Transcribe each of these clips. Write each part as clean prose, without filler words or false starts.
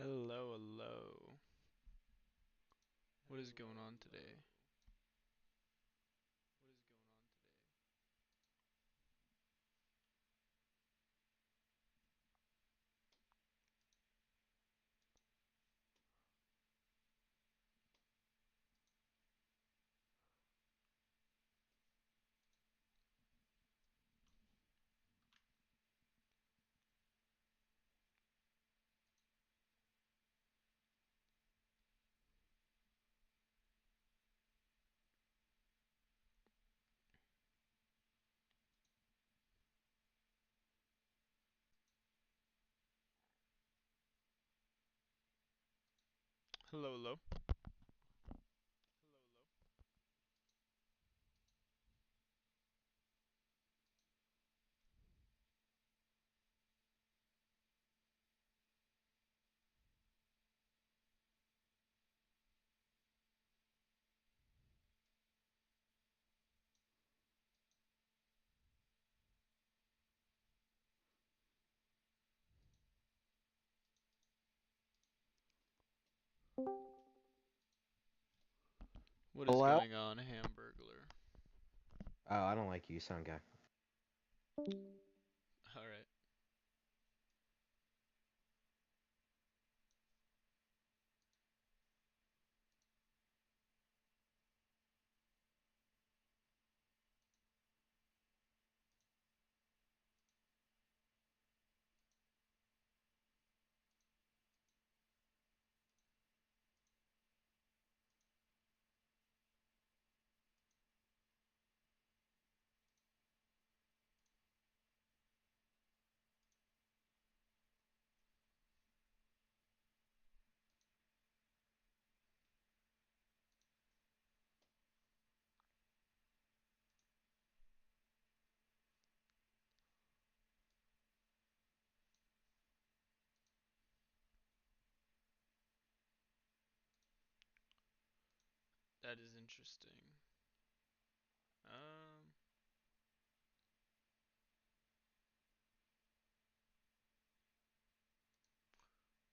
Hello, hello. What is going on today? Hello, hello. What is Hello? going on, Hamburglar? Oh, I don't like you, sound guy. Alright. That is interesting. Um,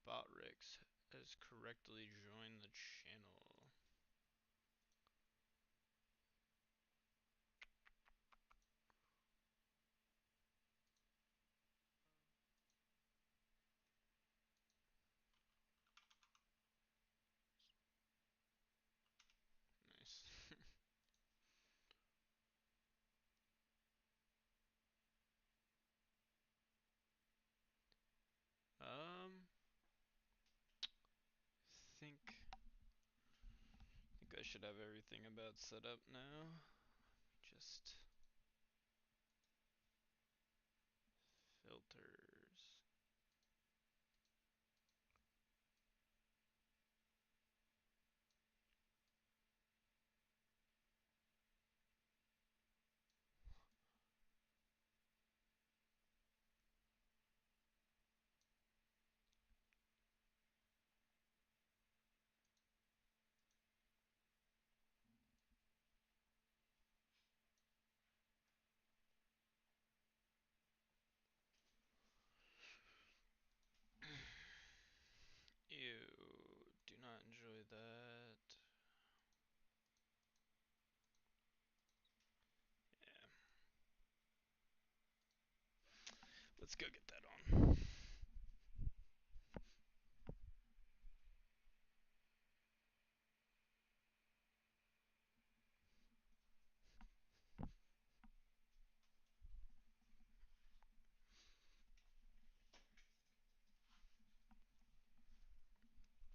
Botrix has correctly joined the channel. Nice. um, think think I should have everything about set up now. Just filters. Ew, do not enjoy that. Yeah, let's go get that on.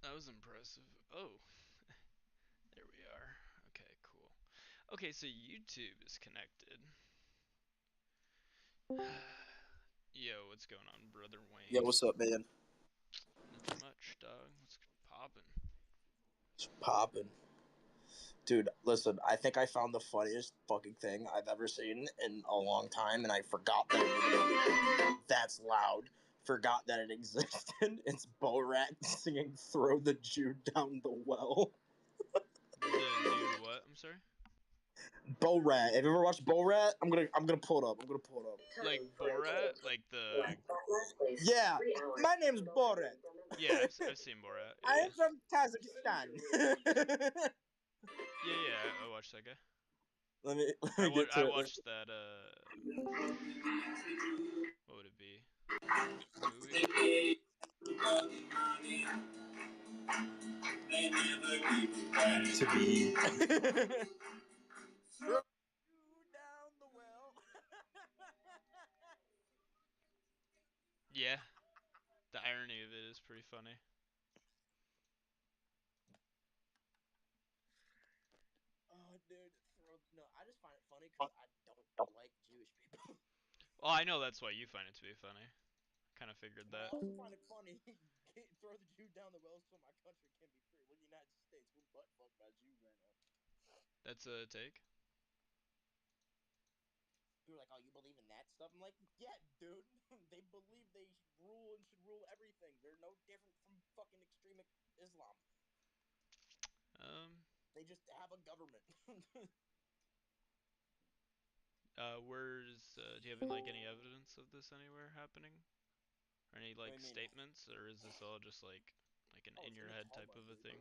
That was impressive. Oh, there we are. Okay, cool. Okay, so YouTube is connected. Yo, what's going on, brother Yo, Wayne? what's up, man? Nothing much, dog. What's poppin'? It's popping. Dude, listen, I think I found the funniest fucking thing I've ever seen in a long time, and I forgot that that's loud. Forgot that it existed. It's Borat singing Throw the Jew Down the Well. The new what? I'm sorry? Borat. Have you ever watched Borat? I'm gonna pull it up. I'm gonna pull it up. Like Borat, like the Yeah, my name's Borat. yeah, I've seen Borat. I Yeah, am from Kazakhstan. yeah, yeah. I watched that guy. Let me get I to it. watched that. What would it be? A movie? To be. Throw you down the well. Yeah. The irony of it is pretty funny. Oh, dude, no, I just find it funny because I don't like Jewish people. Well, I know that's why you find it to be funny. Kind of figured But I that. also find it funny. Throw the Jew down the well so my country can be free. We're the United States. We're butt fucked by Jews right now. That's a take. People are like, "Oh, you believe in that stuff?" I'm like, "Yeah, dude. They believe they rule and should rule everything. They're no different from fucking extreme Islam. Um, They just have a government." where's do you have like any evidence of this anywhere happening, or any What do like you mean? statements, or is this all just like an Oh, in it's in your the head type Talmud, of a dude. thing?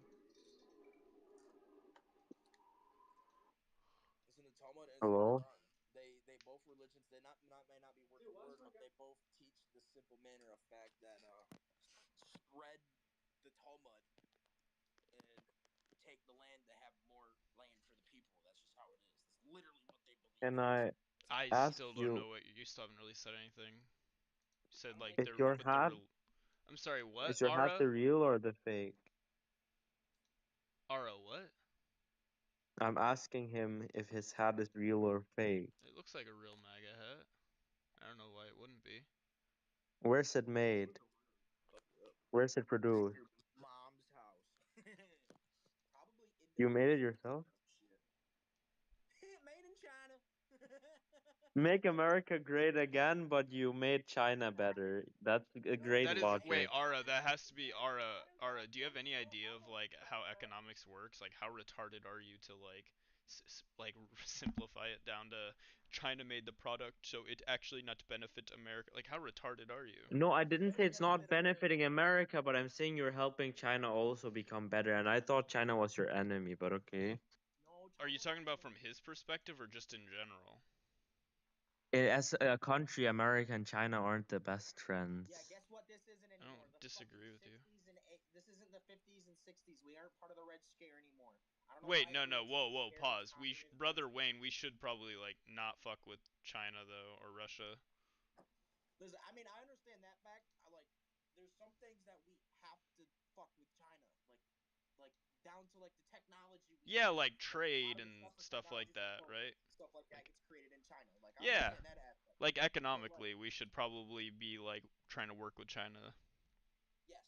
It's in the Talmud and it's in the Hello? Quran. They both religions. They not may not be word for word, but they both teach the simple manner of fact that spread the Talmud and take the land to have more land for the people. That's just how it is. That's literally what they believe. Can I I ask still don't you, know what you still haven't really said anything. You I said don't like make is up they're your shit. but the hat real. I'm sorry, what? is your hat the Ara? real or the fake? Ara, what? I'm asking him if his hat is real or fake. It looks like a real MAGA hat. I don't know why it wouldn't be. Where's it made? Fuck up. Where's it produced? Your mom's house. Probably You made it Indonesia or yourself? some shit. Made in China. Make America great again, but you made China better. That's a No, great That is wait, logic. Ara, that has to be Ara. Ara, do you have any idea of like how economics works? Like how retarded are you to like like simplify it down to China made the product so it actually not to benefit America? Like how retarded are you? No, I didn't say Doesn't it's not benefit America. benefiting America, but I'm saying you're helping China also become better. And I thought China was your enemy, but okay. No, Are you China's talking not my about from enemy. his perspective or just in general? As a country, America and China aren't the best Yeah, friends. guess what this isn't I anymore? don't The fucking disagree with you. 60s and this isn't the 50s and 60s. We aren't part of the Red Scare anymore. I don't know Wait, why no, no, everyone's so whoa, whoa, scared of pause. communism and Brother shit. Wayne, we should probably like not fuck with China though or Russia. Listen, I mean, I understand that fact. There's some things that we have to fuck with China, like down to like the technology we Yeah, use. like Like a lot trade of the and stuff for stuff like technology for that, phones right? and stuff like that Like gets created in China. Like I yeah, understand that aspect, like but like economically, we should probably be like trying to work with China. yes,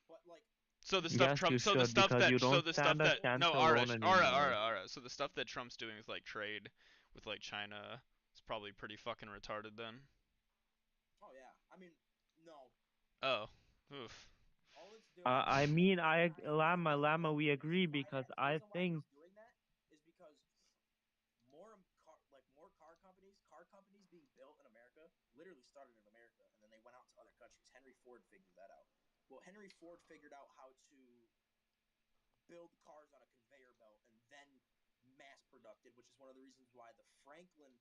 but like So the stuff Yes, you Trump, should, because you so don't the stuff stand a that chance no, alone anymore. So the stuff that Trump's doing with like trade with like China is probably pretty fucking retarded then. oh yeah, I mean no, Oh, oof. all it's doing, I and mean, the reason I I say that Llama is Llama, we this is agree why because that the I reason why think he's doing that is because more car companies being built in America literally started in America and then they went out to other countries. Henry Ford figured that out. Well, Henry Ford figured out how to build cars on a conveyor belt and then mass produced, which is one of the reasons why the Franklin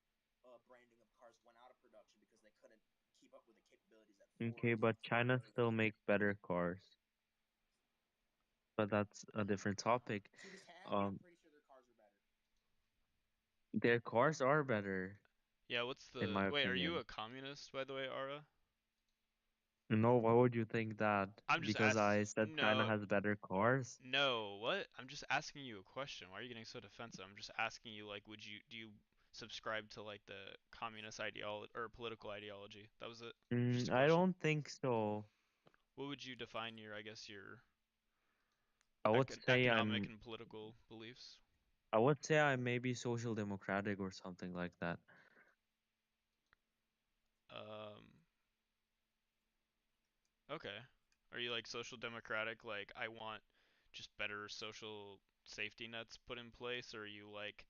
branding of cars went out of production because they couldn't keep up with the capabilities that okay, Ford but China was still able to makes do. better cars. But that's a different topic. See this hat? I'm Um, pretty sure their cars are better. their cars are better, Yeah, what's in the my wait? Are you a opinion. communist by the way, Ara? No, why would you think that? I'm just Because ask. I said China No, has better cars? no. What? I'm just asking you a question. Why are you getting so defensive? I'm just asking you like, do you subscribe to like the communist ideology or political ideology? That was it. Just a I question. don't think so. What would you define your, I guess, your I would say economic I'm and political beliefs? I would say I'm maybe social democratic or something like that. Um, okay. Are you like social democratic? Like, I want just better social safety nets put in place, or are you like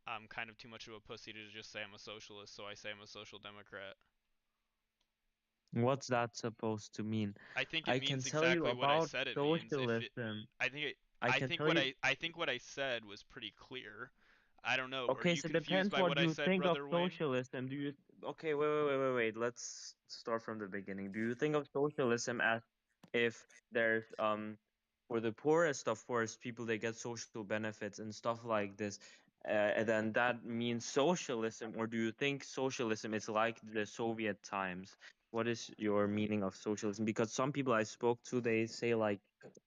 I'm kind of too much of a pussy to just say I'm a socialist, so I say I'm a social democrat. What's that supposed to mean? I think it I can means tell you exactly what I about said it means. If it, socialism. I think it, I can tell you. I think what I said was pretty clear. I don't know. Are Okay, you so it confused depends by what what I you said, think of brother Wayne? socialism. Do you okay, wait. Let's start from the beginning. Do you think of socialism as if there's for the poorest of poorest people they get social benefits and stuff like this, and then that means socialism, or do you think socialism is like the Soviet times? What is your meaning of socialism? Because some people I spoke to they say like,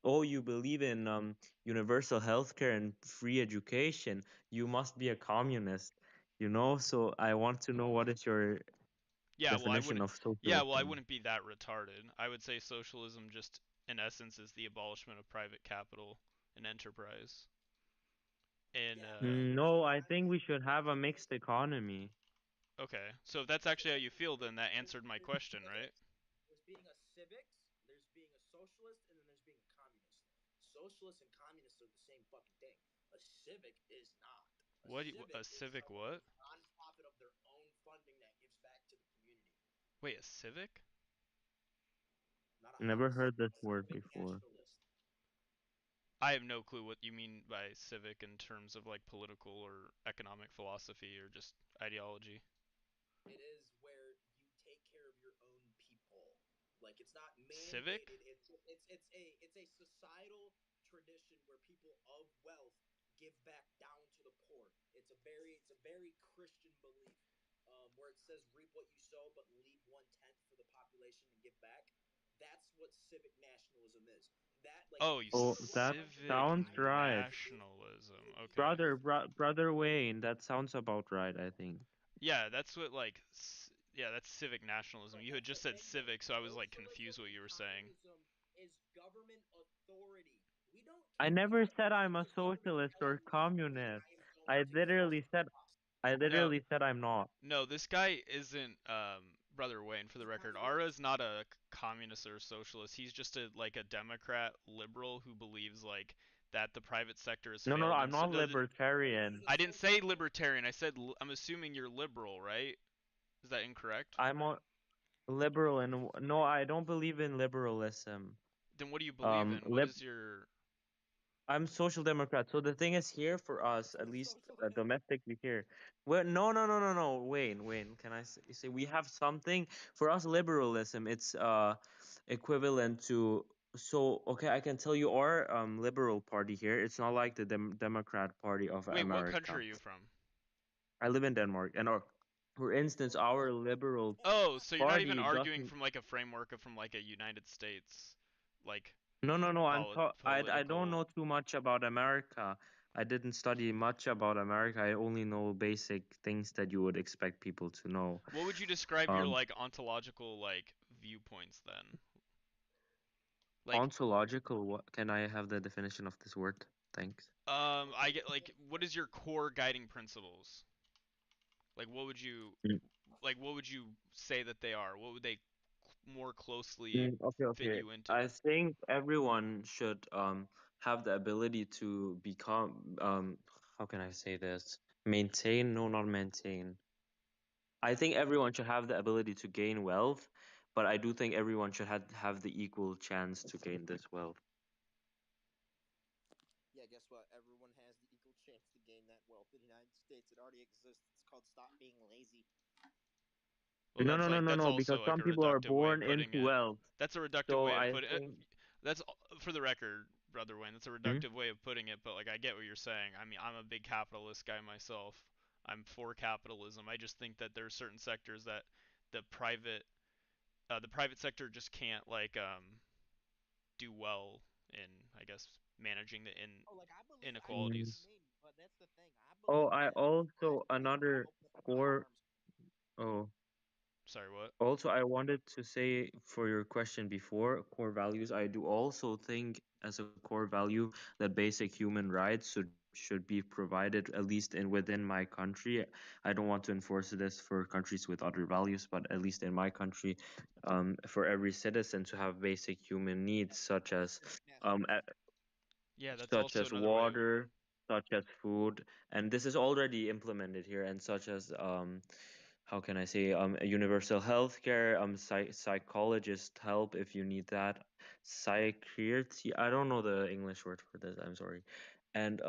oh, you believe in universal healthcare and free education, you must be a communist, you know? So I want to know what is your Yeah, well, I definition wouldn't. of Yeah, well, I socialism. wouldn't be that retarded. I would say socialism just, in essence, is the abolishment of private capital and enterprise. And Yeah, but No, I think we should have a mixed economy. okay, so if that's actually how you feel, then that answered my question, right? there's being a civics, there's being a socialist, and then there's being a communist. Socialists and communists are the same fucking thing. A civic is not. A What? A civic is civic someone what? who's nonprofit of their own funding that gives back to the community. Wait, a civic? Not a Never house. heard this A word civic before. nationalist. I have no clue what you mean by civic in terms of like political or economic philosophy or just ideology. It is where you take care of your own people. Like it's not Civic? mandated. It's a societal tradition where people of wealth give back down to the poor. It's a very Christian belief, where it says reap what you sow, but leave 1/10 for the population and give back. That's what civic nationalism is. That like Oh, you Oh, whoever wants that to civic sounds provide right. for nationalism. Okay. Brother Wayne, that sounds about right, I think. Yeah, that's what like yeah, that's civic nationalism. But You had that's the just said thing, though. civic, so I was like confused Socialism what and you were saying. communism is government authority. We don't I care. We never don't said I'm take a the government socialist or telling me, "Hey, communist. I am going I to take this literally house from said your house." I No, literally said I'm not. no, this guy isn't brother Wayne for the He's not record. even a Ara's not a communist or socialist. He's just a like a Democrat liberal who believes like that the private sector has No, failed I'm and so not no, libertarian. he's a I didn't say social democrat. libertarian. I said I'm assuming you're liberal, right? Is that incorrect? I'm a liberal and no, I don't believe in liberalism. Then what do you believe in? What Lib is your I'm social democrat. So the thing is here for us, He's at a least socialist. domestically here. Well, no. Wayne, can I say we have something for us liberalism? It's equivalent to so okay. I can tell you our liberal party here. It's not like the Democrat Party of Wait, what country America. are you from? I live in Denmark, and for instance, our liberal Oh, so you're not even party arguing doesn't. from like a framework of from like a United States like No. I don't political. know too much about America. I didn't study much about America. I only know basic things that you would expect people to know. What would you describe your Um, like ontological like viewpoints then? Like Ontological. What can I have the definition of this word? Thanks. I get like what is your core guiding principles? Like Mm, what would you say that they are? What would they more closely fit okay. you into? I think everyone should have the ability to become how can I say this? Maintain, no, not maintain. I think everyone should have the ability to gain wealth, but I do think everyone should have the equal chance to gain this wealth. Yeah, guess what? Everyone has the equal chance to gain that wealth in the United States. It already exists. It's called stop being lazy. Well, that's like that's No, because also like some a people are reductive way of born putting into it. wealth. That's a reductive So way of I putting it. think, That's for the record, brother Wayne. That's a hmm? reductive way of putting it, but like I get what you're saying. I mean, I'm a big capitalist guy myself. I'm for capitalism. I just think that there are certain sectors that the private the private sector just can't like do well in I guess managing the Oh, like I believe Mm. inequalities. maybe, but that's the thing. I Oh, believe I that also private capital another opens up the core. arms. Oh, Sorry, what? also, I wanted to say for your question before, core values, I do also think as a core value that basic human rights should be provided at least in within my country. I don't want to enforce this for countries with other values, but at least in my country, for every citizen to have basic human needs That's civic um, a- nationalism. Yeah, that's such also as another way of water. such as food, and this is already implemented here, and such as how can I say a universal healthcare, psychologist help if you need that, psychiatry. I don't know the English word for this. I'm sorry, and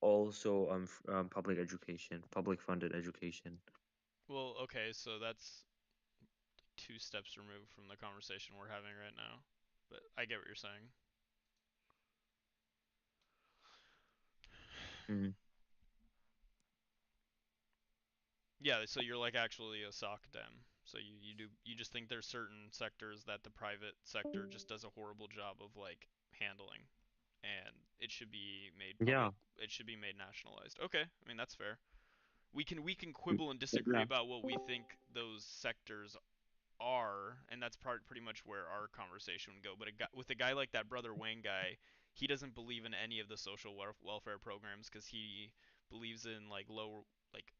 also public education, public funded education. Well, okay, so that's two steps removed from the conversation we're having right now. But I get what you're saying. Mm. Yeah, so you're like actually a sock dem. So you just think there's certain sectors that the private sector just does a horrible job of like handling, and it should be made Yeah, public. It should be made nationalized. Okay, I mean that's fair. We can quibble and disagree yeah. about what we think those sectors are, and that's pretty much where our conversation would go. But with a guy like that brother Wayne guy, he doesn't believe in any of the social welfare programs because he believes in like low, like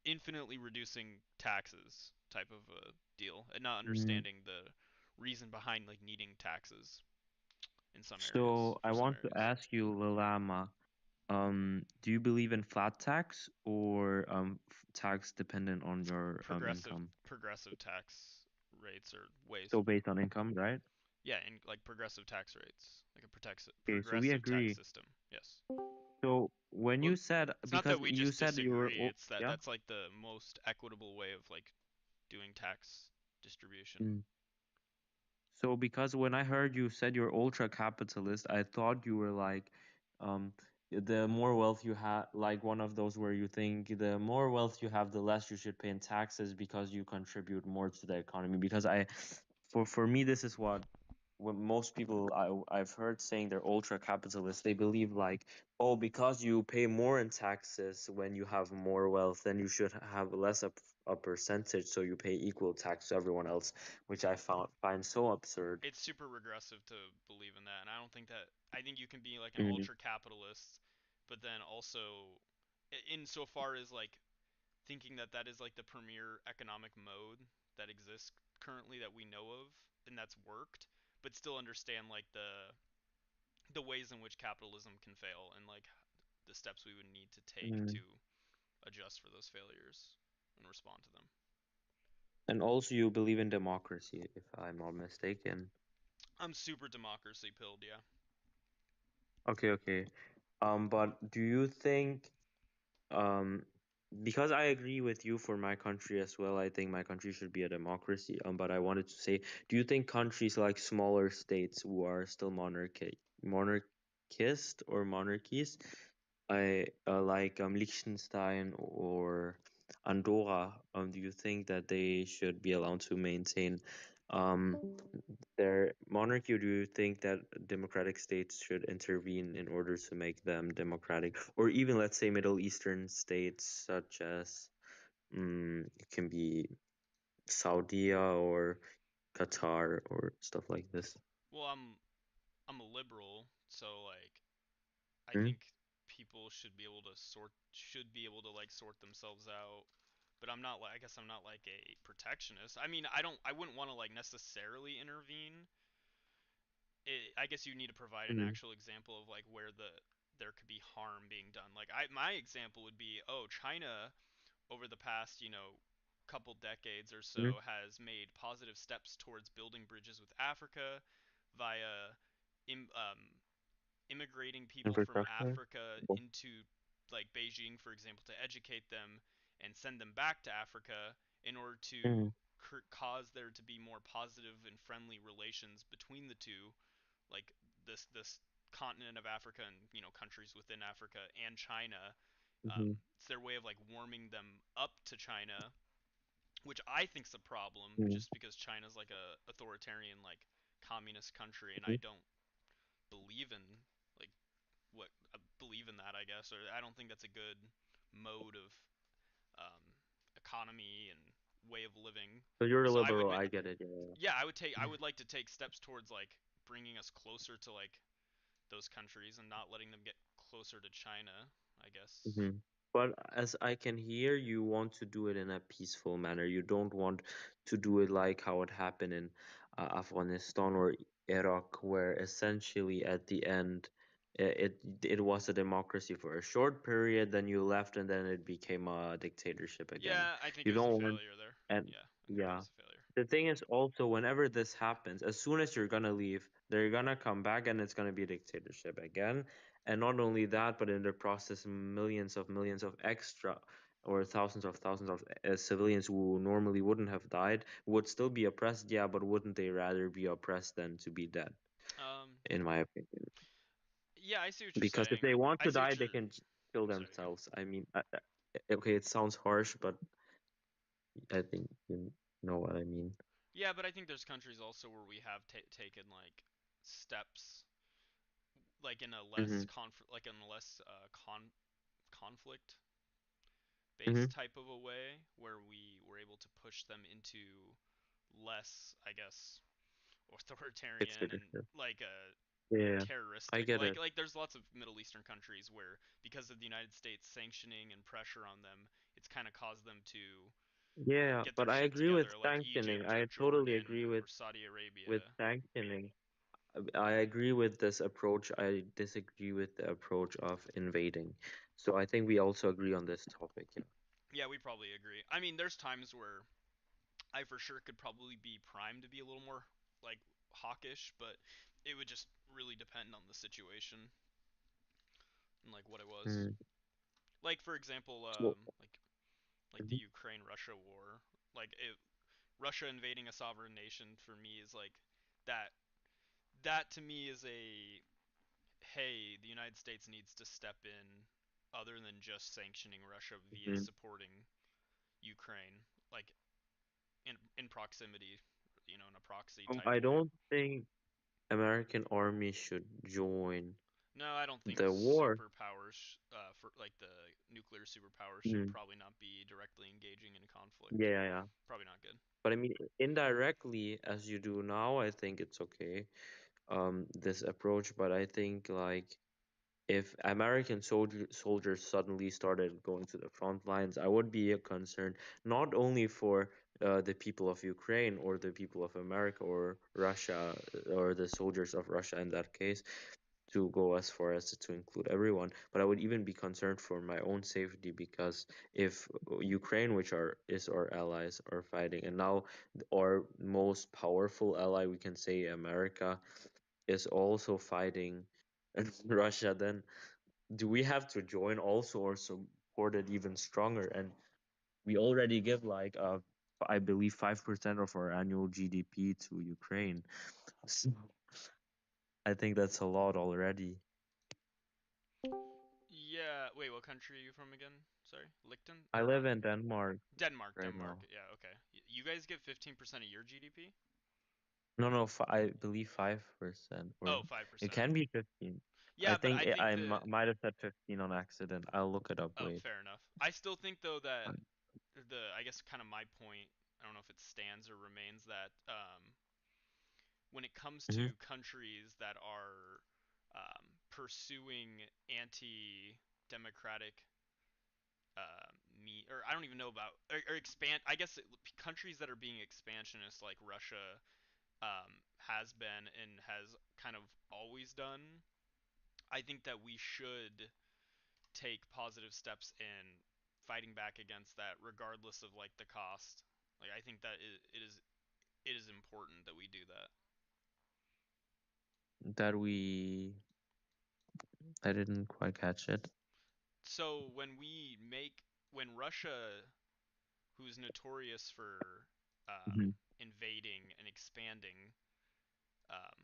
infinitely reducing taxes type of a deal, and not Mm. understanding the reason behind like needing taxes in some areas So I for some want to areas. ask you, Lalama, do you believe in flat tax or tax dependent on your income? Progressive tax rates or ways. So based on income, right? Yeah, and like progressive tax rates, like a Okay, so we progressive tax agree. system. Yes. So when Well, you said, it's not that because we you just said you were, disagree. It's that yeah. that's like the most equitable way of like doing tax distribution. Mm. So because when I heard you said you're ultra capitalist, I thought you were like, um, the more wealth you have, like one of those where you think the more wealth you have, the less you should pay in taxes because you contribute more to the economy. Because for me, this is what most people I've heard saying they're ultra capitalists. They believe like, oh, because you pay more in taxes when you have more wealth, then you should have less a percentage, so you pay equal tax to everyone else, which I find so absurd. It's super regressive to believe in that, and I don't think that. I think you can be like an Mm, ultra capitalist, but then also, insofar as like thinking that that is like the premier economic mode that exists currently that we know of and that's worked, but still understand like the ways in which capitalism can fail and like the steps we would need to take mm. to adjust for those failures and respond to them. And also, you believe in democracy, if I'm not mistaken. I'm super democracy pilled, yeah. Okay, okay. But do you think Um, because I agree with you for my country as well. I think my country should be a democracy. But I wanted to say, do you think countries like smaller states who are still monarchist or monarchies, like Liechtenstein or Andorra, do you think that they should be allowed to maintain um their monarchy, or do you think that democratic states should intervene in order to make them democratic? Or even, let's say, Middle Eastern states such as it can be Saudi or Qatar or stuff like this. Well, I'm a liberal, so like I Mm, think people should be able to like sort themselves out. But I'm not like I guess I'm not like a protectionist. I mean, I wouldn't want to like necessarily intervene. I guess you need to provide an mm, actual example of like where there could be harm being done. Like my example would be, oh, China over the past, couple decades or mm, so has made positive steps towards building bridges with Africa via im, um, immigrating people from infrastructure. Africa Oh, into like Beijing, for example, to educate them and send them back to Africa in order mm, to cause there to be more positive and friendly relations between the two, like this continent of Africa and countries within Africa and China. mhm, It's their way of like warming them up to China, which I think's a problem, mm, just because China's like a authoritarian like communist country, and I mhm. don't believe in like what I believe in that, I guess, or I don't think that's a good mode of um, economy and way of living. So you're a So liberal, I get it. yeah, I would like to take steps towards like bringing us closer to like those countries and not letting them get closer to China, I guess. Yeah. But as I can hear, you want to do it in a peaceful manner. You don't want to do it like how it happened in Afghanistan or Iraq, where essentially at the end, it was a democracy for a short period, then you left, and then it became a dictatorship again. Yeah, I think You it was a don't want, failure there. and Yeah, I think it yeah. was a failure. The thing is also, whenever this happens, as soon as you're gonna leave, they're gonna come back and it's gonna be a dictatorship again. And not only that, but in the process, millions of extra or thousands of civilians who normally wouldn't have died would still be oppressed, yeah, but wouldn't they rather be oppressed than to be dead, Um, in my opinion? yeah, I see what you're Because if saying. they want I to see die, what they you're. can kill I'm sorry. Go. themselves. I mean, okay, it sounds harsh, but I think you know what I mean. Yeah, but I think there's countries also where we have taken like steps, like in a less Hmm. conflict, like in a less conflict based Hmm. type of a way, where we were able to push them into less, I guess, authoritarian and Dictatorship. like Yeah, I terroristic. get it. Like there's lots of Middle Eastern countries where because of the United States sanctioning and pressure on them, it's kind of caused them to Yeah, get their but I shit agree with together, like sanctioning. Egypt or I totally Jordan agree or with Saudi with Arabia. sanctioning. I agree with this approach. I disagree with the approach of invading. So I think we also agree on this topic. Yeah. Yeah, we probably agree. I mean, there's times where I for sure could probably be primed to be a little more like hawkish, but it would just really depend on the situation and like what it was. Mm. Like for example, So, like the Ukraine Russia war, like Russia invading a sovereign nation for me is like that. That to me is a hey, the United States needs to step in, other than just sanctioning Russia via mhm. supporting Ukraine, like in proximity, in a proxy type I way. don't think American army should join No, I don't think the war. superpowers, for like the nuclear superpowers, should Mm. probably not be directly engaging in conflict. Yeah, yeah, yeah. Probably not good. But I mean, indirectly, as you do now, I think it's okay. This approach, but I think like if American soldiers suddenly started going to the front lines, I would be concerned not only for the people of Ukraine or the people of America or Russia or the soldiers of Russia in that case, to go as far as to include everyone, but I would even be concerned for my own safety because if Ukraine, which are is our allies, are fighting, and now our most powerful ally, we can say America, is also fighting Russia, then do we have to join also or support it even stronger? And we already give like I believe 5% of our annual GDP to Ukraine. So I think that's a lot already. Yeah. Wait, what country are you from again? Sorry, Lichten I or live not? in Denmark Denmark. right Denmark. now. Yeah. Okay. You guys give 15% of your GDP? No, no, I believe 5%, Oh, or it 5%. can be 15. I Yeah, but think I think I the. might have said 15 on accident. I'll look it up. Oh, Wait. fair enough. I still think though that I guess kind of my point. I don't know if it stands or remains that when it comes Mm-hmm. to countries that are pursuing anti-democratic me or I don't even know about or expand. I guess countries that are being expansionist like Russia has been and has kind of always done. I think that we should take positive steps in fighting back against that, regardless of like the cost. Like I think that it is important that we do that. That I didn't quite catch it. So when Russia, who's notorious for Hmm. invading and expanding um,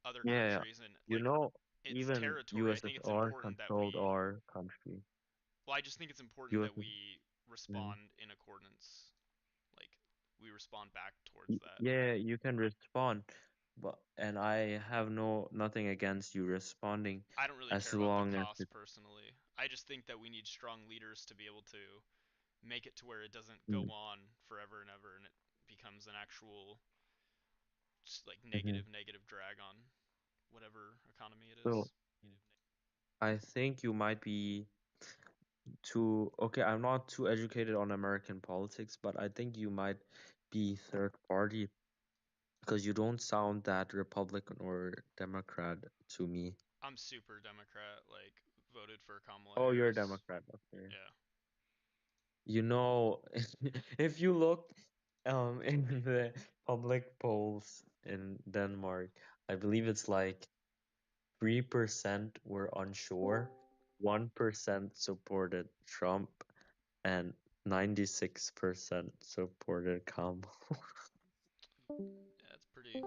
other Yeah, yeah. countries and You like know, its even territory, I think it's USSR important that controlled we. our country. Well, I just think it's important that US. we Mm. respond in accordance, like we respond back towards that. Yeah, you can respond, but and I have nothing against you responding I don't really as care about the long as cost it. personally. I just think that we need strong leaders to be able to make it to where it doesn't go Mm. on forever and ever and it becomes an actual like Hmm. negative drag on whatever economy it So is. I think you might be too, okay, I'm not too educated on American politics, but I think you might be third party because you don't sound that Republican or Democrat to me. I'm super Democrat. Like voted for Kamala Oh, you're a Harris. Democrat. Okay. Yeah. You know, if you look in the public polls in Denmark, I believe it's like 3% were unsure, 1% supported Trump, and 96% supported Kamala. Yeah, it's pretty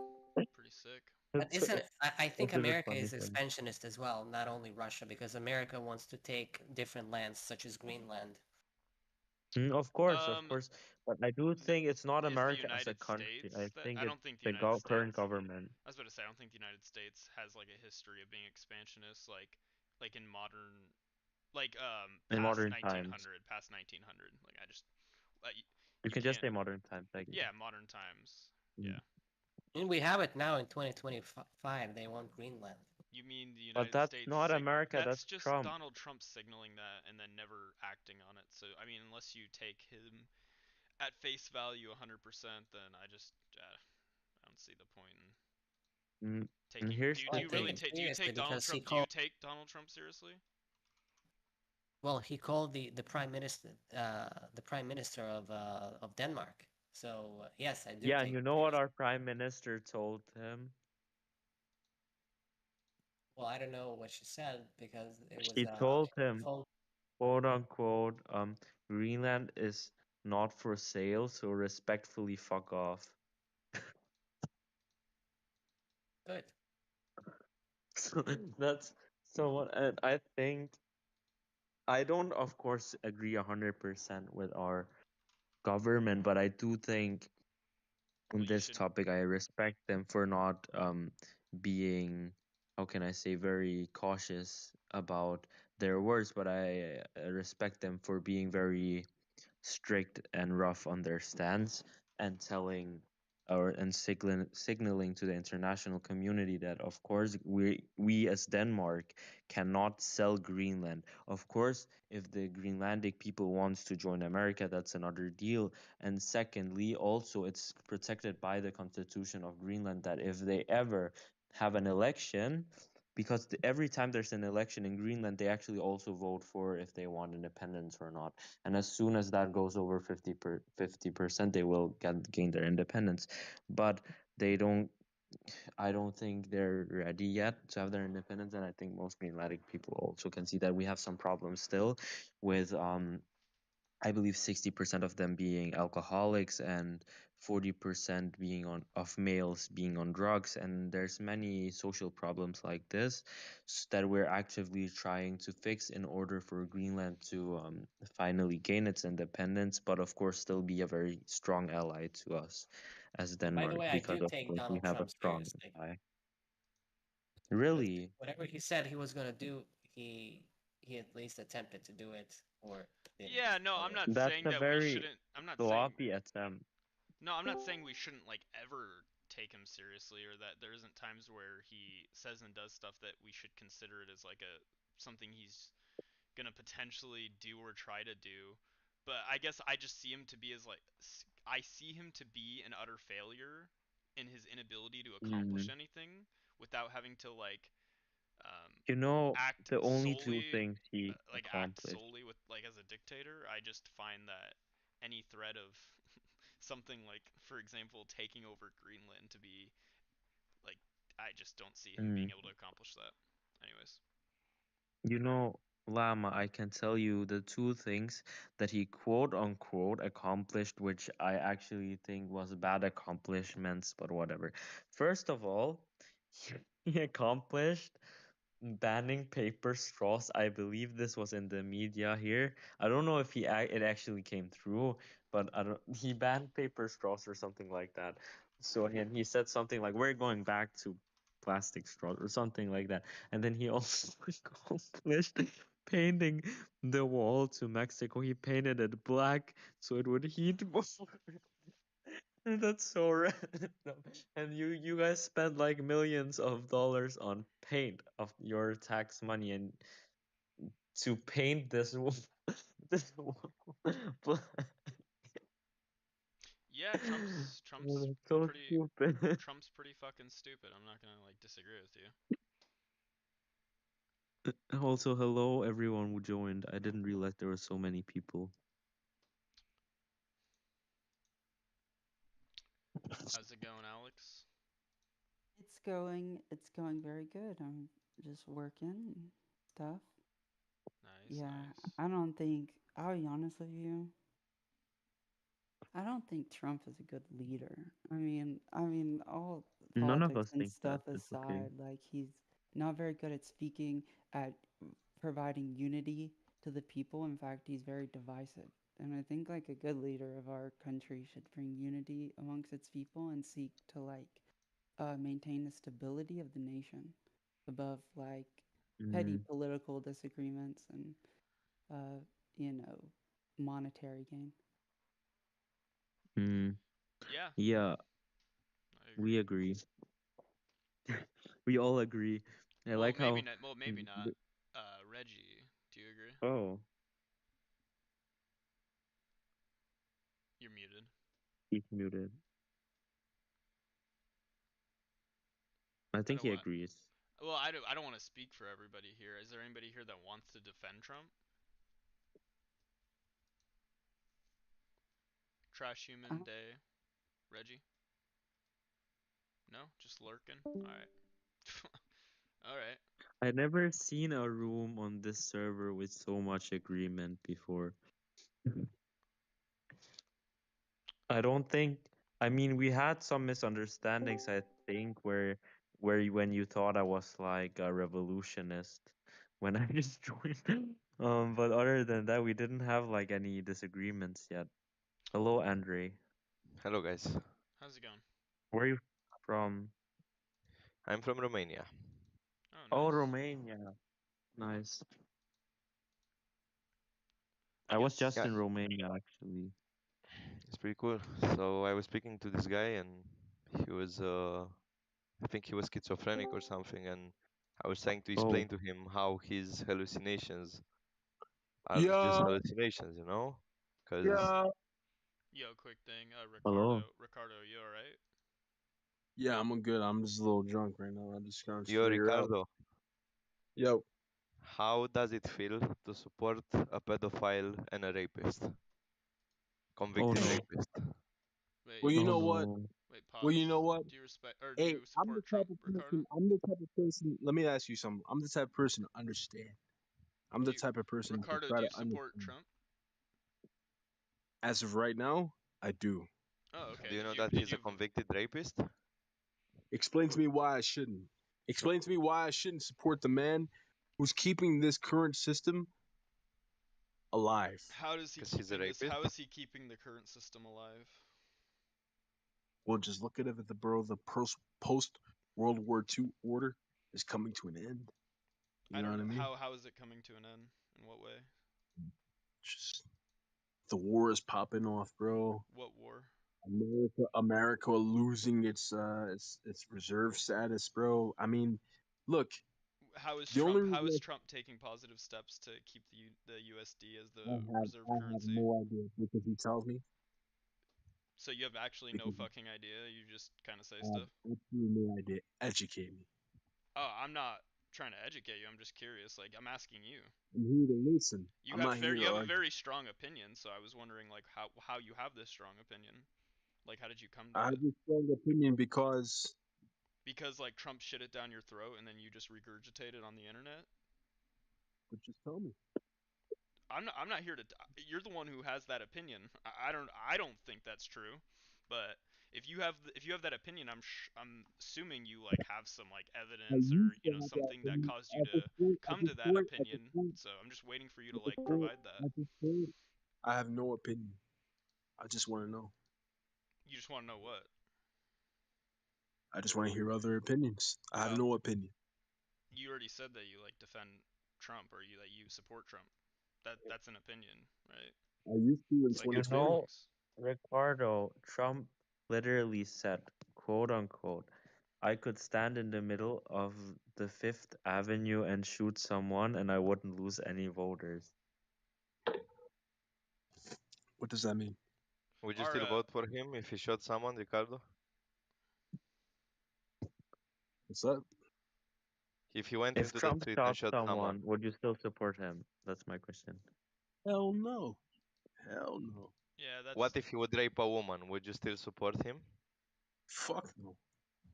sick. But It's isn't a, I think it's a bit America funny is thing. expansionist as well, not only Russia, because America wants to take different lands such as Greenland. Of Um, course, but I do no, think it's not is the America as a United country. I States that think I it's don't think the the United current States. government. I was about to say I don't think the United States has like a history of being expansionist, like in modern, like In past modern times. 1900, past 1900. Like I just you, You you can just can't. say modern times, I Yeah, guess. modern times. Mm. Yeah. And we have it now in 2025. They want Greenland. You mean the But United that's States not America, that's that's just Trump. Donald Trump signaling that and then never acting on it. So I mean, unless you take him at face value 100%, then I don't see the point in Mm. And taking. here's Do I the you take really him thing. take? Do you seriously take Donald because he Trump? Do you called. take Donald Trump seriously? Well, he called the prime minister of Denmark. So yes, I do Yeah, and take you him know what seriously. our prime minister told him? Well, I don't know what she said because it was She told him, phone. quote unquote, Greenland is not for sale, so respectfully fuck off. Good. So that's so what, and I think I don't, of course, agree 100% with our government, but I do think on Well, you this should. topic, I respect them for not being, how can I say, very cautious about their words, but I respect them for being very strict and rough on their stance and telling and signaling to the international community that of course we as Denmark cannot sell Greenland. Of course, if the Greenlandic people wants to join America, that's another deal. And secondly, also it's protected by the Constitution of Greenland that if they ever have an election, because every time there's an election in Greenland, they actually also vote for if they want independence or not. And as soon as that goes over 50%, they will gain their independence. But they don't. I don't think they're ready yet to have their independence, and I think most Greenlandic people also can see that we have some problems still with I believe 60% of them being alcoholics and 40% being on of males being on drugs, and there's many social problems like this that we're actively trying to fix in order for Greenland to finally gain its independence, but of course still be a very strong ally to us as By the Denmark way, I because do of take course we Donald have a Trump strong seriously ally. because Really, whatever he said he was going to do, he at least attempted to do it or didn't. Yeah, no, I'm So not that's saying a that we very shouldn't. I'm not saying. sloppy attempt. No, I'm not saying we shouldn't like ever take him seriously or that there isn't times where he says and does stuff that we should consider it as like a something he's gonna potentially do or try to do. But I guess I just see him to be as like I see him to be an utter failure in his inability to accomplish Mm. anything without having to You know, act the only two solely things he accomplished. with like as a dictator. I just find that any threat of something like, for example, taking over Greenland to be like, I just don't see him being Mm. able to accomplish that. Anyways, You know, Lama, I can tell you the two things that he quote unquote accomplished, which I actually think was bad accomplishments, but whatever. First of all, he accomplished banning paper straws. I believe this was in the media here. I don't know if it actually came through, but I don't. He banned paper straws or something like that. So and he said something like we're going back to plastic straws or something like that. And then he also accomplished painting the wall to Mexico. He painted it black so it would heat more. That's so random. And you guys spent like millions of dollars on paint of your tax money and to paint this this wall. yeah, So pretty stupid. Trump's pretty fucking stupid. I'm not gonna like disagree with you. Also, hello everyone who joined. I didn't realize there were so many people. How's it going, Alex? It's going very good. I'm just working and stuff. Nice, Yeah, nice. I don't think I'll be honest with you. I don't think Trump is a good leader. I mean, all None of politics us and think that. stuff It's okay. aside, like he's not very good at speaking, at providing unity to the people. In fact, he's very divisive. And I think like a good leader of our country should bring unity amongst its people and seek to like maintain the stability of the nation above like petty Mm, political disagreements and uh, you know monetary gain. mm. Yeah, Yeah, I we agree. agree. We all agree. I Well, like maybe how. not. Well, maybe not. Reggie, do you agree? Oh, You're muted. he's muted. I I think don't he want. agrees. Well, I don't want to speak for everybody here. Is there anybody here that wants to defend Trump? Trash human Uh, day, Reggie? No, just lurking. All right. All right. I've never seen a room on this server with so much agreement before. I don't think. I mean, we had some misunderstandings, I think, when you thought I was like a revolutionist when I just joined. But other than that, we didn't have like any disagreements yet. Hello, Andre. Hello, guys. How's it going? Where are you from? I'm from Romania. Oh, Oh, nice. Romania. Nice. I I was guess. just Yeah, in Romania actually. it's pretty cool. So I was speaking to this guy, and he was, I think he was schizophrenic or something, and I was trying to Oh, explain to him how his hallucinations are just Yeah, hallucinations, Because yeah, Yo, quick thing. hello. Ricardo, you all right? yeah. I'm good. I'm just a little drunk right now. I'm just trying to yo, figure out. Ricardo, Yo, how does it feel to support a pedophile and a rapist, Oh convicted no. rapist? well, Wait, you Oh know what? no. wait. Well, you know Pause. what? Do you respect or do Hey, you I'm the support type Trump, of person. Ricardo? I'm the type of person. Let me ask you something. I'm the type of person to understand. I'm Do the you, type of person to Ricardo? try Do you to support understand. Trump? As of right now, I do. Oh, Do okay. you Did know you that did he's you a have convicted rapist? Explain to me why I shouldn't. Explain to me why I shouldn't support the man who's keeping this current system alive. how does he Because he's a keeping this? rapist? How is he keeping the current system alive? Well, just look at it, the bro. The post World War II order is coming to an end. I You know don't what I know. mean? How is it coming to an end? In what way? Just the war is popping off, bro. What war? America losing its reserve status, bro. I mean, look, How is the only Trump? How is reason Trump taking positive steps to keep the USD as I the have reserve I have currency? no idea because he tells me So you have actually no because fucking idea. You just kind of say I have stuff. absolutely no idea. Educate me. Oh, I'm not trying to educate you. I'm just curious. Like I'm asking you. I'm here to listen. I'm not here You to have a argue. very strong opinion, so I was wondering like how you have this strong opinion. Like how did you come I to have it? a strong opinion because, Because like Trump shit it down your throat and then you just regurgitate it on the internet? but just tell me. I'm not here to you're the one who has that opinion. I don't think that's true. But if you have that opinion, I'm assuming you like have some like I evidence or used to have that something that opinion caused you to at come this to that point, at this opinion. point, So I'm just waiting for you to at this like point, provide that. at this point, I have no opinion. I just want to know. You just want to know what? I just want to hear other opinions. I have Oh, no opinion. you already said that you like defend Trump or you that you support Trump. That's an opinion, right? I used to in It's like You got 2020. know, feelings. Ricardo, Trump literally said, quote unquote, I could stand in the middle of the Fifth Avenue and shoot someone and I wouldn't lose any voters. What does that mean? Would you Our still vote for him if he shot someone, Ricardo? What's up? If he went If into the Trump street and shot shot someone, someone, would you still support him? That's my question. Hell no. Hell no. Yeah, that's what if he would rape a woman? Would you still support him? Fuck no.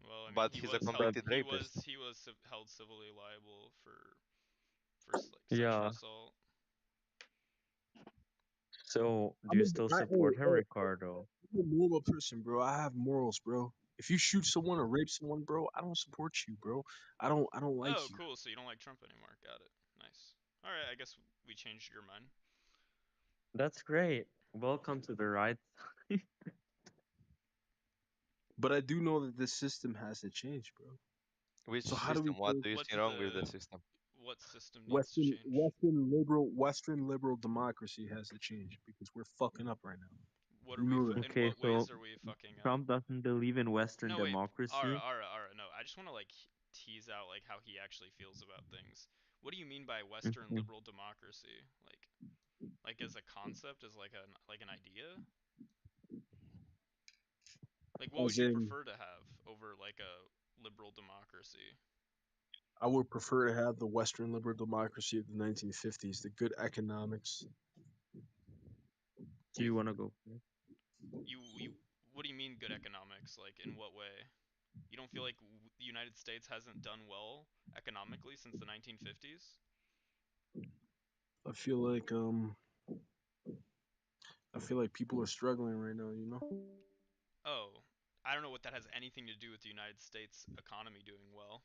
well. I mean, But he he's a was held. convicted rapist. He was held civilly liable for like sexual Yeah. assault. So, do I'm you a, still I, support him, hey, Ricardo? I'm a normal person, bro. I have morals, bro. If you shoot someone or rape someone, bro, I don't support you, bro. I don't Oh, like you. cool. So you don't like Trump anymore. Got it. Nice. All right. I guess we changed your mind. That's great. Welcome to the right side. But I do know that this system has to change, bro. Which So how do we system? What change do you see What's wrong with the the system? what system needs to change? Western liberal democracy has to change because we're fucking up right now. What are You we? know that. In Okay, what so ways are we fucking up? Trump doesn't believe in Western No, wait. All right, democracy. all right, all right. No, I just want to like tease out like how he actually feels about things. What do you mean by Western Mhm. liberal democracy? Like as a concept, as like an idea? Like what would As you in, prefer to have over like a liberal democracy? I would prefer to have the Western liberal democracy of the 1950s, the good economics. Do you want to go first? You what do you mean good economics? Like in what way? You don't feel like the United States hasn't done well economically since the 1950s? I feel like people are struggling right now, you know? Oh, I don't know what that has anything to do with the United States economy doing well.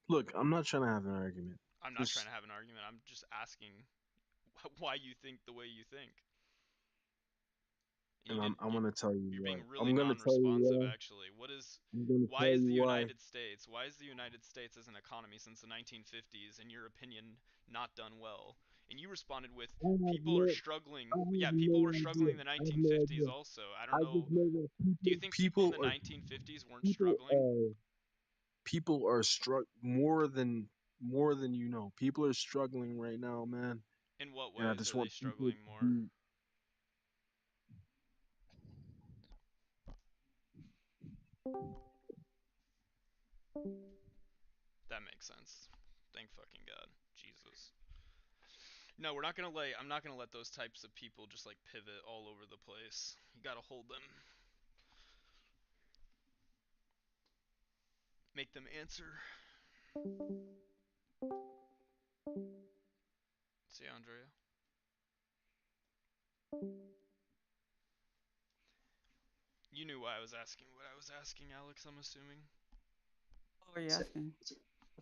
Look, I'm not trying to have an argument. I'm not trying Just to have an argument. I'm just asking why you think the way you think. And and I'm gonna tell you you're why. being really I'm gonna tell you non-responsive why. actually. I'm gonna Why tell is you the why. United States, why is the United States as an economy since the 1950s in your opinion not done well? And you responded with I have people are no struggling. I have Yeah, people were no struggling idea. in the I have no 1950s idea. also. I don't I just know. know that Do you think people in the 1950s weren't struggling? people are struck more than you know. People are struggling right now, man. In what And I ways just are they want people struggling to more? be That makes sense. Thank fucking God. Jesus. No, we're not gonna I'm not gonna let those types of people just like pivot all over the place. You gotta hold them. Make them answer. See, Andrea? You knew why I was asking what I was asking, Alex, I'm assuming. What were you asking?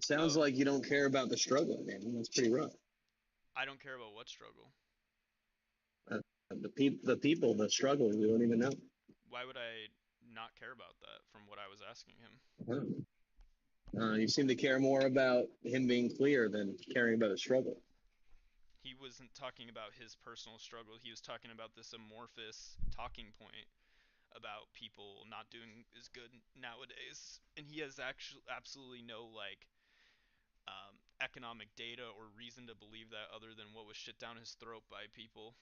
Sounds Oh, like you don't care about the struggle, man. That's pretty rough. I don't care about what struggle. The struggle, you don't even know. Why would I not care about that from what I was asking him? You seem to care more about him being clear than caring about the struggle. He wasn't talking about his personal struggle. He was talking about this amorphous talking point about people not doing as good nowadays, and he has actually absolutely no like economic data or reason to believe that other than what was shit down his throat by people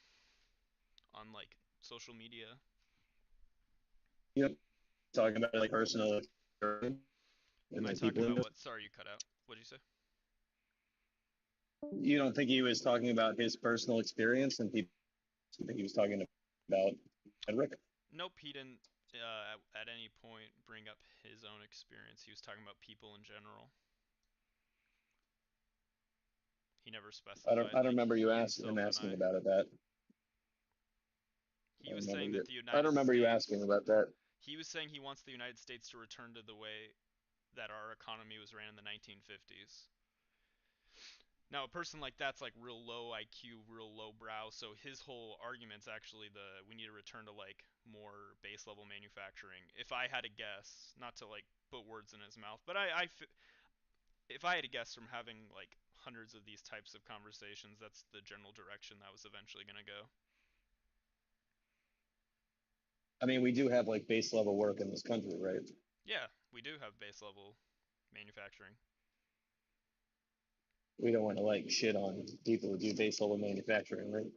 on like social media. You know, talking about like personal and Am I like talking people in about this. what? Sorry, you cut out. What did you say? You don't think he was talking about his personal experience and people? You think he was talking about Rick? Nope, he didn't at any point bring up his own experience. He was talking about people in general. He never I specified don't like remember you him himself and asking I. about it. That He was saying that the I don't United remember you asking States. about that. He was saying he wants the United States to return to the way that our economy was ran in the 1950s. Now, a person like that's like real low IQ, real low brow. So his whole argument's actually we need to return to like more base level manufacturing. If I had to guess, not to like put words in his mouth, but if I had to guess from having like hundreds of these types of conversations, that's the general direction that was eventually going to go. I mean, we do have like base level work in this country, right? Yeah, we do have base level manufacturing. We don't want to like shit on people who do base level manufacturing, right?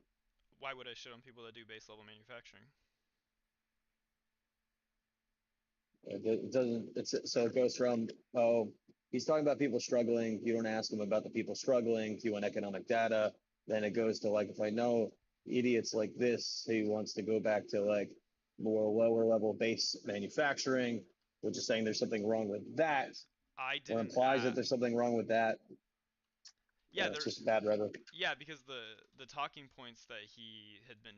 Why would I shit on people that do base level manufacturing? It doesn't. So it goes from, oh, He's talking about people struggling. You don't ask him about the people struggling. If you want economic data, then it goes to like, if I know idiots like this, he wants to go back to like more lower level base manufacturing, which is saying there's something wrong with that, I or didn't implies that there's something wrong with that. yeah, It's there just bad rhetoric. yeah, because the talking points that he had been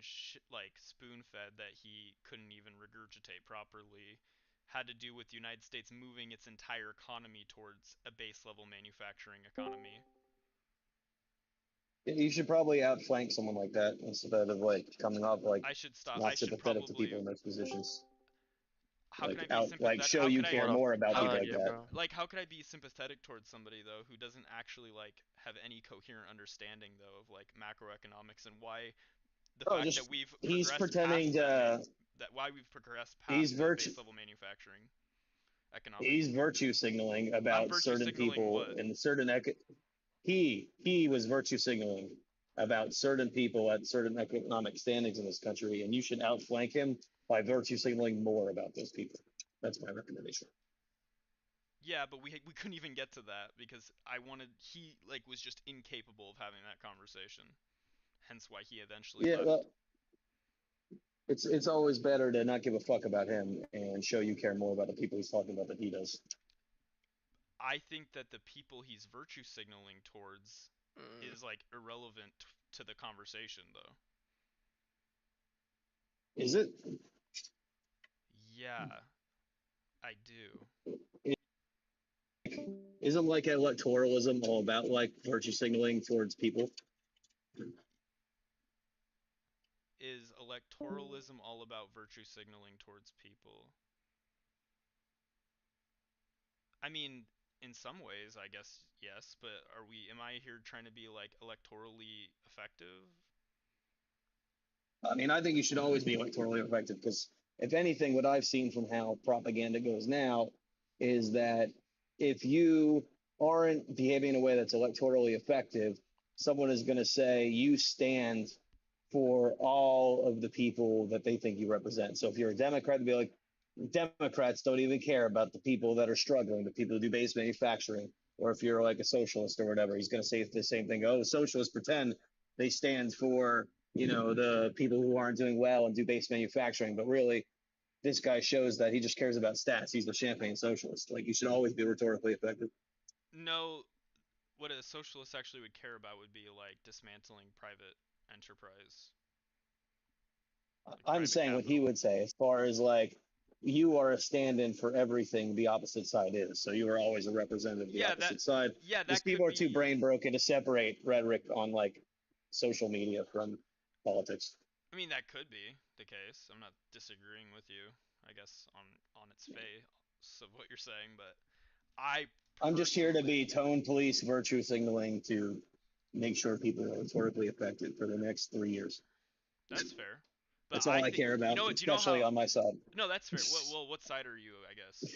like spoon-fed that he couldn't even regurgitate properly had to do with the United States moving its entire economy towards a base level manufacturing economy. You should probably outflank someone like that instead of like coming off like I should stop. I not should sympathetic to people probably. in those positions. How can Like I be out, like sympathetic? show How you could I care What a more about how people could like idea, that. bro. how could I be sympathetic towards somebody though who doesn't actually like have any coherent understanding though of like macroeconomics and why the Oh, fact that just we've he's progressed pretending past to. that why we've progressed He's past the virtue. base level manufacturing economic. He's virtue signaling I'm about virtue certain signaling people what? in certain he was virtue signaling about certain people at certain economic standings in this country, and you should outflank him by virtue signaling more about those people. That's my recommendation. Yeah, but we couldn't even get to that because he like was just incapable of having that conversation. Hence why he eventually Yeah, left. well, it's always better to not give a fuck about him and show you care more about the people he's talking about than he does. I think that the people he's virtue signaling towards Mm. is like irrelevant to the conversation though. Is it? Yeah, I do. Isn't like electoralism all about like virtue signaling towards people? Is electoralism all about virtue signaling towards people? I mean, in some ways, I guess yes, but am I here trying to be like electorally effective? I mean, I think you should always be electorally effective because, if anything, what I've seen from how propaganda goes now is that if you aren't behaving in a way that's electorally effective, someone is going to say you stand for all of the people that they think you represent. So if you're a Democrat, they'll be like, Democrats don't even care about the people that are struggling, the people who do base manufacturing. Or if you're like a socialist or whatever, he's going to say the same thing. Oh, socialists pretend they stand for the people who aren't doing well and do base manufacturing, but really this guy shows that he just cares about stats. He's the champagne socialist. Like, you should always be rhetorically effective. No, what a socialist actually would care about would be like dismantling private enterprise, like I'm private saying what he capital. would say as far as like you are a stand-in for everything the opposite side is. So you are always a representative of the Yeah, that opposite side. yeah, Because that people could are too be. brain broken to separate rhetoric on like social media from politics. I mean, that could be the case. I'm not disagreeing with you, I guess, on its face of what you're saying, but I I'm just here to be personally, tone police virtue signaling to make sure people are rhetorically effective for the next 3 years. that's fair. But That's all I I think, care about, do you know especially how? on my side. No, that's fair. What side are you? I guess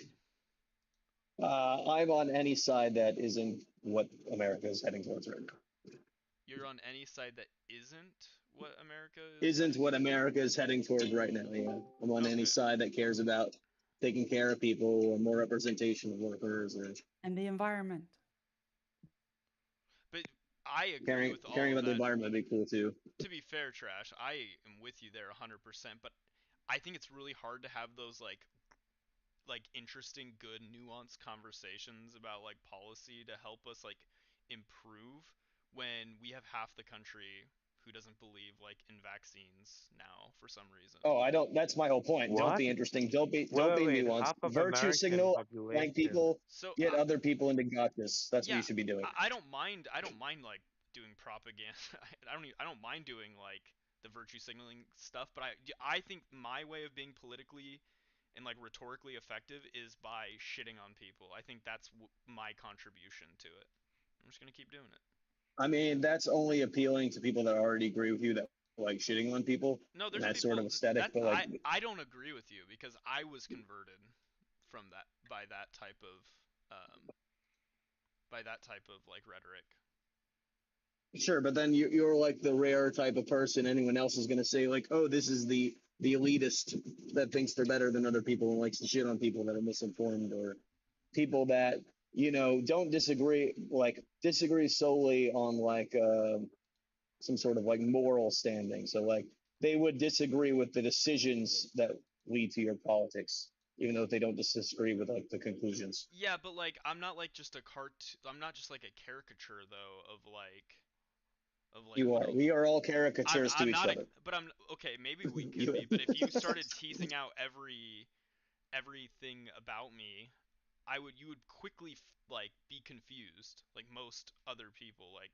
I'm on any side that isn't what America is heading towards right now. you're on any side that isn't what America is Isn't heading. what America is heading towards right now. Yeah, I'm on any Okay, side that cares about taking care of people or more representation of workers or And the environment. but I agree caring with all caring of about the that. environment would be cool too. To be fair, Trash, I am with you there 100%. But I think it's really hard to have those like interesting, good, nuanced conversations about like policy to help us like improve when we have half the country who doesn't believe like in vaccines now for some reason. Oh, I don't. That's my whole point. Don't What? be interesting. Don't be Wait. nuanced. Half of Virtue American signal, blank population. people, So get other people into gotchas. That's what you yeah, should be doing. I don't mind. I don't mind like doing propaganda. I don't mind doing like the virtue signaling stuff. But I think my way of being politically and like rhetorically effective is by shitting on people. I think that's my contribution to it. I'm just gonna keep doing it. I mean, that's only appealing to people that already agree with you that like shitting on people No, and there's that sort people of aesthetic. that But like, I don't agree with you because I was converted from that um by that type of like rhetoric. sure, but then you're like the rare type of person. Anyone else is going to say like, oh, this is the elitist that thinks they're better than other people and likes to shit on people that are misinformed or people that don't disagree solely on some sort of like moral standing. So like they would disagree with the decisions that lead to your politics, even though they don't disagree with like the conclusions. Yeah, but like I'm not like just a I'm not just like a caricature though of like You what are. a We are all caricatures to I'm each not a other. but I'm okay, maybe we could You. be, but if you started teasing out everything about me, you would quickly like be confused like most other people. Like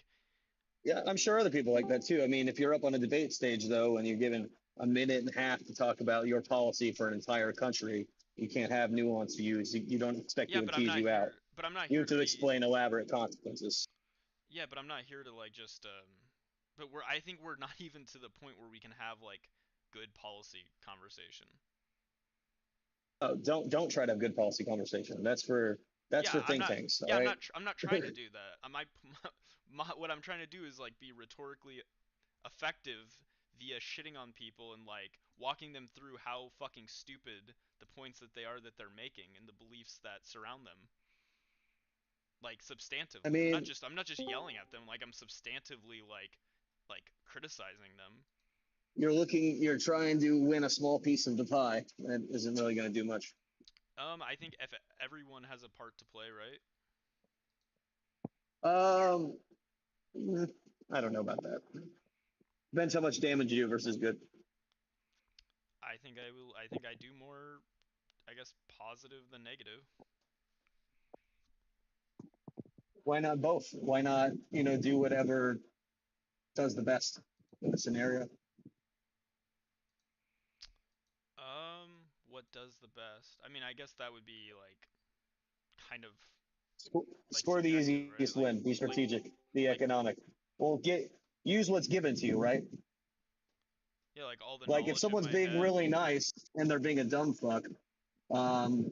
Yeah, I'm sure other people like that too. I mean, if you're up on a debate stage though, and you're given a minute and a half to talk about your policy for an entire country, you can't have nuanced views. You don't expect yeah, people to tease you out. but I'm not You here have to to be explain elaborate consequences. yeah, but I'm not here to like just but I think we're not even to the point where we can have like good policy conversation. Don't try to have good policy conversation. That's for think tanks. All Yeah, right. I'm not trying to do that. What I'm trying to do is like be rhetorically effective via shitting on people and like walking them through how fucking stupid the points that they're making and the beliefs that surround them. Like I substantively. mean, I'm not just yelling at them, like I'm substantively like criticizing them. you're trying to win a small piece of the pie. That isn't really going to do much. I think if everyone has a part to play, right? Um, I don't know about that. Depends how much damage you do versus good. I think I do more, I guess, positive than negative. Why not both? Why not, do whatever does the best in the scenario? What does the best? I mean, I guess that would be like kind of like Score the subjective, right? easiest win. Be strategic. Be like economic. Well, use what's given to you, right? yeah, like all the Like if knowledge in someone's my being head. really nice and they're being a dumb fuck,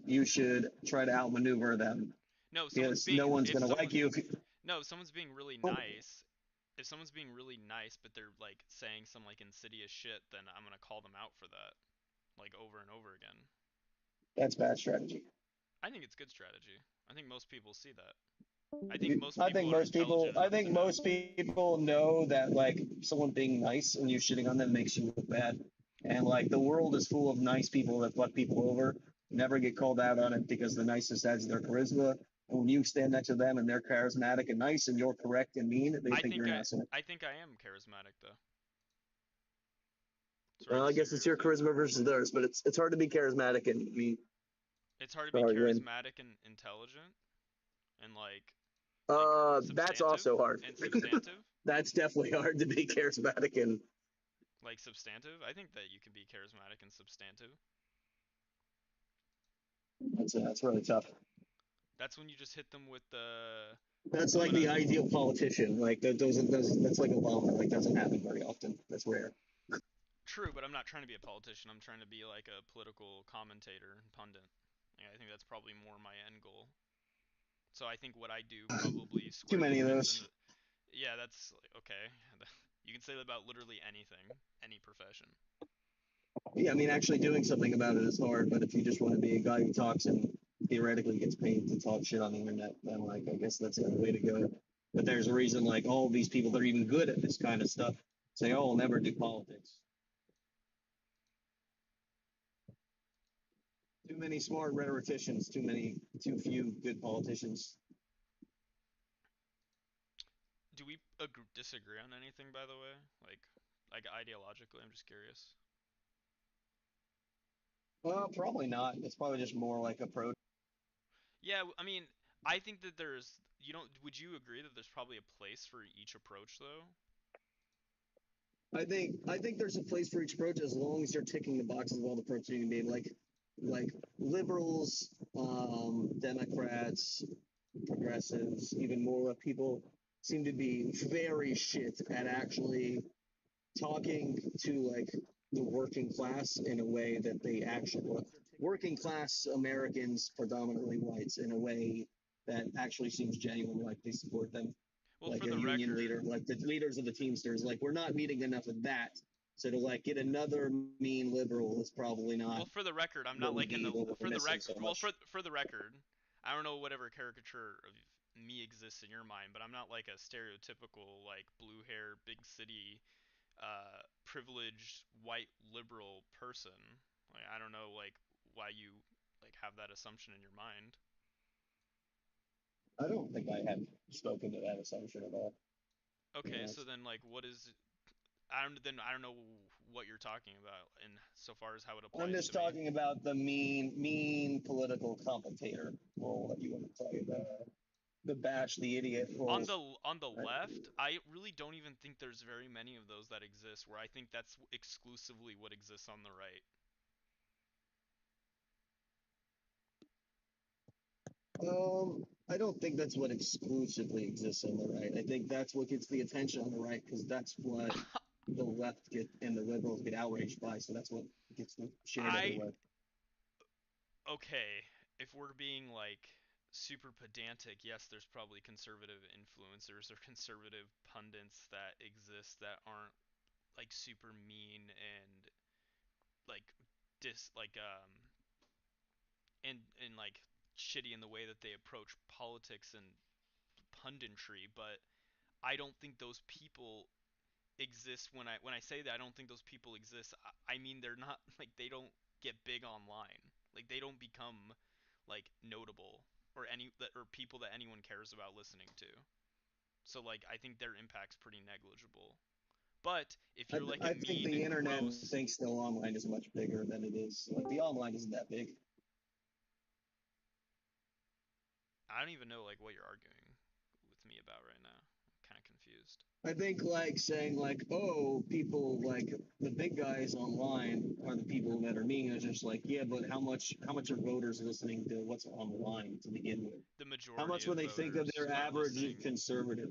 you should try to outmaneuver them No, someone's because no being one's if gonna someone like you if you. no, if someone's being really Oh, nice, if someone's being really nice but they're like saying some like insidious shit, then I'm going to call them out for that like over and over again. that's bad strategy. I think it's good strategy. I think most people see that. I think most I people think are most people. intelligent I enough think to know. most people know that like someone being nice and you shitting on them makes you look bad, and like the world is full of nice people that fuck people over. Never get called out on it because the nicest adds their charisma. And when you stand next to them and they're charismatic and nice and you're correct and mean, they think you're an asshole. I think I am charismatic though. Sort of Well, I guess disagree it's with your you. charisma versus theirs, but it's hard to be charismatic and mean. It's hard to It's a be hard win. charismatic and intelligent and like That's also hard. substantive. That's definitely hard to be charismatic and Like substantive. I think that you can be charismatic and substantive. that's really tough. That's when you just hit them with the That's I'm like the gonna ideal politician. Like that's like Obama. Like doesn't happen very often. That's rare. true, but I'm not trying to be a politician. I'm trying to be like a political commentator and pundit. Yeah, I think that's probably more my end goal. So I think what I do probably Too squarely many of fits those. into. Yeah, that's okay. You can say that about literally anything, any profession. Yeah, I mean, actually doing something about it is hard. But if you just want to be a guy who talks and theoretically gets paid to talk shit on the internet, then like I guess that's the way to go. But there's a reason like all these people that are even good at this kind of stuff say, "Oh, I'll never do politics." Too many smart rhetoricians. Too few good politicians. Do we disagree on anything, by the way? Like ideologically, I'm just curious. Well, probably not. It's probably just more like approach. Yeah, I mean, I think that there's. You don't. Would you agree that there's probably a place for each approach, though? I think there's a place for each approach as long as you're ticking the boxes of all the approaches you made. Like liberals, Democrats, progressives, even more people seem to be very shit at actually talking to like the working class in a way that they actually working class Americans, predominantly whites, in a way that actually seems genuine, like they support them, Well, like for a the union record, leader, like the leaders of the Teamsters. Like we're not meeting enough of that. So to like get another mean liberal is probably not well, for the record, I'm not what we like in need, the what we're for the missing rec. so Well, much. for the record, I don't know whatever caricature of me exists in your mind, but I'm not like a stereotypical like blue hair, big city, privileged white liberal person. Like I don't know like why you like have that assumption in your mind. I don't think I have spoken to that assumption at all. To be Okay, so honest. then like what is I don't know what you're talking about and so far as how it I'm applies just to me. talking about the mean political commentator role that you want to play, the bash the idiot On role. the left, I really don't even think there's very many of those that exist where I think that's exclusively what exists on the right. I don't think that's what exclusively exists on the right. I think that's what gets the attention on the right because that's what the left get and the liberals get outraged by. So that's what gets shared I everywhere. okay, if we're being like super pedantic, yes, there's probably conservative influencers or conservative pundits that exist that aren't like super mean and like dis like and like shitty in the way that they approach politics and punditry, but I don't think those people exist when I say that I don't think those people exist. I mean they're not like they don't get big online. Like they don't become like notable or people that anyone cares about listening to. So like I think their impact's pretty negligible. But if I, you're like a I think mean, the internet gross, thinks the online is much bigger than it is. Like the online isn't that big. I don't even know like what you're arguing with me about right now. I'm kind of confused. I think like saying like, oh, people like the big guys online are the people that are mean. It's just like, yeah, but how much are voters listening to what's online to begin with? The How majority much of when they think of voters their aren't average listening. conservative?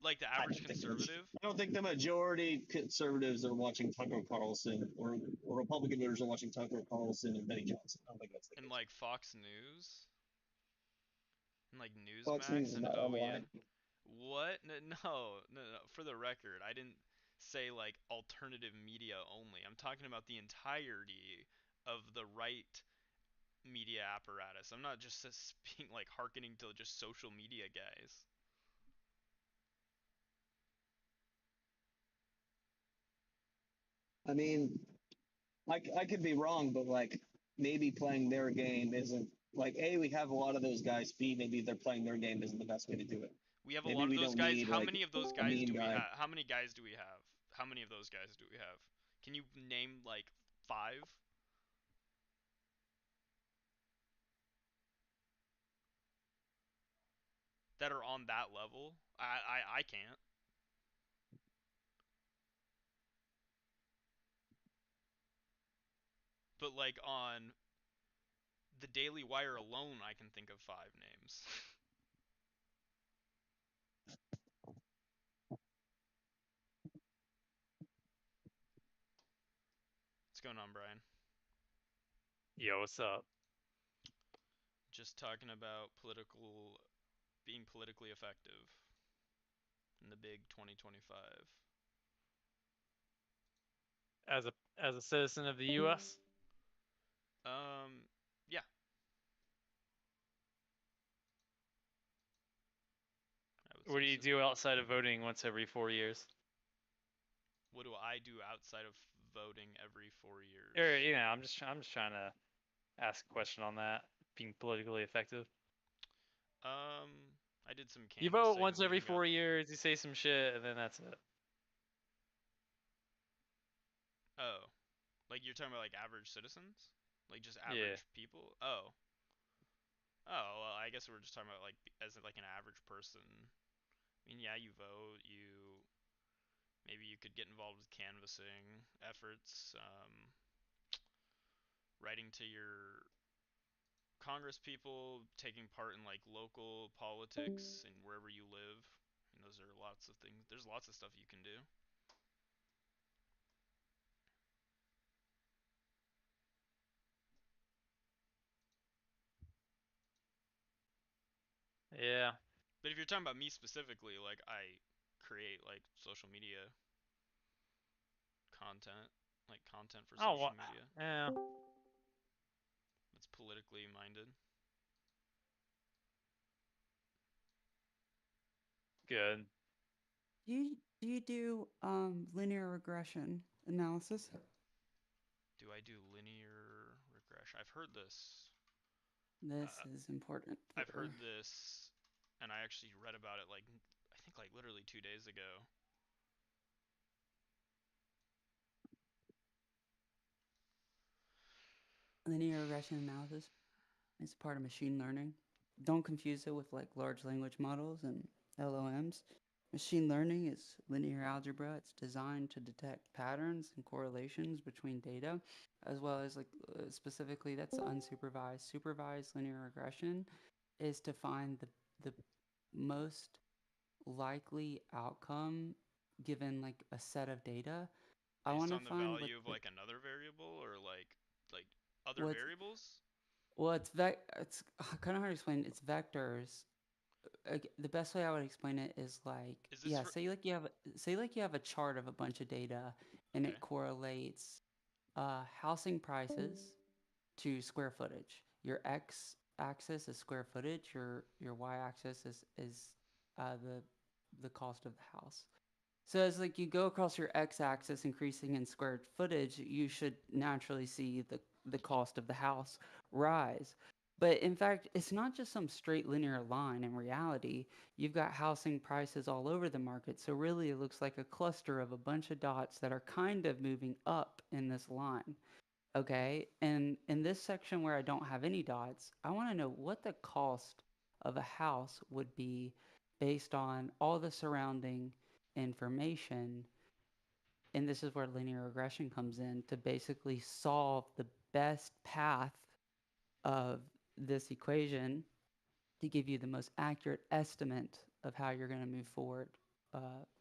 Like the I average don't think conservative. I don't think the majority conservatives are watching Tucker Carlson or Republican voters are watching Tucker Carlson and Benny Johnson. I don't think that's the And case. like Fox News and like Fox News Newsmax is and not online. OEN. What? No, no, no, no. For the record, I didn't say like alternative media only. I'm talking about the entirety of the right media apparatus. I'm not just being like hearkening to just social media guys. I mean, I could be wrong, but like maybe playing their game isn't like A, we have a lot of those guys. B, maybe they're playing their game isn't the best way to do it. We have a Maybe lot of we those don't guys. need How like many of those a guys mean do we guy. have? How many guys do we have? How many of those guys do we have? Can you name like 5 that are on that level? I can't. But like on the Daily Wire alone, I can think of 5 names. What's going on, Brian? Yo, what's up? Just talking about being politically effective in the big 2025. As a citizen of the U.S., Um, yeah, I would what say do you so. do outside of voting once every 4 years? What do I do outside of voting every four Or years? I'm just trying to ask a question on that. Being politically effective. I did some You vote canvassing. once We every even got 4 years. You say some shit, and then that's it. oh, like you're talking about like average citizens, like just Yeah. average people. Oh, oh, well, I guess we're just talking about like as like an average person. I mean, yeah, you vote, you maybe you could get involved with canvassing efforts, writing to your Congress people, taking part in like local politics and wherever you live. And those are lots of things. There's lots of stuff you can do. Yeah. But if you're talking about me specifically, like I create like social media content, like content for Oh, social well, media yeah. that's politically minded. Good. Do you do linear regression analysis? Do I do linear regression? I've heard this. This Uh, is important I've for heard this, and I actually read about it like I think like literally 2 days ago. linear regression analysis. It's part of machine learning. Don't confuse it with like large language models and LLMs. Machine learning is linear algebra. It's designed to detect patterns and correlations between data, as well as like specifically that's unsupervised. Supervised linear regression is to find the most likely outcome given like a set of data. I want Based to on the find value like of like another variable or like other what's variables? well, it's kind of hard to explain. It's vectors. The best way I would explain it is like, Is this yeah, for say like you have a chart of a bunch of data and okay? it correlates housing prices to square footage. Your x axis is square footage, your y axis is the cost of the house. So as like you go across your x-axis increasing in square footage, you should naturally see the cost of the house rise. But in fact, it's not just some straight linear line in reality. You've got housing prices all over the market. So really it looks like a cluster of a bunch of dots that are kind of moving up in this line. Okay? And in this section where I don't have any dots, I want to know what the cost of a house would be based on all the surrounding information. And this is where linear regression comes in to basically solve the best path of this equation to give you the most accurate estimate of how you're going to move forward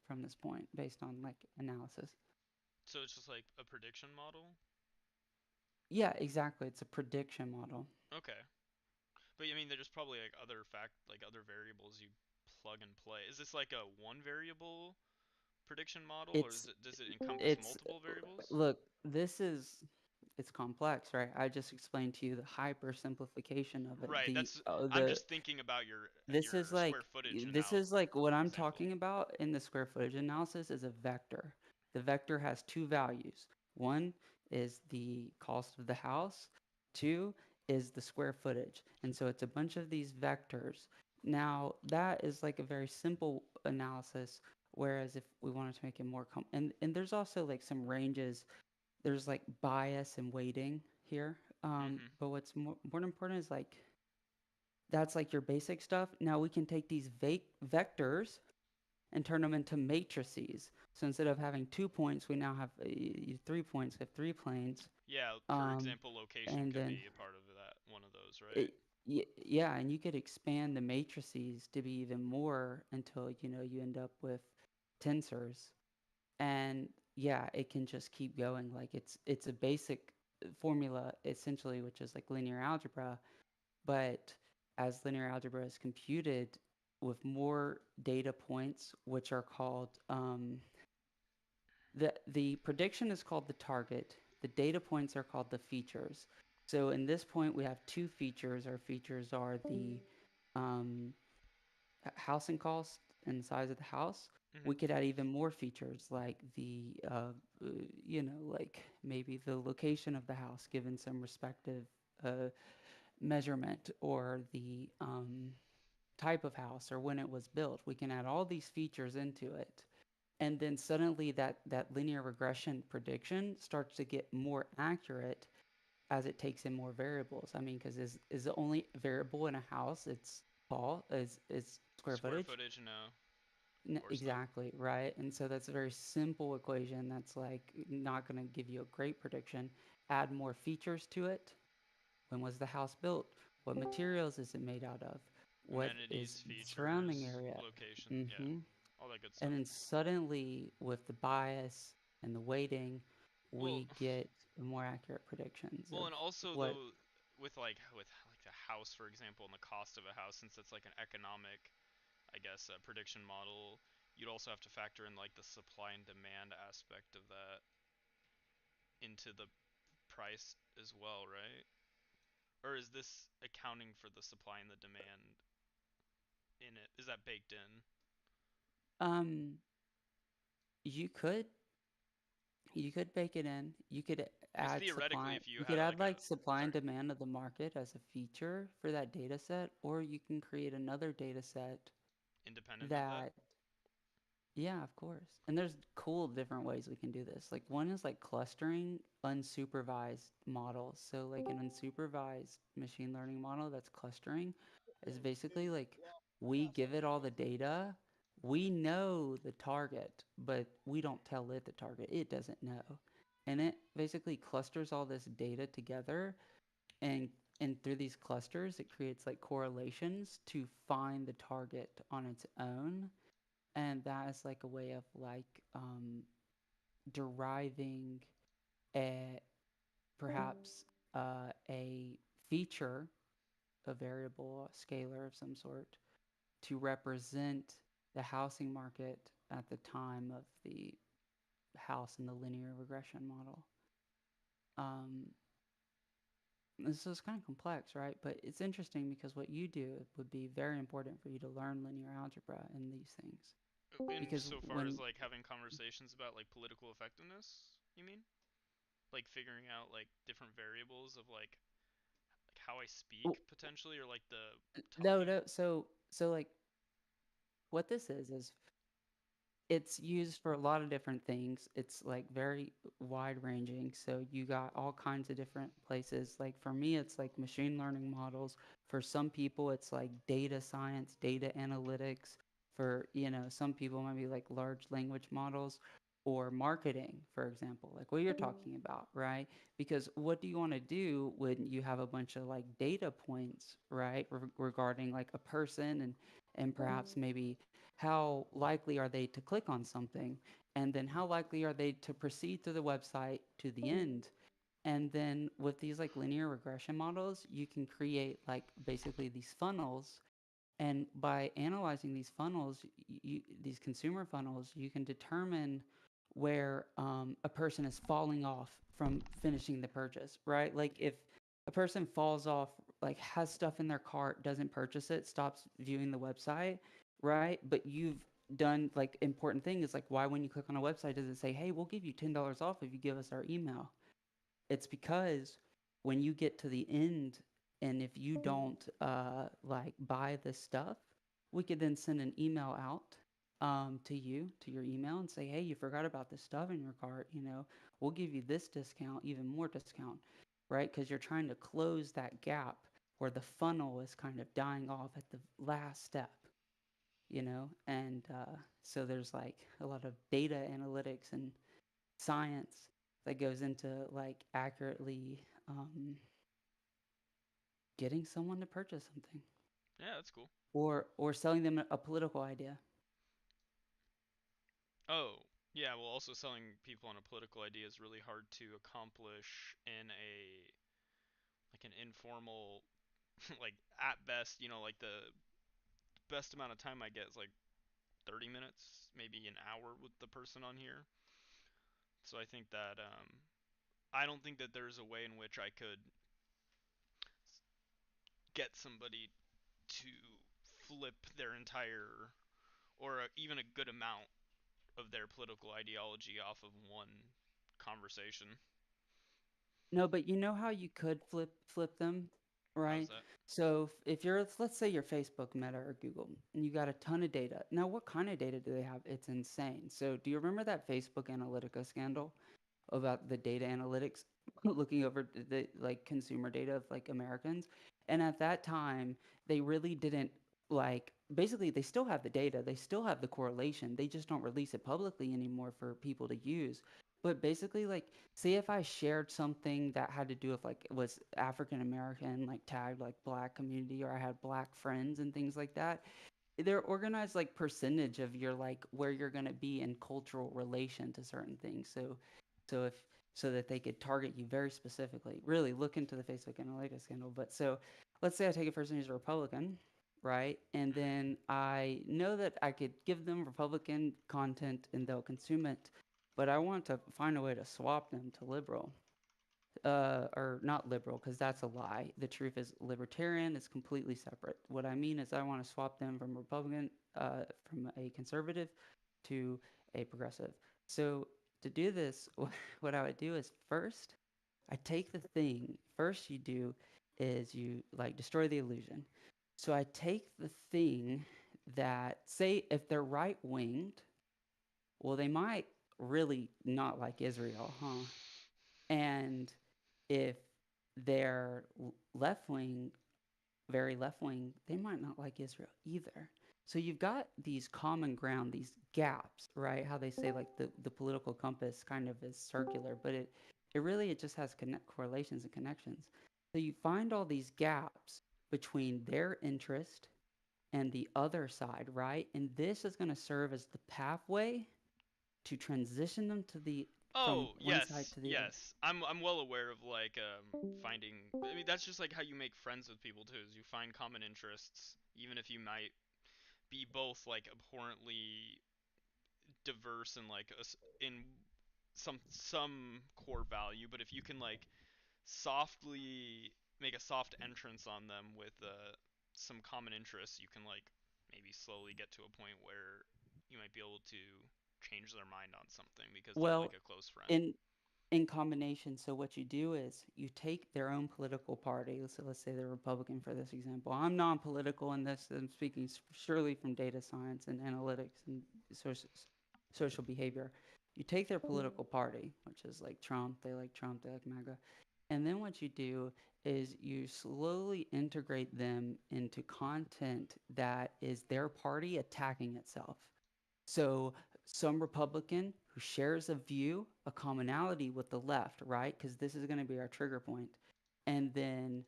from this point based on like analysis. So it's just like a prediction model? Yeah, exactly. It's a prediction model. Okay. But I mean there's probably like other variables you plug and play. Is this like a one variable prediction model or It's does it encompass it's multiple variables? look, this is it's complex, right? I just explained to you the hyper simplification of it. Right, that's I'm The just thinking about your This is your square like footage this is like what I'm example. talking about in the square footage analysis is a vector. The vector has two values. One is the cost of the house. Two is the square footage. And so it's a bunch of these vectors. Now, that is like a very simple analysis, whereas if we wanted to make it more and there's also like some ranges. There's like bias and weighting here. Mhm. But what's more important is like that's like your basic stuff. Now we can take these vectors and turn them into matrices. So instead of having 2 points, we now have 3 points. We have three planes. Yeah, for Um, example, location and could then, be a part of that, one of those, right? yeah, and you could expand the matrices to be even more until, you end up with tensors. And yeah, it can just keep going. Like it's a basic formula essentially, which is like linear algebra. But as linear algebra is computed with more data points, which are called the prediction is called the target. The data points are called the features. So in this point, we have two features. Our features are the um, housing cost and the size of the house. We Mhm. could add even more features like like maybe the location of the house given some respective uh, measurement or the type of house or when it was built. We can add all these features into it. And then suddenly that linear regression prediction starts to get more accurate as it takes in more variables. I mean, because is the only variable in a house it's tall is square Square footage? footage, no. Of course not. Exactly, right? And so that's a very simple equation that's like not going to give you a great prediction. Add more features to it. When was the house built? What materials is it made out of? What Amenities, is the surrounding features, area? location, yeah. hmm All that good And stuff. then suddenly, with the bias and the weighting, Well, we get more accurate predictions well of and also what. though with like the house for example and the cost of a house since it's like an economic, I guess, prediction model, you'd also have to factor in like the supply and demand aspect of that into the price as well, right? Or is this accounting for the supply and the demand in it? Is that baked in? Um, you could you could bake it in. You could Because add theoretically, supply. if you You could had add like a, like supply and sorry, demand of the market as a feature for that data set, or you can create another data set independent of that. that, yeah, of course. And there's cool different ways we can do this. Like one is like clustering unsupervised models. So like an unsupervised machine learning model that's clustering is basically like we give it all the data. We know the target, but we don't tell it the target. It doesn't know. And it basically clusters all this data together, and through these clusters it creates like correlations to find the target on its own, and that is like a way of like deriving a perhaps a feature, a variable, a scalar of some sort, to represent the housing market at the time of the house in the linear regression model. Um, so it's kind of complex, right? But it's interesting because what you do would be very important for you to learn linear algebra and these things. In Because so far as when like having conversations about like political effectiveness, you mean? Like figuring out like different variables of like how I oh, speak potentially, or like the no, talking. no, so like what this is it's used for a lot of different things. It's like very wide ranging. So you got all kinds of different places. Like for me, it's like machine learning models. For some people, it's like data science, data analytics. For, some people might be like large language models or marketing, for example, like what you're talking about, right? Because what do you want to do when you have a bunch of like data points, right, regarding like a person, and perhaps maybe how likely are they to click on something, and then how likely are they to proceed through the website to the end. And then with these like linear regression models, you can create like basically these funnels, and by analyzing these funnels, these consumer funnels, you can determine where a person is falling off from finishing the purchase, right? Like if a person falls off, like has stuff in their cart, doesn't purchase it, stops viewing the website, right? But you've done like important thing is like, why when you click on a website does it say, hey, we'll give you $10 off if you give us our email? It's because when you get to the end, and if you don't like buy this stuff, we could then send an email out to you, to your email, and say, hey, you forgot about this stuff in your cart. We'll give you this discount, even more discount, right? Because you're trying to close that gap where the funnel is kind of dying off at the last step. And so there's like a lot of data analytics and science that goes into like accurately getting someone to purchase something, Yeah, that's cool. or selling them a political idea. Oh, yeah. Well, also selling people on a political idea is really hard to accomplish in a like an informal, like at best, like the best amount of time I get is like 30 minutes, maybe an hour with the person on here. So I think that I don't think that there's a way in which I could get somebody to flip their entire, or even a good amount of their political ideology off of one conversation. No, but you know how you could flip them, How's right? that? So if you're, let's say you're Facebook, Meta, or Google, and you got a ton of data. Now, what kind of data do they have? It's insane. So do you remember that Facebook Analytica scandal about the data analytics looking over the like consumer data of like Americans? And at that time, they really didn't, like, basically they still have the data, they still have the correlation, they just don't release it publicly anymore for people to use. But basically, like, say if I shared something that had to do with like was African American, like tagged like black community, or I had black friends and things like that, they're organized like percentage of your like where you're going to be in cultural relation to certain things. So if so that they could target you very specifically. Really look into the Facebook Analytics scandal. But so let's say I take a person who's a Republican, right? And Mm-hmm. then I know that I could give them Republican content and they'll consume it, but I want to find a way to swap them to liberal, or not liberal, because that's a lie. The truth is libertarian is completely separate. What I mean is I want to swap them from Republican from a conservative to a progressive. So to do this, what I would do is first I take the thing. First you do is you like destroy the illusion. So I take the thing that, say if they're right winged, well they might really not like Israel, huh? And if they're left wing, very left wing, they might not like Israel either. So you've got these common ground, these gaps, right? How they say like the political compass kind of is circular, but it really it just has correlations and connections. So you find all these gaps between their interest and the other side, right? And this is going to serve as the pathway to transition them to the from Oh, one side yes, to the other. yes. I'm well aware of like finding I mean that's just like how you make friends with people too, is you find common interests even if you might be both like abhorrently diverse and like in some core value, but if you can like softly make a soft entrance on them with some common interests, you can like maybe slowly get to a point where you might be able to change their mind on something because they're like Well, a close friend. in combination, so what you do is you take their own political party. So let's say they're Republican for this example. I'm non-political in this. I'm speaking surely from data science and analytics and social behavior. You take their political party, which is like Trump. Trump. They like MAGA. And then what you do is you slowly integrate them into content that is their party attacking itself. So some Republican who shares a view, a commonality with the left, right? Because this is going to be our trigger point. And then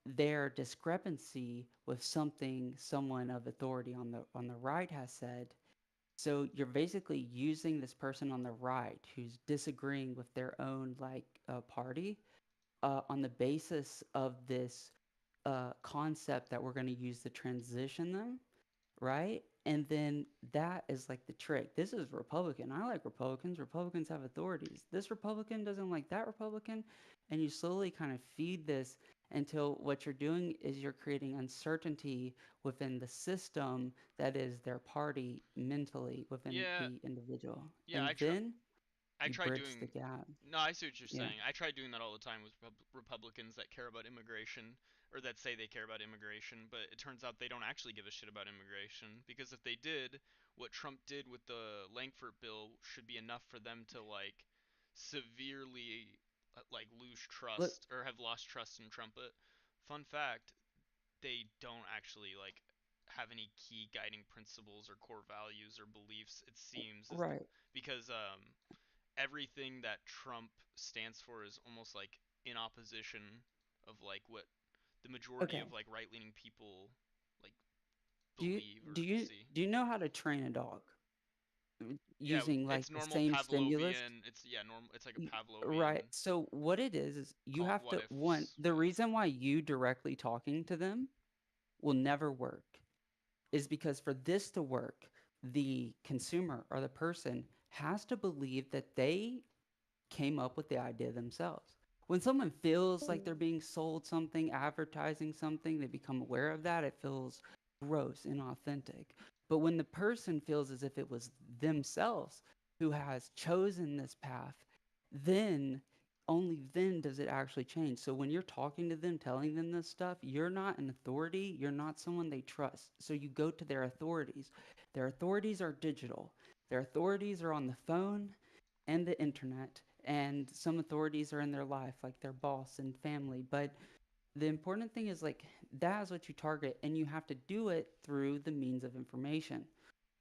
their discrepancy with something someone of authority on the right has said. So you're basically using this person on the right who's disagreeing with their own party on the basis of this concept that we're going to use to transition them, right? And then that is like the trick. This is Republican. I like Republicans. Republicans have authorities. This Republican doesn't like that Republican. And you slowly kind of feed this until what you're doing is you're creating uncertainty within the system that is their party mentally within Yeah, the individual. yeah, And then I you tried bridge the doing. gap. No, I see what you're Yeah. saying. I try doing that all the time with Republicans that care about immigration, or that say they care about immigration, but it turns out they don't actually give a shit about immigration. Because if they did, what Trump did with the Langford bill should be enough for them to like severely like lose Look, trust or have lost trust in Trump. But fun fact, they don't actually like have any key guiding principles or core values or beliefs. It seems as the right. because everything that Trump stands for is almost like in opposition of like what the majority of Okay. like right-leaning people like Do you believe do or you see. do you know how to train a dog Yeah, using like it's the normal same stimulus? Pavlovian. It's yeah, normal. It's like a Right. Pavlovian So what it is you have what to one ifs. the Yeah. reason why you directly talking to them will never work is because for this to work, the consumer or the person has to believe that they came up with the idea themselves. When someone feels like they're being sold something, advertising something, they become aware of that, it feels gross, inauthentic. But when the person feels as if it was themselves who has chosen this path, then only then does it actually change. So when you're talking to them, telling them this stuff, you're not an authority, you're not someone they trust. So you go to their authorities. Their authorities are digital. Their authorities are on the phone and the internet, and some authorities are in their life like their boss and family. But the important thing is like that is what you target, and you have to do it through the means of information,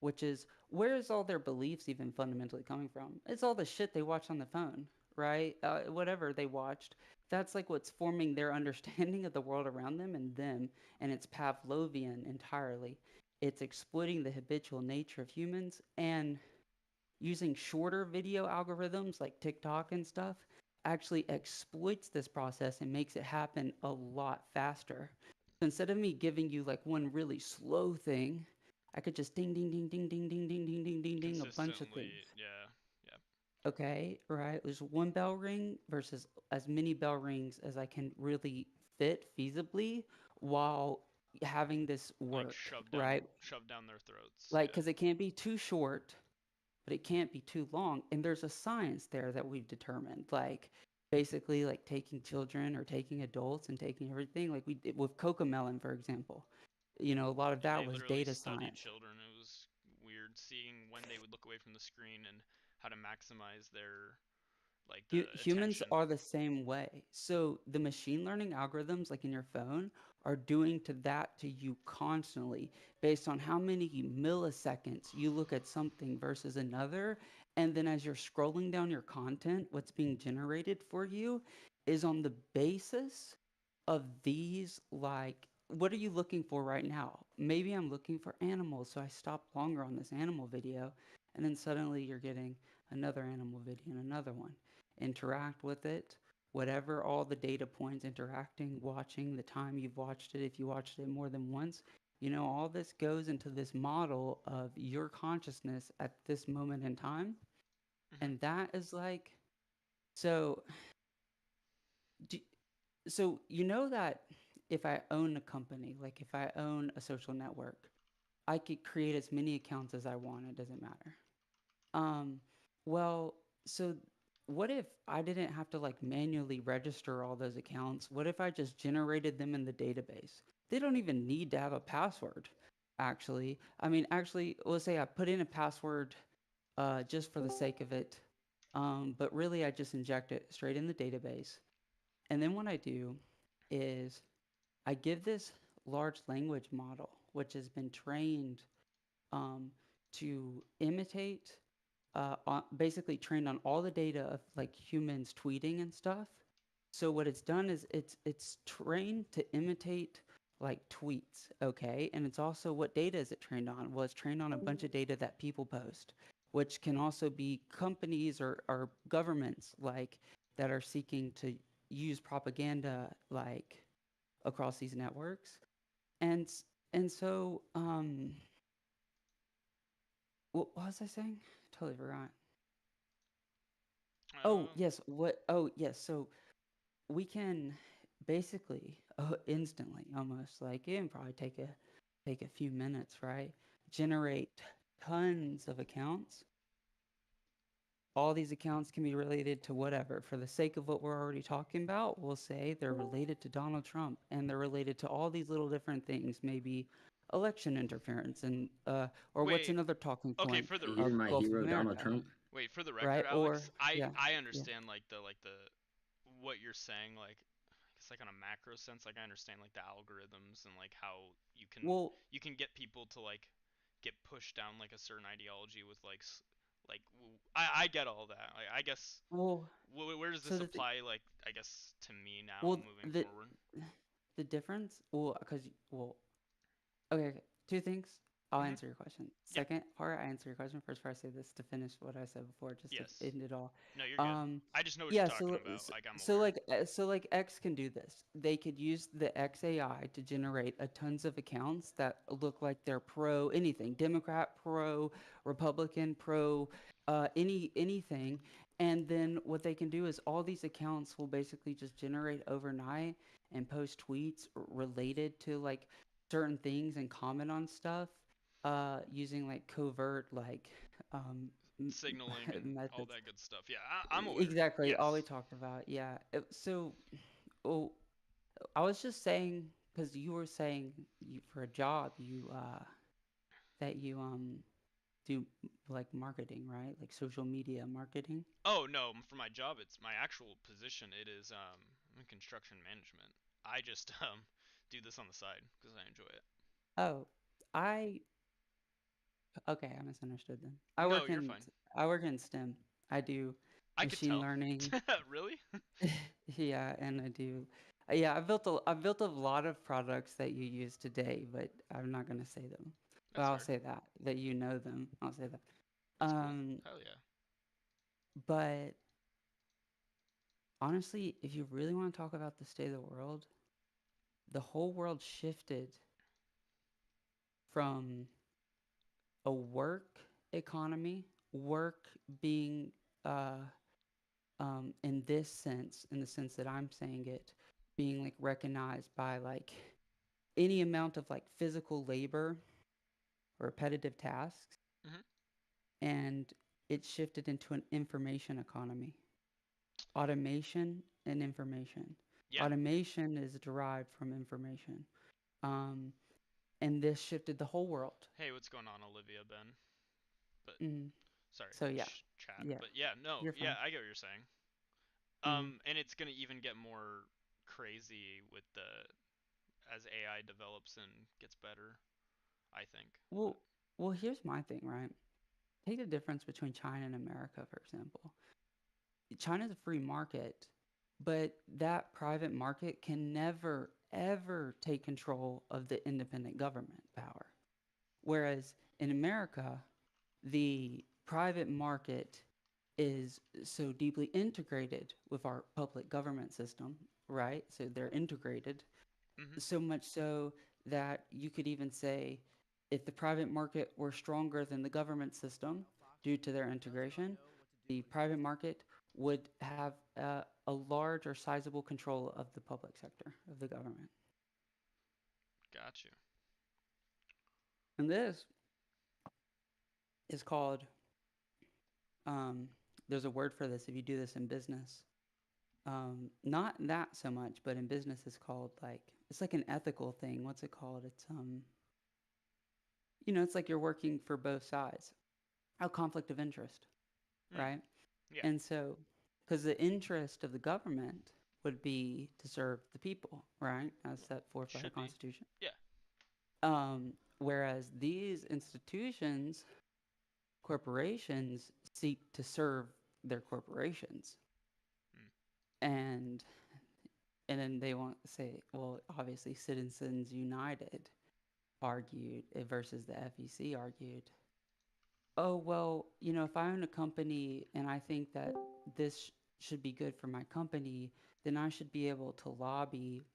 which is where is all their beliefs even fundamentally coming from? It's all the shit they watched on the phone, right? Whatever they watched, that's like what's forming their understanding of the world around them, and it's Pavlovian entirely. It's exploiting the habitual nature of humans, and using shorter video algorithms like TikTok and stuff actually exploits this process and makes it happen a lot faster. So instead of me giving you like one really slow thing, I could just ding ding ding ding ding ding ding ding ding ding ding a bunch of things. Consistently. Yeah. Yeah. Okay, right? There's one bell ring versus as many bell rings as I can really fit feasibly while having this Like work, right? shoved down their throats. Like, Yeah. because it can't be too short, but it can't be too long. And there's a science there that we've determined. Like, basically, like taking children or taking adults and taking everything, like we did with Cocomelon, for example. You know, a lot of Yeah, that they was literally data studied science. children. It was weird seeing when they would look away from the screen and how to maximize their like the Humans attention. are the same way. So the machine learning algorithms, like in your phone, are doing to that to you constantly based on how many milliseconds you look at something versus another. And then as you're scrolling down your content, what's being generated for you is on the basis of these, like, what are you looking for right now? Maybe I'm looking for animals, so I stop longer on this animal video, and then suddenly you're getting another animal video and another one. Interact with it, whatever all the data points, interacting, watching, the time you've watched it, if you watched it more than once, you know, all this goes into this model of your consciousness at this moment in time. Hmm. And that is like, so, do, so you know that if I own a company, like if I own a social network, I could create as many accounts as I want. It doesn't matter. Um, well, so what if I didn't have to like manually register all those accounts? What if I just generated them in the database? They don't even need to have a password, actually. I mean, actually, let's say I put in a password just for the sake of it. But really, I just inject it straight in the database. And then what I do is I give this large language model, which has been trained um, to imitate, basically trained on all the data of like humans tweeting and stuff. So what it's done is it's trained to imitate like tweets, okay? And it's also, what data is it trained on? Well, it's trained on a bunch of data that people post, which can also be companies or governments like that are seeking to use propaganda like across these networks. And and so what was I saying? Totally forgot. Oh, Um, yes. What? Oh, yes. So we can basically instantly, almost like it can probably take a few minutes, right? Generate tons of accounts. All these accounts can be related to whatever. For the sake of what we're already talking about, we'll say they're related to Donald Trump, and they're related to all these little different things, maybe election interference, and or what's wait. another talking Okay, point? for the Here's my Gulf of hero, Donald America, Trump. wait for the record, right? Alex. Or I yeah, I yeah. understand like the what you're saying, like it's like on a macro sense. Like I understand like the algorithms and like how Well, you can get people to like get pushed down like a certain ideology with like I get all that. Like I guess well. where does So this apply, like I guess to me now well, moving forward? the difference, well, because well, okay, okay, two things. I'll Hmm. answer your question. Yeah. Second part, I answer your question. First part, I say this to finish what I said before, just to Yes. end it all. No, you're good. Um, I just know what you're yeah. talking So about. Like I'm so aware. like X can do this. They could use the XAI to generate a tons of accounts that look like they're pro anything, Democrat, pro Republican, pro anything. And then what they can do is all these accounts will basically just generate overnight and post tweets related to like certain things and comment on stuff using like covert like um Signaling and all methods. that good stuff. Yeah, I'm aware. Exactly, all we Yes. talked about. Yeah. So, oh, I was just saying because you were saying you, for a job you that you do like marketing, right? Like social media marketing. Oh no, for my job, it's my actual position. It is in construction management. I just do this on the side because I enjoy it. Oh, I okay, I misunderstood then. No, you're fine. I work in STEM. I do I could machine tell. learning. Really? Yeah, and I do. Yeah, I've built a lot of products that you use today, but I'm not gonna say them. Well, That's I'll fair. say that you know them. I'll say that. That's cool. Um, Hell yeah. but honestly, if you really want to talk about the state of the world, the whole world shifted from a work economy, work being uh in this sense, in the sense that I'm saying it, being like recognized by like any amount of like physical labor or repetitive tasks, Mhm. and it shifted into an information economy. Automation and information. Yeah. Automation is derived from information. Um, and this shifted the whole world. Hey, what's going on, Olivia, Ben? But Mm. sorry, So yeah, chat. yeah, But yeah, no, you're yeah, fine. I get what you're saying. Hmm. And it's gonna even get more crazy with the as AI develops and gets better, I think. But Well, here's my thing, right? Take the difference between China and America, for example. China's a free market, but that private market can never, ever take control of the independent government power. Whereas in America, the private market is so deeply integrated with our public government system, right? So they're integrated mhm. so much so that you could even say if the private market were stronger than the government system due to their integration, the private market would have a large or sizable control of the public sector of the government. Got you. And this is called, um, there's a word for this if you do this in business. Not that so much, but in business it's called like, it's like an ethical thing. What's it called? It's, it's like you're working for both sides. A conflict of interest, Mm. right? Yeah. And so, because the interest of the government would be to serve the people, right, as set forth by the Should be. Constitution. Yeah. Whereas these institutions, corporations, seek to serve their corporations, Mm. and then they want to say, well, obviously, Citizens United argued versus the FEC argued, oh, well, if I own a company and I think that this should be good for my company, then I should be able to lobby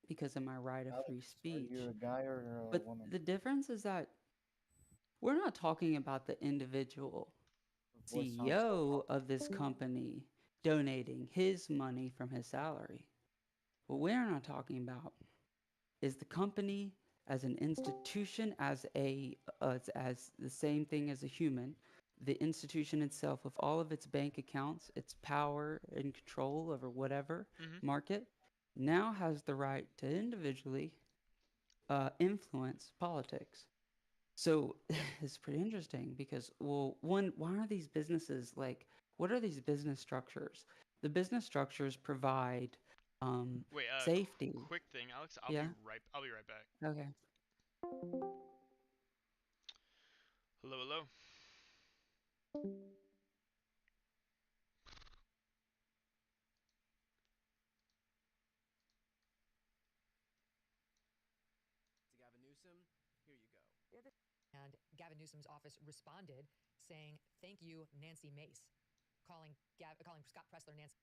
because of my right of free Alex, are you speech. a guy or a But woman? the difference is that we're not talking about the individual Your voice sounds so CEO humble. of this company donating his money from his salary. What we're not talking about is the company as an institution, as the same thing as a human. The institution itself, with all of its bank accounts, its power and control over whatever Mhm. market, now has the right to individually influence politics. So Yeah. it's pretty interesting because, well, one, why are these businesses like? What are these business structures? The business structures provide Wait, safety. quick thing, Alex. Yeah. I'll be right back. Okay. Hello, hello. To Gavin Newsom, here you go. And Gavin Newsom's office responded saying, "Thank you, Nancy Mace," calling Scott Presler Nancy.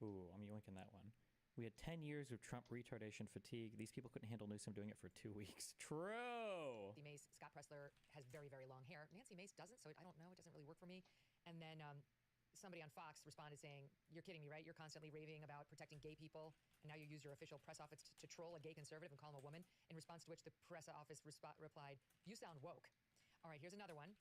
Ooh, I'm yoinking that one. We had 10 years of Trump retardation fatigue. These people couldn't handle Newsom doing it for 2 weeks. True. Nancy Mace, Scott Presler has very, very long hair. Nancy Mace doesn't, so I don't know. It doesn't really work for me. And then somebody on Fox responded saying, "You're kidding me, right? You're constantly raving about protecting gay people, and now you use your official press office to troll a gay conservative and call him a woman." In response to which the press office replied, "You sound woke." All right, here's another one.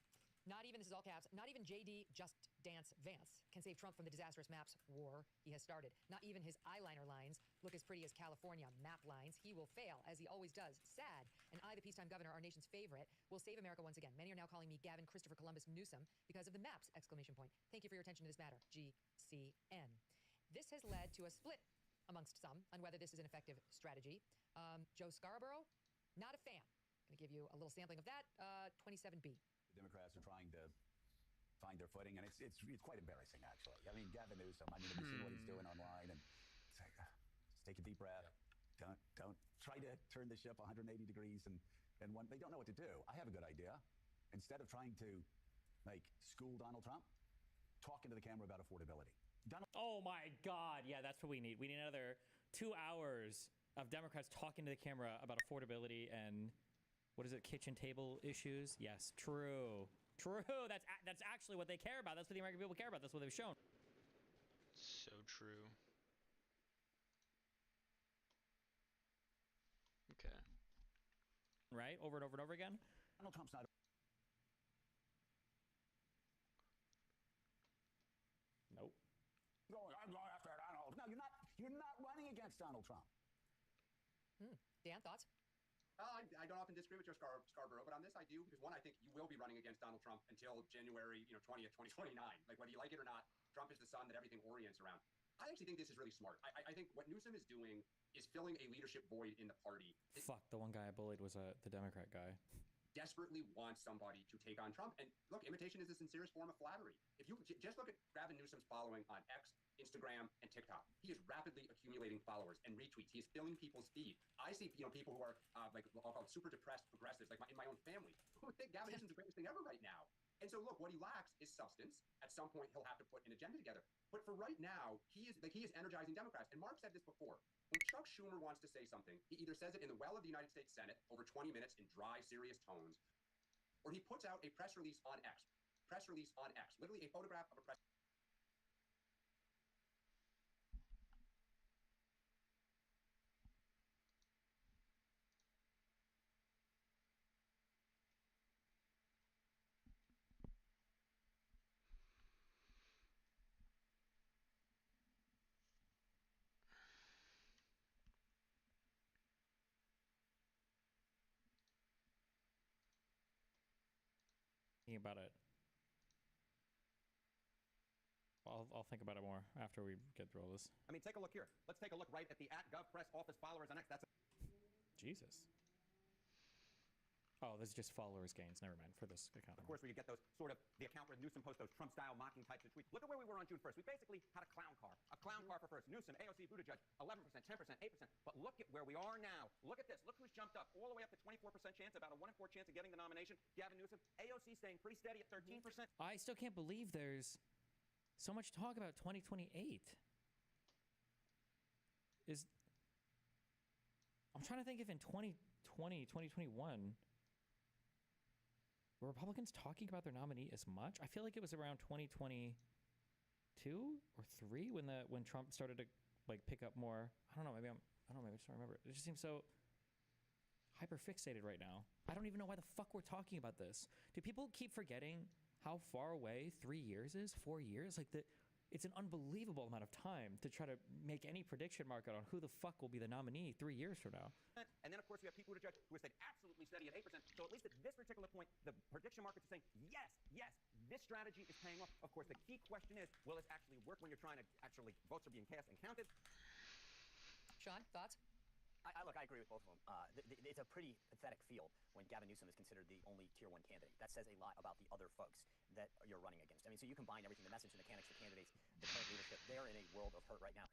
Not even, this is all caps, not even JD Just Dance Vance can save Trump from the disastrous maps war he has started. Not even his eyeliner lines look as pretty as California map lines. He will fail, as he always does. Sad. And I, the peacetime governor, our nation's favorite, will save America once again. Many are now calling me Gavin Christopher Columbus Newsom because of the maps, exclamation point. Thank you for your attention to this matter, GCN. This has led to a split amongst some on whether this is an effective strategy. Joe Scarborough, not a fan. Going to give you a little sampling of that. 27B. The Democrats are trying to find their footing, and it's quite embarrassing, actually. I mean, Gavin Newsom. I mean, have you seen what he's doing online? And it's like, just take a deep breath. Don't try to turn the ship 180 degrees, and when they don't know what to do. I have a good idea. Instead of trying to school Donald Trump, talk into the camera about affordability. Oh my God. Yeah, that's what we need. We need another 2 hours of Democrats talking to the camera about affordability and what is it, kitchen table issues? Yes, true. True. That's actually what they care about. That's what the American people care about. That's what they've shown. So true. right? Over and over and over again. Donald Trump's not. Nope. I'm going after Donald. No, you're not. You're not running against Donald Trump. Dan, thoughts? I don't often disagree with Joe Scarborough, but on this I do, because one, I think you will be running against Donald Trump until January 20th, 2029. Like, whether you like it or not, Trump is the sun that everything orients around. I actually think this is really smart. I think what Newsom is doing is filling a leadership void in the party. Fuck, the one guy I bullied was the Democrat guy. Desperately wants somebody to take on Trump. And look, imitation is the sincerest form of flattery. If you just look at Gavin Newsom's following on X, Instagram, and TikTok, he is rapidly accumulating followers and retweets. He is filling people's feed. I see people who are like I'll call it super depressed progressives, like in my own family, who think Gavin Newsom's the greatest thing ever right now. And so look, what he lacks is substance. At some point, he'll have to put an agenda together. But for right now, he is energizing Democrats. And Mark said this before. When Chuck Schumer wants to say something, he either says it in the well of the United States Senate over 20 minutes in dry, serious tones, or he puts out a press release on X. Press release on X. Literally a photograph of a press. Thinking about it. I'll think about it more after we get through all this. I mean, take a look here. Let's take a look right at the @GovPress office followers on X. That's Jesus. Oh, this is just followers gains. Never mind, for this account. of course where you get those sort of the account where Newsom posts those Trump-style mocking types of tweets. Look at where we were on June 1st. We basically had a clown car for first. Newsom, AOC, Buttigieg, 11%, 10%, 8%. But look at where we are now. Look at this. Look who's jumped up all the way up to 24% chance, about a 1 in 4 chance of getting the nomination. Gavin Newsom, AOC staying pretty steady at 13%. I still can't believe there's so much talk about 2028. I'm trying to think if in 2020, 2021, were Republicans talking about their nominee as much? I feel like it was around 2022 or 3 when Trump started to like pick up more. I don't know. Maybe I just don't remember. It just seems so hyper fixated right now. I don't even know why the fuck we're talking about this. Do people keep forgetting how far away 3 years is? 4 years? Like it's an unbelievable amount of time to try to make any prediction market on who the fuck will be the nominee 3 years from now. And then, of course, we have Pete Buttigieg, who has stayed absolutely steady at 8%. So at least at this particular point, the prediction markets are saying, yes, this strategy is paying off. Of course, the key question is, will this actually work when you're trying to actually, votes are being cast and counted? Sean, thoughts? Look, I agree with both of them. It's a pretty pathetic field when Gavin Newsom is considered the only tier 1 candidate. That says a lot about the other folks that you're running against. I mean, so you combine everything, the message, the mechanics, the candidates, the current leadership, they're in a world of hurt right now.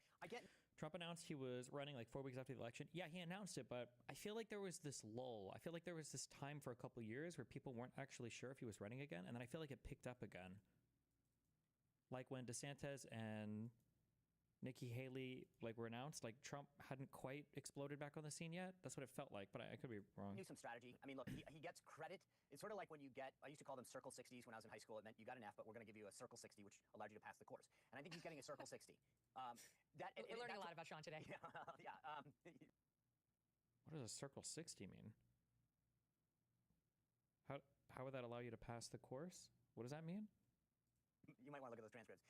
Trump announced he was running like 4 weeks after the election. Yeah, he announced it, but I feel like there was this lull. I feel like there was this time for a couple years where people weren't actually sure if he was running again, and then I feel like it picked up again. Like when DeSantis and Nikki Haley were announced, Trump hadn't quite exploded back on the scene yet. That's what it felt like, but I could be wrong. Newsom strategy. I mean, look, he gets credit. It's sort of like when you get, I used to call them Circle 60s when I was in high school. It meant you got an F, but we're going to give you a Circle 60, which allowed you to pass the course. And I think he's getting a Circle 60. We're learning a lot about Sean today. Yeah. What does a Circle 60 mean? How would that allow you to pass the course? What does that mean? You might want to look at those transcripts.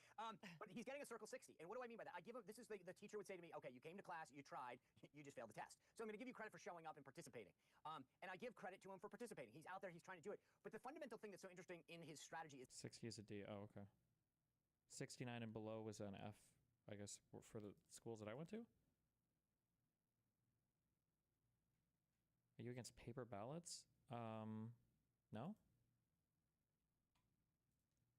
But he's getting a Circle 60. And what do I mean by that? I give him, this is the teacher would say to me, okay, you came to class, you tried, you just failed the test. So I'm going to give you credit for showing up and participating. And I give credit to him for participating. He's out there, he's trying to do it. But the fundamental thing that's so interesting in his strategy is 60 is a D. Oh, okay. 69 and below was an F, I guess, for the schools that I went to. Are you against paper ballots? No?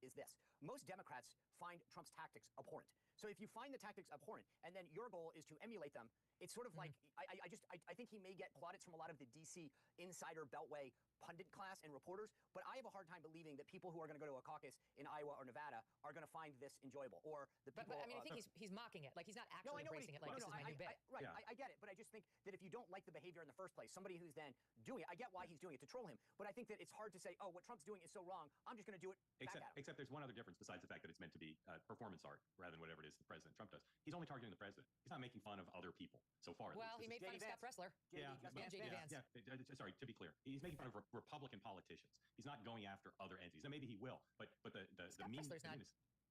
is this. Most Democrats find Trump's tactics abhorrent. So if you find the tactics abhorrent and then your goal is to emulate them, it's sort of like, I think he may get plaudits from a lot of the DC insider beltway pundit class and reporters, but I have a hard time believing that people who are going to go to a caucus in Iowa or Nevada are going to find this enjoyable, or the people. But I mean, I think he's mocking it. Like, he's not actually embracing it. Like, this is my new bit. Right, yeah. I get it, but I just think that if you don't like the behavior in the first place, somebody who's then doing it, I get why he's doing it, to troll him, but I think that it's hard to say, oh, what Trump's doing is so wrong, I'm just going to do it back at him. Except there's one other difference. difference besides the fact that it's meant to be performance art rather than whatever it is that President Trump does. He's only targeting the president. He's not making fun of other people so far. Well, he made fun of Scott Pressler. Yeah, and J.D. Vance. Sorry, to be clear, he's making fun of Republican politicians. He's not going after other entities. And maybe he will, but the mean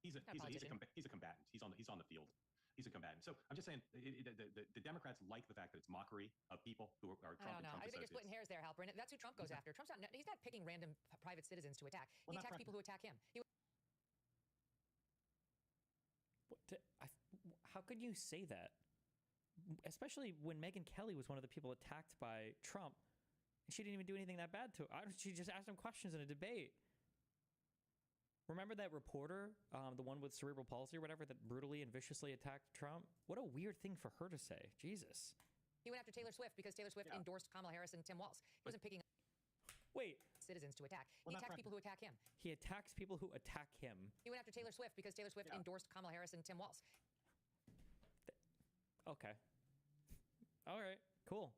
he's a combatant. He's on the field. He's a combatant. So I'm just saying, the Democrats like the fact that it's mockery of people who are Trump. I don't know. Trump I think you're splitting hairs there, Halperin. That's who Trump goes after. Trump's not. He's not picking random private citizens to attack. He attacks people who attack him. How could you say that? Especially when Megyn Kelly was one of the people attacked by Trump, and she didn't even do anything that bad to her. She just asked him questions in a debate. Remember that reporter, the one with cerebral palsy or whatever, that brutally and viciously attacked Trump? What a weird thing for her to say. Jesus. He went after Taylor Swift because Taylor Swift endorsed Kamala Harris and Tim Walz. He wasn't picking citizens to attack. He attacks people who attack him. He attacks people who attack him. He went after Taylor Swift because Taylor Swift endorsed Kamala Harris and Tim Walz. Okay. All right. Cool.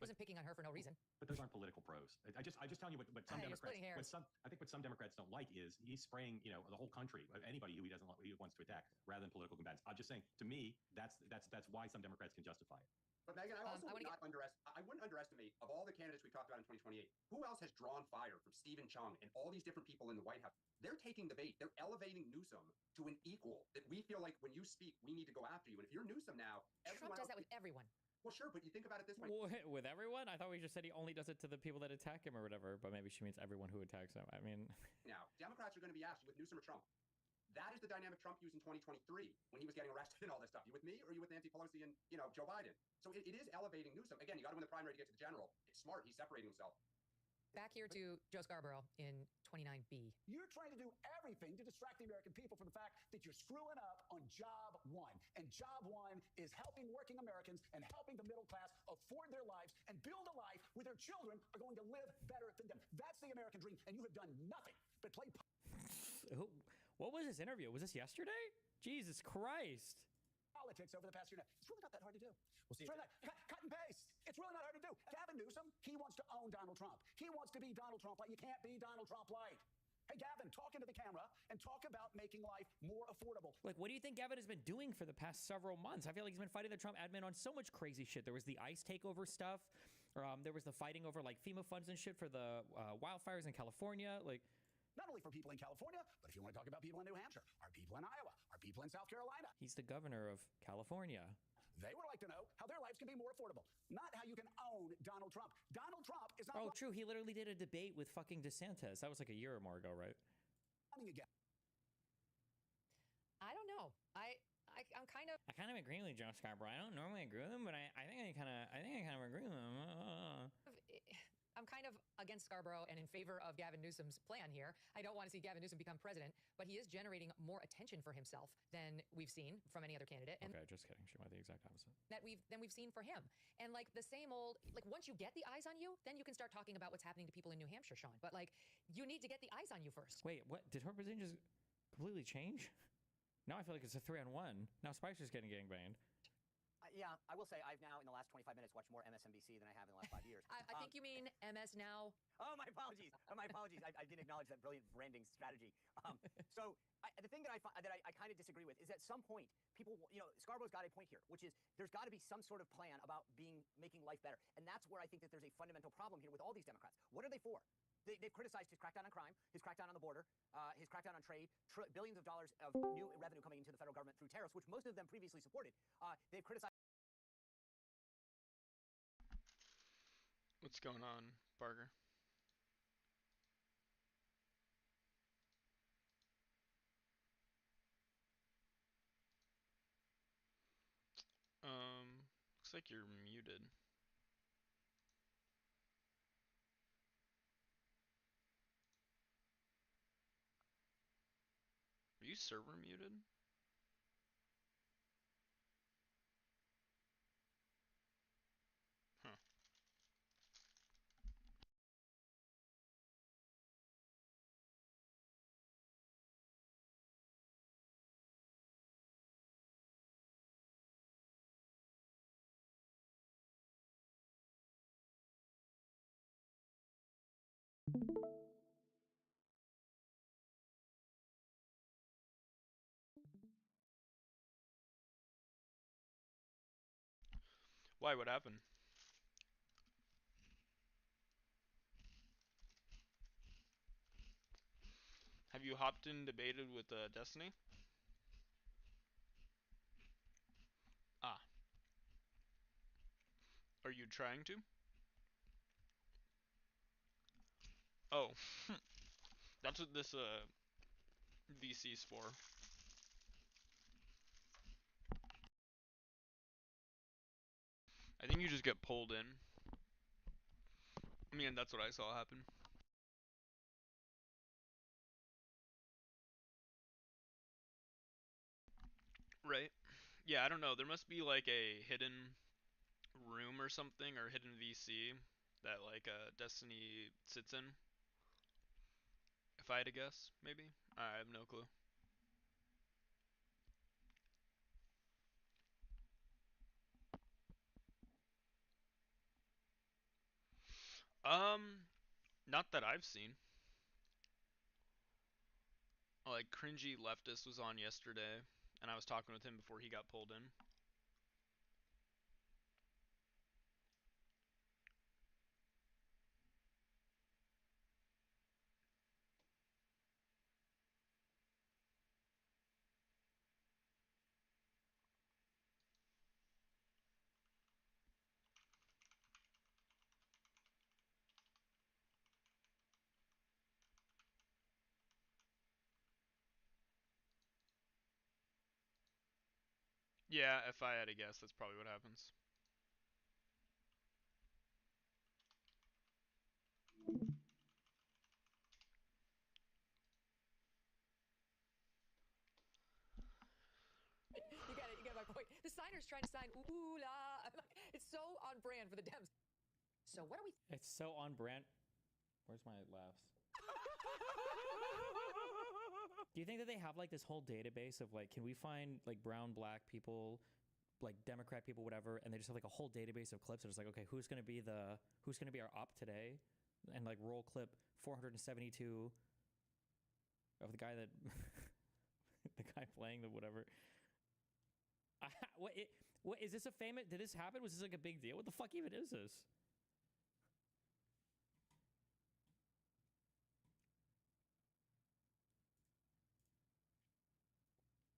Wasn't picking on her for no reason. But those aren't political pros. I just telling you what some Democrats. I think what some Democrats don't like is he's spraying the whole country, anybody who he doesn't he wants to attack, rather than political combatants. I'm just saying, to me, that's why some Democrats can justify it. But Megan, I also I wouldn't underestimate, of all the candidates we talked about in 2028, who else has drawn fire from Stephen Chung and all these different people in the White House? They're taking the bait. They're elevating Newsom to an equal that we feel like when you speak, we need to go after you. And if you're Newsom now, Trump does that with everyone. Well, sure, but you think about it this way. With everyone? I thought we just said he only does it to the people that attack him or whatever, but maybe she means everyone who attacks him. I mean... Now, Democrats are going to be asked, with Newsom or Trump? That is the dynamic Trump used in 2023 when he was getting arrested and all this stuff. You with me or are you with Nancy Pelosi and, Joe Biden? So it is elevating Newsom. Again, you got to win the primary to get to the general. It's smart. He's separating himself. Back here to Joe Scarborough in 29B. You're trying to do everything to distract the American people from the fact that you're screwing up on job one. And job one is helping working Americans and helping the middle class afford their lives and build a life where their children are going to live better than them. That's the American dream. And you have done nothing but play. What was this interview? Was this yesterday? Jesus Christ. Politics over the past year. It's really not that hard to do. We'll see. Cut and paste. It's really not hard to do. Gavin Newsom, he wants to own Donald Trump. He wants to be Donald Trump light. You can't be Donald Trump light. Hey, Gavin, talk into the camera and talk about making life more affordable. Like, what do you think Gavin has been doing for the past several months? I feel like he's been fighting the Trump admin on so much crazy shit. There was the ICE takeover stuff. There was the fighting over, like, FEMA funds and shit for the wildfires in California. Like... Not only for people in California, but if you want to talk about people in New Hampshire, our people in Iowa, our people in South Carolina. He's the governor of California. They would like to know how their lives can be more affordable, not how you can own Donald Trump. Donald Trump is not... Oh, true. He literally did a debate with fucking DeSantis. That was like a year or more ago, right? Again. I don't know. I'm kind of... I kind of agree with Joe Scarborough. I don't normally agree with him, but I think I kind of agree with him. I'm kind of against Scarborough and in favor of Gavin Newsom's plan here. I don't want to see Gavin Newsom become president, but he is generating more attention for himself than we've seen from any other candidate. And okay, just kidding. She went the exact opposite. That we've seen for him. And like the same old, like once you get the eyes on you, then you can start talking about what's happening to people in New Hampshire, Sean. But like, you need to get the eyes on you first. Wait, what? Did her position just completely change? Now I feel like it's a 3-on-1. Now Spicer's getting gangbanged. Yeah, I will say I've now, in the last 25 minutes, watched more MSNBC than I have in the last 5 years. I think you mean MS Now. Oh, my apologies. My apologies. I didn't acknowledge that brilliant branding strategy. The thing that I kind of disagree with is at some point, people, Scarborough's got a point here, which is there's got to be some sort of plan about making life better. And that's where I think that there's a fundamental problem here with all these Democrats. What are they for? They've criticized his crackdown on crime, his crackdown on the border, his crackdown on trade, billions of dollars of new revenue coming into the federal government through tariffs, which most of them previously supported. They've criticized. What's going on, Barker? Looks like you're muted. Are you server muted? Why? What happened? Have you hopped and debated with Destiny? Ah, are you trying to? Oh, that's what this VC's for. I think you just get pulled in. I mean, that's what I saw happen. Right? Yeah, I don't know. There must be like a hidden room or something, or hidden VC that like Destiny sits in. If I had to guess, maybe. I have no clue. Um, not that I've seen. Like cringy leftist was on yesterday, and I was talking with him before he got pulled in. Yeah, if I had to guess, that's probably what happens. You get my point. The signer's trying to sign ooh la. It's so on brand for the Dems. So what are we? It's so on brand. Where's my laughs? Do you think that they have like this whole database of like, can we find like brown, black people, like Democrat people, whatever, and they just have like a whole database of clips. And it's like, okay, who's gonna be our op today, and like roll clip 472 of the guy that the guy playing the whatever. What is this a famous? Did this happen? Was this like a big deal? What the fuck even is this?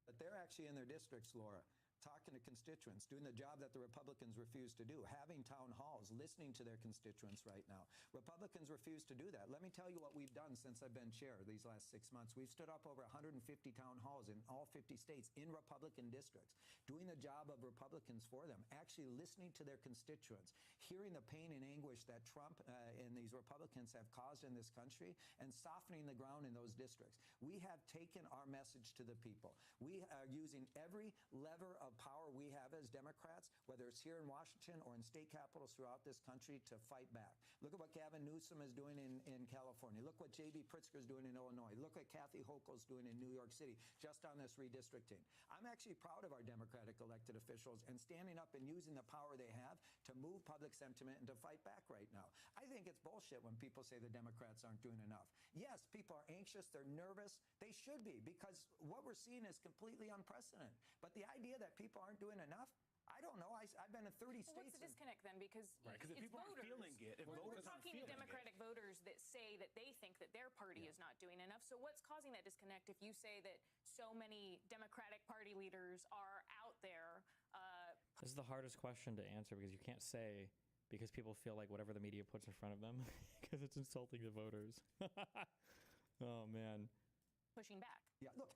But they're actually in their districts, Laura, talking to constituents, doing the job that the Republicans refuse to do, having town halls, listening to their constituents right now. Republicans refuse to do that. Let me tell you what we've done since I've been chair these last 6 months. We've stood up over 150 town halls in all 50 states in Republican districts, doing the job of Republicans for them, actually listening to their constituents, hearing the pain and anguish that Trump and these Republicans have caused in this country, and softening the ground in those districts. We have taken our message to the people. We are using every lever of power we have as Democrats, whether it's here in Washington or in state capitals throughout this country, to fight back. Look at what Gavin Newsom is doing in California. Look what J.B. Pritzker is doing in Illinois. Look what Kathy Hochul's doing in New York City, just on this redistricting. I'm actually proud of our Democratic elected officials and standing up and using the power they have to move public sentiment and to fight back right now. I think it's bullshit when people say the Democrats aren't doing enough. Yes, people are anxious, they're nervous. They should be, because what we're seeing is completely unprecedented. But the idea that people aren't doing enough, I don't know. I've been in 30 states. What's the disconnect then? Because right, it's if people voters. aren't feeling it, if we're voters talking to Democratic voters that say that they think that their party is not doing enough. So what's causing that disconnect if you say that so many Democratic Party leaders are out there? This is the hardest question to answer because you can't say, because people feel like whatever the media puts in front of them because it's insulting the voters. Oh man. Pushing back. Yeah, look,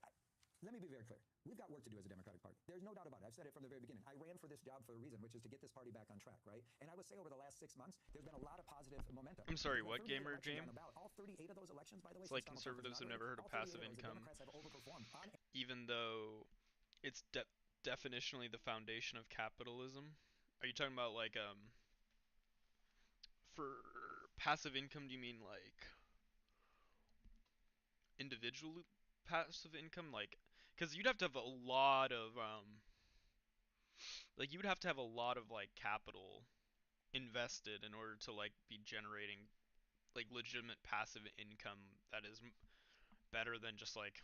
let me be very clear. We've got work to do as a Democratic Party. There's no doubt about it. I've said it from the very beginning. I ran for this job for a reason, which is to get this party back on track, right? And I would say over the last 6 months, there's been a lot of positive momentum. I'm sorry, what gamer James? All 38 of those elections, by the way, it's like conservatives have never heard of passive income, even though it's definitionally the foundation of capitalism. Are you talking about like for passive income? Do you mean like individual passive income, like, because you'd have to have a lot of like you would have to have a lot of like capital invested in order to like be generating like legitimate passive income that is better than just like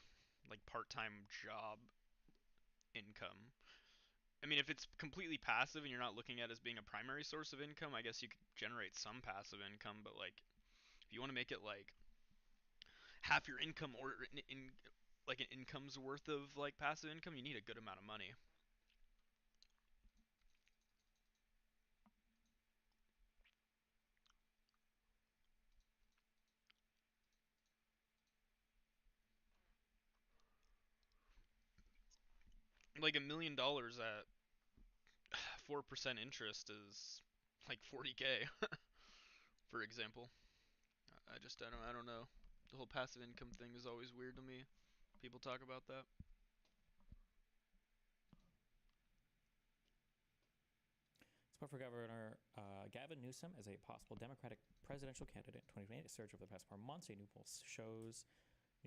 part-time job income. I mean, if it's completely passive and you're not looking at it as being a primary source of income, I guess you could generate some passive income. But like, if you want to make it like half your income or like an income's worth of like passive income, you need a good amount of money. Like $1 million at 4% interest is like 40K, for example. I don't know. The whole passive income thing is always weird to me. People talk about that. Support for Governor Gavin Newsom as a possible Democratic presidential candidate in 2028. A surge over the past 4 months. A new poll shows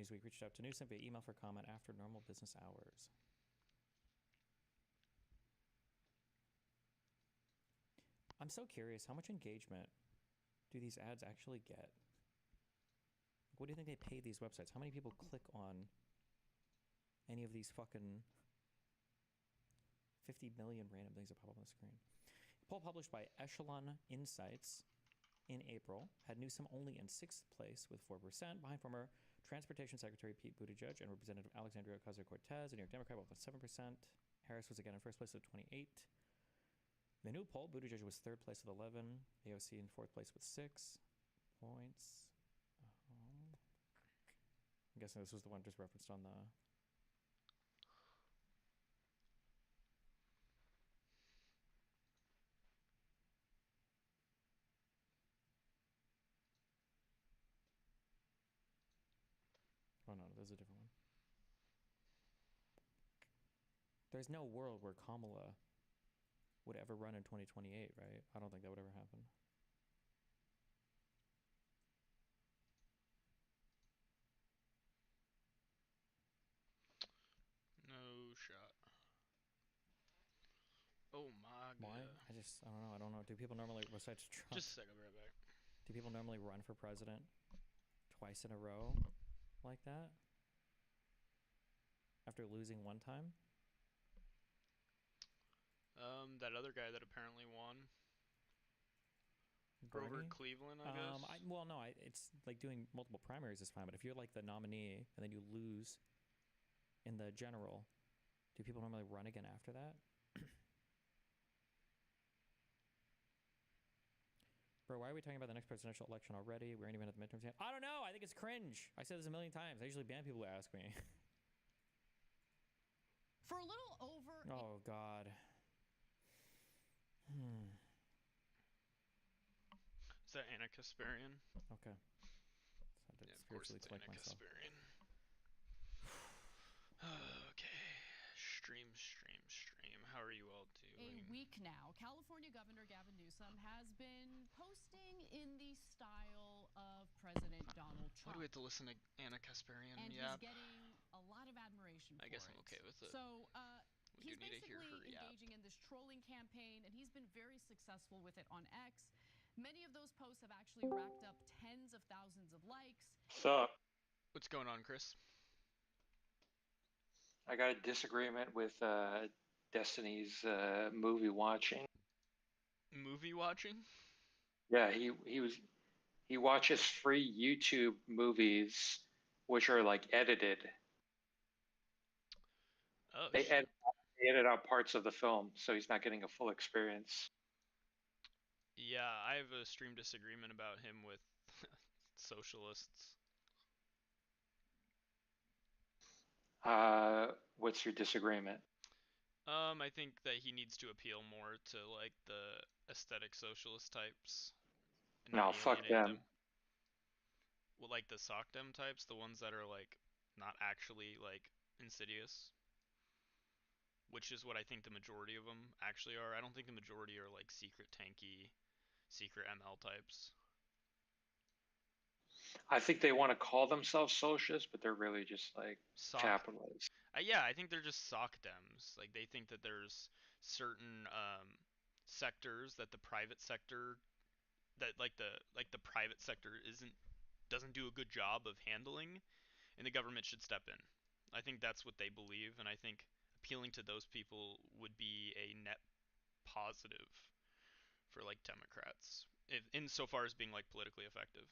Newsweek reached out to Newsom via email for comment after normal business hours. I'm so curious, how much engagement do these ads actually get? What do you think they pay these websites? How many people click on any of these fucking 50 million random things that pop up on the screen? A poll published by Echelon Insights in April had Newsom only in 6th place with 4%, behind former Transportation Secretary Pete Buttigieg and Representative Alexandria Ocasio-Cortez, a New York Democrat, with 7%. Harris was again in 1st place with 28. In the new poll, Buttigieg was 3rd place with 11, AOC in 4th place with 6 points. I'm guessing this was the one just referenced on the... Oh no, there's a different one. There's no world where Kamala would ever run in 2028, right? I don't think that would ever happen. No shot. Oh my god. Why? I don't know. Do people normally, besides Trump... Just a sec, I'll be right back. Do people normally run for president twice in a row like that? After losing one time? That other guy that apparently won. Bernie? Grover Cleveland, I guess. It's like doing multiple primaries is fine, but if you're like the nominee and then you lose in the general, do people normally run again after that? Bro, why are we talking about the next presidential election already? We aren't even at the midterms yet. I don't know. I think it's cringe. I said this a million times. I usually ban people who ask me. For a little over... Oh, God. Is that Anna Kasparian? Okay. Yeah, of course it's Anna Kasparian. Okay. Stream. How are you all doing? A week now, California Governor Gavin Newsom has been posting in the style of President Donald Trump. Why do we have to listen to Anna Kasparian? And he's getting a lot of admiration for it. I guess I'm okay with it. So, he's basically engaging in this trolling campaign, and he's been very successful with it on X. Many of those posts have actually racked up tens of thousands of likes. What's going on, Chris? I got a disagreement with Destiny's movie watching. Movie watching? Yeah, he watches free YouTube movies, which are like edited. Oh, they edit out parts of the film, so he's not getting a full experience. Yeah, I have a stream disagreement about him with socialists. What's your disagreement? I think that he needs to appeal more to like the aesthetic socialist types. No, fuck them. Well, like the SOCDEM types, the ones that are like not actually like insidious. Which is what I think the majority of them actually are. I don't think the majority are like secret tanky, secret ML types. I think they want to call themselves socialists, but they're really just like capitalists. Yeah, I think they're just sock dems. Like they think that there's certain sectors that the private sector the private sector doesn't do a good job of handling, and the government should step in. I think that's what they believe, and I think appealing to those people would be a net positive for like Democrats, if, insofar as being like politically effective.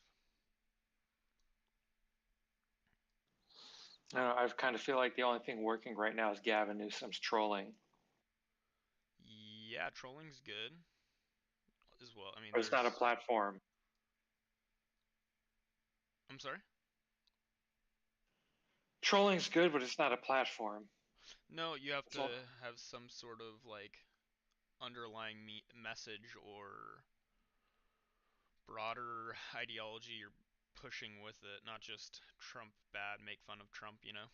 I don't know, I kind of feel like the only thing working right now is Gavin Newsom's trolling. Yeah, trolling's good as well. I mean, But it's not a platform. I'm sorry? Trolling's good, but it's not a platform. No, you have to have some sort of like underlying message or broader ideology you're pushing with it, not just Trump bad, make fun of Trump, you know?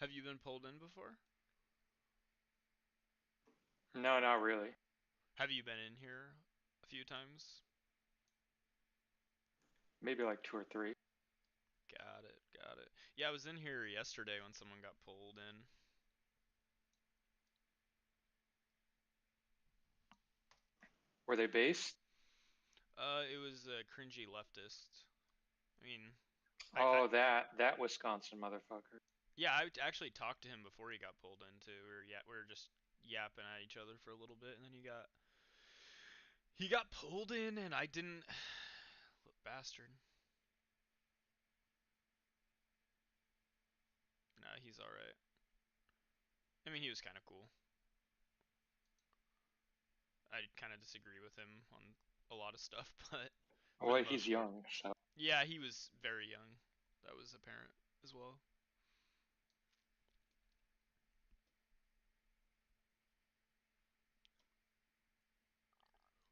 Have you been pulled in before? No, not really. Have you been in here a few times? Maybe like 2 or 3. Got it, got it. Yeah, I was in here yesterday when someone got pulled in. Were they based? It was a cringy leftist. I mean, Oh, that Wisconsin motherfucker. yeah, I actually talked to him before he got pulled in too. We were just yapping at each other for a little bit, and then he got pulled in, and I didn't. Bastard. Nah, he's all right. I mean, he was kind of cool. I kind of disagree with him on a lot of stuff, but Well, he's young, so. Yeah, he was very young. That was apparent as well.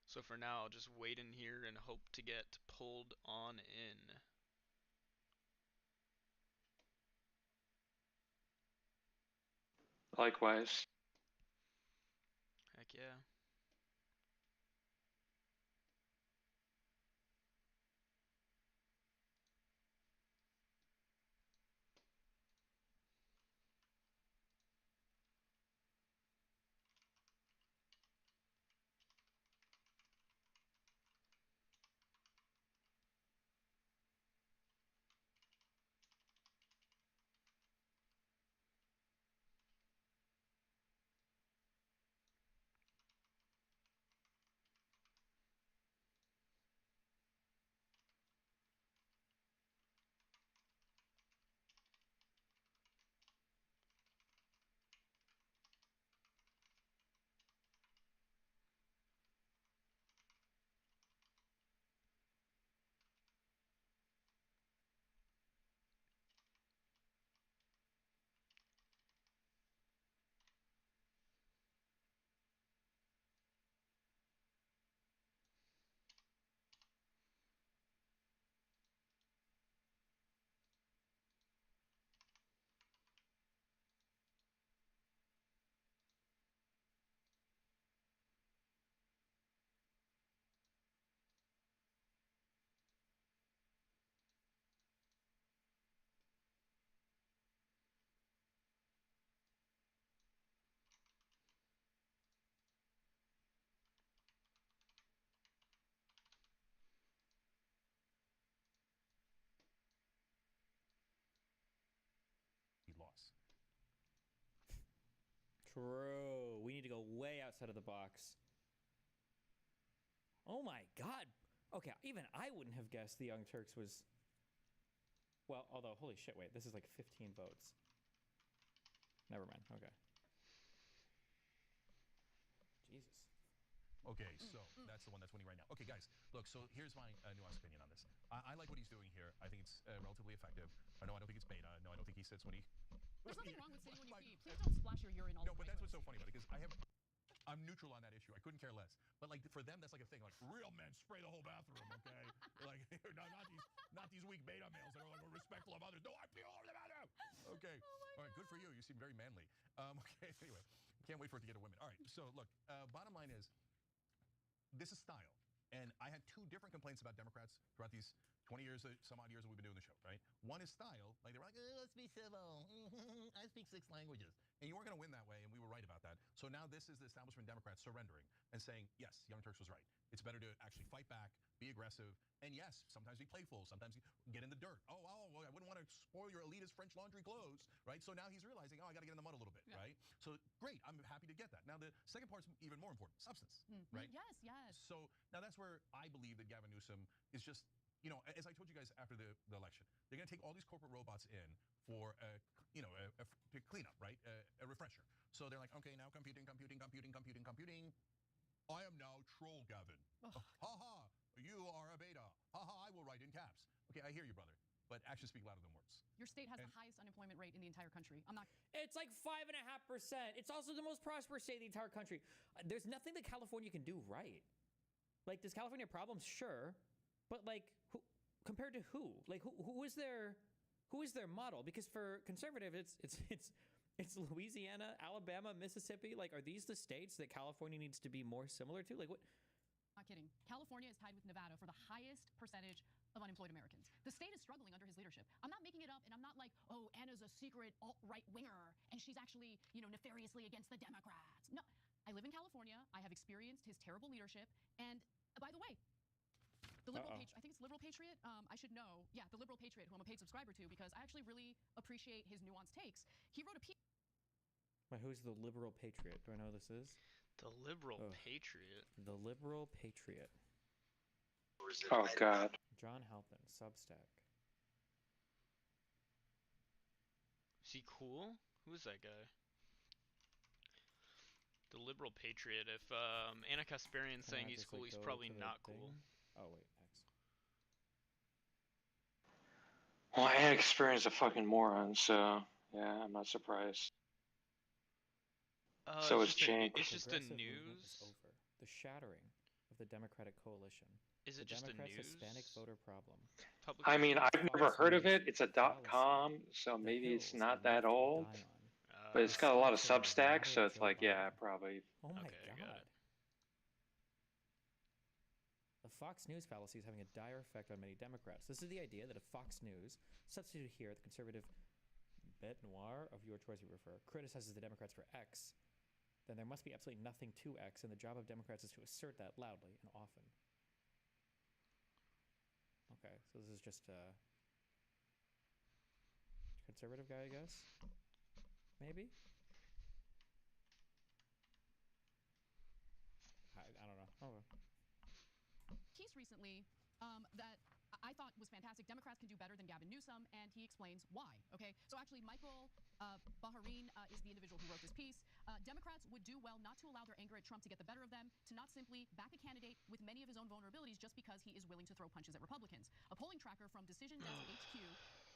So for now, I'll just wait in here and hope to get pulled on in. Likewise. Heck yeah. Loss. True. We need to go way outside of the box. Oh my god. Okay, even I wouldn't have guessed the Young Turks was... Well, although, holy shit, wait. This is like 15 votes. Never mind. Okay. Jesus. Okay, so that's the one that's winning right now. Okay, guys, look, so here's my nuanced opinion on this. I like what he's doing here. I think it's relatively effective. No, I don't think it's beta. No, I don't think he sits when he... There's nothing wrong with sitting when you pee. Please don't splash your urine all No, over but my that's what's so clothes. funny about it, because I'm neutral on that issue. I couldn't care less. But like for them, that's like a thing. Like real men spray the whole bathroom, okay? Like not these weak beta males that are like respectful of others. No, I pee all over the bathroom. Okay, all right, good for you. You seem very manly. Okay, anyway, can't wait for it to get to women. All right, so look, bottom line is, this is style. And I had two different complaints about Democrats throughout these 20 years, some odd years that we've been doing the show, right? One is style. Like, they were like, let's be civil. I speak 6 languages. And you weren't going to win that way, and we were right about that. So now this is the establishment Democrats surrendering and saying, yes, Young Turks was right. It's better to actually fight back, be aggressive, and yes, sometimes be playful, sometimes get in the dirt. Oh, well, I wouldn't want to spoil your elitist French laundry clothes, right? So now he's realizing, oh, I got to get in the mud a little bit, right? So great, I'm happy to get that. Now the second part's even more important, substance, right? Yes, yes. So now that's where I believe that Gavin Newsom is just, you know, as I told you guys after the election, they're going to take all these corporate robots in for a cleanup, right? A refresher. So they're like, okay, now computing. I am now troll Gavin. Ha ha, you are a beta. Ha ha, I will write in caps. Okay, I hear you, brother. But actions speak louder than words. Your state has the highest unemployment rate in the entire country. I'm not. It's like 5.5%. It's also the most prosperous state in the entire country. There's nothing that California can do right. Like, does California have problems? Sure, but like, compared to who? Like, who is their model? Because for conservative, it's Louisiana, Alabama, Mississippi. Like, are these the states that California needs to be more similar to? Like, what? Not kidding. California is tied with Nevada for the highest percentage of unemployed Americans. The state is struggling under his leadership. I'm not making it up, and I'm not like, oh, Anna's a secret alt-right winger, and she's actually, nefariously against the Democrats. No, I live in California. I have experienced his terrible leadership, and by the way, the Liberal Patriot, I think it's Liberal Patriot, I should know. Yeah, the Liberal Patriot, who I'm a paid subscriber to, because I actually really appreciate his nuanced takes. He wrote a piece. Wait, who's the Liberal Patriot? Do I know who this is? The Liberal Patriot? The Liberal Patriot. Oh, God. John Halpin, Substack. Is he cool? Who's that guy? The Liberal Patriot. If Anna Kasparian's saying he's cool, he's probably not cool. Oh, wait, X. Well, I had experienced a fucking moron, so yeah, I'm not surprised. So it's changed. It's just the news. Is over. The shattering of the Democratic coalition. Is it the just Democrats' a news? Hispanic voter problem. I mean, I've never heard of it. It's a .com, so maybe it's not that old. But it's got a lot of Substacks, so it's like, yeah, probably. Oh my God. The Fox News fallacy is having a dire effect on many Democrats. This is the idea that if Fox News, substitute here the conservative bête noire of your choice you prefer, criticizes the Democrats for X, then there must be absolutely nothing to X, and the job of Democrats is to assert that loudly and often. Okay, so this is just a conservative guy, I guess? Maybe? I don't know. Okay. Piece recently that I thought was fantastic. Democrats can do better than Gavin Newsom, and he explains why. Okay, so actually, Michael Baharin is the individual who wrote this piece. Democrats would do well not to allow their anger at Trump to get the better of them, to not simply back a candidate with many of his own vulnerabilities just because he is willing to throw punches at Republicans. A polling tracker from Decision Desk HQ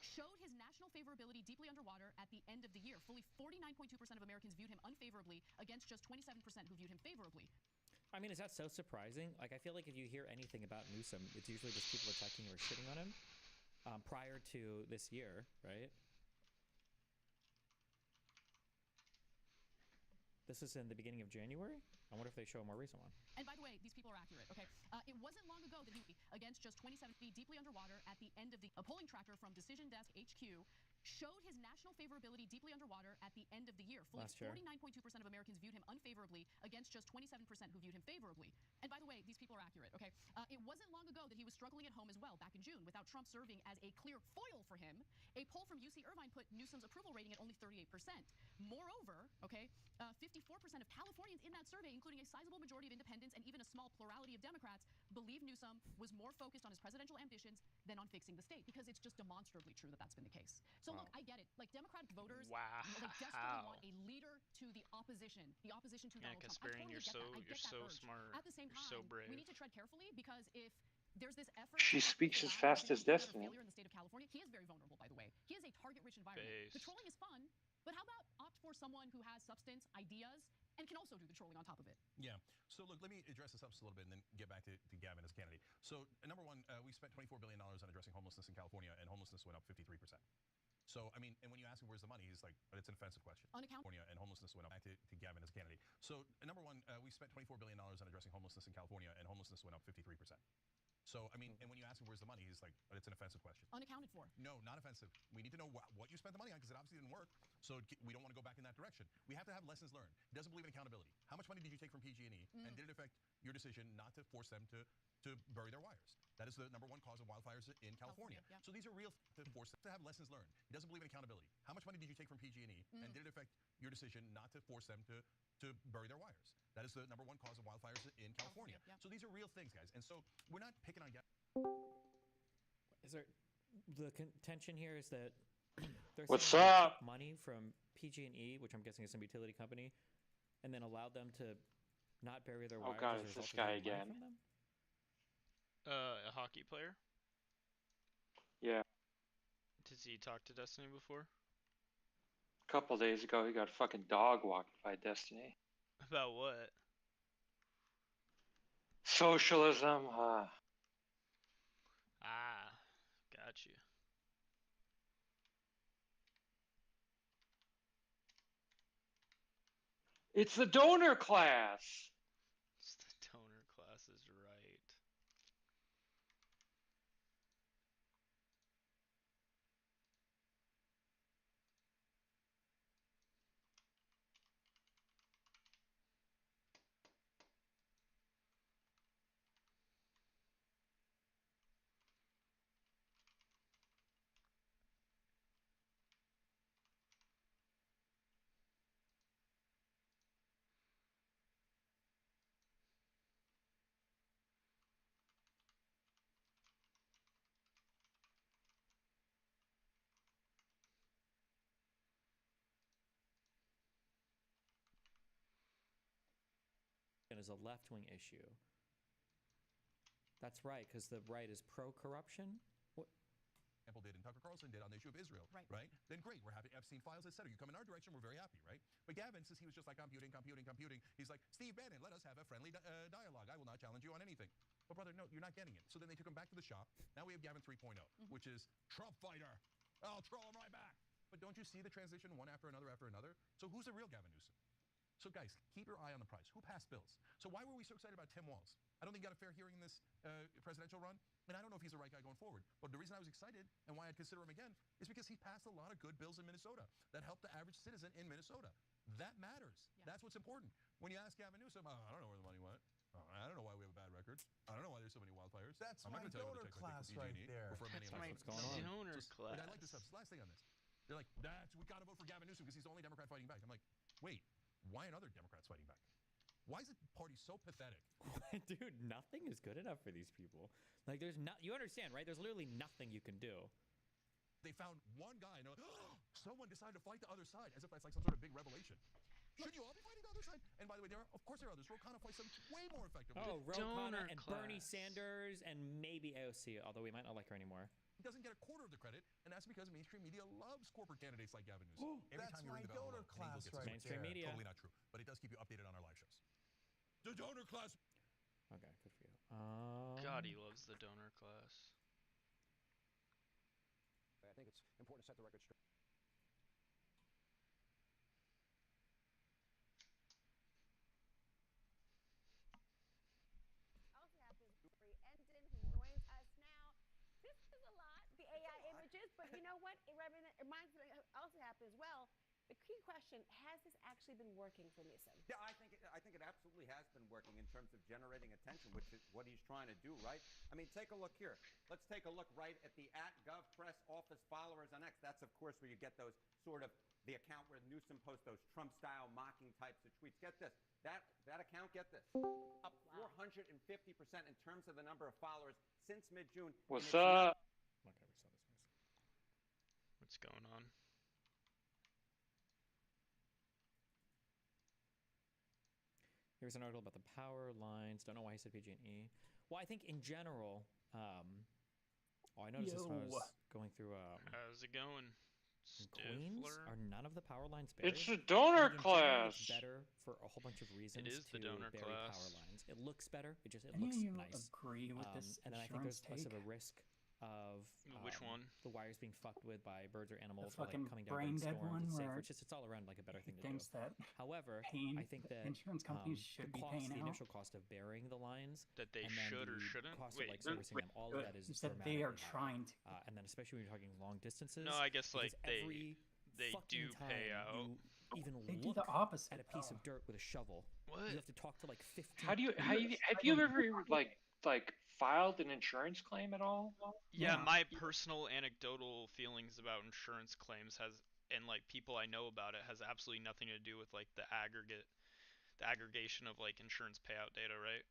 showed his national favorability deeply underwater at the end of the year. Fully 49.2% of Americans viewed him unfavorably against just 27% who viewed him favorably. I mean, is that so surprising? Like, I feel like if you hear anything about Newsom, it's usually just people attacking or shitting on him prior to this year, right? This is in the beginning of January? I wonder if they show a more recent one. And by the way, these people are accurate, okay? It wasn't long ago that he, against just 27, deeply underwater at the end of the... A polling tracker from Decision Desk HQ showed his national favorability deeply underwater at the end of the year. Fully 49.2% of Americans viewed him unfavorably against just 27% who viewed him favorably. And by the way, these people are accurate, okay? It wasn't long ago that he was struggling at home as well, back in June, without Trump serving as a clear foil for him. A poll from UC Irvine put Newsom's approval rating at only 38%. Moreover, okay, 54% of Californians in that survey, including a sizable majority of independents and even a small plurality of Democrats, believe Newsom was more focused on his presidential ambitions than on fixing the state, because it's just demonstrably true that that's been the case. So look, I get it. Like, Democratic voters, they desperately want a leader to the opposition to Donald Trump. I totally get that. I get that urge. Smart. At the same time, so brave. we need to tread carefully, because if there's this effort... She speaks as fast as Destiny. ...failure in the state of California, he is very vulnerable, by the way. He is a target-rich environment. The trolling is fun, but how about opt for someone who has substance, ideas, and can also do the trolling on top of it? Yeah. So look, let me address this up just a little bit and then get back to Gavin as candidate. So number one, we spent $24 billion on addressing homelessness in California, and homelessness went up 53%. So, I mean, and when you ask him where's the money, he's like, but it's an offensive question. California and homelessness went up. Back to Gavin as a candidate. So, number one, we spent $24 billion on addressing homelessness in California, and homelessness went up 53%. So, I mean, and when you ask him where's the money, he's like, but it's an offensive question. Unaccounted for. No, not offensive. We need to know what you spent the money on because it obviously didn't work. So we don't want to go back in that direction. We have to have lessons learned. He doesn't believe in accountability. How much money did you take from PG&E, and did it affect your decision not to force them to bury their wires? That is the number one cause of wildfires in California. Yeah. So these are real to force them to have lessons learned. He doesn't believe in accountability. How much money did you take from PG&E, and did it affect your decision not to force them to bury their wires? That is the number one cause of wildfires in California. Yeah. So these are real things, guys. And so we're not picking on. Is there the contention here is that there's What's up? money from PG&E, which I'm guessing is some utility company, and then allowed them to not bury their Oh wires. God, as a it's this result of guy getting money again. from them? A hockey player? Yeah. Did he talk to Destiny before? A couple days ago, he got a fucking dog walked by Destiny. About what? Socialism. Ah, got you. It's the donor class. It's the donor class is right. Is a left-wing issue. That's right, because the right is pro-corruption. What? Apple did and Tucker Carlson did on the issue of Israel, right? Then great, we're happy. Epstein files, etc. You come in our direction, we're very happy, right? But Gavin, since he was just like computing, he's like, Steve Bannon, let us have a friendly dialogue. I will not challenge you on anything. But brother, no, you're not getting it. So then they took him back to the shop. Now we have Gavin 3.0, which is Trump fighter. I'll troll him right back. But don't you see the transition one after another after another? So who's the real Gavin Newsom? So guys, keep your eye on the prize. Who passed bills? So why were we so excited about Tim Walz? I don't think he got a fair hearing in this presidential run, and I don't know if he's the right guy going forward. But the reason I was excited and why I'd consider him again is because he passed a lot of good bills in Minnesota that helped the average citizen in Minnesota. That matters. Yeah. That's what's important. When you ask Gavin Newsom, I don't know where the money went. I don't know why we have a bad record. I don't know why there's so many wildfires. That's I'm my not gonna tell you what donor the checks class I take from right PG&E there. or for many That's my what's going on. donor class. I like this stuff. Last thing on this. They're like, we got to vote for Gavin Newsom because he's the only Democrat fighting back. I'm like, wait, why aren't other Democrats fighting back? Why is the party so pathetic? Dude, nothing is good enough for these people. Like, there's not. You understand, right? There's literally nothing you can do. They found one guy and they're like, oh, someone decided to fight the other side, as if that's like some sort of big revelation. Should you all be fighting the other side? And by the way, of course there are others. Ro Khanna fights them way more effectively. Oh, Ro Khanna and class. Bernie Sanders and maybe AOC, although we might not like her anymore. He doesn't get a quarter of the credit, and that's because mainstream media loves corporate candidads like Gavin Newsom. Every That's time you my ring the bell, donor an class angel gets right Mainstream there. media. Totally not true, but it does keep you updated on our live shows. The donor class. Okay, good for you. God, he loves the donor class. I think it's important to set the record straight. Also happens Lori Endon, who joins us now. This is a lot, the AI images, but you know what? It reminds me also happened as well. The key question, has this actually been working for Newsom? Yeah, I think it absolutely has been working in terms of generating attention, which is what he's trying to do, right? I mean, take a look here. Let's take a look right at the @GovPress office followers on X. That's, of course, where you get those sort of the account where Newsom posts those Trump-style mocking types of tweets. Get this. That account, get this, up 450% in terms of the number of followers since mid-June. What's up? Okay, we saw this. What's going on? Here's an article about the power lines. Don't know why he said PG&E. Well, I think in general, I noticed this when I was going through. How's it going? In Queens, Stifler? are none of the power lines buried? It's the donor In general, class. It's better for a whole bunch of reasons is to the donor bury class. power lines. It looks better. It Any looks of you nice. agree with this And then I think there's insurance less of a take? risk of Which one? the wires being fucked with by birds or animals, or like fucking coming down brain during dead storms. one It's safer. where It's all around like a better he thing to do. thinks that However, paying I think that insurance companies should the be paying the out. initial cost of burying the lines, That they and then should or the shouldn't? cost Wait, of like servicing them, all of that is You said they are dramatically trying to. and then especially when you're talking long distances. No, I guess like because every they fucking do time pay out. you even They do look the opposite, at a piece of dirt with a shovel, What? you have to talk to like 15. Have you ever like filed an insurance claim at all? Yeah, my personal anecdotal feelings about insurance claims and like people I know about it has absolutely nothing to do with like the aggregation of like insurance payout data, right?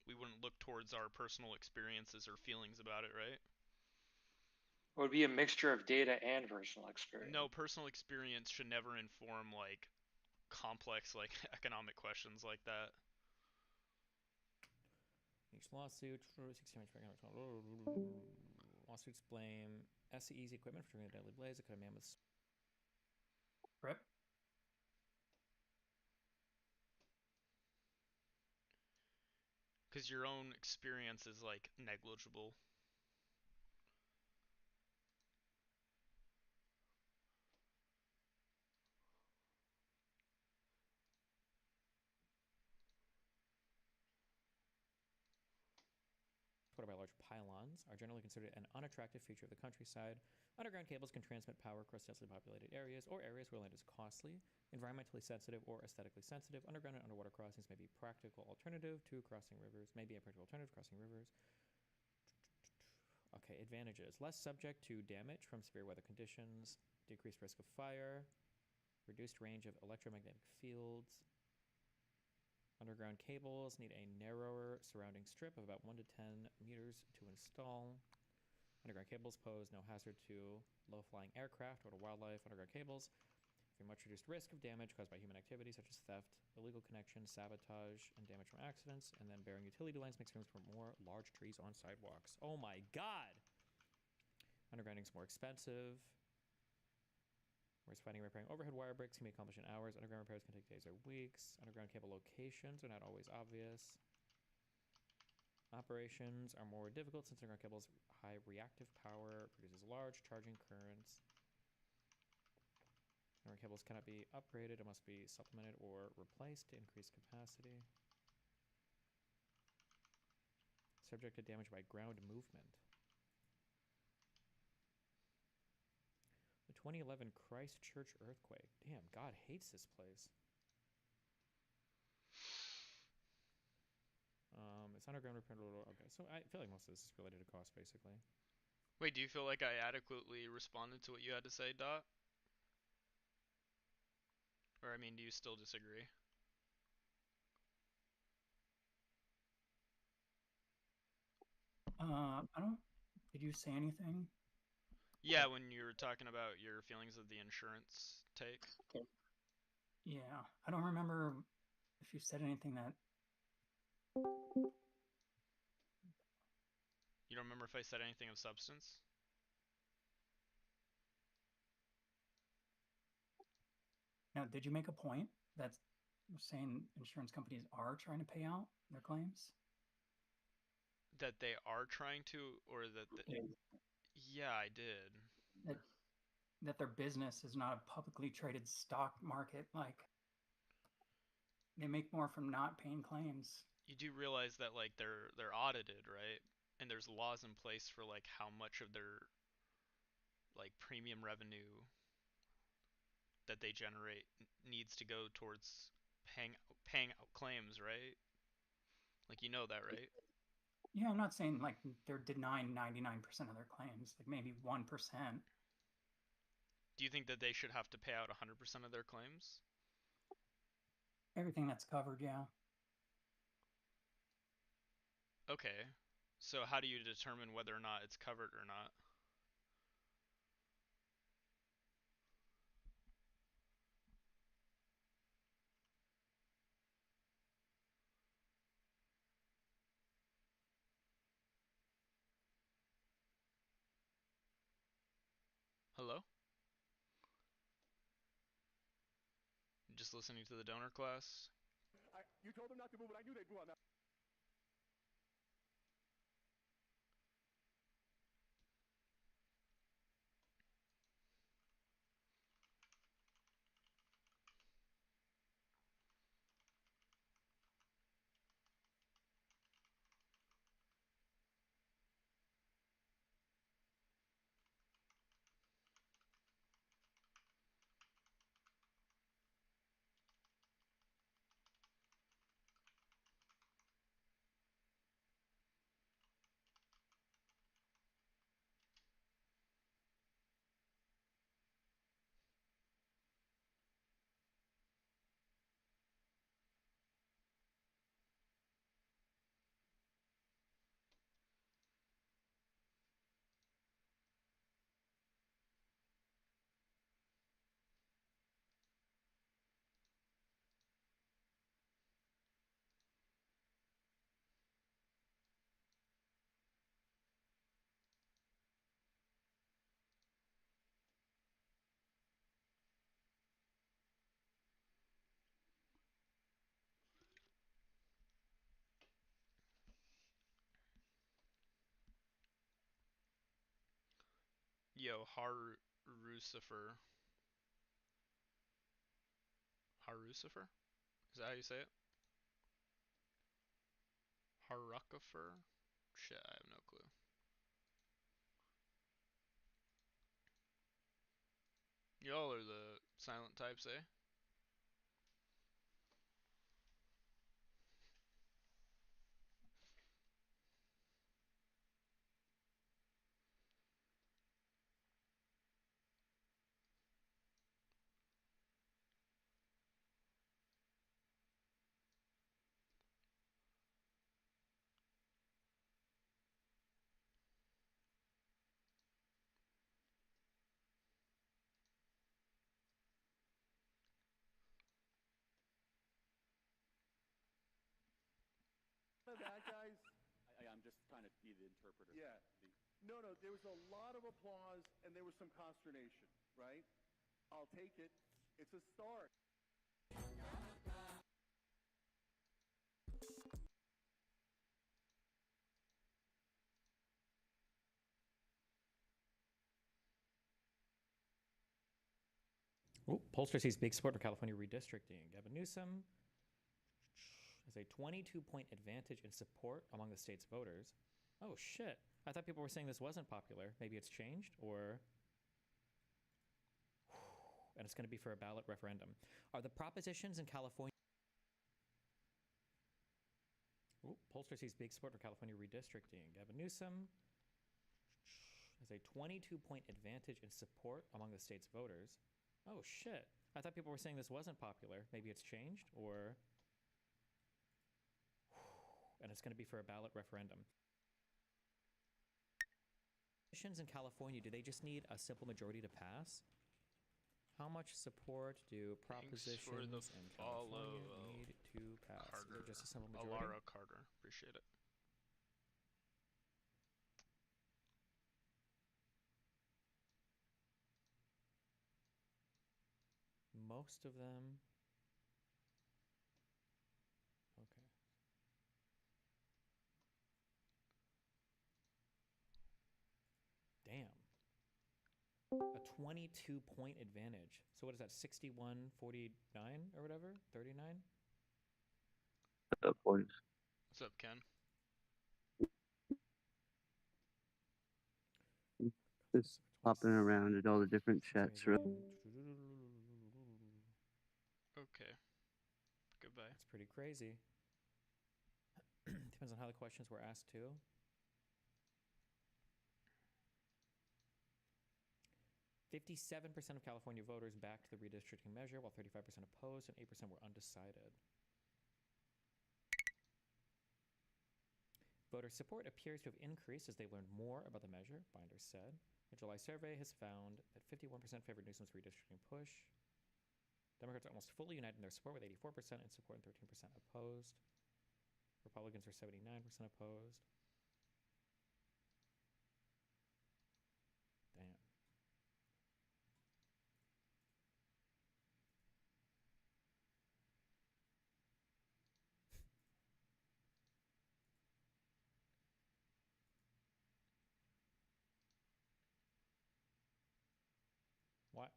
We wouldn't look towards our personal experiences or feelings about it, right? It would be a mixture of data and personal experience. No, personal experience should never inform like complex like economic questions like that. Each lawsuit for 16 lawsuits blame SCE's equipment for triggering a deadly blaze. It could have man with Rip. Because your own experience is like negligible. supported by large pylons are generally considered an unattractive feature of the countryside. Underground cables can transmit power across densely populated areas or areas where land is costly, environmentally sensitive, or aesthetically sensitive. Underground and underwater crossings may be a practical alternative to crossing rivers. Okay, advantages. Less subject to damage from severe weather conditions, decreased risk of fire, reduced range of electromagnetic fields. Underground cables need a narrower surrounding strip of about 1 to 10 meters to install. Underground cables pose no hazard to low-flying aircraft or to wildlife. Underground cables have a much reduced risk of damage caused by human activity such as theft, illegal connection, sabotage, and damage from accidents. And then bearing utility lines makes room for more large trees on sidewalks. Oh my god! Undergrounding is more expensive. Whereas finding and repairing overhead wire breaks can be accomplished in hours. Underground repairs can take days or weeks. Underground cable locations are not always obvious. Operations are more difficult since underground cables' high reactive power produces large charging currents. Underground cables cannot be upgraded. It must be supplemented or replaced to increase capacity. Subject to damage by ground movement. The 2011 Christchurch earthquake. Damn, God hates this place. It's underground repair. Okay, so I feel like most of this is related to cost, basically. Wait, do you feel like I adequately responded to what you had to say, Dot? Or, I mean, do you still disagree? I don't. Did you say anything? Yeah, when you were talking about your feelings of the insurance take. Yeah, I don't remember if you said anything that. You don't remember if I said anything of substance? Now, did you make a point that's saying insurance companies are trying to pay out their claims? That they are trying to, or that... Yeah, I did. That their business is not a publicly traded stock market, like they make more from not paying claims. You do realize that like they're audited, right? And there's laws in place for like how much of their like premium revenue that they generate needs to go towards paying out claims, right? Like, you know that, right? Yeah, I'm not saying like they're denying 99% of their claims, like maybe 1%. Do you think that they should have to pay out 100% of their claims? Everything that's covered, yeah. Okay. So how do you determine whether or not it's covered or not? Hello? Just listening to the donor class? You told them not to move, and I knew they'd move on that. Yo, Harucifer. Harucifer? Is that how you say it? Harucifer? Shit, I have no clue. Y'all are the silent types, eh? That guys. I'm just trying to be the interpreter. Yeah. No, there was a lot of applause and there was some consternation, right? I'll take it. It's a start. Oh, pollster sees big support for California redistricting. Gavin Newsom has a 22-point advantage in support among the state's voters. Oh, shit. I thought people were saying this wasn't popular. Maybe it's changed, or... And it's going to be for a ballot referendum. Are the propositions in California... Oh, pollster sees big support for California redistricting. Gavin Newsom has a 22-point advantage in support among the state's voters. Oh, shit. I thought people were saying this wasn't popular. Maybe it's changed, or... And it's going to be for a ballot referendum. In California, do they just need a simple majority to pass? How much support do propositions in California need to pass? Carter. Is it just a simple majority? Alara Carter. Appreciate it. Most of them. Okay. Damn. A 22-point advantage. So what is that, 61, 49 or whatever? 39? What's up, Ken? Just hopping around at all the different chats. Okay. Goodbye. That's pretty crazy. Depends on how the questions were asked, too. "57% of California voters backed the redistricting measure, while 35% opposed and 8% were undecided. Voter support appears to have increased as they learned more about the measure, Binder said. A July survey has found that 51% favored Newsom's redistricting push. Democrats are almost fully united in their support, with 84% in support and 13% opposed. Republicans are 79% opposed. Damn. Why?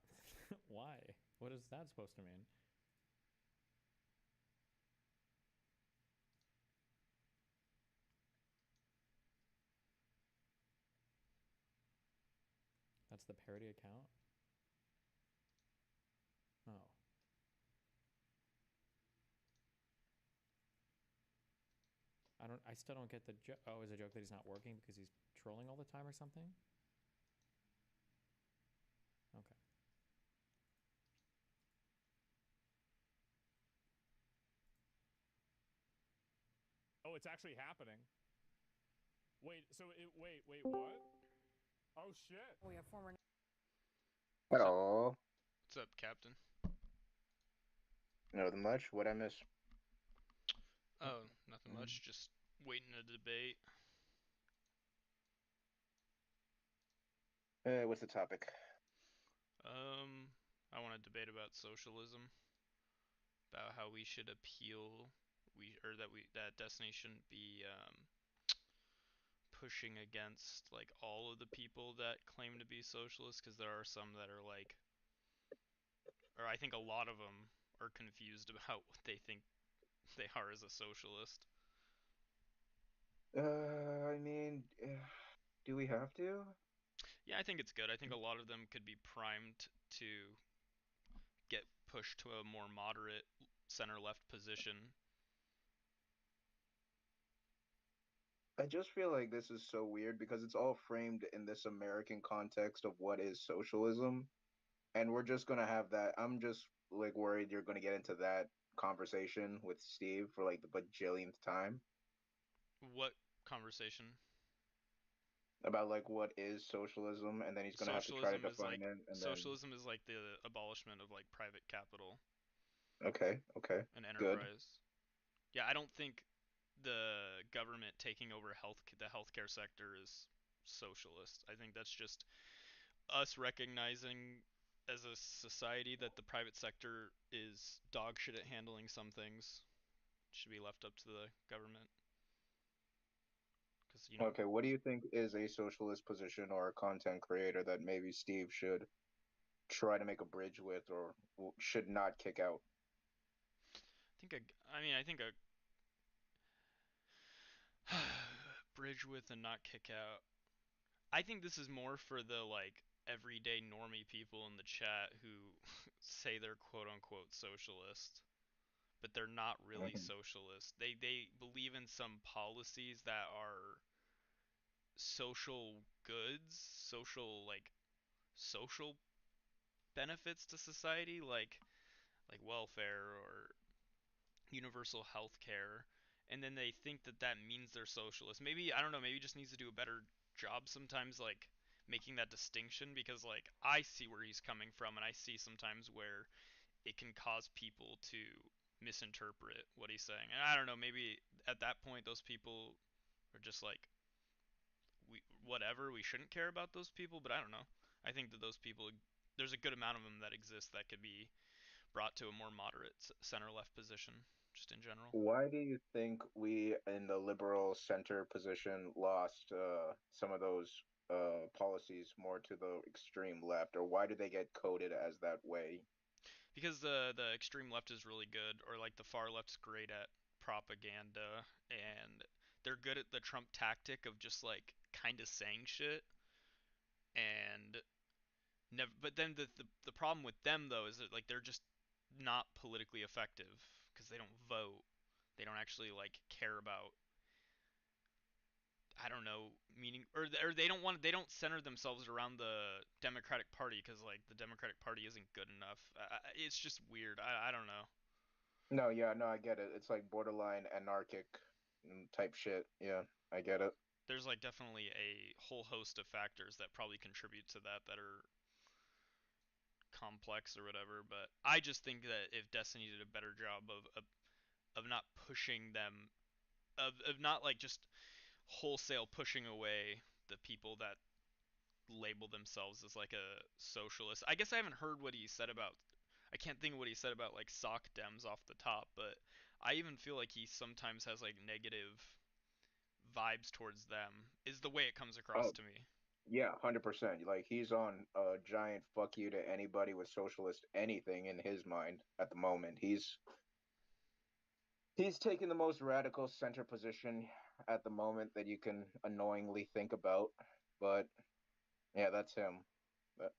Why? What is that supposed to mean? That's the parody account? Oh. I still don't get the joke. Oh, is it a joke that he's not working because he's trolling all the time or something? Okay. Oh, it's actually happening. Wait, so wait, what? Oh shit. We have former. Hello. What's up, Captain? Nothing much. What'd I miss? Oh, nothing much. Just waiting to debate. What's the topic? I want to debate about socialism. About how we should appeal, that Destiny shouldn't be pushing against like all of the people that claim to be socialists, because there are some that are like, or I think a lot of them are confused about what they think they are as a socialist. I mean, do we have to? Yeah, I think it's good. I think a lot of them could be primed to get pushed to a more moderate center left position. I just feel like this is so weird because it's all framed in this American context of what is socialism, and we're just gonna have that. I'm just like worried you're gonna get into that conversation with Steve for like the bajillionth time What conversation? about like what is socialism, and then he's gonna have to try to define it, and then Socialism is like the abolishment of like private capital okay, okay, and good. enterprise. Yeah, I don't think the government taking over the healthcare sector is socialist. I think that's just us recognizing as a society that the private sector is dog shit at handling some things. It should be left up to the government. Because Okay, what do you think is a socialist position or a content creator that maybe Steve should try to make a bridge with or should not kick out? I think a bridge with and not kick out. I think this is more for the like everyday normie people in the chat who say they're quote unquote socialist, but they're not really Mhm. socialist. They believe in some policies that are social goods, social benefits to society, like welfare or universal health care, and then they think that that means they're socialist. Maybe I don't know, maybe just needs to do a better job sometimes like making that distinction, because like I see where he's coming from, and I see sometimes where it can cause people to misinterpret what he's saying. And I don't know, maybe at that point those people are just like we shouldn't care about those people, but I don't know. I think that those people, there's a good amount of them that exist that could be brought to a more moderate center left position just in general. Why do you think we in the liberal center position lost some of those policies more to the extreme left, or why do they get coded as that way? Because the extreme left is really good, or like the far left's great at propaganda, and they're good at the Trump tactic of just like kind of saying shit and never. But then the problem with them though is that like they're just not politically effective because they don't vote. They don't actually like care about, I don't know, meaning, or they don't center themselves around the Democratic Party because like the Democratic Party isn't good enough. It's just weird. I don't know. No, yeah, no, I get it. It's like borderline anarchic type shit. Yeah, I get it. There's like definitely a whole host of factors that probably contribute to that are complex or whatever. But I just think that if Destiny did a better job of not pushing them, of not like just wholesale pushing away the people that label themselves as like a socialist. I guess I haven't heard what he said about. I can't think of what he said about like sock Dems off the top, but I even feel like he sometimes has like negative vibes towards them. Is the way it comes across Oh, to me. yeah, 100%. Like he's on a giant fuck you to anybody with socialist anything in his mind at the moment. He's taking the most radical center position at the moment that you can annoyingly think about. But yeah, that's him. That's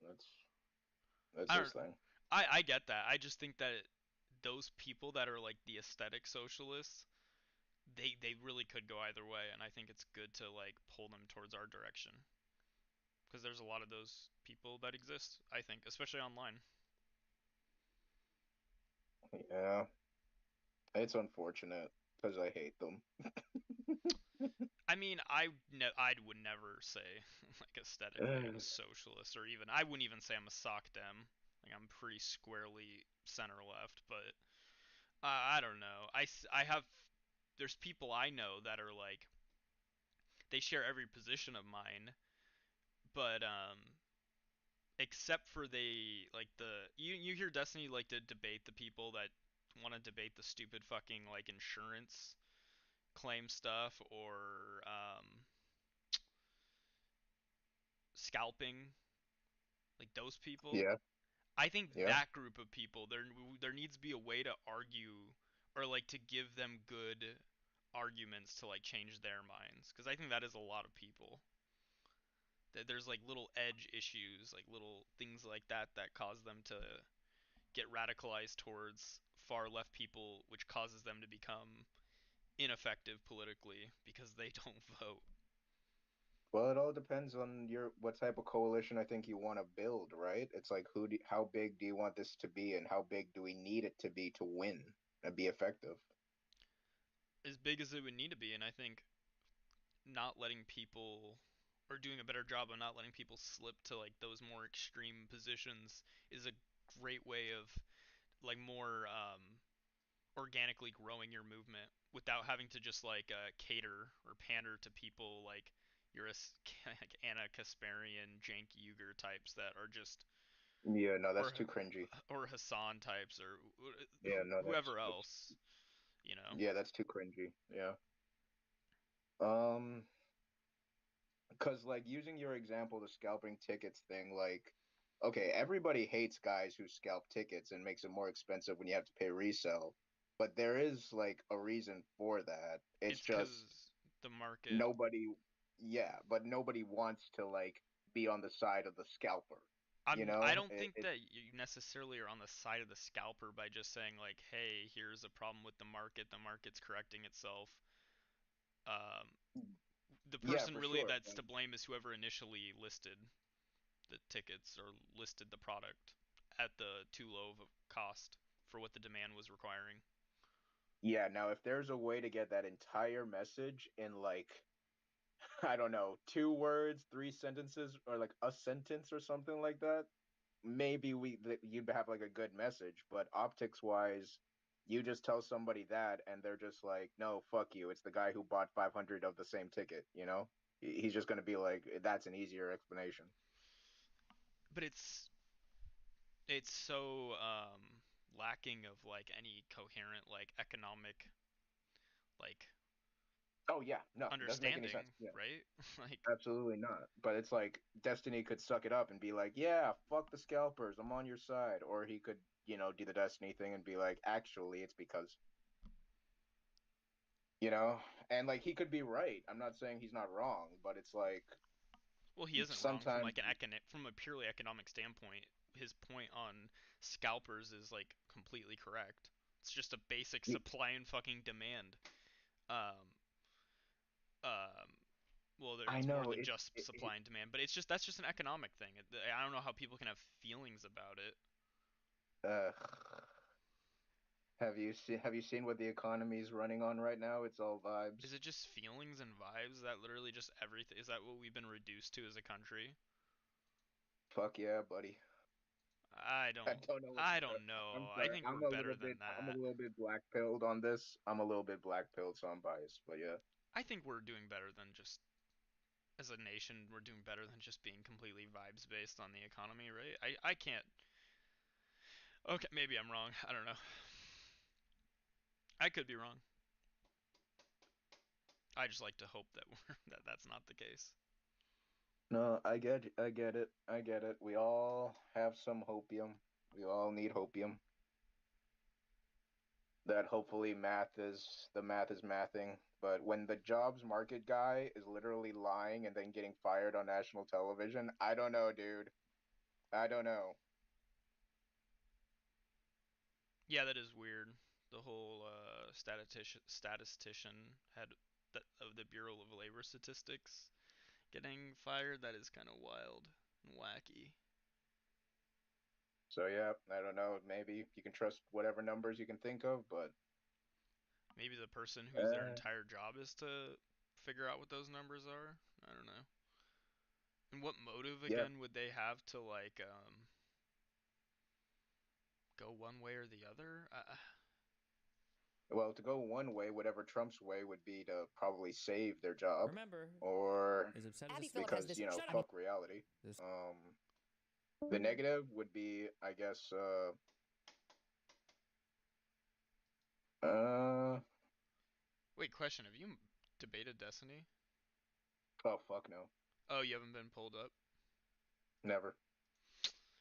I his don't. thing. I get that. I just think that those people that are like the aesthetic socialists, they really could go either way, and I think it's good to like pull them towards our direction because there's a lot of those people that exist. I think, especially online. Yeah, it's unfortunate because I hate them. I mean, I would never say like aesthetically I'm a socialist, or even I wouldn't even say I'm a sock dem. Like I'm pretty squarely center left, but I don't know. I have there's people I know that are like they share every position of mine, but except for they like you hear Destiny like to debate the people that want to debate the stupid fucking like insurance claim stuff, or scalping, like those people. Yeah. I think Yeah. that group of people, there needs to be a way to argue or like to give them good arguments to like change their minds, because I think that is a lot of people. There's like little edge issues, like little things like that that cause them to get radicalized towards far left people, which causes them to become ineffective politically because they don't vote. Well, it all depends on what type of coalition I think you want to build, right? It's like how big do you want this to be, and how big do we need it to be to win and be effective? As big as it would need to be, and I think not letting people, or doing a better job of not letting people slip to like those more extreme positions is a great way of like more organically growing your movement without having to just like cater or pander to people like you're a like Anna Kasparian, Cenk Uygur types that are just, Yeah, no, that's or too cringy. or Hassan types, or Yeah, no, whoever else, you know. yeah, that's too cringy. Yeah. Um, because like using your example, the scalping tickets thing, like, okay, everybody hates guys who scalp tickets and makes it more expensive when you have to pay resale. But there is like a reason for that. It's It's because just the market. nobody, yeah, but nobody wants to like be on the side of the scalper. You I know, don't think that you necessarily are on the side of the scalper by just saying like, hey, here's a problem with the market. The market's correcting itself. Um, the yeah, person for really sure. that's to blame is whoever initially listed the tickets or listed the product at the too low of a cost for what the demand was requiring. Yeah, now if there's a way to get that entire message in like I don't know, 2 words, 3 sentences, or like a sentence or something like that, maybe you'd have like a good message. But optics wise, you just tell somebody that, and they're just like, no, fuck you. It's the guy who bought 500 of the same ticket. You know, he's just gonna be like, that's an easier explanation. But it's so lacking of like any coherent like economic like Oh yeah, no, doesn't make any understanding, sense. Yeah. right? Like, Absolutely not. But it's like Destiny could suck it up and be like, yeah, fuck the scalpers, I'm on your side. Or he could, do the Destiny thing and be like, actually, it's because, and like he could be right. I'm not saying he's not wrong, but it's like well, he isn't wrong from sometimes, like from a purely economic standpoint. His point on scalpers is like completely correct. It's just a basic supply and fucking demand. Um, um, well, I it's more know than just supply and demand, but that's just an economic thing. I don't know how people can have feelings about it. uh, have you seen what the economy is running on right now? It's all vibes. Is it just feelings and vibes? That literally just everything? Is that what we've been reduced to as a country? Fuck yeah, buddy. I don't. I don't know what to I say. don't know. I'm I sorry. think we're better than I'm a that. little bit black pilled on this. I'm a little bit black pilled, so I'm biased. But yeah. I think we're doing better than just as a nation. We're doing better than just being completely vibes based on the economy, right? I can't. Okay, maybe I'm wrong. I don't know. I could be wrong. I just like to hope that that's not the case. No, I get it. We all have some hopium. We all need hopium. That hopefully the math is mathing. But when the jobs market guy is literally lying and then getting fired on national television, I don't know, dude. I don't know. Yeah, that is weird. The whole statistician head of the Bureau of Labor Statistics getting fired. That is kind of wild and wacky. So yeah, I don't know. Maybe you can trust whatever numbers you can think of, but Maybe the person whose their entire job is to figure out what those numbers are. I don't know. And what motive yeah. again would they have to like go one way or the other? Well, to go one way, whatever Trump's way would be to probably save their job, Remember, or as upset as Abby this Phillip has because this. you know, Shut up. fuck reality. This- The negative would be, I guess, uh, Wait, question. Have you debated Destiny? oh fuck no. Oh, you haven't been pulled up? Never.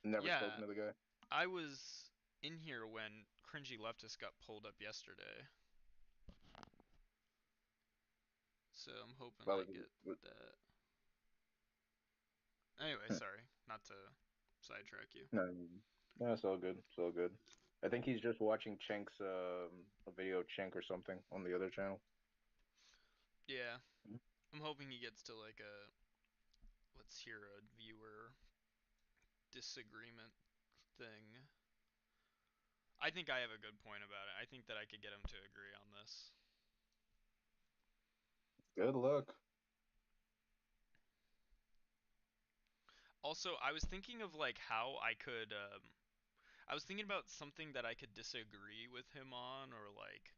Never Yeah, spoken to the guy. I was in here when Cringy Leftist got pulled up yesterday. So I'm hoping Well, I get that. Anyway, sorry, not to sidetrack you. no, no, it's all good. It's all good. I think he's just watching Chenk's a video of Cenk or something on the other channel. Yeah, I'm hoping he gets to like a let's hear a viewer disagreement thing. I think I have a good point about it. I think that I could get him to agree on this. Good luck. Also, I was thinking of like how I could I was thinking about something that I could disagree with him on, or like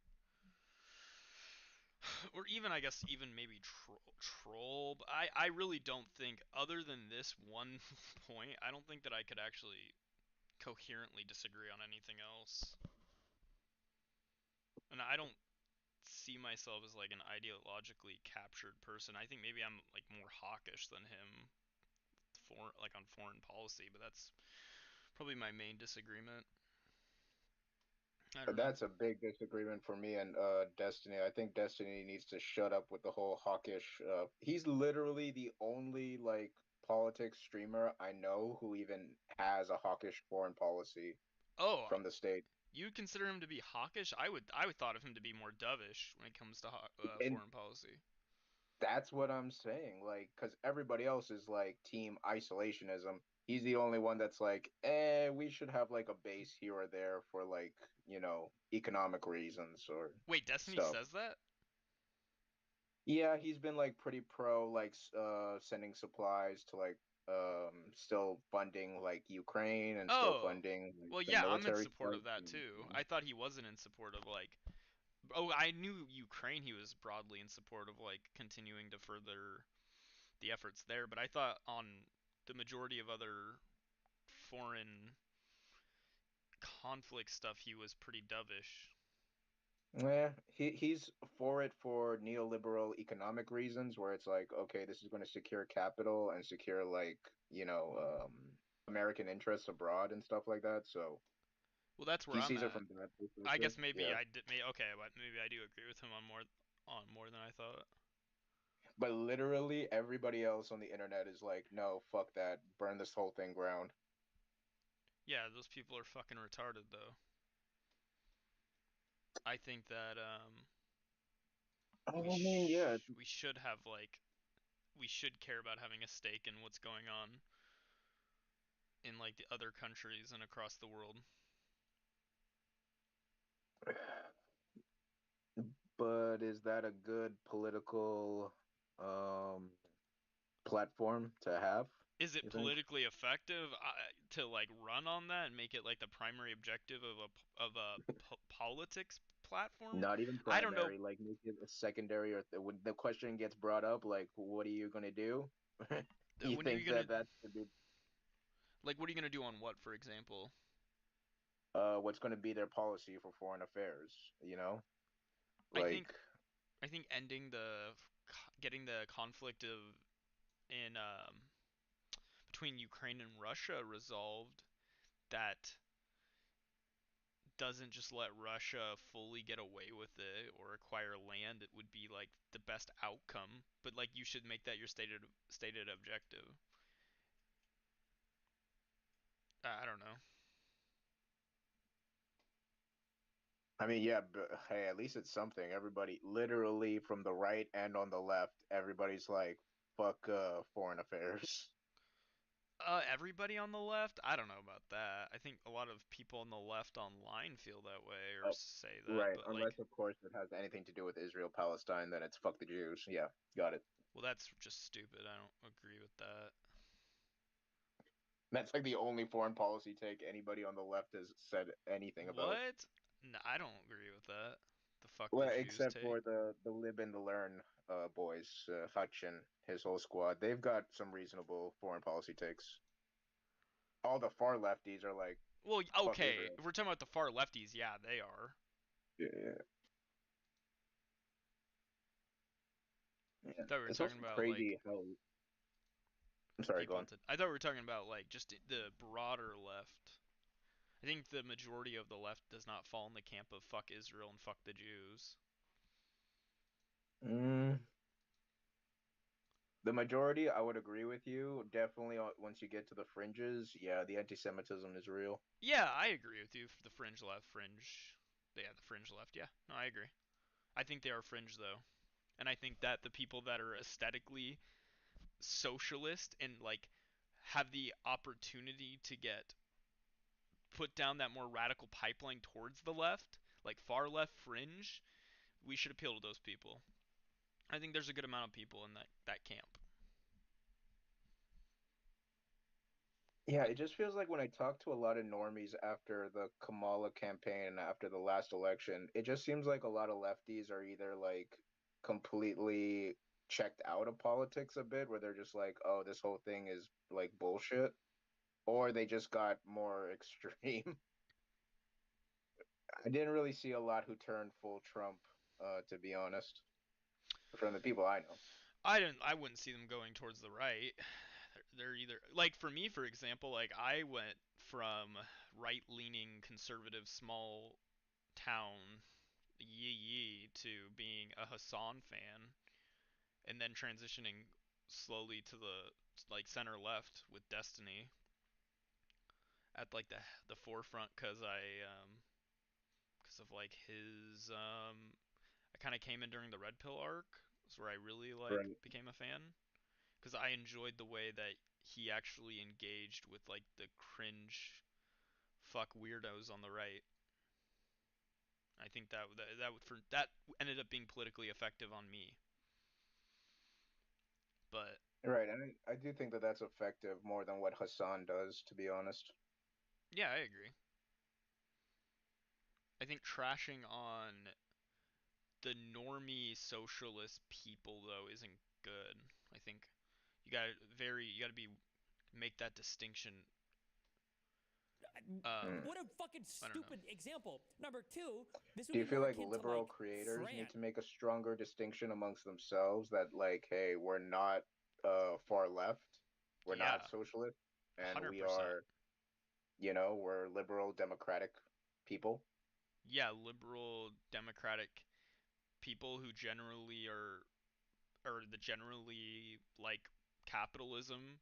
or even I guess even maybe troll. But I really don't think, other than this one point, I don't think that I could actually coherently disagree on anything else. And I don't see myself as like an ideologically captured person. I think maybe I'm like more hawkish than him for like on foreign policy, but that's probably my main disagreement. I don't know. That's a big disagreement for me and Destiny. I think Destiny needs to shut up with the whole hawkish. He's literally the only like politics streamer I know who even has a hawkish foreign policy Oh, from the state. you consider him to be hawkish? I would thought of him to be more dovish when it comes to And foreign policy. that's what I'm saying. Like, because everybody else is like team isolationism. He's the only one that's like, we should have like a base here or there for like, economic reasons or Wait, Destiny stuff. says that? Yeah, he's been like pretty pro like sending supplies to like still funding like Ukraine and still Oh, funding like, well, the yeah, I'm in military support stuff. of that too. I thought he wasn't in support of like. Oh, I knew Ukraine. He was broadly in support of like continuing to further the efforts there, but I thought on the majority of other foreign conflict stuff he was pretty dovish. Yeah, he's for it for neoliberal economic reasons, where it's like, okay, this is going to secure capital and secure like, American interests abroad and stuff like that. So Well, that's where he I'm sees it at. from that I perspective. guess maybe Yeah, I did. Okay, but maybe I do agree with him on more than I thought. but literally everybody else on the internet is like, no, fuck that, burn this whole thing ground. Yeah, those people are fucking retarded though. I think that I mean, yeah, we should have like we should care about having a stake in what's going on in like the other countries and across the world. but is that a good political platform to have, Is it you think? politically effective to like run on that and make it like the primary objective of a politics platform? Not even I don't know. primary, like make it a secondary, or when the question gets brought up, like, what are you gonna do? You When are you think gonna that that should be like what are you gonna do on what, for example? what's gonna be their policy for foreign affairs? I Like, think I think ending the getting the conflict of in between Ukraine and Russia resolved that doesn't just let Russia fully get away with it or acquire land, it would be like the best outcome. But like you should make that your stated objective. I don't know. I mean, yeah, but hey, at least it's something. Everybody, literally from the right and on the left, everybody's like, fuck foreign affairs. Everybody on the left? I don't know about that. I think a lot of people on the left online feel that way or Oh, say that, right. but like, Unless, of course, it has anything to do with Israel Palestine, then it's fuck the Jews. Yeah, got it. well, that's just stupid. I don't agree with that. That's like the only foreign policy take anybody on the left has said anything about. What? No, I don't agree with that. The fuck the Well, Jews except take. for the lib and the learn boys, Hutch and his whole squad. They've got some reasonable foreign policy takes. All the far lefties are like, Well, fuck okay, Israel. if we're talking about the far lefties, yeah, they are. Yeah. Yeah. I thought we were It's talking also about like crazy how I'm sorry, go people on. into. I thought we were talking about like just the broader left. I think the majority of the left does not fall in the camp of fuck Israel and fuck the Jews. Mm, the majority, I would agree with you. Definitely, once you get to the fringes, yeah, the anti-Semitism is real. Yeah, I agree with you. The fringe left, fringe. Yeah, the fringe left. Yeah, no, I agree. I think they are fringe though, and I think that the people that are aesthetically socialist and like have the opportunity to get put down that more radical pipeline towards the left, like far left fringe, we should appeal to those people. I think there's a good amount of people in that camp. Yeah, it just feels like when I talk to a lot of normies after the Kamala campaign and after the last election, it just seems like a lot of lefties are either like completely checked out of politics a bit, where they're just like, oh, this whole thing is like bullshit, or they just got more extreme. I didn't really see a lot who turned full Trump, to be honest, from the people I know. I wouldn't see them going towards the right. They're either like for me, for example, like I went from right-leaning conservative small town yee yee to being a Hassan fan and then transitioning slowly to the like center left with Destiny at like the forefront because of like his I kind of came in during the Red Pill arc. Is where I really like Right. became a fan because I enjoyed the way that he actually engaged with like the cringe fuck weirdos on the right. I think that ended up being politically effective on me. But Right, and I do think that that's effective more than what Hassan does, to be honest. yeah, I agree. I think trashing on the normie socialist people though isn't good. I think you gotta be make that distinction. What a fucking I don't know. stupid example. Number two, this would Do be you feel more like akin to liberal like creators need France. to make a stronger distinction amongst themselves that like, hey, we're not far left, we're Yeah, not socialist, and we 100%. are, we're liberal democratic people? Yeah, liberal democratic people who generally are the generally like capitalism.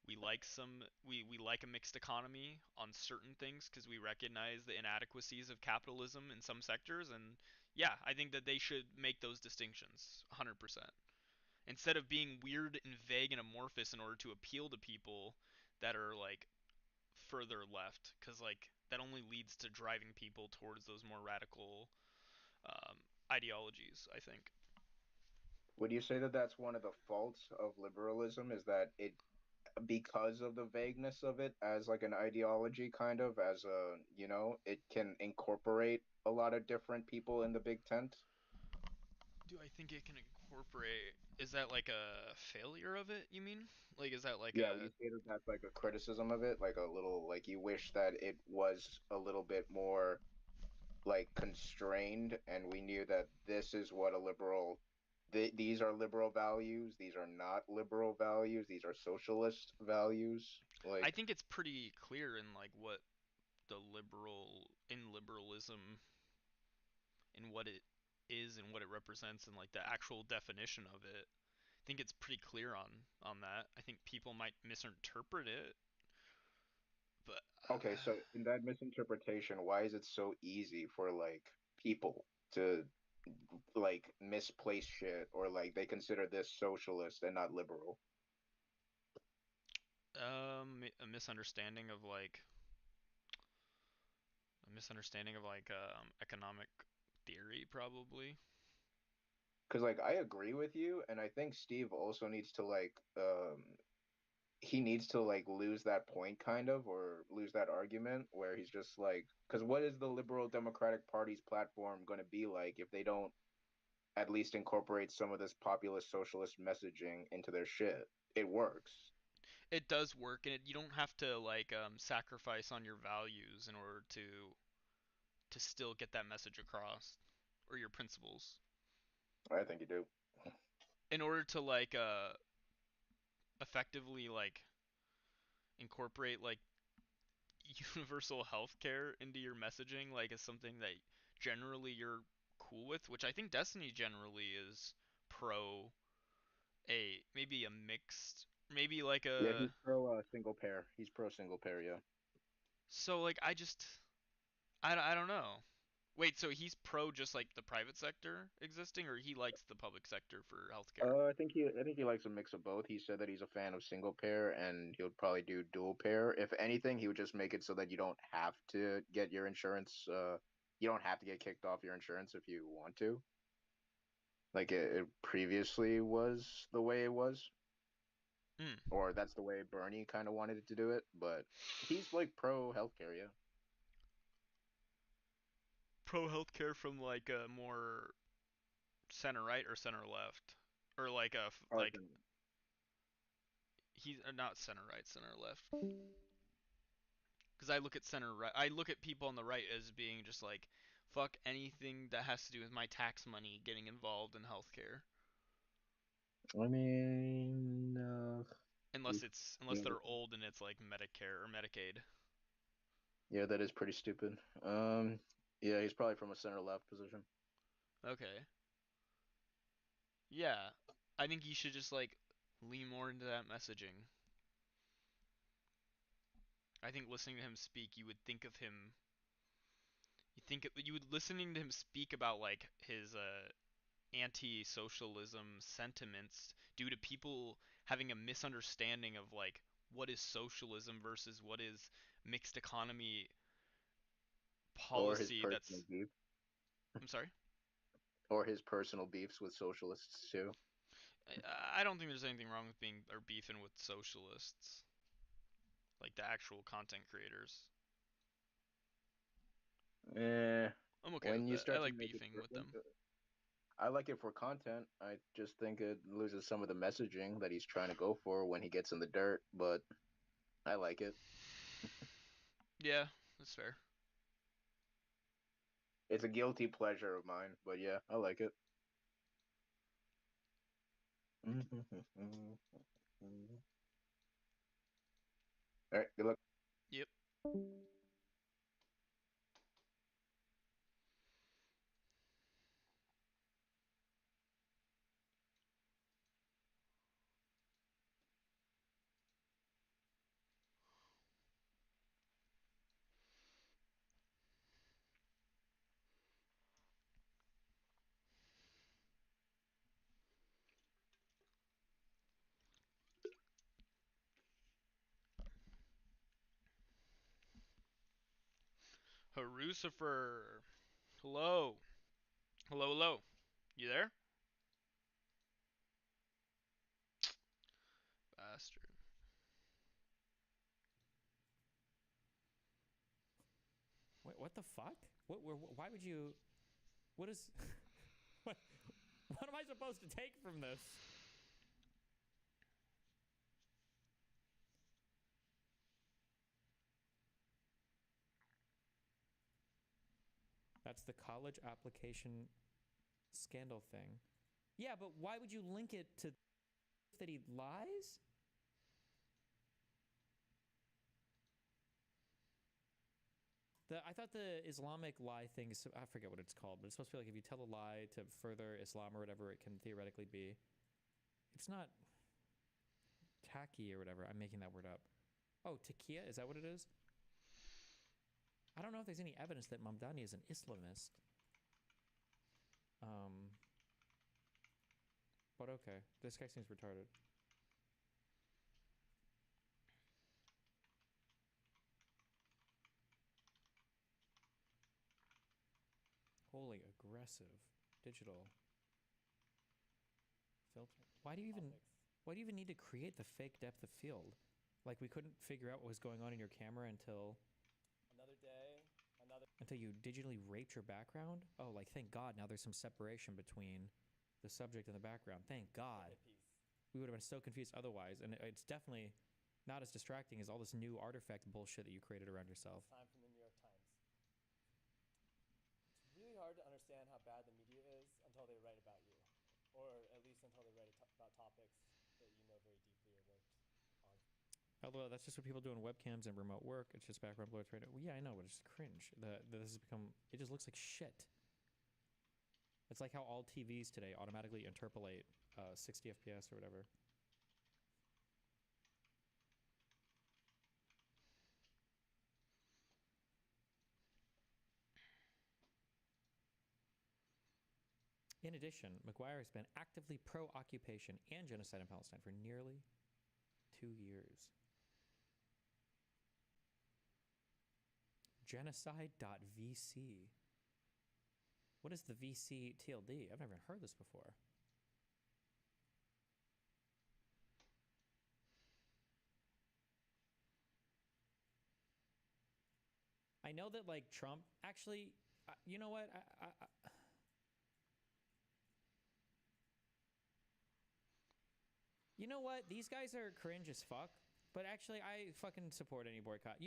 We like a mixed economy on certain things because we recognize the inadequacies of capitalism in some sectors, and yeah, I think that they should make those distinctions 100%. Instead of being weird and vague and amorphous in order to appeal to people that are like further left, because like that only leads to driving people towards those more radical ideologies, I think. Would you say that that's one of the faults of liberalism is that it because of the vagueness of it as like an ideology kind of as a, it can incorporate a lot of different people in the big tent? Do I think it can incorporate? Is that like a failure of it? You mean? Like, is that like Yeah, would you a? say that that's like a criticism of it, like a little, like you wish that it was a little bit more like constrained, and we knew that this is what a liberal, these are liberal values, these are not liberal values, these are socialist values. I Like, think it's pretty clear in like what the liberalism and what it is and what it represents and like the actual definition of it. I think it's pretty clear on that. I think people might misinterpret it, but okay, so in that misinterpretation, why is it so easy for like people to like misplace shit, or like they consider this socialist and not liberal? a misunderstanding of like economic theory probably. Because like I agree with you, and I think Steve also needs to like he needs to like lose that point kind of, or lose that argument where he's just like, because what is the liberal democratic party's platform going to be like if they don't at least incorporate some of this populist socialist messaging into their shit? It works. It does work, and you don't have to like sacrifice on your values in order to still get that message across, or your principles. I think you do. In order to like effectively like incorporate like universal healthcare into your messaging, like as something that generally you're cool with, which I think Destiny generally is pro a maybe a mixed maybe like Yeah, a he's pro single pair. He's pro single pair. Yeah. so like I don't know. Wait, so he's pro just like the private sector existing, or he likes the public sector for healthcare? I think he likes a mix of both. He said that he's a fan of single pair, and he would probably do dual pair. If anything, he would just make it so that you don't have to get your insurance. You don't have to get kicked off your insurance if you want to. Like it previously was the way it was, Hmm. or that's the way Bernie kind of wanted it to do it. But he's like pro healthcare. Yeah. Pro healthcare from like a more center right or center left, or like like Arson. he's not center right, center left. Because I look at center right, I look at people on the right as being just like, fuck anything that has to do with my tax money getting involved in healthcare. I mean, Unless yeah, they're old and it's like Medicare or Medicaid. yeah, that is pretty stupid. Yeah, he's probably from a center left position. Okay. Yeah. I think you should just like lean more into that messaging. I think listening to him speak, you would think of him. You would listening to him speak about like his anti-socialism sentiments due to people having a misunderstanding of like what is socialism versus what is mixed economy Or his policy. personal That's beef. I'm sorry. Or his personal beefs with socialists too. I don't think there's anything wrong with being or beefing with socialists, like the actual content creators. Eh, I'm okay when with you that. I start to like make it beefing for with them. I like it for content. I just think it loses some of the messaging that he's trying to go for when he gets in the dirt, but I like it. Yeah, that's fair. It's a guilty pleasure of mine, but yeah, I like it. All right, good luck. Yep. Harucifer. Hello. Hello, hello. You there? Bastard. Wait, what the fuck? Why would you? What is? What am I supposed to take from this? That's the college application scandal thing. Yeah, but why would you link it to that he lies? I thought the Islamic lie thing is, I forget what it's called, but it's supposed to be like if you tell a lie to further Islam or whatever it can theoretically be. It's not tacky or whatever. I'm making that word up. Oh, taqiyya? Is that what it is? I don't know if there's any evidence that Mamdani is an Islamist. But okay. This guy seems retarded. Holy aggressive. Digital. Filter. Why do you even need to create the fake depth of field? Like we couldn't figure out what was going on in your camera until you digitally raped your background? Oh, like thank God now there's some separation between the subject and the background. Thank God. We would have been so confused otherwise, and it's definitely not as distracting as all this new artifact bullshit that you created around yourself. Time from the New York Times. It's really hard to understand how bad the media is until they write about you, or at least until they write about topics that you know very deeply or worked Although that's just what people do in webcams and remote work. It's just background blur. Well, yeah, I know, but it's just cringe. This has become. It just looks like shit. It's like how all TVs today automatically interpolate 60 FPS or whatever. In addition, McGuire has been actively pro-occupation and genocide in Palestine for nearly 2 years. Genocide.vc. What is the VC TLD? I've never heard this before. I know that, like, Trump actually, you know what? You know what? These guys are cringe as fuck, but actually, I fucking support any boycott.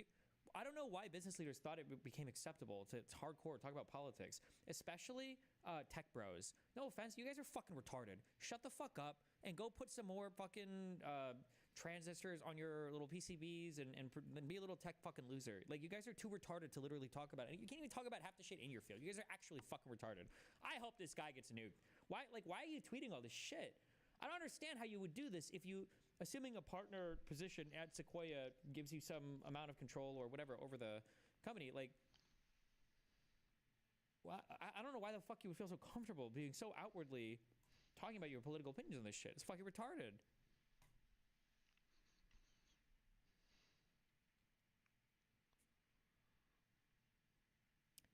I don't know why business leaders thought it became acceptable to hardcore talk about politics, especially tech bros. No offense, you guys are fucking retarded. Shut the fuck up and go put some more fucking transistors on your little PCBs and be a little tech fucking loser. Like, you guys are too retarded to literally talk about it. You can't even talk about half the shit in your field. You guys are actually fucking retarded. I hope this guy gets nuked. Why are you tweeting all this shit? I don't understand how you would do this if you, assuming a partner position at Sequoia gives you some amount of control or whatever over the company. Like, well, I don't know why the fuck you would feel so comfortable being so outwardly talking about your political opinions on this shit. It's fucking retarded.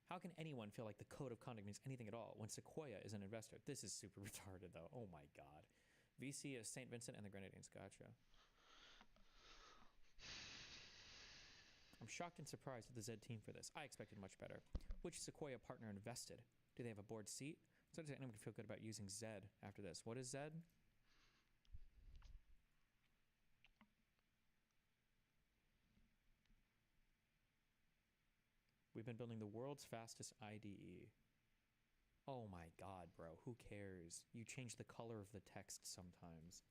How can anyone feel like the code of conduct means anything at all when Sequoia is an investor? This is super retarded, though. Oh my god. VC is St. Vincent and the Grenadines. Gotcha. I'm shocked and surprised at the Z team for this. I expected much better. Which Sequoia partner invested? Do they have a board seat? So does anyone feel good about using Zed after this? What is Zed? We've been building the world's fastest IDE. Oh my god, bro. Who cares? You change the color of the text sometimes.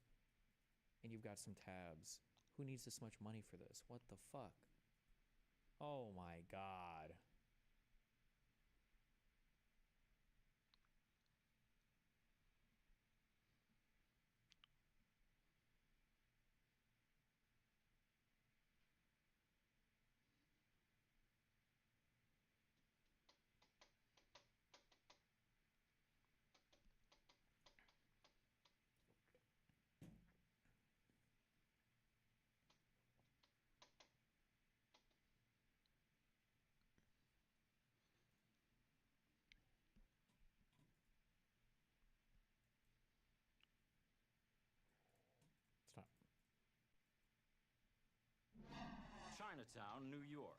And you've got some tabs. Who needs this much money for this? What the fuck? Oh my god. Stop. Chinatown, New York.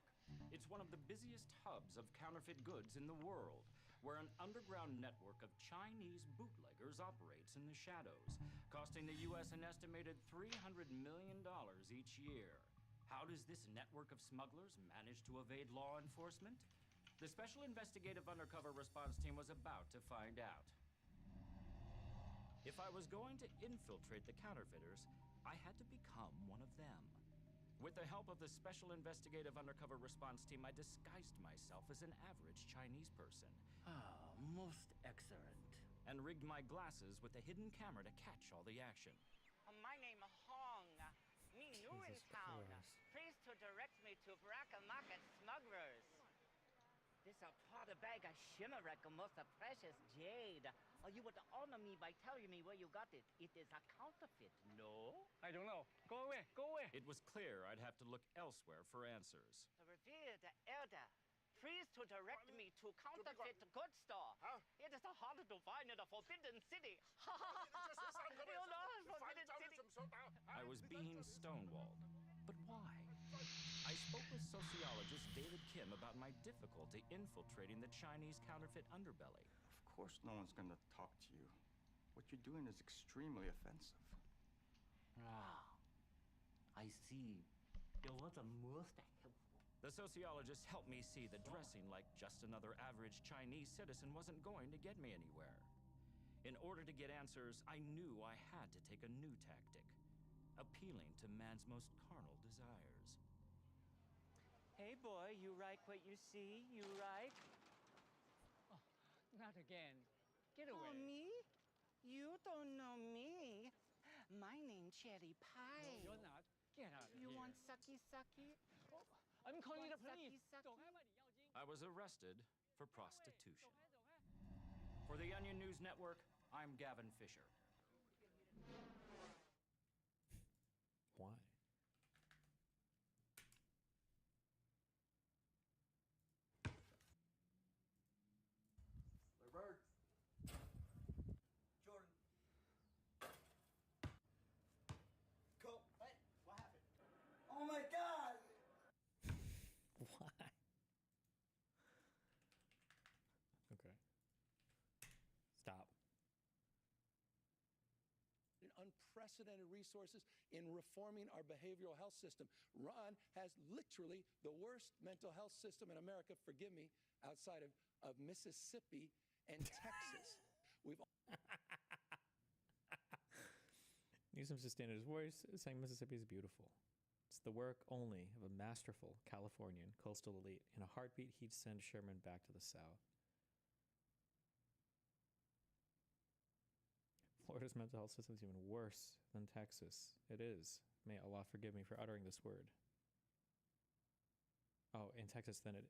It's one of the busiest hubs of counterfeit goods in the world, where an underground network of Chinese bootleggers operates in the shadows, costing the U.S. an estimated $300 million each year. How does this network of smugglers manage to evade law enforcement? The Special Investigative Undercover Response Team was about to find out. If I was going to infiltrate the counterfeiters, I had to become one of them. With the help of the Special Investigative Undercover Response Team, I disguised myself as an average Chinese person. Ah, most excellent. And rigged my glasses with a hidden camera to catch all the action. My name is Hong. Me new in town. Please to direct me to Braca Market smugglers. This a pot of bag of shimmerek, most precious jade. You would honor me by telling me where you got it. It is a counterfeit, no? I don't know. Go away, go away. It was clear I'd have to look elsewhere for answers. The revered elder. Please to direct me to counterfeit goods store. Huh? It is hard to find in the Forbidden City. You know, Forbidden City. I was being stonewalled. But why? I spoke with sociologist David Kim about my difficulty infiltrating the Chinese counterfeit underbelly. Of course no one's gonna talk to you. What you're doing is extremely offensive. Ah, I see. You want the most helpful. The sociologist helped me see that dressing like just another average Chinese citizen wasn't going to get me anywhere. In order to get answers, I knew I had to take a new tactic. appealing to man's most carnal desires. Hey, boy, you like what you see? You like? Oh, not again. Get Oh, away. me? You don't know me. My name Cherry Pie. No, you're not. Get out of You here. want sucky sucky? Oh, I'm calling the Want police. sucky sucky? I was arrested for prostitution. For the Onion News Network, I'm Gavin Fisher. Why? Bird. Jordan. Go. What? What happened? Oh my God! Why? Okay. Stop. Unprecedented resources in reforming our behavioral health system. Ron has literally the worst mental health system in America, forgive me, outside of Mississippi and Texas. We've Newsom's standard is worse, saying Mississippi is beautiful. It's the work only of a masterful Californian coastal elite. In a heartbeat, he'd send Sherman back to the South. Florida's mental health system is even worse than Texas. It is. May Allah forgive me for uttering this word. Oh, in Texas, then it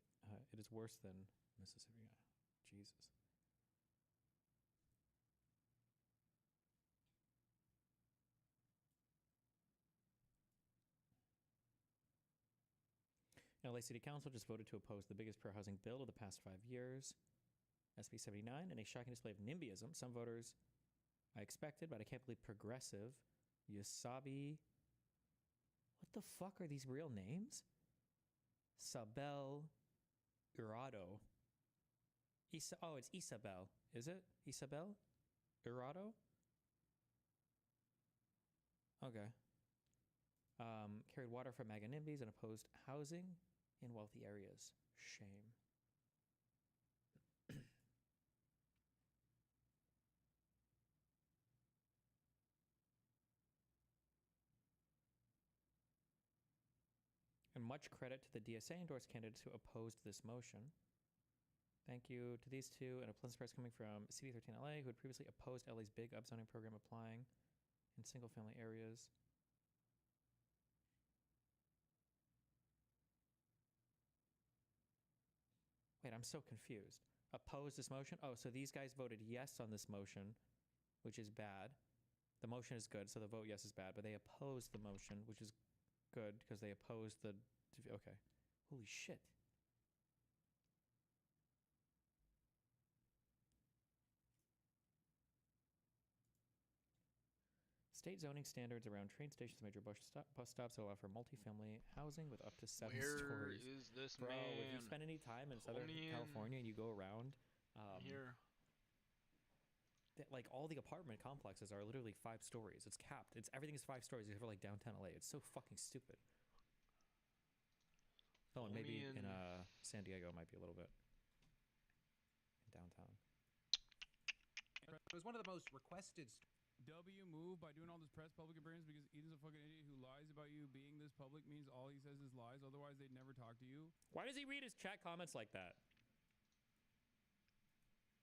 is worse than Mississippi. Jesus. LA City Council just voted to oppose the biggest pro-housing bill of the past 5 years, SB 79, in a shocking display of NIMBYism. Some voters I expected, but I can't believe progressive Yasabi. What the fuck are these real names? Sabel Urado. It's Isabel. Is it? Isabel Urado? Okay. Carried water from MAGA NIMBYs and opposed housing in wealthy areas. Shame. And much credit to the DSA endorsed candidates who opposed this motion. Thank you to these two, and a pleasant surprise coming from CD13LA, who had previously opposed LA's big upzoning program applying in single-family areas. Wait, I'm so confused. Opposed this motion? Oh, so these guys voted yes on this motion, which is bad. The motion is good, so the vote yes is bad, but they opposed the motion, which is good because they opposed the... Okay. Holy shit. State zoning standards around train stations, major bus stops allow for multifamily housing with up to 7 Where stories. is this Bro, man? if you spend any time in Pull Southern me in. California and you go around, Here. like all the apartment complexes are literally 5 stories. It's capped. Everything is 5 stories except for like downtown LA. It's so fucking stupid. Oh, and maybe in San Diego it might be a little bit. In downtown. It was one of the most requested. W move by doing all this press public appearance because Ethan's a fucking idiot who lies about you. Being this public means all he says is lies. Otherwise, they'd never talk to you. Why does he read his chat comments like that?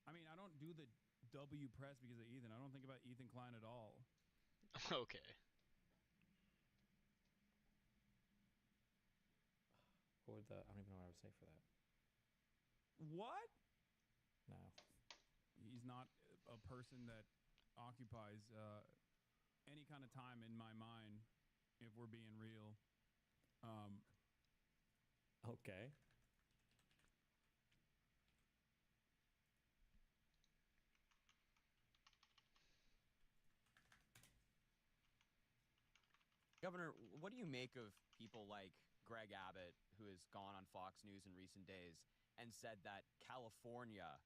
I mean, I don't do the W press because of Ethan. I don't think about Ethan Klein at all. Okay. What would I don't even know what I would say for that. What? No. He's not a person that occupies any kind of time in my mind, if we're being real. Okay. Governor, what do you make of people like Greg Abbott, who has gone on Fox News in recent days and said that California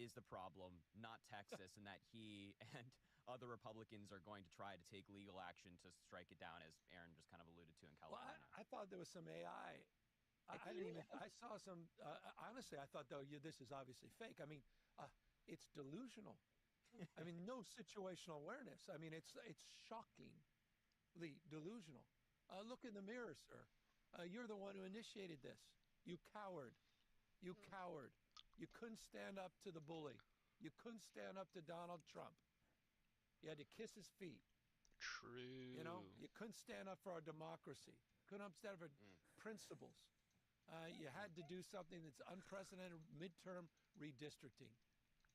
is the problem, not Texas, and that he and other Republicans are going to try to take legal action to strike it down, as Aaron just kind of alluded to in California? Well, I thought there was some AI. I didn't even. I saw some. Honestly, I thought though, this is obviously fake. I mean, it's delusional. I mean, no situational awareness. I mean, it's shocking. delusional. Look in the mirror, sir. You're the one who initiated this. You coward. You coward. You couldn't stand up to the bully. You couldn't stand up to Donald Trump. You had to kiss his feet. True. You know, you couldn't stand up for our democracy. Couldn't stand up for principles. You had to do something that's unprecedented midterm redistricting,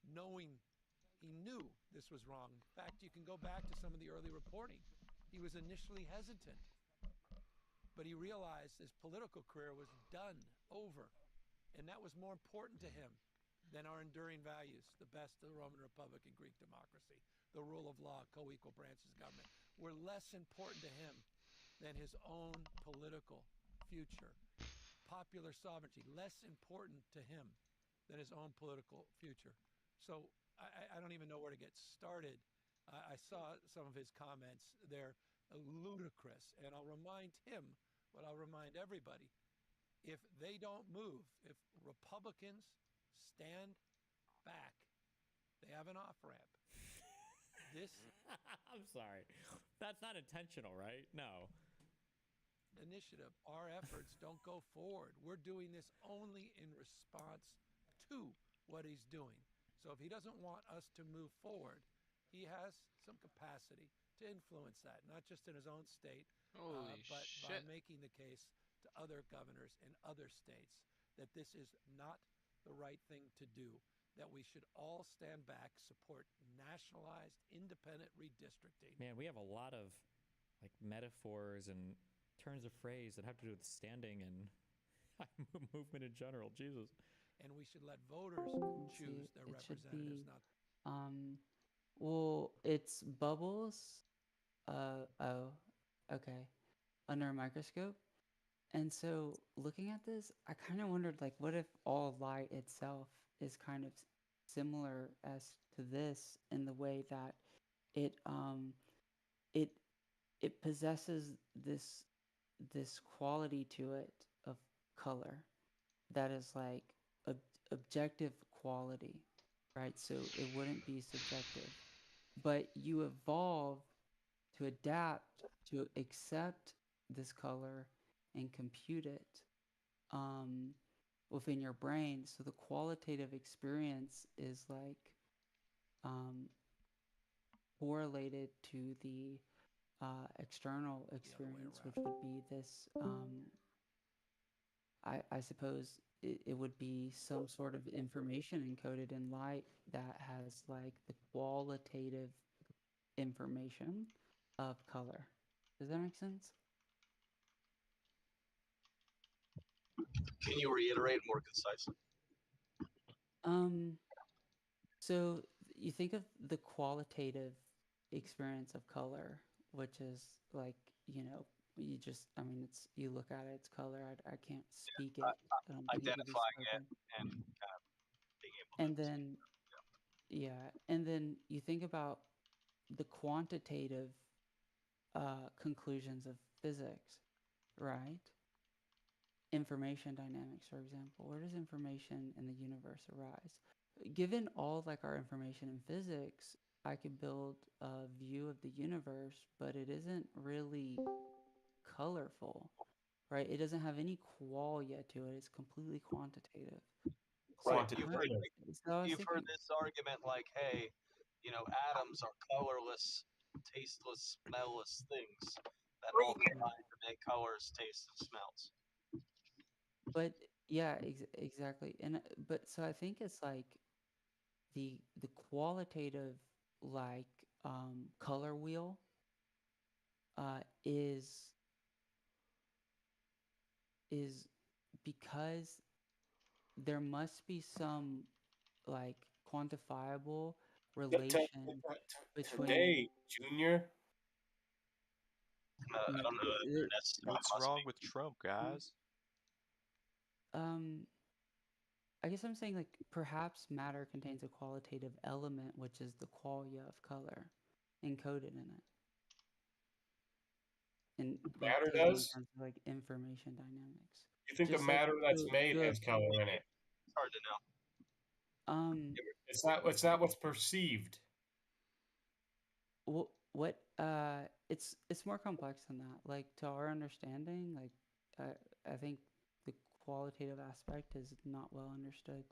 knowing he knew this was wrong. In fact, you can go back to some of the early reporting. He was initially hesitant, but he realized his political career was done, over, and that was more important to him than our enduring values, the best of the Roman Republic and Greek democracy, the rule of law, co-equal branches of government, were less important to him than his own political future. Popular sovereignty, less important to him than his own political future. So I don't even know where to get started. I saw some of his comments. They're ludicrous. And I'll remind him, but I'll remind everybody, if they don't move, if Republicans stand back, they have an off-ramp. This I'm sorry. That's not intentional, right? No. Initiative, our efforts don't go forward. We're doing this only in response to what he's doing. So if he doesn't want us to move forward, he has some capacity to influence that, not just in his own state, but by making the case to other governors in other states that this is not the right thing to do, that we should all stand back, support nationalized, independent redistricting. Man, we have a lot of like metaphors and turns of phrase that have to do with standing and movement in general. Jesus. And we should let voters choose their representatives, not. Well, it's bubbles. Okay. Under a microscope. And so looking at this, I kind of wondered, like, what if all light itself is kind of similar as to this in the way that it it possesses this quality to it of color that is like objective quality, right? So it wouldn't be subjective, but you evolve to adapt to accept this color and compute it within your brain. So the qualitative experience is like correlated to the external experience, which would be this, I suppose it would be some sort of information encoded in light that has like the qualitative information of color. Does that make sense? Can you reiterate more concisely? So you think of the qualitative experience of color, which is like, you just, I mean, you look at it, it's color. I can't speak it. I don't think Identifying it and kind of being able to. And then, and then you think about the quantitative conclusions of physics, right? Information dynamics, for example. Where does information in the universe arise? Given all like our information in physics, I could build a view of the universe, but it isn't really colorful, right? It doesn't have any qualia to it. It's completely quantitative. Right. You've heard this argument like, hey, atoms are colorless, tasteless, smellless things that all combine to make colors, tastes, and smells. But yeah, exactly. And but so I think it's like the qualitative like color wheel is because there must be some like quantifiable relation between today, Junior. I don't know. What's wrong with Trump, guys? I guess I'm saying like perhaps matter contains a qualitative element, which is the qualia of color encoded in it. And matter does? Like information dynamics. You think the matter that's made has color in it? It's hard to know. It's not what's perceived. What It's more complex than that. Like to our understanding, like I think the qualitative aspect is not well understood.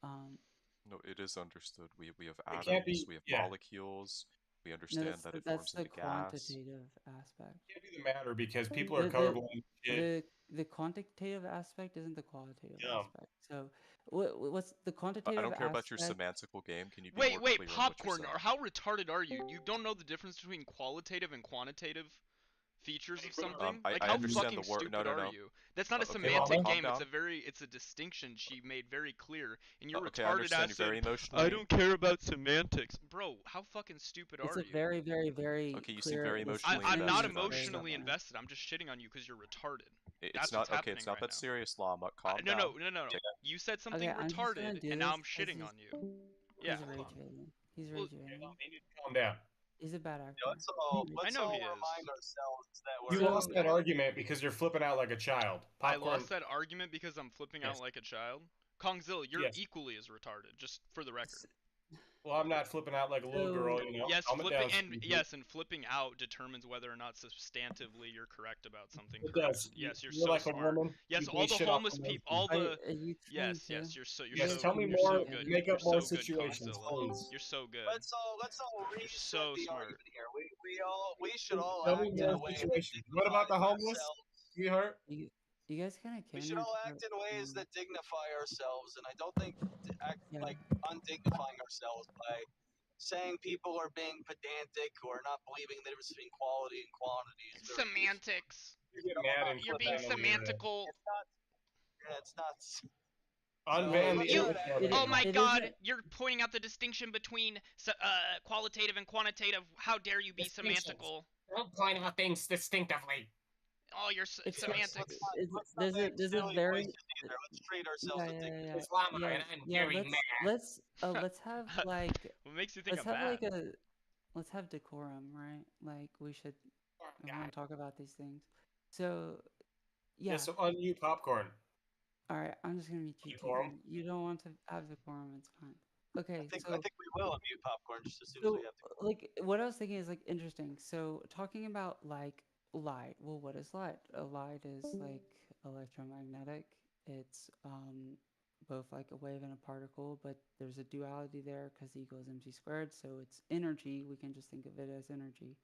No, it is understood. We have It can't atoms, be. we have Yeah. molecules. We No, understand that it that's forms the into gas. quantitative aspect. Can't be the matter because people are The colorblind. Shit. the quantitative aspect isn't the qualitative Dumb. aspect. So what's the I quantitative don't care about your aspect? semantical game. Can you be Wait, more wait, clear in what you're popcorn. saying? Or how retarded are you? You don't know the difference between qualitative and quantitative features of something? Like I how understand fucking the word. No, stupid no, are no. you? That's not a Okay, semantic calm game. down. It's a distinction she made very clear. And your Okay, I retarded understand ass you're very said, emotionally. I don't care about semantics. Bro, how fucking stupid It's are a you? very, very, very Okay, you seem clear very emotionally I'm not invested. I emotionally understand that. invested. I'm just shitting on you because you're retarded. It's That's not what's okay. happening It's not right that now. serious, Llama. Calm No, down. no, no, no, no. You said something Okay, I'm just gonna retarded, do and this now I'm 'cause shitting on you. Yeah. he's rage baiting. He's Well, rage baiting. Calm down. He's a bad You actor. know, I let's know all he is. remind ourselves that You we're. lost that argument because you're flipping out like a child. I Popcorn. lost that argument because I'm flipping Yes. out like a child. Kongzilla, you're Yes. equally as retarded, just for the record. Well, I'm not flipping out like a little girl, you know. Yes, Calm it flipping down, and flipping out determines whether or not substantively you're correct about something. It correct. does. Yes, you're You're so like a smart. woman. Yes, You all base the shit off homeless emotion. people, all the Are you trying yes, to? yes, you're Yes, so tell me you're more. so good. Make You're up more so good, situations, Kongzilla. please. You're so good. Let's all You're reset so the smart. argument here. We should all Tell me act in more a way that situations. What about the dignifies homeless, ourselves. sweetheart? You guys kind of We came should here all to act in ways that dignify ourselves, and I don't think act yeah. like undignifying ourselves by saying people are being pedantic or not believing the difference between quality and quantity is very Semantics. You get mad and You're flip being out over here. semantical. It's not. Unban the You, internet. oh my it God! isn't- You're pointing out the distinction between qualitative and quantitative. How dare you be semantical? Don't point out things distinctively. Oh, you're It's semantics. there's a very Let's treat yeah ourselves with yeah dignity. yeah It's Llama, yeah and I'm yeah. very Let's have like What makes you think let's I'm have bad? like a let's have decorum, right? Like we should I want to talk about these things. So yeah. Yeah, so unmute popcorn. All right, I'm just gonna mute you too. Decorum? Then. You don't want to have decorum, it's fine. Okay, I think we will unmute popcorn just as soon as so we have to. like what I was thinking is like interesting. So talking about like light. Well, what is light? A light is like electromagnetic. It's both like a wave and a particle, but there's a duality there because E equals mc squared. So it's energy. We can just think of it as energy.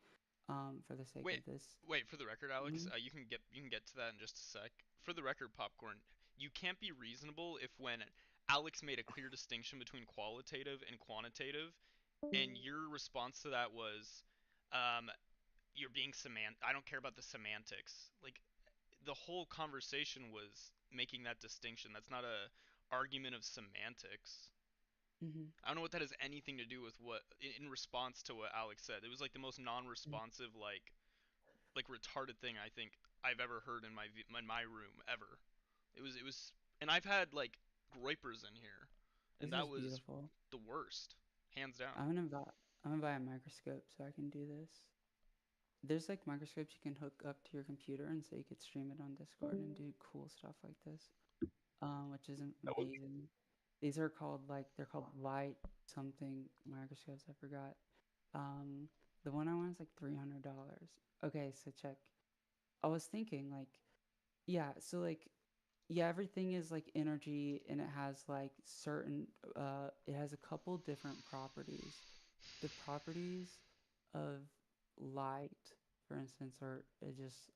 For the sake of this. Wait, for the record, Alex, Mhm. you can get to that in just a sec. For the record, popcorn, you can't be reasonable if when Alex made a clear distinction between qualitative and quantitative, and your response to that was, you're being I don't care about the semantics. Like, the whole conversation was making that distinction. That's not a argument of semantics. I don't know what that has anything to do with what in response to what Alex said. It was like the most non-responsive like retarded thing I think I've ever heard in my room ever. It was and I've had like groypers in here and This that is was beautiful. the worst, hands down. I'm gonna buy a microscope so I can do this. There's like microscopes you can hook up to your computer and so you could stream it on Discord and do cool stuff like this, which is amazing. These are called they're called light something microscopes. I forgot. The one I want is like $300. Okay, so check. I was thinking yeah, so yeah, everything is like energy and it has like certain it has a couple different properties. The properties of light, for instance, are just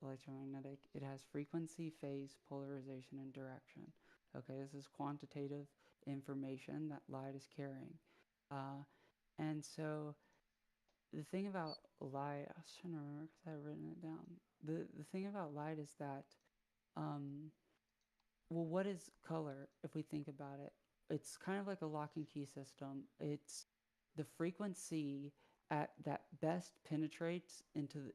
electromagnetic. It has frequency, phase, polarization, and direction. Okay, this is quantitative information that light is carrying. And so the thing about light, I was trying to remember because I had written it down. The thing about light is that, well, what is color if we think about it? It's kind of like a lock and key system. It's the frequency that best penetrates into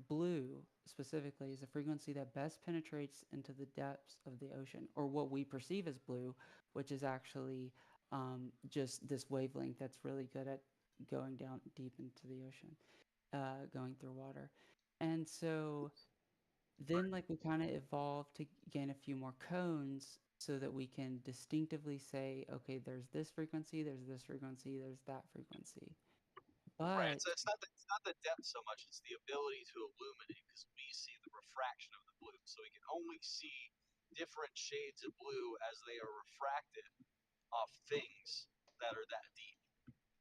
blue specifically is the frequency that best penetrates into the depths of the ocean, or what we perceive as blue, which is actually just this wavelength that's really good at going down deep into the ocean, going through water. And so then we kind of evolved to gain a few more cones so that we can distinctively say, okay, there's this frequency, there's this frequency, there's that frequency. Right. But It's not the depth so much. It's the ability to illuminate because we see the refraction of the blue, so we can only see different shades of blue as they are refracted off things that are that deep.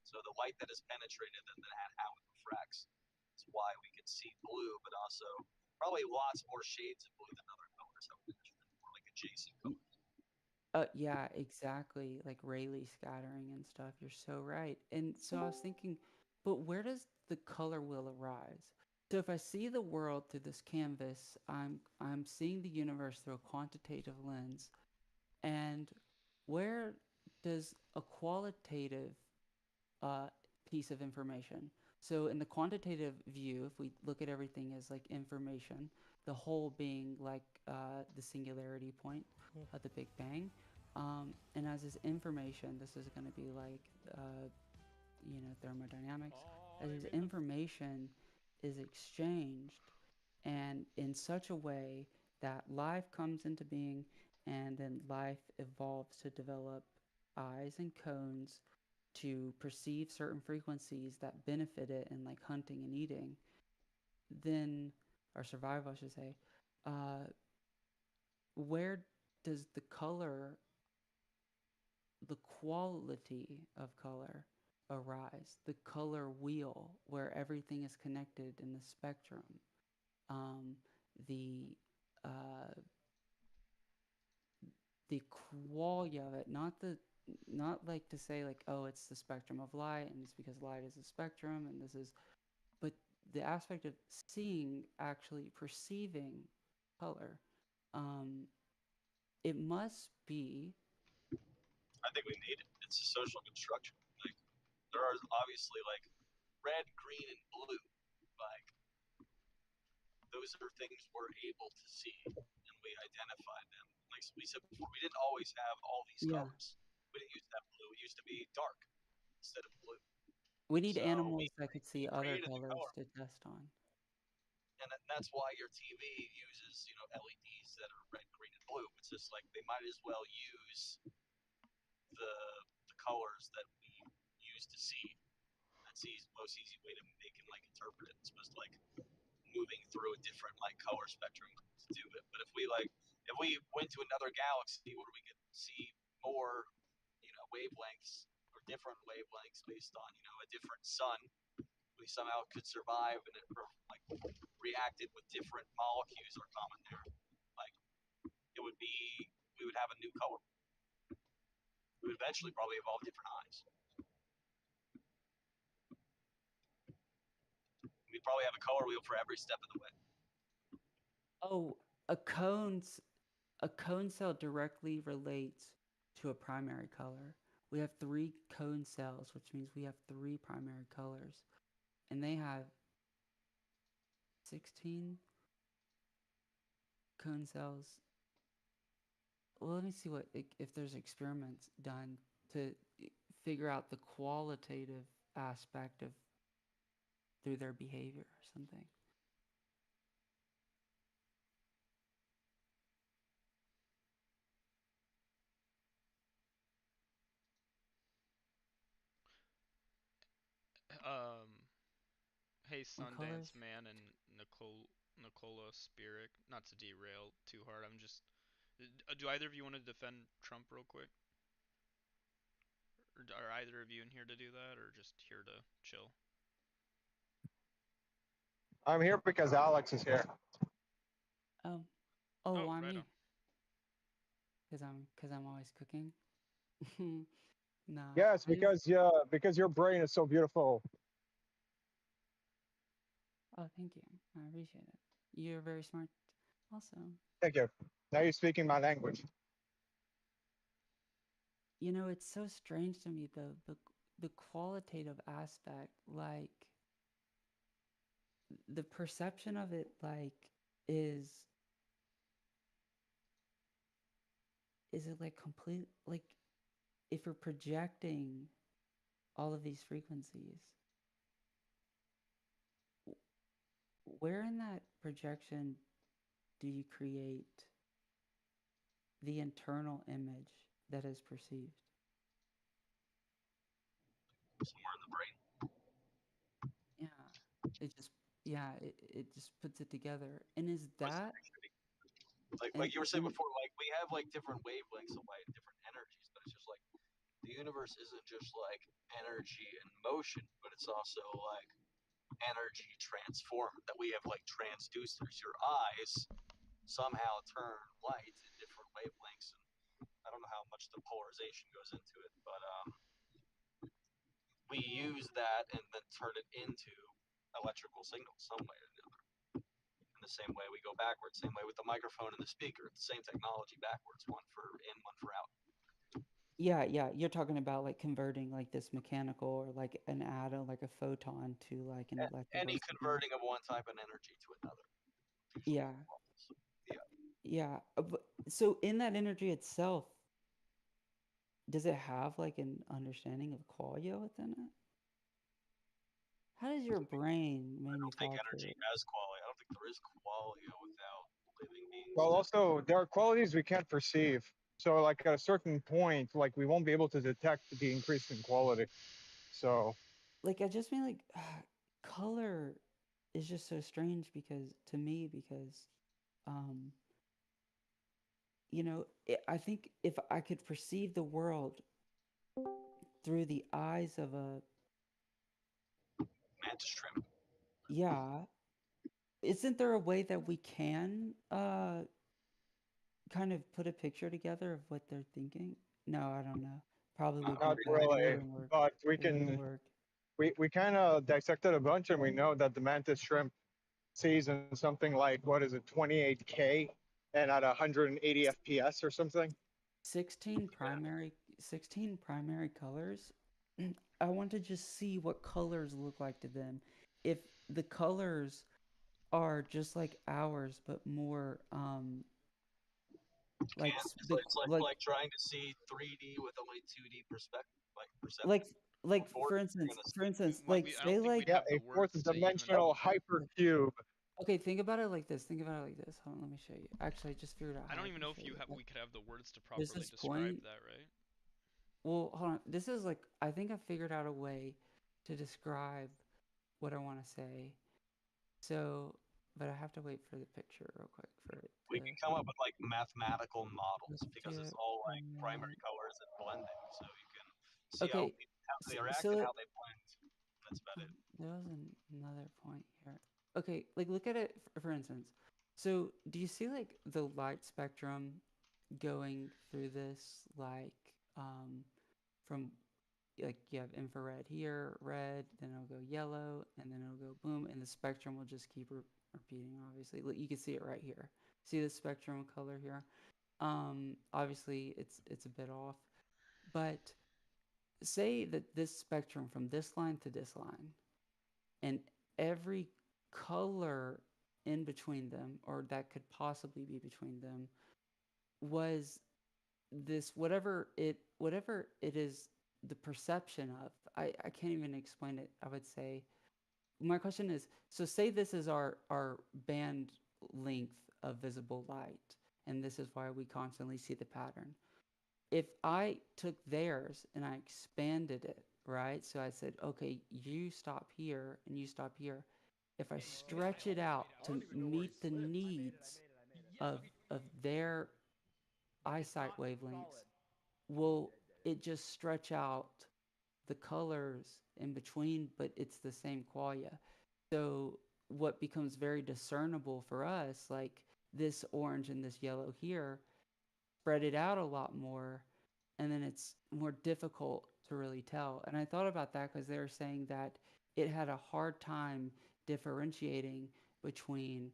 So the light that is penetrated and then how it refracts is why we can see blue, but also probably lots more shades of blue than other colors. I would imagine, more like adjacent colors. yeah, exactly. Like Rayleigh scattering and stuff. You're so right. And so I was thinking, but where does the color wheel arise? So if I see the world through this canvas, I'm seeing the universe through a quantitative lens. And where does a qualitative uh, piece of information? So in the quantitative view, if we look at everything as like information, the whole being like the singularity point of the Big Bang, and as this information, this is going to be like thermodynamics. As this information is exchanged, and in such a way that life comes into being, and then life evolves to develop eyes and cones to perceive certain frequencies that benefit it in like hunting and eating, then, or survival, I should say, uh, where does the quality of color arise? The color wheel, where everything is connected in the spectrum. Um, the uh, the quality of it, not like to say like, oh, it's the spectrum of light and it's because light is a spectrum and this is, but the aspect of seeing, actually perceiving color. It must be. I think we need it. It's a social construction. Like there are obviously like red, green, and blue. Like those are things we're able to see, and we identified them. Like we said before, we didn't always have all these Yeah, colors. We didn't used to have blue. It used to be dark instead of blue. we need So animals that could see other created the colors color, to test on. and that's why your TV uses LEDs that are red, green, and blue. It's just like they might as well use the colors that we use to see. That's the most easy way to they can like interpret it. It's just like moving through a different like color spectrum to do it. But if we went to another galaxy where we could see more, wavelengths or different wavelengths based on a different sun, we somehow could survive and it like reacted with different molecules are common there. Like it would be, we would have a new color. We would eventually probably evolve different eyes. We'd probably have a color wheel for every step of the way. Oh, a cone cell directly relates to a primary color. We have 3 cone cells, which means we have 3 primary colors, and they have 16 cone cells. Well, let me see if there's experiments done to figure out the qualitative aspect of through their behavior or something. Hey, What colors? Sundance Man and Nicola Spirik. Not to derail too hard. I'm just. Do either of you want to defend Trump real quick? Or are either of you in here to do that, or just here to chill? I'm here because Alex is here. Oh, Oh, why right me? on. Because I'm always cooking. Nah, Yes, I just. because your brain is so beautiful. Oh, thank you. I appreciate it. You're very smart. Also, Thank you. Now you're speaking my language. it's so strange to me the qualitative aspect, like the perception of it, like is it like complete, like if you're projecting all of these frequencies, where in that projection do you create the internal image that is perceived? Somewhere in the brain. It just yeah, it just puts it together. And is that Like you were saying before, like we have like different wavelengths of light, different energies, but it's just like the universe isn't just like energy and motion, but it's also like energy transform that we have like transducers. Your eyes somehow turn light in different wavelengths, and I don't know how much the polarization goes into it, but we use that and then turn it into electrical signals some way or another. In the same way we go backwards, same way with the microphone and the speaker, it's the same technology backwards, one for in, one for out. Yeah, yeah, you're talking about like converting like this mechanical or like an atom, like a photon to like an electrical Any signal. converting of one type of energy to another. Yeah. Yeah. Yeah. So in that energy itself, does it have like an understanding of qualia within it? How does your brain I don't think manufacture energy it? has quality. I don't think there is qualia without living beings. Well, also there are qualities we can't perceive. So, like at a certain point, like we won't be able to detect the increase in quality. So, Like I just mean like color is just so strange because to me because um I think if I could perceive the world through the eyes of a mantis shrimp. yeah, isn't there a way that we can kind of put a picture together of what they're thinking? No, I don't know. Probably would be not bad. It really, wouldn't work. but we It wouldn't can. work. We kind of dissected a bunch, and we know that the mantis shrimp sees in something like what is it, 28K, and at 180 FPS or something. 16 primary colors. I want to just see what colors look like to them. If the colors are just like ours, but more like It's like trying to see 3D with only 2D perspective, like perception. like Before, for you're instance, gonna for instance, I like don't say think like we'd have the a words fourth to even. dimensional hypercube. okay, think about it like this. Think about it like this. Hold on, let me show you. Actually, I just figured out I how don't I even can know show if you. we could have the words to There's properly this describe point. that, right? Well, hold on. This is like I think I figured out a way to describe what I want to say. So, but I have to wait for the picture real quick for it We to. can come up with like mathematical models Let's because do it's it all like from primary that. colors and blending, so you can see Okay, how they react so and how they blend. That's about it. there was another point here. Okay, like look at it for instance. So, do you see like the light spectrum going through this like from like you have infrared here, red, then it'll go yellow, and then it'll go boom, and the spectrum will just keep repeating. Obviously, look, you can see it right here. See the spectrum color here. Obviously, it's a bit off, but say that this spectrum from this line to this line, and every color in between them, or that could possibly be between them, was this whatever it is the perception of. I can't even explain it. I would say my question is, so say this is our band length of visible light, and this is why we constantly see the pattern. If I took theirs and I expanded it, right? So I said, okay, you stop here and you stop here. If I stretch it out to meet the needs of their eyesight wavelengths, will it just stretch out the colors in between, but it's the same qualia? So what becomes very discernible for us, like this orange and this yellow here, spread it out a lot more, and then it's more difficult to really tell. And I thought about that because they were saying that it had a hard time differentiating between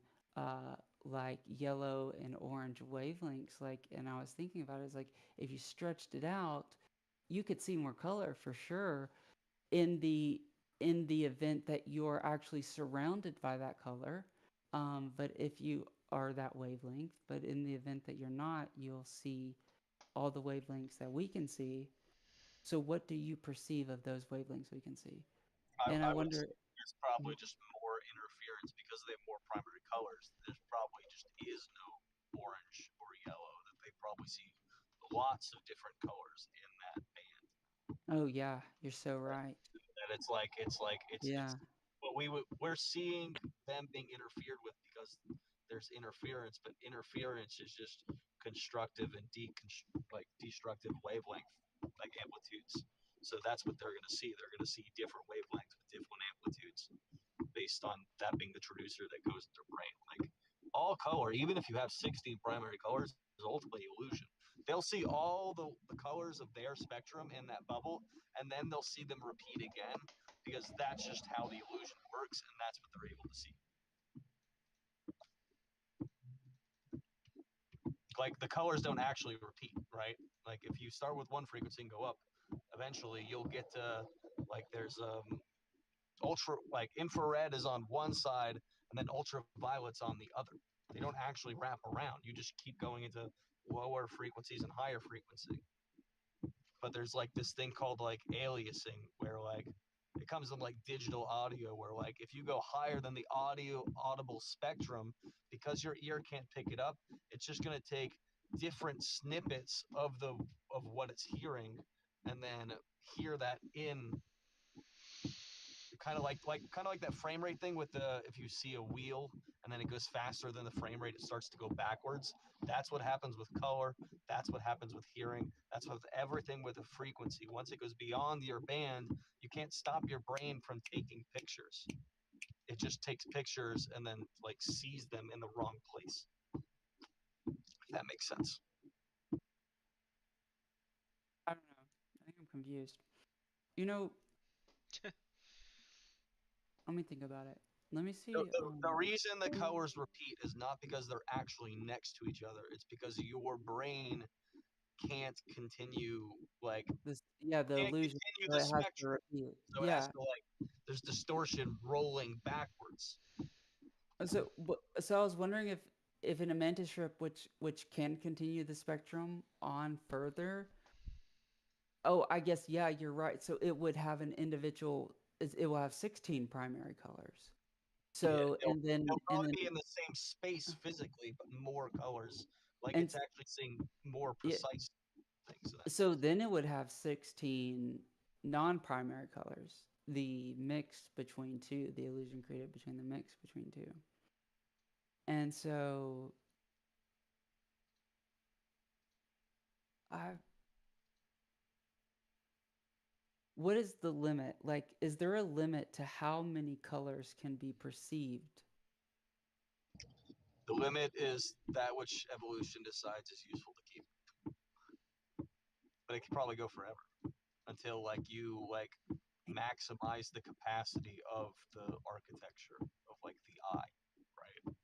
like yellow and orange wavelengths. Like, and I was thinking about it, it's like if you stretched it out, you could see more color for sure in the event that you're actually surrounded by that color. But if you are that wavelength, but in the event that you're not, you'll see all the wavelengths that we can see. So what do you perceive of those wavelengths we can see? And I I would wonder. say there's probably just more interference because they have more primary colors. There probably just is no orange or yellow. That they probably see lots of different colors in that band. Oh yeah, you're so right. That it's Yeah. what we're seeing them being interfered with because there's interference, but interference is just constructive and destructive wavelength like amplitudes. So that's what they're going to see. They're going to see different wavelengths with different amplitudes based on that being the traducer that goes into their brain. Like all color, even if you have 16 primary colors, is ultimately illusion. They'll see all the colors of their spectrum in that bubble, and then they'll see them repeat again because that's just how the illusion works, and that's what they're able to see. Like the colors don't actually repeat, right? Like if you start with one frequency and go up, eventually you'll get to like there's ultra like infrared is on one side and then ultraviolet's on the other. They don't actually wrap around. You just keep going into lower frequencies and higher frequency. But there's like this thing called like aliasing where like it comes in like digital audio where like if you go higher than the audible spectrum because your ear can't pick it up, it's just going to take different snippets of what it's hearing and then hear that in kind of like that frame rate thing with the if you see a wheel and then it goes faster than the frame rate, it starts to go backwards. That's what happens with color. That's what happens with hearing. That's with everything with a frequency. Once it goes beyond your band, you can't stop your brain from taking pictures. It just takes pictures and then like sees them in the wrong place. If that makes sense. I don't know. I think I'm confused. You know, let me think about it. Let me see. The reason the colors repeat is not because they're actually next to each other. It's because your brain can't continue like This, yeah, the can't illusion. continue So the it has to spectrum. repeat. So it has Yeah. to like there's distortion rolling backwards. So I was wondering if in a mantis shrimp which can continue the spectrum on further. Oh, I guess yeah, you're right. So it would have an individual. It will have 16 primary colors. So Yeah, and then they'll probably be in the same space physically, but more colors. Like and it's actually seeing more yeah, precise things. so then it would have 16 non-primary colors. The mix between two, the illusion created between the mix between two. And so I what is the limit? Like, is there a limit to how many colors can be perceived? The limit is that which evolution decides is useful to keep. But it could probably go forever until like you like maximize the capacity of the architecture of like the eye, right?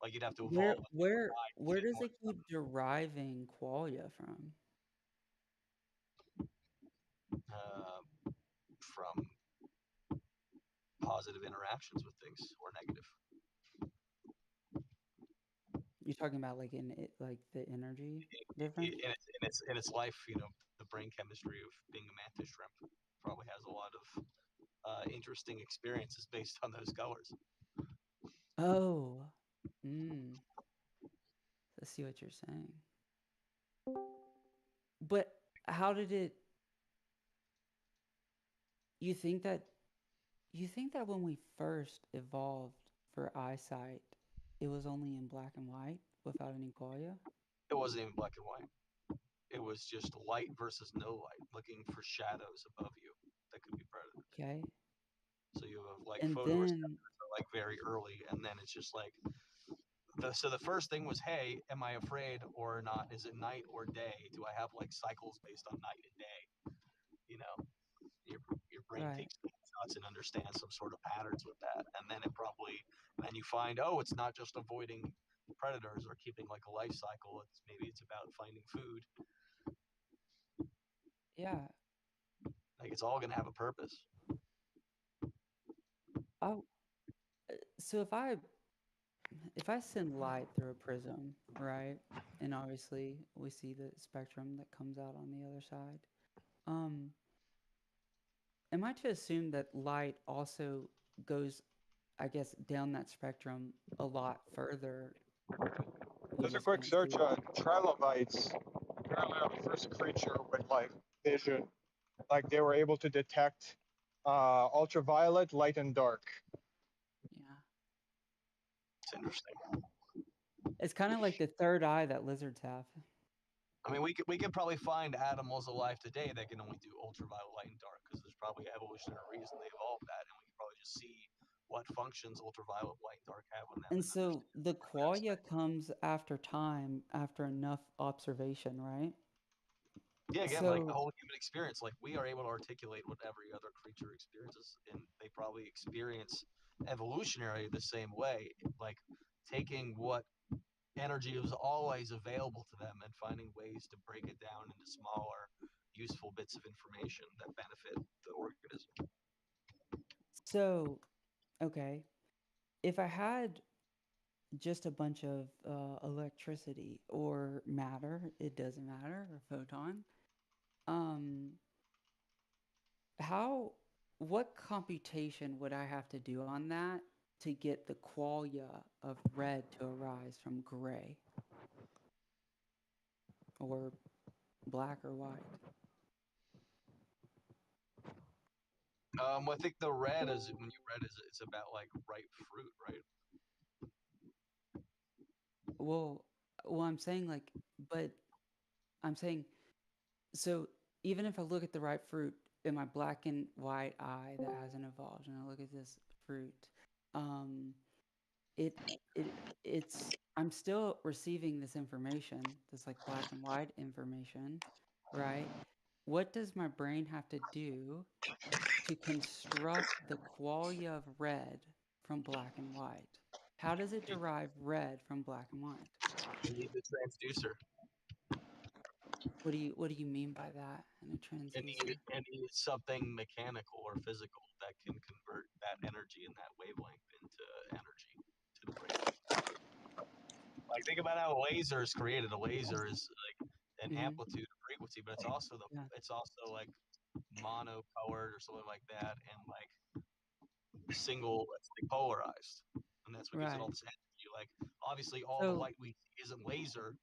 Like you'd have to Where evolve where eye to where fit does more it keep deriving qualia from? from positive interactions with things or negative. You're talking about like in it, like the energy difference? In its life, you know, the brain chemistry of being a mantis shrimp probably has a lot of interesting experiences based on those colors. Oh, I see what you're saying. But how did it? You think that when we first evolved for eyesight, it was only in black and white without any qualia? It wasn't even black and white. It was just light versus no light, looking for shadows above you that could be predators. Okay. So you have like And then photoreceptors are like very early, and then it's just like so the first thing was, hey, am I afraid or not? Is it night or day? Do I have like cycles based on night and day? You know, your brain right. takes shots and understands some sort of patterns with that, and then then you find, oh, it's not just avoiding predators or keeping like a life cycle. It's about finding food. Yeah. Like it's all gonna have a purpose. Oh, so if I send light through a prism, right? And obviously we see the spectrum that comes out on the other side. Am I to assume that light also goes, I guess, down that spectrum a lot further? There's a quick search on trilobites. Apparently, are the first creature with like vision. Like they were able to detect ultraviolet, light, and dark. Yeah. It's interesting. It's kind of like the third eye that lizards have. I mean, we could probably find animals alive today that can only do ultraviolet light and dark because there's probably evolutionary reason they evolved that, and we can probably just see what functions ultraviolet light and dark have on them. And so the qualia comes after time, after enough observation, right? Yeah, again, like the So whole human experience, like we are able to articulate what every other creature experiences, and they probably experience evolutionary the same way, like taking what energy was always available to them and finding ways to break it down into smaller, useful bits of information that benefit the organism. So, okay, if I had just a bunch of electricity or matter, it doesn't matter, or photon, um, how, what computation would I have to do on that to get the qualia of red to arise from gray or black or white? I think the red is when you read is it's about like ripe fruit, right? Well, I'm saying like, but I'm saying, so even if I look at the ripe fruit in my black and white eye that hasn't evolved, and I look at this fruit, um, it it's I'm still receiving this information, this like black and white information, right? What does my brain have to do to construct the qualia of red from black and white? How does it derive red from black and white? You need the transducer. What do you mean by that in a transducer? And need something mechanical or physical that can convert that energy and that wavelength into energy to the brain. Like think about how a laser is created. A laser is like an amplitude or frequency, but it's also like monocolored or something like that, and like single, it's like polarized, and that's what gives it all Right. this energy. Like obviously, all the So light we see isn't laser,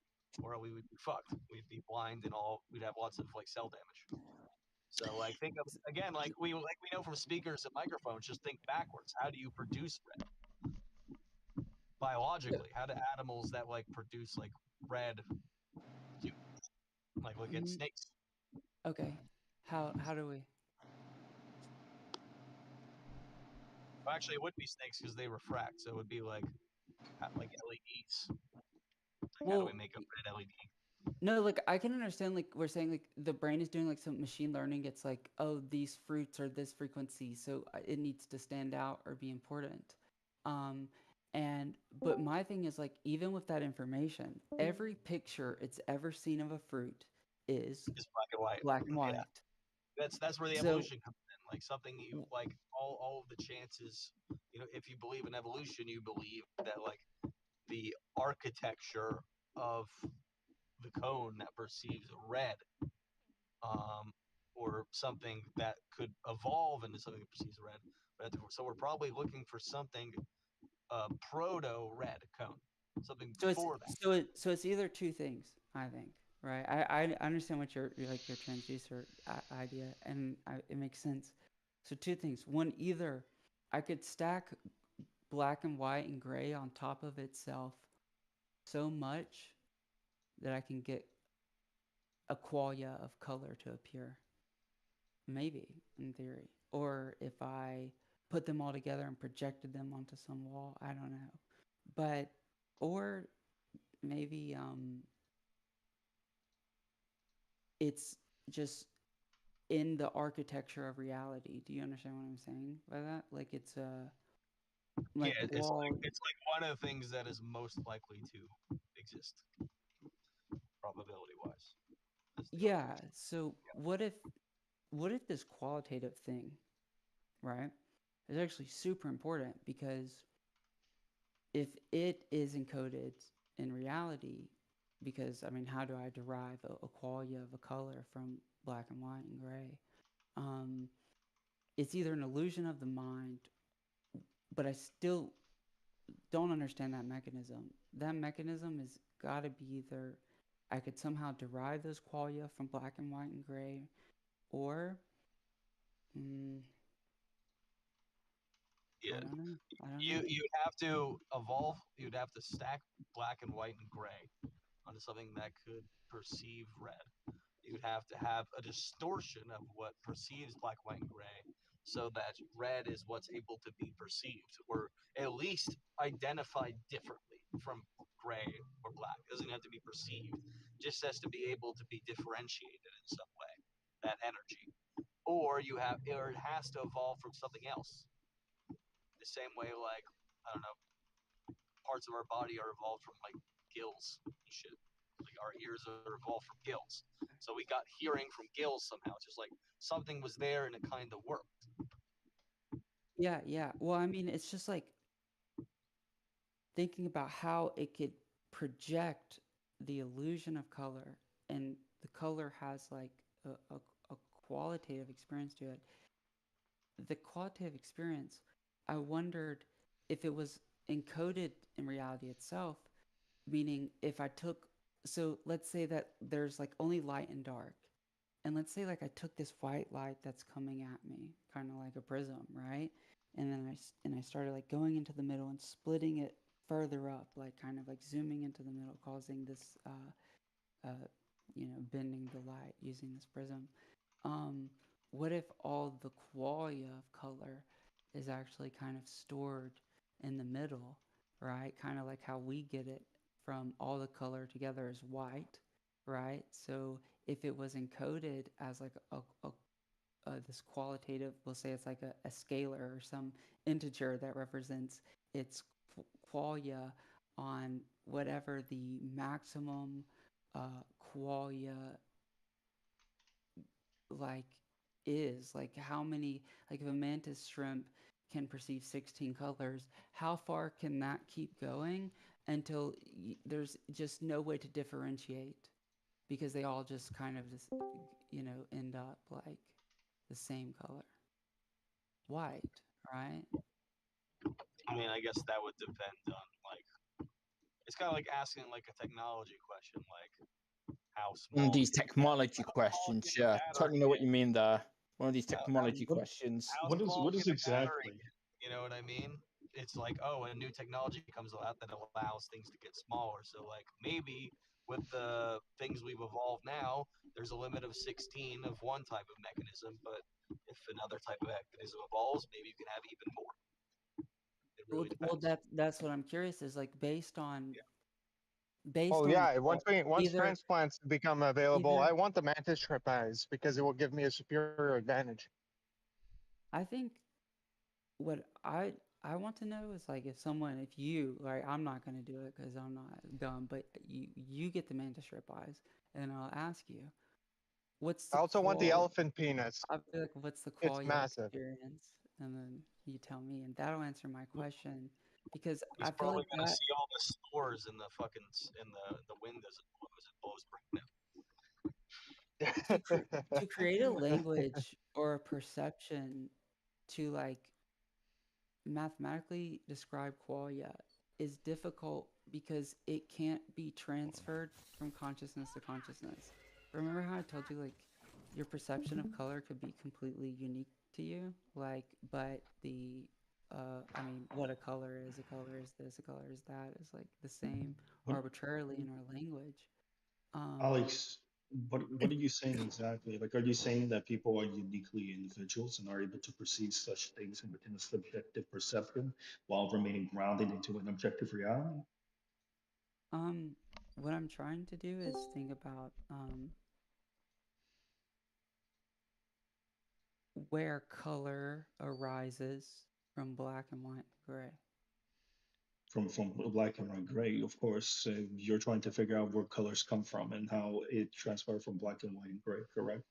or we would be fucked. We'd be blind and all. We'd have lots of like cell damage. So like think of again like we know from speakers and microphones. Just think backwards. How do you produce red biologically? How do animals that like produce like red do? Like look at snakes. okay. How do we? Well, actually, it would be snakes because they refract. So it would be like LEDs. Like how do we Well, make a red LED? no, like I can understand like we're saying like the brain is doing like some machine learning. It's like, oh, these fruits are this frequency, so it needs to stand out or be important. Um and but my thing is like even with that information, every picture it's ever seen of a fruit is It's black and white. black and white. Yeah. That's where the So evolution comes in. Like something you like all of the chances, if you believe in evolution, you believe that like the architecture of the cone that perceives red, or something that could evolve into something that perceives red. So we're probably looking for something proto red cone, something so it's before that. so it's either two things, I think, right? I understand what your like your transducer idea, and it makes sense. So two things. One, either I could stack black and white and gray on top of itself so much that I can get a qualia of color to appear. Maybe in theory, or if I put them all together and projected them onto some wall, I don't know. But or maybe it's just in the architecture of reality. Do you understand what I'm saying by that? Like it's like Yeah, wall. it's like one of the things that is most likely to exist, probability wise. Yeah. So what if this qualitative thing, right, is actually super important because if it is encoded in reality, because I mean, how do I derive a qualia of a color from black and white and gray? Um, it's either an illusion of the mind, but I still don't understand that mechanism. That mechanism is got to be either I could somehow derive those qualia from black and white and gray, or Yeah. I don't know. I don't You know. you'd have to evolve. You'd have to stack black and white and gray onto something that could perceive red. You'd have to have a distortion of what perceives black, white, and gray, so that red is what's able to be perceived, or at least identified differently from gray or black. It doesn't have to be perceived; it just has to be able to be differentiated in some way. That energy, or it has to evolve from something else. The same way, like I don't know, parts of our body are evolved from like gills and shit. Like our ears are evolved from gills. So we got hearing from gills somehow. It's just like something was there and it kind of worked. Yeah, yeah. Well, I mean, it's just like thinking about how it could project the illusion of color, and the color has like a qualitative experience to it. The qualitative experience, I wondered if it was encoded in reality itself, meaning if I took, so let's say that there's like only light and dark. And let's say like I took this white light that's coming at me, kind of like a prism, right? And then I started like going into the middle and splitting it further up, like kind of like zooming into the middle, causing this bending the light using this prism. Um, what if all the qualia of color is actually kind of stored in the middle, right? Kind of like how we get it from all the color together as white, right? So if it was encoded as like this qualitative, we'll say it's like a scalar or some integer that represents its qualia on whatever the maximum qualia like is, like how many, like if a mantis shrimp can perceive 16 colors, how far can that keep going until there's just no way to differentiate, because they all just kind of just end up like the same color, white, right? I mean, I guess that would depend on like it's kind of like asking like a technology question, like how small These technology questions, yeah, totally know what you mean there. One of these technology questions. how small can the battery get? You know what I mean? It's like, oh, a new technology comes out that allows things to get smaller. So like maybe with the things we've evolved now, there's a limit of 16 of one type of mechanism, but if another type of mechanism evolves, maybe you can have even more. It really Well, depends. that's what I'm curious is like based on Oh the yeah, once either transplants become available, either I want the mantis shrimp eyes because it will give me a superior advantage. I think what I want to know is like if you like, I'm not gonna do it because I'm not dumb, but you get the mantis shrimp eyes, and I'll ask you, what's I the also want the qual? elephant penis. I feel like what's the It's qualia massive. experience, and then you tell me, and that'll answer my question, because He's I feel probably like gonna that see all the stores in the fucking in the wind as it blows right now. to create a language or a perception to like mathematically describe qualia is difficult because it can't be transferred from consciousness to consciousness. Remember how I told you like your perception of color could be completely unique to you? Like, but I mean, what a color is this, a color is that, is like the same What, arbitrarily in our language. Alex, what are you saying exactly? Like, are you saying that people are uniquely individuals and are able to perceive such things within a subjective perception while remaining grounded into an objective reality? Um, what I'm trying to do is think about where color arises from black and white, gray. From black and white gray, of course, you're trying to figure out where colors come from and how it transfers from black and white and gray, correct?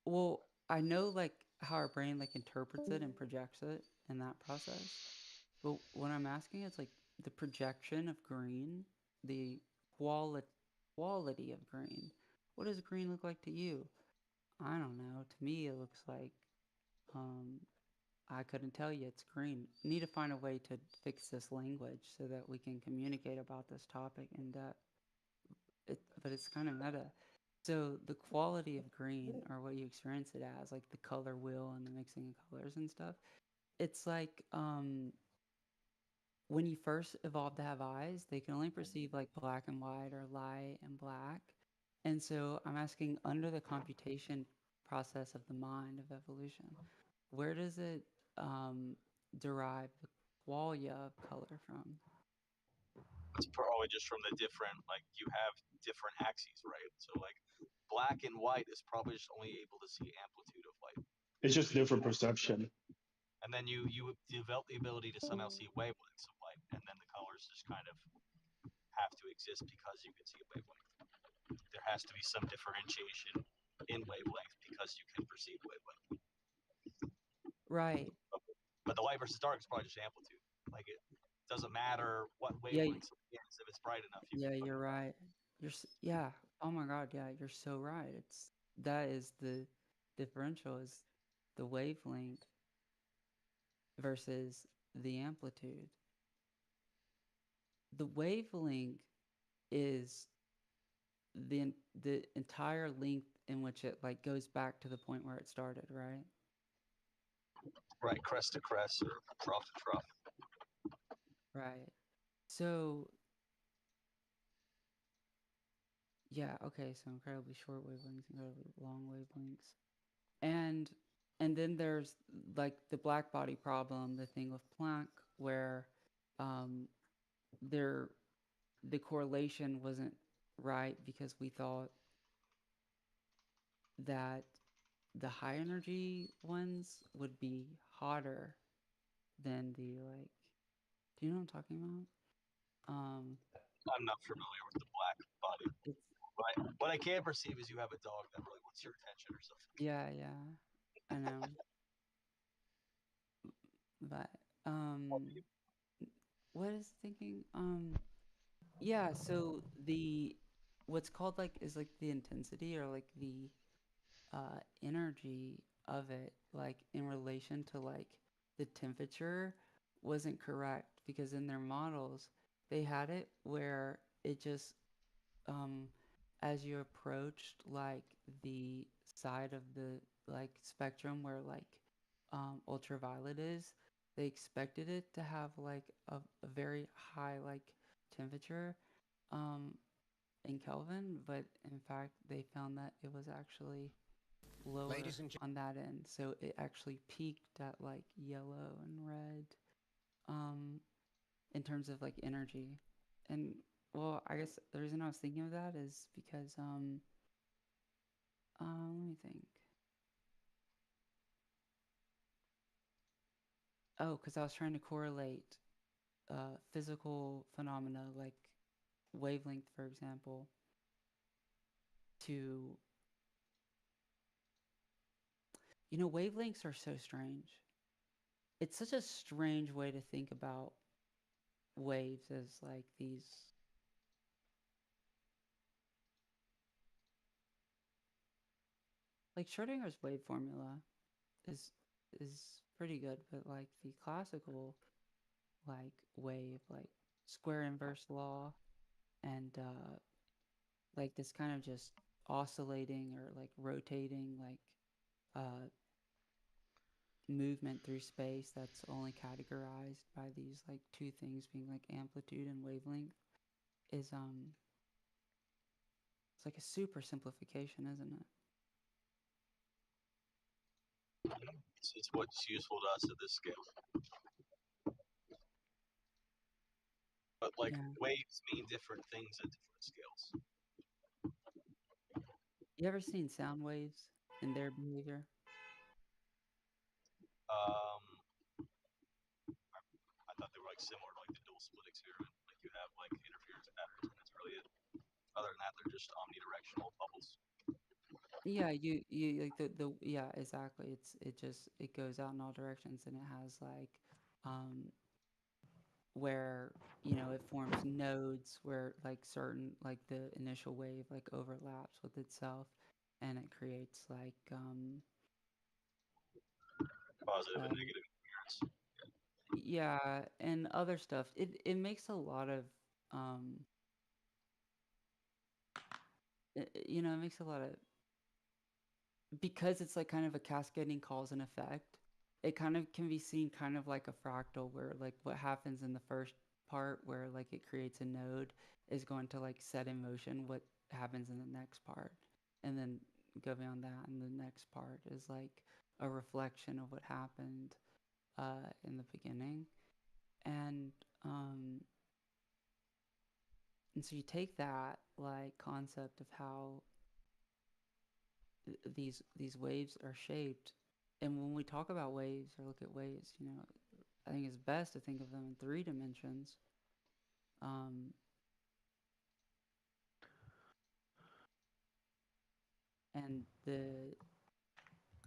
Well, I know like how our brain like interprets it and projects it in that process. But what I'm asking is like the projection of green, the quali- quality of green. What does green look like to you? I don't know. To me, it looks like um, I couldn't tell you it's green. Need to find a way to fix this language so that we can communicate about this topic in depth. But it's kind of meta. So the quality of green, or what you experience it as, like the color wheel and the mixing of colors and stuff, it's like when you first evolved to have eyes, they can only perceive like black and white or light and black. And so I'm asking, under the computation process of the mind of evolution, where does it derive the qualia of color from? It's probably just from the different, like, you have different axes, right? So like black and white is probably just only able to see amplitude of light. It's just different perception. And then you develop the ability to somehow see wavelengths of light, and then the colors just kind of have to exist because you can see a wavelength. There has to be some differentiation in wavelength because you can perceive wavelength. Right. But the light versus dark is probably just amplitude. Like, it doesn't matter what Yeah. wavelength something is. If it's bright enough, you Yeah, can. you're right. Yeah. Oh my God. Yeah, you're so right. That is the differential, is the wavelength versus the amplitude. The wavelength is the entire length in which it like goes back to the point where it started, right? Right, crest to crest or trough to trough. Right. So yeah, okay, so incredibly short wavelengths, incredibly long wavelengths. And then there's like the black body problem, the thing with Planck, where there the correlation wasn't right because we thought that the high energy ones would be hotter than the like, do you know what I'm talking about? I'm not familiar with the black body. What I can perceive is you have a dog that really wants your attention or something. Yeah, I know. But what is thinking? Yeah, so the what's called like is like the intensity or like the energy of it, like in relation to like the temperature, wasn't correct because in their models they had it where it just as you approached like the side of the like spectrum where like ultraviolet is, they expected it to have like a very high like temperature in Kelvin, but in fact they found that it was actually lower on that end. So it actually peaked at like yellow and red in terms of like energy. And well, I guess the reason I was thinking of that is because let me think. Oh, because I was trying to correlate physical phenomena like wavelength, for example, to wavelengths are so strange. It's such a strange way to think about waves as like these like Schrodinger's wave formula is pretty good, but like the classical like wave, like square inverse law and like this kind of just oscillating or like rotating like movement through space that's only categorized by these like two things being like amplitude and wavelength is it's like a super simplification, isn't it? It's what's useful to us at this scale. But like waves mean different things at different scales. You ever seen sound waves and their behavior? I thought they were like similar to like the dual split experiment. Like you have like interference patterns, and that's really it. Other than that, they're just omnidirectional bubbles. Yeah, you like the yeah, exactly. It goes out in all directions and it has like where it forms nodes where like certain like the initial wave like overlaps with itself and it creates like Positive and negative interference. yeah, and other stuff. It makes a lot of it makes a lot of, because it's like kind of a cascading cause and effect. it kind of can be seen kind of like a fractal where like what happens in the first part where like it creates a node is going to like set in motion what happens in the next part, and then go beyond that, and the next part is like a reflection of what happened in the beginning. And and so you take that like concept of how these waves are shaped, and when we talk about waves or look at waves, you know, I think it's best to think of them in 3 dimensions. Um, and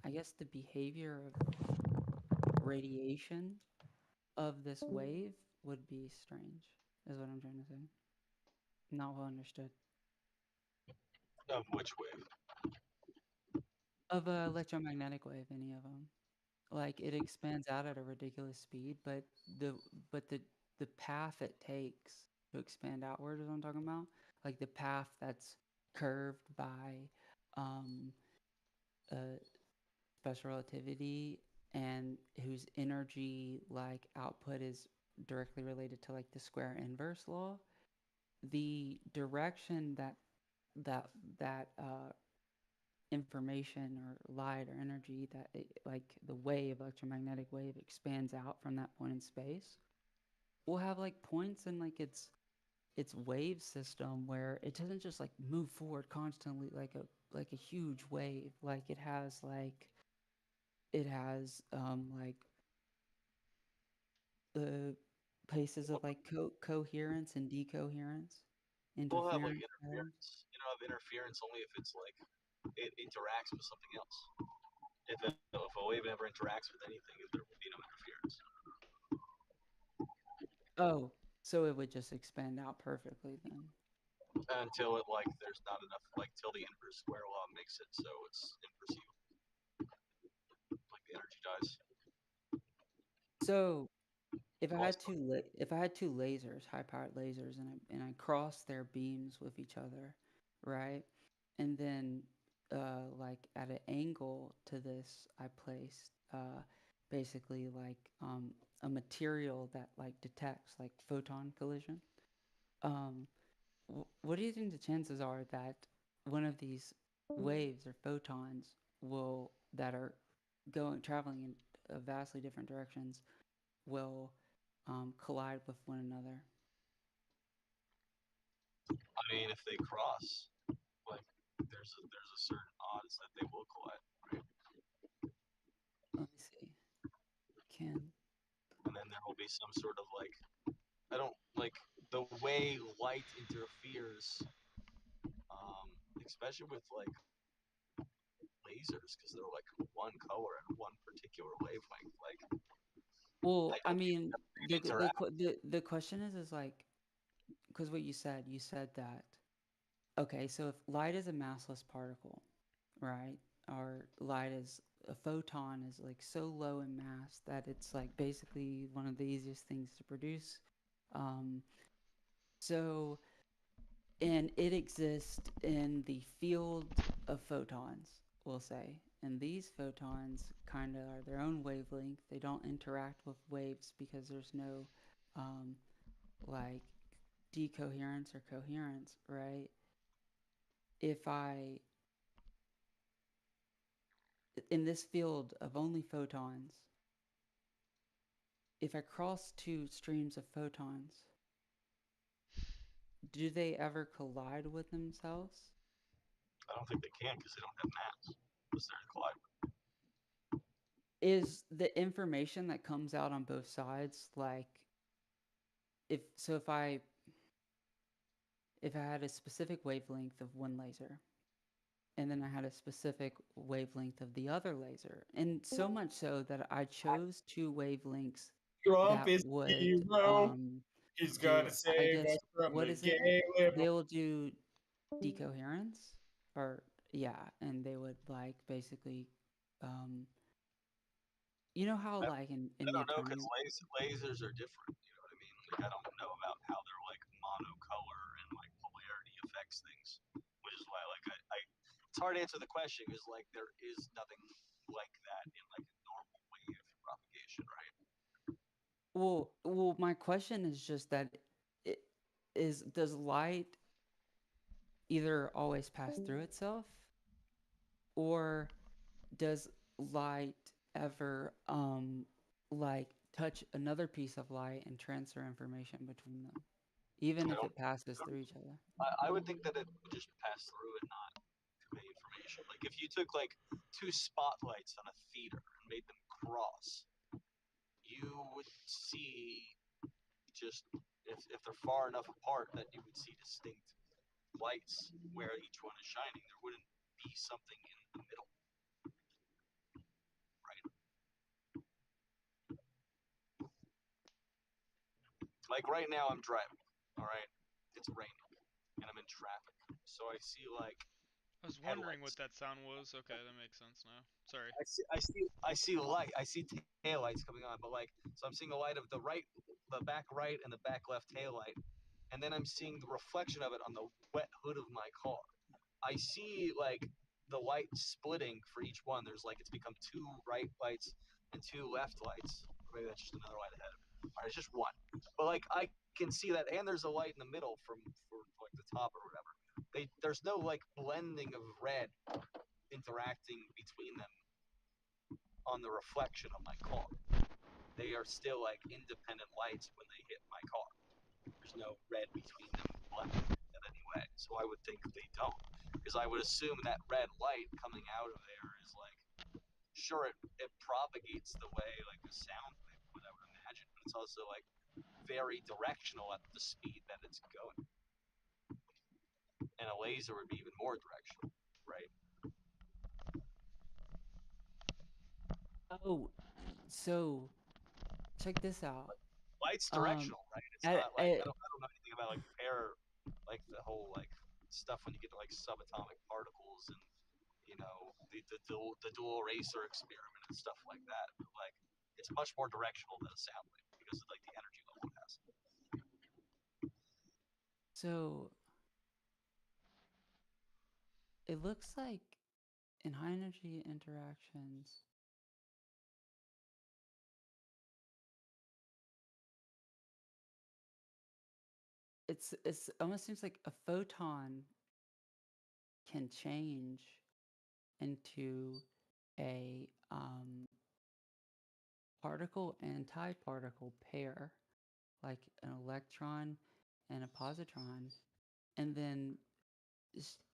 I guess the behavior of radiation of this wave would be strange, is what I'm trying to say. Not well understood. Of which wave? Of a electromagnetic wave, any of them. Like it expands out at a ridiculous speed, but the but the path it takes to expand outward is what I'm talking about. Like the path that's curved by um, uh, special relativity, and whose energy like output is directly related to like the square inverse law. The direction that that information or light or energy that like the wave, electromagnetic wave, expands out from that point in space, we'll have like points in like its wave system where it doesn't just like move forward constantly like a huge wave. Like it has like the paces of like coherence and decoherence, We'll have like interference patterns. interference. You know, have interference only if it's like it interacts with something else. If a wave never interacts with anything, there will be no interference. Oh, so it would just expand out perfectly then. Until it like there's not enough like till the inverse square law makes it so it's imperceivable. Like the energy dies. So if I had two lasers, high-powered lasers, and I cross their beams with each other, right? And then like at an angle to this, I placed basically like a material that like detects like photon collision. Um, what do you think the chances are that one of these waves or photons will that are traveling in vastly different directions will collide with one another? I mean, if they cross, like there's a certain odds that they will collide, right? Let me see. Can And then there will be some sort of like I don't like the way light interferes, especially with like lasers because they're like one color and one particular wavelength. Like I well, I don't mean, interact. the question is like, because what you said that, okay, so if light is a massless particle, right? Or light is a photon is like so low in mass that it's like basically one of the easiest things to produce. Um, so and it exists in the field of photons, we'll say. And these photons kind of are their own wavelength. They don't interact with waves because there's no like decoherence or coherence, right? If I, in this field of only photons, if I cross two streams of photons, do they ever collide with themselves? I don't think they can because they don't have mass. Because they're collide. Is the information that comes out on both sides like if I had a specific wavelength of one laser and then I had a specific wavelength of the other laser, and so much so that I chose two wavelengths Trump that is the would hero. He's do, gonna I save guess, us from what the is it? gay liberal. They will do decoherence, or yeah, and they would like basically you know how like I in don't know because neutrino. lasers are different. You know what I mean? Like I don't know about how they're like monocolor and like polarity affects things, which is why like it's hard to answer the question because like there is nothing like that in like a normal wave Well, my question is just that it does light either always pass through itself, or does light ever like touch another piece of light and transfer information between them, even if it passes through each other? I would think that it would just pass through and not convey information. Like if you took like two spotlights on a theater and made them cross, you would see just if they're far enough apart that you would see distinct lights where each one is shining. There wouldn't be something in the middle, right? Like right now, I'm driving. All right, it's raining and I'm in traffic, so I see like I was wondering what headlights. that sound was. Okay, that makes sense now. Sorry. I see light. I see tail lights coming on, but like, so I'm seeing the light of the back right, and the back left tail light, and then I'm seeing the reflection of it on the wet hood of my car. I see like the light splitting for each one. There's like it's become two right lights and two left lights. Or maybe that's just another light ahead of it. All right, it's just one. But like I can see that, and there's a light in the middle for like the top or whatever. There's no like blending of red interacting between them on the reflection of my car. They are still like independent lights when they hit my car. There's no red between them in any way. So I would think they don't. Because I would assume that red light coming out of there is like, sure, it propagates the way like a sound would, I would imagine, but it's also like very directional at the speed that it's going. And a laser would be even more directional, right? Oh, so check this out. Light's directional, right? It's not like I don't know anything about like like the whole like stuff when you get to like subatomic particles and the dual eraser experiment and stuff like that. But, like it's much more directional than a sound wave because of like the energy level it has. So it looks like in high energy interactions, it's almost seems like a photon can change into a particle antiparticle pair, like an electron and a positron, and then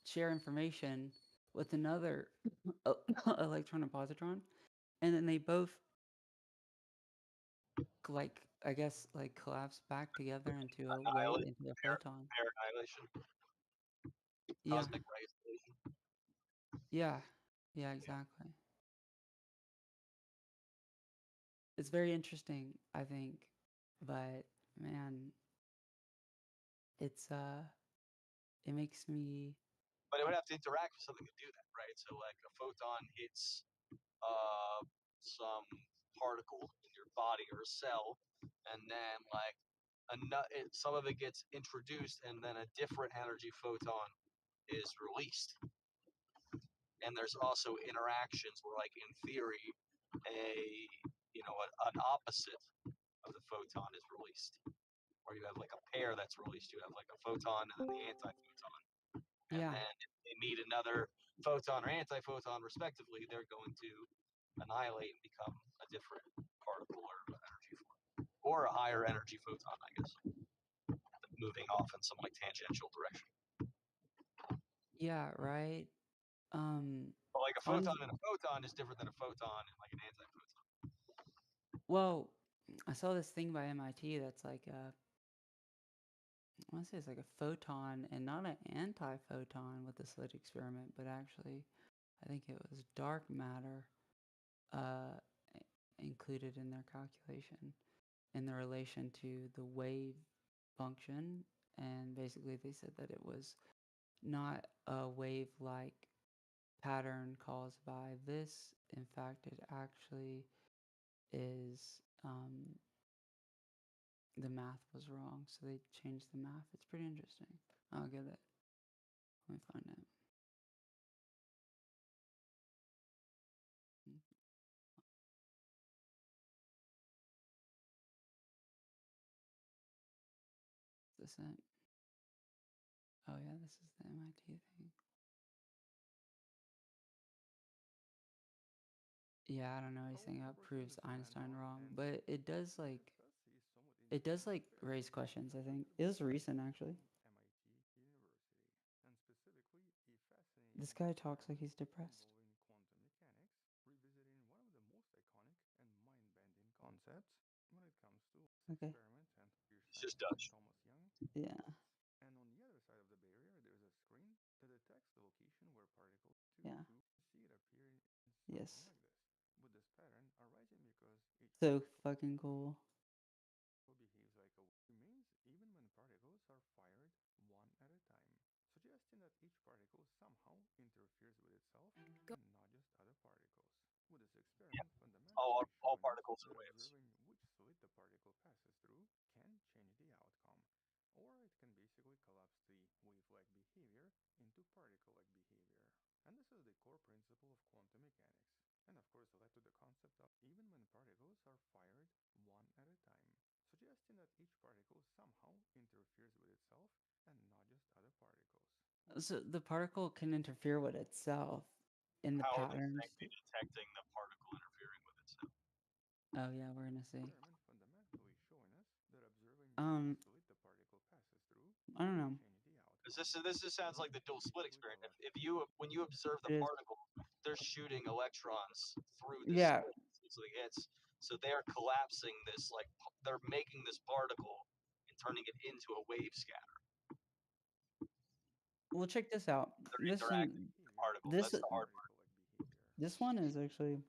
share information with another electron and positron, and then they both like I guess like collapse back together into a wave into a photon. Pair annihilation. Yeah. Cosmic ray explosion. Yeah. Yeah, exactly. It's very interesting, I think, but man, it's it makes me But it would have to interact with something to do that, right? So like a photon hits some particle in your body or a cell, and then like some of it gets introduced, and then a different energy photon is released. And there's also interactions where, like in theory, an opposite of the photon is released, or you have like a pair that's released. You have like a photon and then the antiphoton, and yeah. then if they meet another photon or antiphoton respectively, they're going to annihilate and become a different particle or energy form, or a higher energy photon, I guess, moving off in some like tangential direction. Yeah, right. But like a photon and a photon is different than a photon and like an antiphoton. Well, I saw this thing by MIT that's like I want to say it's like a photon and not an anti-photon with the slit experiment, but actually I think it was dark matter uh, included in their calculation in the relation to the wave function. And basically they said that it was not a wave-like pattern caused by this. In fact, it actually is the math was wrong, so they changed the math. It's pretty interesting. I'll get it. Let me find it. this in? Oh yeah, this is the MIT thing. Yeah, I don't know anything that proves Einstein wrong, but it does raise questions, I think. It was recent actually. This guy talks like he's depressed. Concepts when it comes to Okay. experiment and your It's just Dutch. Thomas Young. Yeah. And on the other side of the barrier, there's a screen that detects the location where particles Yeah. see it appear in something Yes. like this, with this pattern arising because each So fucking cool. behaves like a remains even when particles are fired one at a time, suggesting that each particle somehow interferes with itself and not just other particles. With this experiment fundamentally All showing particles that are waves. observing which slit the particle passes through can change the outcome, or it can basically collapse the wave-like behavior into particle-like behavior. And this is the core principle of quantum mechanics, and of course led to the concept of even when particles are fired one at a time, suggesting that each particle somehow interferes with itself and not just other particles. So the particle can interfere with itself in the How are they patterns. detecting the particle interfering with itself? Oh yeah, we're gonna see. Experiment fundamentally showing us that observing Um, slit the particle passes through I don't know. change the outcome. This just sounds like the dual split experiment. If you when you observe the It is. particle, they're shooting electrons through the Yeah. slit. So they're collapsing this they're making this particle and turning it into a wave scatter. Well, check this out. They're This interacting one, with the particle. this That's the hard part. this one is actually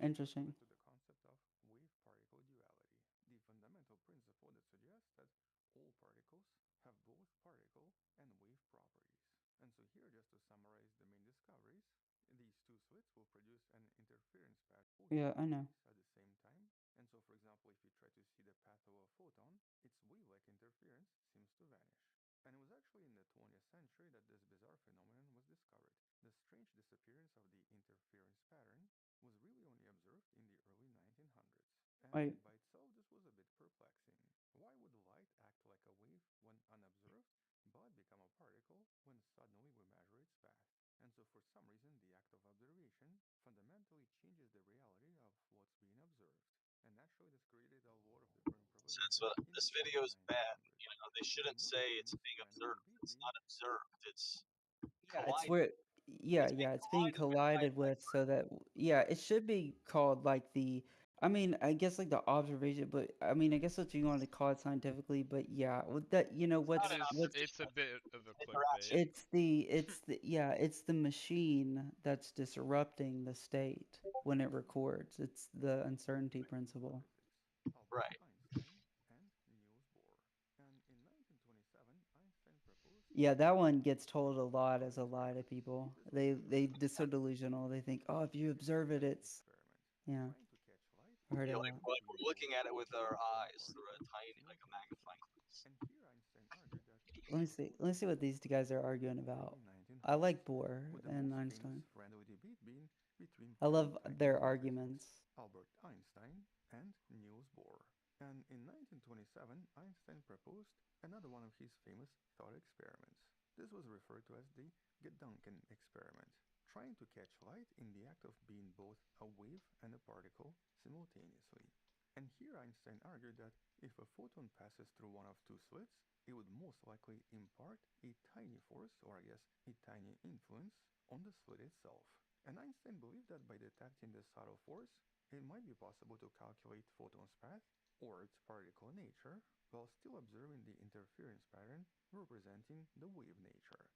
interesting. To the concept of wave-particle duality, the fundamental principle that suggests that all particles have both particle and wave properties. And so here, just to summarize the main discoveries, these two slits will produce an interference pattern Yeah, I know. at the same time. And so, for example, if you try to see the path of a photon, its wave-like interference seems to vanish. And it was actually in the 20th century that this bizarre phenomenon was discovered. The strange disappearance of the interference pattern was really only observed in the early 1900s. And Wait. by itself, this was a bit perplexing. Why would light act like a wave when unobserved, but become a particle when suddenly we measure its path? And so for some reason, the act of observation fundamentally changes the reality of what's being observed. And naturally, this created a lot of different propositions. This video is bad. They shouldn't say it's being observed. It's not observed. It's Yeah, it's colliding. where It's being it's being collided collided with so that it should be called like the I mean, I guess like the observation, but I mean, I guess what you want to call it scientifically, but yeah, with that It's a bit of a clickbait. it's the machine that's disrupting the state when it records. It's the uncertainty principle. Right. Yeah, that one gets told a lot as a lie to people. They're so delusional. They think, oh, if you observe it, it's yeah. I heard it a lot. We're looking at it with our eyes through a magnifying glass. Let me see what these two guys are arguing about. I like Bohr and Einstein. I love their arguments. Albert Einstein and Niels Bohr. And in 1927, Einstein proposed another one of his famous thought experiments. This was referred to as the Gedanken experiment, trying to catch light in the act of being both a wave and a particle simultaneously. And here Einstein argued that if a photon passes through one of two slits, it would most likely impart a tiny force, or I guess a tiny influence, on the slit itself. And Einstein believed that by detecting this subtle force, it might be possible to calculate photon's path or its particle nature while still observing the interference pattern representing the wave nature.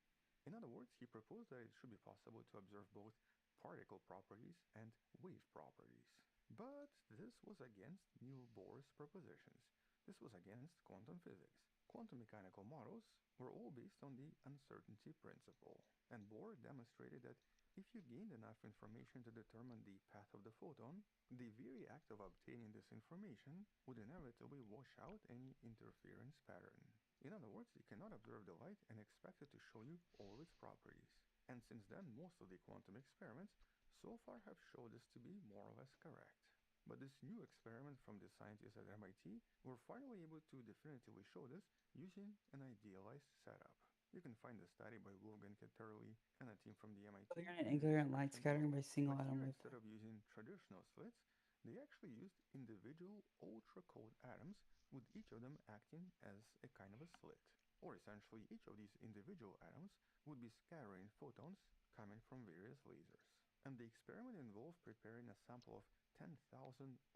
In other words, he proposed that it should be possible to observe both particle properties and wave properties. But this was against Niels Bohr's propositions. This was against quantum physics. Quantum mechanical models were all based on the uncertainty principle, and Bohr demonstrated that if you gained enough information to determine the path of the photon, the very act of obtaining this information would inevitably wash out any interference pattern. In other words, you cannot observe the light and expect it to show you all its properties. And since then, most of the quantum experiments so far have showed this to be more or less correct. But this new experiment from the scientists at MIT were finally able to definitively show this using an idealized setup. You can find the study by Logan Ketterly and a team from the MIT. Coherent and incoherent light scattering by single But atom here, wave. instead of using traditional slits, they actually used individual ultra-cold atoms, with each of them acting as a kind of a slit. Or essentially, each of these individual atoms would be scattering photons coming from various lasers. And the experiment involved preparing a sample of 10,000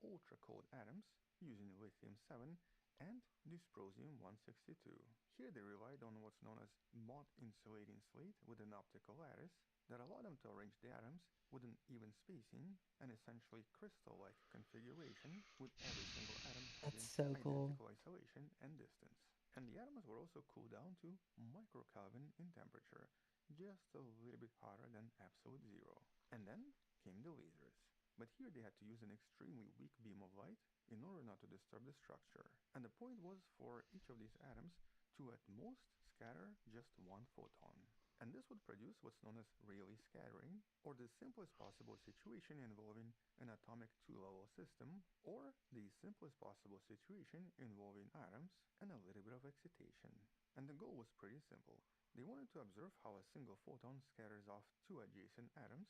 ultra-cold atoms using lithium-7 and dysprosium-162. Here they relied on what's known as Mott insulating slate with an optical lattice that allowed them to arrange the atoms with an even spacing and essentially crystal-like configuration, with every single atom having That's so cool. identical isolation and distance. And the atoms were also cooled down to microkelvin in temperature, just a little bit hotter than absolute zero. And then came the lasers. But here they had to use an extremely weak beam of light in order not to disturb the structure. And the point was for each of these atoms to at most scatter just one photon. And this would produce what's known as Rayleigh scattering, or the simplest possible situation involving an atomic two-level system, or the simplest possible situation involving atoms and a little bit of excitation. And the goal was pretty simple. They wanted to observe how a single photon scatters off two adjacent atoms,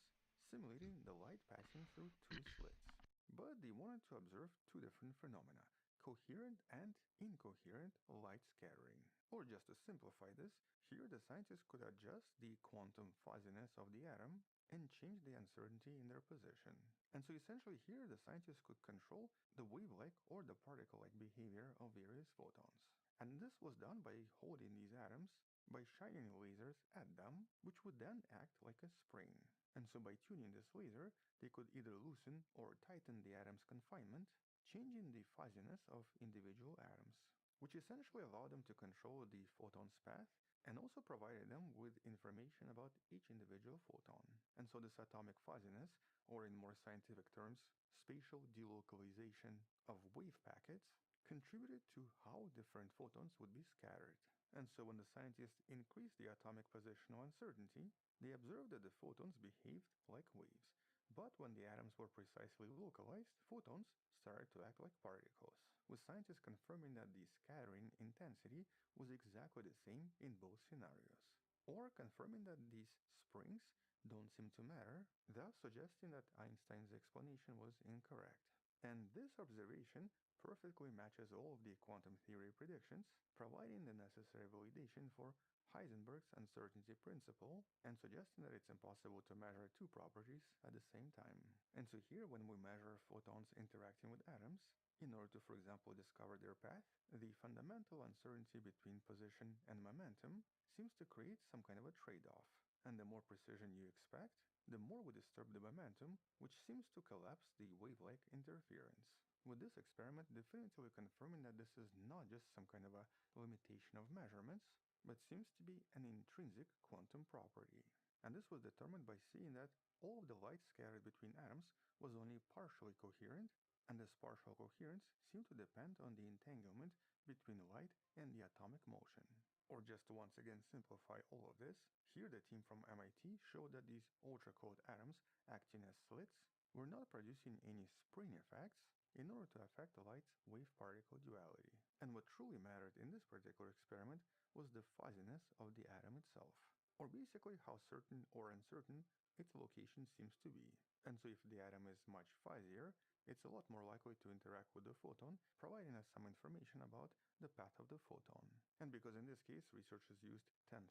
simulating the light passing through two slits. But they wanted to observe two different phenomena: coherent and incoherent light scattering. Or just to simplify this, here the scientists could adjust the quantum fuzziness of the atom and change the uncertainty in their position. And so essentially here the scientists could control the wave-like or the particle-like behavior of various photons. And this was done by holding these atoms, by shining lasers at them, which would then act like a spring. And so by tuning this laser, they could either loosen or tighten the atom's confinement, changing the fuzziness of individual atoms, which essentially allowed them to control the photon's path and also provided them with information about each individual photon. And so this atomic fuzziness, or in more scientific terms, spatial delocalization of wave packets, contributed to how different photons would be scattered. And so when the scientists increased the atomic positional uncertainty, they observed that the photons behaved like waves. But when the atoms were precisely localized, photons started to act like particles, with scientists confirming that the scattering intensity was exactly the same in both scenarios, or confirming that these springs don't seem to matter, thus suggesting that Einstein's explanation was incorrect. And this observation perfectly matches all of the quantum theory predictions, providing the necessary validation for Heisenberg's uncertainty principle and suggesting that it's impossible to measure two properties at the same time. And so here, when we measure photons interacting with atoms, in order to, for example, discover their path, the fundamental uncertainty between position and momentum seems to create some kind of a trade-off. And the more precision you expect, the more we disturb the momentum, which seems to collapse the wave-like interference. With this experiment definitively confirming that this is not just some kind of a limitation of measurements, but seems to be an intrinsic quantum property. And this was determined by seeing that all of the light scattered between atoms was only partially coherent, and this partial coherence seemed to depend on the entanglement between light and the atomic motion. Or just to once again simplify all of this, here the team from MIT showed that these ultra-cold atoms acting as slits were not producing any spring effects in order to affect the light's wave-particle duality. And what truly mattered in this particular experiment was the fuzziness of the atom itself, or basically how certain or uncertain its location seems to be. And so if the atom is much fuzzier, it's a lot more likely to interact with the photon, providing us some information about the path of the photon. And because in this case researchers used 10,000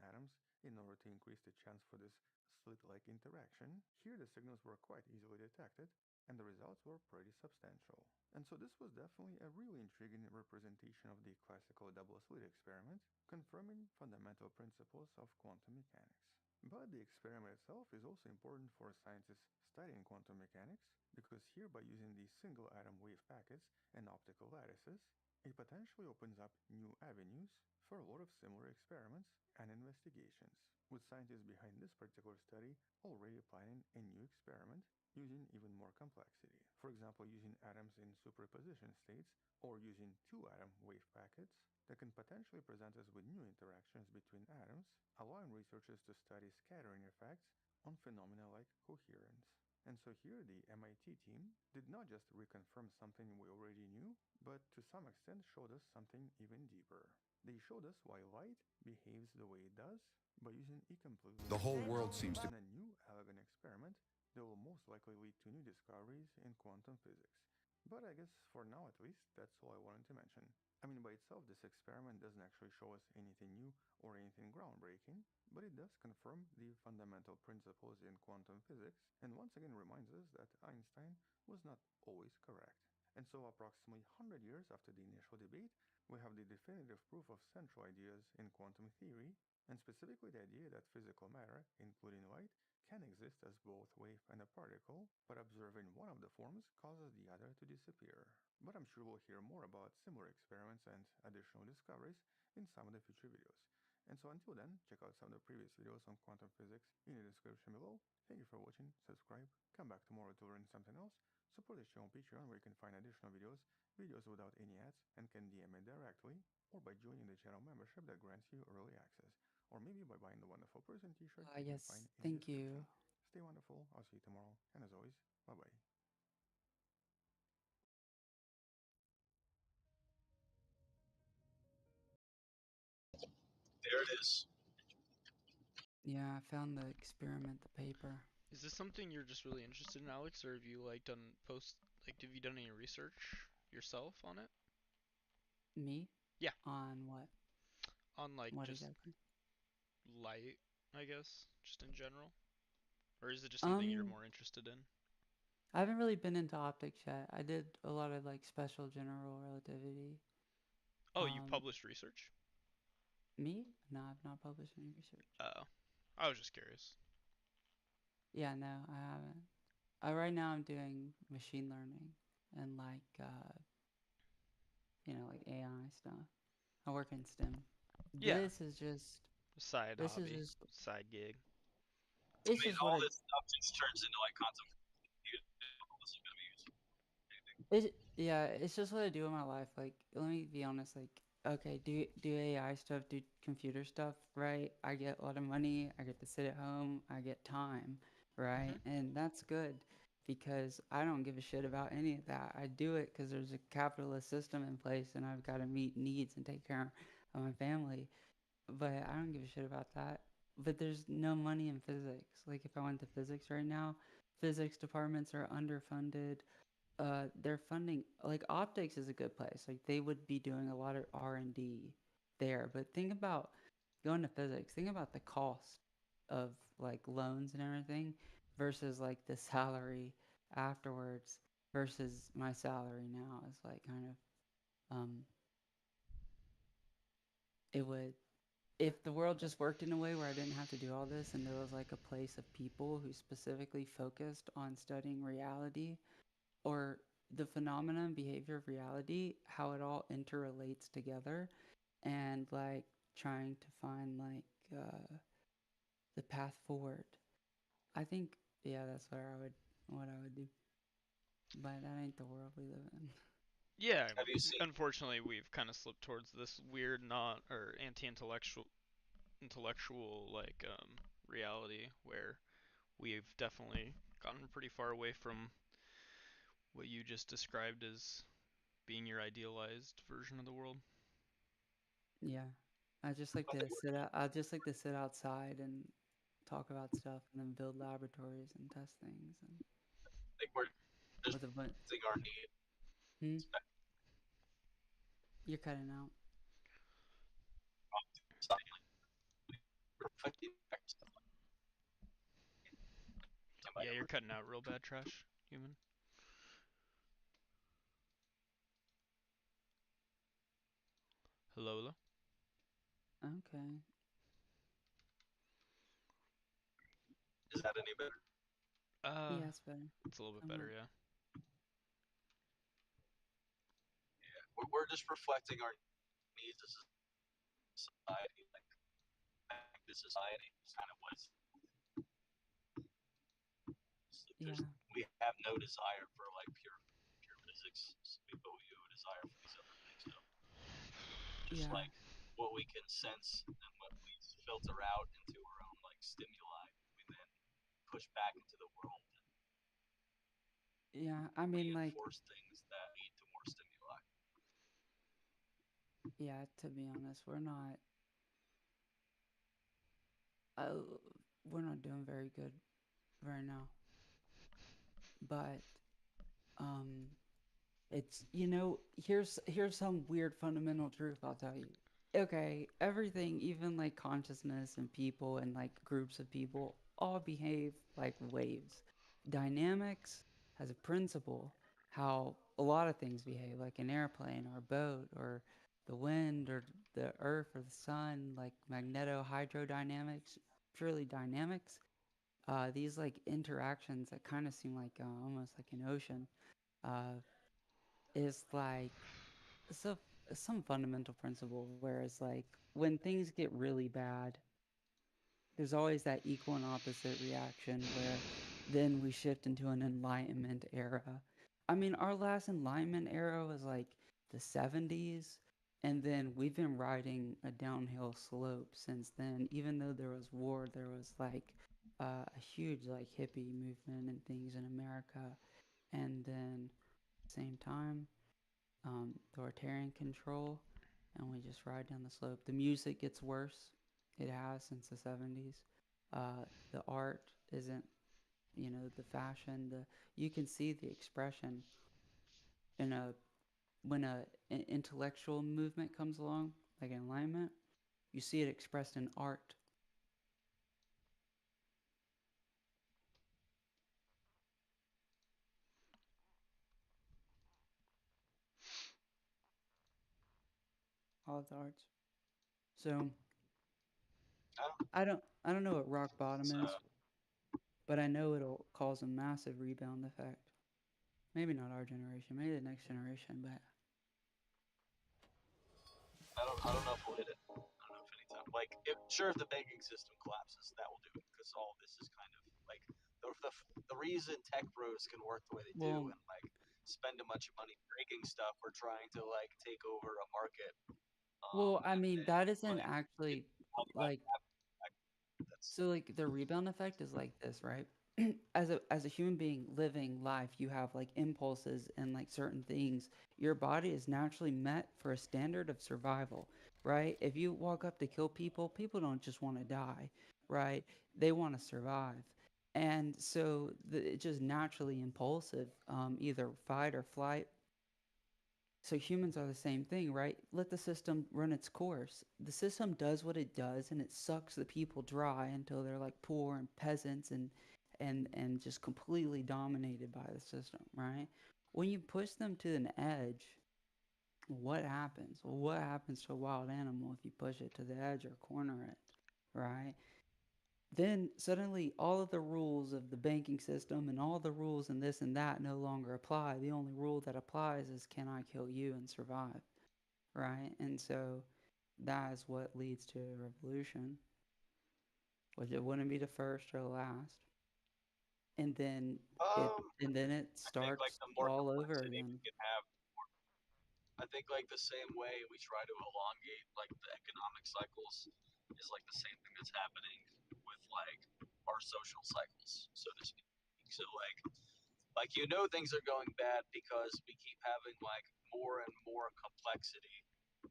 atoms in order to increase the chance for this slit-like interaction, here the signals were quite easily detected, and the results were pretty substantial. And so this was definitely a really intriguing representation of the classical double-slit experiment, confirming fundamental principles of quantum mechanics. But the experiment itself is also important for scientists studying quantum mechanics, because here by using these single atom wave packets and optical lattices, it potentially opens up new avenues for a lot of similar experiments and investigations, with scientists behind this particular study already planning a new experiment using even more complexity. For example, using atoms in superposition states, or using two-atom wave packets that can potentially present us with new interactions between atoms, allowing researchers to study scattering effects on phenomena like coherence. And so here the MIT team did not just reconfirm something we already knew, but to some extent showed us something even deeper. They showed us why light behaves the way it does by using incomplete The whole world seems to. in a new elegant experiment that will most likely lead to new discoveries in quantum physics. But I guess for now at least, that's all I wanted to mention. I mean, by itself, this experiment doesn't actually show us anything new or anything groundbreaking, but it does confirm the fundamental principles in quantum physics, and once again reminds us that Einstein was not always correct. And so, approximately 100 years after the initial debate, we have the definitive proof of central ideas in quantum theory, and specifically the idea that physical matter, including light, can exist as both wave and a particle, but observing one of the forms causes the other to disappear. But I'm sure we'll hear more about similar experiments and additional discoveries in some of the future videos. And so until then, check out some of the previous videos on quantum physics in the description below. Thank you for watching, subscribe, come back tomorrow to learn something else, support this channel on Patreon where you can find additional videos, videos without any ads, and can DM me directly, or by joining the channel membership that grants you early access, or maybe by buying the Wonderful Person t-shirt you can Yes, find in the thank description. you. Stay wonderful, I'll see you tomorrow, and as always, bye-bye. There it is. Yeah, I found the experiment, the paper. Is this something you're just really interested in, Alex, or have you like done have you done any research yourself on it? Me? Yeah. On what? On like What just exactly? light, I guess, just in general? Or is it just something you're more interested in? I haven't really been into optics yet. I did a lot of like special general relativity. Oh, you've published research? Me? No, I've not published any research. Oh. I was just curious. Yeah, no, I haven't. Right now I'm doing machine learning and like like AI stuff. I work in STEM. Yeah. This is just side this hobby, is just side gig. It's I mean, just all what this stuff just turns into like quantum computing. it's just what I do in my life. Like, let me be honest. Like, okay, do AI stuff, do computer stuff, right? I get a lot of money. I get to sit at home. I get time, right? And that's good because I don't give a shit about any of that. I do it because there's a capitalist system in place, and I've got to meet needs and take care of my family. But I don't give a shit about that. But there's no money in physics. Like, if I went to physics right now, physics departments are underfunded. They're funding, like, optics is a good place. Like, they would be doing a lot of R&D there. But think about going to physics. Think about the cost of like loans and everything versus like the salary afterwards versus my salary now is like kind of it would, if the world just worked in a way where I didn't have to do all this and there was like a place of people who specifically focused on studying reality or the phenomenon and behavior of reality, how it all interrelates together, and like trying to find like the path forward. I think, yeah, that's what I would do. But that ain't the world we live in. Yeah, unfortunately, we've kind of slipped towards this weird, not or anti-intellectual, like reality where we've definitely gotten pretty far away from what you just described as being your idealized version of the world. Yeah, I just like to sit out. I just like to sit outside and talk about stuff, and then build laboratories and test things. And I think we're just reflecting our need. You're cutting out. Yeah, you're cutting out real bad, Trash Human. Hello, hello. Okay. Is that any better? Yeah, it's better. It's a little bit better, yeah. Yeah, we're just reflecting our needs as a society. Like the society is kind of what's. We have no desire for like pure physics, but we have a desire for these other things. So just like what we can sense and what we filter out into our own like stimuli, we then push back into the world. Yeah, I mean, like, reinforce things that lead to more stimuli. yeah, to be honest, uh, we're not doing very good right now. But um, it's here's some weird fundamental truth I'll tell you. Okay, everything, even like consciousness and people and like groups of people, all behave like waves. Dynamics has a principle how a lot of things behave, like an airplane or a boat or the wind or the earth or the sun, like magneto-hydrodynamics, purely dynamics. These like interactions that kind of seem like almost like an ocean uh, is like so some fundamental principle. Whereas like when things get really bad, there's always that equal and opposite reaction where then we shift into an enlightenment era. I mean, our last enlightenment era was like the 70s, and then we've been riding a downhill slope since then. Even though there was war, there was like a huge like hippie movement and things in America, and then same time, authoritarian control, and we just ride down the slope. The music gets worse. It has since the 70s. The art isn't, the fashion. You can see the expression in a when an intellectual movement comes along, like enlightenment. You see it expressed in art. All of the arts. So I don't know what rock bottom So is, but I know it'll cause a massive rebound effect. Maybe not our generation, maybe the next generation, but I don't know if we'll hit it. I don't know if anytime. Like, sure, if the banking system collapses, that will do it because all this is kind of like the reason tech bros can work the way they do well, and like spend a bunch of money breaking stuff or trying to like take over a market. I And mean, then that isn't like get actually money back. like That's so like the rebound effect is like this, right? As a human being living life, you have like impulses and like certain things. Your body is naturally met for a standard of survival, right? If you walk up to kill people, people don't just want to die, right? They want to survive. And so it's just naturally impulsive, either fight or flight. So humans are the same thing, right? Let the system run its course. The system does what it does and it sucks the people dry until they're like poor and peasants and just completely dominated by the system, right? When you push them to an edge, what happens? Well, what happens to a wild animal if you push it to the edge or corner it, right? Then suddenly all of the rules of the banking system and all the rules and this and that no longer apply. The only rule that applies is can I kill you and survive, right? And so that is what leads to a revolution, which it wouldn't be the first or the last. And then it um and then it I think like starts the more all over complexity we again. can have, I think like the same way we try to elongate like the economic cycles is like the same thing that's happening with like our social cycles, so to speak. So things are going bad because we keep having like more and more complexity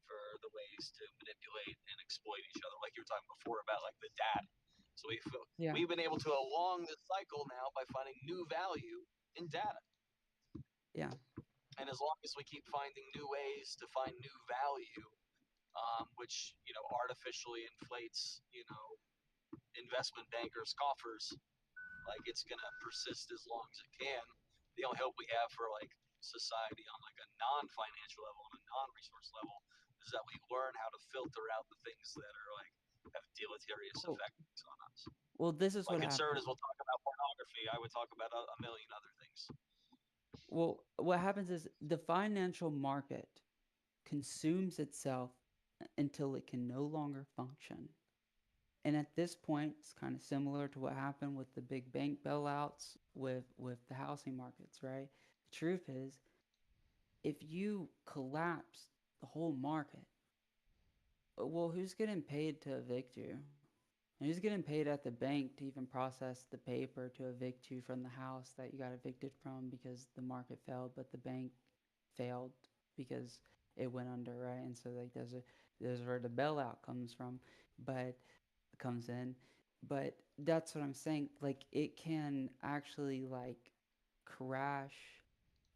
for the ways to manipulate and exploit each other. Like you were talking before about like the data. So Yeah, we've been able to elong this cycle now by finding new value in data. yeah. And as long as we keep finding new ways to find new value, which artificially inflates investment bankers' coffers, like it's gonna persist as long as it can. The only hope we have for like society on like a non-financial level, on a non-resource level, is that we learn how to filter out the things that are like have deleterious Well, effects on us. well, this is Like what happens. conservatives will talk about pornography, I would talk about a million other things. Well, what happens is the financial market consumes itself until it can no longer function. And at this point, it's kind of similar to what happened with the big bank bailouts with the housing markets, right? The truth is, if you collapse the whole market, well, who's getting paid to evict you? And who's getting paid at the bank to even process the paper to evict you from the house that you got evicted from because the market failed, but the bank failed because it went under, right? And so like there's where the bailout comes from, but comes in. But that's what I'm saying. Like it can actually like crash.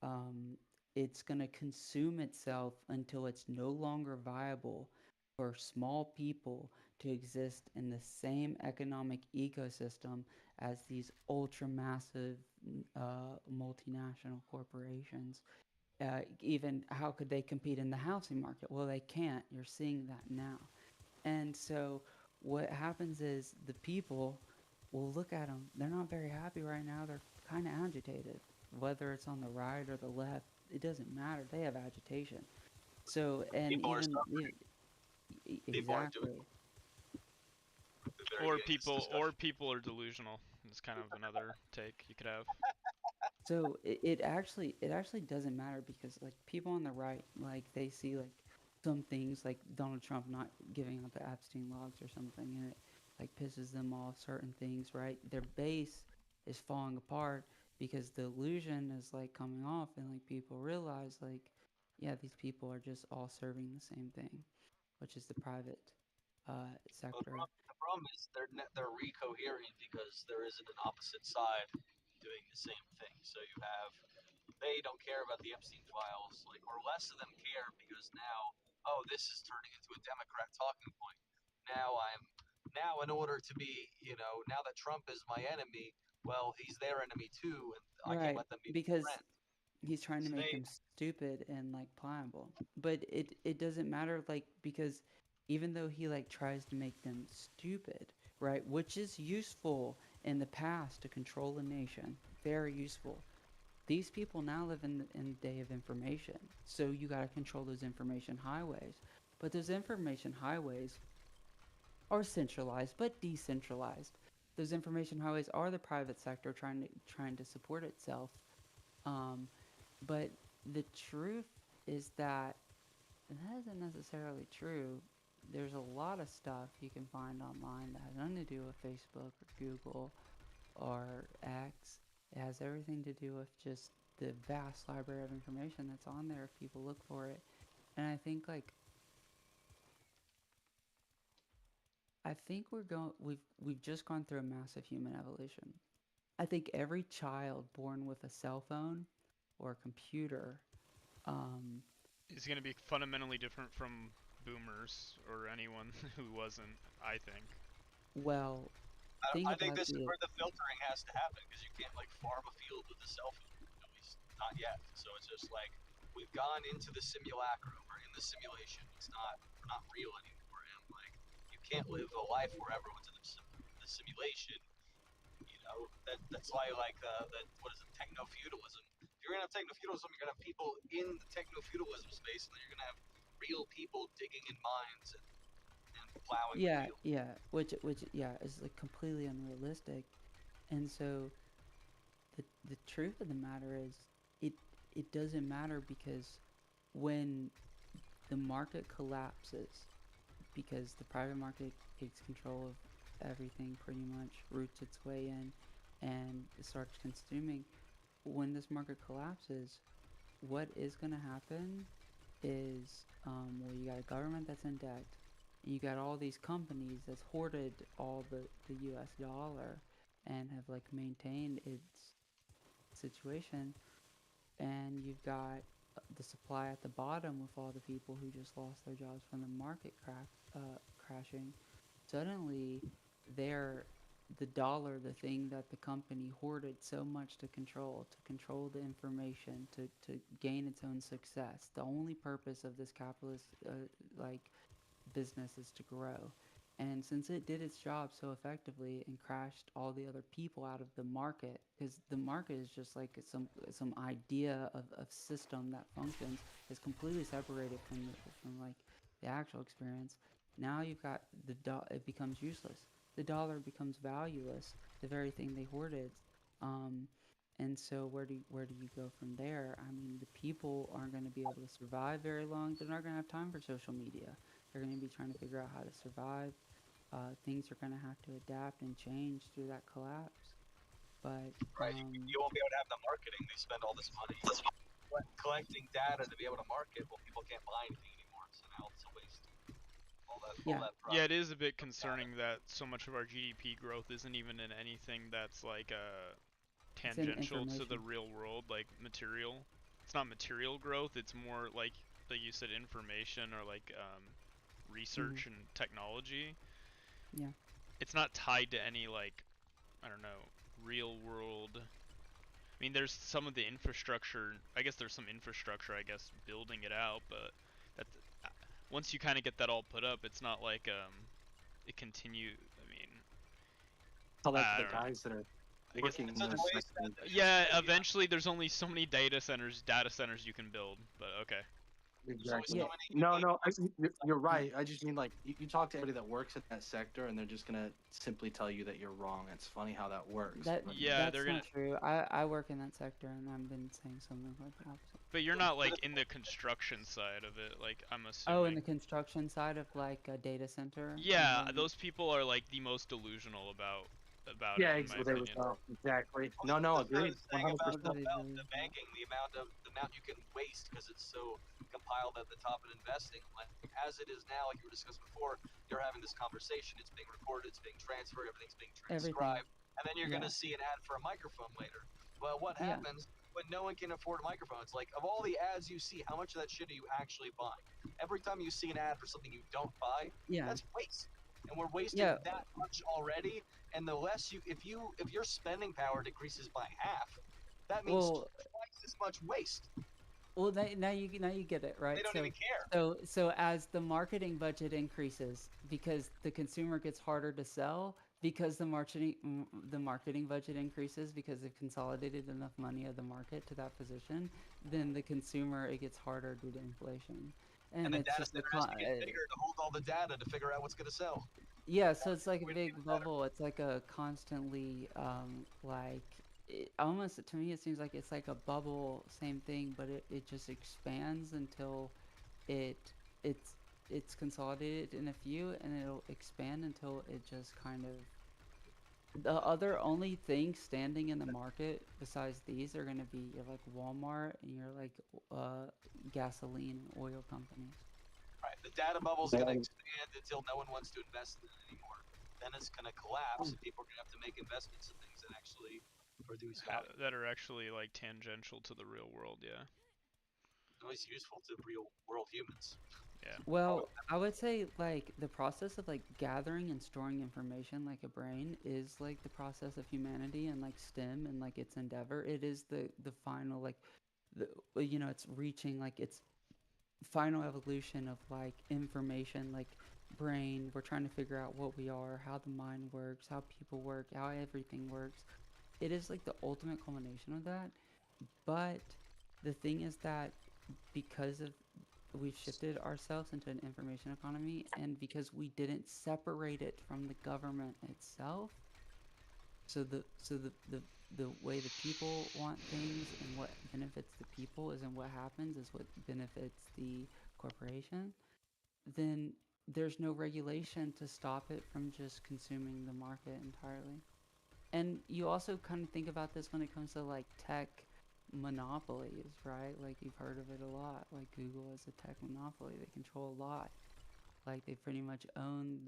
Um, it's gonna consume itself until it's no longer viable for small people to exist in the same economic ecosystem as these ultra massive multinational corporations. Even how could they compete in the housing market? Well, they can't. You're seeing that now. And so what happens is the people will look at them. They're not very happy right now. They're kind of agitated. Whether it's on the right or the left, it doesn't matter. They have agitation. So, and People are even suffering. People are doing. exactly. Or people are delusional. It's kind of another take you could have. So it actually doesn't matter because like people on the right, like they see like some things like Donald Trump not giving out the Epstein logs or something, and it like pisses them off. Certain things, right? Their base is falling apart because the illusion is like coming off, and like people realize like, yeah, these people are just all serving the same thing, which is the private Well, sector. the problem is they're recoherent because there isn't an opposite side doing the same thing. So you have they don't care about the Epstein files, like, or less of them care because now, oh, this is turning into a Democrat talking point. Now in order to be, now that Trump is my enemy, well, he's their enemy too, and I can't Right, let them be my because friend. he's trying to So make they, them stupid and like pliable. But it doesn't matter like because even though he like tries to make them stupid, right? Which is useful in the past to control a nation. Very useful. These people now live in the day of information. So you got to control those information highways. But those information highways are centralized but decentralized. Those information highways are the private sector trying to support itself. Um, but the truth is that that isn't necessarily true. There's a lot of stuff you can find online that has nothing to do with Facebook or Google or X. It has everything to do with just the vast library of information that's on there if people look for it. And I think we've just gone through a massive human evolution. I think every child born with a cell phone or a computer, um, It's going to be fundamentally different from boomers or anyone who wasn't, I think. well, think I think about this is the where the filtering has to happen because you can't like farm a field with a cell phone, at least not yet. So it's just like we've gone into the simulacrum or in the simulation. We're not real anymore, and like you can't live a life forever within the simulation. That's why like the what is it, techno feudalism. If you're gonna have techno feudalism, you're gonna have people in the techno feudalism space, and then you're gonna have real people digging in mines and plowing the yeah, field. yeah, which yeah is like completely unrealistic. And so the truth of the matter is it it doesn't matter because when the market collapses because the private market takes control of everything pretty much, roots its way in, and starts consuming. When this market collapses, what is going to happen is, well, you got a government that's in debt, and you got all these companies that's hoarded all the US dollar and have like maintained its situation, and you've got the supply at the bottom with all the people who just lost their jobs from the market crashing. Suddenly, they're the dollar, the thing that the company hoarded so much to control the information, to gain its own success. The only purpose of this capitalist like business is to grow. And since it did its job so effectively and crashed all the other people out of the market, because the market is just like some idea of system that functions, is completely separated from like the actual experience. Now you've got it becomes useless. The dollar becomes valueless. The very thing they hoarded. Um, and so where do you go from there? I mean, the people aren't going to be able to survive very long. They're not going to have time for social media. They're going to be trying to figure out how to survive. things are going to have to adapt and change through that collapse. But Right. You won't be able to have the marketing. They spend all this money collecting data to be able to market. Well, people can't buy anything anymore, so now it's a waste. All that Yeah, it is a bit concerning that so much of our GDP growth isn't even in anything that's like it's in tangential to the information. real world, like material. It's not material growth. It's more like you said, information or like research and technology. Yeah. It's not tied to any like, I don't know, real world. I mean, there's some of the infrastructure. I guess there's some infrastructure. I guess building it out, but that once you kind of get that all put up, it's not like it continue. I mean, So like I the don't know. guys that are I guess working in this sector. yeah, eventually there's only so many data centers you can build, but okay. Exactly. No, you're right. I just mean like you talk to anybody that works in that sector, and they're just gonna simply tell you that you're wrong. It's funny how that works. That but- that's not true. I work in that sector, and I've been saying something like the opposite. But you're not like in the construction side of it, like I'm assuming. Oh, in the construction side of like a data center. Yeah, those people are like the most delusional about Yeah, it, in my opinion. exactly. No, agreed. Saying 100%. about the banking, the amount you can waste because it's so compiled at the top of investing. Like as it is now, like you were discussing before, you're having this conversation. It's being recorded. It's being transferred. Everything's being transcribed. And then you're gonna see an ad for a microphone later. Well, what happens when no one can afford a microphone? It's like of all the ads you see, how much of that shit are you actually buying? Every time you see an ad for something you don't buy, that's waste. And we're wasting that much already. And the less if your spending power decreases by half, that means twice as much waste. Well, now you get it, right? They don't even care. So as the marketing budget increases, because the consumer gets harder to sell, because the marketing budget increases because they've consolidated enough money of the market to that position, then the consumer, it gets harder due to inflation. And the it's data just center has to get bigger to hold all the data to figure out what's going to sell. Yeah, so it's like a big bubble. It's like a constantly almost, to me it seems like it's like a bubble, same thing, but it just expands until it's consolidated in a few, and it'll expand until it just kind of, the other only thing standing in the market besides these are going to be your like Walmart and your like gasoline and oil companies. Right, the data bubble's going to expand until no one wants to invest in it anymore. Then it's going to collapse, and people are going to have to make investments in things that actually produce value. That are actually like tangential to the real world, yeah. It's always useful to real world humans. Yeah. Well, I would say like the process of like gathering and storing information like a brain is like the process of humanity and like STEM and like its endeavor. It is the final like it's reaching like its final evolution of like information, like brain. We're trying to figure out what we are, how the mind works, how people work, how everything works. It is like the ultimate culmination of that. But the thing is that because of we've shifted ourselves into an information economy, and because we didn't separate it from the government itself, so the way the people want things and what benefits the people isn't what happens, is what benefits the corporation, then there's no regulation to stop it from just consuming the market entirely. And you also kind of think about this when it comes to like tech monopolies, right? Like you've heard of it a lot. Like Google is a tech monopoly. They control a lot. Like they pretty much own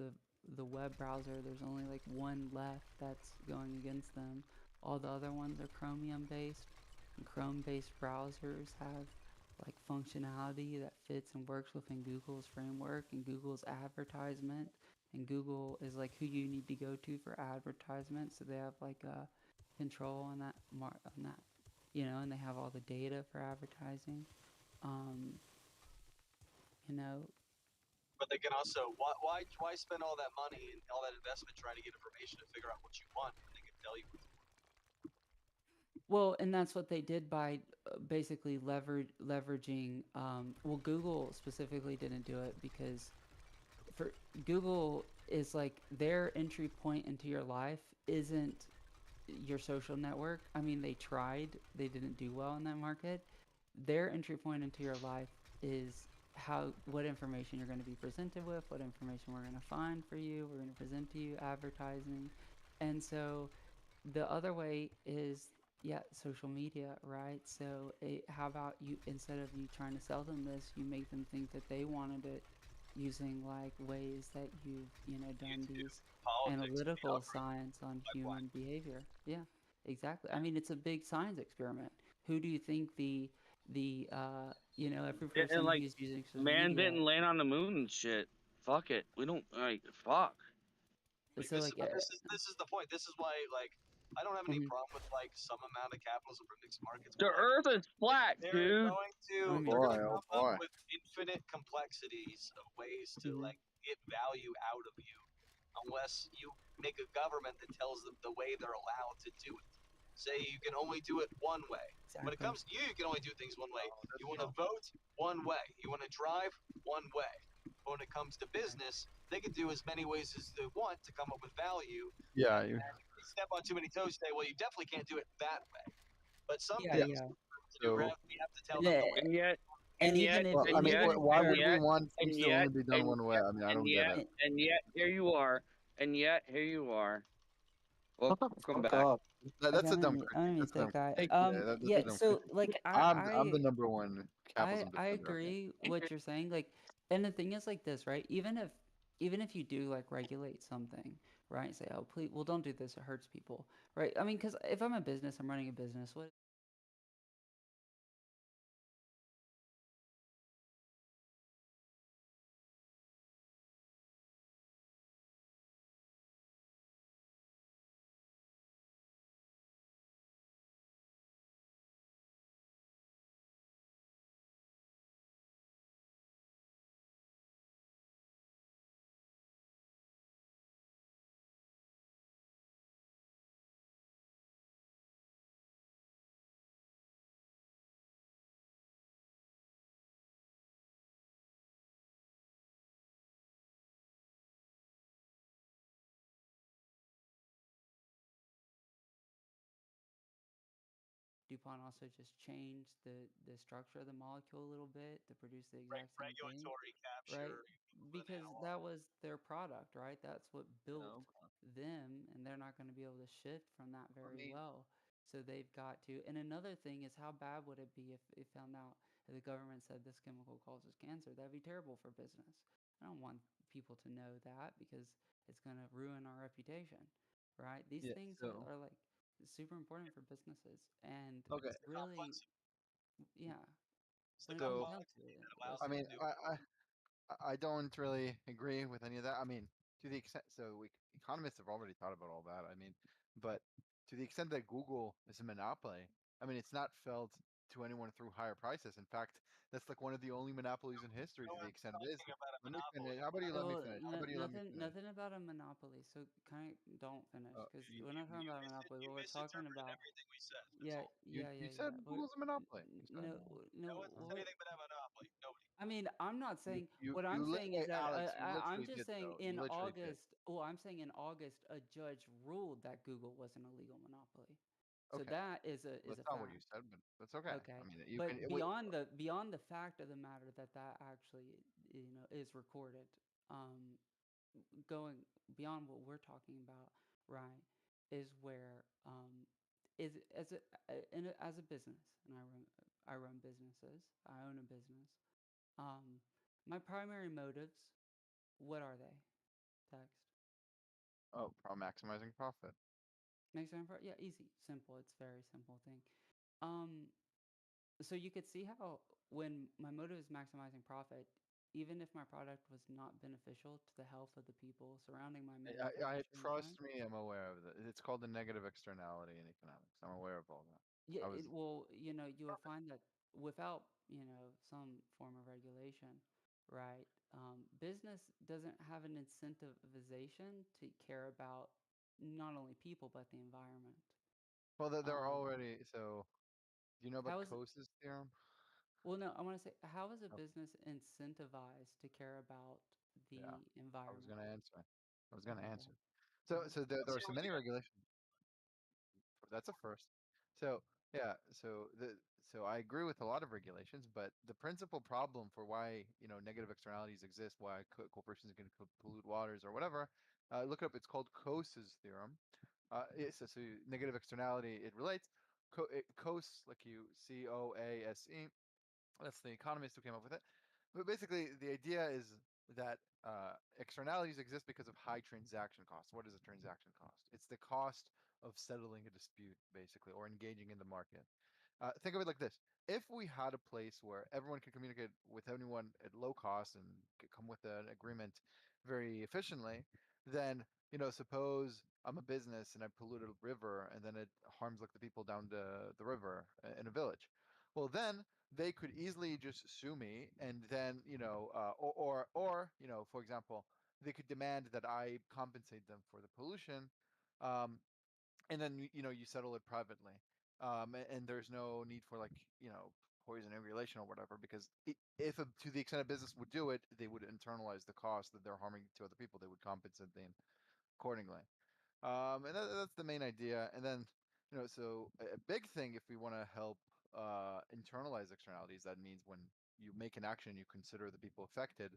the web browser. There's only like one left that's going against them. All the other ones are Chromium based. And Chrome based browsers have like functionality that fits and works within Google's framework and Google's advertisement. And Google is like who you need to go to for advertisement. So they have like a control on that and they have all the data for advertising. But they can also why spend all that money and all that investment trying to get information to figure out what you want when they can tell you what you want? Well, and that's what they did by basically leveraging. Well, Google specifically didn't do it because for Google is like their entry point into your life isn't your social network. I mean, they tried, they didn't do well in that market. Their entry point into your life is what information you're going to be presented with, what information we're going to find for you, we're going to present to you, advertising. And so the other way is, yeah, social media, right? So how about you, instead of you trying to sell them this, you make them think that they wanted it using like ways that you've, done these Politics, the analytical algorithm science on pipeline. human behavior. Yeah, exactly. I mean, it's a big science experiment. Who do you think every And person like, who's using social man media? didn't land on the moon and shit. Fuck it. We don't like fuck. Like So this, like, but this is the point. This is why, like, I don't have any problem with like some amount of capitalism for mixed markets, The but like Earth is flat, they're dude. going to I mean, they're going to Oh come up boy. with infinite complexities of ways to mhm. like get value out of you, unless you make a government that tells them the way they're allowed to do it. Say you can only do it one way. When it Exactly. comes to you, you can only do things one way. You want to vote one way. You want to drive one way. But when it comes to business, they can do as many ways as they want to come up with value. Yeah. And if they step on too many toes, say, well, you definitely can't do it that way. But some Yeah, Yeah. things yeah. So. we have to tell And, them the way. And yet, and and even yet, if Well, I and and mean, even yet, if why and would they're we yet, want and things to yet, only be done one way? I mean, I and don't get yet, it. and yet, here you are, and yet here you are. Shut the Welcome fuck back. up. Okay, That's a dumb I'm critique. gonna mute That's a that dumb guy. critique. Yeah, that's Yeah. a dumb So critique. like, I'm the number one capitalism I defender. Okay. agree what you're saying. Like, and the thing is like this, right? Even if you do like regulate something, right? Say, oh, please, well, don't do this. It hurts people, right? I mean, because if I'm a business, I'm running a business. What DuPont also just changed the structure of the molecule a little bit to produce the exact same thing, Regulatory right? capture, Because that was their product, right? That's what built them, and they're not going to be able to shift from that very well. So they've got to. And another thing is, how bad would it be if they found out that the government said this chemical causes cancer? That'd be terrible for business. I don't want people to know that because it's going to ruin our reputation, right? These Yeah. things So. are like super important for businesses, and Okay. really, yeah, when it comes So. down to it, I listen. mean, I don't really agree with any of that. I mean, to the extent, so economists have already thought about all that. I mean, but to the extent that Google is a monopoly, I mean, it's not felt to anyone through higher prices. In fact, that's like one of the only monopolies in history No to the one's extent it is. talking about a Let me monopoly. finish. How about you let me Well, finish? How about you let me nothing, finish? nothing about a monopoly. So kind of don't finish because You, we're you, not talking you, about a monopoly. you What we're talking misinterpreted about, everything we said. That's yeah, all. yeah, You yeah, said yeah. Google's a monopoly. You said. No, No no. one says anything but a monopoly. Nobody. I mean, I'm not You saying what I'm saying is wait, that Alex, you I'm literally just did saying though. in You literally did. August. Oh, I'm saying in August, a judge ruled that Google was an illegal monopoly. So Okay. that is Well, a that's not what you fact. said, but that's okay. Okay, I mean, you can but wait. beyond the fact of the matter that that actually is recorded, um, going beyond what we're talking about, right, is where is as a business, and I run businesses. I own a business. Um, my primary motives, what are they? Text. Oh, maximizing profit. Makes sense? Yeah, easy, simple. It's very simple thing. Um, so you could see how when my motive is maximizing profit, even if my product was not beneficial to the health of the people surrounding my manufacturing plant. Trust me, I'm aware of it. It's called the negative externality in economics. I'm aware of all that. Yeah, I was you will find that without, some form of regulation, right? Business doesn't have an incentivization to care about not only people but the environment. well. They're Um, already so. Do you know about how is Coase's theorem? well, no, I want to say, how is a Oh, business incentivized to care about yeah, the I was environment? gonna answer. I was gonna Okay, answer. go So ahead. there Let's are hear so what you many got. regulations. That's a first. So Yeah, so I agree with a lot of regulations, but the principal problem for why negative externalities exist, why corporations can pollute waters or whatever, look it up. It's called Coase's theorem. So negative externality it relates. Coase, like you Coase. That's the economist who came up with it. But basically, the idea is that externalities exist because of high transaction costs. What is a transaction cost? It's the cost of settling a dispute, basically, or engaging in the market. Think of it like this: if we had a place where everyone can communicate with anyone at low cost and come with an agreement very efficiently, then suppose I'm a business and I pollute a river and then it harms like the people down the river in a village. Well, then they could easily just sue me, and then for example, they could demand that I compensate them for the pollution. Um, and then you settle it privately, and there's no need for like poison regulation or whatever, because if to the extent a business would do it, they would internalize the cost that they're harming to other people. They would compensate them accordingly. And that's the main idea. And then so a big thing, if we want to help internalize externalities, that means when you make an action, you consider the people affected.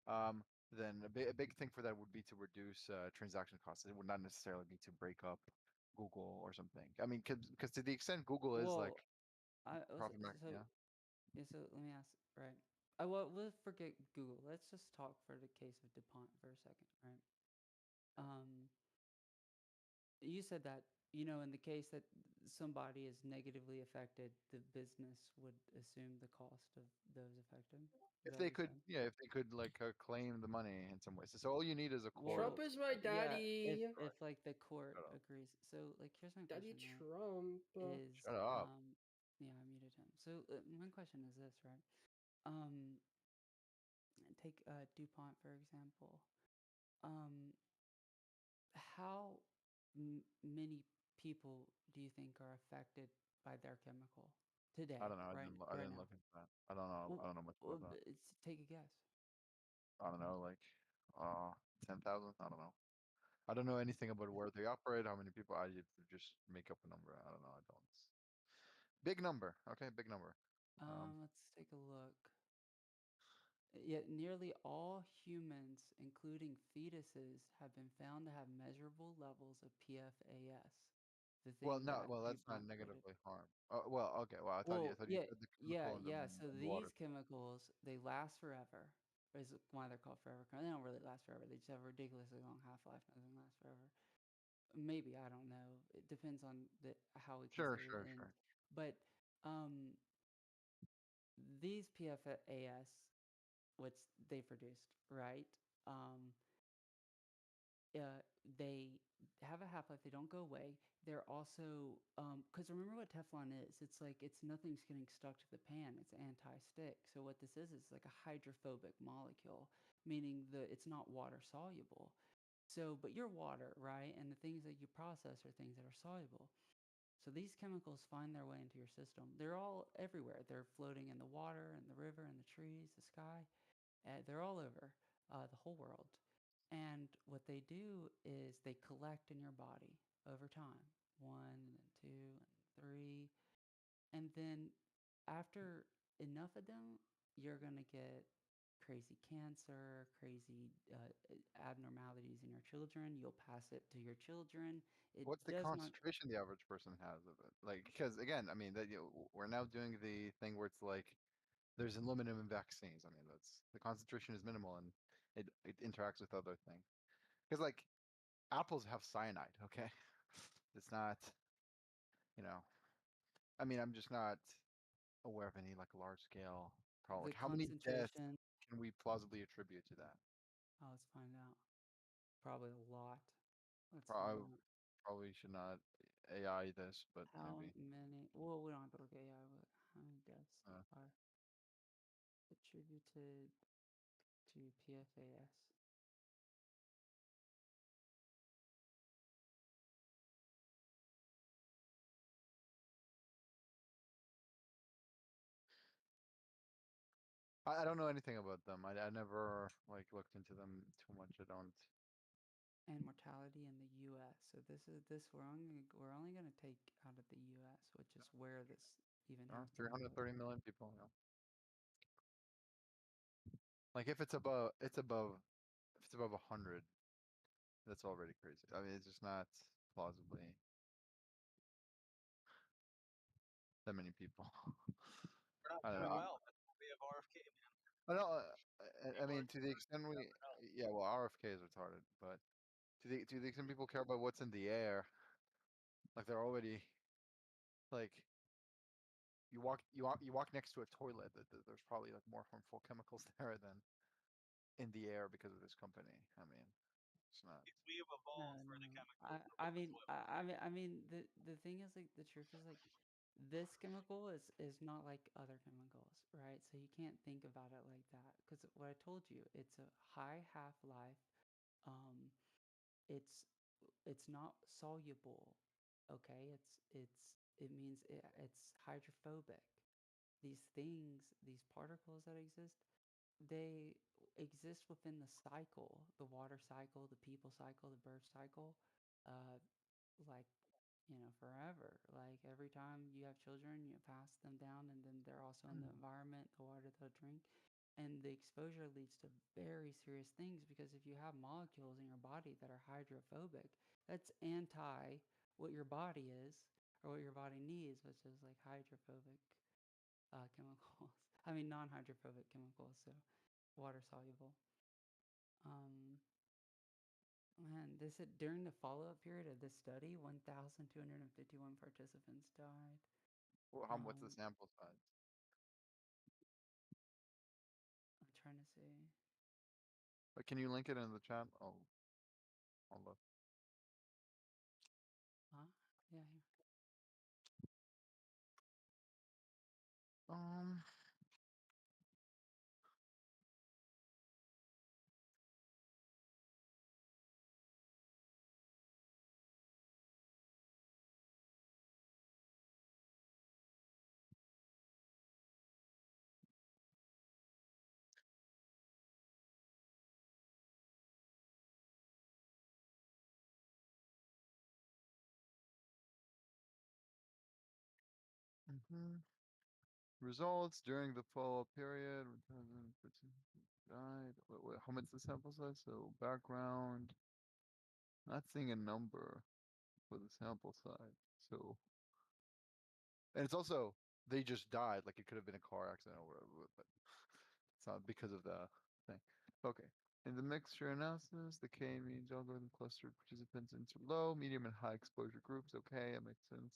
Um, then a big thing for that would be to reduce transaction costs. It would not necessarily be to break up Google or something. I mean, because to the extent Google is like Well, I profit market, so yeah. yeah. So let me ask. Right. I well, we'll forget Google. Let's just talk for the case of DuPont for a second. Right. Um, you said that in the case that somebody is negatively affected, the business would assume the cost of those affected. Is If that what they you could, said? yeah, if they could like claim the money in some ways. So all you need is a court. Well, Trump is my yeah, daddy. if like the court Shut up. agrees. So like here's my Daddy question though, Trump. is Shut up. yeah, I muted him. So my question is this, right? Um take DuPont for example. Um how many people do you think are affected by their chemical I today, don't know. I right didn't now? look into that. I don't know. I Well, don't know much about that. take a guess. I don't know, like uh 10,000. I don't know. I don't know anything about where they operate, how many people. I just make up a number. I don't know. I don't. Big number. Okay, big number. Let's take a look. Yet nearly all humans, including fetuses, have been found to have measurable levels of PFAS, the Well, thing no. that Well, that's not DuPont created. negatively harm. Well, okay. Well, I Well, thought you yeah, said the chemical in So in these water. chemicals, they last forever. Is why they're called forever. They don't really last forever. They just have a ridiculously long half-life. Nothing lasts forever. Maybe, I don't know. It depends on how we Sure, consider sure, it. And sure. but um, these PFAS, what they produced, right? Um, they have a half life. They don't go away. They're also because remember what Teflon is. It's like it's nothing's getting stuck to the pan. It's anti-stick. So what this is like a hydrophobic molecule, meaning that it's not water soluble. So, but you're water, right? And the things that you process are things that are soluble. So these chemicals find their way into your system. They're all everywhere. They're floating in the water, in the river, in the trees, the sky. They're all over the whole world. And what they do is they collect in your body over time, one, and then two, and three. And then after enough of them, you're going to get crazy cancer, crazy abnormalities in your children. You'll pass it to your children. It What's the does not. concentration the average person has of it? Like, because again, I mean that we're now doing the thing where it's like there's aluminum in vaccines. I mean, that's the concentration is minimal and it interacts with other things. Because like apples have cyanide. Okay, it's not. You know, I mean, I'm just not aware of any like large scale problem. The Like, how many deaths concentration. can we plausibly attribute to that? Let's find out. Probably a lot. Let's find Probably, out. probably should not AI this, but How maybe. many? Well, we don't have to look at AI, but how many deaths are attributed to PFAS? I don't know anything about them. I never like looked into them too much. I don't. and mortality in the U.S. So we're only going to take out of the U.S., which is where this even has to be. 330 million people. Yeah. Like if it's above, if it's above 100, that's already crazy. I mean, it's just not plausibly that many people. We're not I don't doing know. well. That's why we have RFK, man. I don't. I People mean, are to the extent we, yeah, well, RFK is retarded, but to the extent people care about what's in the air, like they're already like you walk next to a toilet. There's probably like more harmful chemicals there than in the air because of this company. I mean, it's not. if we have No, evolved for the no. chemical I for the mean, toilet. the thing is like the truth is like this chemical is not like other chemicals, right? So you can't think about it like that because what I told you, it's a high half life. Um, it's it's not soluble, okay? It means it's hydrophobic. These things, these particles that exist, they exist within the cycle, the water cycle, the people cycle, the birth cycle, uh, like forever. Like every time you have children, you pass them down, and then they're also in the environment, the water they'll drink. And the exposure leads to very serious things because if you have molecules in your body that are hydrophobic, that's anti what your body is or what your body needs, which is like hydrophobic chemicals. I mean, non hydrophobic chemicals, so water soluble. Um, Man, they said during the follow-up period of this study, 1,251 participants died. Well, what's the sample size? I'm trying to see. But can you link it in the chat? I'll look. Huh? Yeah, here. Um. Results during the follow-up period. Died. How much the sample size? So background. Not seeing a number for the sample size. So, and it's also they just died. Like it could have been a car accident or whatever, but it's not because of the thing. Okay. In the mixture analysis, the K means algorithm clustered participants into low, medium, and high exposure groups. Okay, that makes sense.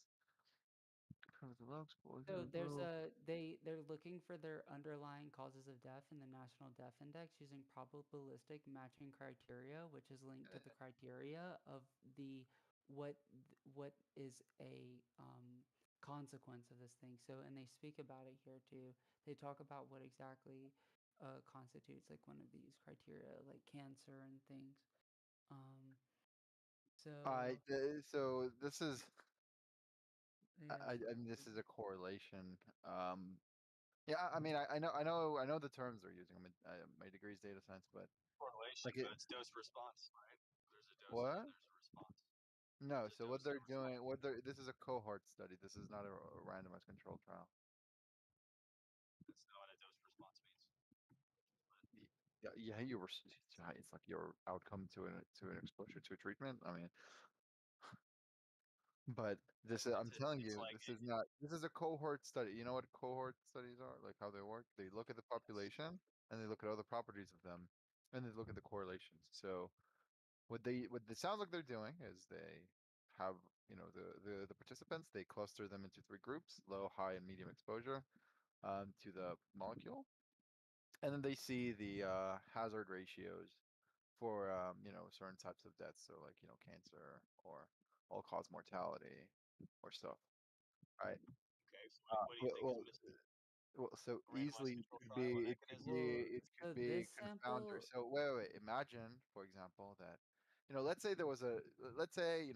Covers the low So exposure there's group. they're looking for their underlying causes of death in the National Death Index using probabilistic matching criteria, which is linked to the criteria of the what is a consequence of this thing. So and they speak about it here too. They talk about what exactly constitutes like one of these criteria, like cancer and things. Um, so So this is yeah, I mean this is a correlation. Yeah, I mean I know the terms they're using. My degree is data science, but Correlation, like it but it's dose response, right? There's a dose and then what? there's a response. No, There's a so what dose and they're a response. doing, this is a cohort study. This is not a randomized controlled trial. That's not what a dose response means. Yeah, yeah, it's like your outcome to an exposure to a treatment. I mean, but I'm telling It's you, like this is a cohort study. You know what cohort studies are? Like how they work? They look at the population and they look at other properties of them and they look at the correlations. So what it sounds like they're doing is they have, the participants, they cluster them into three groups, low, high, and medium exposure to the molecule. And then they see the hazard ratios for certain types of deaths, so like cancer or all cause mortality or stuff, right? okay, so what do you Well, think is well, missing? so A randomized easily control trial, a mechanism? it could so be this confounder. sample So wait. Imagine, for example, that let's say there was let's say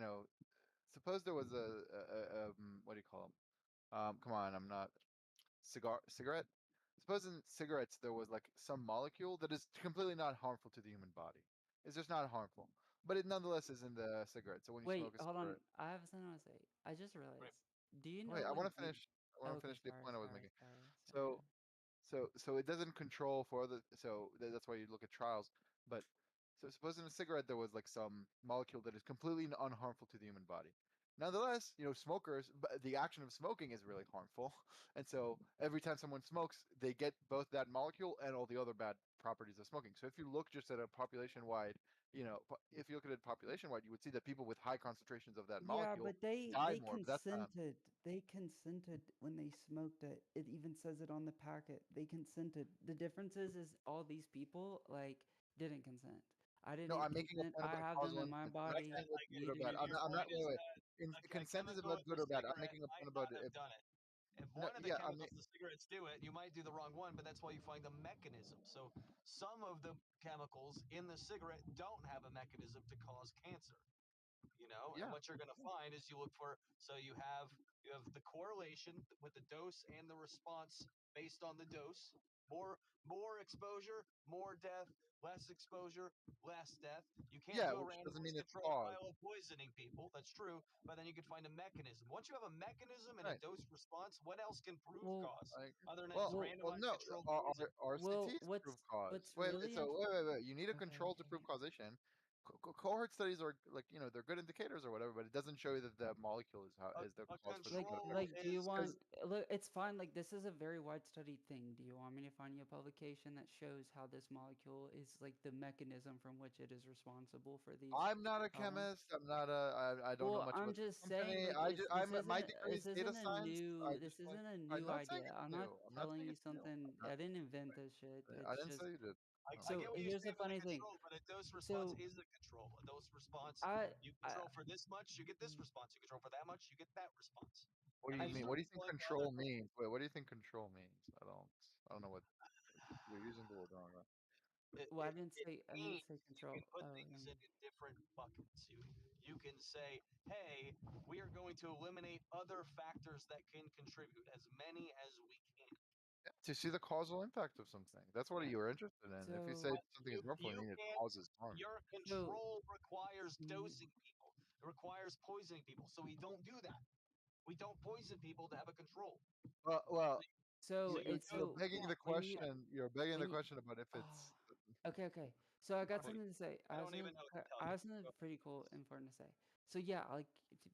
suppose there was what do you call them? Come on, I'm not cigarette. Suppose in cigarettes there was like some molecule that is completely not harmful to the human body. It's just not harmful. but it nonetheless is in the cigarette. So when you Wait, smoke a hold on. cigarette, I have something I want to say. I just realized. Do you wait, know I when want to deep? finish. I want Oh, to okay, finish the sorry, point I was sorry, making. sorry, sorry. So so it doesn't control for other. So that's why you look at trials. But so suppose in a cigarette there was like some molecule that is completely unharmful to the human body. Nonetheless, smokers, the action of smoking is really harmful, and so every time someone smokes, they get both that molecule and all the other bad properties of smoking. So if you look just at a population-wide, if you look at it population-wide, you would see that people with high concentrations of that Yeah, molecule but they die they more. But that's not. consented. They consented when they smoked it. It even says it on the packet. They consented. The difference is all these people like didn't consent. I No, didn't I'm making a consent. point I about a have them causal in my influence. I'm not body. saying it's You good or bad. didn't. I'm not. point Wait, is wait. that a Consent is chemical about in the good or bad. I'm cigarette making a might point about not have if. done it. If No, one of the yeah, I mean, chemicals in the cigarettes do it, you might do the wrong one, but that's why you find the mechanism. So some of the chemicals in the cigarette don't have a mechanism to cause cancer. And yeah. what you're going to find is you look for, so you have the correlation with the dose and the response based on the dose. More exposure, more death. Less exposure, less death. You can't Yeah, do a which doesn't mean randomized it's controlled cause. trial of poisoning people. That's true, but then you can find a mechanism. Once you have a mechanism and a Right. dose response, what else can prove Well, cause I agree. other than just Well, randomized no. controlled poisoning? RCT well, is proof cause. what's Wait. really So wait. You need a okay, control to prove causation. Cohort studies are like they're good indicators or whatever, but it doesn't show you that the molecule is the A cause for the side effect. control do you is want Because look, it's fine, like this is a very wide studied thing. Do you want me to find you a publication that shows how this molecule is like the mechanism from which it is responsible for these I'm not a problems? chemist. I'm not a. I don't know Well, much I'm about the just saying, company. like, I just I'm my degree this is data isn't a science. I new just like. I'm not saying idea. it's I'm not new. I'm not telling saying you it's new. something. I didn't invent this shit. I It's didn't just say you did. I so get what you here's say the about the funny thing. control, but a dose response So is the control. A dose response, I you I control for this much, you get this response. You control for that much, you get that response. What do And you when you mean? start What do you think controlling for other control things, means? Wait, what do you think control means? I don't know what you're using the word wrong. it, well, it, it I didn't means say you can control. put Oh, things into different buckets. You can say, hey, we are going to eliminate other factors that can contribute, as many as we can. Yeah, to see the causal impact of something. That's what you were interested in. If you say so But something is harmful, you you mean it can causes harm. your so control requires mhm. dosing people. It requires poisoning people. So we don't do that. We don't poison people to have a control. Well, So So you it's do it so begging the when you question. You're begging the when you question about if it's. okay. So I got Dude, something to say. I don't even know what to tell I you. have something pretty cool, important to say. So yeah, like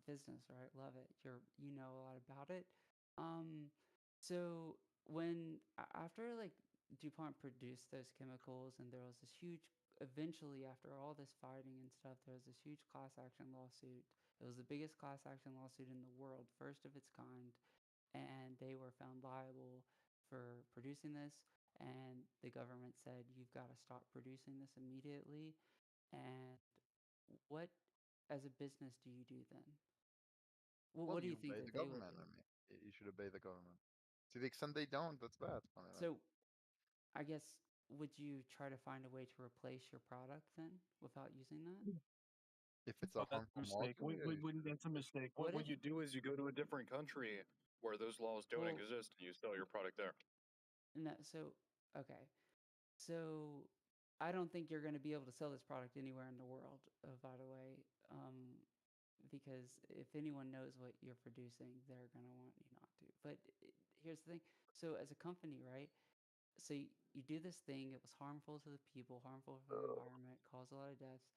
business, right? Love it. You know a lot about it. Um, so after like DuPont produced those chemicals, and there was this huge. Eventually, after all this fighting and stuff, there was this huge class action lawsuit. It was the biggest class action lawsuit in the world, first of its kind, and they were found liable for producing this, and the government said you've got to stop producing this immediately. And what, as a business, do you do then? Well, Well, what do you you think obey the that they would government. do? I mean, you should obey the government. To the extent they don't, that's bad. I mean, So I guess, would you try to find a way to replace your product then without using that? if it's a Oh, that's a harmful mistake. molecule, yeah, you should. That's a mistake. Would What it? you do is you go to a different country where those laws don't Well, exist and you sell your product there. no. So okay. So I don't think you're going to be able to sell this product anywhere in the world. By the way, because if anyone knows what you're producing, they're going to want you not to. But here's the thing. So as a company, right? So you do this thing. It was harmful to the people, harmful for the environment, caused a lot of deaths.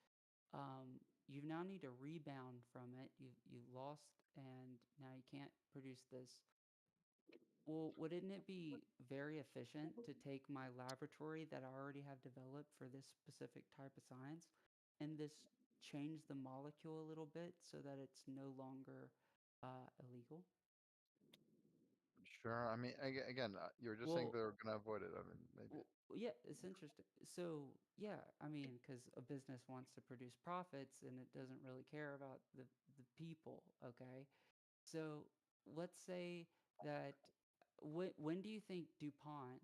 You now need to rebound from it. You lost, and now you can't produce this. Well, wouldn't it be very efficient to take my laboratory that I already have developed for this specific type of science and this change the molecule a little bit so that it's no longer illegal? Sure. I mean, again, you're just saying Well, they're gonna avoid it. I mean, maybe. yeah, it's interesting. So, yeah, I mean, because a business wants to produce profits and it doesn't really care about the people, okay? So, let's say that when do you think DuPont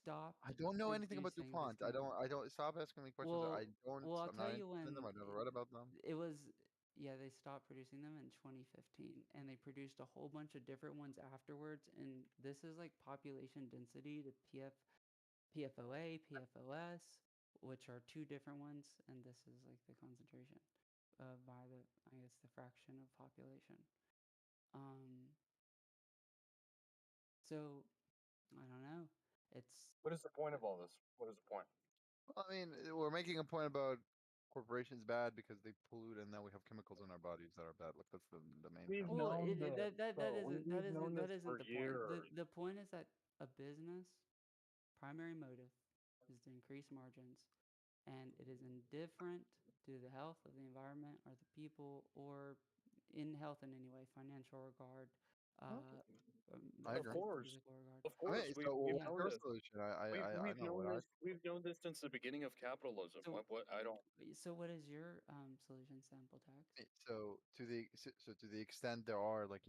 stopped I don't know anything about producing this DuPont. I don't. chemical? I don't. Stop asking me questions. Well, I'll I'm tell not you interested in them. when I never read about them. it was. Yeah, they stopped producing them in 2015, and they produced a whole bunch of different ones afterwards. And this is like population density to PFOA, PFOS. which are two different ones, and this is like the concentration by the, I guess, the fraction of population. Um, so I don't know. It's What is the point of all this? What is the point? I mean, we're making a point about corporations bad because they pollute, and now we have chemicals in our bodies that are bad. Like that's the main We've premise. well, known this, that we've isn't known this for the point. years. The point is that a business primary motive is to increase margins, and it is indifferent to the health of the environment or the people, or in health in any way, financial regard, Okay. I agree. physical regard. Of I mean, course, so we've what's known your this. solution? I We've know what known I. this. We've known this since the beginning of capitalism. So, What I don't. so what is your solution? Sample tax. So to the extent there are like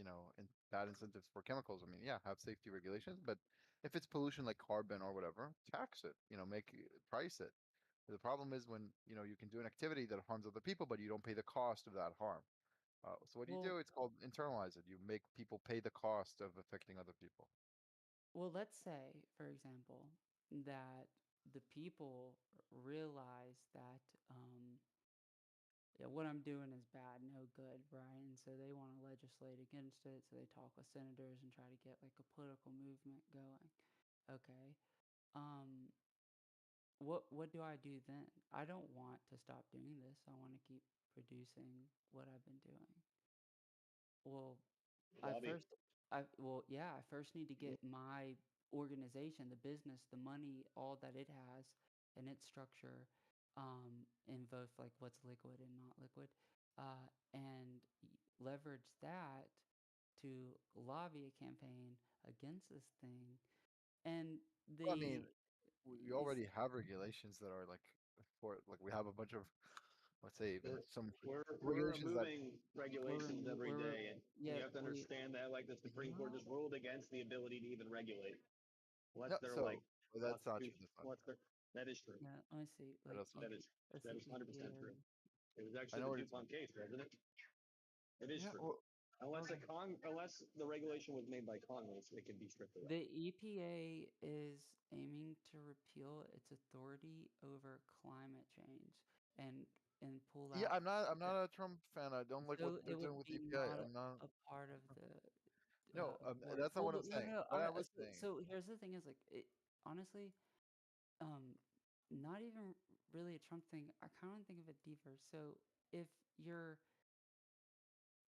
bad incentives for chemicals, I mean, yeah, have safety regulations, but if it's pollution like carbon or whatever, tax it. Price it. The problem is when you can do an activity that harms other people, but you don't pay the cost of that harm. So what do you Well, do? It's called internalize it. You make people pay the cost of affecting other people. well, let's say, for example, that the people realize that yeah, what I'm doing is bad, no good, right? And so they want to legislate against it. So they talk with senators and try to get like a political movement going. Okay. Um, what do I do then? I don't want to stop doing this. I want to keep producing what I've been doing. Well, I Lobby. first, I first need to get my organization, the business, the money, all that it has, and its structure, in both like what's liquid and not liquid, and leverage that to lobby a campaign against this thing. And Well, I mean, the we is already have regulations that are like we have a bunch of, let's say, even some We're regulations that removing regulations every we're day, and yeah you have to we understand that like the Supreme Court just ruled against the ability to even regulate. no. Unless they're So like well, that's not true. constitution, That's not unless true. they're that is true. yeah, let me see, like That's not That true. is let's that see is 100% here. true. It was I actually know the what it's. DuPont case, wasn't it? It is Yeah. true. Well, Unless the regulation was made by Congress, it can be stripped away. The EPA is aiming to repeal its authority over climate change and pull yeah. out. I'm not a Trump fan. I don't like what So it they're would doing with be EPA. not I'm not. a part of the No, board. that's not Well, what I'm no, saying. no. What I was saying. So here's the thing: is like honestly, um, not even really a Trump thing. I kind of think of it deeper. So if you're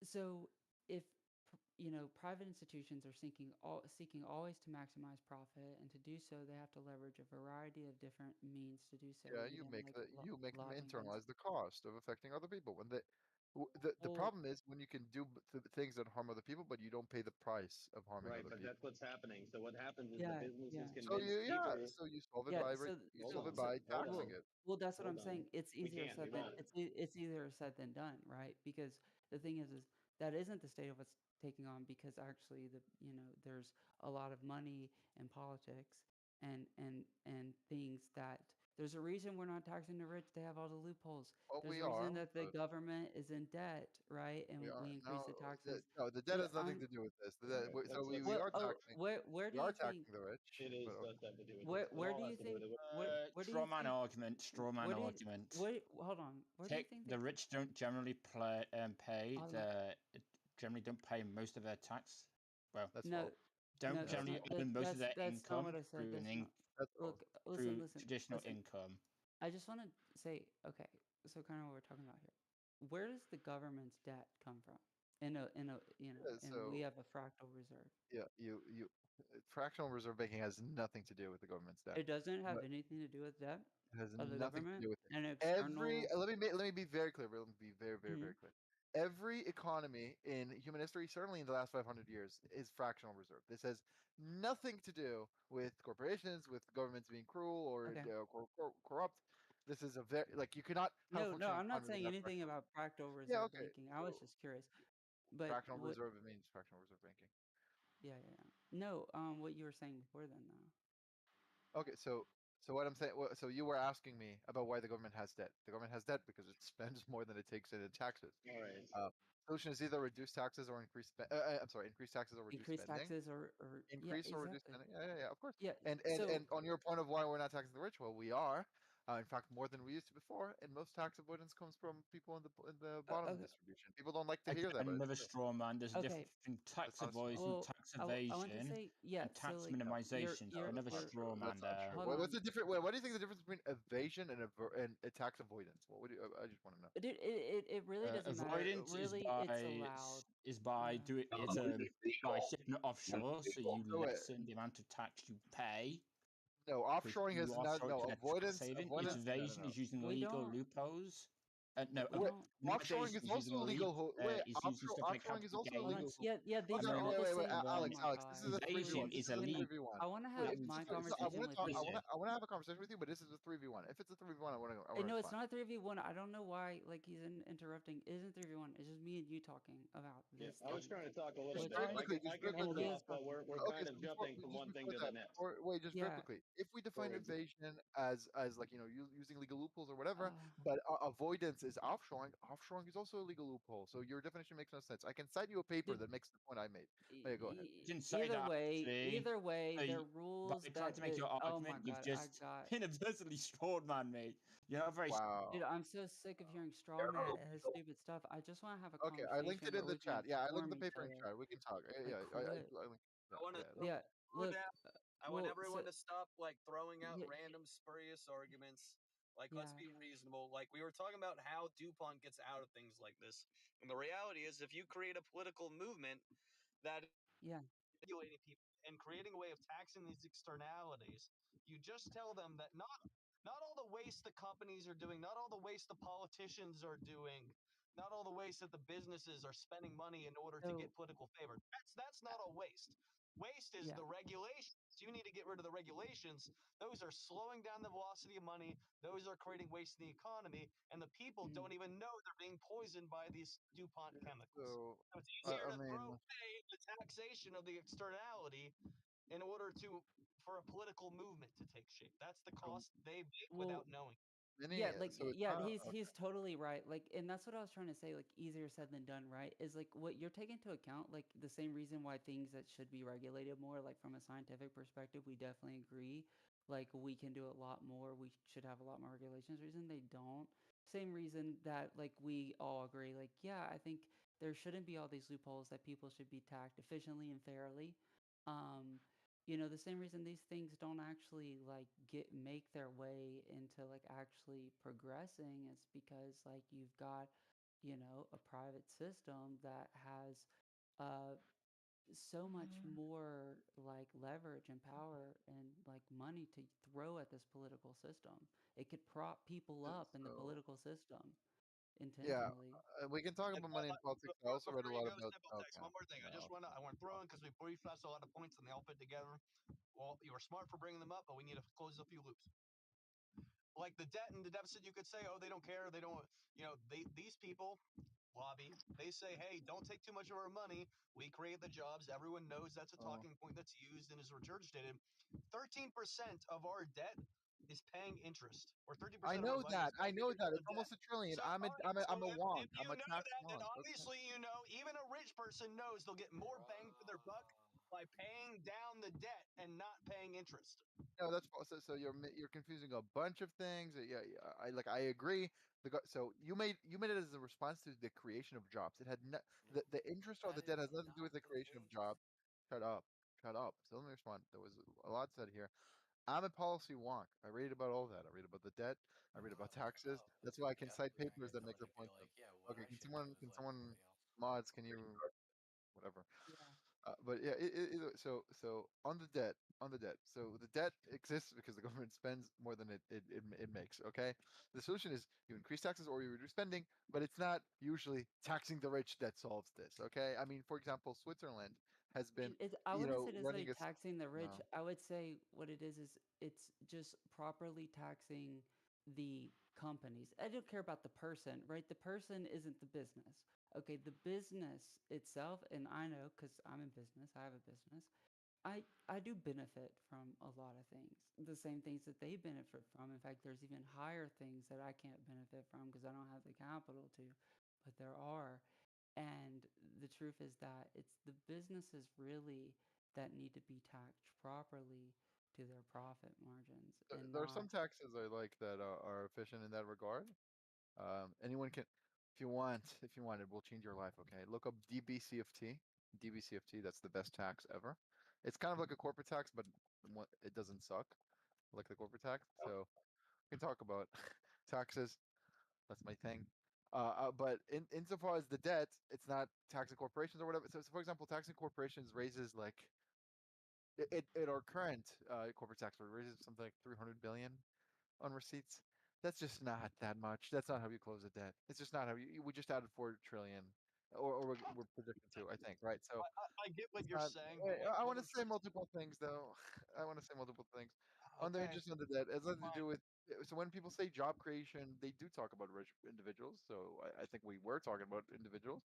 so if private institutions are seeking always to maximize profit, and to do so they have to leverage a variety of different means to do so, Yeah, even like you make them lobbying against. internalize the cost of affecting other people. The Well, problem is when you can do things that harm other people, but you don't pay the price of harming Right, other but people. that's what's happening. So what happens is the yeah, businesses yeah. convince people. So you solve it Yeah, by so you Hold solve on, it so by hold on, taxing it. well, that's what hold I'm on. saying. It's We easier can't. said We than won't. it's easier said than done, right? Because the thing is that isn't the state of what's taking on, because actually there's a lot of money in politics, and things that there's a reason we're not taxing the rich. They have all the loopholes. Well, There's we a reason are, that the but government is in debt, right? And we are we increase the taxes. no. The debt But has nothing to do with this. All right, So let's we what are oh taxing. where do We are you think taxing the rich. It is But does have to do with this. It where all do has you to do think with it. where do Straw you man think argument. Straw man where do you argument. where hold on where do you Take think the that rich don't generally pay hold on. the generally don't pay most of their tax. Well, that's No, false. don't no, that's generally not earn most of their that's not income what I said. through That's not. That's false. Look, listen, through listen, traditional listen. income. I just want to say, okay, so kind of what we're talking about here. Where does the government's debt come from? Yeah, And we so have a fractal reserve. yeah, fractional reserve banking has nothing to do with the government's debt. It doesn't have anything to do with debt It has of the nothing to government do with it. and external. Let me be very clear. Let me be very, very, Mhm. very clear. Every economy in human history, certainly in the last 500 years, is fractional reserve. This has nothing to do with corporations, with governments being cruel or Okay. corrupt. This is a very like you cannot have a No, functioning I'm not economy saying without anything fractional about reserve. fractal Yeah, reserve okay. banking. I was So just curious. But fractional what? reserve it means fractional reserve banking. Yeah, yeah, yeah. No, what you were saying before then, though. Okay, so what I'm saying, so you were asking me about why the government has debt. The government has debt because it spends more than it takes in taxes. All right. Solution is either reduce taxes or increase. I'm sorry, increase taxes or reduce Increase spending. taxes or yeah, Increase or reduce exactly. spending. Yeah, yeah, yeah, of course. Yeah. And So on your point of why we're not taxing the rich, well, we are. In fact, more than we used to before. And most tax avoidance comes from people in the bottom Okay. distribution. People don't like to hear that, but Another it's true. straw man. There's a Okay. difference between tax That's not a straw. avoidance, Well, tax I want to evasion, say, yeah. and So tax like, minimization. So No, another that's not you're. true. straw man That's not there. true. Hold What's on. the difference? What do you think the difference between evasion and tax avoidance? What would you? I just want to know. Dude, it really doesn't matter. Avoidance Really, it's allowed. is by Yeah. doing it's by shipping it offshore, so you So lessen the amount of tax you pay. no, Because offshoring you has not. offshore it No, to get tax avoidance. saving. It's Avoidance. No, no, evasion no. is using We legal don't. loopholes. No, We don't. Offshoring minimization is is using also a legal. illegal. Wait, Is using stuff like offshoring is capital also Hold on. gains. illegal. Yeah, yeah. These Okay, are okay, all the wait, same. Oh Alex, my Alex. This god. is a three v Evasion one. Please, This is is a please. three illegal. v one. I want to Wait, have my so I conversation want to with talk. you. I want to have a conversation with you, but this is a three v one. If it's a three v one, I want to. I want to No, it's respond. not 3v1. I don't know why like he's interrupting. It isn't 3v1. It's just me and you talking about Yeah, this I was thing. trying to talk a little Just bit. very I quickly, can just I can very hold quickly. He is off, but talking. we're Okay, kind so of jumping from just one thing before to the that, next. wait, just very Yeah. quickly. If we Go define ahead. evasion as like using legal loopholes or whatever, Uh, but avoidance is offshoring. Offshoring is also a legal loophole. So your definition makes no sense. I can cite you a paper dude, that makes the point I made. Oh, yeah, go ahead. You didn't say that actually. either way, So there you, are by rules trying to make your oh my argument, you've god, I just got. universally strawed man me. You're not very. Wow. Dude, I'm so sick of hearing straw man and his stupid stuff. I just want to have a Okay, I linked conversation it where in the we can chat. Yeah, I linked inform the each paper in other. chat. We can talk. Like, quit. I linked. I want to Yeah, slow look. down. I want Well, everyone so to stop like throwing out yeah, random spurious arguments. Like, let's yeah, be reasonable. Like, we were talking about how DuPont gets out of things like this. And the reality is, if you create a political movement that yeah. regulating people and creating a way of taxing these externalities, you just tell them that not all the waste the companies are doing, not all the waste the politicians are doing, not all the waste that the businesses are spending money in order to So, get political favor. That's not a waste. Waste is yeah. the regulations. You need to get rid of the regulations. Those are slowing down the velocity of money. Those are creating waste in the economy, and the people Mm. don't even know they're being poisoned by these DuPont chemicals. So, So it's easier I to throw mean, away the taxation of the externality in order to for a political movement to take shape. That's the so cost they make Well, without knowing. yeah, like so it's yeah, not he's totally right. Like, and that's what I was trying to say. Like, easier said than done, right? Is like what you're taking into account, like the same reason why things that should be regulated more, like from a scientific perspective, we definitely agree. Like, we can do a lot more. We should have a lot more regulations. Reason they don't. Same reason that like we all agree. Like, yeah, I think there shouldn't be all these loopholes. That people should be taxed efficiently and fairly. Um, the same reason these things don't actually like make their way into like actually progressing is because like you've got a private system that has uh so much more like leverage and power and like money to throw at this political system. It could prop people up in the so. political system Yeah, intentionally. we can talk And about money in politics. I also read a before you lot go, about. simple text. Okay, One more thing. I yeah, just want to throw in because we briefed us a lot of points and they all fit together. Well, you were smart for bringing them up, but we need to close a few loops. Like the debt and the deficit, you could say, oh, they don't care. They don't. These people lobby. They say, hey, don't take too much of our money. We create the jobs. Everyone knows that's a Oh. talking point that's used and is regurgitated. 13% of our debt is paying interest, or 30% I of our know budget that. is I paying know interest that. on It's the debt. almost a trillion. So, all right, so I'm a wonk. if you I'm a know tax that, then wonk. Okay. obviously even a rich person knows they'll get more bang for their buck by paying down the debt and not paying interest. No, that's false. So you're confusing a bunch of things. Yeah, yeah, I agree. So you made it as a response to the creation of jobs. It had the interest or the debt has nothing to do with the creation of jobs. Shut up. Shut up. So let me respond. There was a lot said here. I'm a policy wonk. I read about all that. I read about the debt. I read about taxes. That's why I can cite papers that make the point of. Okay, can someone mods? Can you whatever? Yeah. But yeah, so on the debt. So the debt exists because the government spends more than it makes. Okay, the solution is you increase taxes or you reduce spending, but it's not usually taxing the rich that solves this. Okay, I mean, for example, Switzerland has been, I wouldn't say running necessarily a taxing the rich. no. I would say what it is it's just properly taxing the companies. I don't care about the person, right? The person isn't the business. Okay, the business itself, and I know because I'm in business, I have a business. I do benefit from a lot of things, the same things that they benefit from. In fact, there's even higher things that I can't benefit from because I don't have the capital to, but there are. And the truth is that it's the businesses really that need to be taxed properly to their profit margins and There are not. some taxes I like that are efficient in that regard. Anyone can, if you want it, will change your life. Okay, look up DBCFT. DBCFT. That's the best tax ever. It's kind of like a corporate tax, but it doesn't suck like the corporate tax. So we can talk about taxes. That's my thing. But insofar as the debt, it's not taxing corporations or whatever. So for example, taxing corporations raises like at our current corporate tax rate raises something like 300 billion on receipts. That's just not that much. That's not how you close a debt. It's just not how we just added 4 trillion, or we're predicting to, I think, right? So I get what it's you're not. saying, but I what want to I'm say multiple things, though. I want to say multiple things. On the okay. interest on the debt, it has nothing to do with. So when people say job creation, they do talk about rich individuals. So I think we were talking about individuals.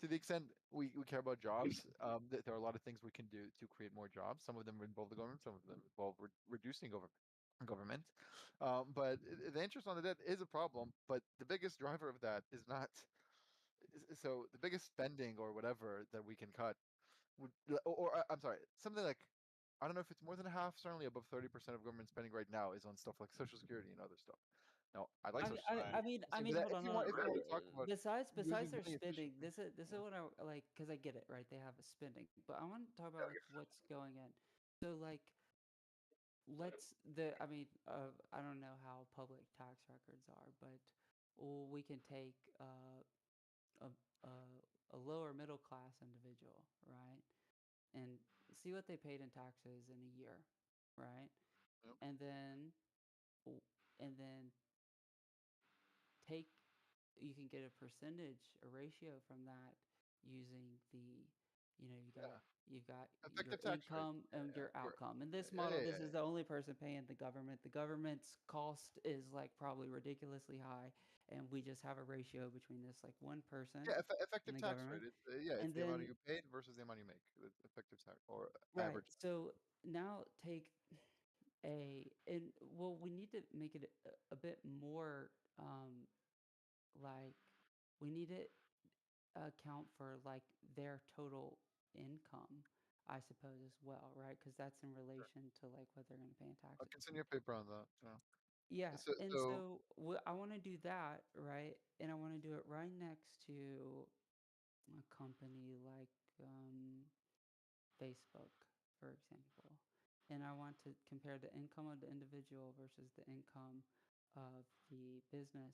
To the extent we care about jobs, there are a lot of things we can do to create more jobs. Some of them involve the government, some of them involve reducing government. But the interest on the debt is a problem. But the biggest driver of that is not. So the biggest spending or whatever that we can cut would, I'm sorry, something like, I don't know if it's more than half, certainly above 30% of government spending right now is on stuff like Social Security and other stuff. Now, I like Social Security. I mean, But hold on, hold on. if you want to talk about Besides using their money spending, efficiently, this is what I like because I get it, right? They have a spending, but I want to talk about like what's going in. So like, I mean, I don't know how public tax records are, but we can take a a a lower middle class individual, right, and see what they paid in taxes in a year, right, yep. and then w- and then take you can get a percentage, a ratio from that using the, Yeah, you've got your effective tax rate. income and your You're, outcome. In this yeah, model, yeah, this yeah, is the only person paying the government. The government's cost is like probably ridiculously high, and we just have a ratio between this like one person yeah. and Effective the tax government. rate. Yeah, it's And the amount then you paid versus the amount you make. It's effective tax or right, average tax. so now take and well, we need to make it a bit more like we need to account for like their total income, I suppose, as well, right? Because that's in Sure. relation to like what they're going to pay in I'll taxes. continue your paper on that. Yeah. Yeah, and So so I want to do that, right? And I want to do it right next to a company like Facebook, for example. And I want to compare the income of the individual versus the income of the business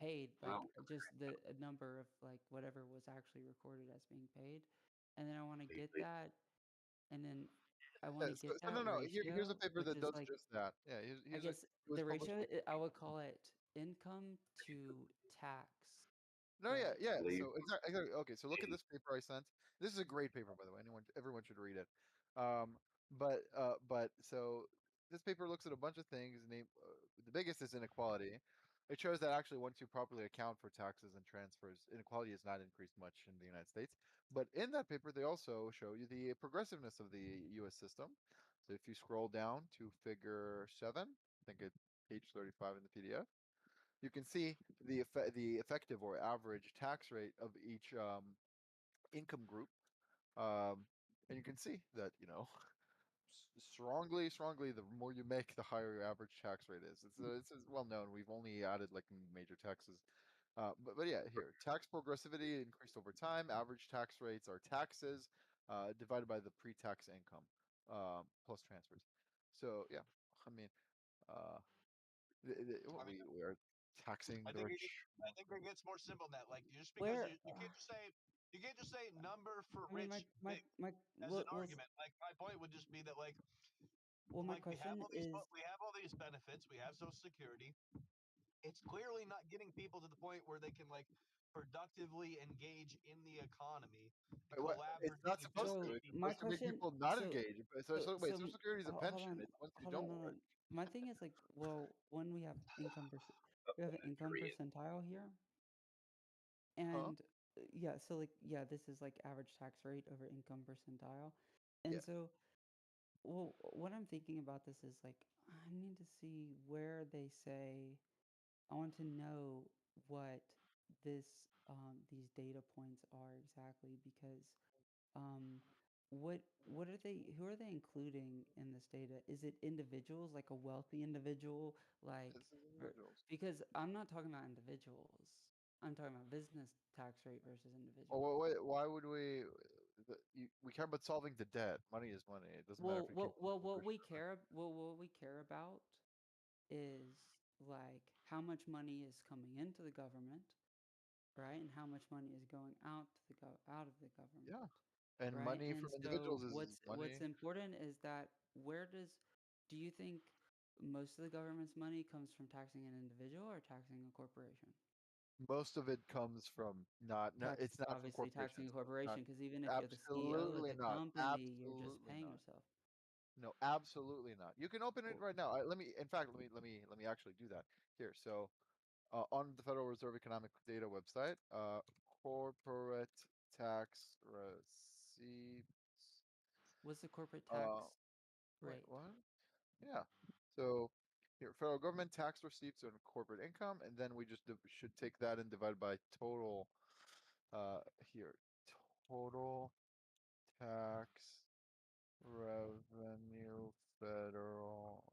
paid, like just the number of like whatever was actually recorded as being paid. And then I want to get that, and then I want yeah, to get so no, that no. Here's a ratio, paper which that is does like, just that. Yeah, I guess it was the published. ratio, I would call it income to tax, No, yeah, right? yeah. So exactly. Okay, so look at this paper I sent. This is a great paper, by the way. Everyone should read it. But so this paper looks at a bunch of things. The biggest is inequality. It shows that actually, once you properly account for taxes and transfers, inequality has not increased much in the United States. But in that paper, they also show you the progressiveness of the U.S. system. So if you scroll down to Figure 7, I think it's page 35 in the PDF, you can see the effective or average tax rate of each income group, and you can see that strongly the more you make, the higher your average tax rate is. It's well known. We've only added like major taxes. But yeah, here tax progressivity increased over time. Average tax rates are taxes divided by the pre-tax income plus transfers. So yeah, I mean, uh, I mean, we are taxing the rich. I think it gets more simple than that. Like just because Where you can't just say number for I mean, rich big as an argument. Like my point would just be that my like question is, we have all these benefits. We have Social Security. It's clearly not getting people to the point where they can like productively engage in the economy, It's not collaborating, supposed to. so It's my supposed to make question, people not so engage. Wait, so Social Security is a hold pension. on, It's once you hold on, don't no, no. work. My thing is like, well, when we have an income percentile here, Huh? and yeah, so like, yeah, this is like average tax rate over income percentile, and Yeah. so, well, what I'm thinking about this is like, I need to see where they say, I want to know what this these data points are exactly because. what are they? Who are they including in this data? Is it individuals, like a wealthy individual, like This is ver- individuals. because I'm not talking about individuals. I'm talking about business tax rate versus Oh, individual. why would we? We care about solving the debt. Money is money. It doesn't matter if it came from a corporation or not. What we care about is like how much money is coming into the government, right? And how much money is going out of the government, Yeah, and right? money And from so individuals is what's money. important is that do you think most of the government's money comes from taxing an individual or taxing a corporation? Most of it comes from not. No, it's not from Obviously taxing corporations. a Not corporation, because even if you're the CEO of absolutely the not. company, you're just Absolutely paying not. yourself. No, absolutely not. You can open it right now. Let me. In fact, let me actually do that here. So, on the Federal Reserve Economic Data website, corporate tax receipts. What's the corporate tax Wait, rate? what? Yeah. So here, federal government tax receipts on corporate income, and then we just should take that and divide by total. Uh, here, total tax revenue federal.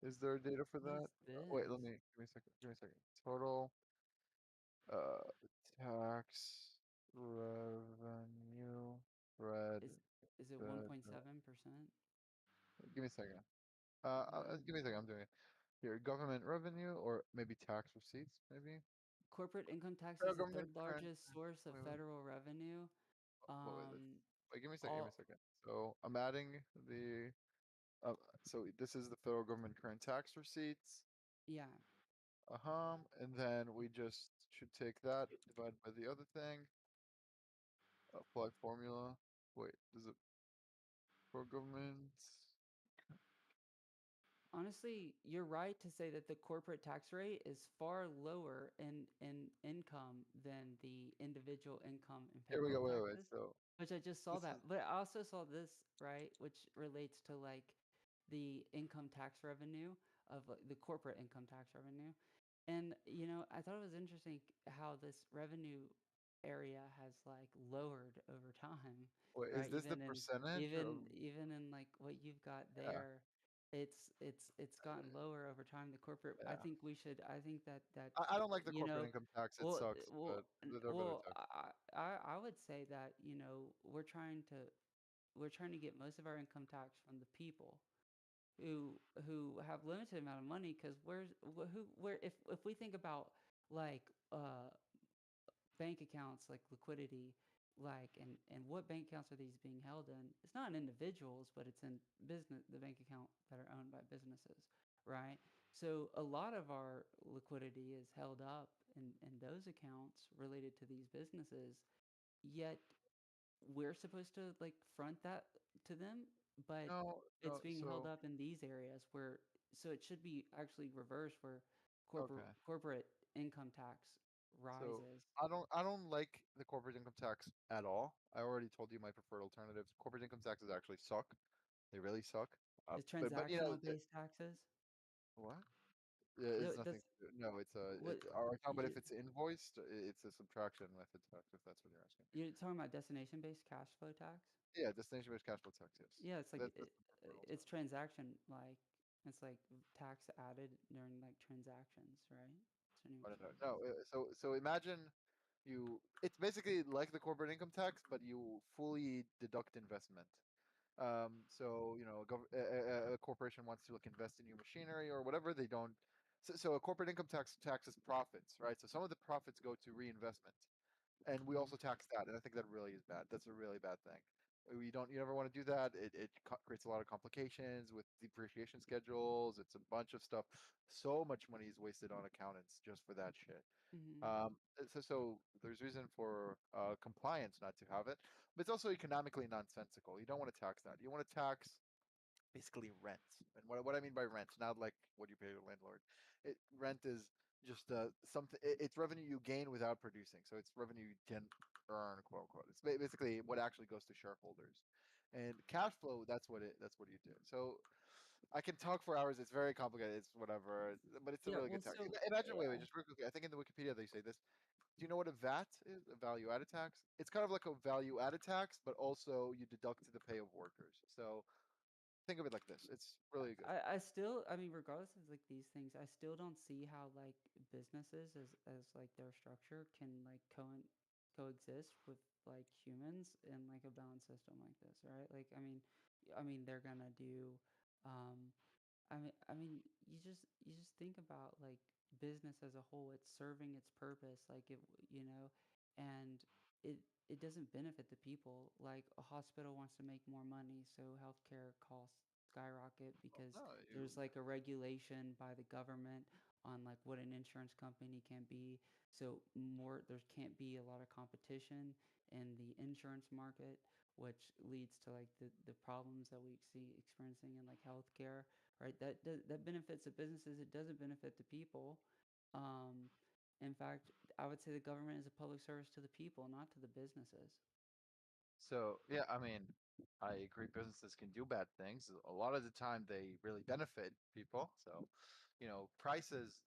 Is there data for What that? is this? Wait, give me a second. Give me a second. Total uh tax revenue Fred Is is it Fed. 1.7%? Give me a second. Give me a second. I'm doing it here. Government revenue or maybe tax receipts, maybe. Corporate income tax Federal is the government third current. largest source of Wait, federal revenue. wait, Um, wait, give me a second. Give me all a second. So I'm adding the. So this is the federal government current tax receipts. yeah. And then we just should take that, divide by the other thing, apply formula. Wait, does it for government? Honestly, you're right to say that the corporate tax rate is far lower in income than the individual income and Here we payroll go. Wait. taxes, So which I just saw this that. is But I also saw this, right, which relates to like the income tax revenue of the corporate income tax revenue. And I thought it was interesting how this revenue area has like lowered over time, wait, is right? this the percentage of? Even in like what you've got Yeah, there, it's gotten lower over time. The corporate, yeah. I think that I don't like the you corporate know, income tax. It sucks, but there are better well, taxes. I would say that we're trying to get most of our income tax from the people who have limited amount of money, because where if we think about like bank accounts, like liquidity, like and what bank accounts are these being held in? It's not in individuals, but it's in the bank account that are owned by businesses, right? So a lot of our liquidity is held up in those accounts related to these businesses, yet we're supposed to like front that to them, but No, it's no. being held So up in these areas where, so it should be actually reversed, where okay. corporate income tax So rises. I don't like the corporate income tax at all. I already told you my preferred alternatives. Corporate income taxes actually suck. They really suck. Is But transactional based taxes? what? Yeah, No, it's nothing that's to do. No, it's a. what Are we talking about you, if it's invoiced? It's a subtraction method tax, if that's what you're asking. you're talking about destination based cash flow tax. Yeah, destination-based cash flow tax. Yes, Yeah, it's like that's the preferred it's alternative. transaction, like it's like tax added during like transactions, right? So I know Oh, what no, you're no, talking no. about. So imagine you. It's basically like the corporate income tax, but you fully deduct investment. So a corporation wants to like invest in new machinery or whatever. They don't. So a corporate income tax taxes profits, right? So some of the profits go to reinvestment, and we Mhm. also tax that. And I think that really is bad. That's a really bad thing. You never want to do that. It creates a lot of complications with depreciation schedules. It's a bunch of stuff. So much money is wasted on accountants just for that shit. Mhm. So there's reason for compliance not to have it, but it's also economically nonsensical. You don't want to tax that. You want to tax basically rent. And what I mean by rent, not like what you pay your landlord. Rent is just something. It's revenue you gain without producing. So it's revenue you can earn, quote unquote. It's basically what actually goes to shareholders. And cash flow, that's what you do. So I can talk for hours. It's very complicated. It's whatever, but it's a Yeah, really well, good tax. so Imagine, wait, just real quickly. I think in the Wikipedia they say this. do you know what a VAT is? A value added tax? It's kind of like a value added tax, but also you deduct to the pay of workers. So think of it like this. It's really good. I still, I mean, regardless of like these things, I still don't see how like businesses as like their structure can like coexist with like humans in like a balanced system like this, right? Like, I mean, they're gonna do, um, you just think about like business as a whole. It's serving its purpose, like it, you know, and it it doesn't benefit the people. Like a hospital wants to make more money, so healthcare costs skyrocket because No, there's like a regulation by the government on like what an insurance company can be. So more there can't be a lot of competition in the insurance market, which leads to like the problems that we see experiencing in like healthcare, right? That benefits the businesses. It doesn't benefit the people. Um, in fact, I would say the government is a public service to the people, not to the businesses. so yeah, I mean, I agree businesses can do bad things. A lot of the time they really benefit people. So, prices,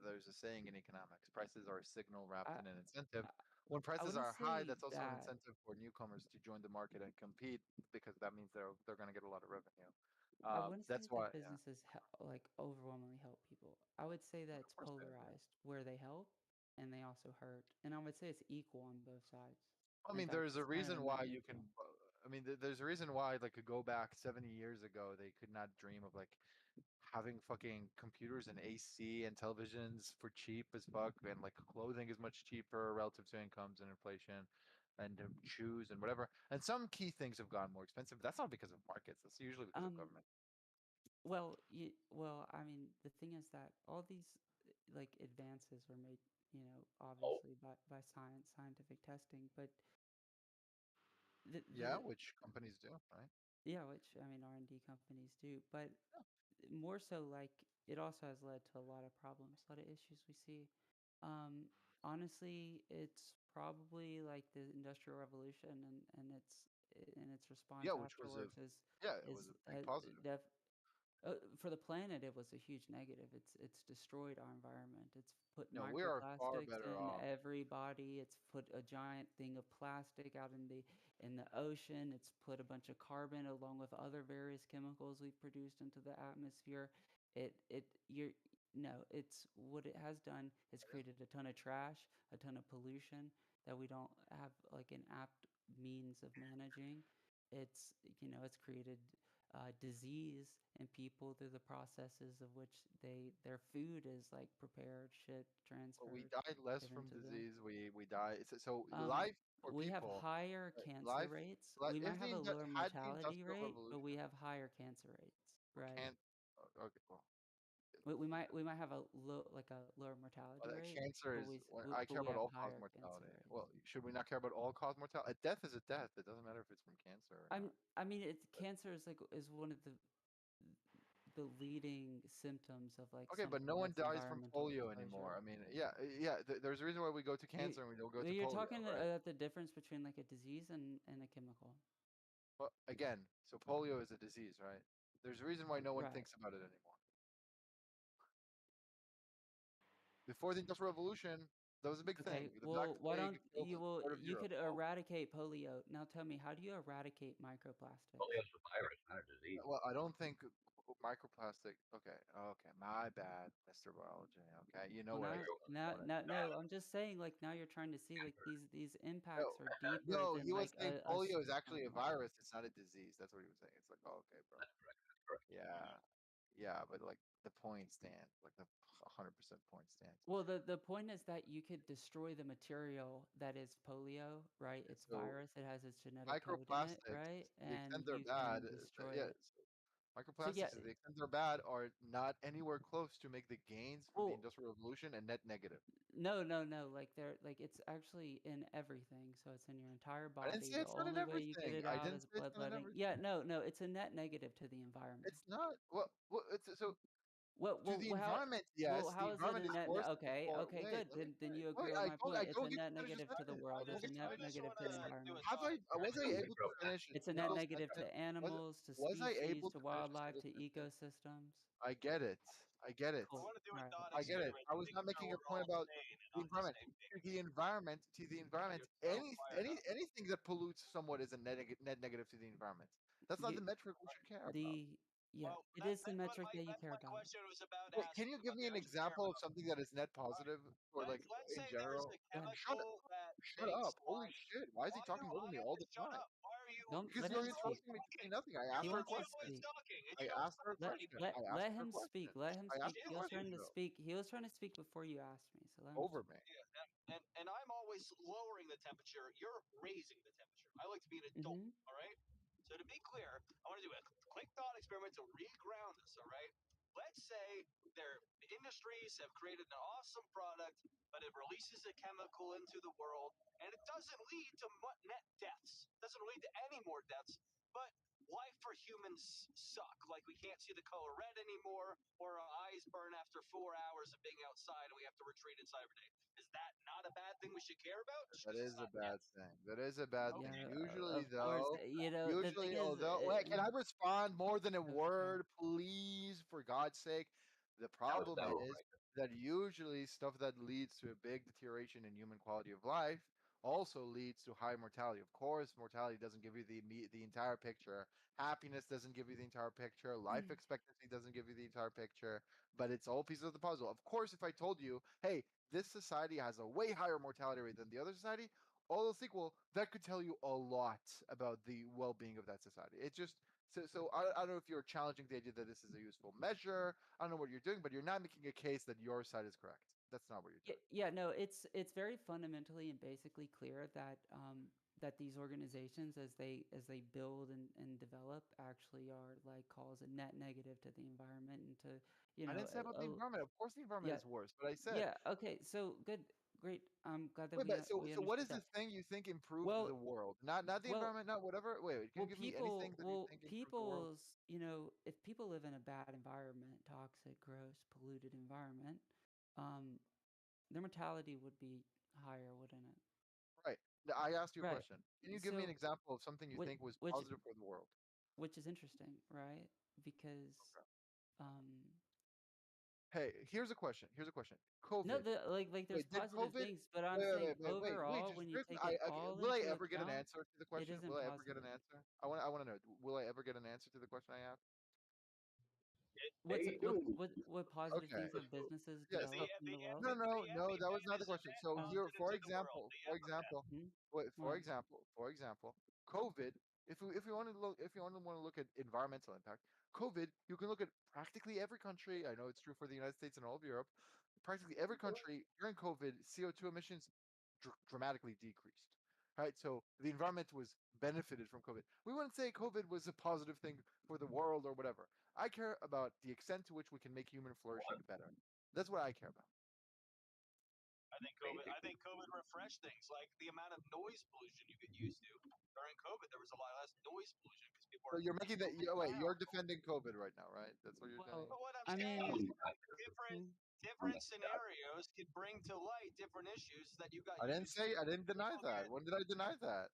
there's a saying in economics, prices are a signal wrapped I in an incentive. When I prices wouldn't are high, say that's also an that. incentive for newcomers to join the market and compete because that means they're going to get a lot of revenue. I wouldn't say That's that why, yeah, businesses like overwhelmingly help people. I would say that of it's course they do. polarized, where they help and they also hurt, and I would say it's equal on both sides. I In mean, fact, there's a it's kind reason of net why you can. neutral. I mean, there's a reason why, like, could go back 70 years ago, they could not dream of like having fucking computers and AC and televisions for cheap as fuck, and like clothing is much cheaper relative to incomes and inflation, and shoes and whatever. And some key things have gotten more expensive. That's not because of markets. That's usually because of Um, government. I mean, the thing is that all these like advances were made, obviously by scientific testing, but Yeah, the which companies do, right? yeah, which I mean R&D companies do, but more so like it also has led to a lot of problems, a lot of issues we see. Um, honestly, it's probably like the Industrial Revolution and its response Yeah, which was a afterwards yeah, it was is a big positive. def for the planet, it was a huge negative. It's destroyed our environment. It's put No, we are far microplastics better in off. every body. It's put a giant thing of plastic out in the ocean. It's put a bunch of carbon along with other various chemicals we've produced into the atmosphere. It you're no, it's what it has done is created a ton of trash, a ton of pollution that we don't have like an apt means of managing. It's created disease in people through the processes of which their food is like prepared, shipped, But we transferred, die less given from to them. disease. We die. So Um, life for we have people, higher right, cancer rates. We might if have a lower had the mortality industrial rate, but we revolution, have higher cancer rates, we right? can't. Okay, well, We might have a lower mortality rate, cancer but is. I but care we about have all cause higher cancer mortality. rates. Well, should we not care about all cause mortality? A death is a death. It doesn't matter if it's from cancer or I'm not. I mean, it's cancer is like is one of the leading symptoms of like Okay, but something no one that's dies from environmental polio exposure. anymore. I mean, yeah, yeah. There's a reason why we go to You cancer and we don't go to you're polio, talking right? about the difference between like a disease and a chemical. Well, again, so polio is a disease, right? There's a reason why no one Right. thinks about it anymore. Before the Industrial Revolution, that was a big thing. Okay. The Black Well, why Plague don't killed you will part of you Europe. could eradicate polio. Now tell me, how do you eradicate microplastics? Polio's a virus, not a disease. Well, I don't think microplastic. Okay, okay, my bad, Mr. Biology. Okay, you know Well, what I now, just now, wanted. now, no, I'm just saying, like, now you're trying to see, like, these No, impacts are deeper no, than, he was like, saying a polio is small actually a chemical. virus. It's not a disease. That's what he was saying. It's like, oh, okay, bro. That's correct. That's correct. Yeah, yeah, but like the point stands, like the 100% point stands. Well, the point is that you could destroy the material that is polio, right? It's So virus, it has its genetic code in it, microplastics, right? to the And extent they're you bad, can destroy yeah, it. So, yeah, microplastics, to the extent they're bad, are not anywhere close to make the gains from the well, Industrial Revolution and net negative. no, no, no. Like it's actually in everything. So it's in your entire I didn't body. say The it's not in only way you get everything. it I out didn't is say it's not in bloodletting. everything. Yeah, no, no. It's a net negative to the environment. It's not. Well, it's so. To the how environment, yes. The how is it environment a is net? worse. Okay, okay, Wait, good. let me Then finish. you agree Wait, with my I point. It's a don't get to net finish a negative to the sentence. I world. don't It's a get to net finish a negative to the sentence. environment. Was I able to finish a It's a net single negative to sentence? animals, to Was I species, able to to finish a wildlife, single to sentence? ecosystems. I get it. I get it. Cool. All right. I get it. I was not making a point about the environment. To the environment, anything that pollutes somewhat is a net negative to the environment. That's not You, the metric we should care about. the yeah, it is the metric that you care about. Question was about Wait, can asking you give me an example of something that is net positive or like let's in say there's general? a Go ahead. chemical that Shut makes up. Holy life. shit. Why is he Why do talking over I me have all to the shut time? up? Why are you Don't Because let you're him speak. interrupting me to say nothing. I He asked her a wants to question. speak. talking and I you don't asked her a Let question. let I asked let her a him question. speak. Let him I speak. asked her He a was question trying to though. speak. He was trying to speak before you asked me. So let him Over speak. me. Yeah, and I'm always lowering the temperature. You're raising the temperature. I like to be an adult. Mm-hmm. All right. So to be clear, I want to do a quick thought experiment to reground this. All right. Let's say their industries have created an awesome product, but it releases a chemical into the world, and it doesn't lead to net deaths. Doesn't lead to any more deaths, but life for humans suck. Like we can't see the color red anymore, or our eyes burn after 4 hours of being outside, and we have to retreat inside every day. Is that not a bad thing we should care about? Just That 'cause is it's a not bad thing. That is a bad thing. Yeah, Usually, of course. though, The thing is, wait, can I respond more than a okay. word, please, for God's sake? The problem that was is right. that usually stuff that leads to a big deterioration in human quality of life also leads to high mortality. Of course, mortality doesn't give you the entire picture. Happiness doesn't give you the entire picture. Life expectancy doesn't give you the entire picture. But it's all pieces of the puzzle. Of course, if I told you, hey, this society has a way higher mortality rate than the other society, all else equal, that could tell you a lot about the well-being of that society. It just I don't know if you're challenging the idea that this is a useful measure. I don't know what you're doing, but you're not making a case that your side is correct. That's not what you're doing. Yeah, no, it's very fundamentally and basically clear that that these organizations, as they build and develop, actually are like cause a net negative to the environment and to I didn't say about the environment. Of course, the environment yeah is worse, but I said, yeah okay. So good, great. I'm glad that wait, but we so what understood is the that. thing you think improved Well, the world? Not the well, environment, not whatever. Wait, can you give me anything that you think improved the world? people's, if people live in a bad environment, toxic, gross, polluted environment, um, their mortality would be higher, wouldn't it? Right. I asked you a Right. question. Can you give me an So, example of something you which think was which positive for the world? which is interesting, right? Because, Okay. um, Hey, here's a question. Here's a question. no, COVID. there's Wait, did positive COVID? things, but I'm saying Wait. overall, Just when you very quick. take it all Will I into ever get an account, answer to the it question? Will isn't I ever get an positive. answer? I want to know. Will I ever get an answer to the question I asked? What's They do. what positive Okay. things have businesses Yeah. So developed in the world? no. That was not the question. So Oh, here, hmm? wait. What? For example, COVID. If you want to look at environmental impact, COVID, you can look at practically every country. I know it's true for the United States and all of Europe. Practically every country during COVID, CO2 emissions dramatically decreased. Right, so the environment was benefited from COVID. We wouldn't say COVID was a positive thing for the world or whatever. I care about the extent to which we can make human flourishing better. That's what I care about. I think COVID refreshed things, like the amount of noise pollution you get used to. During COVID, there was a lot less noise pollution because people So were you're making that. moving Wait, around. you're defending COVID right now, right? That's what you're saying. Well, But what I'm I saying mean, is hmm, different scenarios could bring to light different issues that you got used to. I didn't deny People that. get When did I deny that?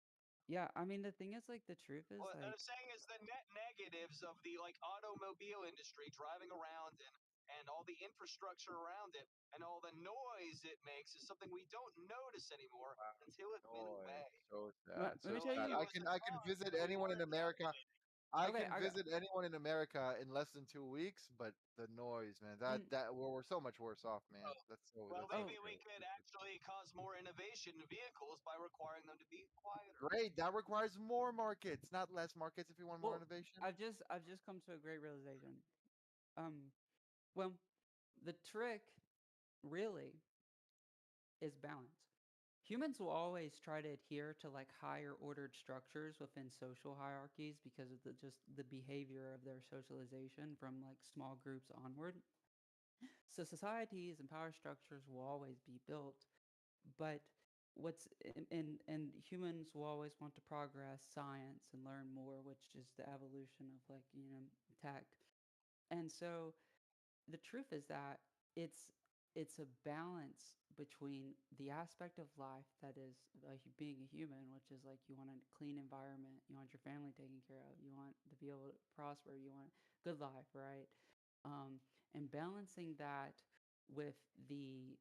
yeah, I mean, the thing is, like, the truth is, what like, I'm saying is the net negatives of the like automobile industry driving around and all the infrastructure around it and all the noise it makes is something we don't notice anymore until it went Noise. away. So sad. let So me tell sad. It you. was a I can time visit when we anyone in weren't America. calculating. I Okay, can visit anyone in America in less than 2 weeks, but the noise, man, mm, we're so much worse off, man. Well, That's so maybe we true. could actually cause more innovation in vehicles by requiring them to be quieter. Great. That requires more markets, not less markets. If you want more well, innovation, I've just come to a great realization. Um, well, the trick really is balance. Humans will always try to adhere to like higher ordered structures within social hierarchies because of the behavior of their socialization from like small groups onward. So societies and power structures will always be built, but what's and humans will always want to progress science and learn more, which is the evolution of like tech. And so the truth is that it's it's a balance between the aspect of life that is being a human, which is like you want a clean environment, you want your family taken care of, you want to be able to prosper, you want good life, right? um, and balancing that with the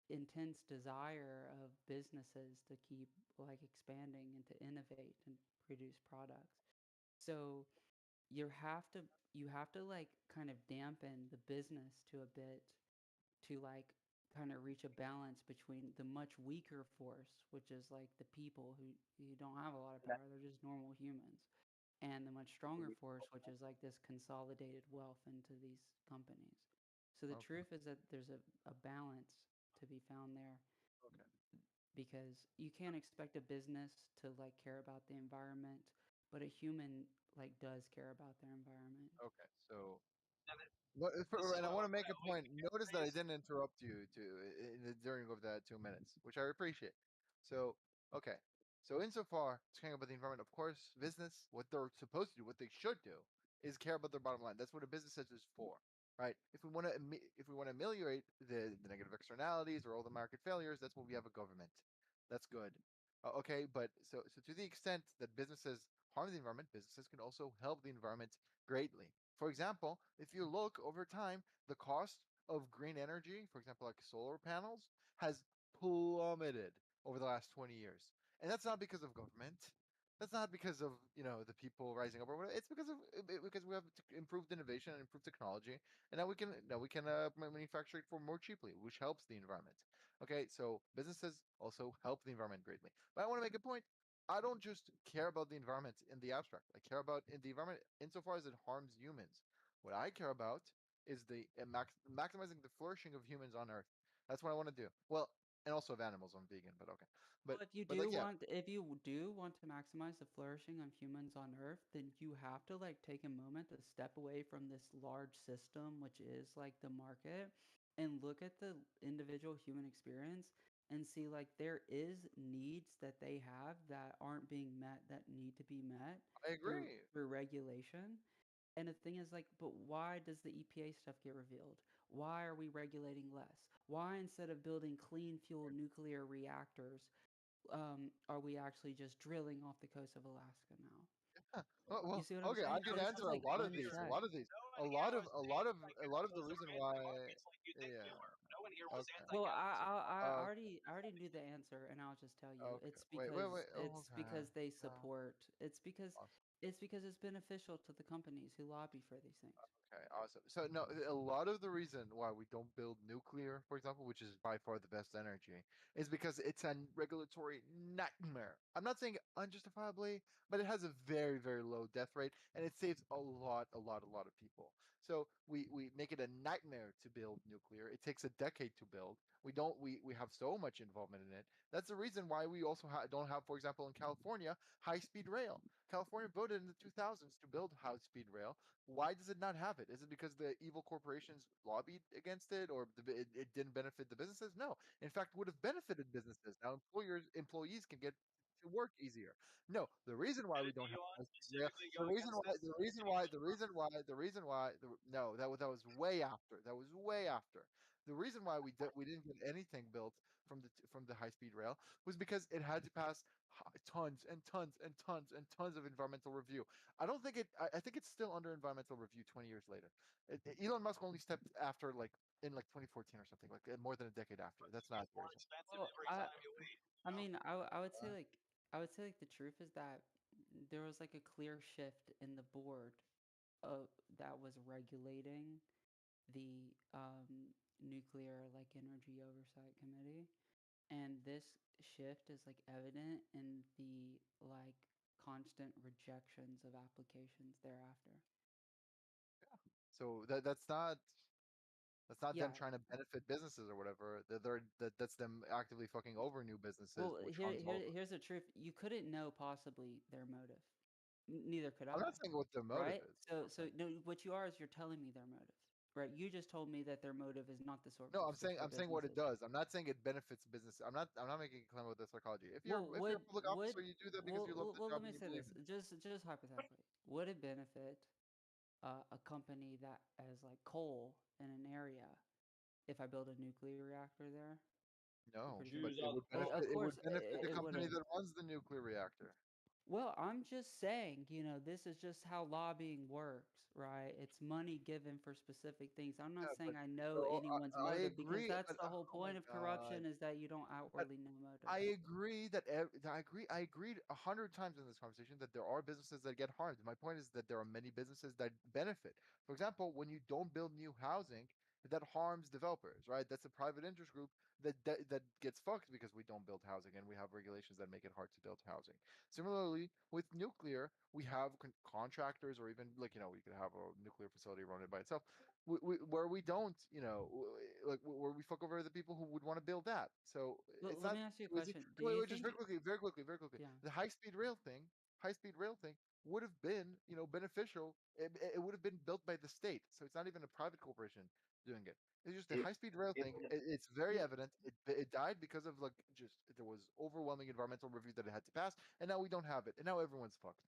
intense desire of businesses to keep like expanding and to innovate and produce products. So you have to you have to like kind of dampen the business to a bit to like kind of reach a balance between the much weaker force, which is like the people who don't have a lot of power, they're just normal humans, and the much stronger force, which is like this consolidated wealth into these companies. So the Okay. truth is that there's a balance to be found there Okay. because you can't expect a business to like care about the environment, but a human like does care about their environment. Okay. So This is and I what want I'm to make gonna a point. Notice that I didn't interrupt you during of that 2 minutes, which I appreciate. So, okay. So insofar as caring about the environment, of course, business, what they're supposed to do, what they should do, is care about their bottom line. That's what a business is for, right? If we want to ameliorate the negative externalities or all the market failures, that's when we have a government. That's good. Okay, but so to the extent that businesses harm the environment, businesses can also help the environment greatly. For example, if you look over time, the cost of green energy, for example, like solar panels, has plummeted over the last 20 years. And that's not because of government. That's not because of the people rising up or whatever. It's because we have improved innovation and improved technology, and now we can manufacture it for more cheaply, which helps the environment. Okay, so businesses also help the environment greatly. But I want to make a point. I don't just care about the environment in the abstract. I care about in the environment insofar as it harms humans. What I care about is the maximizing the flourishing of humans on Earth. That's what I want to do. Well, and also of animals. I'm vegan, but okay. Well, But like yeah, if you do want to maximize the flourishing of humans on Earth, then you have to like take a moment to step away from this large system, which is like the market, and look at the individual human experience and see like there is needs that they have that aren't being met that need to be met I through agree. regulation. And the thing is, like, but why does the EPA stuff get revealed? Why are we regulating less? Why, instead of building clean fuel nuclear reactors, are we actually just drilling off the coast of Alaska now? Yeah. Well, You see what I'm okay. I saying? can This is answer a like lot of these. A unchecked. lot of these. No A one here lot of was a lot of a lot of the anti-capitalism or reason why. anti-markets like you think Yeah. they were. No one here was Okay. Well, anti-capitalism. I already knew the answer, and I'll just tell you, Okay. Wait. Wait. Wait. Oh, it's okay. because they Yeah. support. Awesome. It's because it's beneficial to the companies who lobby for these things. Okay, awesome. So no, a lot of the reason why we don't build nuclear, for example, which is by far the best energy, is because it's a regulatory nightmare. I'm not saying unjustifiably, but it has a very, very low death rate and it saves a lot of people. So we make it a nightmare to build nuclear. It takes a decade to build. We have so much involvement in it. That's the reason why we also don't have, for example, in California, high-speed rail. California voted in the 2000s to build high-speed rail. Why does it not have it? Is it because the evil corporations lobbied against it, or it didn't benefit the businesses? No, in fact, it would have benefited businesses. Now, employees can get to work easier. No, the reason why we don't have high-speed rail, Specifically go against this. no, that was way after. That was way after. The reason why we didn't get anything built from the high-speed rail was because it had to pass tons and tons and tons and tons of environmental review. I don't think it. I think it's still under environmental review 20 years later. Elon Musk only stepped after like in like 2014 or something, like more than a decade after. That's not More very. expensive Well, every time you wait. I mean, I would say Uh, like the truth is that there was like a clear shift in the board that was regulating the nuclear like energy oversight committee, and this shift is like evident in the like constant rejections of applications thereafter. so that's not them Yeah. trying to benefit businesses or whatever. That's them actively fucking over new businesses, Well, which harms all of us. here's the truth. You couldn't know possibly their motive. Neither could I'm I. not saying what their motive Right? is. So no, what you are is you're telling me their motive. Right? You just told me that their motive is not the No, source for I'm saying what it businesses. does. I'm not saying it benefits business. I'm not making a claim about the psychology. Well, If you're a public officer, you do that because you love the well, job let and me you say believe this, in it. just hypothetically, would it benefit a company that has like coal in an area if I build a nuclear reactor there? I'm No, pretty but convinced. it would Of benefit. It course, would benefit the it company wouldn't. that runs the nuclear reactor. Well, I'm just saying, this is just how lobbying works, right? It's money given for specific things. I'm not Yeah, saying but I know so anyone's I motive because agree. that's But the whole oh my point of god. corruption is that you don't But outwardly know motive. I agree that I agreed 100 times in this conversation that there are businesses that get harmed. My point is that there are many businesses that benefit. For example, when you don't build new housing, that harms developers, right? That's a private interest group that gets fucked because we don't build housing and we have regulations that make it hard to build housing. Similarly, with nuclear, we have contractors, or even like we could have a nuclear facility running by itself, where we don't, like where we fuck over the people who would want to build that. So it's Let not me ask you a too easy. question. Do Wait, you just think? very quickly. Yeah. The high speed rail thing would have been, beneficial. It would have been built by the state, so it's not even a private corporation doing it. It's just the It, high speed rail it thing. would It's very Yeah. evident. It died because of like just there was overwhelming environmental review that it had to pass, and now we don't have it, and now everyone's fucked.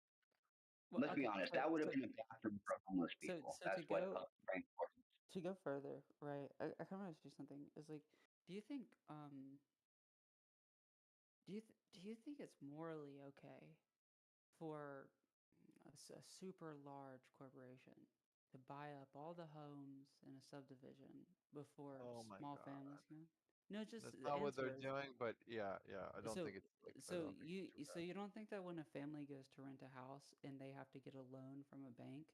Well, let's be okay. honest, So that would have so been a bathroom for homeless so people. so That's to what go Frank Gordon. to go further, right? I kind of want to ask you something. Is like, do you think do you think it's morally okay for a super large corporation to buy up all the homes in a subdivision before Oh my small families god. can? No, just That's not what answer they're is. doing, but yeah, yeah. I don't So, think it's like I don't think it's too so bad. you don't think that when a family goes to rent a house and they have to get a loan from a bank,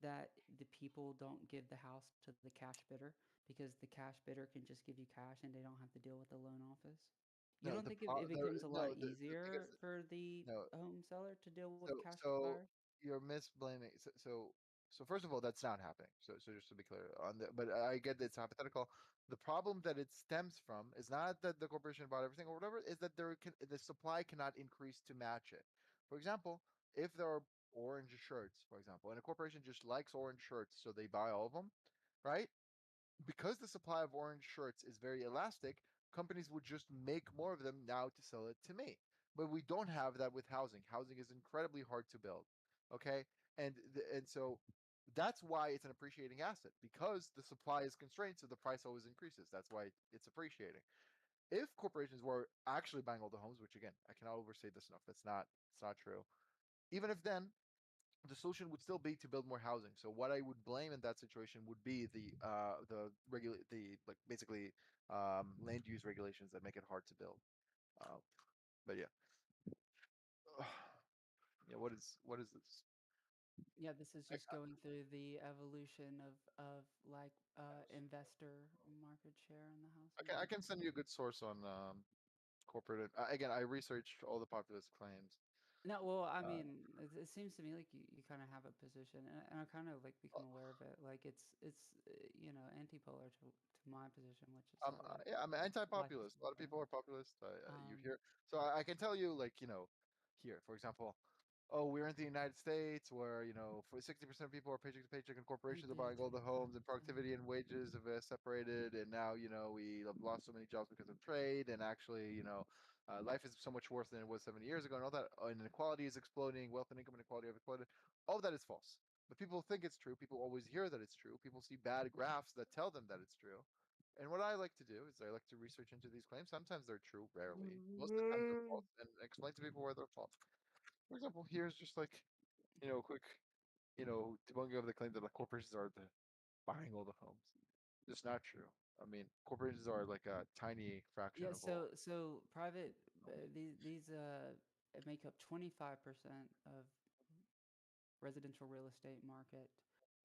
that the people don't give the house to the cash bidder because the cash bidder can just give you cash and they don't have to deal with the loan office? You No, don't think it becomes a lot no, the thing is easier for the no. home seller to deal with So cash so buyers? you're misblaming. So first of all, that's not happening. So just to be clear on the, but I get that it's hypothetical. The problem that it stems from is not that the corporation bought everything or whatever, is that the supply cannot increase to match it. For example, if there are orange shirts, for example, and a corporation just likes orange shirts, so they buy all of them, right? Because the supply of orange shirts is very elastic, companies would just make more of them now to sell it to me. But we don't have that with housing. Housing is incredibly hard to build. Okay, and so that's why it's an appreciating asset because the supply is constrained, so the price always increases. That's why it's appreciating. If corporations were actually buying all the homes, which again I cannot overstate this enough, it's not true. Even if then the solution would still be to build more housing. So what I would blame in that situation would be the like basically land use regulations that make it hard to build. Uh, but yeah, yeah. What is this? Yeah, this is I, just going through the evolution of like investor market share in the housing I can market. send you a good source on corporate. Again, I researched all the populist claims. No, well, I Uh, mean, it seems to me like you kind of have a position, and I kind of like become aware of it. Like antipolar to my position, which is that like yeah, I'm life is anti-populist. A lot of broken. people are populist. You'd Um, hear. So I can tell you, like, here, for example, oh, we're in the United States where, for 60% of people are paycheck to paycheck and corporations are buying all the homes and productivity and wages have separated. And now, we have lost so many jobs because of trade. And actually, life is so much worse than it was 70 years ago. And all that inequality is exploding. Wealth and income inequality have exploded. All of that is false. But people think it's true. People always hear that it's true. People see bad graphs that tell them that it's true. And what I like to do is I like to research into these claims. Sometimes they're true, rarely. Most of the times they're false, and explain to people where they're false. For example, here's just like, quick, debunking of the claim that like corporations are buying all the homes. Just not true. I mean, corporations are like a tiny fraction yeah, of all. so private these make up 25% of residential real estate market.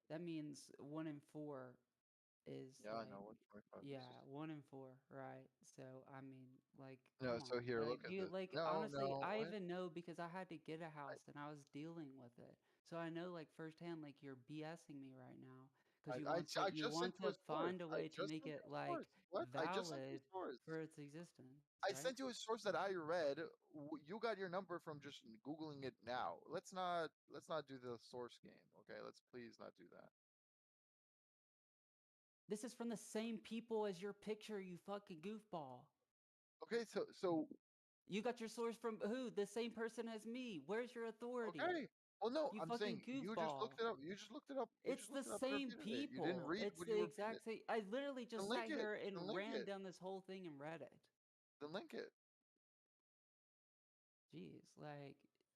That means 1 in 4 is Yeah, I like, know. 1.5 is yeah, just 1 in 4, right? So I mean, like, no. come So on, here, like look at you this. like No, honestly, no. I What? even know because I had to get a house and I was dealing with it, so I know like firsthand, like you're BSing me right now because I you just sent want you to a source. find a I way to just make sent it you a like source. What? I just sent you a valid source. for its existence, I right? sent you a source that I read. You got your number from just googling it now. Let's not do the source game, okay? Let's please not do that. This is from the same people as your picture, you fucking goofball. Okay, so You got your source from who? The same person as me. Where's your authority? okay, Well, no, You I'm fucking saying you just goofball. looked it up. You just looked it up. You It's just the looked it up and same repeated it. You didn't people. read It's what the you repeated. exact same. I literally Then just link sat it. here Then and link ran it. down this whole thing and read it. Then link it. Jeez, like,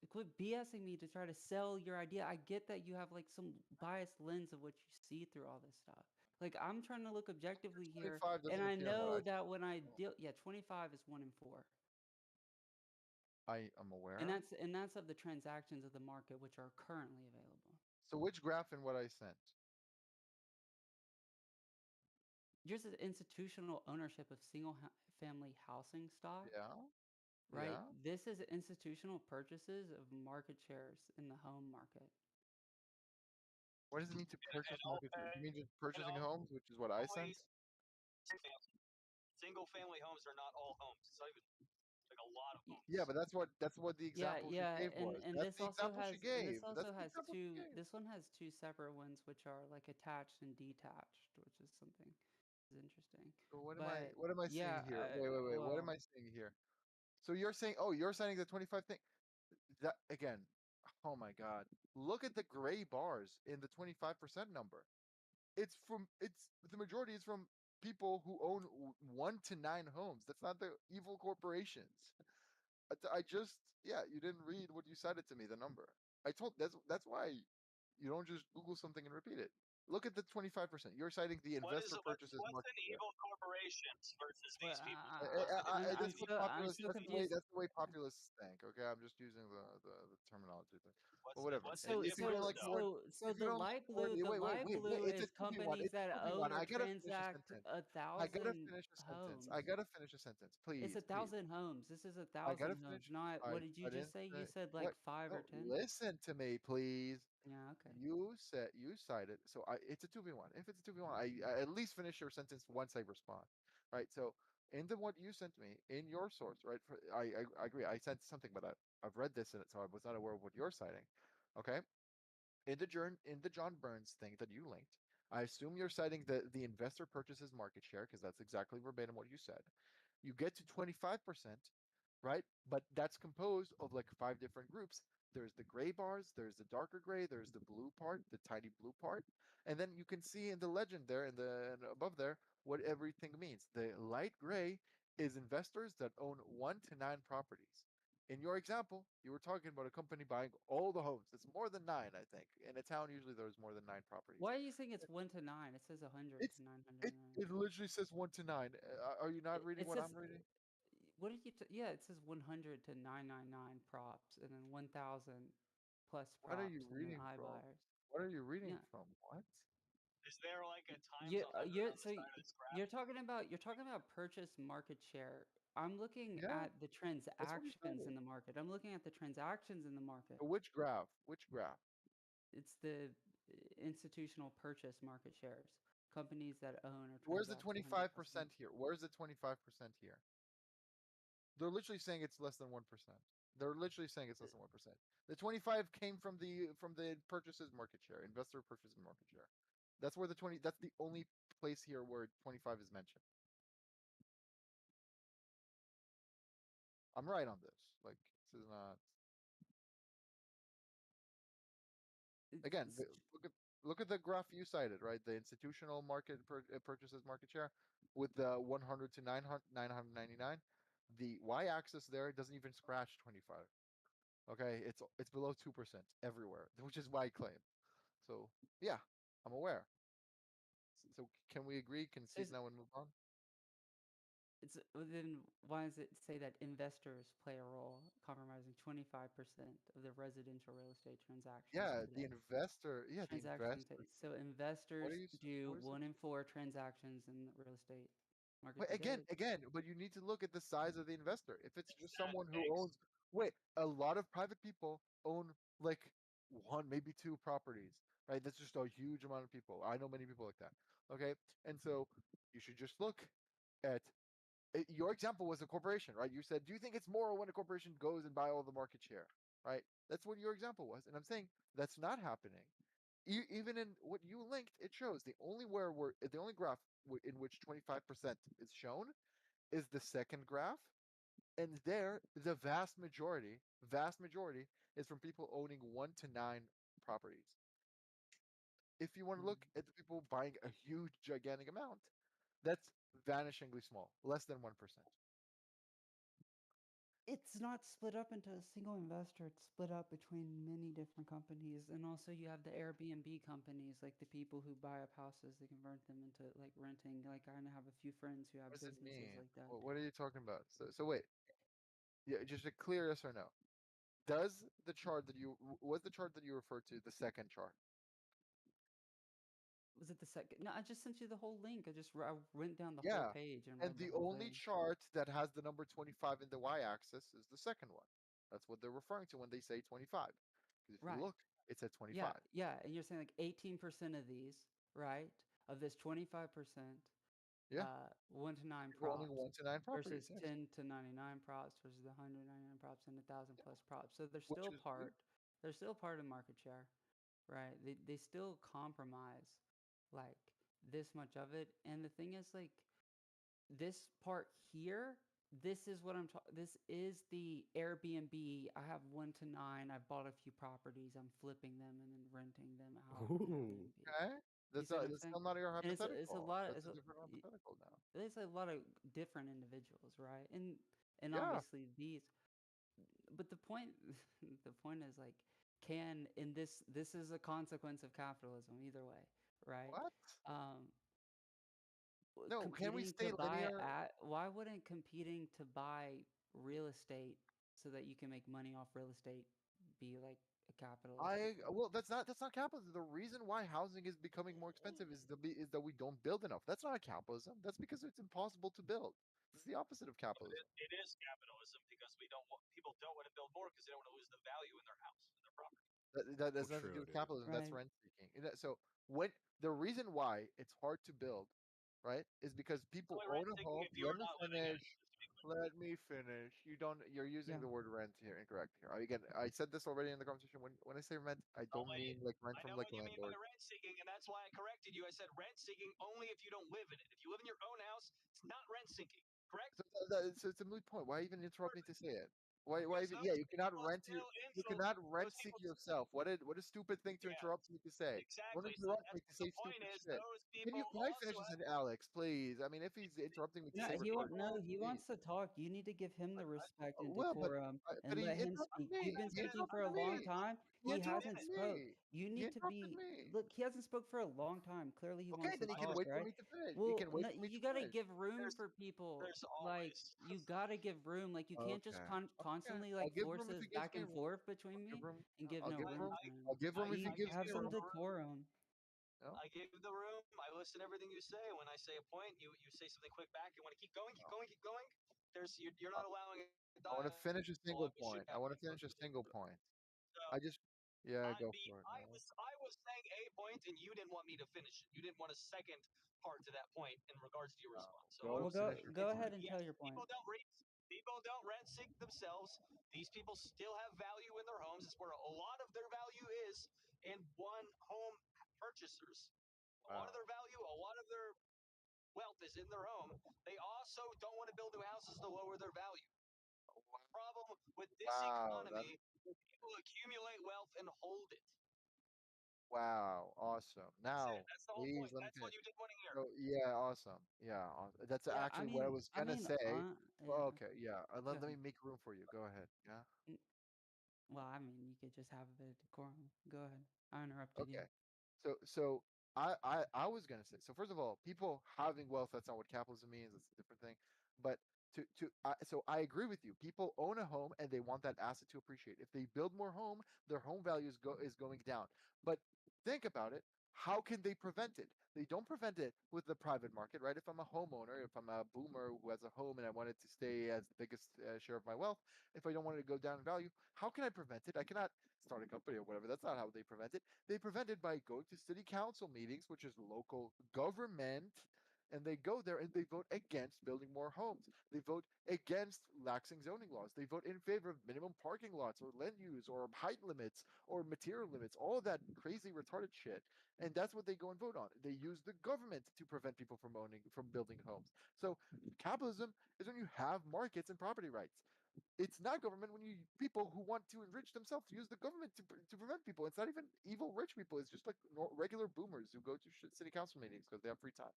quit BSing me to try to sell your idea. I get that you have like some biased lens of what you see through all this stuff. Like, I'm trying to look objectively here, 25 and doesn't I appear in what know I that when I deal, yeah, 25 is 1 in 4, I am aware. and that's of the transactions of the market which are currently available. So which graph in what I sent? Just as institutional ownership of family housing stock. Yeah. Right. Yeah. This is institutional purchases of market shares in the home market. What does it mean to purchase market share? You mean just purchasing and homes, which is what I sent? always single family homes are not all homes. It's not even like a lot of homes. Yeah, but that's what the Yeah, example she yeah, gave was. and That's this the also example has she gave. this also That's the has example she two gave. this one has two separate ones which are like attached and detached, which is something is interesting. So what But am I yeah, seeing here? Wait. What am well, I seeing here? So you're saying, oh, you're signing the 25 thing. That again, oh my God. Look at the gray bars in the 25% number. It's the majority is from people who own 1 to 9 homes. That's not the evil corporations. I just, yeah, you didn't read what you cited to me, the number. I told that's why you don't just Google something and repeat it. Look at the 25%. You're citing the investor purchases What's market an share. evil corporations versus well, these people? What's the difference I'm That's between what so I'm populists. so confused. That's the way populists think. Okay, I'm just using the terminology thing. But whatever. what's the So If you don't difference so like more, though? so if you the don't like light more, blue the light wait. blue It's a is 2v1. companies It's that a own 2v1. or I gotta finish a transact sentence. a I gotta thousand finish a sentence. homes. I gotta finish a sentence. It's Please, a please. thousand homes. This is a I gotta thousand homes, finish. not what did you I didn't just say? You say said like what. 5 or No, 10? listen to me, please. Yeah, okay. You said you cited. So it's a 2v1. If it's a 2v1, I at least finish your sentence once I respond. Right. So in the what you sent me in your source, right? I agree. I sent something, but I've read this in it, so I was not aware of what you're citing. Okay. In the John Burns thing that you linked, I assume you're citing the investor purchases market share because that's exactly verbatim what you said. You get to 25%, right? But that's composed of like 5 different groups. There's the gray bars, there's the darker gray, there's the blue part, the tiny blue part, and then you can see in the legend there and above there what everything means. The light gray is investors that own 1 to 9 properties. In your example, you were talking about a company buying all the homes. It's more than 9, I think. In a town, usually there's more than 9 properties. Why are you saying it's 1 to 9? It says 100 It's to 909. it literally says 1 to 9. Are you not reading It what says I'm reading? what did you yeah, it says 100 to 999 props and then 1000 plus What are you props and then reading from? iBuyers. What are you reading Yeah. from? What? Is there like a times 100 You're on the so side of this graph? you're talking about purchase market share. I'm looking Yeah, at the that's what you transactions said. in the market. I'm looking at the transactions in the market. Which graph? Which graph? It's the institutional purchase market shares. Companies that own or Where's the transact 200 plus 25% homes. here? Where's the 25% here? They're literally saying it's less than 1%. They're literally saying it's less than 1%. The 25 came from the purchases market share, investor purchases market share. That's where the 20 that's the only place here where 25 is mentioned. I'm right on this. Like this is not again, look at the graph you cited, right? The institutional market purchases market share with the 100 to 900, 999. The y-axis there doesn't even scratch 25. Okay, it's below 2% everywhere, which is my claim. So yeah, I'm aware. So can we agree, concede Is now and move on? then why does it say that investors play a role compromising 25% of the residential real estate transactions Yeah, the today? investor. Yeah, the Transactions investor. so What investors are you? do What is it? 1 in 4 transactions in the real estate market Wait, again, today. again, but you need to look at the size of the investor. If it's just someone who Thanks. owns, wait, a lot of private people own like one, maybe 2 properties, right? That's just a huge amount of people. I know many people like that. Okay, and so you should just look at your example was a corporation, right? You said, do you think it's moral when a corporation goes and buy all the market share, right? That's what your example was, and I'm saying that's not happening. Even in what you linked, it shows the only graph in which 25% is shown is the second graph, And there, the vast majority is from people owning 1 to 9 properties. If you want to look at the people buying a huge, gigantic amount, that's vanishingly small, less than 1%. It's not split up into a single investor. It's split up between many different companies, and also you have the Airbnb companies, like the people who buy up houses, they convert them into like renting. Like I have a few friends who have What does it businesses mean? like that. What are you talking about? So wait, yeah, just a clear yes or no. Does the chart that you was the chart that you referred to the second chart? Was it the second? No, I just sent you the whole link. I went down the whole Yeah. page and And read the the whole only thing. chart that has the number 25 in the y-axis is the second one. That's what they're referring to when they say 25. Because if you Right. look, it said 25. Yeah, and you're saying like 18% of these, right? Of this 25%, Yeah. 1 to 9 People owning props 1 to 9 properties. versus Yes. 10 to 99 props versus the 199 props and 1,000 plus props. So they're Which still is part. They're still part of market share, right? They still compromise like this much of it. And the thing is like this part here, this is what I'm talking. This is the Airbnb. I have 1 to 9. I've bought a few properties. I'm flipping them and then renting them out on Airbnb. Okay. You see what I'm That's saying? still not your And it's a hypothetical. lot. That's a different hypothetical now. There's a lot of different individuals, right? And Yeah. obviously these. But the point, the point is like, can in this is a consequence of capitalism either way, right? What? Um, No, can we competing to stay buy linear? at why wouldn't competing to buy real estate so that you can make money off real estate be like a capitalistic thing? Well, that's not capitalism. The reason why housing is becoming more expensive is that we don't build enough. That's not capitalism. That's because it's impossible to build. It's the opposite of capitalism. It is capitalism because we don't want people don't want to build more because they don't want to lose the value in their house in their property. That has nothing to do true, with dude. capitalism. That's Right. rent seeking. So when the reason why it's hard to build, right, is because It's people only own rent a seeking home. if you Let are me not living in finish. it. Just to be clear. Let me finish. You're using Yeah. the word rent here incorrect here. Again, I said this already in the conversation. When I say rent, I don't Only mean like rent I from know like what a you mean by landlord. rent seeking, and that's why I corrected you. I said rent seeking only if you don't live in it. If you live in your own house, it's not rent seeking. Correct? So it's a moot point. Why even interrupt me to say it? Why Because even? Yeah, those people you cannot rent those seek people yourself. What a stupid thing to yeah, interrupt me to say. Don't exactly. So interrupt me that's to the say point stupid is shit. those people Can I also finish this have sentence, Alex, please? I mean, if he's interrupting me to No, say these he want retarded no. shit, He please. wants to talk. You need to give him the respect and Well, decorum but and he let him interrupted speak. me. You've been He speaking for a interrupted long me. time. He He interrupted hasn't spoke. me. You He need to interrupted be me. look. He hasn't spoke for a long time. Clearly, he Okay, wants to then he can talk, wait for right? me to finish. He Well, can wait no, for me to you gotta finish. give room for people. there's Like always you gotta give room. Like you can't just Okay. Okay. constantly I'll like give force room if this he gives back me and room. forth between I'll give me room. and give I'll no give room. room for him. I'll give room if he You gives have me some room. decorum. No. I give the room. I listen to everything you say. When I say a point, you say something quick back. You want to keep going, keep No. going, keep going. You're Uh, not allowing a I want to dialogue. finish a single We should point. I have. want to finish a single point. So I just, yeah, go for it. I was saying a point, and you didn't want me to finish it. You didn't want a second part to that point in regards to your response. So Go Well, finish your go it's point. ahead and yes, tell your point. people don't rent seek themselves. These people still have value in their homes. It's where a lot of their value is in one home purchasers. A lot of Wow. their value, a lot of their wealth is in their home. They also don't want to build new houses to lower their value. Problem with this Wow. economy is people accumulate wealth and hold it. Wow. Awesome. That's it. Now, That's the whole please point. let me That's what finish. you didn't want to hear. So, yeah, awesome. Yeah, that's Yeah, actually what I was I gonna mean, say. Well, yeah. okay, yeah. Go Let me ahead. make room for you. Go ahead. Yeah. Well, I mean, you could just have a bit of decorum. Go ahead. I interrupted you. Okay. So I was gonna say, so first of all, people having wealth, that's not what capitalism means, it's a different thing. But so I agree with you. People own a home and they want that asset to appreciate. If they build more home, their home value is going down. But think about it. How can they prevent it? They don't prevent it with the private market, right? If I'm a homeowner, if I'm a boomer who has a home and I want it to stay as the biggest share of my wealth, if I don't want it to go down in value, how can I prevent it? I cannot start a company or whatever. That's not how they prevent it. They prevent it by going to city council meetings, which is local government, and they go there and they vote against building more homes. They vote against laxing zoning laws. They vote in favor of minimum parking lots or land use or height limits or material limits, all of that crazy retarded shit. And that's what they go and vote on. They use the government to prevent people from building homes. So capitalism is when you have markets and property rights. It's not government when you people who want to enrich themselves use the government to prevent people. It's not even evil rich people. It's just like regular boomers who go to city council meetings because they have free time.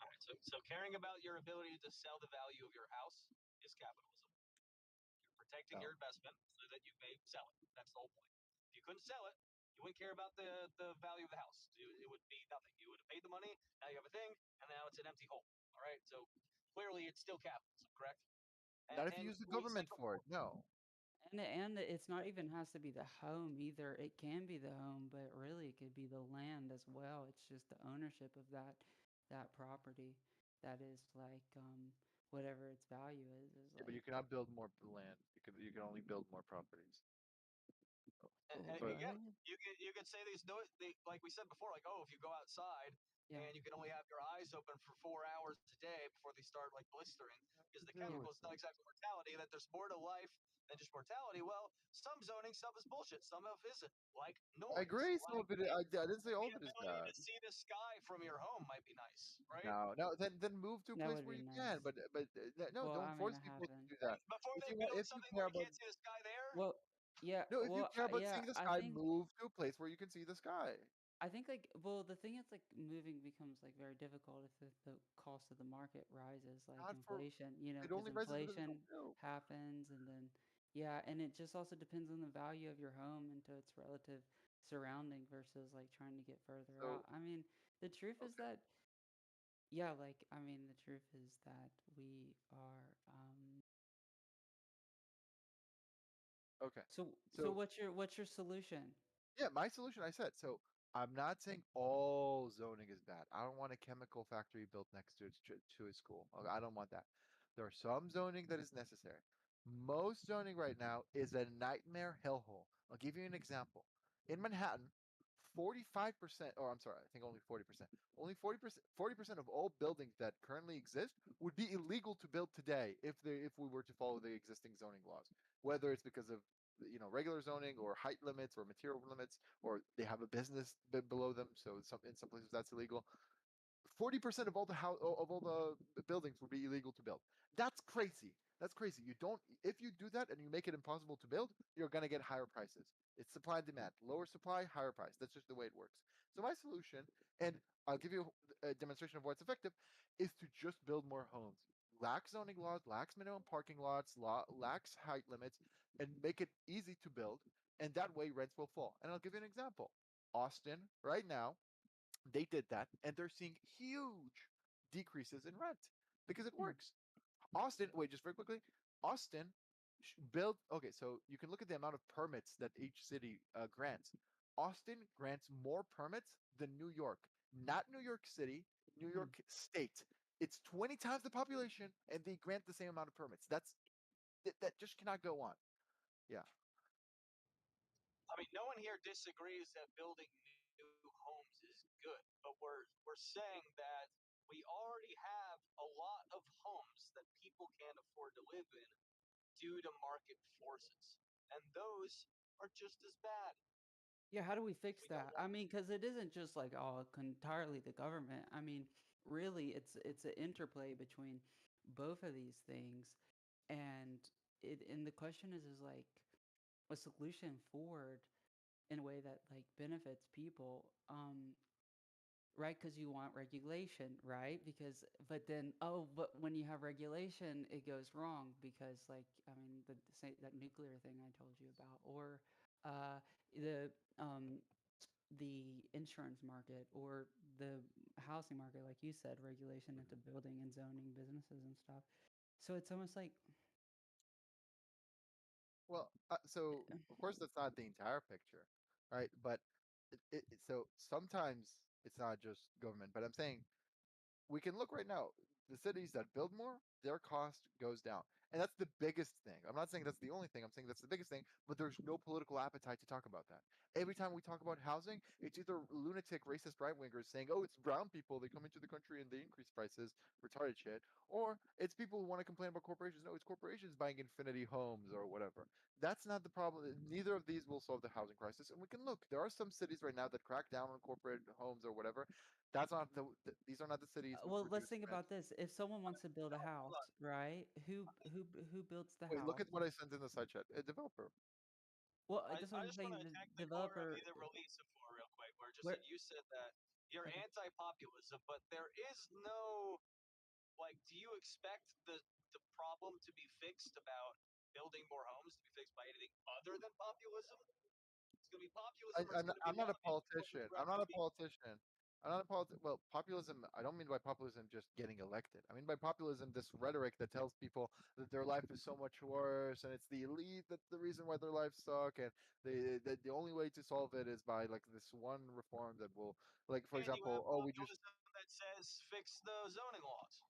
All right, so caring about your ability to sell the value of your house is capitalism. You're protecting your investment so that you may sell it. That's the whole point. If you couldn't sell it, you wouldn't care about the value of the house. It would be nothing. You would have paid the money, now you have a thing, and now it's an empty hole. All right, so clearly it's still capitalism, correct? Not if And you use the we said government for it. No. And it's not even has to be the home either. It can be the home, but really it could be the land as well. It's just the ownership of that property that is like whatever its value is Yeah, but like you cannot build more land. You can only build more properties. And But again, you could say these no, like we said before, like if you go outside yeah. and you can only have your eyes open for 4 hours a day before they start like blistering because the chemicals not exactly mortality, that there's more to life than just mortality. Well, some zoning stuff is bullshit. Some of it isn't, like I noise. agree. Some Like of it. I didn't say all the of it is ability bad. to see the sky from your home might be nice, right? No. Then move to a That place would where be you nice. can. But no, Well, don't I mean, force I people to haven't. do that. Before If they you want, build if you something care where you about can't see the sky there, Well, yeah. no, if you Well, care about yeah. seeing the sky, move to a place where you can see the sky. I think like well the thing is like moving becomes like very difficult if the cost of the market rises like Not for. inflation, It because only rises because inflation no. happens and then yeah, and it just also depends on the value of your home and to its relative surrounding versus like trying to get further So out. I mean, the truth is that yeah, like I mean the truth is that we are okay. so so So what's your solution? yeah, my solution, I said. So I'm not saying all zoning is bad. I don't want a chemical factory built next to a school. Okay, I don't want that. There are some zoning that is necessary. Most zoning right now is a nightmare hellhole. I'll give you an example. In Manhattan, 45%, or I'm sorry, I think only 40%. Only 40% of all buildings that currently exist would be illegal to build today if we were to follow the existing zoning laws. Whether it's because of regular zoning or height limits or material limits, or they have a business below them, so in some places that's illegal. 40% of all the buildings would be illegal to build. That's crazy. That's crazy. You don't If you do that and you make it impossible to build, you're gonna get higher prices. It's supply and demand. Lower supply, higher price. That's just the way it works. So my solution, and I'll give you a demonstration of why it's effective, is to just build more homes. Lax zoning laws, lax minimum parking lots, lax height limits, and make it easy to build. And that way rents will fall. And I'll give you an example. Austin, right now, they did that, and they're seeing huge decreases in rent because it works. Austin, wait, just very quickly, Austin built. Okay, so you can look at the amount of permits that each city grants. Austin grants more permits than New York, not New York City, New York State. It's 20 times the population, and they grant the same amount of permits. That just cannot go on. Yeah. I mean, no one here disagrees that building new homes is good, but we're saying that we already have a lot of homes that people can't afford to live in due to market forces, and those are just as bad. Yeah, how do we fix We don't that? I want. mean, because it isn't just like entirely the government. I mean, really, it's an interplay between both of these things, and the question is like a solution forward in a way that like benefits people. Right, because you want regulation, right? Because but then but when you have regulation, it goes wrong because like I mean the say that nuclear thing I told you about, or uh, the um, the insurance market or the housing market, like you said, regulation into building and zoning businesses and stuff. So it's almost like Well, so of course that's not the entire picture, right? But so sometimes it's not just government. But I'm saying we can look right now. the cities that build more, their cost goes down. And that's the biggest thing. I'm not saying that's the only thing. I'm saying that's the biggest thing, but there's no political appetite to talk about that. Every time we talk about housing, it's either lunatic, racist right wingers saying, oh, it's brown people. They come into the country and they increase prices, retarded shit. Or it's people who want to complain about corporations. No, it's corporations buying infinity homes or whatever. That's not the problem. Neither of these will solve the housing crisis. And we can look. There are some cities right now that crack down on corporate homes or whatever. That's not these are not the cities which Well, let's produce think rent. about this. If someone wants to build a house, right? Who builds the Wait, look house? at what I sent in the side chat. A developer. Well, I, that's I what I'm just want saying. to The attack the core of developer, either release it for real quick, where just where that you said that you're okay. anti-populism, but there is no like. Do you expect the problem to be fixed about building more homes to be fixed by anything other than populism? It's going to be populism, or it's going to be I'm not a lobbying corporate politician. I'm not a correctly. politician. I'm not a well, populism. I don't mean by populism just getting elected. I mean by populism this rhetoric that tells people that their life is so much worse, and it's the elite that's the reason why their lives suck, and the only way to solve it is by like this one reform that will, like for And you have example, oh we just populism that says fix the zoning laws.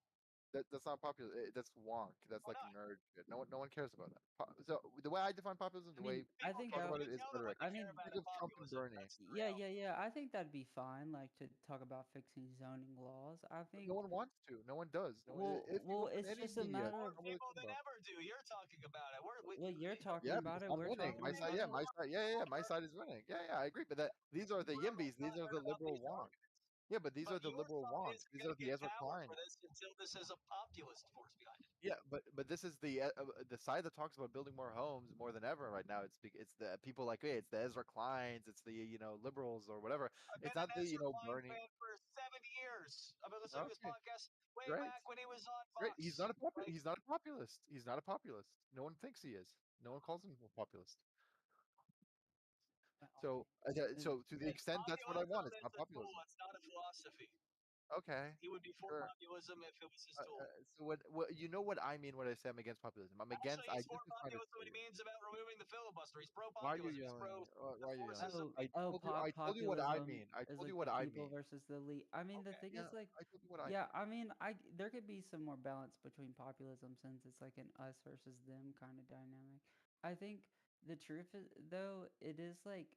that's not popular. That's wonk. That's Why like not? nerd shit. No one cares about that. So the way I define populism, I the mean, way I People think talk care. that. about You it is tell them what rhetoric. you I care mean, about Think in of Trump and populism. Bernie. That's the yeah, reality. yeah. I think that'd be fine. Like to talk about fixing zoning laws. I But think. no one wants to. No one does. No one, if you Well, open it's any just a media, matter More of. no one really people talks than about. ever do. You're talking about it. Well, you're talking Yeah, about because it. I'm We're winning. My talking side, about yeah, it. my side, my side is winning. Yeah, I agree. But these are the Forever Yimbys. These not are heard the about liberal these wonks. arguments. Yeah, but these are But the your liberal side wonks. isn't These going are to the get Ezra power Klein. for this until this has a populist force behind it. Yeah, but this is the side that talks about building more homes more than ever right now. It's the people like hey, it's the Ezra Kleins, it's the liberals or whatever. I've It's been not an the Ezra Klein Bernie. fan for 7 years. I've been listening to his Okay, podcast way great, back when he was on great. Fox. Like, He's not a populist. He's not a populist. No one thinks he is. No one calls him a populist. So to the and extent that's what I populism want, it's is not a tool. populism. It's not a philosophy. Okay, He would be for sure. populism if it was his tool. So what you know what I mean when I say I'm against populism? I'm against. Actually, I he's for just defined it populism for when he you. means about removing the filibuster. He's pro Why are you populism. He's yelling? pro Why the are you yelling? forces of I people. told you. I told you what I Populism mean. I is told like you the what I people mean. versus the elite. I mean, the Okay. thing is Yeah, like, I told you what I yeah, mean. I mean, there could be some more balance between populism since it's like an us versus them kind of dynamic. I think the truth is, though, it is like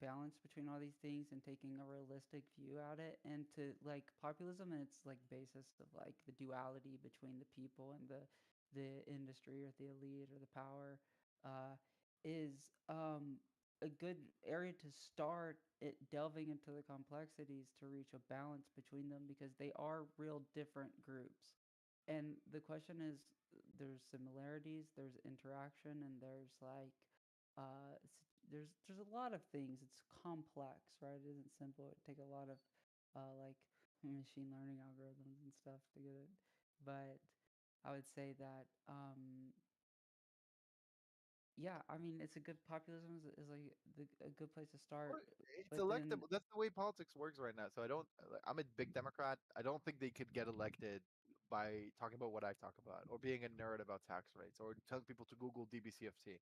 balance between all these things and taking a realistic view at it and to like populism and its like basis of like the duality between the people and the industry or the elite or the power uh is a good area to start it delving into the complexities to reach a balance between them because they are real different groups. And the question is there's similarities, there's interaction, and there's like there's a lot of things. It's complex, right? It isn't simple. It take a lot of like machine learning algorithms and stuff to get it. But I would say that yeah, I mean, it's a good populism is like a good place to start. It's But then, electable. That's the way politics works right now. So I don't. I'm a big Democrat. I don't think they could get elected by talking about what I talk about, or being a nerd about tax rates, or telling people to Google DBCFT.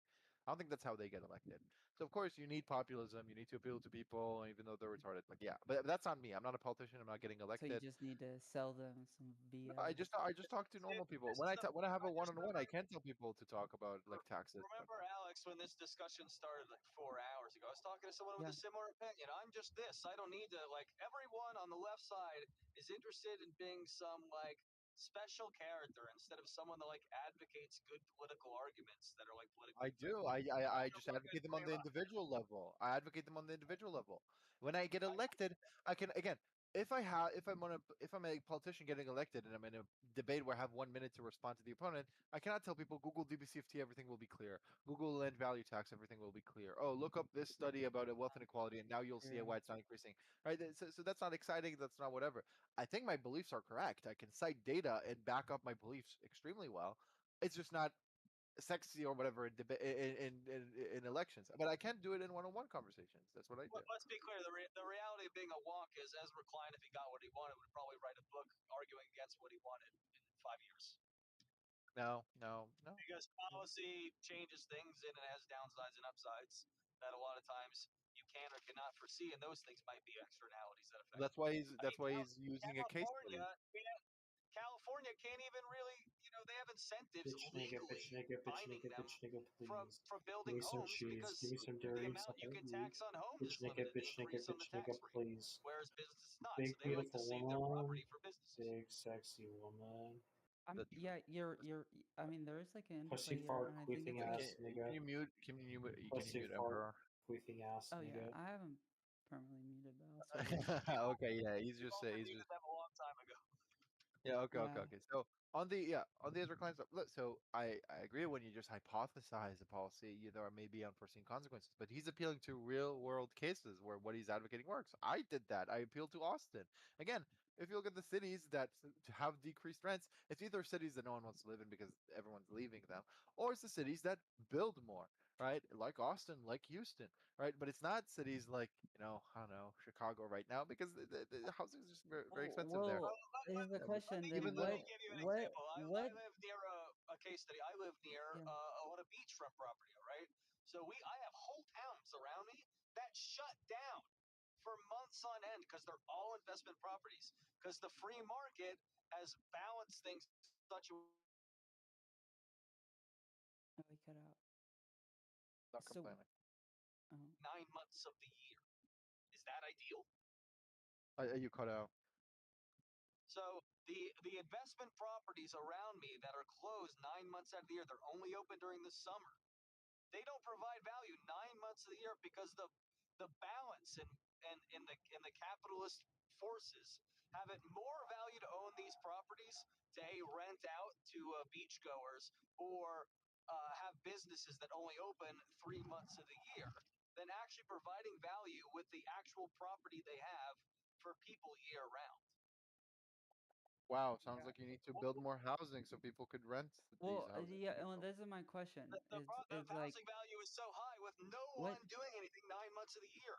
I don't think that's how they get elected. So of course you need populism. You need to appeal to people, even though they're retarded. Like yeah, but that's on me. I'm not a politician. I'm not getting so you elected. just need to sell them some No, BS. I just talk to normal people. This is the. When I have I a one just on one, remember. I can't tell people to talk about like taxes and Remember, whatnot. Alex, when this discussion started like 4 hours ago, I was talking to someone with Yeah. a similar opinion. I'm just this. I don't need to like. Everyone on the left side is interested in being some like special character instead of someone that like advocates good political arguments that are like I politically do. effective. I That's just what you guys advocate them on bring the up. individual level. I advocate them on the individual level. When I get I elected, I can again. If I'm a politician getting elected and I'm in a debate where I have 1 minute to respond to the opponent, I cannot tell people Google DBCFT, everything will be clear. Google land value tax, everything will be clear. Oh, look up this study about wealth inequality, and now you'll see True. why it's not increasing. Right? So that's not exciting. That's not whatever. I think my beliefs are correct. I can cite data and back up my beliefs extremely well. It's just not sexy or whatever in elections. But I can do it in one-on-one conversations. That's what I do. Let's be clear. The reality of being a wonk is Ezra Klein, if he got what he wanted, would probably write a book arguing against what he wanted in 5 years. No. Because policy changes things and it has downsides and upsides that a lot of times you can or cannot foresee, and those things might be externalities that affect. That's why he's I mean, using a case study. California California can't even really, they have incentives Bitch nigga, bitch legally nigga, bitch binding nigga, them bitch nigga, please. from Give building me some homes cheese. because Give me some the dairy amount you inside can me. tax on homes Bitch is nigga, limited, the bitch nigga, increase on bitch the nigga, tax rate, please. whereas business is not. So Big they like to beautiful save their woman. property for businesses. Big sexy woman. Yeah, you're. I mean, there is like an Pussy interplay here, fart and I think queefing it's like. ass nigga. Can you mute? Can you Pussy mute fart Emperor? queefing ass Oh yeah, nigga. I haven't permanently muted, but I'll say that. Okay, yeah, he's We've just all been he's muted just them a long time ago. yeah. Okay, okay, Yeah. okay. So on the Ezra Klein stuff, look, so I agree when you just hypothesize a policy, there may be unforeseen consequences, but he's appealing to real world cases where what he's advocating works. I did that. I appealed to Austin. Again, if you look at the cities that have decreased rents, it's either cities that no one wants to live in because everyone's leaving them, or it's the cities that build more, right? Like Austin, like Houston, right? But it's not cities like, I don't know, Chicago right now because the housing is just very, very expensive there. Well, here's the Yeah, but question then: even Let though me give you an example. I what? live near a case study. I live near Yeah. a lot of beachfront property, all right? So I have whole towns around me that shut down for months on end because they're all investment properties. Because the free market has balanced things such a Oh, we cut out. not So. complaining. Oh. 9 months of the year. Is that ideal? You cut out. So the investment properties around me that are closed 9 months out of the year, they're only open during the summer. They don't provide value 9 months of the year because the balance in the capitalist forces have it more value to own these properties to rent out to beachgoers or have businesses that only open 3 months of the year than actually providing value with the actual property they have for people year round. Wow, sounds like you need to build more housing so people could rent these Well, houses. yeah. Well, this is my question. The Is like housing value is so high with no what? one doing anything 9 months of the year.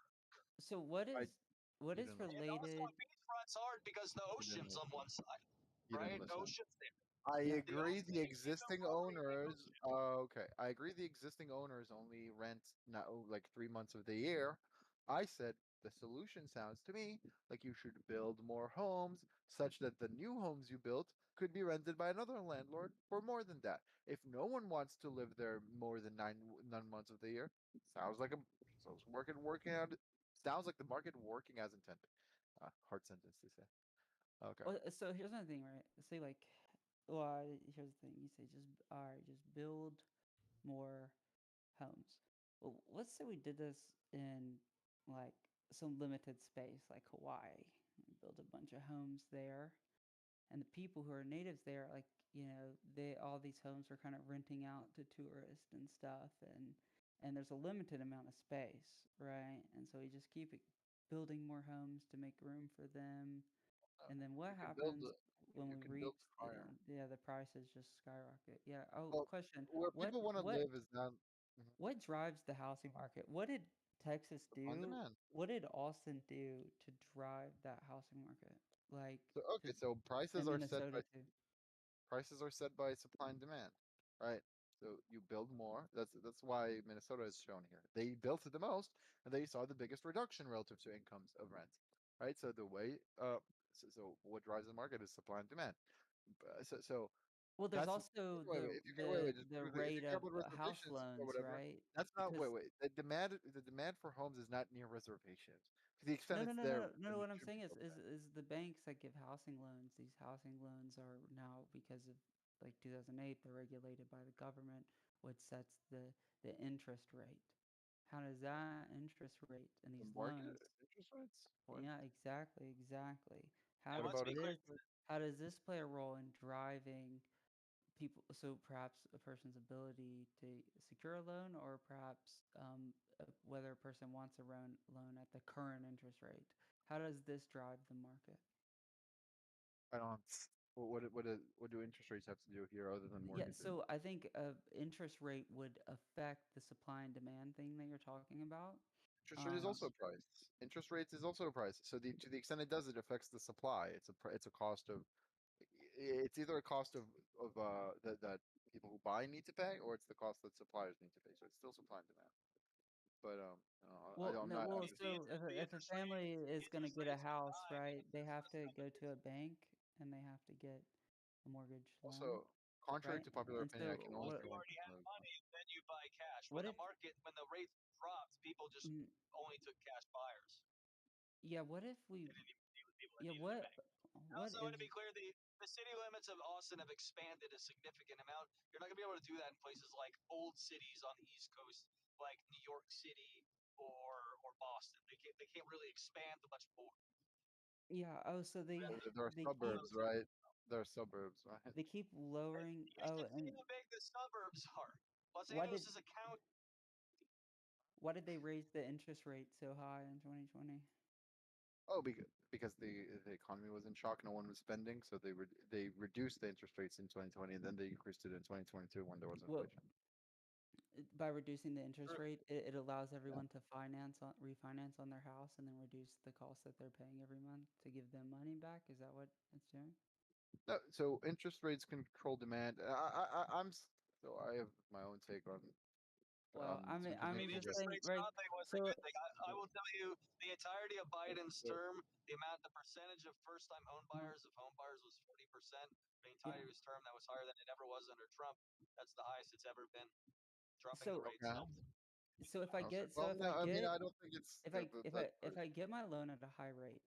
So what I, is what you is didn't listen. And also related? on beachfront's hard because the You didn't ocean's on listen. one side, You didn't right? The listen. ocean's there. I Yeah. The agree. The there's no existing property in the owners. ocean. Okay, I agree. The existing owners only rent now like 3 months of the year. I said the solution sounds to me like you should build more homes such that the new homes you built could be rented by another landlord for more than that. If no one wants to live there more than 9 months of the year, sounds like working out. Sounds like the market working as intended. Hard sentence to say. Okay. Well, so here's another thing, right? Say like, well, here's the thing. You say just all right, just build more homes. Well, let's say we did this in like some limited space, like Hawaii. We build a bunch of homes there, and the people who are natives there, like they all these homes are kind of renting out to tourists and stuff, and there's a limited amount of space, right? And so we just keep building more homes to make room for them. And then what You can build. happens when You we can build reach higher. the prices just skyrocket? Yeah. Oh, Well, question. where people want to live is not What drives the housing market? What did Texas supply and do? demand. What did Austin do to drive that housing market? Like So to okay, so and Minnesota too. prices are set by supply and demand, right? So you build more. That's why Minnesota is shown here. They built it the most, and they saw the biggest reduction relative to incomes of rent, right? So the way so what drives the market is supply and demand. So Well, there's that's also wait. If you care, wait. Just the if you rate care of about house reservations or loans, whatever, right? that's not Because the demand for homes is not near reservations. To the extent no, no, it's no, there, no, no, then no. it What I'm should be saying is, built is there. is the banks that give housing loans. These housing loans are now because of like 2008, they're regulated by the government, which sets the interest rate. How does that interest rate in The these market loans? interest rates. What? Yeah, exactly, exactly. How What does about it? this how does this play a role in driving people? So perhaps a person's ability to secure a loan, or perhaps whether a person wants a loan at the current interest rate. How does this drive the market? I don't. What do interest rates have to do here other than Yeah, mortgages? so I think interest rate would affect the supply and demand thing that you're talking about. Interest rate is Um, also a price. Interest rates is also a price. So to the extent it does, it affects the supply. It's a cost of. It's either a cost of that people who buy need to pay, or it's the cost that suppliers need to pay. So it's still supply and demand. But well, I'm no, not. well, I'm just. so The if a interest rate family the is going to interest get a rate's gonna house, die right, because they there's have less to go to a competition. bank and they have to get a mortgage loan, Also, contrary right? to popular And opinion, I so can only what? feel You like already have money, then you buy cash. What When if? the market, when the rates dropped, people just Mm, only took cash buyers. yeah. What if we? They didn't even deal with people that Yeah. needed the What? bank. What Also, if? to be clear, the city limits of Austin have expanded a significant amount. You're not going to be able to do that in places like old cities on the East Coast, like New York City or Boston. They can't really expand much more. Yeah. Oh, so there are they keep suburbs, right? There are suburbs, right? they keep lowering. You Oh, should see and how big the suburbs are. Los why did Angeles is a county. why did they raise the interest rate so high in 2020? Oh, because the economy was in shock, no one was spending, so they reduced the interest rates in 2020, and then they increased it in 2022 when there was Well, inflation. by reducing the interest rate, it allows everyone to refinance on their house and then reduce the cost that they're paying every month to give them money back. Is that what it's doing? No, so interest rates control demand. So I have my own take on Well, central I'm bank just interest. saying, Rates right? not they was a So good thing. I will tell you the entirety of Biden's So, term, the percentage of first-time home buyers was 40%. The yeah. entirety of his term, that was higher than it ever was under Trump. That's the highest it's ever been. Dropping the So rates okay. helped. so if I Okay. get so Well, if no, I I mean, get I don't think it's that if first. I get my loan at a high rate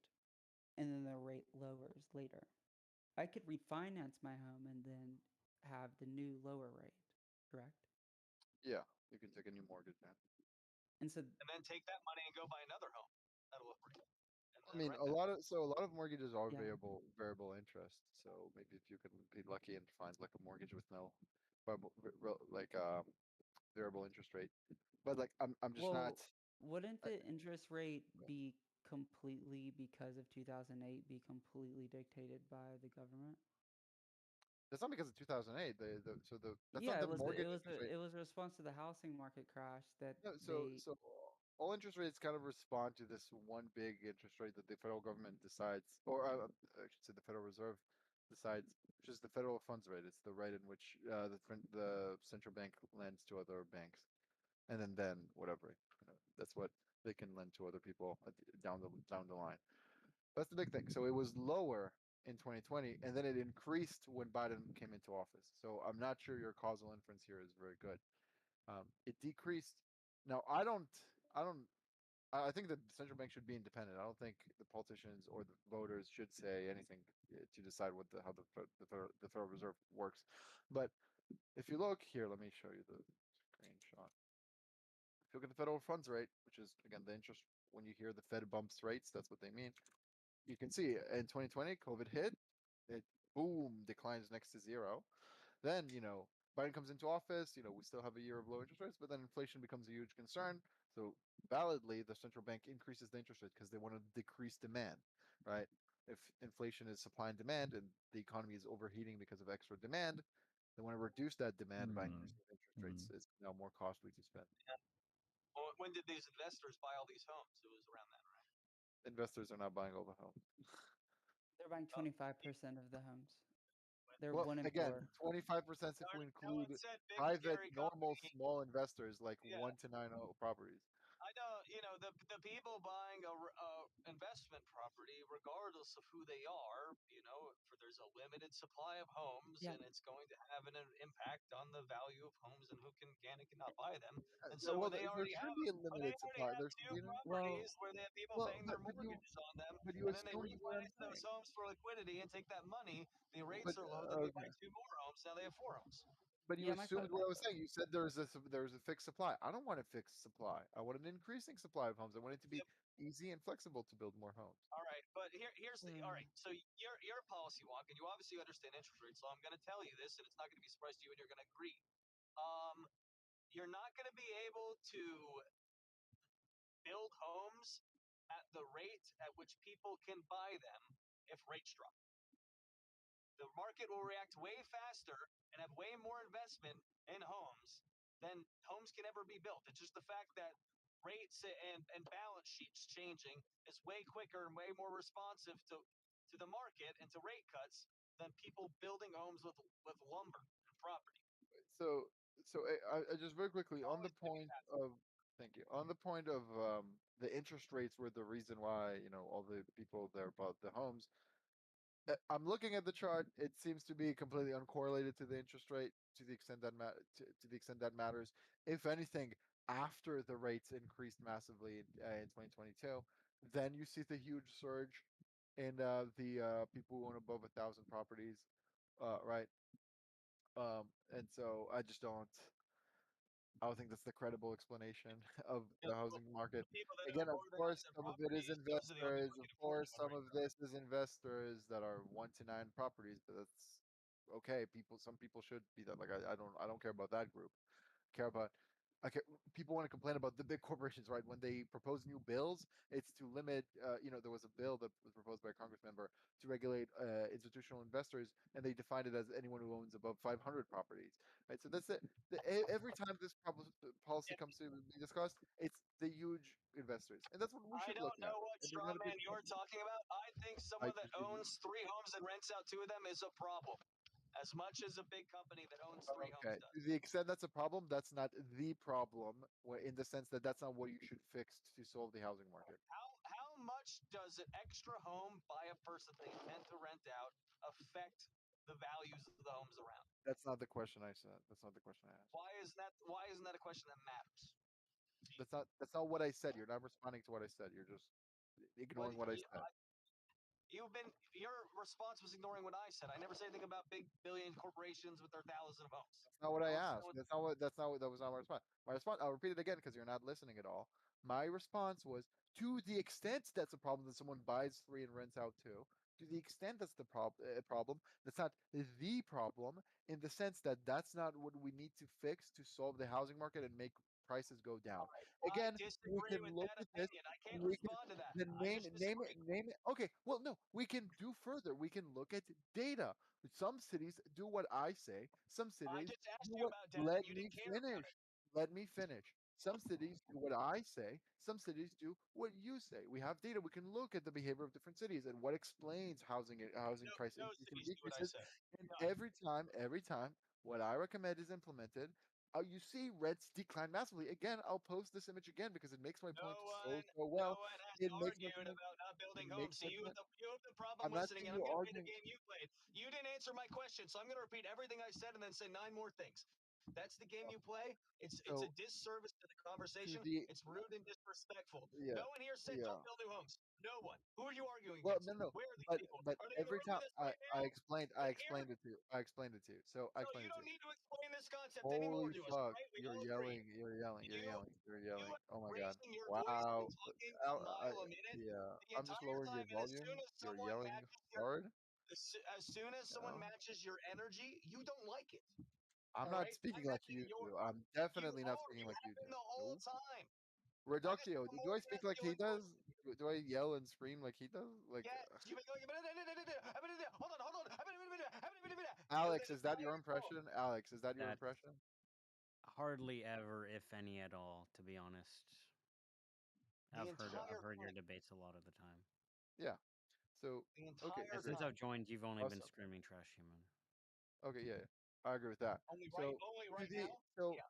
and then the rate lowers later, I could refinance my home and then have the new lower rate, correct? Yeah, you can take a new mortgage now. And so And then take that money and go buy another home at a lower rate. And I then mean, rent that. a lot of mortgages are yeah. variable interest. So maybe if you can be lucky and find like a mortgage with no variable, like variable interest rate. But like I'm just not. Well, wouldn't I, the interest rate be completely because of 2008 be completely dictated by the government? that's not because of 2008. That's not Yeah, the mortgage interest rate. it was a response to the housing market crash that No, they all interest rates kind of respond to this one big interest rate that the federal government decides, or I should say the Federal Reserve decides, which is the federal funds rate. It's the rate in which the central bank lends to other banks, and then whatever. That's what they can lend to other people down the line. That's the big thing. So it was lower in 2020, and then it increased when Biden came into office. So I'm not sure your causal inference here is very good. It decreased. Now I don't, I think the central bank should be independent. I don't think the politicians or the voters should say anything to decide how the Federal Reserve works. But if you look here, let me show you the screenshot. If you look at the federal funds rate, which is again the interest when you hear the Fed bumps rates, that's what they mean. You can see in 2020, COVID hit, it boom declines next to zero. Then, Biden comes into office, we still have a year of low interest rates, but then inflation becomes a huge concern. So validly, the central bank increases the interest rate because they want to decrease demand, right? If inflation is supply and demand and the economy is overheating because of extra demand, they want to reduce that demand by increasing the interest rates. It's now more costly to spend. Yeah. Well, when did these investors buy all these homes? It was around that, right? Investors are not buying all the homes. they're buying 25% of the homes. They're Well, one in again, four. 25% if we No one include said big private, scary normal, company. small investors like Yeah. 1 to 9 properties. I know, the people buying a investment property, regardless of who they are, for there's a limited supply of homes, Yeah. and it's going to have an impact on the value of homes and who can and cannot buy them. And Yeah, so well, when they there already should have be a when they limited already supply. have There should two be Well, properties where they have people well, paying their mortgages on them, you and then they assumed what I'm refinance those saying. homes for liquidity and take that money, the But rates are low, then they buy okay, two more homes. Now they have four homes. but you yeah, my assumed what I was saying. You said there was a fixed supply. I don't want a fixed supply. I want an increasing supply of homes. I want it to be easy and flexible to build more homes. All right, but here's the all right. So you're a policy wonk, and you obviously understand interest rates. So I'm going to tell you this, and it's not going to be a surprise to you, and you're going to agree. You're not going to be able to build homes at the rate at which people can buy them if rates drop. The market will react way faster and have way more investment in homes than homes can ever be built. It's just the fact that rates and balance sheets changing is way quicker and way more responsive to the market and to rate cuts than people building homes with lumber and property. So, I just very quickly on the point of thank you on the point of the interest rates were the reason why all the people there bought the homes. I'm looking at the chart. It seems to be completely uncorrelated to the interest rate to the extent that to the extent that matters. If anything, after the rates increased massively in 2022, then you see the huge surge in the people who own above 1,000 properties, right? And so I don't think that's the credible explanation of the housing market. People that Again, own of more than course, 1,000 some of it is properties, those are the only investors. ones Of who can afford course, one some right of now. this is investors that are 1 to 9 properties, but that's okay. Some people should be that. Like I don't care about that group. Care about. I care, people want to complain about the big corporations, right? When they propose new bills, it's to limit. There was a bill that was proposed by a Congress member to regulate institutional investors, and they defined it as anyone who owns above 500 properties. Right. So that's it. Every time this policy comes to be discussed, it's the huge investors, and that's what we I should look don't at. know what And they're going straw to be man you're talking about. I think I, someone that owns 3 homes and rents out 2 of them is a problem, as much as a big company that owns 3 homes okay. does. To the extent that's a problem, that's not the problem. In the sense that that's not what you should fix to solve the housing market. How much does an extra home by a person they intend to rent out affect the values of the homes around? That's not the question I said. That's not the question I asked. Why isn't that a question that matters? That's not what I said. You're not responding to what I said. You're just But ignoring what I said. your response was ignoring what I said. I never said anything about big billion corporations with their thousands of homes. That's not what I I was asked. That was not my response. My response, I'll repeat it again because you're not listening at all. My response was to the extent that's a problem that someone buys three and rents out two. To the extent that's the problem, that's not the problem in the sense that that's not what we need to fix to solve the housing market and make prices go down. I Again, we disagree can with look that at this. opinion. I can't We can respond to that. then I just disagree. name it. Okay, well, no, we can do further. We can look at data. Some cities do what I say. Some I cities just asked do you what. about data and Let you me didn't care about finish. it. Let me finish. Some cities do what I say. Some cities do what you say. We have data. We can look at the behavior of different cities and what explains housing No, price no increase and cities do what I decreases. say. And None. every time, what I recommend is implemented. You see rents decline massively. Again, I'll post this image again because it makes my No point one, so no well. one has It makes my argued point. about not It building makes homes. my See, point. you have the problem I'm not listening, seeing and you I'm going to play the arguing. game you played. You didn't answer my question, so I'm going to repeat everything I said and then say 9 more things. That's the game you play. It's a So disservice to the to conversation. the It's rude and disrespectful. yeah No one here said yeah. don't build new homes. No one. Who are you arguing Well, against? no, no, Where are these but people? but Are they in the every room time with us right now? I In here? explained it to you. I explained it to you. So I So explained you it to don't you. need to explain this concept anymore Holy to us, fuck! right? We You're all agree. yelling. You're yelling. You're You yelling. You're you yelling. Oh my god! raising your voice and Wow. talking a mile a minute Yeah. the I'm just entire lowering your time, and as volume. soon as You're someone yelling matches your hard. as soon as someone Yeah. matches your energy, you don't like it. I'm All not right, speaking I'm like matching you your. do. I'm You definitely not are. speaking You like you have do. been the whole Nope. time. I just Reductio, have a do more I speak like he masculine does? voice. Do I yell and scream like he does? Like, Yes, you've been going. Hold on. You Alex, the is that your entire call. impression? Alex, is that your That's impression? hardly ever, if any at all, to be honest. The I've entire heard your time. debates a lot of the time. Yeah. So, The okay, entire And so since time. I've joined, you've only been awesome. screaming trash human. Okay, yeah, I agree with that. So Only to right the now. so Yeah.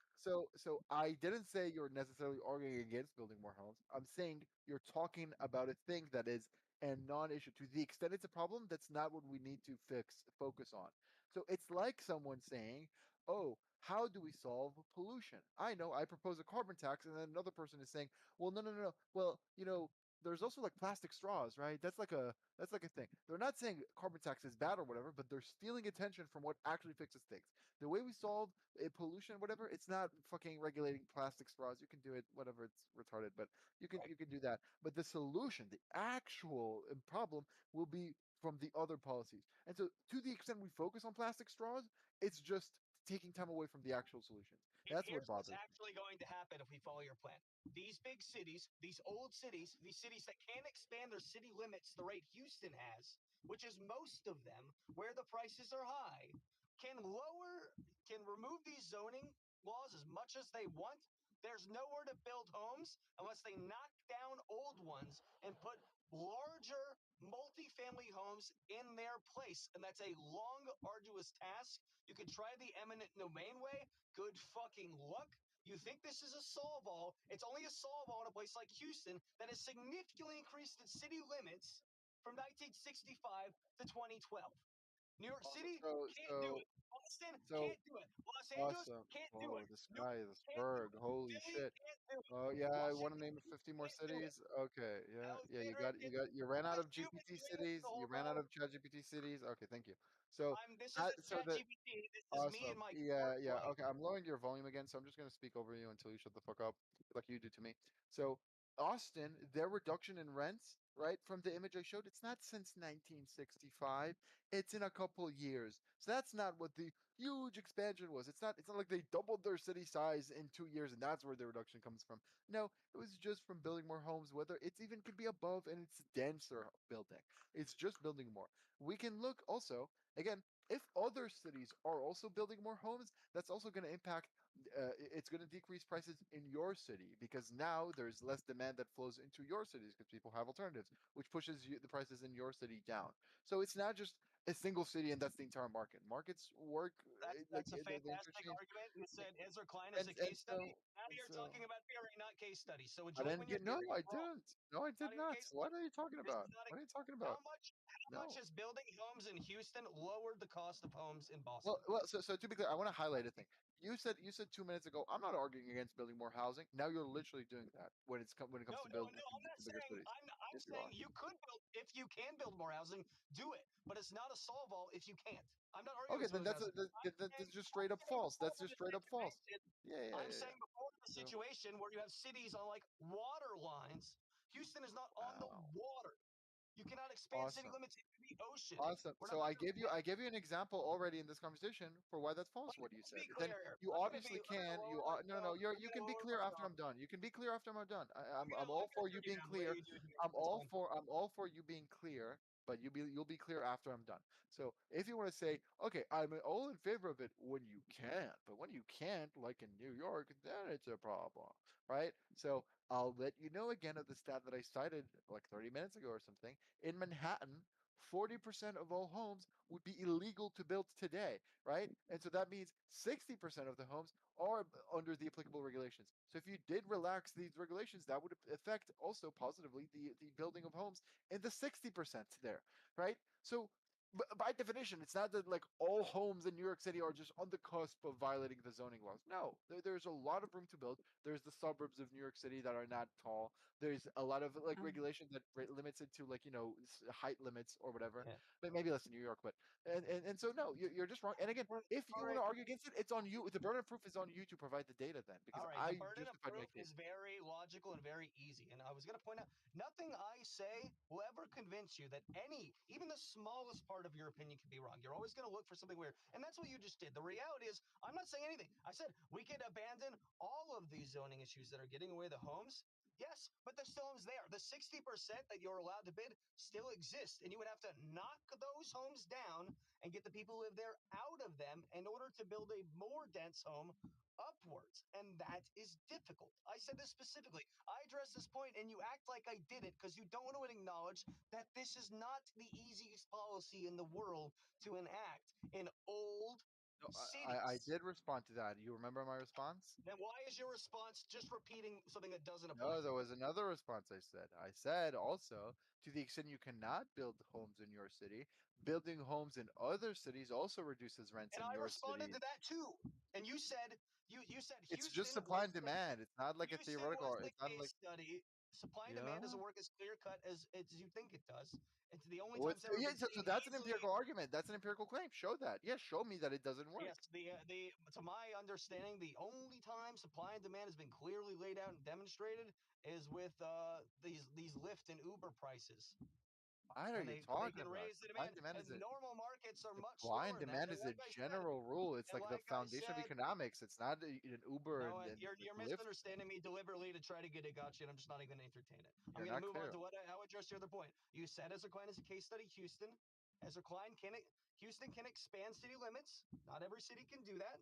so I didn't say you're necessarily arguing against building more homes. I'm saying you're talking about a thing that is a non-issue. To the extent it's a problem, that's not what we need to focus on. So it's like someone saying, "Oh, how do we solve pollution?" I know I propose a carbon tax, and then another person is saying, "Well, no. Well, there's also like plastic straws, right? That's like a thing. They're not saying carbon tax is bad or whatever, but they're stealing attention from what actually fixes things. The way we solve pollution, whatever, it's not fucking regulating plastic straws. You can do it, whatever. It's retarded, but you can do that. But the solution, the actual problem, will be from the other policies. And so, to the extent we focus on plastic straws, it's just taking time away from the actual solutions. That's what Here's what's bothers me. actually going to happen if we follow your plan. These big cities, these old cities, these cities that can't expand their city limits the rate Houston has, which is most of them, where the prices are high, can remove these zoning laws as much as they want. There's nowhere to build homes unless they knock down old ones and put larger multifamily homes in their place. And that's a long, arduous task. You can try the eminent domain way. Good fucking luck. You think this is a solve all? It's only a solve all in a place like Houston that has significantly increased its city limits from 1965 to 2012. New York City So can't do so it. Boston so can't do it. Los Angeles awesome. can't do Whoa, it. the New York sky, this can't do bird. it. Holy Philly shit. can't do it. Oh yeah, I want to Washington name 50 more can't do it. cities. Okay, yeah, yeah. Alexandria can't do it. You ran out Unless of you've been GPT doing this cities. the You whole ran out time, of ChatGPT cities. Okay, thank you. So this isn't so the ChatGPT. This is me and awesome. my Yeah, corporate yeah. life. Okay, I'm lowering your volume again, so I'm just gonna speak over you until you shut the fuck up, like you do to me. So Austin, their reduction in rents, right, from the image I showed, it's not since 1965. It's in a couple years. So that's not what the huge expansion was. It's not like they doubled their city size in 2 years and that's where the reduction comes from. No, it was just from building more homes, whether it's even could be above and it's denser building. It's just building more. We can look also, again, if other cities are also building more homes, that's also going to impact. It's going to decrease prices in your city because now there's less demand that flows into your cities because people have alternatives, which pushes the prices in your city down. So it's not just a single city and that's the entire market. Markets work like That's a they fantastic interchange. argument. You said Ezra Klein is a And case study. Now you're so talking about theory, not case studies. So I enjoy didn't when you're get no, theory. I You're wrong. didn't. No, I Not did even a not. case What study. are you talking This about? is not a. What are you talking How about? much? How much No. has building homes in Houston lowered the cost of homes in Boston? So to be clear, I want to highlight a thing. You said 2 minutes ago, I'm not arguing against building more housing. Now you're literally doing that when it No, comes to no, building no. I'm not to bigger saying. cities. I'm Yes, you are. saying you could build if you can build more housing. Do it, but it's not a solve all if you can't. I'm not arguing Okay, with then building housing. that's just straight up false. Before That's just the straight up false. situation, Yeah, yeah, I'm yeah, saying yeah. before the So situation where you have cities on like water lines, Houston is not on the wow, water. You cannot expand city awesome. limits into the ocean. Awesome. We're not So talking about I gave you an example already in this conversation for why that's false. What you let's said. be Then clear. you I'm gonna obviously can. You are no, no. I'm You gonna can be lower clear my after tone. I'm done. You can be clear after I'm done. I'm I'm gonna all for you turn you being down the way clear. you do here. It's fine. I'm all for you being clear. But you'll be clear after I'm done. So if you want to say, okay, I'm all in favor of it when you can, but when you can't, like in New York, then it's a problem, right? So I'll let you know again of the stat that I cited like 30 minutes ago or something. In Manhattan, 40% of all homes would be illegal to build today, right? And so that means 60% of the homes are under the applicable regulations. So if you did relax these regulations, that would affect also positively the building of homes in the 60% there, right? So by definition, it's not that like all homes in New York City are just on the cusp of violating the zoning laws. No, there's a lot of room to build. There's the suburbs of New York City that are not tall. There's a lot of like Um, regulation that limits it to like height limits or whatever. Yeah. But maybe less in New York, but and so no, you're just wrong. And again, if you want to argue against it, it's on you. The burden of proof is on you to provide the data then, because All right, the I burden of justified my proof case. is very logical and very easy. And I was going to point out nothing I say will ever convince you that even the smallest part of your opinion can be wrong. You're always going to look for something weird. And that's what you just did. The reality is, I'm not saying anything. I said we could abandon all of these zoning issues that are getting away the homes. Yes, but the still homes there. The 60% that you're allowed to bid still exists. And you would have to knock those homes down and get the people who live there out of them in order to build a more dense home upwards, and that is difficult. I said this specifically. I addressed this point, and you act like I did it because you don't want to acknowledge that this is not the easiest policy in the world to enact in old No, I cities. did respond to that. You remember my response? Then why is your response just repeating something that doesn't apply No, to there you? was another response I said. I said also, to the extent you cannot build homes in your city, building homes in other cities also reduces rents And in I your responded city. to that too. And you said you said It's just Houston supply was and the demand. It's not like a Houston was theoretical. the It's not case like study. Supply and demand yeah. doesn't work as clear cut as you think it does. It's the only Oh, time it's it's ever yeah. been So seen that's an easily. empirical argument. That's an empirical claim. Show that. Yeah, show me that it doesn't work. Yes, the to my understanding, the only time supply and demand has been clearly laid out and demonstrated is with these Lyft and Uber prices. What are When you they talking can about? raise the Supply and demand, demand and is a normal markets are much supply and slower than that. demand is a general rule. It's And like the like I foundation of said, economics. It's not an Uber no, and you're Lyft. misunderstanding me deliberately to try to get a gotcha, and I'm just not even going to entertain it. I'm You're going to not move on clear. to what I addressed your other point. You said Ezra Klein is a case study. Ezra Klein Houston can expand city limits. Not every city can do that.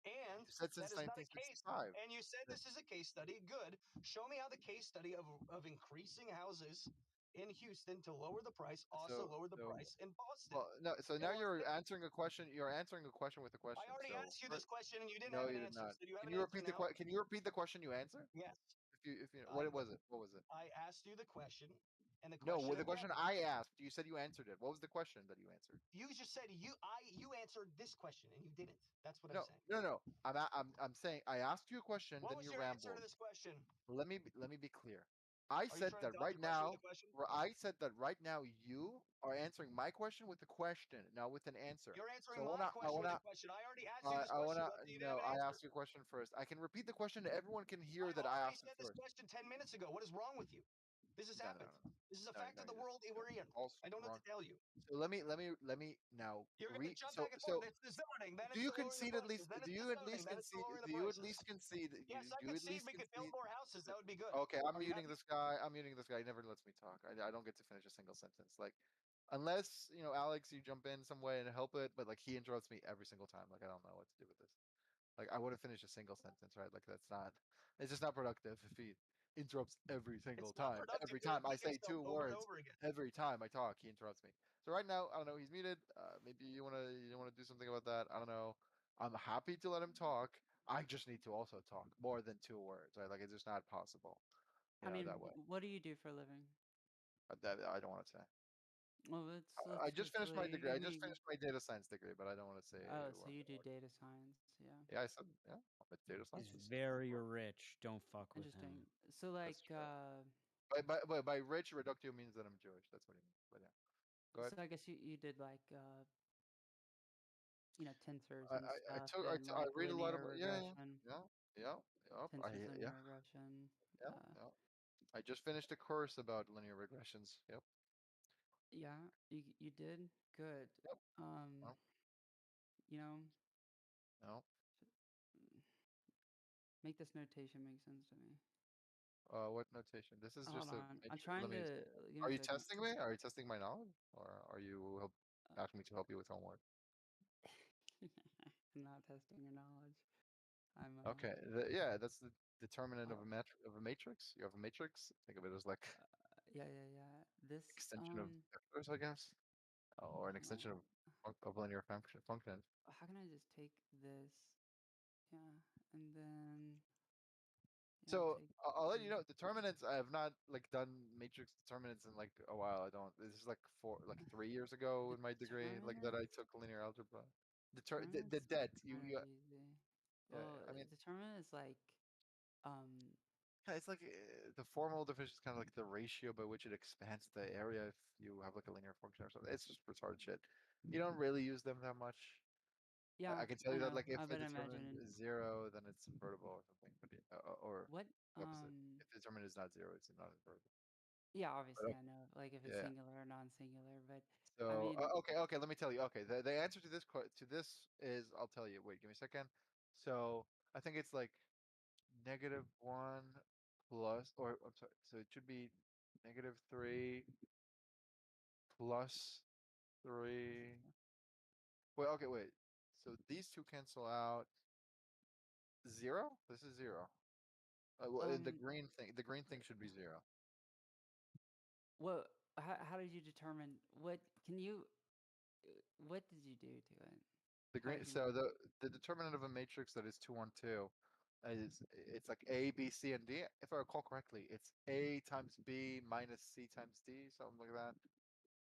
And You said that since is not a case. 1965. And you said this is a case study. Good. Show me how the case study of increasing houses in Houston to lower the price also lower the So price in Boston. well, no. So In now Las you're Vegas. answering a question. You're answering a question with a I question. already So asked you this question and you didn't no, have an you did answer. not. So do you have Can an you answer repeat the now? question? Can you repeat the question you answered? Yes. If you what was it? What was it? I asked you the question. And the No, question well, the again, question I asked, you said you answered it. What was the question that you answered? you just said you answered this question and you didn't. That's what I'm No, saying. no. I'm saying I asked you a question, What then was you your answer to rambled. this question? Let me be clear. I Are you said trying to that dodge right the question with now. a question? I said that right now you are answering my question with a question, now with an answer. You're So answering my question with a question. I already asked you this I question. wanna. What do you No, have an I answer? asked you a question first. I can repeat the question. Everyone can hear I that I already asked it said this first. question 10 minutes ago. What is wrong with you? This has No, happened. This is a fact of the you didn't. world we're in. False, I don't know wrong. what to tell you. So let me now You're going to jump so back and forth. so It's the zoning. Then do it's you the lowering the concede at prices. least? Then Do it's the you at zoning. least Then it's the concede? lowering the Do you at prices. least concede? Yes, I Do you at concede least we could build concede? more houses. That would be good. Okay, I'm Are you muting happy? this guy. I'm muting this guy. He never lets me talk. I don't get to finish a single sentence. Like, unless Alex, you jump in some way and help it, but like he interrupts me every single time. Like I don't know what to do with this. Like I would have finished a single sentence, right? Like that's not. It's just not productive if he interrupts every single It's not time. productive Every to time I repeat say yourself 2 over and words, over again. every time I talk, he interrupts me. So right now, I don't know. He's muted. Maybe you wanna do something about that. I don't know. I'm happy to let him talk. I just need to also talk more than 2 words, right? Like it's just not possible, I mean, that way. what do you do for a living? That I don't want to say. Well, I let's just just finished my you degree. I give just me. finished my data science degree, but I don't want to say Oh, so what. you do data science, yeah. Yeah, I said yeah. I'm a data He's scientist. very rich. Don't fuck with Interesting. him. So like, That's true. By rich, reductio means that I'm Jewish. That's what he means. But yeah, go ahead. so I guess you did like tensors I and I, I stuff took and I like read a lot of linear regression, yeah yeah yeah tensors yeah linear regression. yeah yeah. I just finished a course about linear regressions. Yep. Yeah, you did good. Yep. Um, No. you know, No. make this notation make sense to me. What notation? This is Hold just a on, I'm matrix. trying Let me. to give Are me a you second. testing me? Are you testing my knowledge, or are you asking me to help you with homework? I'm not testing your knowledge. I'm Okay. Yeah, that's the determinant of oh, a matrix. You have a matrix. Think of it as like yeah. This extension of vectors, I guess, or an extension no. of linear function. How can I just take this? Yeah, and then So take I'll let you this. know determinants. I have not like done matrix determinants in like a while. I don't. This is like 3 years ago in my degree, like that Determinant. I took linear algebra. The Determinant's debt kind of you easy. yeah. Well, I mean, determinant is like um yeah, it's like the formal definition is kind of like the ratio by which it expands the area if you have like a linear function or something. It's just retarded shit. You don't really use them that much. yeah, I can tell I you that know. like if I've a been determinant imagining is zero, then it's invertible or something. But or what the opposite. If the determinant is not zero, it's not invertible. yeah, But obviously I know like if it's yeah. singular or non-singular, but I So mean okay, let me tell you. Okay, the answer to this is I'll tell you. Wait, give me a second. So I think it's like -1 plus, or I'm sorry. So it should be -3 plus 3. Wait, okay, wait. So these two cancel out. 0. This is 0. Well, and um the green thing should be 0. what how did you determine what can you what did you do to it? The How green. did you So the determinant of a matrix that is 2, 1, 2 is it's like A, B, C, and D. If I recall correctly, it's A times B minus C times D, something like that,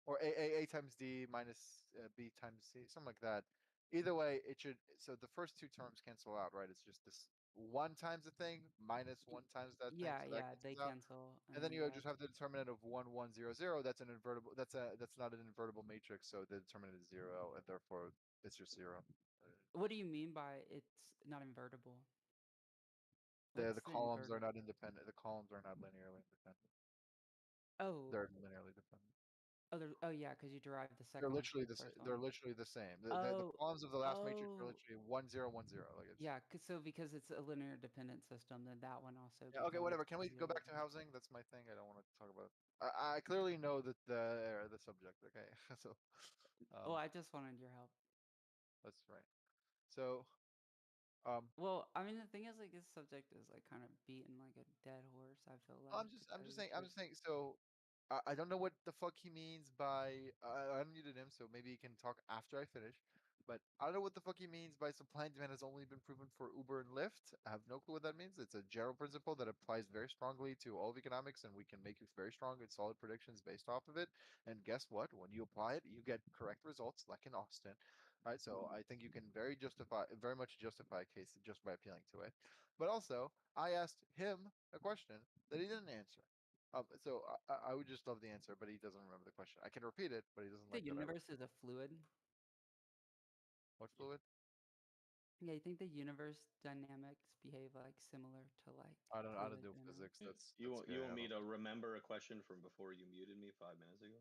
or A times D minus B times C, something like that. Either way, it should. So the first two terms cancel out, right? It's just this one times a thing minus one times that thing, so that yeah, they cancels out. cancel And and then then you you just have have the determinant of 1, 1, 0, 0. That's an invertible. That's not an invertible matrix, so the determinant is 0, and therefore it's just 0. what do you mean by it's not invertible? The What's the columns are inverted? not independent. The columns are not linearly independent. Oh, They're linearly dependent. oh yeah, because you derived the They're second one from literally the first one. they're literally the same. The Oh, columns of the last matrix are oh, literally 1, 0, 1, 0. Like it's yeah. So because it's a linear dependent system, then that one also yeah. Okay, becomes whatever. Can we go zero. back to housing? That's my thing. I don't want to talk about. I clearly know that the subject. Okay, so Oh, um I just wanted your help. that's right. So um Well, I mean, the thing is, like, this subject is like kind of beating like a dead horse. I feel like to tell you the I'm truth. just saying. So I don't know what the fuck he means by I unmuted him, so maybe he can talk after I finish. But I don't know what the fuck he means by supply and demand has only been proven for Uber and Lyft. I have no clue what that means. It's a general principle that applies very strongly to all of economics, and we can make very strong and solid predictions based off of it. And guess what? When you apply it, you get correct results, like in Austin. Right, so I think you can very much justify a case just by appealing to it. But also, I asked him a question that he didn't answer. So I would just love the answer, but he doesn't remember the question. I can repeat it, but he doesn't The like that I universe is a fluid. what fluid? Yeah, I think the universe dynamics behave like similar to like I don't fluid do dynamics. physics. That's You want you scary. want I me don't. to remember a question from before you muted me 5 minutes ago?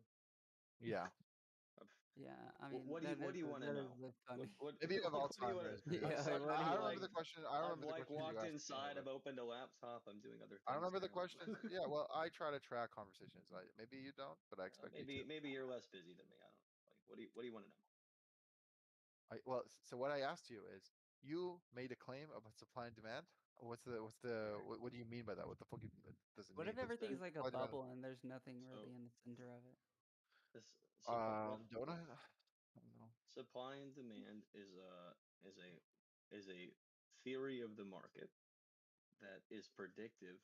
Yeah. Yeah, I mean What do you want to that is know? like funny. Maybe you have What do you want Alzheimer's. to? Maybe Yeah, that's like, it. what do I you remember want? the question. I I've remember the like question you walked asked me, inside. but I've opened a laptop. I'm doing other I things remember the now. questions. Yeah, well, I try to track conversations. Maybe you don't, but I expect you to. maybe you're less busy than me. I don't know. Like what do you want to know? So what I asked you is, you made a claim about supply and demand. What do you mean by that? What the fuck does it What mean? if Does everything the is like a supply demand? bubble and there's nothing So really in the center of it? this supply Don't I? I don't know. supply and demand is a is a theory of the market that is predictive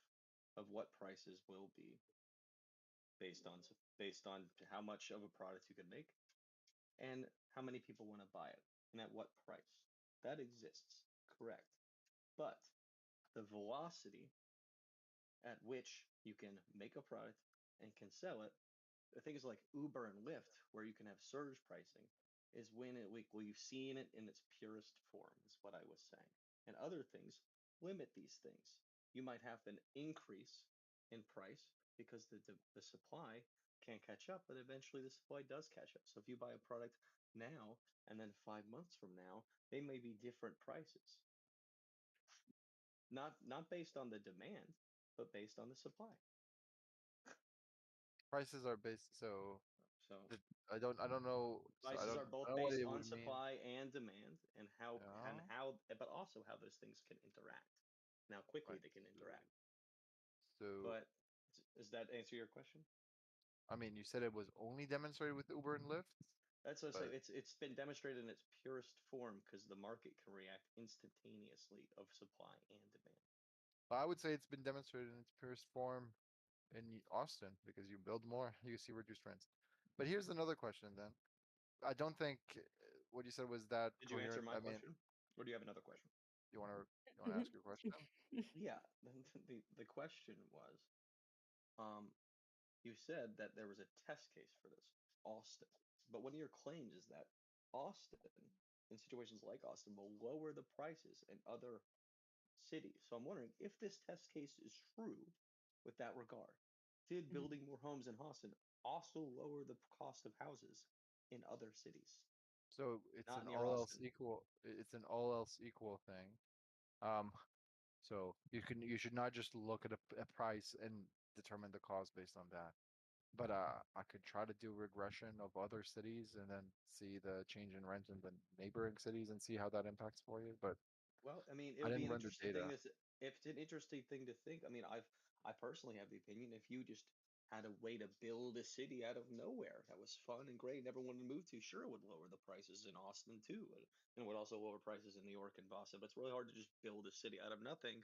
of what prices will be based on how much of a product you can make and how many people want to buy it and at what price. That exists, correct. But the velocity at which you can make a product and can sell it, the things like Uber and Lyft, where you can have surge pricing, is when you've seen it in its purest form, is what I was saying. And other things limit these things. You might have an increase in price because the supply can't catch up, but eventually the supply does catch up. So if you buy a product now and then 5 months from now, they may be different prices. Not based on the demand, but based on the supply. Prices are based. So So I don't know. So prices are I both don't know what based it on would mean. supply and demand, and Yeah. but also how those things can interact, and how quickly Right. they can interact. So But does that answer your question? I mean, you said it was only demonstrated with Uber and Lyft, That's what I say. but It's been demonstrated in its purest form because the market can react instantaneously of supply and demand. I would say it's been demonstrated in its purest form in Austin because you build more, you see reduced rents. But here's another question then. I don't think what you said was that Did you answer coherent. my I mean, question, or do you have another question? you want to ask your question? Yeah, the question was, um, you said that there was a test case for this, Austin. But one of your claims is that Austin, in situations like Austin, will lower the prices in other cities. So I'm wondering if this test case is true with that regard. Did building more homes in Austin also lower the cost of houses in other cities? So it's Not an near all else Austin. equal. It's an all else equal thing. Um, so you should not just look at a price and determine the cost based on that. But I could try to do regression of other cities and then see the change in rent in the neighboring cities and see how that impacts for you. But Well, I mean, it I would be didn't an run the interesting thing data. to if it's an interesting thing to think. I mean, I personally have the opinion if you just had a way to build a city out of nowhere that was fun and great and everyone would move to, sure it would lower the prices in Austin too, and it would also lower prices in New York and Boston. But it's really hard to just build a city out of nothing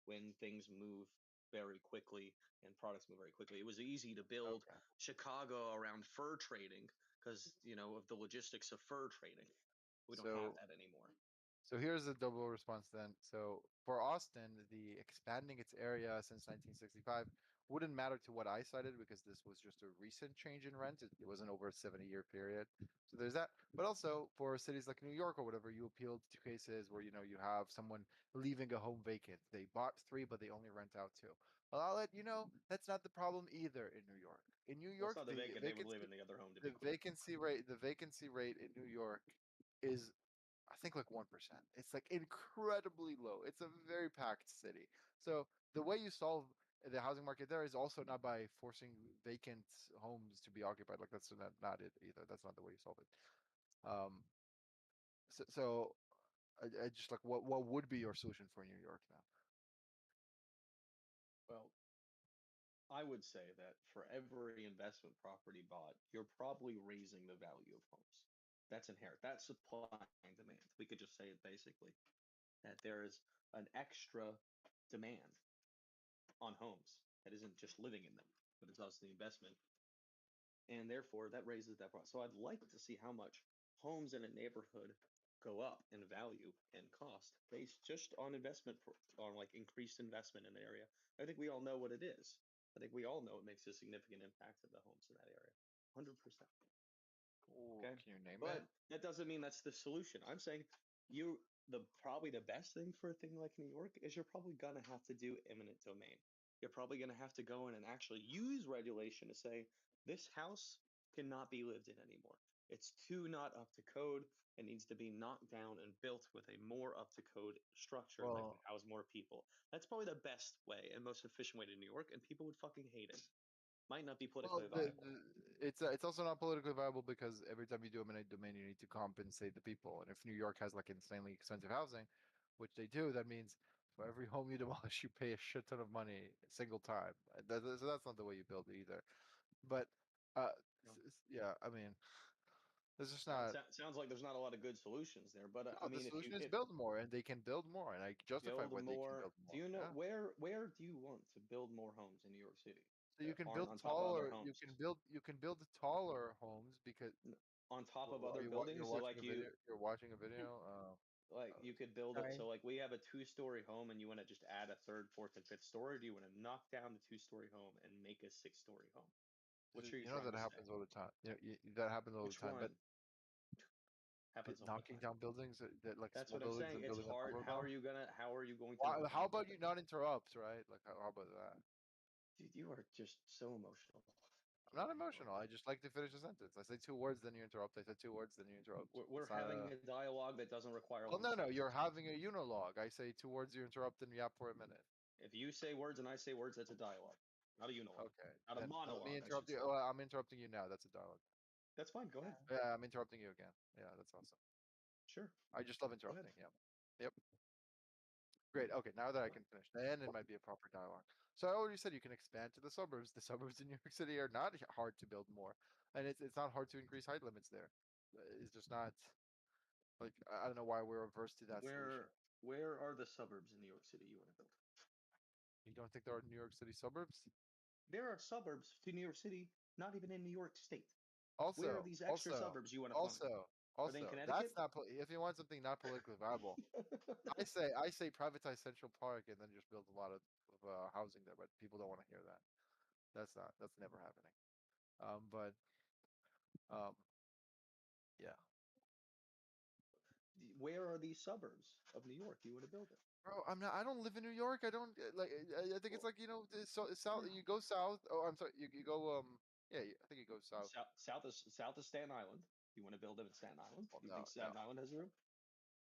when things move very quickly and products move very quickly. It was easy to build Okay. Chicago around fur trading because of the logistics of fur trading. We don't have So that anymore. So here's a double response then. So for Austin, the expanding its area since 1965 wouldn't matter to what I cited because this was just a recent change in rent. It wasn't over a 70-year period. So there's that. But also for cities like New York or whatever, you appealed to cases where you have someone leaving a home vacant. They bought three, but they only rent out two. Well, I'll let you know that's not the problem either in New York. In New Well, it's York, not the vacant. They would live in the other home, to be clear. the vacancy rate in New York is I think like 1%. It's like incredibly low. It's a very packed city. So the way you solve the housing market there is also not by forcing vacant homes to be occupied. Like that's not it either. That's not the way you solve it. Um, so I just like what would be your solution for New York now? Well, I would say that for every investment property bought, you're probably raising the value of homes. That's inherent. That's supply and demand. We could just say it basically that there is an extra demand on homes that isn't just living in them, but it's also the investment, and therefore that raises that price. So I'd like to see how much homes in a neighborhood go up in value and cost based just on on like increased investment in the area. I think we all know what it is. I think we all know it makes a significant impact to the homes in that area. 100%. Okay. Can you name But it? that doesn't mean that's the solution. I'm saying you probably the best thing for a thing like New York is you're probably gonna have to do eminent domain. You're probably gonna have to go in and actually use regulation to say this house cannot be lived in anymore. It's too not up to code. It needs to be knocked down and built with a more up to code structure that can Well, house more people. That's probably the best way and most efficient way to New York, and people would fucking hate it. Might not be well, politically viable. it's also not politically viable because every time you do eminent domain, you need to compensate the people. And if New York has like insanely expensive housing, which they do, that means for every home you demolish, you pay a shit ton of money a single time. So that's not the way you build it either. But No. yeah, I mean, this is No, it not. sounds like there's not a lot of good solutions there. But I No, the mean, solution is if build more, and they can build more, and I justify build why they can more, build do more. you know Yeah. where do you want to build more homes in New York City So you that can aren't build on top of other taller. homes? You can build taller homes because On top of are other you're buildings, so watching like a video? You're watching a video. you could build it. Sorry. So like we have a two-story home, and you want to just add a third, fourth, and fifth story. Or do you want to knock down the two-story home and make a six-story home? Which are you You know trying that to say? happens all the time. That happens all the Which time. one But happens all the knocking time? down buildings, that like That's small what I'm buildings saying. and It's building on top hard. of them. How are you going to knock How down a about building? you not interrupt, right? Like how about that? Dude, you are just so emotional. I'm not emotional. I just like to finish a sentence. I say two words, then you interrupt. I said two words, then you interrupt. We're It's not having a. a dialogue that doesn't require Well, long no, you're sentences. having a unilogue. I say two words, you interrupt, and yap for a minute. If you say words and I say words, that's a dialogue, not a unilogue, Okay. not a Then let me monologue, I should interrupt you. say. Well, I'm interrupting you now. That's a dialogue. That's fine. Go ahead. Yeah, I'm interrupting you again. Yeah, that's awesome. Sure. I just love Go ahead. interrupting. Yep. Yep. Great. Okay, now that I Go can ahead. finish, then it might be a proper dialogue. So I already said you can expand to the suburbs. The suburbs in New York City are not hard to build more, and it's not hard to increase height limits there. It's just not like I don't know why we're averse to that solution. Where are the suburbs in New York City you want to build? You don't think there are New York City suburbs? There are suburbs to New York City, not even in New York State. Where are Also, these extra also, suburbs you want to find? also, Are they in also, Connecticut? that's not. If you want something not politically viable, I say privatize Central Park and then just build a lot of housing there, but people don't want to hear that. That's never happening. But um, yeah, Where are these suburbs of New York you want to build it? bro, I'm not. I don't live in New York. I don't like. I think it's Well, like so south. You go south. Oh, I'm sorry. You go Yeah, I think you go south. South of Staten Island. You want to build it in Staten Island? Oh, You no, think no, Staten Island has room?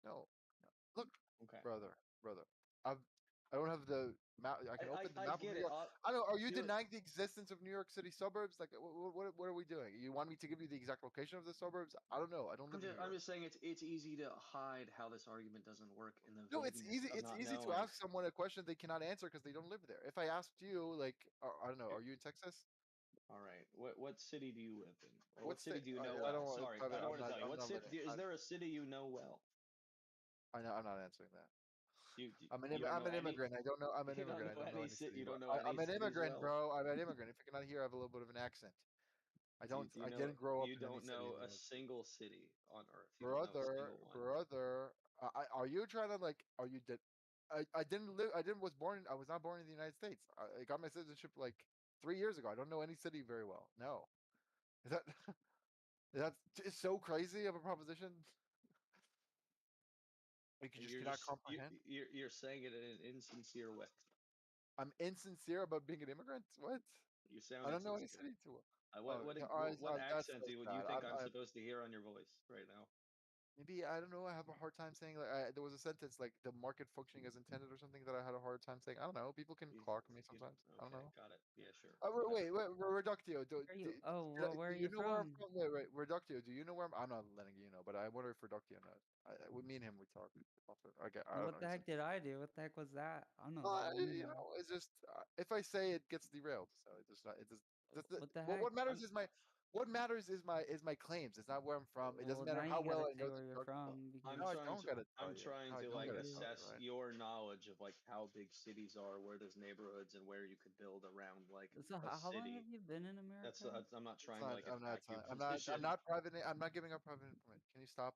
no, no. Look, Okay. brother. I've I don't have the map. I can open the I map of get New it. York. I don't. Are you Do it. denying the existence of New York City suburbs? Like, what are we doing? You want me to give you the exact location of the suburbs? I don't know. I don't live in New I'm York. just saying it's easy to hide how this argument doesn't work in the No, it's vagueness easy. of It's not easy to knowing. ask someone a question they cannot answer because they don't live there. If I asked you, like, I don't know, Here, are you in Texas? all right. What city do you live in? Or what What's the? city do you know I don't well? want. Sorry, Private. I don't want to tell you. I'm What not city letting. is there a city you know well? I know. I'm not answering that. You don't I'm know an any immigrant. I don't know. I'm an you don't immigrant. I know don't know any any city. you Well. don't know any I'm an cities immigrant, well. bro. I'm an immigrant. If you cannot hear, I have a little bit of an accent. I don't. Do you I know didn't grow up you in any don't city in know the a United States. single city on earth? You don't know a Brother, single one. brother. Are you trying to like? Are you did? I didn't live. I didn't was born. I was not born in the United States. I got my citizenship like 3 years ago. I don't know any city very well. No. Is that is that so crazy of a proposition? You And just you're cannot just comprehend. you're saying it in an insincere way. I'm insincere about being an immigrant. What? You sound I don't know any insincere. city too well. What what what That's accent so do you sad. think I'm supposed to hear on your voice right now? Maybe I don't know. I have a hard time saying like there was a sentence like the market functioning as intended or something that I had a hard time saying. I don't know. People can clock me sometimes. I don't Okay, know. got it. Yeah, sure. Wait, Whatever. Reductio. Where are you? Oh, well, where Do are you you know where I'm from? from? Wait, Reductio. Do you know where I'm not letting you know, but I wonder if Reductio knows. With me and him, we talk often. I don't What know. the heck did I do? What the heck was that? I'm not letting you You know. know, it's just if I say it gets derailed, so it just What the what heck? matters is my What matters is my claims. It's not where I'm from. It doesn't Well, matter now how you well gotta I say know where the you're geography. from I'm No, I because trying don't to gotta tell I'm you. trying No, I to don't like gotta you tell do. you, assess right? your knowledge of like how big cities are, where there's neighborhoods, and where you could build around like So a how long have city. you been in That's, America? I'm not It's trying to not. like I'm not. attack your I'm position. not private. I'm not giving up private information. Can you stop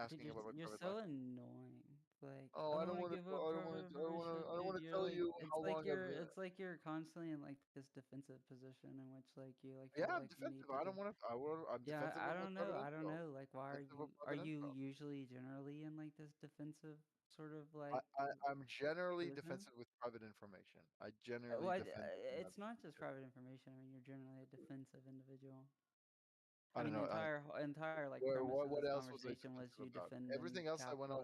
Dude, asking about my you're private life? so annoying. Like, Oh, I oh, don't I want to. give up I don't want private to. I don't want to. information, I don't want dude. to You're tell like, you how long I've been. it's like you're constantly in like this defensive position in which like you like Yeah, feel I'm like you need defensive. to I do. don't want to. I'm Yeah, defensive of my private I don't info. know. Like, why Defensive of are private you info. usually generally in like this defensive sort of like I'm generally position? defensive with private information. I generally Well, defend it when I'm it's not just defensive. private information. I mean, you're generally a defensive individual. I I don't mean, know. entire like Where, premise of what this else was I conversation was defensive you about? defending Everything else I capitalism. went on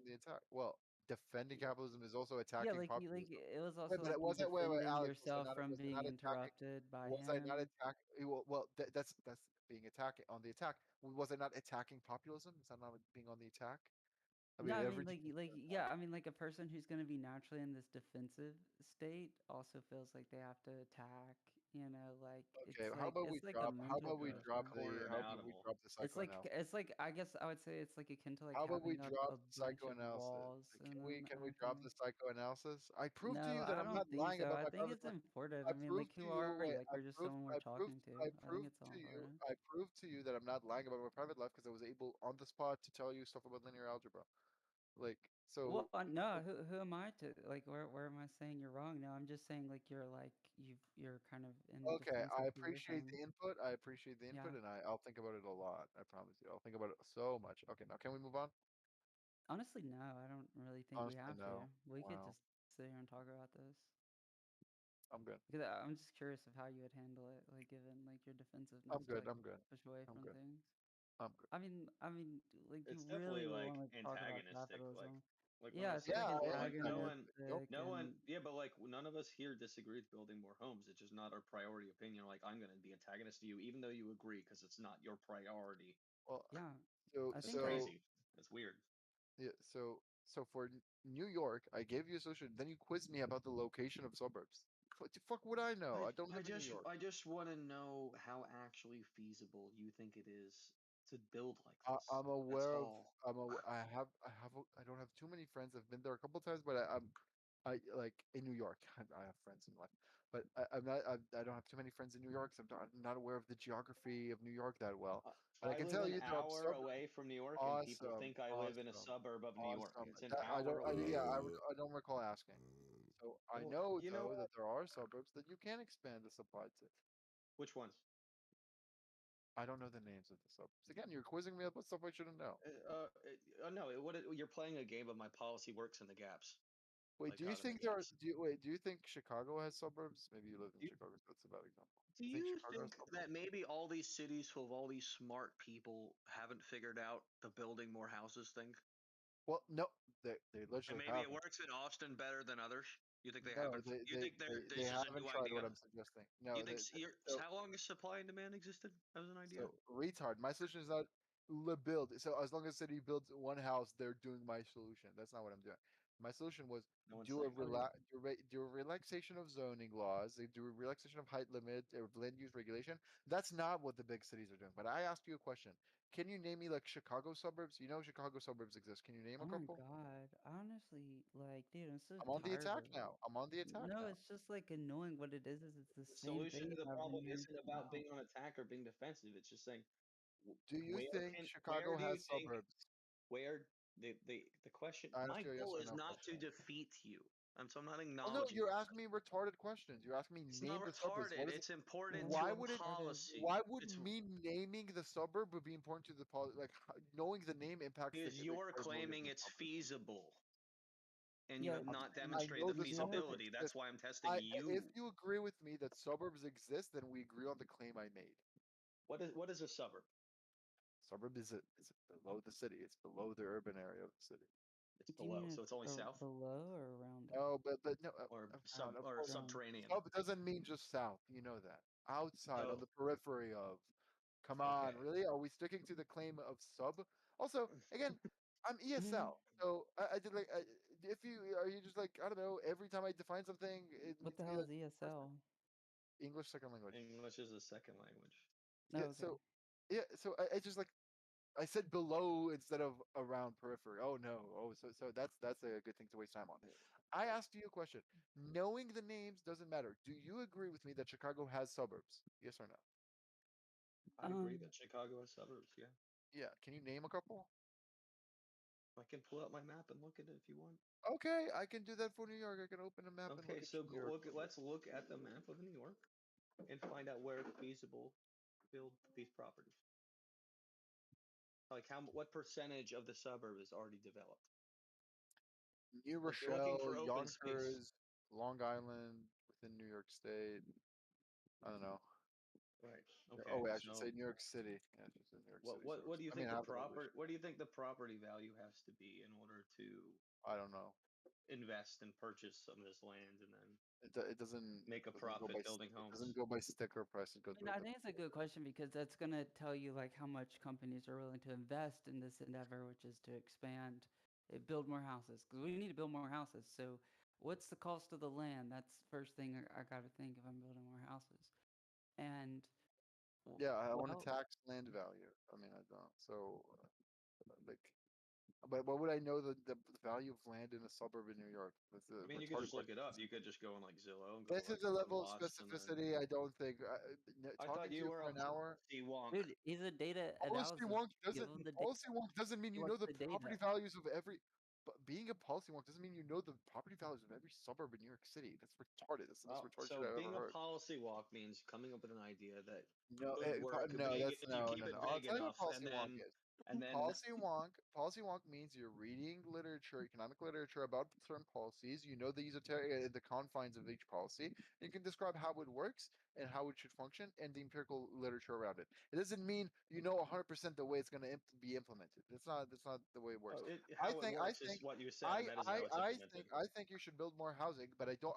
the attack. Well, defending capitalism is also Yeah, attacking like populism. it was Wait, also but like it you wasn't. Wait, defending Alex, yourself from was I being not attacking? interrupted by Was I not him. attacking? Well, that's being attacked on the attack. Was I not attacking populism? Is that not being on the attack? I No, mean, I every mean like yeah, I mean like a person who's going to be naturally in this defensive state also feels like they have to attack, you know, like okay. it's like a How mental about we drop pressure. the? Cornered How about we animal. drop the psychoanalysis? It's like I guess I would say it's like akin to like How about we having drop a the bunch of psychoanalysis? walls Can and we then can we drop everything. the psychoanalysis? I proved to No, you that I I'm don't not think lying so. about I my think private it's life. important. I I mean, like proved to who you. are you? Wait, Like we're just someone we're talking to. I think it's all important. I proved to you that I'm not lying about my private life because I was able on the spot to tell you stuff about linear algebra. Like so. Well, no, who am I to like where am I saying you're wrong? No, I'm just saying like you're kind of in a Okay, I defensive appreciate position. the input. I appreciate the Yeah. input, and I'll think about it a lot. I promise you. I'll think about it so much. Okay, now can we move on? Honestly, no, I don't really think we Honestly, have to. no. We could Wow, just sit here and talk about this. I'm good. Because I'm just curious of how you would handle it, like given like your defensiveness I'm to good. like I'm good. push away I'm from good. things. I'm good. Like you It's really definitely like want to talk about antagonistic. capitalism. When Yeah, I it's say like Yeah, before, I am like antagonistic. Nope. no one, antagonistic yeah, but like none of us here disagree with building more homes. It's just not our priority opinion. Like I'm gonna be antagonist to you, even though you agree, because it's not your priority. Well, yeah, so I That's think like so crazy. That's weird. yeah, so for New York, I gave you a solution. Then you quizzed me about the location of suburbs. What the fuck would I know? I don't live in New York. I just want to know how actually feasible you think it is to build like this. I'm That's aware of. all. I don't have too many friends. I've been there a couple times, but I like in New York. I have friends in life, but I'm not. I don't have too many friends in New York, so I'm not aware of the geography of New York that well. But I I can live tell an you there are hour suburbs. away from New York, and people Awesome, think I live in a awesome, suburb of New York. awesome. It's an That hour yeah, away. I don't recall asking. So I Well, know you know though what? that there are suburbs that you can expand the supply to. Which ones? I don't know the names of the suburbs. Again, you're quizzing me about stuff I shouldn't know. No, you're playing a game of my policy works in the gaps, Wait, like do you how to think make there are, gaps. do you think Chicago has suburbs? Maybe you live in Chicago, so that's a bad example. Do Do you think you Chicago has think suburbs? that maybe all these cities full of all these smart people haven't figured out the building more houses thing? Well, no, they And literally maybe it haven't. works in Austin better than others. You think they No, haven't? You think they this is a haven't new tried what idea? I'm suggesting. You No, think so how long has supply and demand existed as an idea? retard. My solution is not build. So as long as city builds one house, they're doing my solution. That's not what I'm doing. My solution was No one's saying that. do a relaxation of zoning laws. They do a relaxation of height limit or land use regulation. That's not what the big cities are doing. But I asked you a question. Can you name me like Chicago suburbs? You know Chicago suburbs exist. Can you name oh a my couple? God, honestly, like dude, I'm so I'm on the tired attack of it. now. I'm on the attack No, now. it's just like annoying. What it is it's the The same solution to thing the I've been problem hearing isn't from about being on attack or being defensive. It's just saying, Do you think where Chicago do you has think suburbs? where the question? I asked My you a yes goal or is no not to question. defeat you, and so I'm not Well, no, acknowledging. you're asking me retarded questions. You're asking me It's not name the suburbs. retarded. It's important What to Why a would it? retarded? policy. Why would It's me naming the suburb would be important to the Like knowing the name impacts the because you're credibility of claiming the it's suburb. feasible, and you Yeah, have I'm not saying I demonstrated know the the do it. suburbs feasibility. exist. That's why I'm testing If you. you agree with me that suburbs exist, then we agree on the claim I made. What is a suburb? Suburb is below the city. It's below the urban area of the city. It's Do you mean below, so it's only south below or around it? Oh, but no, or around, of course. Around. subterranean. Sub doesn't mean just south. You know that. Outside, on So the periphery of. Come on, okay. really? Are we sticking to the claim of sub? Also, again, I'm ESL, so I did like. If you are you just like I don't know. Every time I define something, it What needs the to be hell like is ESL? English second language. English is a second language. Yeah. okay. So yeah. So I just like I said below instead of around periphery. Oh no. Oh, so that's a good thing to waste time on. I asked you a question. Knowing the names doesn't matter. Do you agree with me that Chicago has suburbs? Yes or no? I agree that Chicago has suburbs. Yeah, Yeah. Can you name a couple? I can pull out my map and look at it if you want. Okay, I can do that for New York. I can open a map and look Okay, at so New York. let's look at the map of New York and find out where it's feasible to build these properties. Like what percentage of the suburb is already developed? New Like you're looking Rochelle, for open space. Yonkers, Long Island within New York State. I don't know. Right. Oh Okay. wait, I should So say New York City. Yeah, I should say New York City what suburbs. do you I mean, think I have another. what do you think the property value has to be in order to I don't know. invest and purchase some of this land and then It doesn't make a go by profit building it homes? doesn't go by sticker price. It goes I by mean, I the think it's a good question because that's going to tell you like how much companies are willing to invest in this endeavor, which is to expand, build more houses. Because we need to build more houses. So, what's the cost of the land? That's the first thing I got to think if I'm building more houses. And yeah. I want to well, tax land value. I mean, I don't. So like, but what would I know the value of land in a suburb in New York? That's a I mean, you could retarded just look question. it up. You could just go on like Zillow and go to This like is a level of Lost and then. specificity I don't think. I Talking thought to you you were for a an hour. policy wonk. dude, he's a data Policy analysis. wonk Give doesn't him the data. policy wonk doesn't mean He you know wants the the property data. values of every. But being a policy wonk doesn't mean you know the property values of every suburb in New York City. That's retarded. That's the most Well, retarded shit so I've ever being a heard. policy walk means coming up with an idea that No, could work no, vague that's if you keep no, it no. I'll vague tell you what enough, policy wonk is. and then Policy wonk means you're reading literature, economic literature about certain policies. You know the esoteric, the confines of each policy. You can describe how it works and how it should function and the empirical literature around it. It doesn't mean you know 100% the way it's going to be implemented. That's not the way it works. how it works is what you said, and that is how it's implemented. I think you should build more housing, but I don't.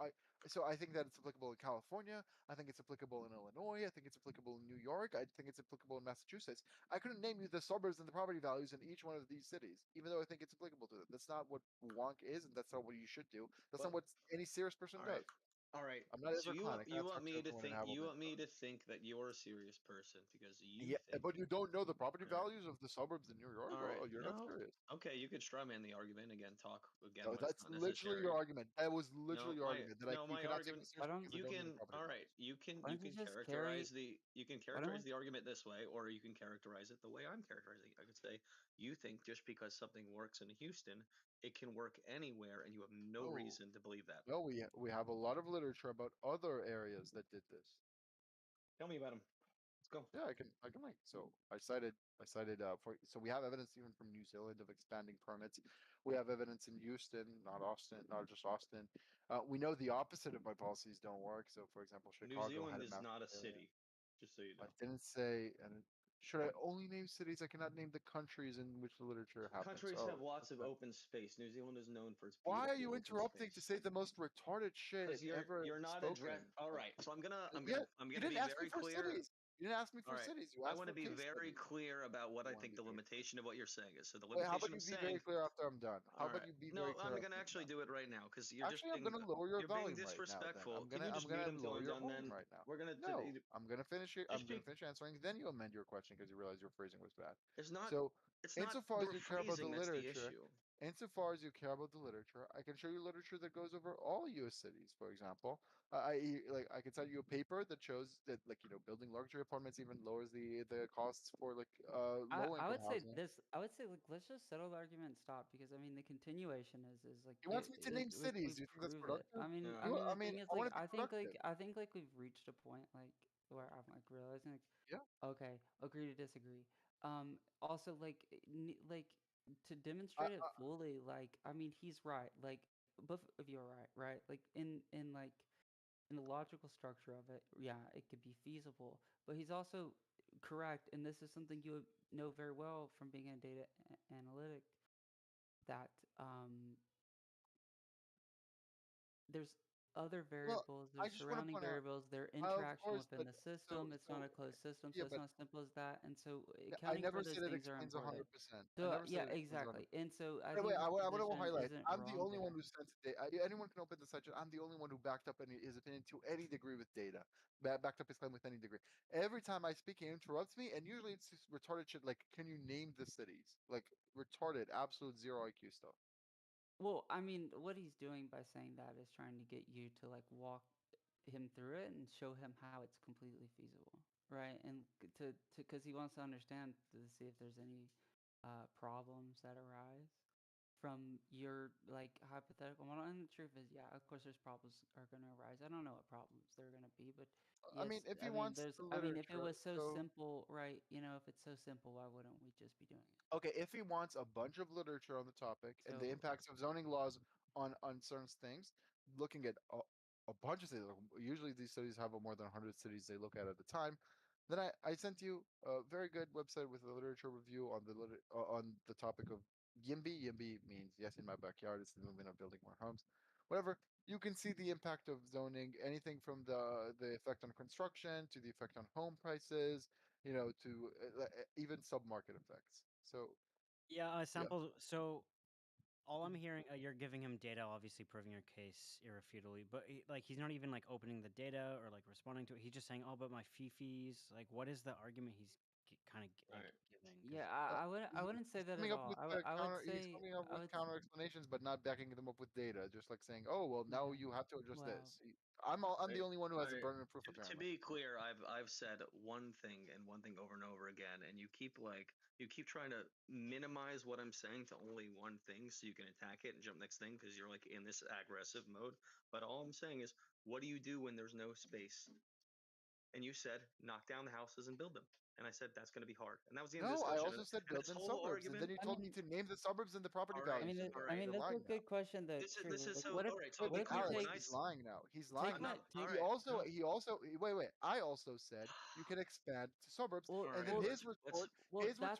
So I think that it's applicable in California. I think it's applicable in Illinois. I think it's applicable in New York. I think it's applicable in Massachusetts. I couldn't name you the suburbs and the property values in each one of these cities, even though I think it's applicable to them. That's not what wonk is, and that's not what you should do. That's not But what any serious person does. all right. I'm not So Ezra Klein. I you cannot want talk to me to everyone in think Hamilton. that you're a serious person because you Yeah, think. but you don't know the property All right. values of the suburbs in New York. All right. Oh, you're not No. serious. Okay, you could strawman the argument again. Talk again No, when it's that's not literally necessary. your argument. That was No, literally your argument. That my you cannot take me argument. Why seriously don't because I You don't know the can. property All right. values. Why don't you just carry? You can Why don't we? characterize the argument this way, or you can characterize it the way I'm characterizing it. I could say you think just because something works in Houston, it can work anywhere, and you have no No, reason to believe that. no, we have a lot of literature about other areas that did this. Tell me about them. Let's go. Yeah, I can like so I cited for so we have evidence even from New Zealand of expanding permits. We have evidence in Houston, not Austin, not just Austin. We know the opposite of my policies don't work. So for example, New Chicago Zealand had a is not massive a area. city, just so you I know. didn't say and should I only name cities? I cannot name the countries in which the literature happens. Countries Oh, have lots that's of fine. open space. New Zealand is known for its Why are beautiful you open interrupting to space. say the most retarded shit Because ever you're not spoken? address. All right, so Yeah, I'm you gonna didn't be ask me very for clear. cities. You didn't ask me All for right, cities. You I asked want to for be case very studies. clear about what You I want to think be the very limitation of what you're saying is. So the Wait, how limitation about I'm you be very saying. clear after I'm done? How All about right, you be very no, clear I'm after gonna I'm actually done? do it right now because you're just Actually, I'm being gonna lower your you're being volume right now. Then disrespectful. Can you I'm just mute gonna until lower I'm your done? volume Then right now. we're gonna No, I'm gonna finish it. I'm just gonna be. finish answering. Then you amend your question because you realize your phrasing was bad. It's not. So, It's not insofar the as you care about the rephrasing that's the literature, issue. insofar as you care about the literature, I can show you literature that goes over all U.S. cities. For example, like I can tell you a paper that shows that like building luxury apartments even lowers the costs for like low I income would say housing. this. I would say like let's just settle the argument and stop because I mean the continuation is like He wants me to name we cities. Do you think that's prove it. productive? I mean I the mean, thing is I like want to be productive. I think like we've reached a point like where I'm like realizing like Yeah. okay, agree to disagree. Also like like to I, demonstrate it fully like I mean he's right like both of you are right like in like in the logical structure of it, yeah, it could be feasible. But he's also correct, and this is something you would know very well from being a data analytic, that there's other Well, variables, I there's just want to surrounding point out, variables, their of interaction course, within but the system. It's not a closed system, so yeah, it's but not as simple as that. And so I accounting for never those said it things are explains important. 100%. I So never said yeah, it explains 100%. exactly. And so I Wait, think your I want to position highlight. isn't I'm the wrong only one there. who sent data. Anyone can open the section. I'm the only one who backed up his opinion to any degree with data. Backed up his claim with any degree. Every time I speak, he interrupts me, and usually it's just retarded shit like, "Can you name the cities?" Like retarded, absolute zero IQ stuff. Well, I mean, what he's doing by saying that is trying to get you to like walk him through it and show him how it's completely feasible, right? And to because he wants to understand to see if there's any problems that arise from your like hypothetical model. And the truth is, yeah, of course, there's problems are going to arise. I don't know what problems there are going to be, but I yes, mean, if he I mean, wants there's, the I mean, if it literature, was so so simple, right? You know, if it's so simple, why wouldn't we just be doing it? okay, if he wants a bunch of literature on the topic and the So impacts of zoning laws on certain things, looking at a bunch of cities, like, usually these studies have more than 100 cities they look at a time. Then I sent you a very good website with a literature review on the topic of YIMBY. YIMBY means yes in my backyard. It's the movement of building more homes. Whatever. You can see the impact of zoning, anything from the effect on construction to the effect on home prices, to even submarket effects. So, Yeah, yeah. sample. So all I'm hearing, you're giving him data, obviously proving your case irrefutably, but like he's not even like opening the data or like responding to it. He's just saying, "Oh, but my fee-fees." Like, what is the argument he's kind of like giving? 'Cause yeah, I wouldn't say He's that at coming up all. with I would he's say coming up I with would counter explanations, but not backing them up with data. Just like saying, "Oh, well, now yeah. you have to address Well, this." I'm the only one who has a burden of proof, To apparently. be clear, I've said one thing and one thing over and over again, and you keep trying to minimize what I'm saying to only one thing so you can attack it and jump next thing because you're like in this aggressive mode. But all I'm saying is, what do you do when there's no space? And you said knock down the houses and build them. And I said that's going to be hard. And that was the end of the No, I discussion. also said And build this in whole suburbs, and then argument. you I told me mean, to name the suburbs and the property All I right, mean, values. So all I right. mean you're that's a lying now. good question. Though, This true. is Like, so. All right. So what be if you clear. Alex, When take I he's lying now. He's take lying my now. all take? He right. also No, he also wait. I also said you can expand to suburbs, well, All and right. then well, Let's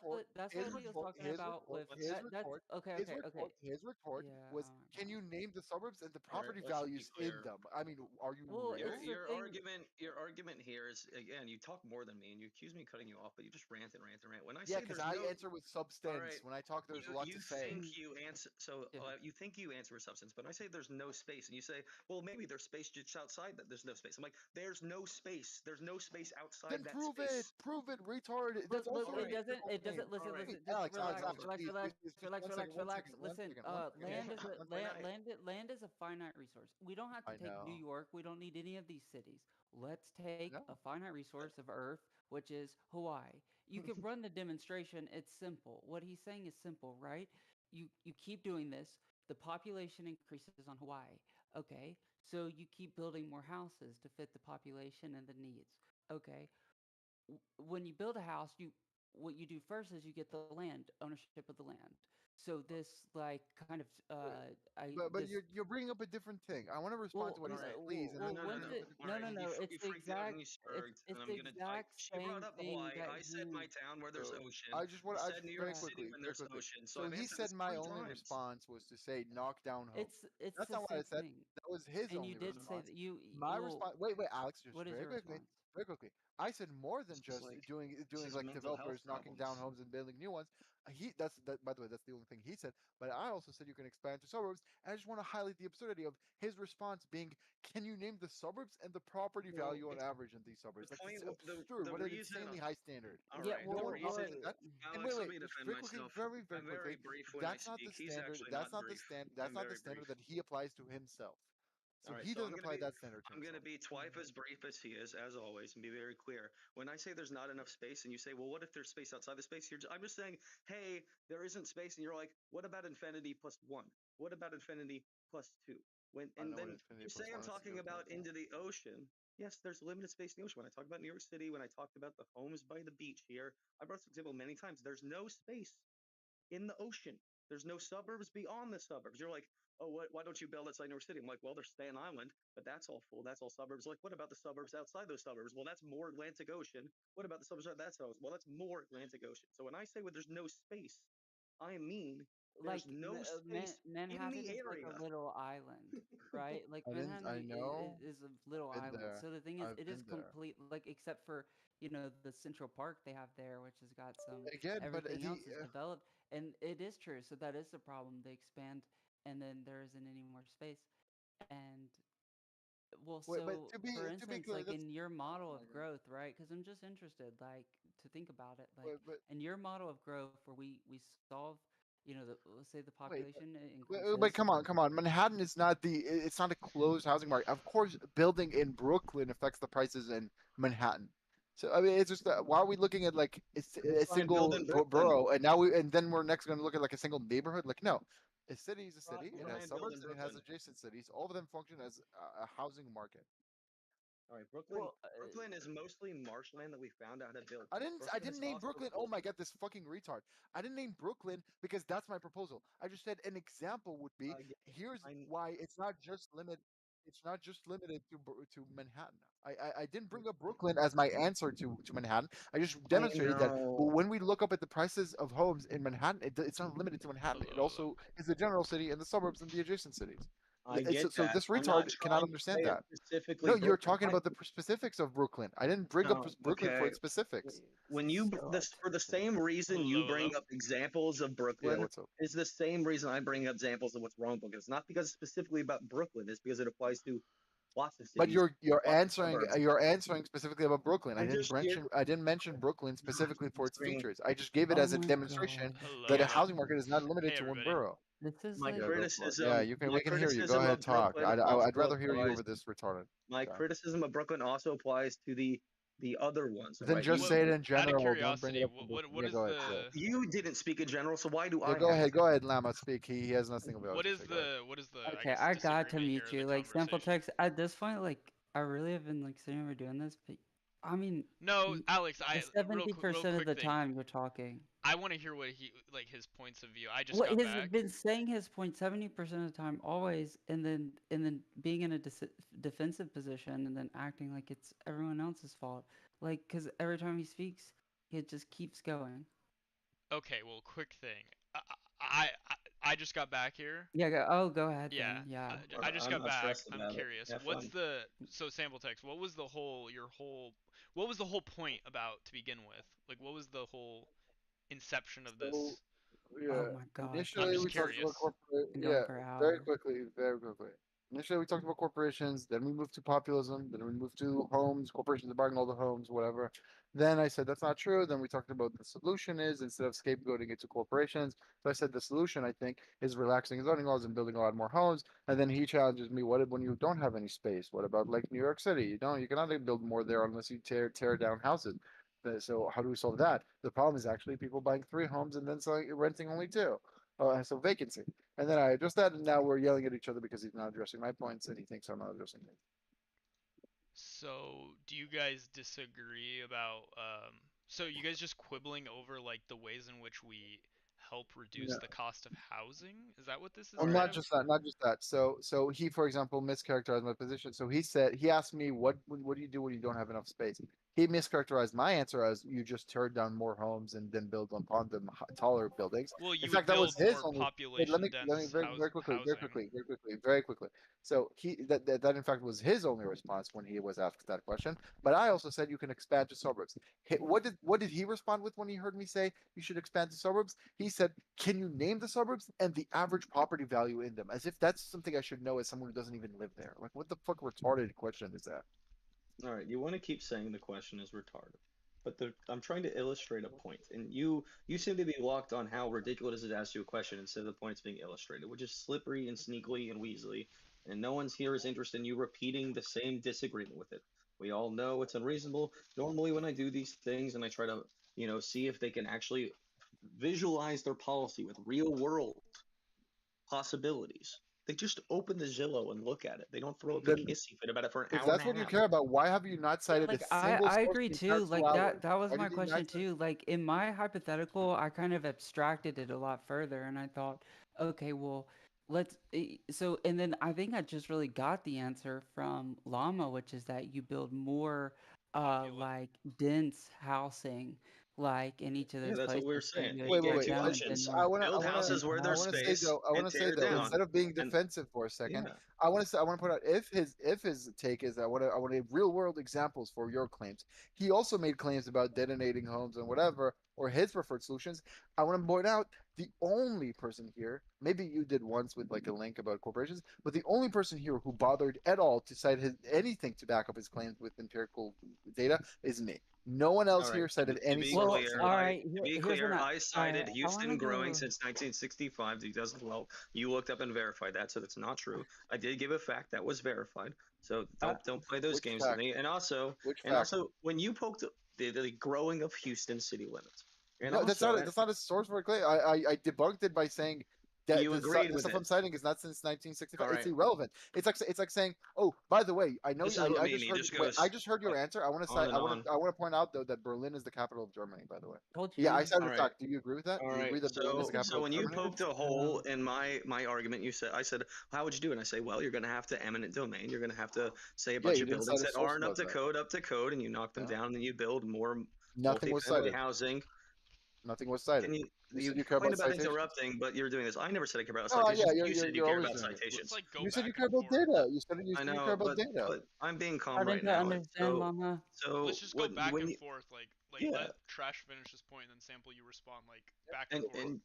well, that's what he was talking about with let's that's okay, okay, okay. his retort Yeah. was, Oh my "Can you god. name the suburbs and the all right. property Let's be values in clear. them?" I mean, are you Well, it's real? the thing. Your argument here is again. You talk more than me, and you accuse me of cutting you off, but you just rant and rant and rant. When I Yeah, say because there's I no. answer with All substance. right. When I talk, there's a lot You to say. think you answer Yeah. you think you answer with substance, but I say there's no space, and you say, well, maybe there's space just outside that. There's no space. I'm like, there's no space. There's no space outside Then that space. prove it, retard. Look, That's look, also All a right. difficult it claim. doesn't, All listen, right. listen, Wait, just Alex, relax, Alex, relax, please, relax, please, please, just relax, one second, relax, one relax. second, one Listen, second, one second, When land is a one when second. land, I land is a finite resource. We don't have to I take New know, York. We don't need any of these cities. Let's I take know. a finite resource of Earth, which is Hawaii. You can run the demonstration. It's simple. What he's saying is simple, right? You keep doing this. The population increases on Hawaii. Okay, so you keep building more houses to fit the population and the needs. Okay, when you build a house, you what you do first is you get the land, ownership of the land. So this like kind of Wait, I but this you're bringing up a different thing. I want to respond to well what he all said, right. please, and No, then well no, we're no, once gonna no. it finish All the no right. no point. no You it's the freaked out and exact you smirked, and I'm the gonna. I exact she brought same up thing Hawaii. that I said you my town where there's So ocean. You I said just New York very yeah City quickly, when very there's quickly. ocean. So So I've he answered said this my three only times. response was to say knock down homes. it's That's the not what I same said. thing. That was his And you only did say response. that My well response. Wait, Alex, just what is your response? very quickly. I said more than This is just like this doing is like mental health developers knocking down problems. homes and building new ones. That, by the way, that's the only thing he said. But I also said you can expand to suburbs, and I just want to highlight the absurdity of his response being, "Can you name the suburbs and the property Well, value on it's average in these the suburbs?" Like point. it's absurd. The What an reason. insanely high standard. All Yeah, right. No The well one well operates reason. that. And Alex, let me just defend very quickly, myself. very I'm very quickly, brief when I that's not the speak. He's standard. actually not brief. That's I'm not the very standard brief. that he applies to himself. All So right, he so doesn't apply that standard to I'm gonna himself. be twice as brief as he is, as always, and be very clear. When I say there's not enough space, and you say, "Well, what if there's space outside the space?" I'm just saying, "Hey, there isn't space," and you're like, "What about infinity plus one? What about infinity plus two?" I don't And know what then infinity you say plus I'm one has to do talking with about anything. into the ocean. Yes, there's limited space in the ocean. When I talk about New York City, when I talked about the homes by the beach here, I brought this example many times. There's no space in the ocean. There's no suburbs beyond the suburbs. You're like, oh, why don't you build outside New York City? I'm like, well, there's Staten Island, but that's all full. That's all suburbs. Like, what about the suburbs outside those suburbs? Well, that's more Atlantic Ocean. What about the suburbs? That's more Atlantic Ocean. So when I say there's no space I mean, Like there's no space in Manhattan the is like a area. little island, right? Like Manhattan I know. is a little Been island. there. So the thing is, I've it is been there. complete, like except for the Central Park they have there, which has got some Again, but everything else is developed, and it is true. So that is the problem. They expand, and then there isn't any more space. And well, wait, but so for to be instance, clear, like that's in your oh model my of god. growth, right? Because I'm just interested, like, to think about it, like But in your model of growth, where we solve, let's say the wait, population but increases. come on. Manhattan is not it's not a closed housing market. Of course, building in Brooklyn affects the prices in Manhattan. So I mean, it's just why are we looking at like We'll a try and build single in Brooklyn. borough, and then we're next going to look at like a single neighborhood? Like no, a city is a city. We'll It try has and build in suburbs and it has Brooklyn. adjacent cities. All of them function as a housing market. All right, Brooklyn. Well, Brooklyn is mostly marshland that we found out how to build. I Brooklyn is didn't name also Brooklyn. Oh my god, this fucking retard. I didn't name Brooklyn because that's my proposal. I just said an example would be I, here's I, why it's not just limited to Manhattan. I didn't bring up Brooklyn as my answer to Manhattan. I just I demonstrated that know. when we look up at the prices of homes in Manhattan, it's not limited to Manhattan. It Hello, hello. also is the general city and the suburbs and the adjacent cities. I get So that. this I'm retard not cannot trying to understand say it's that. specifically No, you're Brooklyn. talking about the specifics of Brooklyn. I didn't bring up No, Brooklyn for okay. its specifics. When you so this for the same reason you Hello, hello. bring up examples of Yeah, Brooklyn what's up? is the same reason I bring up examples of what's wrong with Brooklyn. It's not because it's specifically about Brooklyn. It's because it applies to lots of But cities, lots of suburbs. you're answering specifically about Brooklyn. I'm just here. I didn't mention Brooklyn specifically for its Answering. features. I just gave it oh as a my demonstration god, Hello, that a Yeah, hello. housing market is not limited Hey, to one everybody. borough. this is my like Yeah, go for it. Yeah, criticism. you can. My We can hear you. Go criticism ahead, of talk. Brooklyn I'd also rather hear you applies. over this retarded My guy. criticism of Brooklyn also applies to the other ones. All Then right, just What, say it in out of general. Don't bring it curiosity, up to what Brooklyn. what Yeah, is go ahead. Say it. the you didn't speak in general, so why do Yeah, I have to? Go ahead, Lama. Speak. He has nothing about what to is say. Go ahead. the I okay. guess I got to disagreement here mute in the you. Like sample conversation? text at this point, like I really have been like sitting over doing this, but I mean, No, Alex, I seventy real percent of quick the thing. time you're talking. I want to hear what he like his points of view. I just What got he's back. been saying his point 70% of the time, always, and then being in a defensive position, and then acting like it's everyone else's fault. Like, because every time he speaks, it just keeps going. Okay, well, quick thing. I I, I just got back here. Yeah. Go ahead Yeah, then. Yeah. I just I'm got not back. stressed I'm about it. curious. Have What's fun. the so sample text? What was what was the whole point about to begin with? Like, what was the whole inception of So this? Oh yeah, my God, I'm initially just we this talked has about curious. corporate. been going Yeah, for an very hour. quickly, very quickly. Initially we talked about corporations. Then we moved to populism. Then we moved to homes. Corporations are buying all the homes, whatever. Then I said that's not true. Then we talked about the solution is instead of scapegoating it to corporations. So I said the solution I think is relaxing zoning laws and building a lot more homes. And then he challenges me, what if when you don't have any space? What about like New York City? You cannot build more there unless you tear down houses. So how do we solve that? The problem is actually people buying three homes and then renting only two. So vacancy. And then I addressed that, and now we're yelling at each other because he's not addressing my points and he thinks I'm not addressing him. So, do you guys disagree about so you guys just quibbling over like the ways in which we help reduce Yeah. the cost of housing? Is that what this is Well, kind not of? just that, not just that. So he, for example, mischaracterized my position. So he asked me, what do you do when you don't have enough space? He mischaracterized my answer as you just tear down more homes and then build upon them taller buildings. Well, In you would fact, that was build his more only. Wait, population let me dense very quickly, housing. very quickly. So that in fact was his only response when he was asked that question. But I also said you can expand to suburbs. What did he respond with when he heard me say you should expand to suburbs? He said, "Can you name the suburbs and the average property value in them?" As if that's something I should know as someone who doesn't even live there. Like, what the fuck retarded question is that? All right, you want to keep saying the question is retarded, but I'm trying to illustrate a point, and you seem to be locked on how ridiculous it is to ask you a question instead of the point it's being illustrated, which is slippery and sneakily and weaselly, and no one's here is interested in you repeating the same disagreement with it. We all know it's unreasonable. Normally, when I do these things and I try to, see if they can actually visualize their policy with real world possibilities, they just open the Zillow and look at it. They don't throw a big Then, hissy fit about it for an if hour and that's a what you half. care about, why have you not Yeah, cited a like single I source agree in the entire too. two Like hours? that was Why my did you not question cite? too. Like in my hypothetical, I kind of abstracted it a lot further, and I thought, okay, well, so and then I think I just really got the answer from Llama, which is that you build more Populous. like dense housing, like in each of Yeah, those that's what we were places that saying. you He Wait, wait, gave put wait. two down the options: I North want to, I build want to, houses where I there's want to say space though, I and want to say tear though, down. instead of being And defensive for a second, yeah, I want to say, I want to point out if his take is that I want real world examples for your claims. He also made claims about detonating homes and whatever, or his preferred solutions. I want to point out the only person here, maybe you did once with like a link about corporations, but the only person here who bothered at all to cite anything to back up his claims with empirical data is me. No one else all right. here cited To any be source Well, clear, all whatsoever. right. Here's what I all right. cited I want to Houston growing go. since 1965 to 2012. You looked up and verified that, so that's not true. I did give a fact that was verified. So Uh, don't play those Which games with fact? me. Which And fact? also when you poked the growing of Houston city limits, and No, also that's not a source for a claim. I debunked it by saying that you agreed the with stuff it. I'm citing is not since 1965. All It's right. irrelevant. It's like saying, oh, by the way, I know This is what I I mean. just He heard just wait, I goes just heard your answer. I want to on cite and on. I want to point out though that Berlin is the capital of Germany. By the way, told yeah, I you. cited All a right. fact. Do you agree with that? All Do you right. agree that Berlin is the capital So of when you Germany? poked a hole in my argument, I said, how would you do it? And I say, well, you're going to have to eminent domain. You're going to have to say a Yeah, bunch you of didn't cite buildings a that source aren't about that. up to code, and you knock them No, down, and then you build more nothing was multifamily cited. housing. Nothing was cited. Can you You you said you care complain about about citations. interrupting, but you're doing this. I never said I care about Oh, yeah, citations. You said you you're care always about doing it. Let's citations. like go You said you back care and about forth. data. You I said you care know, about data. but I'm being calm Starting right to now. Like understand, Mama. Let's so just go back when and you forth. Like yeah, let Trash finish his point, and then Sample you respond like back and and forth. and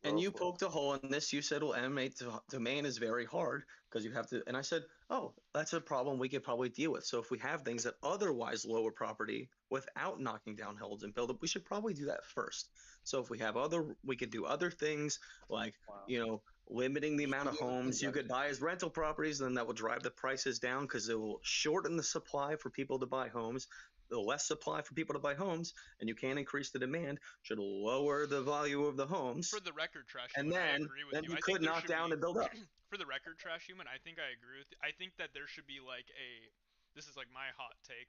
and Go you for it. poked a hole in this. You said, well, emanate domain is very hard because you have to. And I said, oh, that's a problem we could probably deal with. So if we have things that otherwise lower property without knocking down hills and build up, we should probably do that first. So if we could do other things like, Wow. limiting the amount of The other thing, homes you guys. could buy as rental properties, then that will drive the prices down because it will shorten the supply for people to buy homes. The less supply for people to buy homes, and you can't increase the demand, should lower the value of the homes. For the record, Trash And Human, I then agree with then you. you I think could there knock should down be and build up. for the record, Trash Human, I think I agree with you. I think that there should be like a this is like my hot take.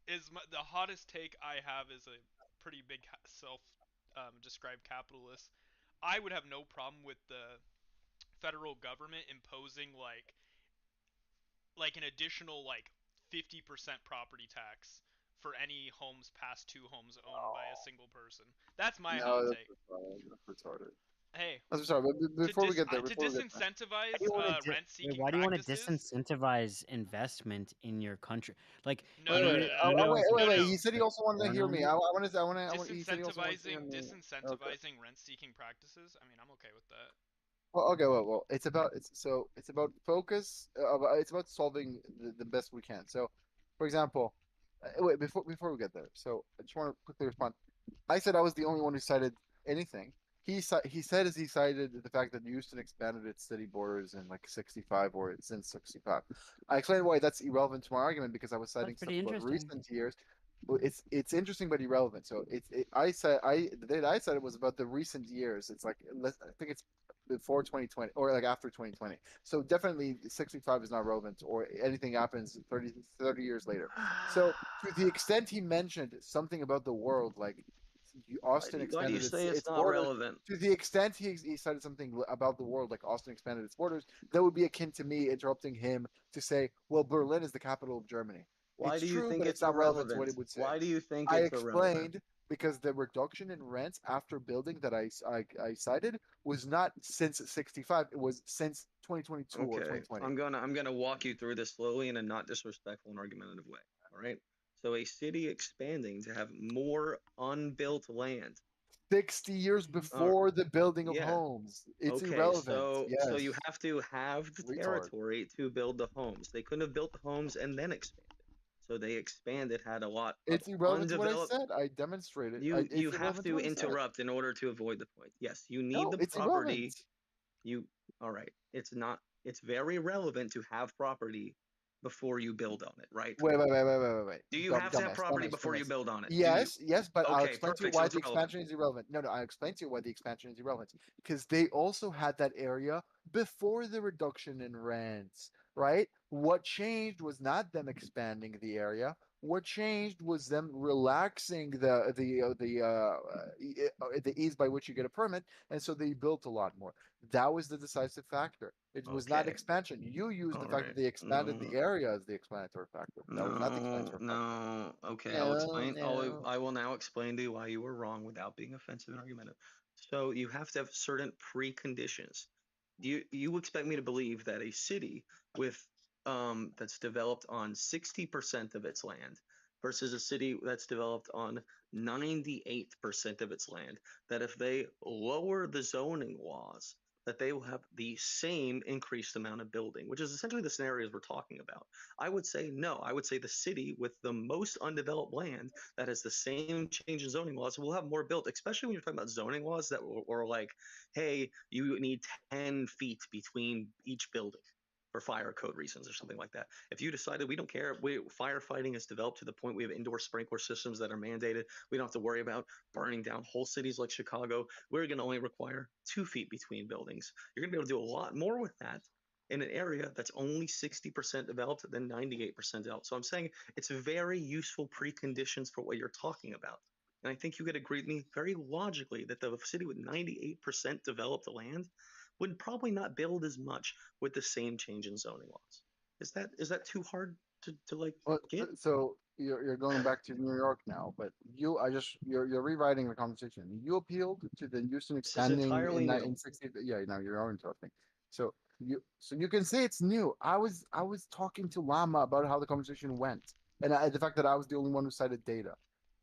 The hottest take I have is a pretty big self described capitalist. I would have no problem with the federal government imposing like an additional like 50% property tax for any homes past two homes owned by a single person. That's my hot No, take. that's retarded. Hey, I'm sorry, but before we get there, to before we get there, disincentivize rent Wait, seeking why do you want to practices. disincentivize investment in your country? Like, No, no, no, no, no, no, wait, no, wait. no. He said he also wanted to hear me. He said he also wanted to hear me. Okay. Disincentivizing rent seeking practices. I mean, I'm okay with that. Well, okay, well, it's about focus. It's about solving the best we can. So, for example, wait before we get there. So I just want to quickly respond. I said I was the only one who cited anything. He said as he cited the fact that Houston expanded its city borders in like 65 or since 65. I explained why that's irrelevant to my argument because I was citing That's stuff pretty about interesting. recent years. Well, it's interesting but irrelevant. So I said the data I said it was about the recent years. It's like I think it's before 2020 or like after 2020. So definitely 65 is not relevant or anything happens 30 years later. So to the extent he mentioned something about the world, like Austin Why do you expanded say it's its not borders, relevant? to the extent he said something about the world, like Austin expanded its borders, that would be akin to me interrupting him to say, well, Berlin is the capital of Germany. Why It's do you true, think but it's it's not relevant to what irrelevant? it would say. Why do you think I it's irrelevant? explained because the reduction in rents after building that I cited was not since 65, it was since 2022 or Okay, 2020. I'm gonna walk you through this slowly in a not disrespectful and argumentative way. All right. So a city expanding to have more unbuilt land. 60 years Uh, before the building of yeah. homes. It's Okay. irrelevant. So you Yes. have to have the Retard. territory to build the homes. They couldn't have built the homes and then expanded. So they expanded, had a lot of It's irrelevant to what I undeveloped. said. I demonstrated. You It's have irrelevant to to what I said. interrupt in order to avoid the point. Yes, you need No, the it's irrelevant. property. You all right? It's not. It's very relevant to have property before you build on it, right? Wait. Do you have to have property before you Dumbass. build on it? Do you? Yes, but I'll Okay, explain to you perfect. So why it's the relevant. expansion is irrelevant. No, I'll explain to you why the expansion is irrelevant. Because they also had that area before the reduction in rents, right? What changed was not them expanding the area. What changed was them relaxing the ease by which you get a permit, and so they built a lot more. That was the decisive factor. It was not Okay. expansion. You used the All fact that right. they expanded the area as the explanatory factor. That was not the explanatory factor. No. Okay, I'll No, explain. no. I will now explain to you why you were wrong without being offensive and argumentative. So you have to have certain preconditions. You expect me to believe that a city with that's developed on 60% of its land versus a city that's developed on 98% of its land, that if they lower the zoning laws, that they will have the same increased amount of building, which is essentially the scenarios we're talking about. I would say no. I would say the city with the most undeveloped land that has the same change in zoning laws will have more built, especially when you're talking about zoning laws that were like, hey, you need 10 feet between each building for fire code reasons or something like that. If you decided we don't care, firefighting is developed to the point we have indoor sprinkler systems that are mandated. We don't have to worry about burning down whole cities like Chicago. We're going to only require 2 feet between buildings. You're going to be able to do a lot more with that in an area that's only 60% developed than 98% developed. So I'm saying it's very useful preconditions for what you're talking about. And I think you could agree with me very logically that the city with 98% developed land would probably not build as much with the same change in zoning laws. Is that too hard to like Well, get? so you're going back to New York now, but you're rewriting the conversation. You appealed to the Houston This is expanding entirely new. in 60. Yeah, now you're interrupting. So you can say it's new. I was talking to Lama about how the conversation went, and the fact that I was the only one who cited data,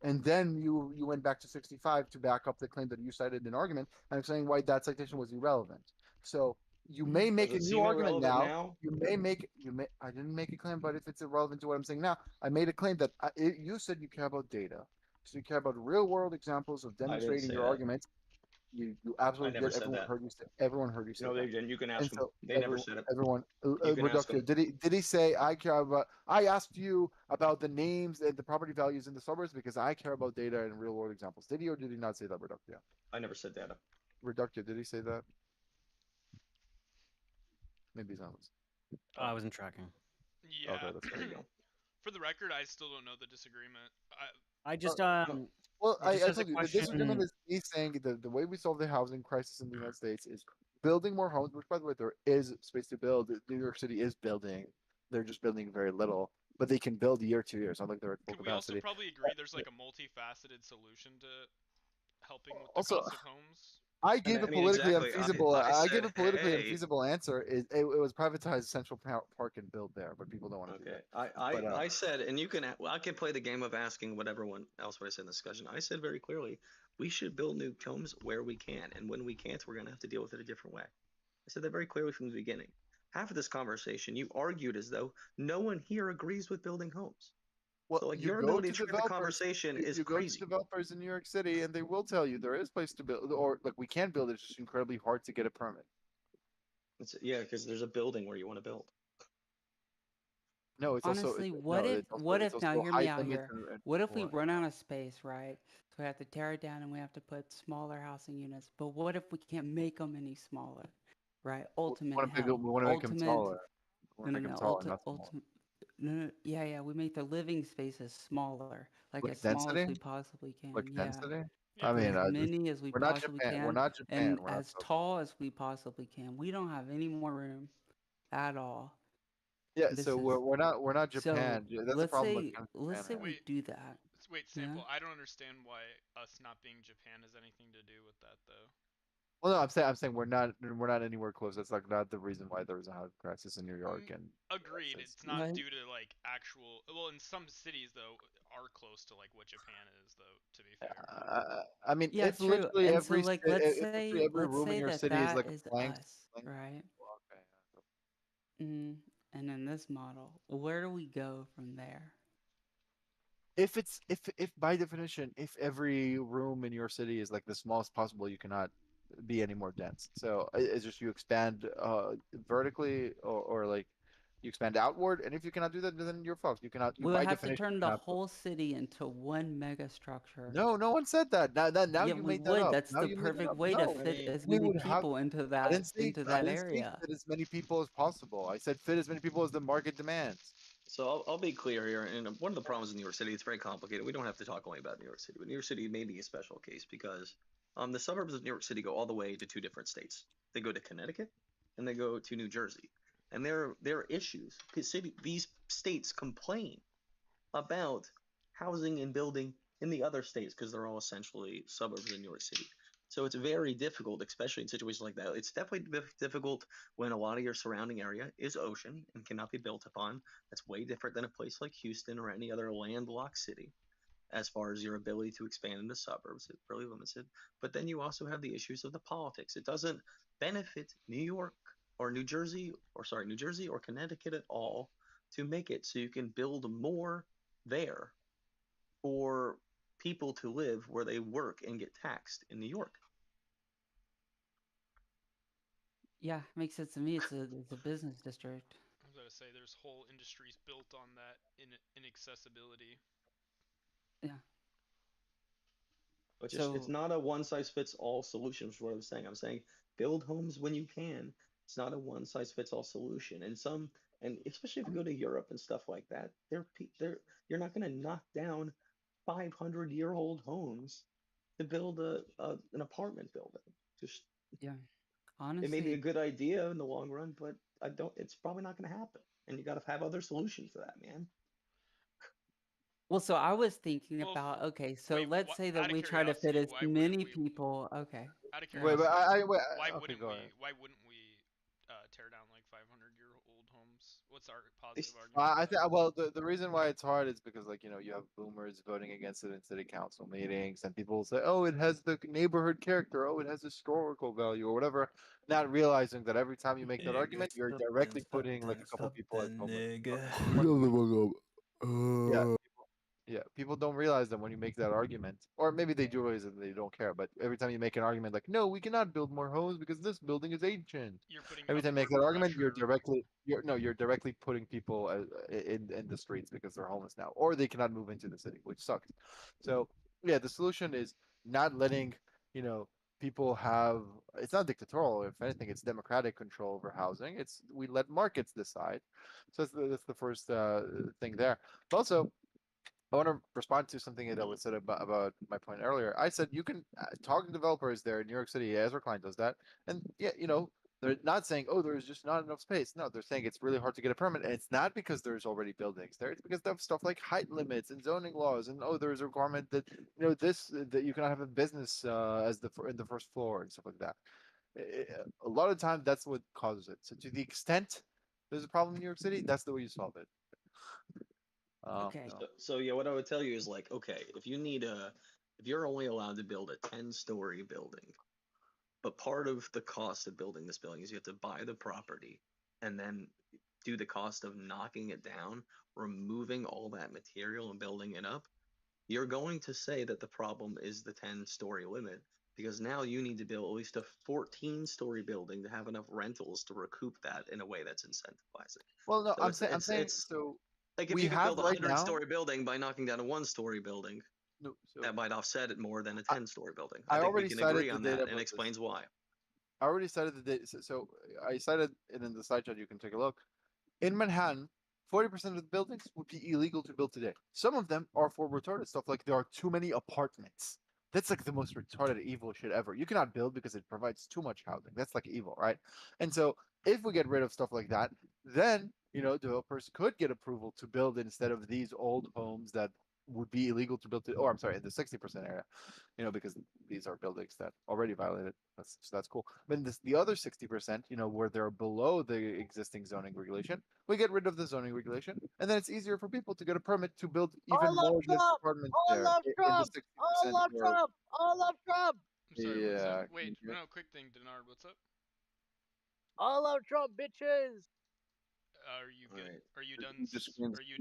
and then you went back to 65 to back up the claim that you cited an argument. And I'm saying why that citation was irrelevant. So you may Does make a it new seem argument irrelevant now. now? I didn't make a claim, but if it's irrelevant to what I'm saying now, I made a claim that you said you care about data, so you care about real world examples of I didn't demonstrating say your that. arguments. You I absolutely never did. said that. Everyone heard you say No, they that. didn't. You can And ask them. so They never said it. everyone, You can ask Reductio, them. did he say I care about? I asked you about the names and the property values in the suburbs because I care about data and real world examples. Did he or did he not say that, Reductio? I never said data. Reductio, did he say that? Maybe he's not listening. I wasn't tracking. Yeah. Okay, that's There you go. For the record, I still don't know the disagreement. I just Well, just I as a told you the disagreement question. is me saying the way we solve the housing crisis in the United States is building more homes, which by the way there is space to build. New York City is building. They're just building very little, but they can build year to year. It's not like they're at full Could we also capacity. probably agree there's like a multifaceted solution to helping with the Also, cost of homes? I And gave I a mean, politically exactly. unfeasible. I I gave said, a politically hey. unfeasible answer. It was privatize Central Park and build there, but people don't want to do Okay. that. But I said, and you can, I can play the game of asking what everyone else would have said in the discussion. I said very clearly, we should build new homes where we can, and when we can't, we're going to have to deal with it a different way. I said that very clearly from the beginning. Half of this conversation, you argued as though no one here agrees with building homes. well, So, like, you your go ability to to shift the developers. conversation is You go to crazy. developers in New York City, and they will tell you there is place to build, or like we can build. It's just incredibly hard to get a permit. Yeah, because there's a building where you want to build. No, it's also Honestly, no, it's now also hear me height out limits here. and What if we what? run out of space, right? So we have to tear it down and we have to put smaller housing units. But what if we can't make them any smaller, right? Ultimate hell. We want to make them Ultimate. taller. We No, want to no, make them no. taller, not smaller. Ultimate. No, yeah, yeah. We make the living spaces smaller, like Like as small as density, we possibly can. like Yeah. density. Yeah. I Put mean, as many as we we're not possibly Japan. We're can, not Japan. and We're not as so. tall as we possibly can. We don't have any more room at all. Yeah, This so is we're not so. Japan. That's the problem with kind of Let's Japan say has. we Wait, do that. wait, Yeah. sample. I don't understand why us not being Japan has anything to do with that, though. Well, no, I'm saying we're not anywhere close. That's like not the reason why there is a housing crisis in New York and Agreed. States. It's not What? due to like actual. Well, in some cities though, are close to like what Japan is, though. To be fair. I mean, Yeah, if true. literally And so, like, if literally every let's room in say your that city is that like is a blank, us, blank. right? Well, okay. And in this model, where do we go from there? If by definition, if every room in your city is like the smallest possible, you cannot be any more dense. So it's just you expand vertically or like you expand outward, and if you cannot do that, then you're fucked. You cannot. You We would by have to definition turn the cannot. whole city into one mega structure. No, no one said that. Now Yeah, you we made that would. up. That's Now the you made it perfect up. way to No, fit as we many would have. people into I that didn't say I didn't say area. fit as many people as possible. I said fit as many people as the market demands. So I'll be clear here, and one of the problems in New York City, it's very complicated. We don't have to talk only about New York City, but New York City may be a special case because the suburbs of New York City go all the way to two different states. They go to Connecticut and they go to New Jersey, and there are issues. These states complain about housing and building in the other states because they're all essentially suburbs in New York City. So it's very difficult, especially in situations like that. It's definitely difficult when a lot of your surrounding area is ocean and cannot be built upon. That's way different than a place like Houston or any other landlocked city as far as your ability to expand into suburbs. It really limits it. But then you also have the issues of the politics. It doesn't benefit New York or New Jersey or Connecticut at all to make it so you can build more there for people to live where they work and get taxed in New York. Yeah, makes sense to me. It's a business district. I was gonna say there's whole industries built on that inaccessibility. Yeah. But just it's not a one size fits all solution. Is what I'm saying. I'm saying build homes when you can. It's not a one size fits all solution. And especially if you go to Europe and stuff like that, you're not going to knock down 500-year-old homes to build an apartment building. Just yeah, it may be honestly, a good idea in the long run, but I don't. It's probably not going to happen. And you got to have other solutions for that, man. well, so I was thinking about, okay, so wait, let's say that out of we try to fit curiosity, as why wouldn't many we? people. Okay. Out of Wait, but curiosity, wait, why okay, wouldn't go we? ahead. Why wouldn't we tear down like 500-year-old homes? What's our positive argument? I think well, the reason why it's hard is because like you have boomers voting against it in city council meetings, and people say, oh, it has the neighborhood character, oh, it has historical value or whatever, not realizing that every time you make that argument, you're directly putting like a couple people as homeless. Yeah, yeah, people don't realize that when you make that argument, or maybe they do realize that they don't care. But every time you make an argument like, "No, we cannot build more homes because this building is ancient," you're putting every time you make upward that argument, pressure. you're directly putting people in the streets because they're homeless now, or they cannot move into the city, which sucks. So yeah, the solution is not letting you know people have. It's not dictatorial. If anything, it's democratic control over housing. It's we let markets decide. So that's the first thing there. But also I want to respond to something that was said about my point earlier. I said you can talk to developers there in New York City, as our client does that, and yeah, they're not saying, oh, there's just not enough space. No, they're saying it's really hard to get a permit, and it's not because there's already buildings there. It's because they have stuff like height limits and zoning laws, and oh, there's a requirement that this that you cannot have a business as in the first floor and stuff like that. A lot of times, that's what causes it. So to the extent there's a problem in New York City, that's the way you solve it. Okay. So yeah, what I would tell you is like, okay, if you're only allowed to build a 10-story building, but part of the cost of building this building is you have to buy the property and then do the cost of knocking it down, removing all that material and building it up, you're going to say that the problem is the 10-story limit because now you need to build at least a 14-story building to have enough rentals to recoup that in a way that's incentivizing. Well, no, So I'm saying so. like if We you could have build a right now. 100-story building by knocking down a 1-story building, No, so that might offset it more than a 10-story building. I I think we already can cited agree the on data that, and about this. explains why. I already cited the data. So I cited it in the slide chart. You can take a look. In Manhattan, 40% of the buildings would be illegal to build today. Some of them are for retarded stuff, like there are too many apartments. That's like the most retarded evil shit ever. You cannot build because it provides too much housing. That's like evil, right? And so if we get rid of stuff like that, then developers could get approval to build instead of these old homes that would be illegal to build. I'm sorry, in the 60% area, because these are buildings that already violated. That's cool. But in the other 60%, where they're below the existing zoning regulation, we get rid of the zoning regulation, and then it's easier for people to get a permit to build even more dense apartments there in the 60% where. I love Trump. I'm sorry, what's Yeah. up? Wait, no, quick thing, Denard, what's up? I love Trump, bitches. Are you good? Right. Are you done? He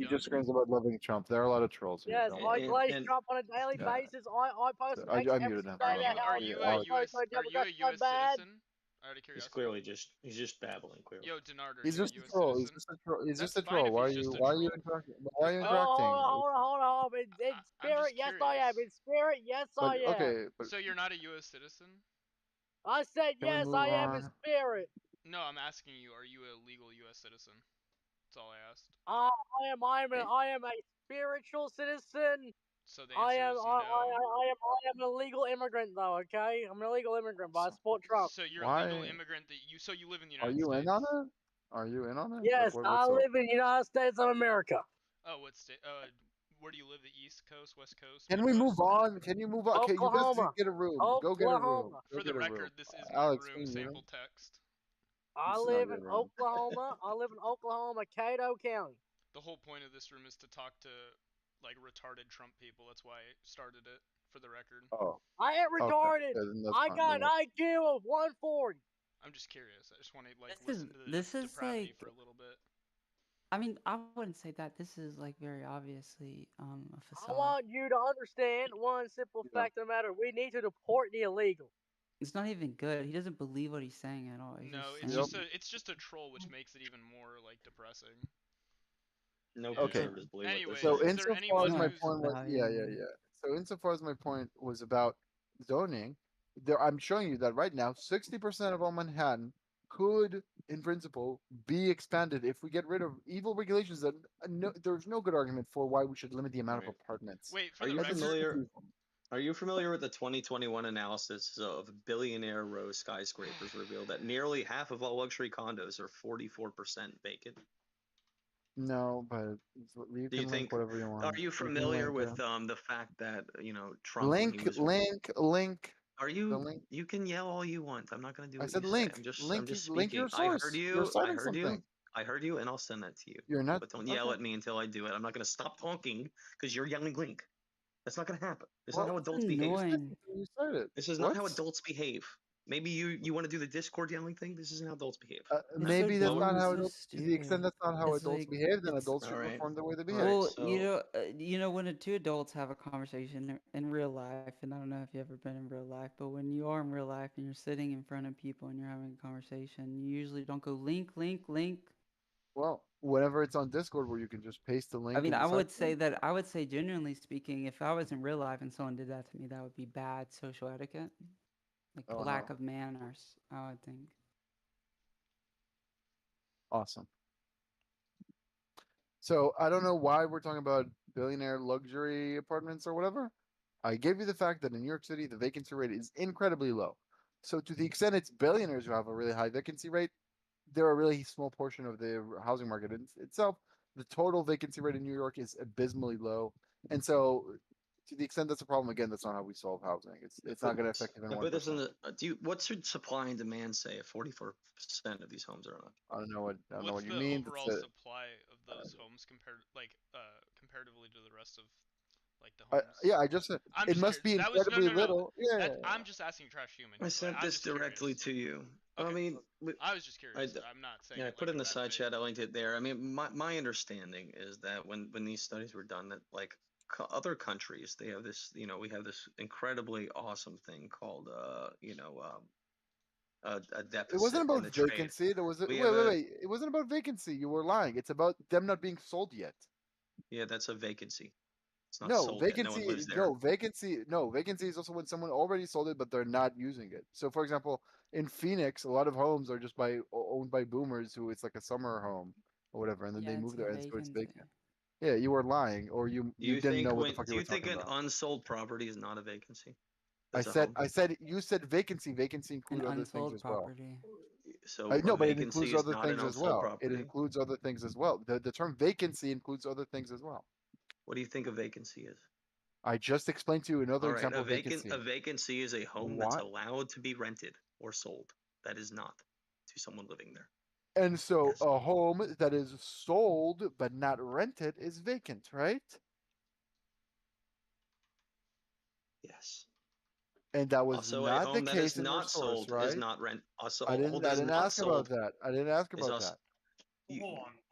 just screams about loving Trump. There are a lot of trolls here. Yes, Don't I worry. glaze Trump on a daily Yeah. basis. I post I texts every muted him. single day about how Are you a U.S. Are you a U.S. citizen? Out of He's curiosity. clearly he's just babbling. Clearly. Yo, Denard, are He's you a just a U.S. troll. citizen? He's just a troll. He's That's just a fine troll. if Why are he's you? just a Why are you troll. interacting? Why are you Oh, interacting? hold on. In I'm spirit, just yes, curious. I am. In spirit, yes, But I am. okay, but So you're not a U.S. citizen? I said can we yes, move I am in on? spirit. No, I'm asking you, are you a legal U.S. citizen? That's all I asked. I am a spiritual citizen. So the answer is no. I am an illegal immigrant though. Okay, I'm an illegal immigrant, but I support Trump. So you're a Why legal immigrant so you live in the are United you States. in on it? Are you in on it? Yes, Like, I what's up? live in the United States of America. Oh, what state? Where do you live? The East Coast, West Coast, Can we Midwest? move on? Can you move on? Okay, you guys Oklahoma. get a room. Go get a room. Oklahoma. Go For the get a room. record, this is my Alex, room can you mute him? sample text. I It's not live your in room. Oklahoma. I live in Oklahoma, Cato County. The whole point of this room is to talk to like retarded Trump people. That's why I started it. For the record. Oh. I ain't retarded. Okay, then that's I fine. got Then an IQ of 140. I'm just curious. I just want to like This listen to the this is depravity like, for a little bit. I mean, I wouldn't say that. This is like very obviously a I facade. want you to understand one simple fact of the matter. We need to deport the illegal. It's not even good. He doesn't believe what he's saying at all. He's No, just it's just a troll, which makes it even more like depressing. No Yeah. conservatives believe what Anyways, so is there insofar anyone as my who's point was, yeah. So insofar as my point was about zoning, I'm showing you that right now, 60% of all Manhattan could, in principle, be expanded if we get rid of evil regulations. That there's no good argument for why we should limit the amount of apartments. Wait, for Are the you record, familiar? Are you familiar with the 2021 analysis of billionaire row skyscrapers revealed that nearly half of all luxury condos are 44% vacant? No, but you Do you can link think? whatever you want. Are you can familiar link, with the fact that Trump when he link, was link? Are The you? link. You can yell all you want. I'm not going to do I what said you say. link. I'm just Link speaking. your source. You're I citing heard you. something. I heard you, and I'll send that to you. You're not. But don't yell Okay. at me until I do it. I'm not going to stop talking because you're yelling link. That's not going to happen. This is Well, not how it's adults behave. annoying. You said it. This is not how adults behave. Maybe you want to do the Discord yelling thing. This isn't how adults behave. Maybe that's not how so adults. To the extent stupid. that's not how It's adults like, behave, then it's adults should Alright. reform the way they behave. well, so you know, when the two adults have a conversation in real life, and I don't know if you've ever been in real life, but when you are in real life and you're sitting in front of people and you're having a conversation, you usually don't go link, link, link. Well, whenever it's on Discord where you can just paste the link. I mean, and I would decide- say that I would say, genuinely speaking, if I was in real life and someone did that to me, that would be bad social etiquette, like Oh, lack no. of manners. I would think. Awesome. So I don't know why we're talking about billionaire luxury apartments or whatever. I gave you the fact that in New York City the vacancy rate is incredibly low. So to the extent it's billionaires who have a really high vacancy rate, they're a really small portion of the housing market itself. The total vacancy rate in New York is abysmally low, and so to the extent that's a problem, again, that's not how we solve housing. It's not going to affect even But 1%. what should supply and demand say if 44% of these homes are on? I don't know what what's you the mean. overall supply of those homes comparatively to the rest of like the homes? Yeah, I just said I'm it just must be curious. incredibly little. Yeah, I'm just asking trash human. I sent I'm this just directly curious. to you. Okay. I mean, I was just curious. I'm not saying. Yeah, I it put like it in the bad side faith. chat. I linked it there. I mean, my understanding is that when these studies were done, that like other countries, they have this. We have this incredibly awesome thing called a deficit. It wasn't about in the trade. vacancy. It was We wait. have a- It wasn't about vacancy. You were lying. It's about them not being sold yet. Yeah, that's a vacancy. It's not No, sold yet. No one lives there. vacancy is also when someone already sold it, but they're not using it. So, for example, in Phoenix, a lot of homes are just owned by boomers who it's like a summer home or whatever, and then they move there, and so it's vacant. Yeah, you were lying, or you didn't know what the fuck you were talking an about. unsold property is not a vacancy? I said you said vacancy. Vacancy includes other things as well. So I know, but it vacancy includes is other not an things as unsold well. property. It includes other things as well. The term vacancy includes other things as well. What do you think a vacancy is? I just explained to you another All right, example of vacancy. a vacancy is a home that's allowed to be rented or sold. That is not to someone living there. And so a home that is sold but not rented is vacant, right? Yes. And that was Also, not a home the that case is in your not source, sold right? is not rent. Also, I a home didn't. that I is didn't not ask about sold that. I didn't ask is about also. that.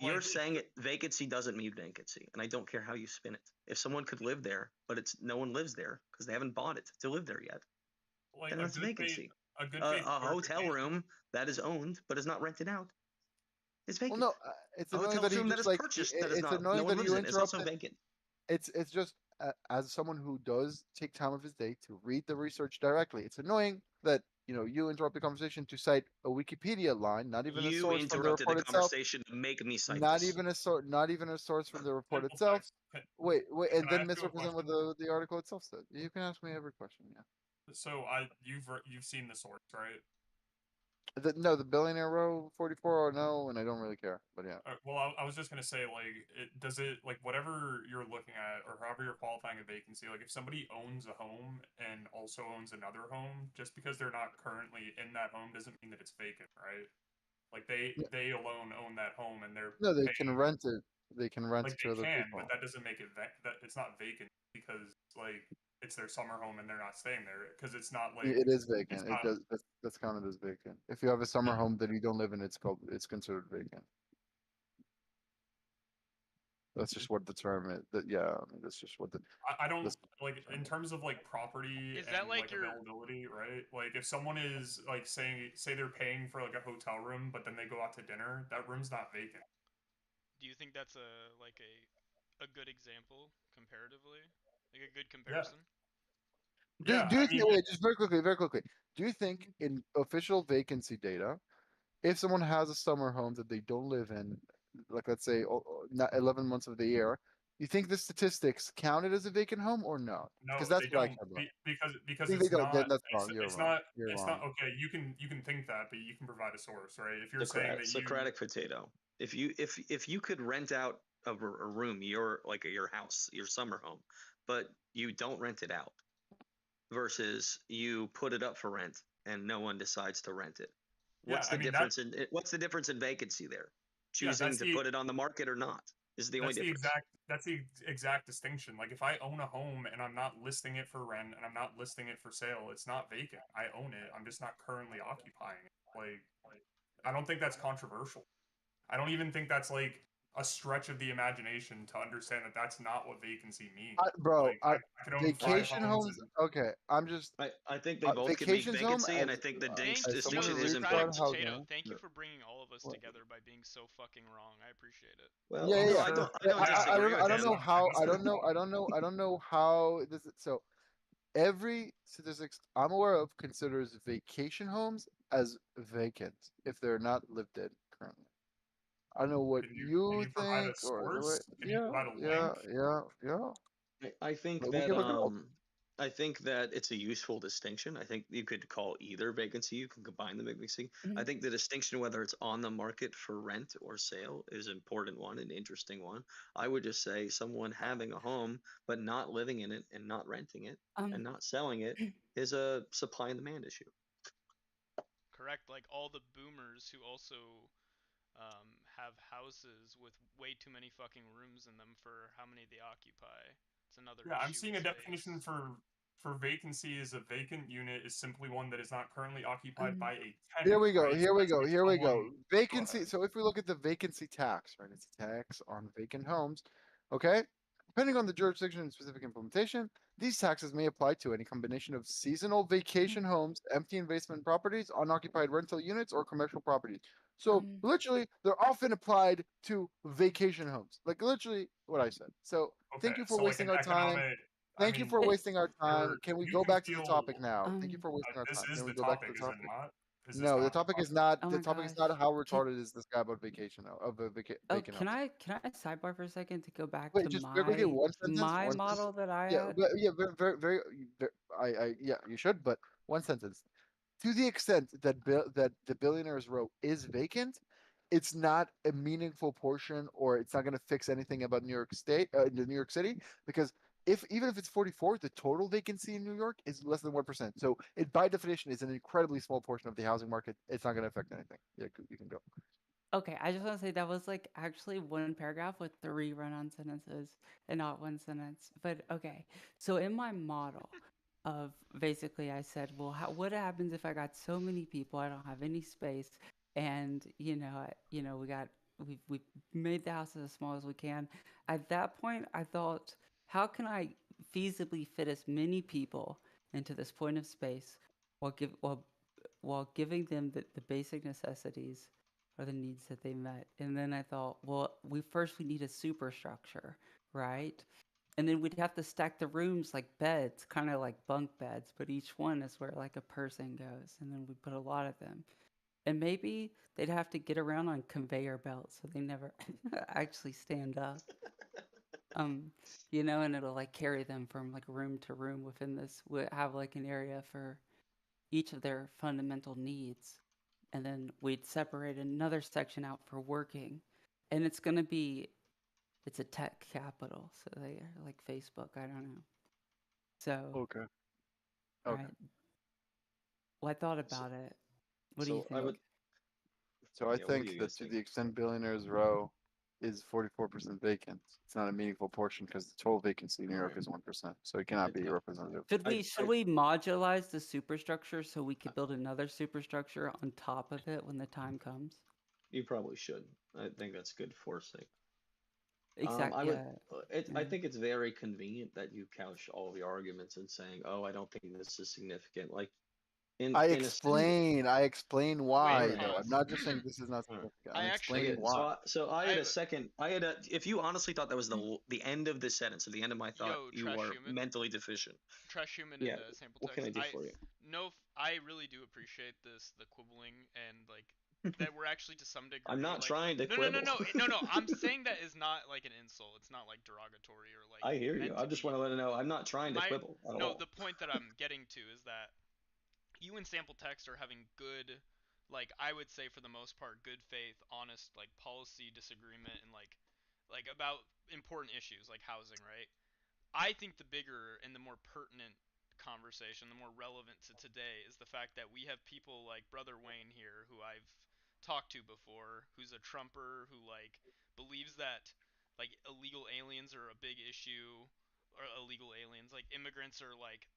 You're saying vacancy doesn't mean vacancy, and I don't care how you spin it. If someone could live there, but no one lives there because they haven't bought it to live there yet, Like then a that's good vacancy. faith A hotel room that is owned but is not rented out is vacant. Well, no, it's a annoying hotel that you room that just is like. purchased that is It's not. annoying No one that lives you in. It's also interrupted. vacant. It's just as someone who does take time of his day to read the research directly. It's annoying that you interrupt the conversation to cite a Wikipedia line, not even a You source from the interrupted the report itself, conversation to make me cite not this. even a source, not even a source from the report Simple itself. text. Wait, Can and I then ask you a misrepresent what question? the article itself said. You can ask me every question. Yeah. So you've seen the source, right? No, the billionaire row 44. No, and I don't really care. But yeah. Well, I was just gonna say, like, does it like whatever you're looking at, or however you're qualifying a vacancy? Like, if somebody owns a home and also owns another home, just because they're not currently in that home doesn't mean that it's vacant, right? Like they alone own that home and they're No, they can paying. rent it. They can rent Like it they to other can, but people. that doesn't make it that it's not vacant because like it's their summer home and they're not staying there because it's not like It is it's vacant. It not. does. That's counted as vacant. If you have a summer home that you don't live in, it's considered vacant. That's just what the term is. Yeah, I mean, that's just what the. I don't That's, like in terms of like property Is that and like like your availability, right? Like if someone is like say they're paying for like a hotel room, but then they go out to dinner, that room's not vacant. Do you think that's a good example comparatively? Like a good Yeah. comparison? Yeah, do I you mean, think? Wait, just very quickly. Do you think in official vacancy data, if someone has a summer home that they don't live in, like let's say not 11 months of the year, you think the statistics counted as a vacant home or no? no, Because that's they what I don't care about. because Think they it's don't? Then not that's wrong. You're wrong. You're it's not wrong. okay. You can think that, but you can provide a source, right? If you're saying that you Socratic potato. If you could rent out a room, your house, your summer home, but you don't rent it out, versus you put it up for rent and no one decides to rent it. yeah, I mean What's the difference in vacancy there? yeah, Choosing to put it on the market or not is the only difference. that's the exact distinction. Like if I own a home and I'm not listing it for rent and I'm not listing it for sale, it's not vacant. I own it. I'm just not currently occupying it. Like I don't think that's controversial. I don't even think that's like a stretch of the imagination to understand that that's not what vacancy means. Bro, Like I could own 5 vacation homes homes. and Okay, I'm just I think they both could be vacations home vacancy, and I as think the as someone who distinction reads is Socratic about important. Potato, housing. thank you for bringing all of us together by being so fucking wrong. I appreciate it. Well, Yeah, oh yeah, no, yeah. sure. I don't Yeah, disagree with I don't him. know how. that's their fault. I don't know how this. So every statistics I'm aware of considers vacation homes as vacant if they're not lived in currently. I don't know what Can you you provide a think or the way. source? Can you Yeah, provide a yeah, link? yeah, yeah. I think But we that can look it up. I think that it's a useful distinction. I think you could call either vacancy. You can combine the vacancy. I think the distinction whether it's on the market for rent or sale is an important one, an interesting one. I would just say someone having a home but not living in it and not renting it and not selling it is a supply and demand issue. Correct. Like all the boomers who also have houses with way too many fucking rooms in them for how many they occupy. It's another Yeah, I'm issue seeing with a definition space. for vacancy is a vacant unit is simply one that is not currently occupied by a Here tenant, we go. right? So Here we that's go. like Here we go. someone. Go Vacancy. ahead. So if we look at the vacancy tax, right? It's a tax on vacant homes. Okay. Depending on the jurisdiction and specific implementation, these taxes may apply to any combination of seasonal vacation homes, empty investment properties, unoccupied rental units, or commercial properties. So literally, they're often applied to vacation homes. Like literally what I said. So Okay, thank you for so like wasting an our time. economic. I Thank you mean, for wasting our time. Can we you go can back to the feel. topic now? Thank you for wasting our This time. is Can we the go back to topic, the is it topic? not? Is this No, the not the topic is topic? not. Oh The my topic is gosh. not how retarded is this guy about vacation of a Oh, vacant can house. I sidebar for a second to go back Wait, to just very quickly, one sentence. my One sentence. model that I Yeah, had? but yeah, yeah, you should, but one sentence. To the extent that that the billionaires row is vacant, it's not a meaningful portion, or it's not going to fix anything about New York State, New York City, because if even if it's 44, the total vacancy in New York is less than 1%. So it by definition is an incredibly small portion of the housing market. It's not going to affect anything. Yeah, you can go. Okay, I just want to say that was like actually one paragraph with 3 run-on sentences and not one sentence. But okay, so in my model of basically I said, well, what happens if I got so many people, I don't have any space, and we made the house as small as we can. At that point, I thought, how can I feasibly fit as many people into this point of space while giving them the basic necessities or the needs that they met. And then I thought, well, we need a superstructure, right? And then we'd have to stack the rooms like beds, kind of like bunk beds, but each one is where like a person goes, and then we put a lot of them. And maybe they'd have to get around on conveyor belts so they never actually stand up. You know, and it'll like carry them from like room to room within this. We'll have like an area for each of their fundamental needs. And then we'd separate another section out for working. And it's going to be, it's a tech capital. So they are like Facebook, I don't know. So. Okay. Right. Well, I thought about it. What do you think? So I think that to the extent billionaires row is 44% vacant, it's not a meaningful portion because the total vacancy in New York is 1%. So it cannot be representative. Should we modularize the superstructure so we could build another superstructure on top of it when the time comes? You probably should. I think that's good foresight. Exactly. I think it's very convenient that you couch all the arguments in saying, "Oh, I don't think this is significant." Like, I explain why. Wait, though. I'm not just saying this is not significant. I'm explaining why. So I had a second. If you honestly thought that was the end of the sentence, or the end of my thought, you are mentally deficient. Trash human Yeah. in the sample text. What can I do for you? No, I really do appreciate the quibbling and like that we're actually to some degree. I'm not like, trying to quibble. No. I'm saying that is not like an insult. It's not like derogatory or like. I hear you. I just want to let you know I'm not trying to quibble at all. No, the point that I'm getting to is that you and sample text are having good, like I would say for the most part, good faith, honest like policy disagreement and like about important issues like housing, right? I think the bigger and the more pertinent conversation, the more relevant to today, is the fact that we have people like Brother Wayne here, who I've talked to before, who's a Trumper, who like believes that like illegal aliens are a big issue, or illegal aliens, like immigrants are like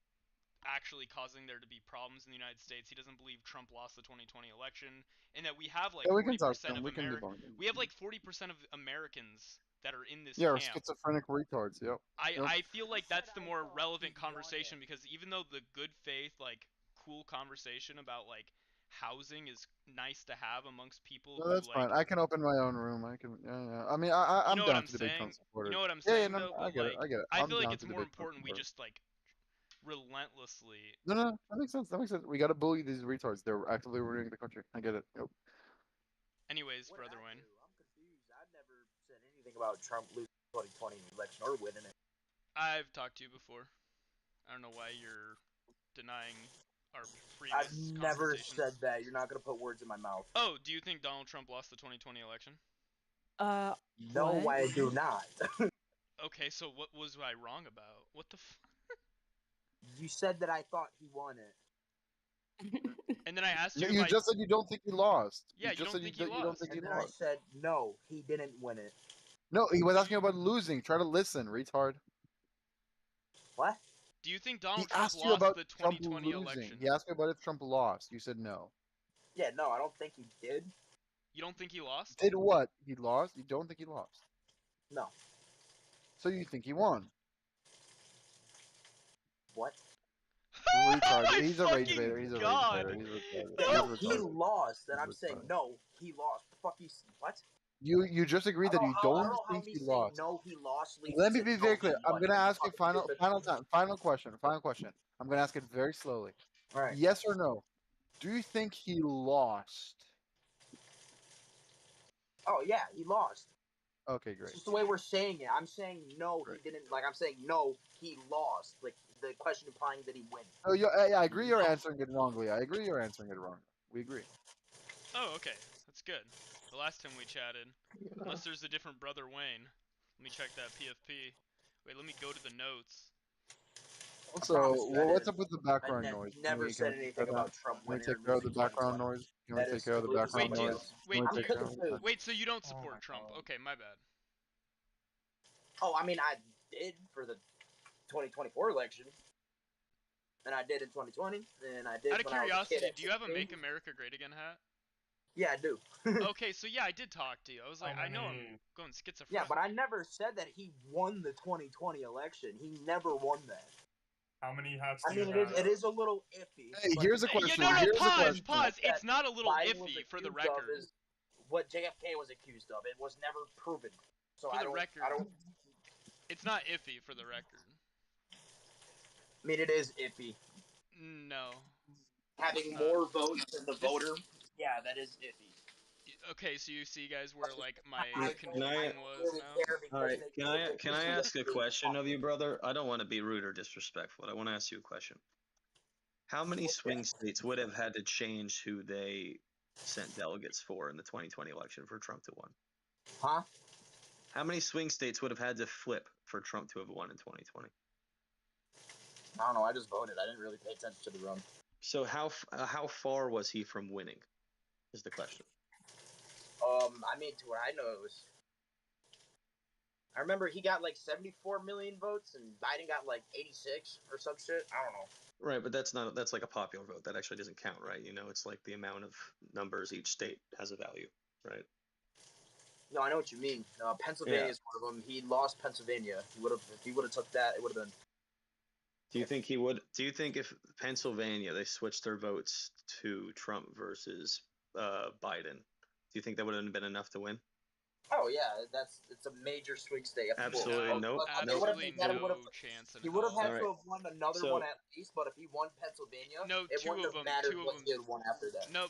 actually causing there to be problems in the United States. He doesn't believe Trump lost the 2020 election, and that we have like 40% of we have like 40% of Americans that are in this or camp. schizophrenic retards. Yep. I feel like that's the more relevant conversation, because even though the good faith like cool conversation about like housing is nice to have amongst people No, that's who like fine. I can open my own room. I can. Yeah. I mean, I'm down to debate Trump supporters. You know what I'm saying? saying? though, I get it. I get it. I feel like it's more important we just like relentlessly. No, that makes sense. That makes sense. We got to bully these retards. They're actively ruining the country. I get it. Yep. Anyways, Brother Wayne. I'm confused. I've never said anything about Trump losing the 2020 election or winning it. I've talked to you before. I don't know why you're denying our previous I've never said that. You're not going to put words in my mouth. Oh, do you think Donald Trump lost the 2020 election? No, I do not. Okay, so what was I wrong about? What the You said that I thought he won it. And then I asked you. You just said you don't think he lost. Yeah, you don't think he lost. And then I said no, he didn't win it. No, he was asking about losing. Try to listen, retard. What? Do you think Donald Trump lost the 2020 election? He asked me about if Trump lost. You said no. Yeah, no, I don't think he did. You don't think he lost? Did what? He lost? You don't think he lost? No. So you think he won? What? Retard. He's a rage baiter. He's a rage baiter. He lost, and I'm saying no, he lost. The fuck you? What? You just agreed that you don't think he lost. No, he lost. Let me be very clear. I'm gonna ask you final question. I'm gonna ask it very slowly. All right. Yes or no? Do you think he lost? Oh yeah, he lost. Okay, great. It's just the way we're saying it. I'm saying no, he didn't. Like I'm saying no, he lost. Like the question implying that he win. Oh yeah, I agree. You're answering it wrongly. We agree. Oh, okay, that's good. The last time we chatted, unless there's a different Brother Wayne. Let me check that PFP. Wait, let me go to the notes. Also, what's up with the background noise? Never said anything about Trump winning. Can we take care of the background noise? Can we take care of the background noise? Wait, so you don't support Trump? Okay, my bad. Oh, I mean, I did for the 2024 election. And I did in 2020. And I did. Out of when curiosity, I was a kid do you have a "Make America Great Again" hat? Yeah, I do. Okay, so yeah, I did talk to you. I was like, I know I'm going schizophrenic. Yeah, but I never said that he won the 2020 election. He never won that. How many hats I mean, it is a little iffy. Hey, here's a question. No, pause. It's not a little iffy, for the record. What JFK was accused of. It was never proven. So for the record, It's not iffy for the record. I mean, it is iffy. No. Having more votes than the voter, yeah, that is iffy. Okay, so you see, guys, where like my Can I? thing was now. All right. Can I ask a question of you, brother? I don't want to be rude or disrespectful. I want to ask you a question. How many swing states would have had to change who they sent delegates for in the 2020 election for Trump to win? Huh? How many swing states would have had to flip for Trump to have won in 2020? I don't know. I just voted. I didn't really pay attention to the run. So how far was he from winning? Is the question. I mean, to what I know, it was. I remember he got like 74 million votes, and Biden got like 86 or some shit. I don't know. Right, but that's like a popular vote. That actually doesn't count, right? You know, it's like the amount of numbers each state has a value, right? No, I know what you mean. Pennsylvania is one of them. He lost Pennsylvania. If he would have took that, it would have been. Do you think he would? Do you think if Pennsylvania they switched their votes to Trump versus Biden, do you think that would have been enough to win? Oh yeah, it's a major swing state. Absolutely no chance. He would have had to have won another one at least, but if he won Pennsylvania, it wouldn't have mattered what he had won after that. No,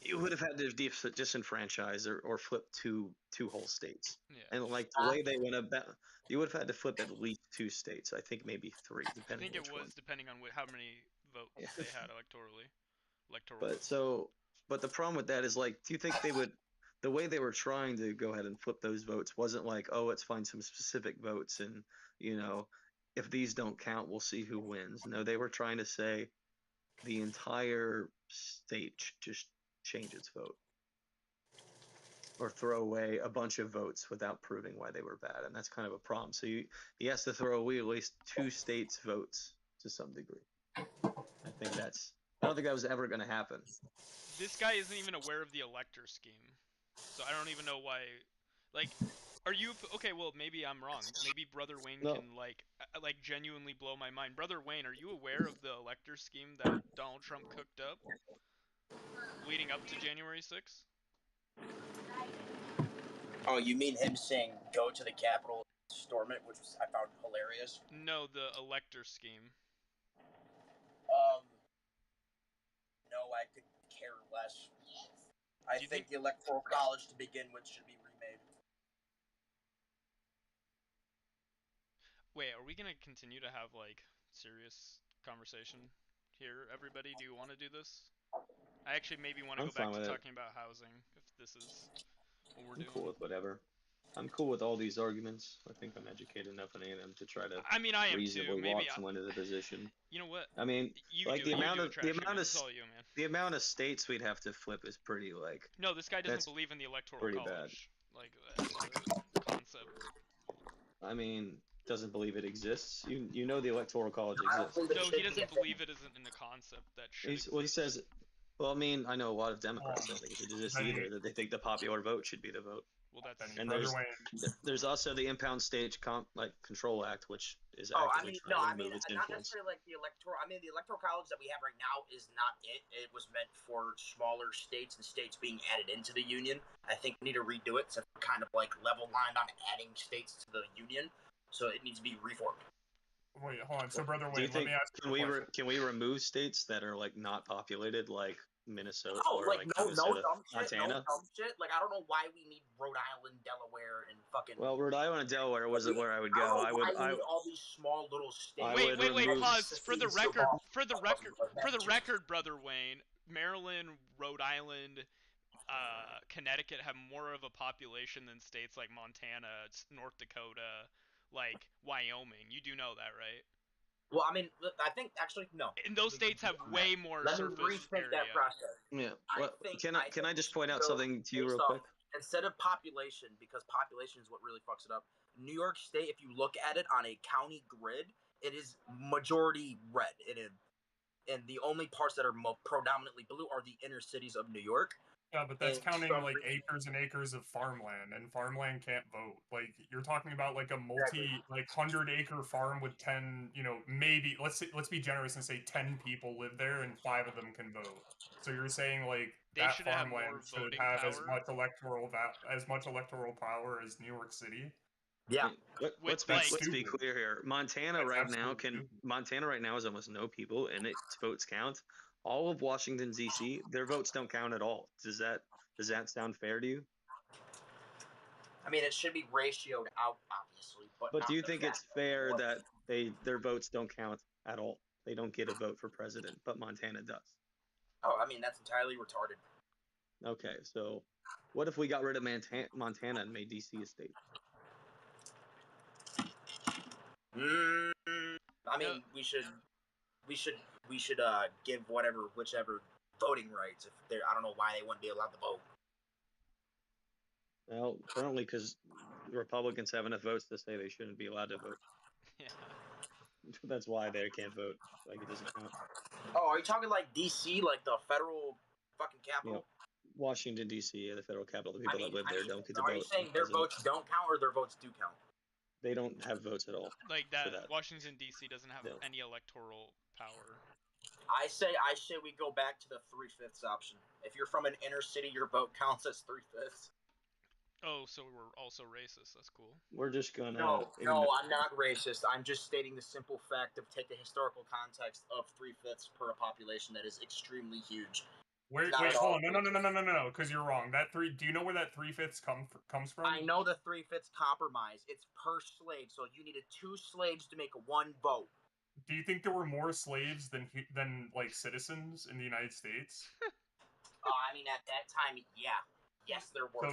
You would have had to disenfranchise or flip two whole states. Yeah. And like the way they went about, you would have had to flip at least 2 states. I think maybe 3, depending. I think which it was one. depending on how many votes they had electorally. But the problem with that is, like, do you think they would? The way they were trying to go ahead and flip those votes wasn't like, oh, let's find some specific votes and, you know, if these don't count, we'll see who wins. No, they were trying to say the entire state just change its vote or throw away a bunch of votes without proving why they were bad, and that's kind of a problem. So he has to throw away at least 2 states' votes to some degree. I don't think that was ever going to happen. This guy isn't even aware of the elector scheme, so I don't even know why. Like, are you okay? Well, maybe I'm wrong. Maybe Brother Wayne can like genuinely blow my mind. Brother Wayne, are you aware of the elector scheme that Donald Trump cooked up leading up to January 6th? Oh, you mean him saying go to the Capitol, storm it, which I found hilarious. No, the elector scheme. No, I could care less. I think the Electoral College to begin with should be remade. Wait, are we gonna continue to have like serious conversation here, everybody? Do you want to do this? I actually maybe want to go back to talking about housing if this is what we're doing. I'm cool with whatever. I'm cool with all these arguments. I think I'm educated enough in them to try to I am reasonably too. walk someone into the position. You know what? I mean, like the amount of the amount of states we'd have to flip is pretty like. No, this guy doesn't believe in the electoral college. Like as a concept. I mean, doesn't believe it exists. You know the electoral college exists. No, he doesn't believe it isn't in the concept that should. Well, he says. Well, I mean, I know a lot of Democrats don't think it should exist either. That they think the popular vote should be the vote. Well, that's and there's also the Impound Stage Control Act, which is not influence. necessarily like the electoral. I mean, the electoral college that we have right now is not it. It was meant for smaller states and states being added into the union. I think we need to redo it, so we're kind of like level lined on adding states to the union. So it needs to be reformed. Wait, hold on. So, Brother Wayne, let me ask you a question. Can we remove states that are like not populated, like Minnesota or like Minnesota, Montana? No dumb shit. Like, I don't know why we need Rhode Island, Delaware, and fucking. Well, Rhode Island and Delaware wasn't where I would go. I would all these small little states. Wait, pause. For the record, Brother Wayne, Maryland, Rhode Island, Connecticut have more of a population than states like Montana, North Dakota, like Wyoming. You do know that, right? Well, I mean, I think actually no. And those states have way more surface area. That process. Yeah. Can I just point out something to you real quick? Instead of population, because population is what really fucks it up. New York State, if you look at it on a county grid, it is majority red. And the only parts that are predominantly blue are the inner cities of New York. Yeah, but that's counting like acres and acres of farmland, and farmland can't vote. Like, you're talking about like a 100-acre farm with 10, maybe let's be generous and say 10 people live there and 5 of them can vote. So you're saying like that farmland should have as much electoral power as New York City? Yeah. Let's be clear here. Montana right now is almost no people, and its votes count. All of Washington D.C., their votes don't count at all. Does that sound fair to you? I mean, it should be ratioed out, obviously, but But not do you the think fact it's fair what- that their votes don't count at all? They don't get a vote for president, but Montana does. Oh, I mean, that's entirely retarded. Okay, so what if we got rid of Montana and made DC a state? I mean, we should give whichever voting rights. If they're, I don't know why they wouldn't be allowed to vote. Well, currently, because Republicans have enough votes to say they shouldn't be allowed to vote. Yeah. That's why they can't vote. Like, it doesn't count. Oh, are you talking like DC, like the federal fucking capital? Washington D.C., the federal capital. The people that live there don't get to Are vote. you saying their votes don't count or their votes do count? They don't have votes at all. Like that, Washington D.C. doesn't have any electoral power. I say we go back to the 3/5 option. If you're from an inner city, your vote counts as 3/5. Oh, so we're also racist. That's cool. We're just gonna. No, I'm not racist. I'm just stating the simple fact of take the historical context of 3/5 per a population that is extremely huge. Wait, hold on. No, because you're wrong. Do you know where that 3/5 comes from? I know the 3/5 compromise. It's per slave, so you needed 2 slaves to make 1 vote. Do you think there were more slaves than like citizens in the United States? I mean, at that time, yeah. Yes, there were.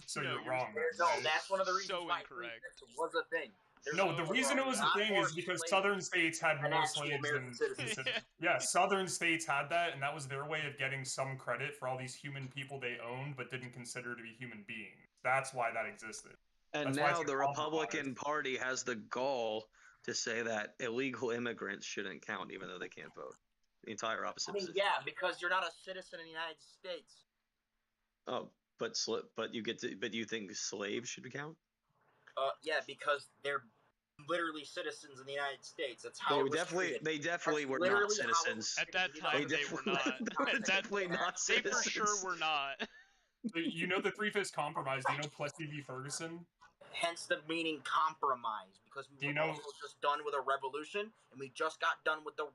So you're wrong. No, that's one of the reasons so why incorrect. 3/5 was a thing. No, the reason it was a thing is because southern states had more slaves than citizens. Yeah, southern states had that, and that was their way of getting some credit for all these human people they owned but didn't consider to be human beings. That's why that existed. And now the Republican Party has the gall to say that illegal immigrants shouldn't count, even though they can't vote. The entire opposite position. Yeah, because you're not a citizen in the United States. Oh, but you think slaves should count? Yeah, because they're literally citizens in the United States. That's how they definitely were not citizens. At that time, they were not. Definitely not citizens. They for sure were not. You know the 3/5 compromise. Do you know Plessy v. Ferguson? Hence the meaning compromise, because we were also just done with a revolution, and we just got done with the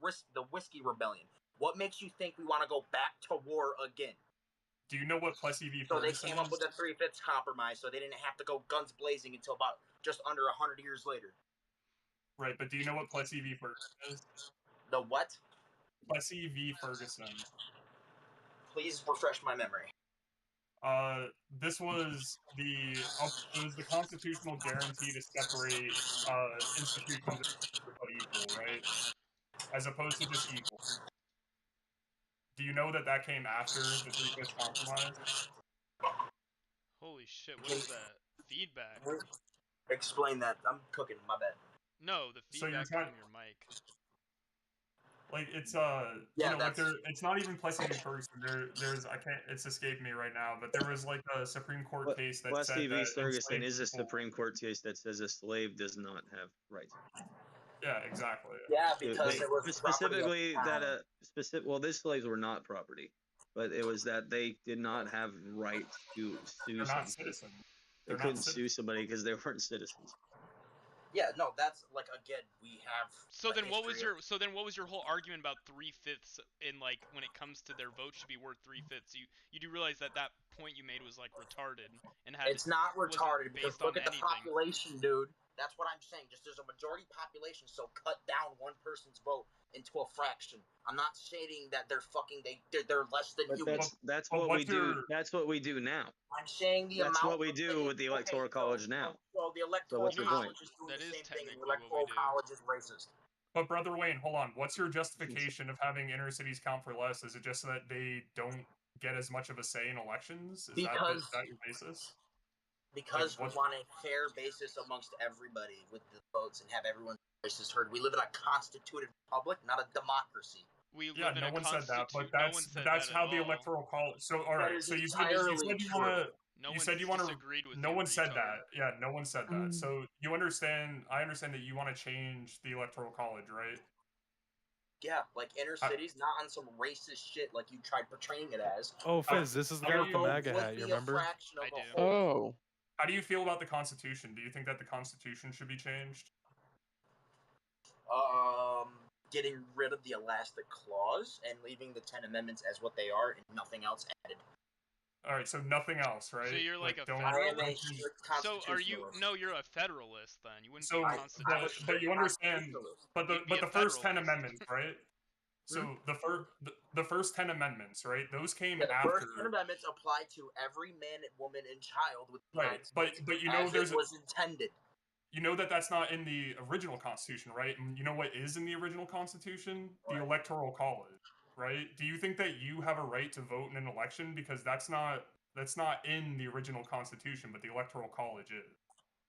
Whiskey Rebellion. What makes you think we want to go back to war again? Do you know what Plessy v. So Ferguson they came up with the 3/5 compromise, so they didn't have to go guns blazing until about just under 100 years later. Right, but do you know what Plessy v. Ferguson is? The what? Plessy v. Ferguson. Please refresh my memory. This was the constitutional guarantee to separate institutions of equal, right? As opposed to just equal. Do you know that came after the 3/5 compromise? Holy shit! What is that feedback? Explain that. I'm cooking. My bad. No, the feedback from your mic. Like it's it's not even Plessy v. Ferguson. There's it's escaped me right now, but there was like a Supreme Court case that Plessy said v. that Ferguson is a Supreme Court case that says a slave does not have rights. Yeah, exactly. Yeah, because it was specifically that these slaves were not property, but it was that they did not have rights to sue. They're not citizens. They couldn't sue somebody because they weren't citizens. Yeah, no, that's like again we have. So then what was your whole argument about 3/5 in like when it comes to their vote should be worth 3/5? You do realize that point you made was like retarded and it's not retarded because look at the population, dude. That's what I'm saying. Just there's a majority population, so cut down one person's vote into a fraction. I'm not stating that they're less than human. That's what we do. That's what we do now. I'm saying the amount. That's what we do with the electoral college now. So the electoral college is doing the same thing. The electoral college is racist. But Brother Wayne, hold on. What's your justification of having inner cities count for less? Is it just that they don't get as much of a say in elections? Is that your basis? Because we want a fair basis amongst everybody with the votes and have everyone's voices heard. We live in a constituted republic, not a democracy. No one said that, but that's how the electoral college. So all right, so you said you want to. No one said that. Yeah, no one said that. So you understand? I understand that you want to change the electoral college, right? Yeah, like inner cities, not on some racist shit like you tried portraying it as. Oh, Fizz, this is the guy with the MAGA hat. You remember? I do. Oh. How do you feel about the Constitution? Do you think that the Constitution should be changed? Getting rid of the elastic clause and leaving the 10 amendments as what they are and nothing else added. All right, so nothing else, right? So you're like a don't. I am a federalist. strict So are you? constitutionalist. No, you're a federalist then. You wouldn't So, be a constitutionalist. but you understand, but You'd be a the first 10 federalist. amendments, right? So the first 10 amendments, right? Those came Yeah, the after. first 10 amendments apply to every man, woman, and child with the Right, United States but you know as there's it was intended. You know that that's not in the original Constitution, right? And you know what is in the original Constitution? The Electoral College, right? Do you think that you have a right to vote in an election? Because that's not in the original Constitution, but the Electoral College is.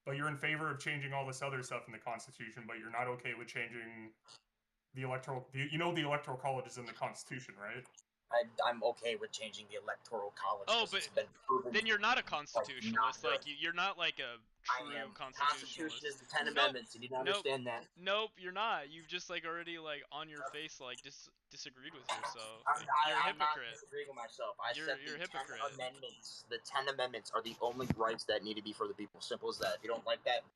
But you're in favor of changing all this other stuff in the Constitution, but you're not okay with changing the electoral. You know the Electoral College is in the Constitution, right? I'm okay with changing the Electoral College. Oh, but it's been proven then you're not a constitutionalist. not Like you're not like a I true am. constitutionalist. Constitution is the 10 amendments. You need to understand that. Nope, you're not. You've just like already like on your face like disagreed with yourself. I'm, Like, you're a I'm not hypocrite. disagreeing with myself. I You're said a the 10 hypocrite. amendments. The 10 amendments are the only rights that need to be for the people. Simple as that. If you don't like that,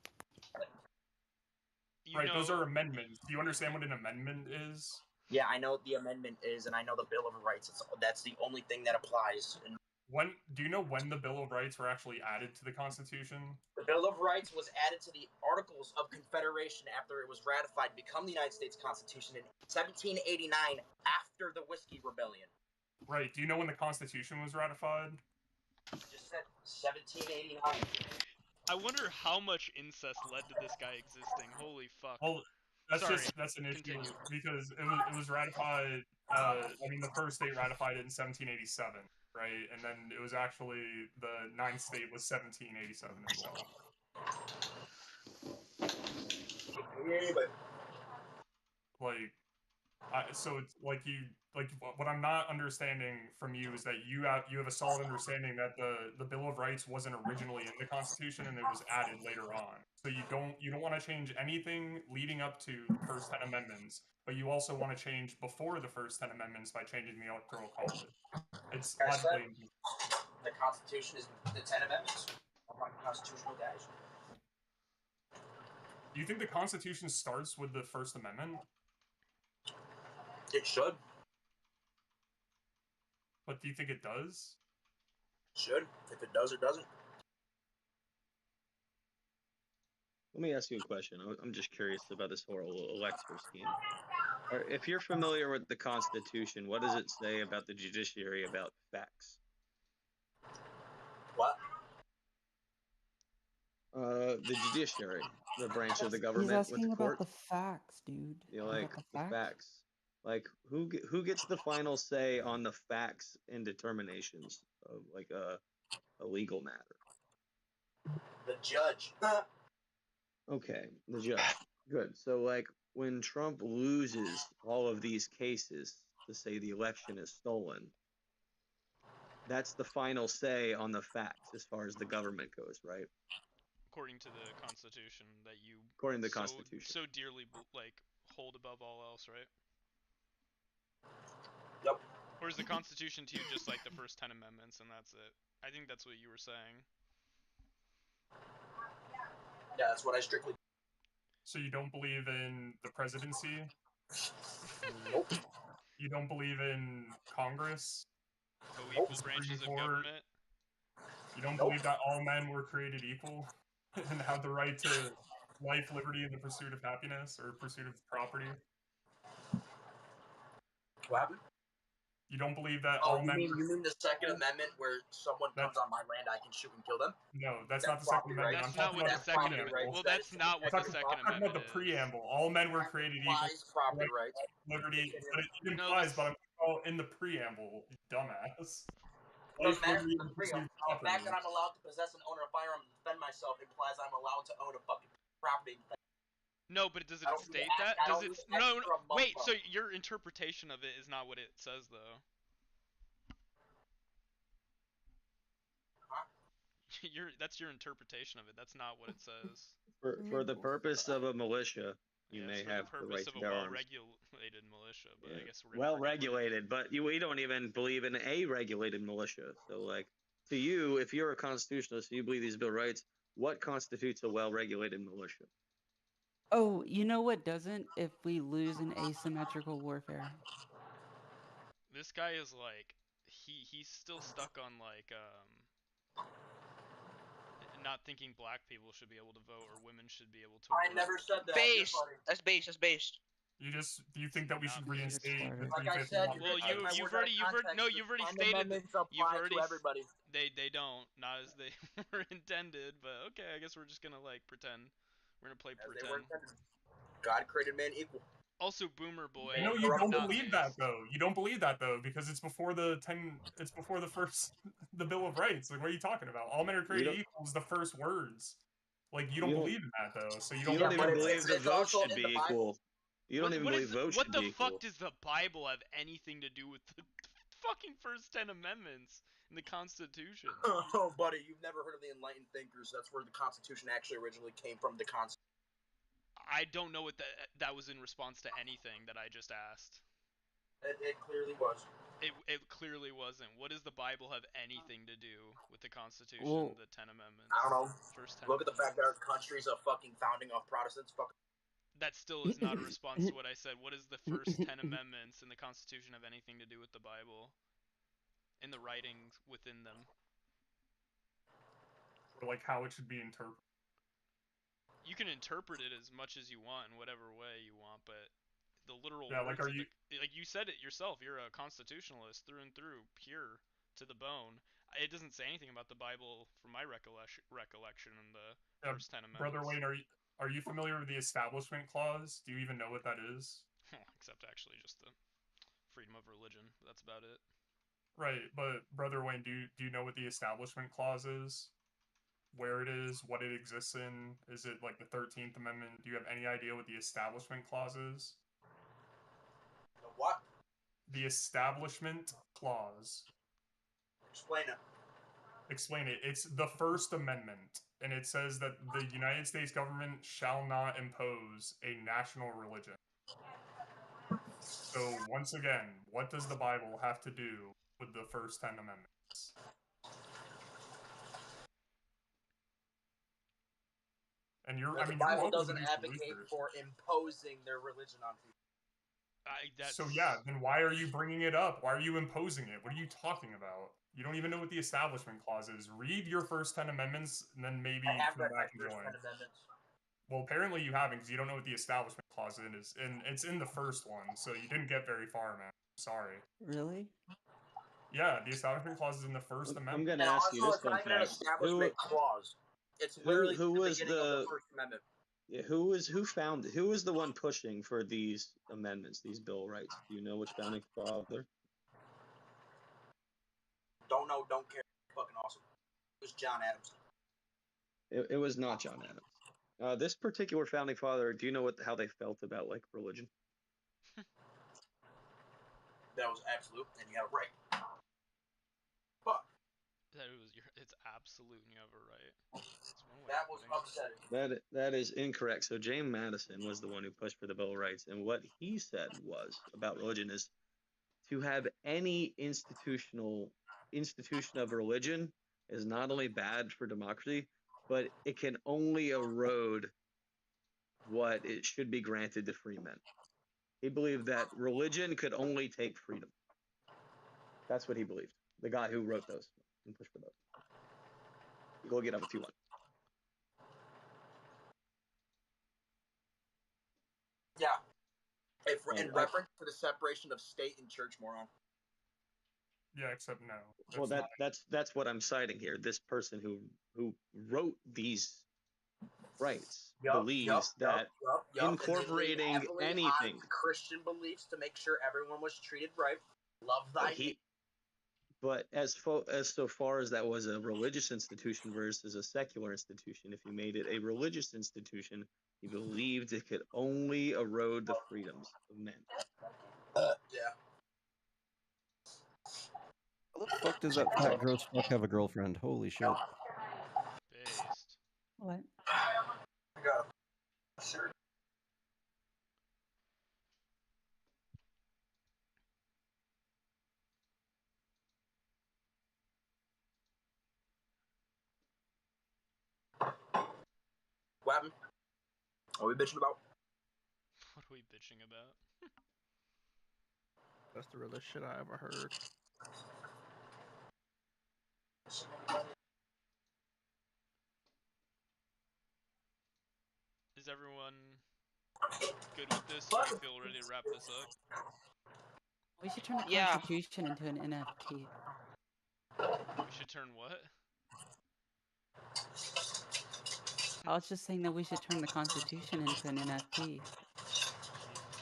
right, those are amendments. Do you understand what an amendment is? Yeah, I know what the amendment is, and I know the Bill of Rights. That's the only thing that applies. Do you know when the Bill of Rights were actually added to the Constitution? The Bill of Rights was added to the Articles of Confederation after it was ratified to become the United States Constitution in 1789 after the Whiskey Rebellion. Right. Do you know when the Constitution was ratified? I just said 1789. I wonder how much incest led to this guy existing. Holy fuck. Well, that's an issue Continue. because it was ratified. I mean, the first state ratified it in 1787, right? And then it was actually the ninth state was 1787 as well. So it's like what I'm not understanding from you is that you have a solid understanding that the Bill of Rights wasn't originally in the Constitution and it was added later on. So you don't want to change anything leading up to the first 10 amendments, but you also want to change before the first 10 amendments by changing the Electoral College. It's logically. The Constitution is the 10 amendments. I'm not constitutional guys. Do you think the Constitution starts with the First Amendment? It should. But do you think it does? It should. If it does, it doesn't. Let me ask you a question. I'm just curious about this whole electoral scheme. If you're familiar with the Constitution, what does it say about the judiciary about facts? What? The judiciary, the branch of the government He's with the asking court. about the facts, dude. You know, like the facts. Like who gets the final say on the facts and determinations of like a legal matter? The judge. Okay, the judge. Good. So like when Trump loses all of these cases to say the election is stolen, that's the final say on the facts as far as the government goes, right? According to the Constitution that you according to the Constitution so dearly like hold above all else, right? Yep. Or is the Constitution to you just like the first 10 amendments and that's it? I think that's what you were saying. Yeah, that's what I strictly. So you don't believe in the presidency? Nope. You don't believe in Congress? Co-equal branches of government? You don't believe that all men were created equal and have the right to life, liberty, and the pursuit of happiness or pursuit of property? What happened? You don't believe that all men... You mean the Second Amendment where someone comes on my land, I can shoot and kill them? No, that's not the Second Amendment. That's not what the Second Amendment... Well, that's not what the Second Amendment is. I'm talking about the preamble. All men were created equal. Property rights. Liberty. But it implies, but I'm all in the preamble, you dumbass. The fact that I'm allowed to possess and own a firearm and defend myself implies I'm allowed to own a fucking property. No, but does it state that? Does it? No. Wait. So your interpretation of it is not what it says, though. Huh? That's your interpretation of it. That's not what it says. For the purpose of a militia, you may have the right to bear arms. Well-regulated militia, but I guess we're well regulated. But we don't even believe in a regulated militia. So like. to you, if you're a constitutionalist, you believe these Bill of Rights, what constitutes a well-regulated militia? Oh, you know what doesn't? If we lose in asymmetrical warfare. This guy is like, he's still stuck on like not thinking black people should be able to vote or women should be able to I work. never said that. Based. That's based. That's based. Do you think that we should reinstate the Like I 350 said, law? Well, you've already stated that to everybody. They don't, not as they were intended, but okay, I guess we're just gonna like pretend. We're gonna play pretend. God created man equal. Also, Boomer Boy. No, you don't not believe that though. You don't believe that though because it's before the first the Bill of Rights. Like, what are you talking about? All men are created equal is the first words. Like, you don't believe in that though, so you don't. You don't even believe the vote should be equal. You don't even believe votes should be equal. What the fuck does the Bible have anything to do with the fucking first 10 amendments in the Constitution? Oh, buddy, you've never heard of the enlightened thinkers. That's where the Constitution actually originally came from. The Constitution. I don't know what that was in response to anything that I just asked. It clearly was. It clearly wasn't. What does the Bible have anything to do with the Constitution, Well, the 10 amendments? I don't know. First 10 Look at the fact that our country's a fucking founding of Protestants. That still is not a response to what I said. What does the first 10 amendments in the Constitution have anything to do with the Bible? In the writings within them? Or like how it should be interpreted. You can interpret it as much as you want in whatever way you want, but the literal like, words like you said it yourself, you're a constitutionalist through and through, pure to the bone. It doesn't say anything about the Bible from my recollection in the first 10 amendments. Brother Wayne, are you familiar with the Establishment Clause? Do you even know what that is? Except actually just the freedom of religion. That's about it. Right, but Brother Wayne, do you know what the Establishment Clause is? Where it is, what it exists in? Is it like the 13th Amendment? Do you have any idea what the Establishment Clause is? The what? The Establishment Clause. Explain it. Explain it. It's the First Amendment, and it says that the United States government shall not impose a national religion. So, once again, what does the Bible have to do with the first 10 amendments? And the Bible doesn't advocate for imposing their religion on people. So yeah, then why are you bringing it up? Why are you imposing it? What are you talking about? You don't even know what the Establishment Clause is. Read your first 10 amendments, and then maybe come back and join. Well, apparently you haven't, because you don't know what the Establishment Clause is, and it's in the first one, so you didn't get very far, man. I'm sorry. Really? Yeah, the Establishment Clause is in the First Amendment. I'm gonna ask you this one fact. Establishment clause. It's literally who was the beginning of the First Amendment. Yeah, who was the one pushing for these amendments, these Bill of Rights? Do you know which founding father? Don't know, don't care. Fucking awesome. It was John Adams. It was not John Adams. This particular founding father, do you know how they felt about like religion? That was absolute, and you have it right. But it's absolute, and you have it right. That was upsetting. That is incorrect. So James Madison was the one who pushed for the Bill of Rights, and what he said was about religion is to have any institution of religion is not only bad for democracy, but it can only erode what it should be granted to free men. He believed that religion could only take freedom. That's what he believed. The guy who wrote those and pushed for those. Go get up if you want. Yeah. In reference to the separation of state and church, moron. Yeah, except no. Well, that's what I'm citing here. This person who wrote these rights believes that incorporating anything, Christian beliefs to make sure everyone was treated right. Love thy neighbor. But as so far as that was a religious institution versus a secular institution, if you made it a religious institution, he believed it could only erode the freedoms of men. Yeah. How the fuck does that fat gross fuck have a girlfriend? Holy shit. Based. What? Sure. What happened? What are we bitching about? What are we bitching about? That's the realest shit I ever heard. Is everyone good with this? Do we feel ready to wrap this up? We should turn the Yeah. Constitution into an NFT. We should turn what? I was just saying that we should turn the Constitution into an NFT. Jesus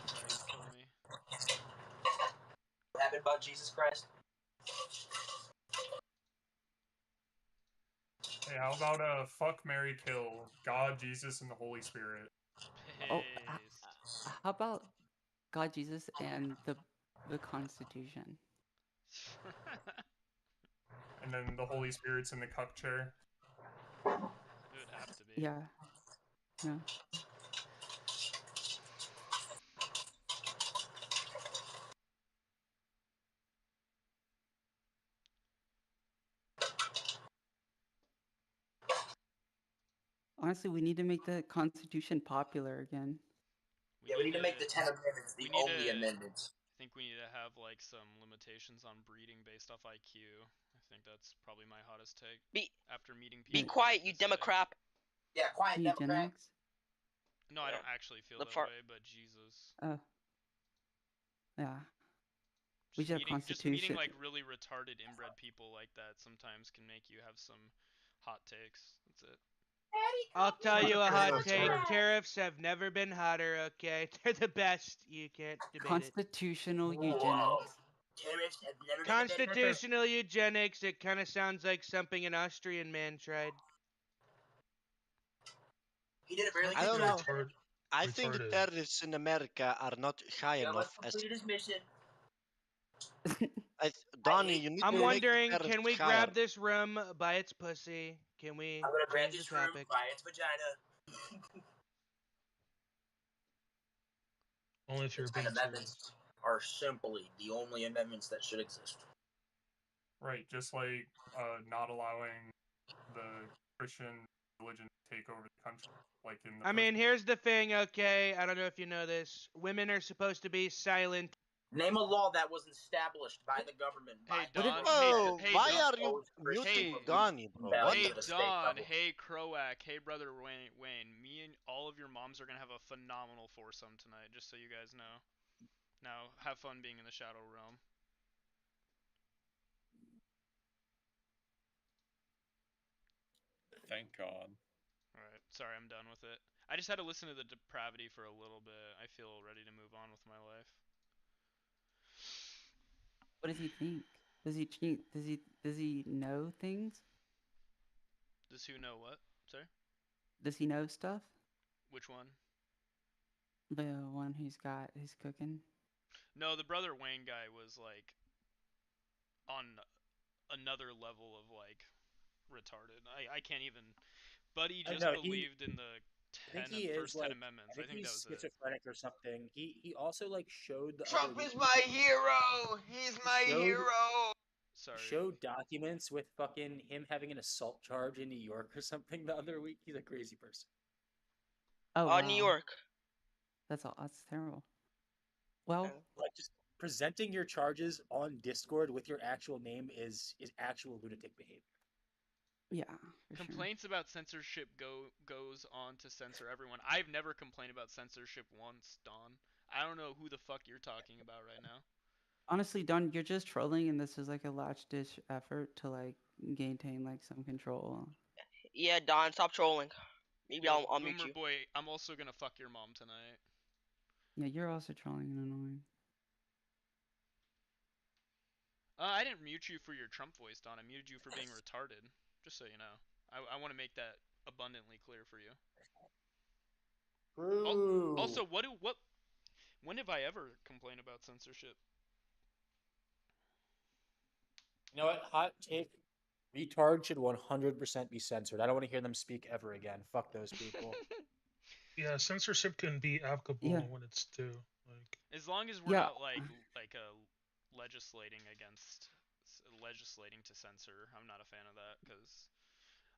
Christ, kill me. What happened about Jesus Christ? Hey, how about fuck, Mary, kill God, Jesus, and the Holy Spirit? Oh, how about God, Jesus, and the Constitution? And then the Holy Spirit's in the cuck chair. It would have to be. Yeah. Yeah. Honestly, we need to make the Constitution popular again. Yeah, we need to make the 10 amendments the only amendments. I think we need to have like some limitations on breeding based off IQ. I think that's probably my hottest take. After meeting people. Be quiet, you Democrat. Yeah, quiet, Democrat. Eugenics? No, I don't actually feel that way, but Jesus. Oh. Yeah. We should have Just meeting Constitution. like really retarded inbred people like that sometimes can make you have some hot takes. That's it. I'll tell you a hot take. Tariffs have never been hotter, okay? They're the best. You can't debate Constitutional eugenics. Tariffs have never it. Constitutional eugenics, it kind of sounds like something an Austrian man tried. He did it really I good. don't know. I think tariffs in America are not high enough as. His mission. Donnie, you need I'm to wondering, make the can we tariffs higher. grab this room by its pussy? Can we I'm gonna grab change this the room topic? by its vagina. Only if you're The being 10 amendments are simply the only amendments that should exist. Right, just like not allowing the Christian religion to take over the country, like in the. I mean, here's the thing, okay? I don't know if you know this. Women are supposed to be silent. Name a law that was established by the government. Hey by Don, Whoa, hey why Don, are you muting Donnie, bro? What Hey the Don, hey Croak, hey brother Wayne, me and all of your moms are gonna have a phenomenal foursome tonight, just so you guys know. Now, have fun being in the Shadow Realm. Thank God. Alright, sorry, I'm done with it. I just had to listen to the depravity for a little bit. I feel ready to move on with my life. What does he think? Does he know things? Does who know what? Sorry? Does he know stuff? Which one? The one who's cooking? No, the brother Wayne guy was like on another level of like retarded. I can't even. Buddy just believed in the first 10 amendments. I think he's that was schizophrenic or something. He also like showed the Trump other is my hero. He's my hero. Sorry. Showed documents with fucking him having an assault charge in New York or something the other week. He's a crazy person. Oh, wow. New York. That's terrible. Well, like just presenting your charges on Discord with your actual name is actual lunatic behavior. Yeah. Complaints about censorship goes on to censor everyone. I've never complained about censorship once, Don. I don't know who the fuck you're talking about right now. Honestly, Don, you're just trolling, and this is like a latch dish effort to like maintain like some control. Yeah, Don, stop trolling. Maybe Yo, I'll mute Boomer you. boy, I'm also gonna fuck your mom tonight. Yeah, you're also trolling and annoying. I didn't mute you for your Trump voice, Don. I muted you for being retarded. Just so you know. I want to make that abundantly clear for you. True. Also, when have I ever complained about censorship? You know what? Hot take. Retards should 100% be censored. I don't want to hear them speak ever again. Fuck those people. Yeah, censorship can be applicable when it's due. Like, as long as we're not legislating to censor, I'm not a fan of that because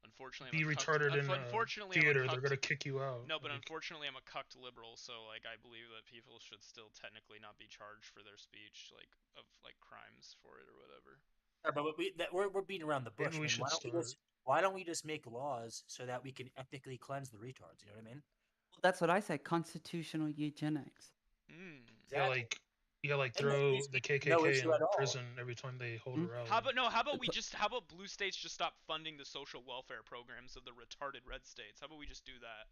Unfortunately, be I'm a cucked, retarded in unfortunately, theater, I'm a they're cucked, gonna kick you out. No, but like, unfortunately, I'm a cucked liberal, so like I believe that people should still technically not be charged for their speech, like of like crimes for it or whatever. But we're beating around the bush. maybe we should start. Why don't we just make laws so that we can ethically cleanse the retards? You know what I mean? Well, that's what I said. Constitutional eugenics. Mm. Yeah, like And throw the no KKK issue in at all. prison every time they hold a rally. How about blue states just stop funding the social welfare programs of the retarded red states? How about we just do that?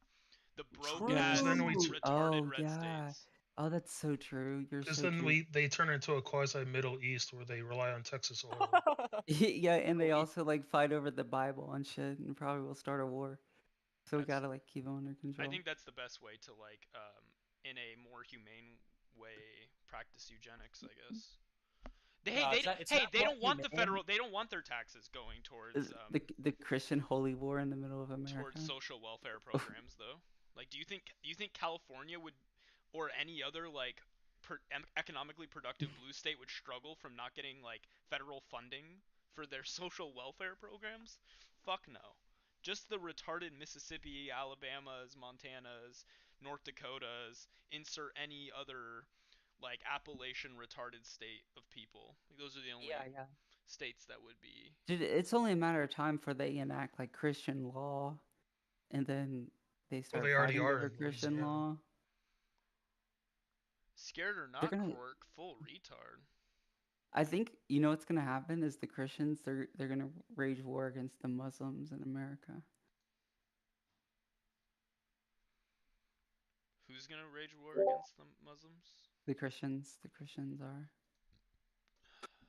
The broke ass retarded Oh red yeah. states. Oh, that's so true. You're Because so then true. they turn into a quasi Middle East where they rely on Texas oil. Yeah, and they also like fight over the Bible and shit, and probably will start a war. So we gotta like keep them under control. I think that's the best way to like, in a more humane way, practice eugenics. I guess. They don't want the federal. They don't want their taxes going towards the Christian holy war in the middle of America. Towards social welfare programs, though. Like, do you think California would, or any other like economically productive blue state would struggle from not getting like federal funding for their social welfare programs? Fuck no. Just the retarded Mississippi, Alabamas, Montanas, North Dakotas, insert any other like Appalachian retarded state of people. Like, those are the only states that would be. Dude, it's only a matter of time before they enact like Christian law, and then they start they already fighting are over in Christian law. Scared or not, Quark, full retard. I think you know what's gonna happen is the Christians they're gonna wage war against the Muslims in America. Who's gonna wage war against the Muslims? The Christians. The Christians are.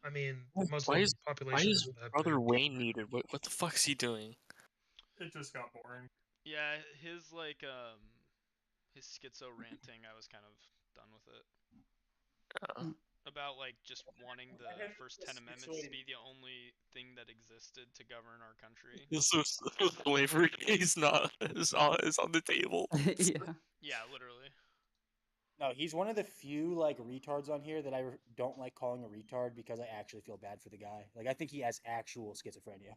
I mean, the Muslim population isn't that Brother big. Wayne muted? What the fuck's he doing? It just got boring. Yeah, his like his schizo ranting, I was kind of done with it. About like just wanting the first 10 amendments to be the only thing that existed to govern our country. So slavery is on the table. Yeah. Yeah, literally. No, he's one of the few like retards on here that I don't like calling a retard because I actually feel bad for the guy. Like I think he has actual schizophrenia.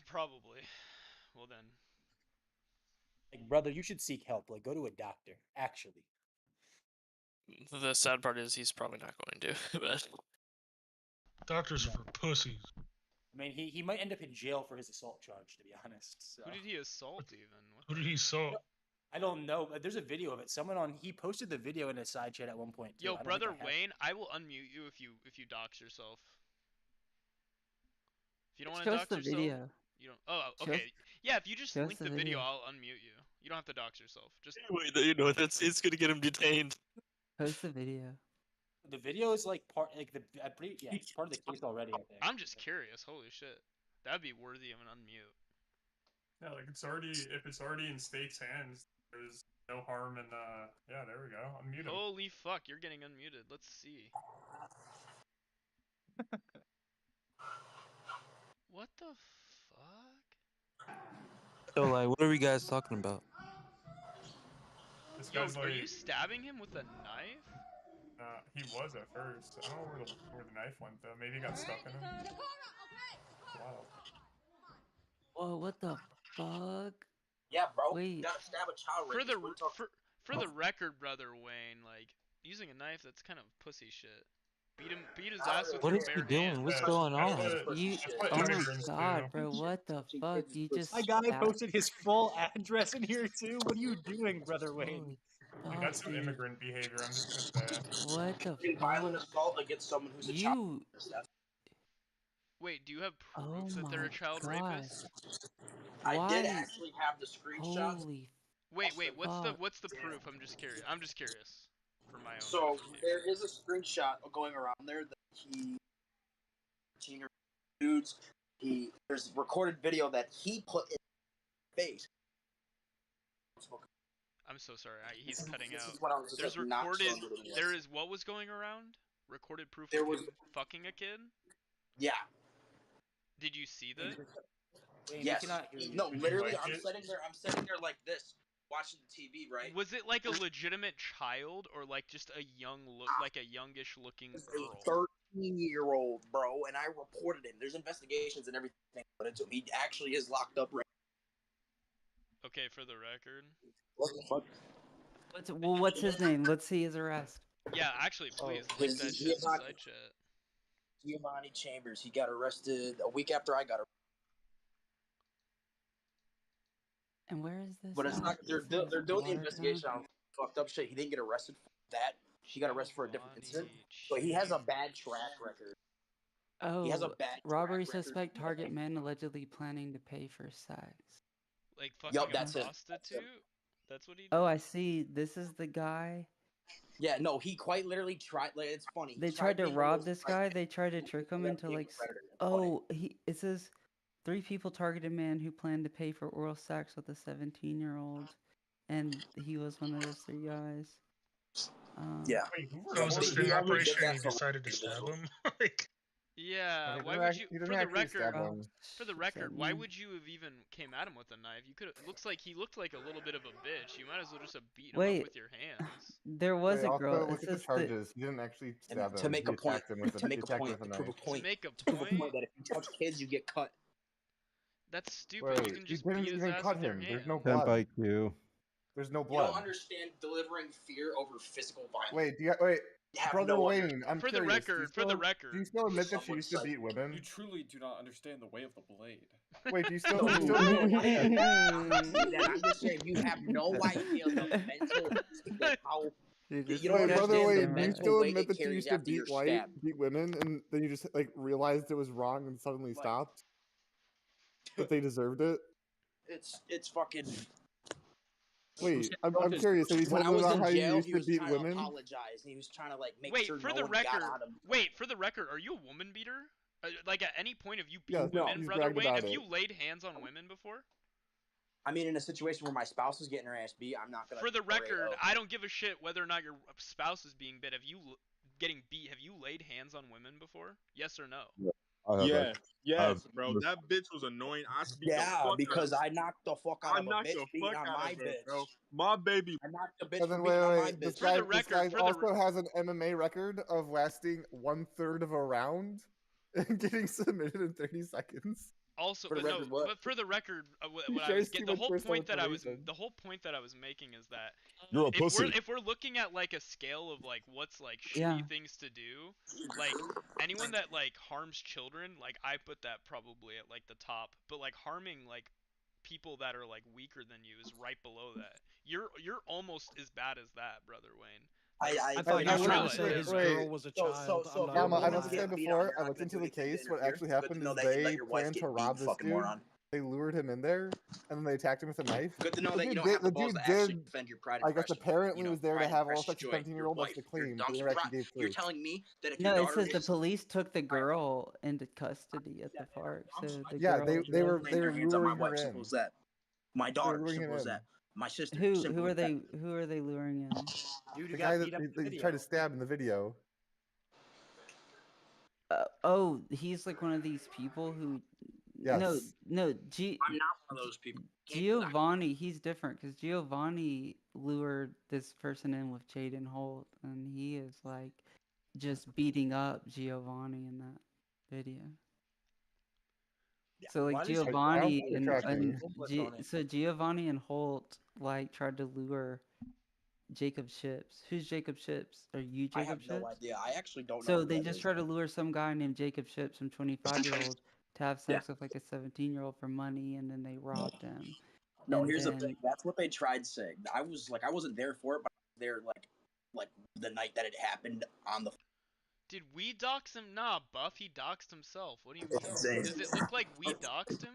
Probably. Well then. Like, brother, you should seek help. Like, go to a doctor. Actually. The sad part is he's probably not going to. But doctors are for pussies. I mean, he might end up in jail for his assault charge, to be honest. So. Who did he assault even? Who did he assault? I don't know. There's a video of it. He posted the video in a side chat at one point. Too. Yo, brother Wayne, I will unmute you if you dox yourself. If you don't want to dox the yourself, video. you don't. Oh, okay. Yeah, if you just link the video, I'll unmute you. You don't have to dox yourself. Just wait, you know it's gonna get him detained. Post the video. The video is like part it's part of the case already. I think. I'm just curious. Holy shit, that'd be worthy of an unmute. Yeah, like if it's already in state's hands, there's no harm in yeah, there we go. Unmute him. Holy fuck, you're getting unmuted. Let's see. What the fuck? So like, what are we guys talking about? Yo, are you stabbing him with a knife? He was at first. I don't know where the knife went though. Maybe it got stuck in him. Wow. Whoa, what the fuck? Yeah, bro. Wait. You gotta stab a child For the record, brother Wayne, like using a knife, that's kind of pussy shit. Beat his ass with What your is he bare doing? hands. What's going on? Oh my god, bro, what the fuck? You just My guy posted his full address in here too. What are you doing, brother Wayne? Like, that's some immigrant behavior. I'm just gonna say. What the fuck? Violent assault against someone who's a child. Wait, do you have proof that they're a child rapist? I did actually have the screenshots. Holy Wait, what's the proof? I'm just curious. For my own. So there is a screenshot going around there that there's recorded video that he put in his face. I'm so sorry. He's cutting out. This is what I was There's like, recorded. not so There is what was going around? Recorded proof there of was him fucking a kid? Yeah. Did you see that? Yes. No, literally, I'm sitting there like this, watching the TV, right? Was it like a legitimate child or like just a youngish looking girl? 17-year-old, bro, and I reported him. There's investigations and everything put into him. He actually is locked up right Okay, for the record. What the fuck? What's his name? Let's see his arrest. Yeah, actually, please link that shit in the side chat. Giovanni Chambers. He got arrested a week after I got arrested. And where is this? But it's at? not. They're It says doing the Watertown. investigation on fucked up shit. He didn't get arrested for that. She got arrested for a different incident. But he has a bad track record. Oh, He has a bad robbery track record. suspect target man allegedly planning to pay for sex. Like fucking that's a him. prostitute? That's what he did? Oh, I see. This is the guy. Yeah, no, he quite literally tried. Like, it's funny. They tried to rob this guy. They tried to trick him into like. Oh, it says 3 people targeted man who planned to pay for oral sex with a 17-year-old, and he was one of those 3 guys. Yeah. Wait, who were assisting the operation and he decided to stab him? Like, Yeah, He why didn't would act- you? he For didn't the actually stab record, him. for the record, why would you have even came at him with a knife? You could. It looks like he looked like a little bit of a bitch. You might as well just have beaten him Wait. up with your hands. There was Wait, a also, girl. look It at the says that charges. He didn't actually stab To him. make He a point. attacked him with To make he a attacked him point. with To a prove a knife. point. To make a To prove a point? point that if you touch kids, you get cut. That's stupid. Wait, You can he just didn't beat his even ass cut with your him. hands. There's no Temp blood. IQ. There's no You blood. don't understand delivering fear over physical violence. Wait, You have Brother no Wayne, I'm For the curious. record, for the record. Do you still admit that she Someone used to said- beat women? You truly do not understand the way of the blade. Wait, do you still? No, do you still I'm not saying that. I'm just saying you have no idea the mental, like how. You don't Wait, Brother understand the Wayne, do you mental still weight admit it that you carries used to after you're beat women, and then you just like realized it was wrong and suddenly stopped? That they deserved it? It's fucking. Wait, I'm curious. Have you When told I him was about in how you jail, used he to was beat trying to women? apologize, and he was trying to like make Wait, sure for no the one got record. out of. Wait, for the record, are you a woman beater? Like at any point have you beat Yes, women, he's Brother bragged Wayne? about Have it. you laid hands on women before? I mean, in a situation where my spouse is getting her ass beat, I'm not gonna. For the record, berate, I don't give a shit whether or not your spouse is being bit. Have you getting beat? Have you laid hands on women before? Yes or no? Yes, bro. That bitch was annoying. I beat the fuck because out of I knocked the fuck out I of a knocked bitch the beating fuck on out my of her, bitch. bro. My baby. I knocked the bitch And for then beating on my wait. This bitch. guy also has an MMA record of lasting 1/3 of a round and getting submitted in 30 seconds. Also, For the but no, record, what? but for the record, He what I was shares too the much whole personal point that I was information. the whole point that I was making is that You're a pussy. if we're looking at like a scale of like what's like shitty Yeah. things to do, like anyone that like harms children, like I put that probably at like the top, but like harming like people that are like weaker than you is right below that. You're almost as bad as that, Brother Wayne. I thought you were trying to say his girl was a child. So I'm not Mama, gonna I've also lie. said before, I looked into the case. What actually happened is that you let they your wife planned get to rob beat, this fucking dude. moron. They lured him in there, and then they attacked him with a knife. Good to know The that you dude don't did- have the the balls dude to actually did- defend your pride I and guess precious. apparently was there to have all precious sex joy, 17-year-old. your That's the wife, your claim, but they donkey never actually brat. gave You're proof. telling me that if No, your it daughter says the is police took the girl into custody at the park. So the Yeah, girl they was were with- laying their hands on my luring her wife, in. simple as that. My They were daughter, luring him simple as in. that. My sister, Who simple are as that. they luring in? The guy that they tried to stab in the video. Oh, he's like one of these people who. No, Yes. no. I'm not one of those people. Giovanni, he's different because Giovanni lured this person in with Jaden Holt, and he is like just beating up Giovanni in that video. So like Giovanni so Giovanni and Holt like tried to lure Jacob Ships. Who's Jacob Ships? Are you I Jacob have Ships? no idea. I actually don't know. So who they that just is. try to lure some guy named Jacob Ships, some 25-year-old, to have sex with like a 17-year-old for money, and then they robbed him. No, And here's the then- thing. That's what they tried saying. I wasn't there for it, but I was there like the night that it happened on the. Did we dox him? Nah, Buff, he doxed himself. What do you It's mean? insane. Does it look like we doxed him?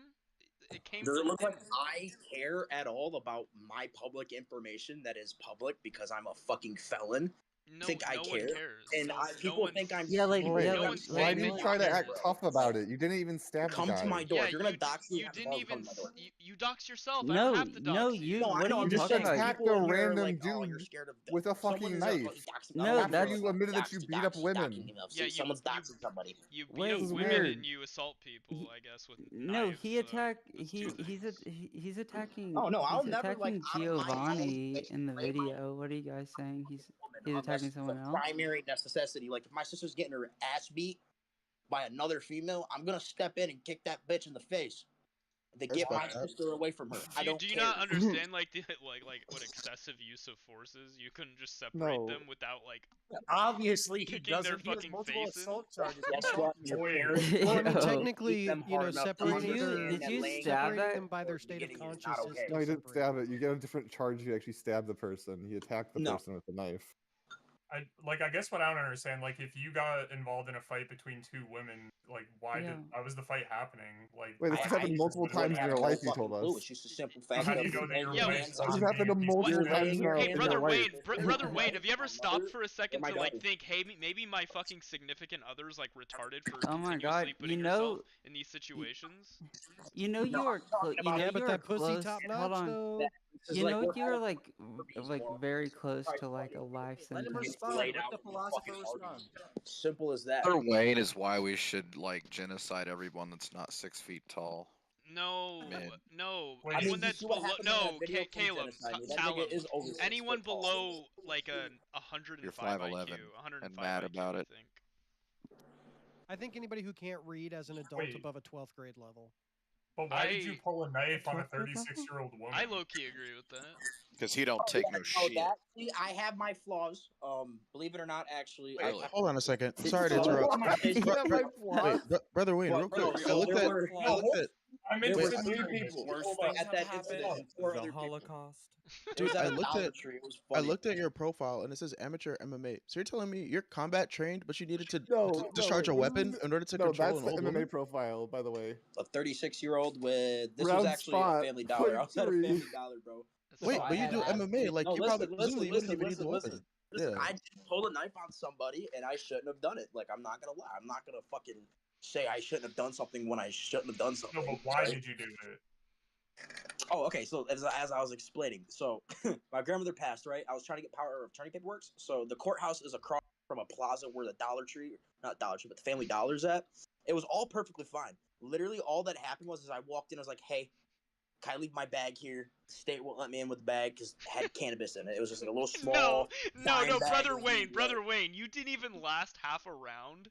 It came Does it from look him. like I care at all about my public information that is public because I'm a fucking felon? No, Think I no care? one cares. And people think I'm. Why do you try to act tough about it? You didn't even stab the Come guy. to my door. Yeah, if you're gonna dox me, you have the didn't balls to come even to my door. you dox yourself. I No, don't have to dox no, you. you. What I know, are I'm you just talking saying, about? Attacked a people in here are random like, oh, you're dude scared of with a someone fucking is knife. No, After that's you admitted that you beat up women. Yeah, someone's doxing somebody. You beat Wait, up this is women weird. and you assault people, I guess, with No, knives, he so attacked. that's two things. He's attacking. Oh, no, I'll he's never, like, attacking out of my own, Giovanni like, in the lay my video. What are you guys saying? He's unless attacking someone else? primary necessity. Like if my sister's getting her ass beat by another female, I'm gonna step in and kick that bitch in the face to get my sister away from her. I don't Do you care. not understand like the like what excessive use of force is? You couldn't just separate them without like Obviously, he kicking their doesn't. He has fucking multiple face in. assault charges. Guess what? Your parents. Well, I mean, Yo. technically, them you know, hard enough to separating Did their understand that you laying stab separating that? them by their the state of beginning is not conscious is okay. No, he still didn't stab it. You get a different charge. You actually stab the person. He attacked the No. person with a knife. I guess what I don't understand, like, if you got involved in a fight between two women, like, why was the fight happening? Like, Wait, this has happened multiple times in your life. You told us. It's just a simple So fact how do of you know that your Yeah, wife's this This has not happened being multiple peaceful? times in your Hey, brother life. Wayne, brother Wayne, have you ever stopped for a second my to like daughter. think, hey, maybe my fucking significant other's like retarded for Oh my continuously God, putting you herself know, in these situations? you know you are close. You know Yeah, but you are that pussy close. top Hold notch on. though. You know you are like very close to like a life Let him sentence. respond. Let the philosopher respond. Simple as that. Brother Wayne is why we should like genocide everyone that's not 6 feet tall. No, Man. no. I mean, Anyone you that's see what below, happened in no, that video from Caleb, Genocide Me? That Callum. nigga is over 6 Anyone foot tall. below like a 105 You're IQ, 5'11" 105 and mad IQ, about I it. think. I think anybody who can't read as an adult Wait. above a 12th grade level. But why did you pull a knife on a 12th grade level? 36-year-old woman? I low-key agree with that. Because he don't take no shit. See, I have my flaws. Believe it or not, actually. Really? Hold on a second. Sorry to So- interrupt. Wait, brother Wayne, But, real bro, quick. so I looked there at. were- I looked at. I'm There were Wait, 3 people Worse things at have that happened. incident and 4 The other people. Holocaust. It was Dude, at I a looked Dollar at. Tree. It was I funny. looked at your profile and it says amateur MMA. So you're telling me you're combat trained, but you needed to No, discharge a this weapon is- in order to no, control that's an the old MMA woman? profile, by the way. A 36-year-old with this Round was actually spot, a Family Dollar. I was at a 0.3. Family Dollar, bro. Wait, So I but you had do asked- MMA, like No, you listen, probably presumably you wouldn't even need the weapon. Listen, Yeah. I did pull a knife on somebody, and I shouldn't have done it. Like, I'm not gonna lie. I'm not gonna fucking say I shouldn't have done something when I shouldn't have done something. No, but why right? did you do it? Oh, okay. So as I was explaining, so my grandmother passed, right? I was trying to get power of attorney paperwork. So the courthouse is across from a plaza where the Dollar Tree, not Dollar Tree, but the Family Dollar's at. It was all perfectly fine. Literally, all that happened was I walked in. I was like, "Hey, can I leave my bag here?" State won't let me in with the bag because it had cannabis in it. It was just like a little small. No, bag brother of Wayne, weed, brother right? Wayne, you didn't even last half a round.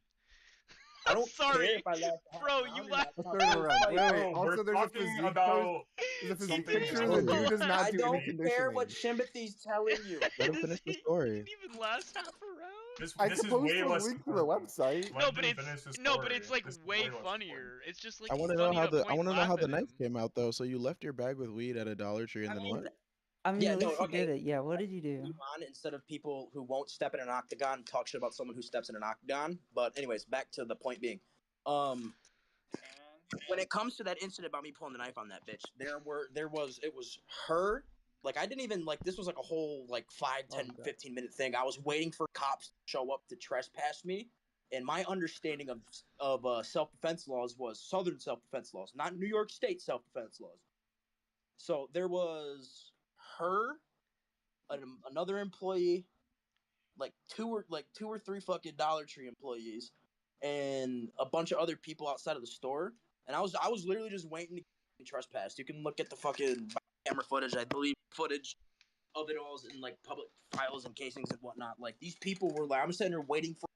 I don't Sorry, care if I last half bro. round You or last. A third of a round. Wait, Bro, also, we're there's a talking physique about There's a physique didn't picture. even The dude does last. not I do don't any care conditioning. what Shimbothy's telling you. Let him finish the story. Didn't even last half a round. I this can is post way a less. link to the website. No, but it's like way funnier. It's just like I want to know how the knife came out though. So you left your bag with weed at a Dollar Tree and then what? I mean, Yeah, at no, least you okay. did it. Yeah, what did you do? On instead of people who won't step in an octagon talk shit about someone who steps in an octagon. But anyways, back to the point being, when it comes to that incident about me pulling the knife on that bitch, it was her. Like, I didn't even, like, this was like a whole, like, 5, 10, 15-minute thing. I was waiting for cops to show up to trespass me. And my understanding of self-defense laws was Southern self-defense laws, not New York State self-defense laws. So there was her, another employee, like two or three fucking Dollar Tree employees, and a bunch of other people outside of the store. And I was literally just waiting to get trespassed. You can look at the fucking camera footage. I believe footage of it all is in like public files and casings and whatnot. Like, these people were like, I'm sitting there waiting for,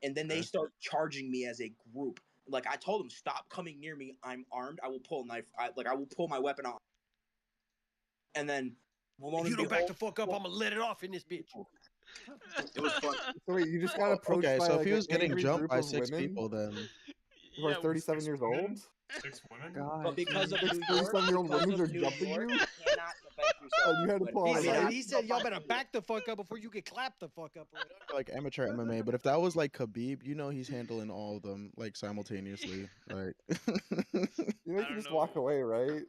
and then they start charging me as a group. Like, I told them, stop coming near me. I'm armed. I will pull a knife. I will pull my weapon out. And then, If you don't back the fuck up, I'm gonna let it off in this bitch. It was fun. So wait, you just got approached Okay, by so like if he was an getting angry jumped group by of 6 women people, then who are 37 years old? 6 women? God, But because of Six New York, 37-year-old because women of are New jumping York, you? you cannot defend yourself. You had to pull He out a said, knife? he said, y'all better back the fuck up before you get clapped the fuck up. like amateur MMA. But if that was like Khabib, you know he's handling all of them like simultaneously. Like You know, you can just walk away, right?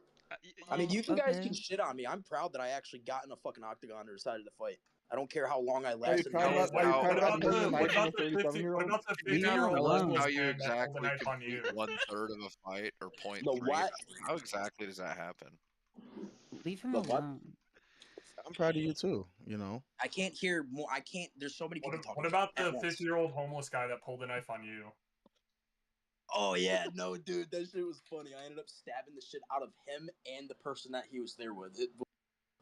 I mean, you guys Okay. can shit on me. I'm proud that I actually got in a fucking octagon and decided to fight. I don't care how long I Are you lasted. proud about pulling a knife on a 37-year-old? Leave him alone. How you man that pulled the exactly knife on complete you. 1/3 of a fight or 0.3? The what? How exactly does that happen? Leave him The what? alone. I'm proud of you too. You know. I can't hear more. I can't. There's so many people talking. What about the at once. 50-year-old homeless guy that pulled a knife on you? Oh yeah, no, dude, that shit was funny. I ended up stabbing the shit out of him and the person that he was there with. It was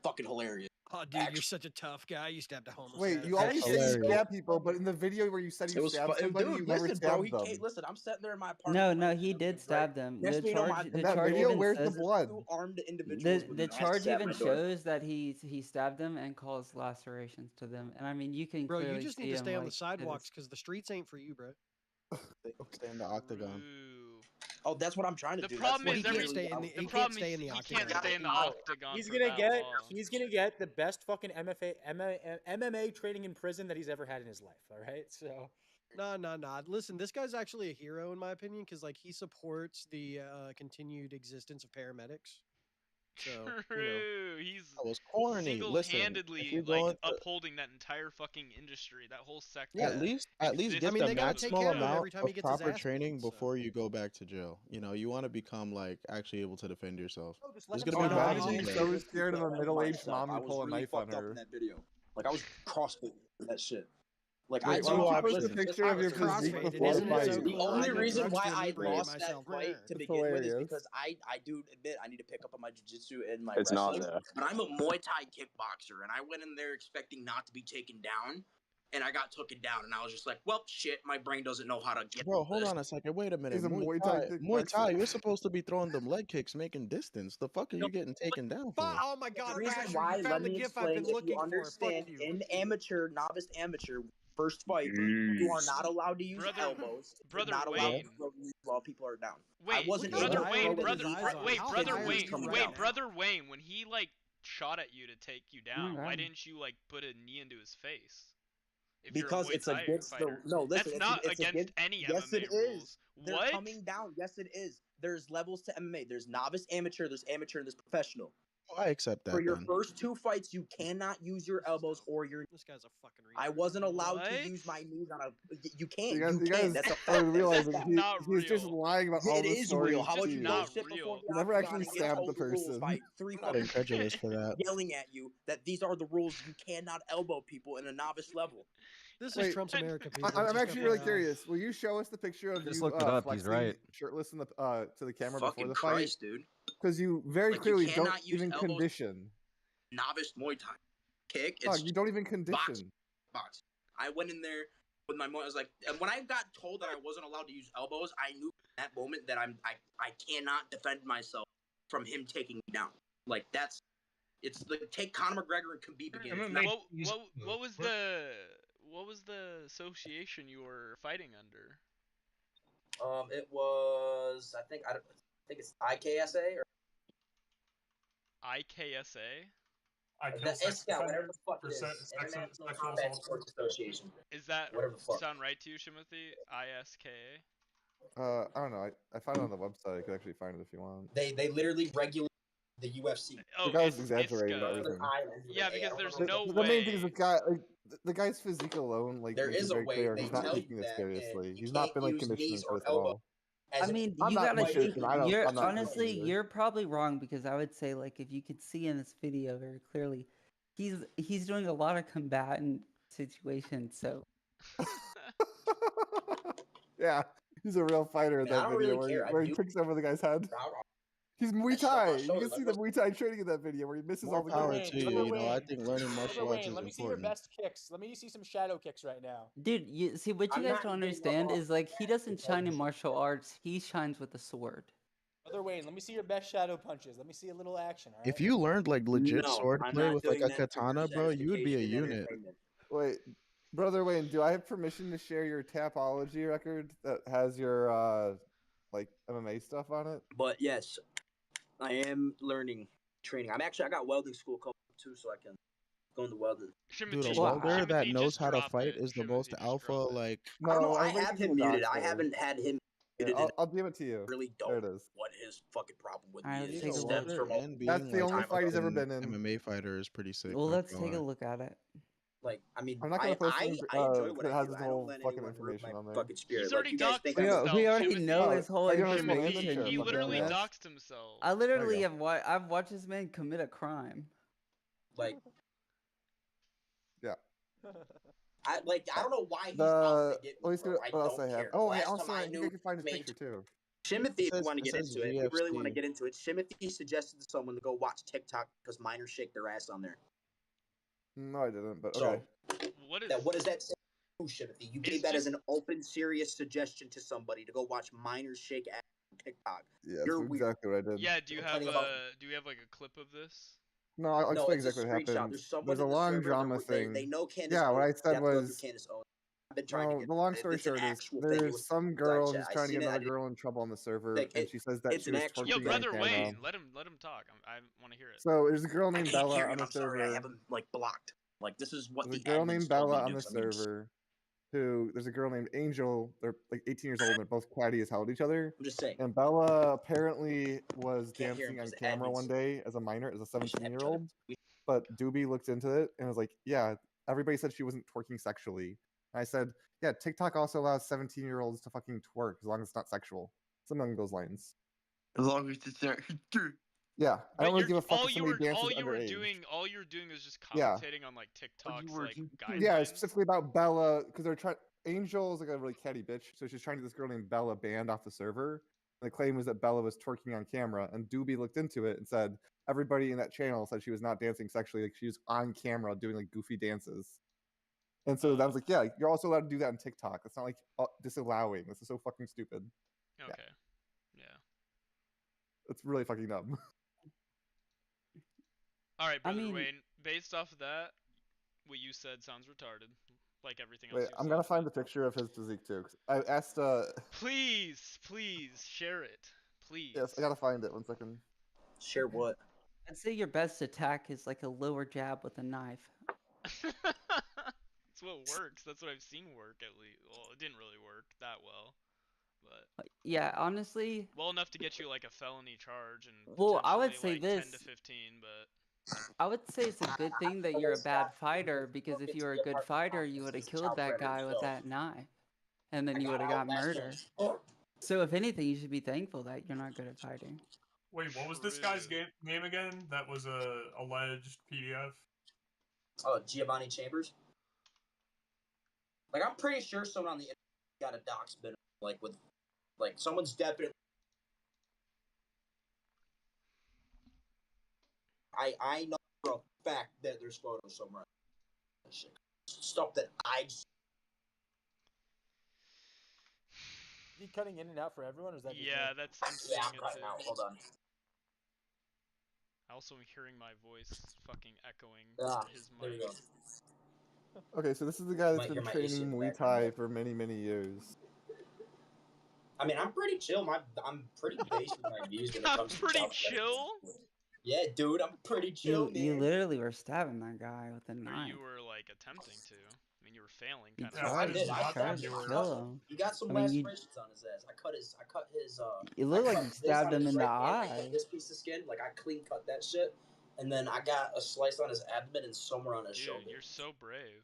fucking hilarious. Oh, dude, you're such a tough guy. You stabbed a homeless Wait, guy. you always say you stab people, but in the video where you said you stabbed somebody, you never Dude, listen, bro. stabbed He them. can't listen. I'm sitting there in my No, apartment. no, he did stab them. Next The thing you know, my charge, In the that charge video, even where's the says blood? two armed individuals with the knives charge at even my door. shows that he stabbed them and caused lacerations to them. And I mean, you can Bro, clearly you just see need to him stay on like the sidewalks because the streets ain't for you, bro. Stay in the octagon. Oh, that's what I'm trying to The do. problem That's is He every can't stay in the. the He problem can't stay in the he octagon. can't stay in the octagon He's for gonna that get. long. He's gonna get the best fucking MMA training in prison that he's ever had in his life. All right, so. No. Listen, this guy's actually a hero in my opinion because like he supports the continued existence of paramedics. So True. He's That was corny. Listen, if single-handedly you're like going to, upholding that entire fucking industry, that whole sector. at least exists get the they gotta take maximal care of him amount every time of he gets his proper ass training beat, so. before you go back to jail. You know, you want to become like actually able to defend yourself. Oh, just let There's him gonna be stay. bodies Imagine in he's there. so scared of a middle-aged mom I you was pull a really knife on fucked up her. in that video. Like I was crossfit that shit. Like Wait, I why don't you post a listen, picture of your physique CrossFit, before the isn't it fight? so the cool? only I do reason drugs why to I inebriate lost that myself. fight to It's begin with is hilarious. because I do admit I need to pick up on my jiu-jitsu and my It's not wrestling. there. But I'm a Muay Thai kickboxer, and I went in there expecting not to be taken down, and I got taken down, and I was just like, well, shit, my brain doesn't know how to get Bro, through hold this. on a second. Wait a minute. He's a Muay Muay Thai, Thai Muay Thai. kickboxer. You're supposed to be throwing them leg kicks, making distance. The fuck are you getting taken down for? Oh my God, The reason Basher, why, you let found the me gif I've been explain. If you looking for. understand, Fuck you. in novice amateur, first fight, you are not allowed to use elbows. You're Brother not allowed Wayne. to throw knees while people are down. Wait, I wasn't Look how brother able to Wayne, throw a brother, knee eyes at are. wait, How brother tired is Wayne, he coming right wait, down. now? brother Wayne. When he like shot at you to take you down, why Right. didn't you like put a knee into his face? If Because you're a Muay it's Thai against the fighter, no. Listen, that's not it's against against. any Yes, MMA it rules. is. They're What? coming down. Yes, it is. There's levels to MMA. There's novice, amateur. There's amateur, and there's professional. Oh, I accept For that your then. first two fights, you cannot use your elbows or your. This guy's a fucking retard. I wasn't allowed to What? use my knees on a. You can't. You guys, You you can't. guys That's a are fact. That's a realizing fact. he's just real. lying about all It the is stories. real. How about Just you go not sit before real. the You never octagon actually and get stabbed told the the rules person. by three I'm not fucking incredulous for that. yelling at you that these are the rules. You cannot elbow people in a novice level. This is Wait, Trump's America, people. I'm just actually really FYI. curious. Will you show us the picture of Just you looked it up. He's flexing right. shirtless in the to the camera Fucking before the Christ, fight? dude. Because you very Like, you clearly don't cannot use even elbows. condition. Novice Muay Thai kick. It's Dog, you don't even condition. box. I went in there with my I was like, and when I got told that I wasn't allowed to use elbows, I knew in that moment that I cannot defend myself from him taking me down. Like it's like take Conor McGregor and Khabib again. It's not, What was the association you were fighting under? it was I think it's IKSA or IKSA. the SCOUT, whatever the fuck it is. International Combat Sports Association. Is that whatever the fuck? sound right to you, Timothy? ISKA. I don't know. I found it on the website. I could actually find it if you want. They literally regulate the UFC. The guy's exaggerating about everything. Yeah, because there's no the way. main thing is the guy, like, the guy's physique alone, like There makes is it a very way. clear They he's not tell taking you it that, seriously. and you He's not can't been like use conditioning knees for or this at all. elbows. I mean, I'm you not gotta conditioned. think. I'm not Honestly, conditioned either. you're probably wrong because I would say like if you could see in this video very clearly, he's doing a lot of combatant situations. So Yeah, he's a real fighter in Man, I that don't video really care. where he I do- picks over the guy's head. He's Muay That shit on my Thai. You shoulder, can see the Muay Thai training in that video where he misses More all the power guys. to you. You know, I think learning martial Brother arts Wayne, is let me see your important. best kicks. Let me see some shadow kicks right now. dude, you see what you I'm guys not don't getting understand up is like he doesn't shine in martial arts. He shines with the sword. Brother Wayne, let me see your best shadow punches. Let me see a little action, all right? If you learned like legit No, swordplay I'm not with like doing a that for katana, bro, you would be a satisfaction and unit. entertainment. Wait, brother Wayne, do I have permission to share your Tapology record that has your like MMA stuff on it? But yes, I am learning training. I got welding school coming up too, so I can go into welding. Dude, a Shimothy, welder that Shimothy, knows just how to drop fight it. is the Shimothy, most just alpha. drop it. Like, I don't know. No, I I'm waiting have for him the muted. docs I there. haven't had him Yeah, muted. And I'll give it to you. really There don't it is. what his fucking problem with Alright, me let's is. take It a being a look. stems welder from and being That's the like only a fight he's ever fucking been in. MMA fighter is pretty sick. Well, not let's gonna take a lie. look at it. like. I mean, I'm not gonna post I anything enjoy what that I has do. his I don't whole let fucking anyone hurt information my on there. fucking spirit. He's Like already you guys doxed think himself. We already Shimothy. know his whole I don't have information. membership. He I'm literally doing that. doxed himself. I literally There I've watched this man commit a crime. like Yeah. I don't know why he's out The to get let me, me see bro. I what else don't I have. care. Oh, hey, Last also time I I think knew I can find his made picture too. Timothy, if you It want to get says into it, if you really want to GFC. get into it, Timothy suggested to someone to go watch TikTok because minors shake their ass on there. No, I didn't. But So, okay. What is what does that say? Timothy, you gave that as an open, serious suggestion to somebody to go watch minors shake ass on TikTok. Yeah, that's You're weird. exactly what I did. Yeah, do you have Complaining about- like a clip of this? No, I'll No, explain it's a exactly what screenshot. happened. There's someone There's a in the long server. drama thing. They know Candace Yeah, what I Owens. They said have to go through was. Candace Owens. I've been trying No, to get the long story it's an short is actual thing. It there's was some side girl chat. who's I trying to seen get it. I another didn't- girl in trouble on the server, Like, and she says that it's she an was actual- Yo, twerking brother on camera. Wayne, let him talk. I want to hear it. So there's a girl I named can't Bella hear on him. the I'm sorry. I server. have him like blocked. Like this is what There's a the girl admins named told me Bella to on do, the so I'm gonna- server. There's a girl named Angel. They're like 18 years old. And they're both catty as hell at each other. I'm just saying. And Bella apparently was Can't hear him dancing on 'cause the camera one admins- day as a minor, as a We should have each other. 17-year-old. But Doobie looked into it and was like, "Yeah, everybody said she wasn't twerking sexually." And I said, "Yeah, TikTok also allows 17-year-olds to fucking twerk as long as it's not sexual." Something along those lines. As long as it's not. Yeah, I don't really give a fuck all if you somebody dances were underage. doing is just Yeah. commentating on like TikTok's like Yeah, guidelines. it's specifically about Bella because they're trying. Angel is like a really catty bitch, so she's trying to get this girl named Bella banned off the server. And the claim was that Bella was twerking on camera, and Doobie looked into it and said everybody in that channel said she was not dancing sexually, like she was on camera doing like goofy dances. And so that was like, yeah, you're also allowed to do that on TikTok. It's not like disallowing. This is so fucking stupid. Okay. Yeah. It's really fucking dumb. All right, brother mean- Wayne. Based off of that, what you said sounds retarded, like everything else Wait, you I'm said. gonna find the picture of his physique too. 'Cause I asked. Please share it. Please. Yes, I gotta find it. 1 second. Share what? I'd say your best attack is like a lower jab with a knife. That's what works. That's what I've seen work at least. Well, it didn't really work that well, but Yeah, honestly. well enough to get you like a felony charge and Well, I would potentially, say like, 10 this. to 15, but I would say it's a good thing that you're a bad fighter, because if you were a good fighter, you would have killed that guy with that knife, and then you would have got murdered. So if anything, you should be thankful that you're not good at fighting. Wait, what was this guy's name again? That was a alleged PDF. Oh, Giovanni Chambers. Like I'm pretty sure someone on the internet got a dox bit like with, like someone's definitely. I know for a fact that there's photos somewhere. Shit. Stuff that I. Is he cutting in and out for everyone, or is that just yeah, me? that's I'm seeing Yeah, I'm it cutting too. out. Hold on. I also am hearing my voice fucking echoing Ah, through his there we mic. go. Okay, so this is the guy that's Might been hear my AC training in the Muay background, Thai for many, many years. I mean, I'm pretty chill. I'm pretty basic with my views when it I'm comes to pretty job chill. Yeah, dude, I'm pretty chill, You man. literally were stabbing that guy with a Or knife. you were like attempting to. I mean, you were failing. You Kind tried, of. you I tried to you were- kill him. He got some I mean, you- lacerations on his ass. I cut his. It looked I like cut you this stabbed on him his in the right hand, eye. This piece of skin, like I clean cut that shit, and then I got a slice on his abdomen and somewhere on his Dude, shoulder. you're so brave.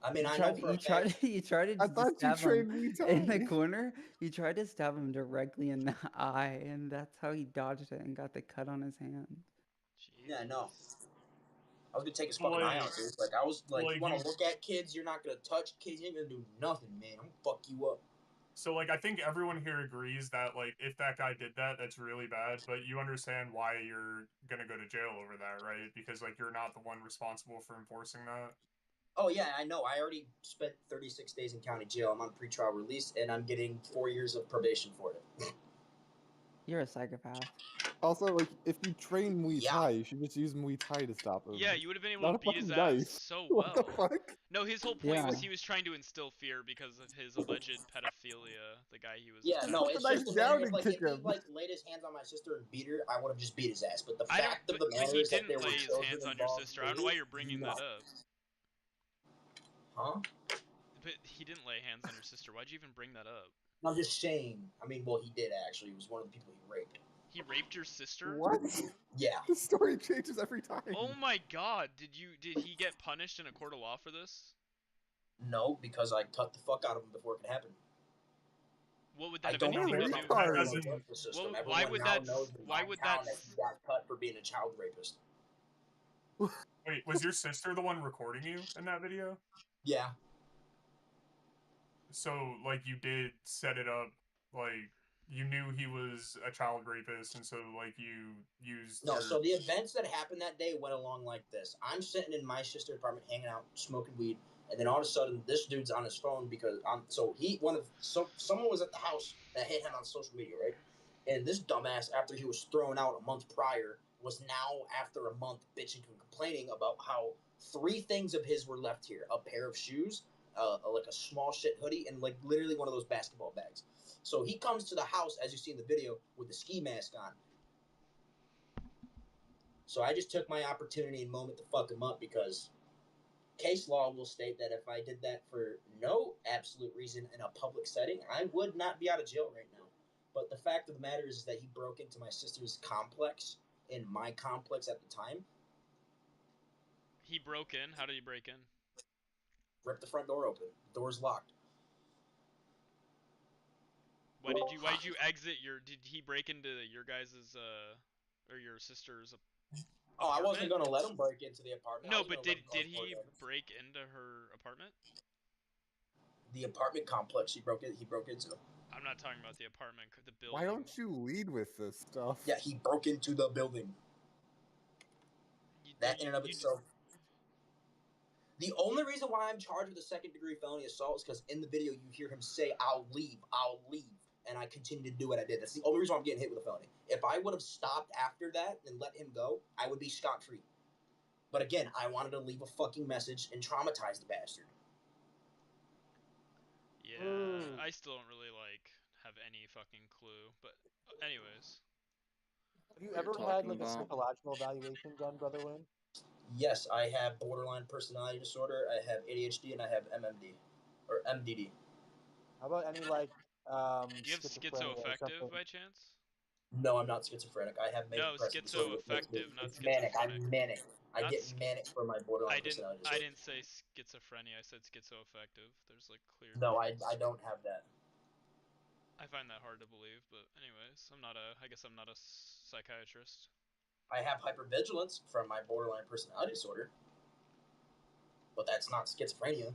I mean, You I tried, know for a you tried, fact. you tried to I just thought you stab him trained Muay Thai. in the corner. You tried to stab him directly in the eye, and that's how he dodged it and got the cut on his hand. Yeah, I know. I was gonna take his Well, fucking eye like- out, dude. Like I was like, like, you want you- to look at kids? You're not gonna touch kids. You ain't gonna do nothing, man. I'm gonna fuck you up. So, like, I think everyone here agrees that, like, if that guy did that, that's really bad, but you understand why you're gonna go to jail over that, right? Because, like, you're not the one responsible for enforcing that. Oh yeah, I know. I already spent 36 days in county jail. I'm on pretrial release, and I'm getting 4 years of probation for it. You're a psychopath. Also, like, if you train Muay Thai, you should just use Muay Thai to stop him. Yeah, you would have been able Not to a beat his fucking ass knife. so What well. the fuck? No, his whole point was Yeah. he was trying to instill fear because of his alleged pedophilia. The guy he was. Yeah, no, it's Nice just the down matter of, and like, kick if he him. like laid his hands on my sister and beat her, I would have just beat his ass. But the I don't. fact of the But matter he is that there didn't were lay his children hands on your involved. sister. I don't know why you're bringing that up. Huh? But he didn't lay hands on your sister. Why'd you even bring that up? I'm just saying. I mean, well, he did actually. He was one of the people he raped. He raped your sister? What? Yeah. The story changes every time. Oh my god! Did he get punished in a court of law for this? No, because I cut the fuck out of him before it could happen. What would I that have don't anything to care do? about the doesn't- justice system. Well, why Everyone would now that? knows in Why my would town that? he got cut for being a child rapist. Wait, was your sister the one recording you in that video? Yeah. So, like, you did set it up, like, you knew he was a child rapist, and so like you used No, your... so the events that happened that day went along like this. I'm sitting in my sister's apartment, hanging out, smoking weed, and then all of a sudden, this dude's on his phone because someone was at the house that hit him on social media, right? And this dumbass, after he was thrown out a month prior, was now after a month bitching and complaining about how 3 things of his were left here: a pair of shoes, like a small shit hoodie, and like literally one of those basketball bags. So he comes to the house, as you see in the video, with the ski mask on. So I just took my opportunity and moment to fuck him up, because case law will state that if I did that for no absolute reason in a public setting, I would not be out of jail right now. But the fact of the matter is that he broke into my sister's complex, in my complex at the time. He broke in? How did he break in? Ripped the front door open. The door's locked. Why did you exit your... Did he break into your guys's, or your sister's apartment? Oh, I wasn't going to let him break into the apartment. No, but did he break into her apartment? The apartment complex he broke into. I'm not talking about the apartment, the building. Why don't you lead with this stuff? Yeah, he broke into the building. That in and of itself. The only reason why I'm charged with a second-degree felony assault is because in the video you hear him say, I'll leave, and I continue to do what I did. That's the only reason why I'm getting hit with a felony. If I would have stopped after that and let him go, I would be scot-free. But again, I wanted to leave a fucking message and traumatize the bastard. Yeah, I still don't really, have any fucking clue, but anyways. Have you ever had, a psychological evaluation done, Brother Wayne? Yes, I have borderline personality disorder, I have ADHD, and I have MMD. Or MDD. How about any, Do you have schizoaffective by chance? No, I'm not schizophrenic. I have major depressive disorder. Schizoaffective, not manic. schizophrenic. I'm manic. I get manic for my borderline personality disorder. I didn't say schizophrenia, I said schizoaffective. There's, clear... No, I don't have that. I find that hard to believe, but anyways, I guess I'm not a psychiatrist. I have hypervigilance from my borderline personality disorder, but that's not schizophrenia.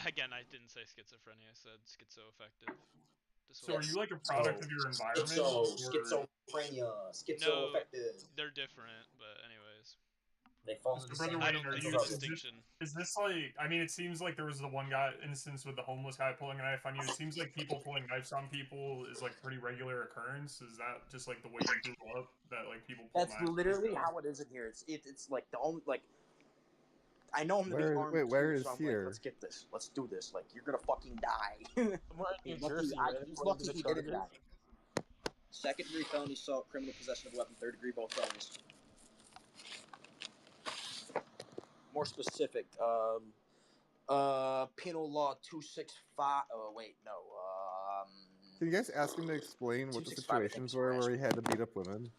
Again, I didn't say schizophrenia, I said schizoaffective. So are you a product of your environment? Schizophrenia, schizoaffective. No, they're different, but anyways. They fall into the same. I don't think the distinction. Is this I mean, it seems like there was the one guy instance with the homeless guy pulling a knife on you. It seems like people pulling knives on people is pretty regular occurrence. Is that just the way you grew up, that people pull knives? That's literally how it is in here. It's the only I know him to be armed. Wait, where too, is so I'm here? Let's get this. Let's do this. You're gonna fucking die. He's lucky he didn't die. Second-degree felony assault, criminal possession of a weapon, third-degree, both felonies. More specific, penal law 265. Oh wait, no. Can you guys ask him to explain what the situations were where he had to beat up women?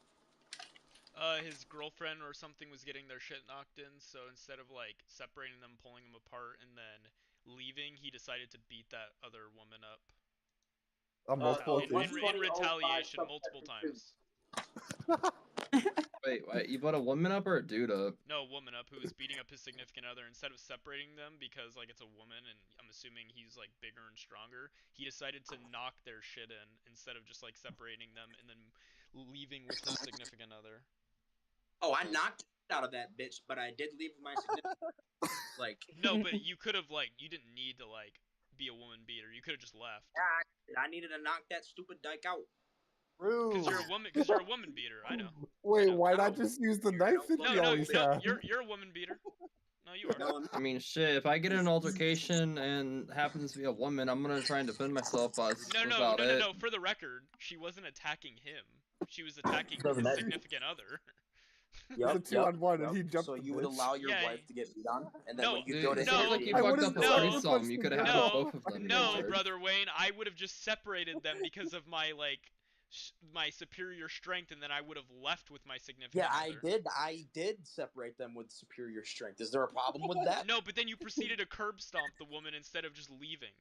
His girlfriend or something was getting their shit knocked in, so instead of separating them, pulling them apart, and then leaving, he decided to beat that other woman up. Multiple in retaliation, multiple times. Wait, you brought a woman up or a dude up? No, a woman up who was beating up his significant other. Instead of separating them because it's a woman and I'm assuming he's bigger and stronger, he decided to knock their shit in instead of just separating them and then leaving with his significant other. Oh, I knocked out of that bitch, but I did leave with my significant. No, but you could have you didn't need to be a woman beater. You could have just left. Yeah, I needed to knock that stupid dyke out. Because you're a woman beater. I know. Wait, why not just use the knife that you always have? You're a woman beater. No, you are. I mean, shit. If I get in an altercation and happens to be a woman, I'm gonna try and defend myself. But no. For the record, she wasn't attacking him. She was attacking his significant other. Yep, it's a 2-on-1 and he jumped. So you would allow your wife to get beat on, and then when you go to you fucked up the threesome. You could have had both of them. No, Brother Wayne, I would have just separated them because of my my superior strength, and then I would have left with my significant other. I did separate them with superior strength. Is there a problem with that? No, but then you proceeded to curb stomp the woman instead of just leaving,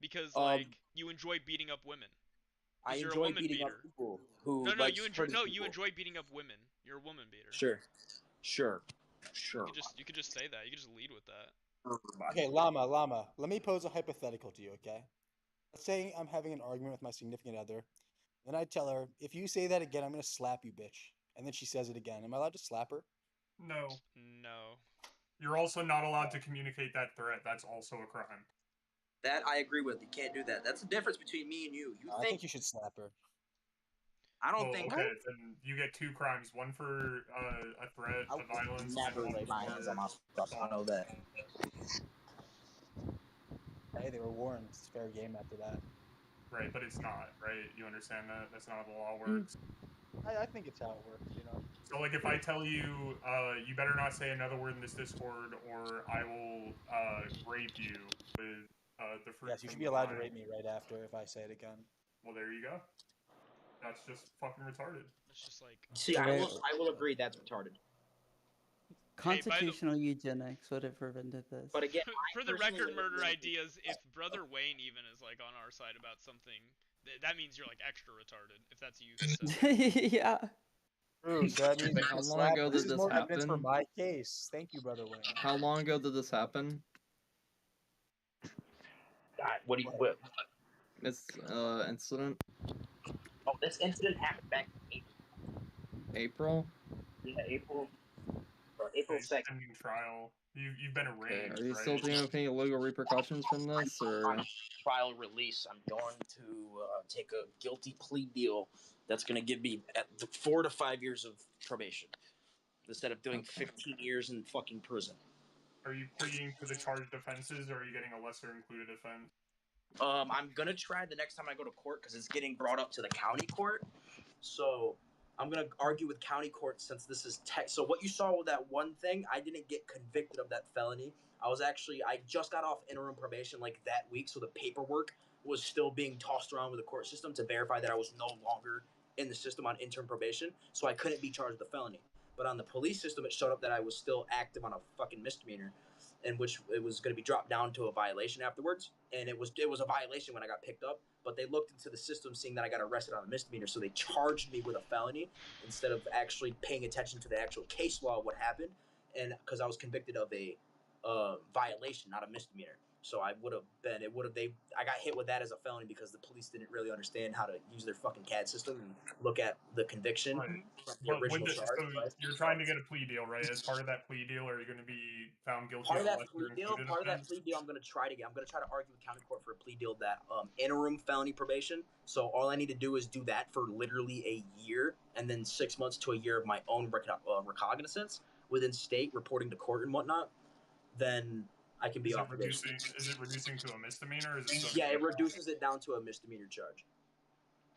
because you enjoy beating up women. I enjoy beating up people who. You enjoy beating up women. You're a woman beater. Sure. You could just say that. You could just lead with that. Okay, Llama. Let me pose a hypothetical to you. Okay, let's say I'm having an argument with my significant other, And I tell her, if you say that again, I'm gonna slap you, bitch. And then she says it again. Am I allowed to slap her? No. No. You're also not allowed to communicate that threat. That's also a crime. That I agree with. You can't do that. That's the difference between me and you. You I think think you should slap her. I don't Well, think okay, then you get 2 crimes: one for a threat, I a violence, and never one lay my hands on for my stuff. I know that. Hey, they were warned. It's fair game after that. Right, but it's not, right? You understand that? That's not how the law Mm. works. I think it's how it works, you know. So, like, if I tell you, you better not say another word in this Discord, or I will rape you with the fruit Yes, you from should be the allowed to vine. rape me right after if I say it again. Well, there you go. That's just fucking retarded. It's just like. See, I will agree that's retarded. Constitutional eugenics would have prevented this. But again, for the record, murder ideas. If Brother Wayne even is like on our side about something, that means you're like extra retarded. If that's you who said that. Yeah. True. So that means How long ago this did is this more evidence for happen? my case. Thank you, Brother Wayne. How long ago did this happen? What do you whip? This incident. Oh, this incident happened back in April. Yeah, April 2nd. Pending trial. You've been arraigned, Are you right? still dealing with any legal repercussions from this, or? On trial release, I'm going to take a guilty plea deal that's going to give me 4 to 5 years of probation instead of doing 15 years in fucking prison. Are you pleading to the charged offenses, or are you getting a lesser included offense? I'm gonna try the next time I go to court because it's getting brought up to the county court. So I'm gonna argue with county court since this is so what you saw with that one thing, I didn't get convicted of that felony. I just got off interim probation like that week, so the paperwork was still being tossed around with the court system to verify that I was no longer in the system on interim probation, so I couldn't be charged with a felony. But on the police system, it showed up that I was still active on a fucking misdemeanor, in which it was going to be dropped down to a violation afterwards. And it was a violation when I got picked up, but they looked into the system seeing that I got arrested on a misdemeanor, so they charged me with a felony instead of actually paying attention to the actual case law of what happened, and because I was convicted of a violation, not a misdemeanor. So I got hit with that as a felony because the police didn't really understand how to use their fucking CAD system and look at the conviction Right. from the But original charge. so you're trying to get a plea deal, right? As part of that plea deal, are you going to be found guilty Part of of a that plea lesser deal, included offense? I'm going to try to argue with county court for a plea deal that interim felony probation. So all I need to do is do that for literally a year, and then 6 months to a year of my own recognizance within state, reporting to court and whatnot. Then I can be off probation. Is it reducing to a misdemeanor? Or is it still? Yeah, it reduces it down to a misdemeanor charge.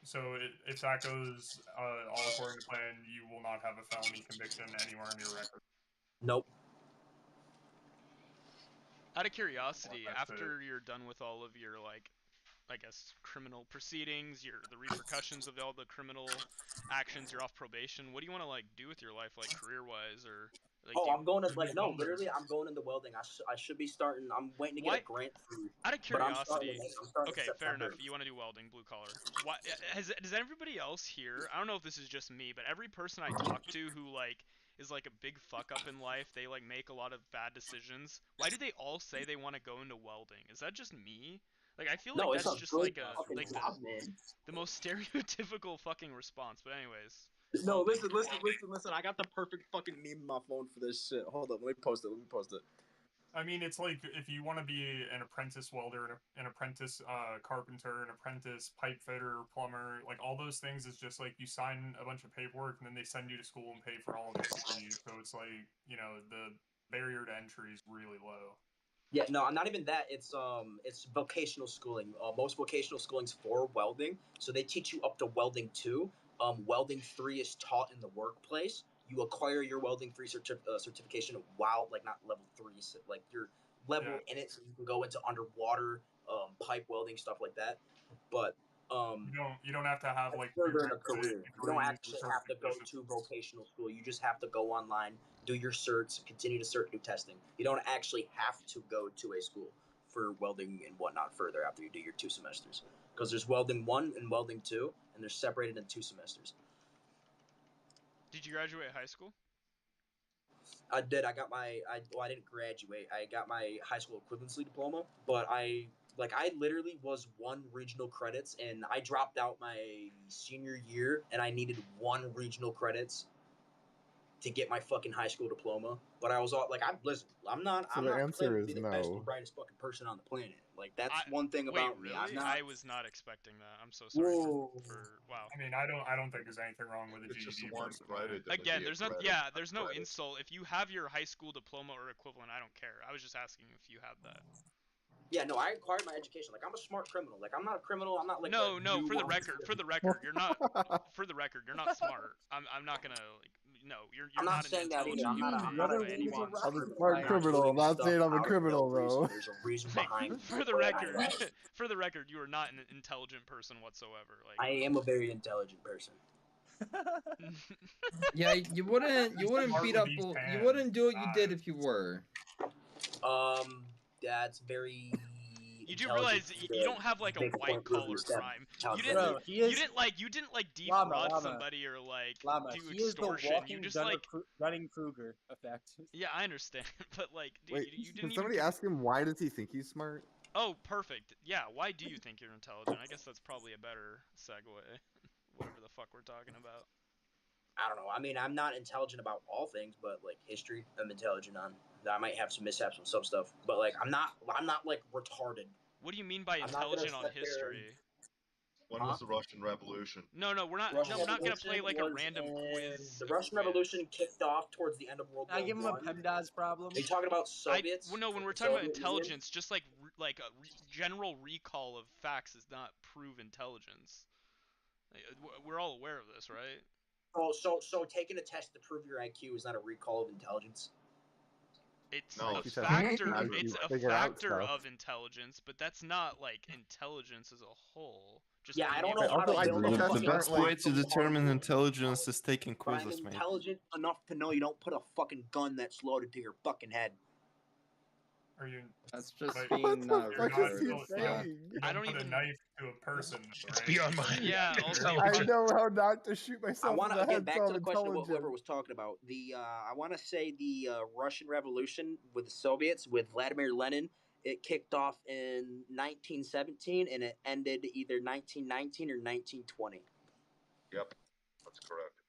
So if that goes all according to plan, you will not have a felony conviction anywhere in your record. Nope. Out of curiosity, Well, after you're done with all of your like, I guess, criminal proceedings, the repercussions of all the criminal actions, you're off probation. What do you want to like do with your life, like career-wise, or? Like, I'm going to literally, I'm going into welding. I should be starting. I'm waiting to get a grant through. Out of But I'm starting curiosity, in okay, September. fair enough. You want to do welding, blue collar. Why does everybody else here? I don't know if this is just me, but every person I talk to who like is like a big fuck up in life, they like make a lot of bad decisions. Why do they all say they want to go into welding? Is that just me? Like I feel No, like it's that's a just good like fucking job, man. the most stereotypical fucking response. But anyways. No, listen. I got the perfect fucking meme on my phone for this shit. Hold up, let me post it. I mean, it's like if you want to be an apprentice welder, an apprentice carpenter, an apprentice pipe fitter, plumber, like all those things is just like you sign a bunch of paperwork and then they send you to school and pay for all of it for you. So it's like, the barrier to entry is really low. Yeah, no, not even that. It's vocational schooling. Most vocational schooling's for welding, so they teach you up to welding 2. Welding 3 is taught in the workplace. You acquire your welding 3 certification while like not level 3, like your level in it, so you can go into underwater pipe welding, stuff like that. But you don't have to have like further in a career. You don't actually have to go to vocational school. You just have to go online, do your certs, continue to do testing. You don't actually have to go to a school for welding and whatnot further after you do your 2 semesters. Because there's welding 1 and welding 2, and they're separated in 2 semesters. Did you graduate high school? I did. I didn't graduate. I got my high school equivalency diploma, but I Like I literally was 1 regional credits, and I dropped out my senior year, and I needed 1 regional credits to get my fucking high school diploma. But I was all like, I'm not So I'm the not answer claiming to is be the best or no. brightest fucking person on the planet. Like that's one thing Wait, about me. I'm really? not. I was not expecting that. I'm so sorry for wow. I mean, I don't think there's anything wrong with a It's just GED. one credit. in the Again, there's no credit. there's no insult. If you have your high school diploma or equivalent, I don't care. I was just asking if you have that. Yeah, no, I acquired my education. Like I'm a smart criminal. Like I'm not a criminal. I'm not like No, a for the record, you're not. For the record, you're not smart. I'm not gonna like. No, you're I'm not not an saying that either. intelligent I'm human not. I'm being not a by any reason. means. I'm a smart criminal. I'm not saying I'm a criminal, though. There's a reason Like, behind. for the record, for the record, you are not an intelligent person whatsoever. Like, I am a very intelligent person. Yeah, you wouldn't beat up. You wouldn't do what you did if you were. That's very. You do realize you don't have like a white collar crime. You didn't. You didn't like defraud Llama. somebody or like Llama, do he is the extortion. walking You just Dunner like. Dunning Kruger effect. Yeah, I understand, but like, dude, Wait, you didn't can even. somebody ask him why does he think he's smart? Oh, perfect. Yeah, why do you think you're intelligent? I guess that's probably a better segue. Whatever the fuck we're talking about. I don't know. I mean, I'm not intelligent about all things, but like history, I'm intelligent on. I might have some mishaps with some stuff, but like I'm not like retarded. What do you mean by I'm not gonna intelligent on sit there history? When was the Russian Revolution? No, we're not. Russian No, we're not gonna play Revolution like a was random in- quiz. The Russian Revolution kicked off towards the end of World War I give him a One. PEMDAS problem. Are you talking about Soviets? Well, no, when we're talking about Soviet intelligence, just like general recall of facts does not prove intelligence. We're all aware of this, right? Oh, so taking a test to prove your IQ is not a recall of intelligence. It's No, a it's factor. not. It's a Figure out factor stuff. of intelligence, but that's not like intelligence as a whole. Just Yeah, I don't being know how to build a The fucking best way to quantum determine particle. intelligence is taking But I'm quizzes, mate. intelligent enough to know you don't put a fucking gun that's loaded to your fucking head. Are you? That's just Like, being not you're not is he so- saying? You I don't don't put even- a knife to a person. It's right? beyond my Yeah, also I know how not to shoot I myself want in to the again head, back so to I'm the question of what intelligent. whoever was talking about. I want to say the Russian Revolution with the Soviets with Vladimir Lenin. It kicked off in 1917 and it ended either 1919 or 1920. Yep, that's correct.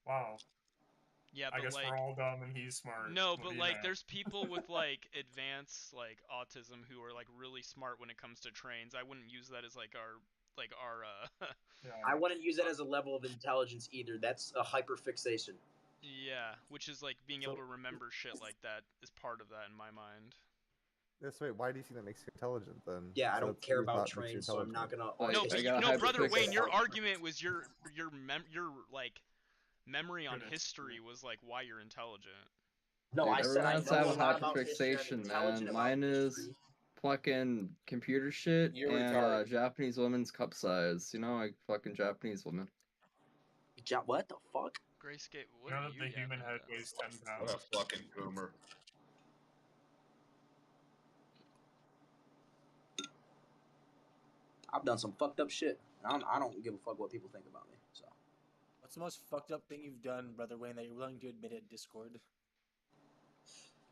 Wow. Yeah, I but guess like we're all dumb and he's smart. no, What but do you like know? there's people with like advanced like autism who are like really smart when it comes to trains. I wouldn't use that as like our Yeah. I wouldn't use that as a level of intelligence either. That's a hyperfixation. yeah, which is like being able to remember shit like that is part of that in my mind. Yes, wait, why do you think that makes you intelligent then? Yeah, I So don't that's care your about thought makes you trains, so I'm not gonna. No, I but got no, brother hyperfixation. Wayne, your argument was your like memory on Goodness. history was like why you're intelligent. No, Dude, I said I everyone has to know have a a lot about history. I'm hyperfixation, intelligent man. about Mine is history. fucking computer shit You're and retarded. Japanese women's cup size. You know, like fucking Japanese women. What the fuck? Grayscape, what You know are that you the human yapping head about? weighs 10 What pounds. a fucking boomer. I've done some fucked up shit. I don't give a fuck what people think about me. So What's the most fucked up thing you've done, Brother Wayne, that you're willing to admit at Discord?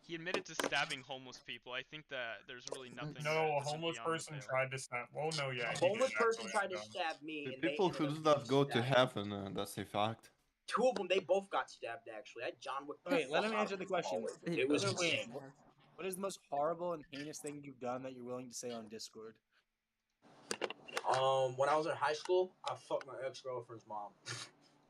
He admitted to stabbing homeless people. I think that there's really nothing. No, a that's homeless beyond the person pale. tried to snap. Well, no, yeah. a he homeless did person actually tried to end up. stab me, The and they people ended who up do that getting go to stabbed. heaven, that's a fact. Two of them, they both got stabbed. Actually, I John Wick. Wait, let him fuck out answer of the them question. always. It was Brother Wayne, insane. what is the most horrible and heinous thing you've done that you're willing to say on Discord? When I was in high school, I fucked my ex-girlfriend's mom.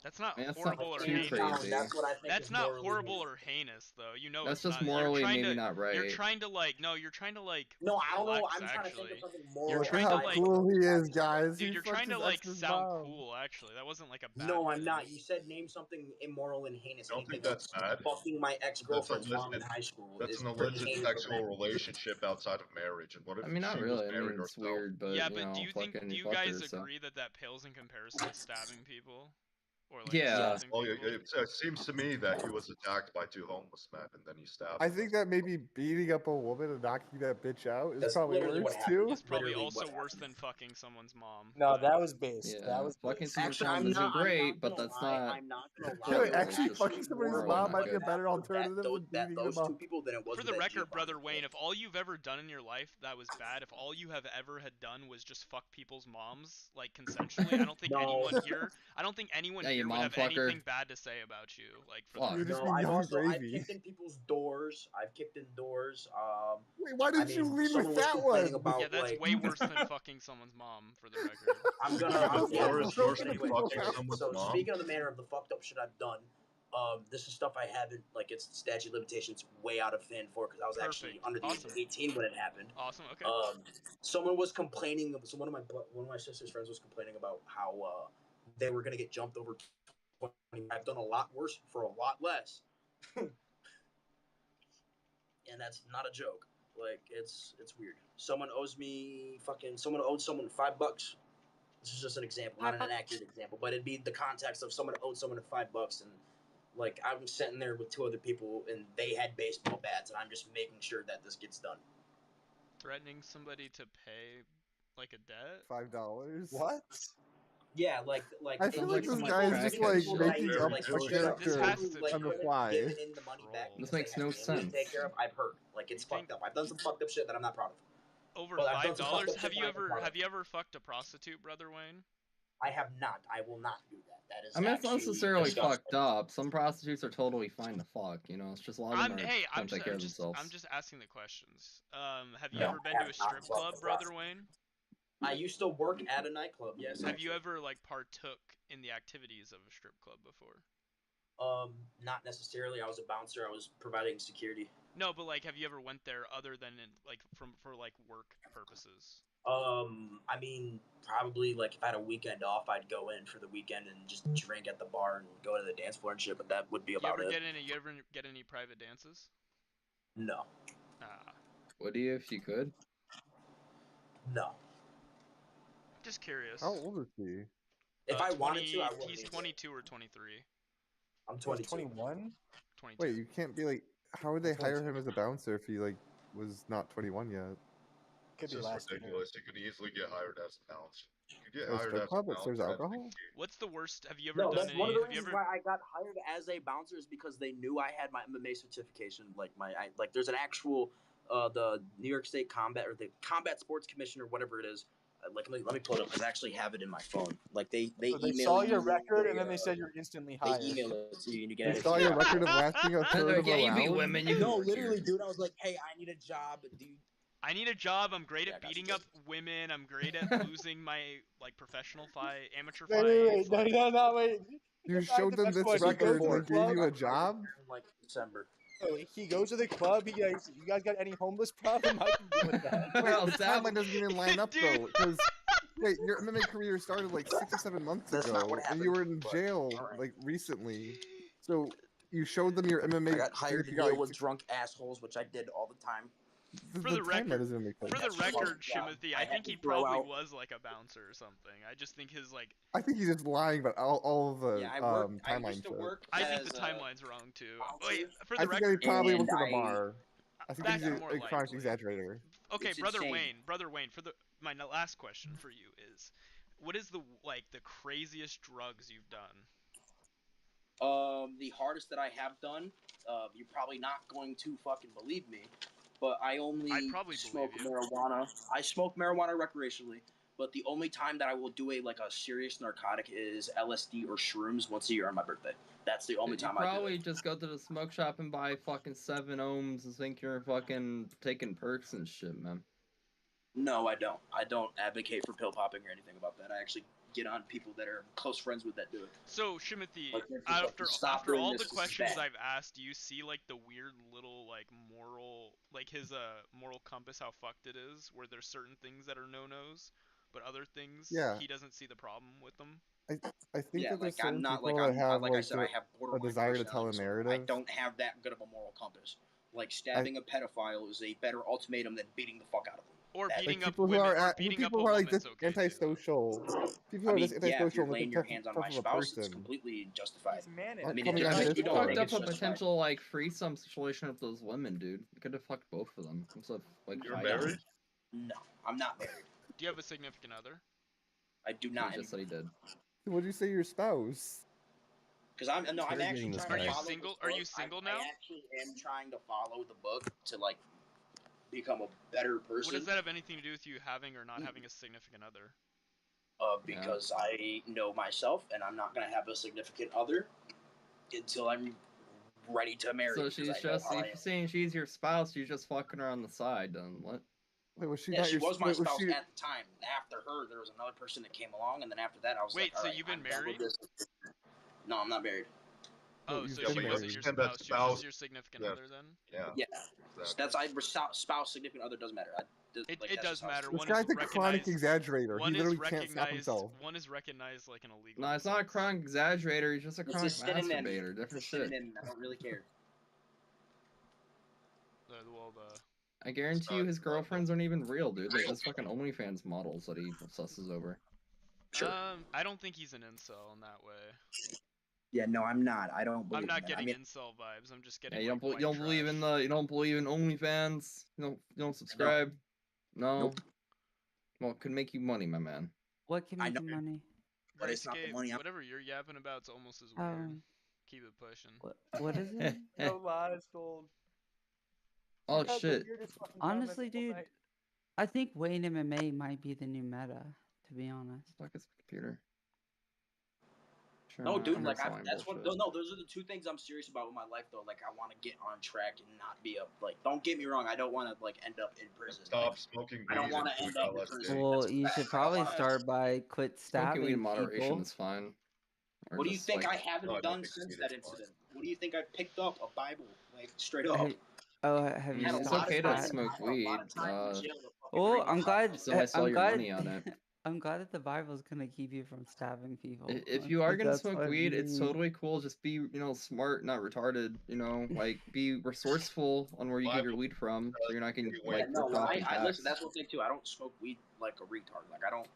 That's not Man, that's horrible not or too heinous. crazy. That's what I think. That's is not morally horrible heinous. or heinous, though. You know, That's it's just not. morally You're trying maybe to, not right. You're trying to like. No, you're trying to like. No, I don't know. flex, I'm trying to think actually. of something You're moral. trying Look to how like. cool he is, guys. Dude, He you're fucked trying to his like ex's sound mom. cool. Actually, that wasn't like a bad. No, I'm thing. not. You said name something immoral and heinous. I don't think that's bad. Fucking my That's ex-girlfriend's mom in illicit. high school. That's is an pretty illicit heinous of sexual me. relationship outside of marriage. And what if I mean, not she really. was I married mean, it's herself? weird, but Yeah, you but know, do you think? fucking Do you fuck guys her, so. agree that that pales in comparison to stabbing people? Or like Yeah. assaulting Well, people? it seems to me that he was attacked by 2 homeless men and then he stabbed I them. think that maybe beating up a woman and knocking that bitch out is That's probably literally what worse happened. too. It's probably Literally also what worse happened. than fucking someone's mom. No, but- that was based. Yeah, That was fucking based. someone's Actually, mom I'm isn't not. great, I'm not but gonna that's lie. not. I'm not gonna lie. Dude, It was actually fucking somebody's more mom of a might be a bad better for alternative than beating those them two up. people than it was For with the that record, brother Giovanni. Wayne, if all you've ever done in your life that was bad, if all you have ever had done was just fuck people's moms, like consensually, I don't think No. anyone here, Yeah, you would mom have fucker. anything bad to say about you. Like for Fuck. the You're just record. being I've young also I've gravy. kicked in people's doors. I've kicked in doors. Wait, why didn't you lead someone with was that complaining one? about Yeah, that's like way worse than fucking someone's mom, for the record. I'm gonna. Kicking in Yeah, doors but worse than anyway, fucking anyway, someone's so mom. speaking of the manner of the fucked up shit I've done, this is stuff I haven't like it's statute of limitations way out of fan for because I was actually under the age of 18 when it happened. Awesome. Okay. Someone was complaining. So one of my sister's friends was complaining about how they were gonna get jumped over 20. I've done a lot worse for a lot less, and that's not a joke. Like it's weird. Someone owed someone $5. This is just an example, not an accurate example, but it'd be the context of someone owed someone $5, and like I'm sitting there with 2 other people, and they had baseball bats, and I'm just making sure that this gets done. Threatening somebody to pay like a debt? $5. What? Yeah, like I feel like this some guy is just like people that I making used to, up like, a straight up character has to like on the be fly. giving in the money back troll. because This makes they have no families to take sense. care of. I've heard like it's fucked up. I've done some fucked up shit that I'm not proud of. Over But I've done some fucked $5? up shit that I'm not proud of. Have you ever fucked a prostitute, brother Wayne? I have not. I will not do that. That is. I mean, it's not actually necessarily disgusting. fucked up. Some prostitutes are totally fine to fuck. You know, it's just a lot of them don't take care of themselves. I'm just asking the questions. Have you No, ever been I to a have not strip fucked club, a brother prostitute. Wayne? I used to work at a nightclub. Yes. Have you ever like partook in the activities of a strip club before? Not necessarily. I was a bouncer. I was providing security. No, but like, have you ever went there other than for like work purposes? I mean, probably like if I had a weekend off, I'd go in for the weekend and just drink at the bar and go to the dance floor and shit. But that would be about it. You ever get any private dances? No. Ah. Would you if you could? No. Just curious. How old is he? If I wanted to, I would. He's 22 or 23. I'm 22. 21. 22. Wait, you can't be like. How would they hire 22. him as a bouncer if he like was not 21 yet? Could It's be just last year. ridiculous. You could easily get hired as a bouncer. You could get At a hired strip as club a that serves bouncer. alcohol? What's the worst? Have you ever No, done that's any? one of the Have you reasons ever? why I got hired as a bouncer is because they knew I had my MMA certification. Like there's an actual the New York State Combat or the Combat Sports Commission or whatever it is. Like let me pull it up because I actually have it in my phone. Like they So they email saw you your record and they, then they said you're instantly they hired. email it to you and you get They it. saw your record of lasting a third of a You beat round. women. You can No, work literally, here. dude. I was like, hey, I need a job. Do you? I need a job. I'm great Yeah, at I got you, beating dude. up women. I'm great at losing my like professional fight, amateur Wait, fights. no, wait. You That's not showed the them best this part. He goes record to and the they gave club. you a job? Like December. He goes to the club. He goes, you guys got any homeless problem? I can deal with that. Wait, Well, the Sab- timeline doesn't even line up though, because wait, your MMA career started like 6 or 7 months That's not ago, what and you were happened, in but jail all right. like recently. So you showed them your MMA. I got hired to you got, deal like, with drunk assholes, which I did all the time. For the the timeline record, doesn't make sense. for the That's part of record, the job. Shimothy, I I had think to he throw probably out- was like a bouncer or something. I just think his like. I think he's just lying about all of the Yeah, I timeline used to shit. work. I think as the a timeline's wrong too. bouncer. Wait, for I the think that he record. probably And worked at a I- bar. I think That's he's more a chronic likely. exaggerator. Okay, It's brother insane. Wayne. For my last question for you is, what is the craziest drugs you've done? The hardest that I have done. You're probably not going to fucking believe me, but I only I'd probably smoke believe you. marijuana. I smoke marijuana recreationally, but the only time that I will do a serious narcotic is LSD or shrooms once a year on my birthday. That's the only You time I do probably it. just go to the smoke shop and buy fucking 7 ohms and think you're fucking taking perks and shit, man. No, I don't. I don't advocate for pill popping or anything about that. I actually get on people that are close friends with that do it. So Shimothy, Like, they're just like, "Stop after doing all this, the this is questions bad." I've asked, do you see like the weird little moral his moral compass how fucked it is, where there's certain things that are no-nos, but other things Yeah. he doesn't see the problem with them? I think Yeah, that there's like, I'm certain not people like that have like I said, I have a borderline desire to tell a personality disorder. I narrative. don't have that good of a moral compass. Like, stabbing a pedophile is a better ultimatum than beating the fuck out of them. Or That- beating Like up people who women, are or at, beating up people a who are like woman's this okay too. antisocial. People who I are mean, this yeah, if antisocial you're and laying think your tough, hands on tough my of a spouse, it's person. completely justified. Like I mean, coming it on does, this you don't fucked think up it's a justified. potential like threesome situation with those women, dude. You could have fucked both of them instead of like You're fighting. married? No, I'm not married. Do you have a significant other? I do He not. just said he did. What do you say your spouse? Because I'm actually Interrogating this trying to Are you guy. follow single? this Are you book. single I now? actually am trying to follow the book to like become a better person. What does that have anything to do with you having or not having a significant other? Because I know myself, and I'm not gonna have a significant other until I'm ready to marry. So because she's I know just how I if am. you're saying she's your spouse, she's just fucking her on the side. Then what? Wait, was she Yeah, not she your? was my Wait, was spouse she? at the time. After her, there was another person that came along, and then after that, I was Wait, like, all so right, you've been I'm done with married? this. No, I'm not married. No, Oh, you've so been she married. wasn't your And that spouse. She was just spouse- your significant yeah. other then? Yeah. Exactly. That's spouse, significant other doesn't matter. It that's does just how matter. This One guy's is a chronic recognized. exaggerator. He One is literally can't stop recognized. himself. One is recognized like an illegal. No, it's not a chronic exaggerator. He's just a It's chronic a synonym. masturbator. Different It's a shit. synonym. I don't really care. I guarantee you, his girlfriends aren't even real, dude. They're just fucking OnlyFans models that he obsesses over. I don't think he's an incel in that way. Yeah, no, I'm not. I don't believe I'm not that. getting I mean, incel vibes. I'm just Yeah, getting. you don't, like, you don't believe in the, you don't believe in OnlyFans. You don't subscribe. No. Nope. Well, it could make you money, my man. What can I make know you money? but it's not the Brightscape, money. whatever you're yapping about's almost as weird. Keep it pushing. What is it? No lies told. Oh He had the shit. weirdest fucking Honestly, comments all dude, night. I think Wayne MMA might be the new meta. To be honest. Fuck his computer. Sure, No, I'm dude, like installing that's what. bullshit. No, those are the two things I'm serious about with my life, though. Like, I want to get on track and not be up. Like, don't get me wrong, I don't want to like end up in prison. Stop smoking weed. I don't want to and end doing up in LSD. prison. Well, That's a you fact. should I don't probably wanna- start by quit Smoking weed stabbing in moderation people. is fine. Or What do you just, think like, I haven't No, I don't done think since weed that is fine. incident? What do you think I picked up? A Bible, like straight up. Have, oh, have I you mean, it's stopped okay to that? smoke I had a weed. lot of time in jail to fucking Oh, read I'm the glad. Bible. Still might sell I'm your glad. money on it. I'm glad that the Bible's gonna keep you from stabbing people. If you are gonna That's smoke what I weed, it's mean. totally cool. Just be, smart, not retarded. Like be resourceful on where you get your weed from, so you're not getting Yeah, like no, ripped off and I listen. taxed. That's one thing too. I don't smoke weed like a retard. Like I don't.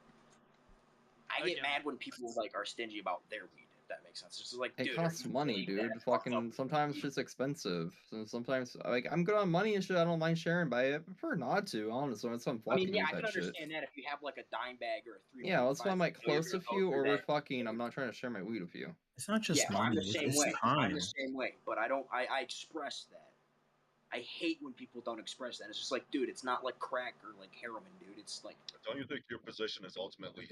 I get Again. mad when people like are stingy about their weed. If that makes sense. It's just like, It dude, costs are you money, kidding? dude. That's fucked up. Fucking sometimes shit's expensive. So sometimes like I'm good on money and shit. I don't mind sharing, but I prefer not to. Honestly, it's fun I fucking mean, yeah, with I can that shit. understand that if you have like a dime bag or a 3. Yeah, that's why I'm like close with you, or we're fucking. I'm not trying to share my weed with you. It's not just Yeah, I'm money. the same It's way. I'm time. the same way. But I don't. I express that. I hate when people don't express that. It's just like, dude, it's not like crack or like heroin, dude. It's like. Don't you think your position is ultimately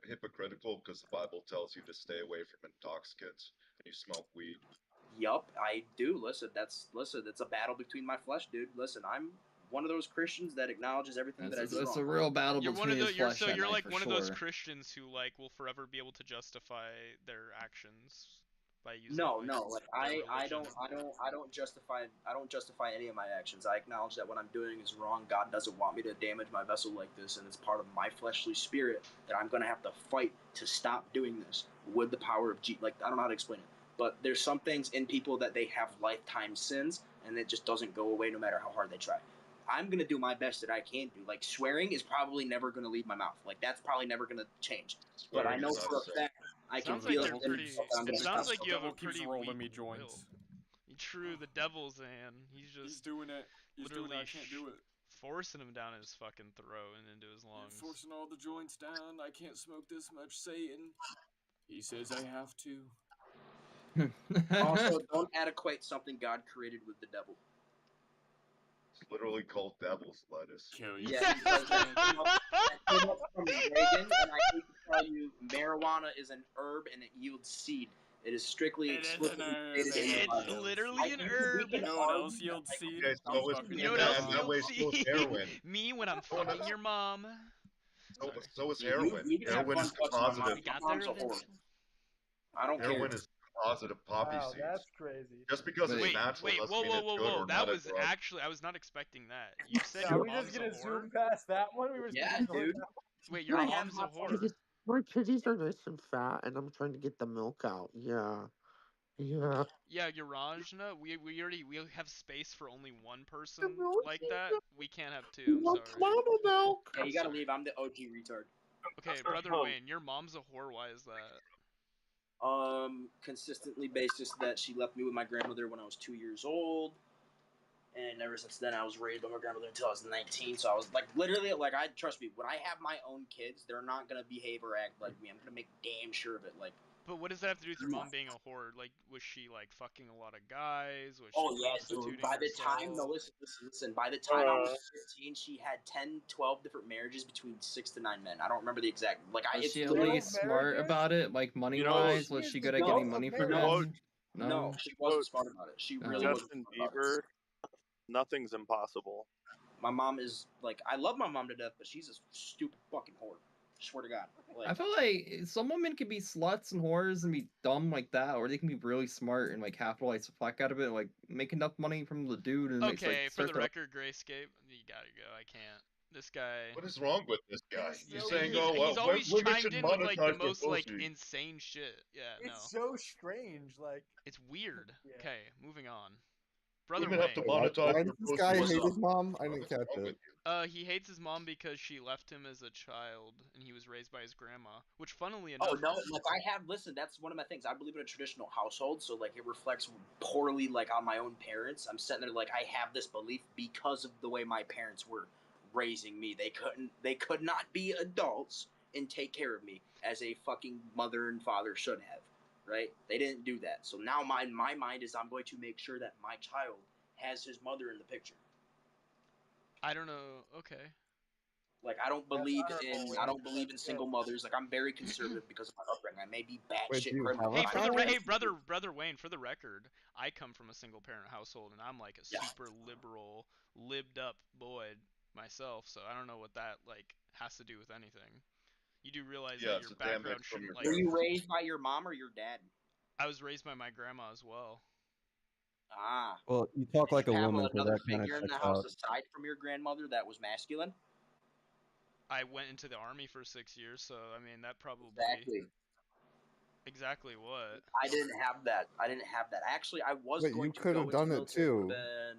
hypocritical because the Bible tells you to stay away from intoxicants and you smoke weed? Yup, I do. Listen, it's a battle between my flesh, dude. Listen, I'm one of those Christians that acknowledges everything that I do It's wrong. a real battle You're one between of the. his flesh and You're I, like for one of those sure. Christians who like will forever be able to justify their actions by using. No, like, like their I religion. don't justify any of my actions. I acknowledge that what I'm doing is wrong. God doesn't want me to damage my vessel like this, and it's part of my fleshly spirit that I'm gonna have to fight to stop doing this with the power of Like, I don't know how to explain it, but there's some things in people that they have lifetime sins, and it just doesn't go away no matter how hard they try. I'm gonna do my best that I can do. Like, swearing is probably never gonna leave my mouth. Like, that's probably never gonna change. But I know for a fact I can Sounds like feel you're it in pretty. myself that I'm gonna It sounds stop. like you have a Devil keeps pretty rolling weak me joints. will. True, the devil's in. He's just doing it. He's doing literally it. I can't do it. forcing him down his fucking throat and into his lungs. You're forcing all the joints down. I can't smoke this much, Satan. He says I have to. Also, don't equate something God created with the devil. It's literally called devil's lettuce. Kill you. Yeah, because that came up from Reagan, and I hate to tell you, marijuana is an herb and it yields seed. It is strictly explicitly stated in the Bible. It's literally an herb. You know what else yields seed? Okay, so is, You know what else and that way so is yields heroin. Me when I'm fucking your mom. So is Yeah, heroin. you can have Heroin fun is fucking my mom. positive. My mom's a whore. I don't care. Heroin is positive poppy Wow, seeds. that's crazy. Just because it's natural doesn't mean it's good or That not a was drug. actually, I was not expecting that. You said Yeah, your are we just mom's a gonna whore? zoom past that one? We were Yeah, speaking dude. Wait, your mom's a whore? My titties are nice and fat, and I'm trying to get the milk out. Yeah. Yeah. Yeah, Yarajna, we have space for only one person like that. We can't have two. I'm sorry. Mama milk. Yeah, you gotta leave. I'm the OG retard. Okay, brother Wayne, your mom's a whore. Why is that? Consistently basis that she left me with my grandmother when I was 2 years old, and ever since then I was raised by my grandmother until I was 19. So I was like, literally, like, I trust me, when I have my own kids, they're not gonna behave or act like me. I'm gonna make damn sure of it. Like, But what does that have to do with your mom being a whore? Like, was she like fucking a lot of guys? Was oh she yeah, prostituting dude. By the herself? time, no, listen. By the time I was 15, she had 10, 12 different marriages between 6 to 9 men. I don't remember the exact. Like, Was it's she at literally least smart about it, like money know, wise? Was she good at getting money for no, men? no, she wasn't smart about it. She really wasn't Justin smart about it. Bieber, nothing's impossible. My mom is like, I love my mom to death, but she's a stupid fucking whore. Swear to God. Like, I feel like some women can be sluts and whores and be dumb like that, or they can be really smart and like capitalize the fuck out of it, and, like make enough money from the dude and makes, Okay, like, for the start record, Grayscape, you gotta go. I can't. This guy. What is wrong with this guy? You're saying, He's, oh well, he's always women chimed should in with like the monetize their most like pussy. insane shit. Yeah, no. It's so strange. Like, It's weird. Yeah. Okay, moving on. Brother Women have to Wayne. monetize Why their does this pussy. guy What's hate up? his mom? I didn't What's catch wrong it. with you? He hates his mom because she left him as a child and he was raised by his grandma. Which, funnily oh enough, no, like listen, that's one of my things. I believe in a traditional household, so like it reflects poorly like on my own parents. I'm sitting there like I have this belief because of the way my parents were raising me. They could not be adults and take care of me as a fucking mother and father should have. Right? They didn't do that. So now my mind is I'm going to make sure that my child has his mother in the picture. I don't know. Okay. Like I don't believe honorable, Wayne. single mothers. Like I'm very conservative because of my upbringing. I may be Wait, do batshit you crazy. have a Hey, child? brother Wayne, for the record, I come from a single parent household and I'm like a super liberal, libbed up boy myself, so I don't know what that like has to do with anything. You do realize Yeah, that it's your a damn background from shouldn't your like. Were you raised by your mom or your dad? I was raised by my grandma as well. Ah. Well, you talk Did like you a have woman, so another that kind of figure in the checks house out. aside from your grandmother that was masculine? I went into the army for 6 years, so I mean that probably. Exactly what? I didn't have that. Actually, I was Wait, going you to could go have into done the it military. too.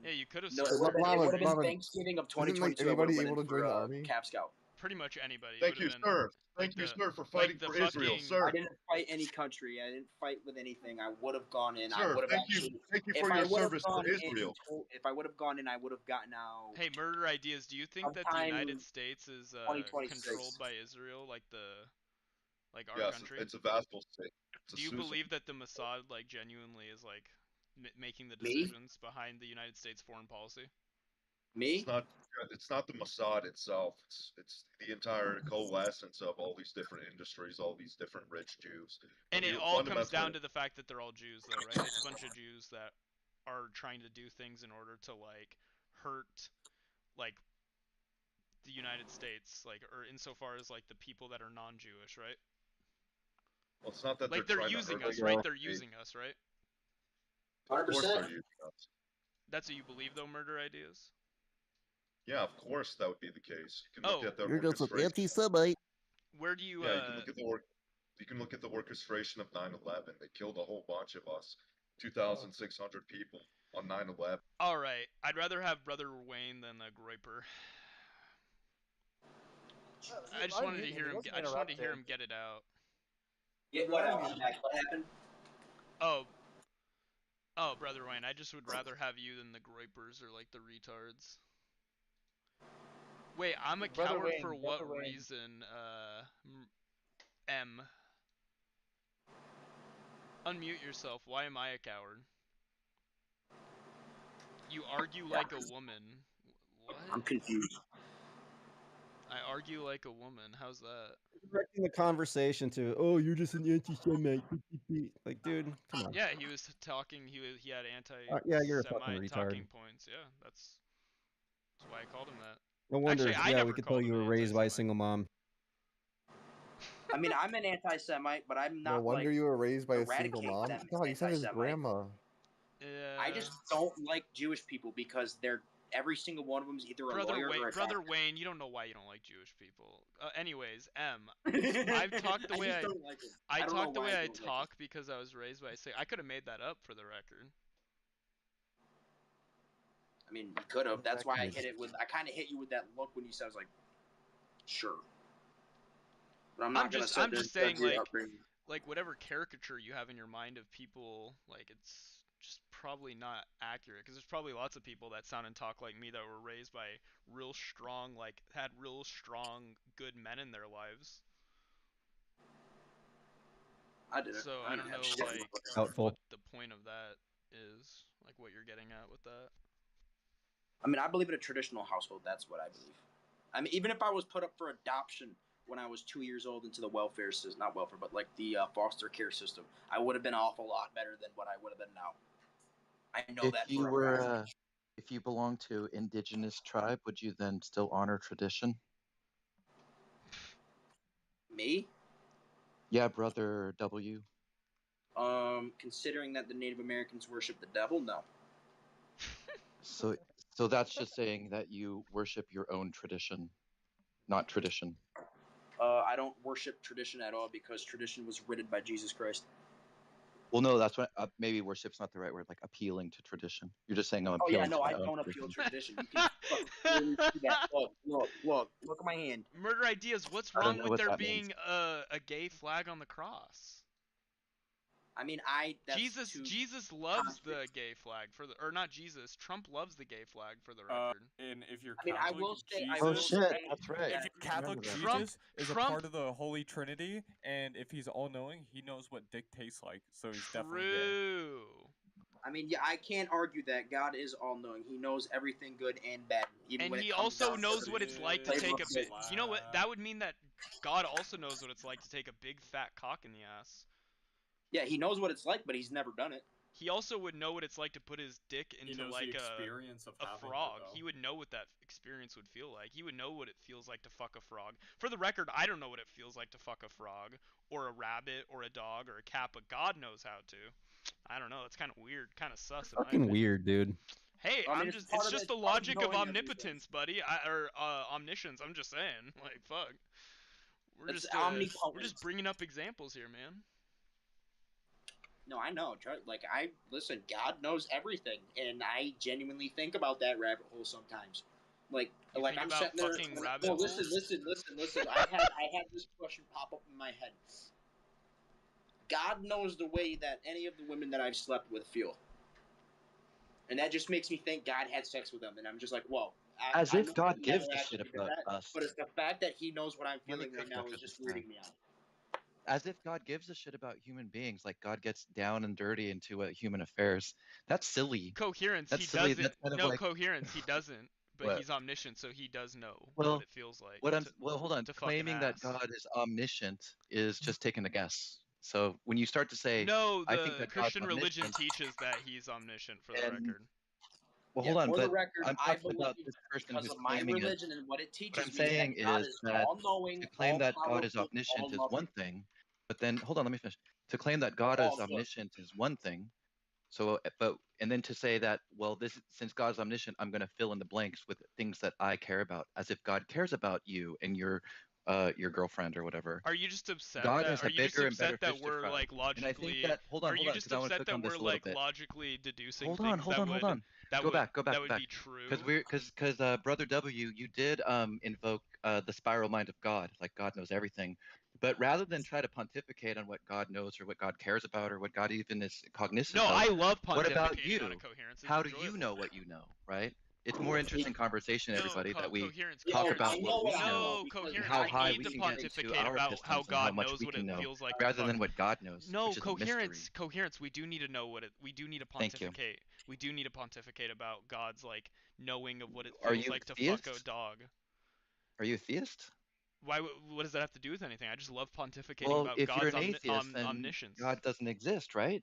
Yeah, you could have. No, it served. would have been Mama, Thanksgiving of isn't 2022. like anybody I would have able went to in join the for army? Cap Scout. Pretty much anybody. Thank you, sir. Thank you, sir, for fighting for Israel, sir. I didn't fight any country. I didn't fight with anything. I would have gone in. I Sir, would have thank you if for I your would have service gone to in, Israel. if I would have gone in, I would have gotten out. Hey, murder ideas. Do you think that the Sometime United States is 2026. controlled by Israel, like our Yes, country? it's a vassal state. It's a Do you suzerain. believe that the Mossad, like, genuinely is like making the Me? decisions behind the United States foreign policy? Me? It's not the Mossad itself. It's the entire coalescence of all these different industries, all these different rich Jews. And it You all comes fundamentally- down to the fact that they're all Jews, though, right? It's a bunch of Jews that are trying to do things in order to like hurt, like, the United States, like, or insofar as like the people that are non-Jewish, right? Well, it's not that Like they're they're trying using to hurt us, you. right? They're using us, right? Of course 100%. they're using us. That's what you believe, though, murder ideas? Yeah, of course that would be the case. You can look at the You're just an orchestration. anti-Semite. Where do you? Yeah, you can look at you can look at the orchestration of 9/11. They killed a whole bunch of us, 2,600 people on 9/11. All right, I'd rather have Brother Wayne than a Groiper. I just wanted to hear him. I just wanted to hear him get it out. Yeah, what happened? Oh, Brother Wayne, I just would rather have you than the Groipers or like the retards. Wait, I'm a Brother coward Wayne, for Brother what Wayne. reason? M. Unmute yourself. Why am I a coward? You argue like a woman. What? I'm confused. I argue like a woman. How's that? Directing the conversation to, oh, you're just an anti-Semite. Like, dude, come on. Yeah, he was talking. He had Yeah, you're a fucking anti-Semite retard. talking points. Yeah, that's why I called him that. No wonder. Actually, I yeah, never we could called tell you him were raised by a single mom. I mean, I'm an anti-Semite, but I'm not No wonder like you were raised by a single eradicate mom. them God, you said his anti-Semite. grandma. Yeah. I just don't like Jewish people because they're every single one of them is either a Brother lawyer Wayne, or a Brother doctor. Wayne, you don't know why you don't like Jewish people. Anyways, I've talked the I way just I, don't like them. I don't know talk the why way I don't like 'em. talk because I was raised by a Sikh. I could have made that up for the record. I mean, you could have. That's why I Exactly. hit it with. I kind of hit you with that look when you said, "I was like, sure." But I'm not gonna sit I'm there just and judge saying, your upbringing. like whatever caricature you have in your mind of people, like it's just probably not accurate because there's probably lots of people that sound and talk like me that were raised by real strong, like had real strong, good men in their lives. I didn't. So I didn't don't have know, shit. like Doubtful. what the point of that is, like what you're getting at with that. I mean, I believe in a traditional household. That's what I believe. I mean, even if I was put up for adoption when I was 2 years old into the welfare system, not welfare, but like the foster care system, I would have been an awful lot better than what I would have been now. I know If that you for a were, fact. if you belong to indigenous tribe, would you then still honor tradition? Me? Yeah, brother W. Considering that the Native Americans worship the devil, no. So, so that's just saying that you worship your own tradition, not tradition. I don't worship tradition at all because tradition was written by Jesus Christ. Well, no, that's what maybe worship's not the right word. Like appealing to tradition. You're just saying I'm Oh yeah, appealing no, to my I own don't tradition. appeal to tradition. You can fucking clearly see that. Look at my hand. Murder ideas. What's I don't wrong know with what there that means. being a gay flag on the cross? I mean, Jesus loves the gay flag or not Jesus. Trump loves the gay flag for the record. And if you're I mean, Catholic, I will say, Jesus. Oh shit, that's right. If you're Catholic, Remember that. Jesus is a part of the Holy Trinity, and if he's all-knowing, he knows what dick tastes like, so he's definitely gay. True. I mean, yeah, I can't argue that God is all-knowing. He knows everything good and bad, even And when he it comes also down knows to what it's like to flavor take of a big. business. You know what? That would mean that God also knows what it's like to take a big fat cock in the ass. Yeah, he knows what it's like, but he's never done it. He also would know what it's like to put his dick into knows like the experience of a having it, frog. though. He would know what that experience would feel like. He would know what it feels like to fuck a frog. For the record, I don't know what it feels like to fuck a frog or a rabbit or a dog or a cat, but God knows how to. I don't know. It's kind of weird, kind of sus. In my Fucking opinion. weird, dude. Hey, I mean, it's just the part of logic of knowing omnipotence, buddy, or omniscience. I'm just saying, like, fuck. We're It's we're just bringing up examples here, man. No, I know. Like, listen, God knows everything, and I genuinely think about that rabbit hole sometimes. Like You think I'm about sitting there. fucking rabbit No, holes? listen. I had this question pop up in my head. God knows the way that any of the women that I've slept with feel, and that just makes me think God had sex with them, and I'm just like, whoa. As I if know God I've gives never a actually shit did about that, us. but it's the fact that He knows what I'm Let me feeling right cook now that is this just time. weirding me out. As if God gives a shit about human beings, like God gets down and dirty into human affairs. That's silly. Coherence. That's He silly. doesn't. That's kind of No like coherence. He doesn't. But what? he's omniscient, so he does know Well, what it feels like. hold on. To fuck an Claiming that ass. God is omniscient is just taking a guess. So when you start to say, No, I think the that God's Christian religion omniscient, teaches that he's omniscient. For the and record. well, Yeah, hold on, for the but record, I'm I talking about believe this person because who's of my claiming it. religion and what it What I'm teaches me saying that God is is that all-knowing, to claim that God is all-powerful, omniscient is all-loving. one thing, but then hold on, let me finish. To claim that God is All good. omniscient is one thing. So, and then to say that, well, since God's omniscient, I'm going to fill in the blanks with things that I care about, as if God cares about you and your girlfriend or whatever. Are you just upset God that? has Are a you just bigger and better upset that fish to we're fry. like And I think logically? that hold on, Are you just because I want to upset cook on that this we're a little like bit. logically deducing Hold things on. that Go back. would be true? Because Brother W, you did invoke the spiral mind of God, like God knows everything. But rather than try to pontificate on what God knows or what God cares about or what God even is cognizant No, of, I love what about pontificating you? on a coherence. It's How do enjoyable. you know what you know, right? It's more interesting conversation, everybody, that we coherence. talk about what we know and Coherence. how I high need we to can get into pontificate our about how pistons and how God much knows we what can it know, feels like to rather fuck. than what God knows, No, which is a mystery. coherence. We do need to know what it. We do need to Thank you. pontificate. We do need to pontificate about God's like knowing of what it Are feels you like to theist? fuck a dog. Are you a theist? Why? What does that have to do with anything? I just love pontificating Well, about if you're God's an atheist, then omniscience. God doesn't exist, right?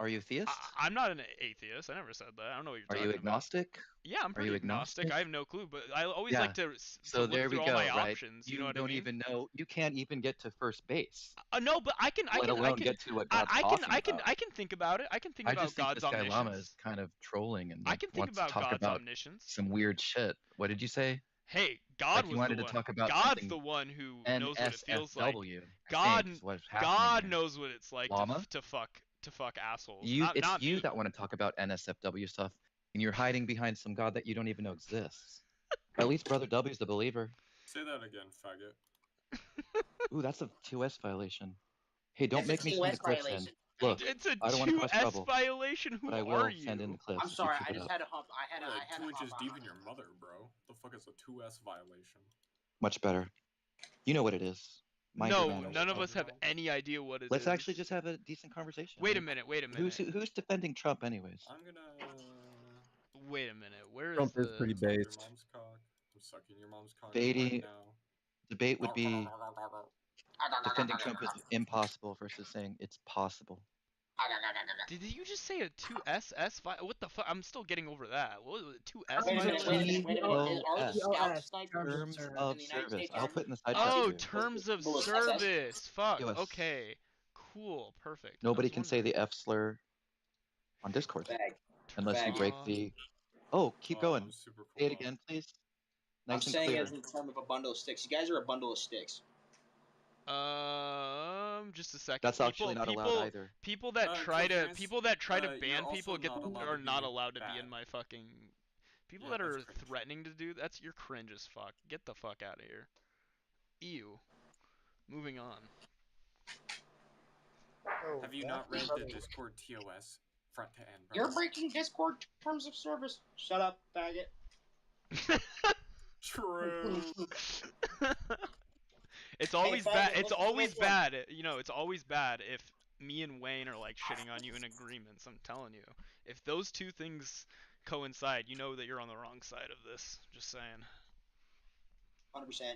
Are you a theist? I'm not an atheist. I never said that. I don't know what you're Are talking you about. agnostic? Yeah, I'm Are you pretty agnostic. I have no clue, but I always Yeah. like to So look there we through all go, my right? options. You know what I don't mean? even know. You can't even get to first base. No, but I can Let alone get to what God's talking about. I can think about it. I can think I about just think God's this guy Llama omniscience. is kind of trolling and I like can think wants to about talk God's about omniscience. some weird shit. What did you say? Hey, God Like you was the wanted to one. talk about God's something the one who knows what it feels like. NSFW, I God, think, is what's happening God here. knows what it's like Llama? to fuck assholes. It's Not you me. that want to talk about NSFW stuff, and you're hiding behind some God that you don't even know exists. At least Brother W's the believer. Say that again, faggot. Ooh, that's a 2S violation. Hey, don't That's a make me send 2S the clips in. violation. Look, It's a I don't want to cause 2S trouble, violation. Who but I are will send in you? the clips I'm if you sorry, keep I it just up. had to hump. I had Like to 2 inches hop deep on. in your mother, bro. The fuck is a 2S violation? Much better. You know what it is. Mind your No, manners. none of us have any idea what it is. Let's actually just have a decent conversation. Wait a Like, minute. Wait a Who's minute. who's defending Trump, anyways? I'm gonna Wait a minute. Where is Trump is the? pretty suck your based. mom's cock. I'm sucking your mom's cock right Beatty, now. debate would be defending Trump is impossible versus saying it's possible. Did you just say a 2SS? What the fuck? I'm still getting over that. What was it? 2S Wait a minute, violation? wait a minute. Are the TOS, Scout snipers terms in of the United service. States I'll Army? put in the side chat Oh, for you. terms of Well, it's SS. service. Fuck. TOS. Okay. Cool. Perfect. Nobody can say the F slur on Discord Bag. unless you Bag. break the. Oh, keep going. Super Say it cool. again, please. I'm Nice and saying clear. as in term of a bundle of sticks. You guys are a bundle of sticks. Just a second. That's actually not allowed either. People that try to ban people are not allowed to be in my fucking. People that are threatening to do that's you're cringe as fuck. Get the fuck out of here. Ew. Moving on. Have you not read the Discord TOS front to end? You're breaking Discord terms of service. Shut up, faggot. True. It's always faggot, bad. It's listen to always this one. bad. You know, it's always bad if me and Wayne are like shitting on you in agreements. I'm telling you. If those two things coincide, you know that you're on the wrong side of this. Just saying. 100%.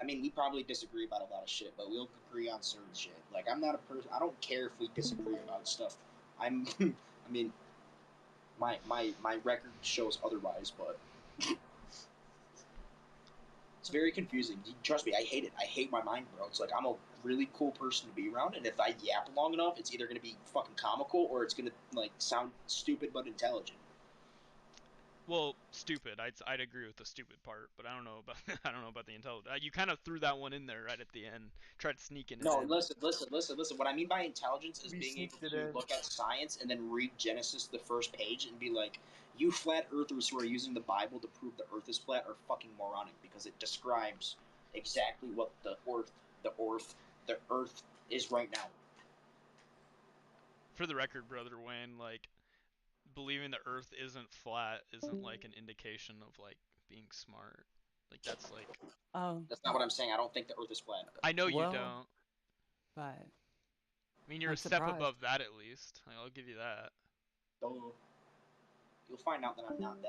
I mean, we probably disagree about a lot of shit, but we'll agree on certain shit. Like, I'm not a person. I don't care if we disagree about stuff. I'm. I mean, my record shows otherwise, but it's very confusing. Trust me, I hate it. I hate my mind, bro. It's like I'm a really cool person to be around, and if I yap long enough, it's either gonna be fucking comical or it's gonna like sound stupid but intelligent. Well, stupid. I'd agree with the stupid part, but I don't know about I don't know about the intelligent. You kind of threw that one in there right at the end. Tried sneaking it No, in. listen. What I mean by intelligence is We being able sneaked it to in. look at science and then read Genesis the first page and be like, you flat earthers who are using the Bible to prove the earth is flat are fucking moronic because it describes exactly what the earth is right now. For the record, brother Wayne, like believing the earth isn't flat isn't like an indication of like being smart. Like that's like That's not what I'm saying. I don't think the earth is flat. I know you Well, don't. but I mean, you're I'm a step surprised. above that at least. Like, I'll give you that. You'll find out that I'm not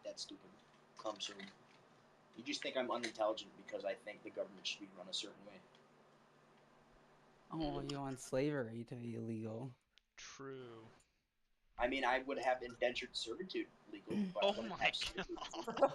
that stupid. Come soon. You just think I'm unintelligent because I think the government should be run a certain way. Oh, you want slavery to be illegal? True. I mean, I would have indentured servitude legal, but I wouldn't have slavery.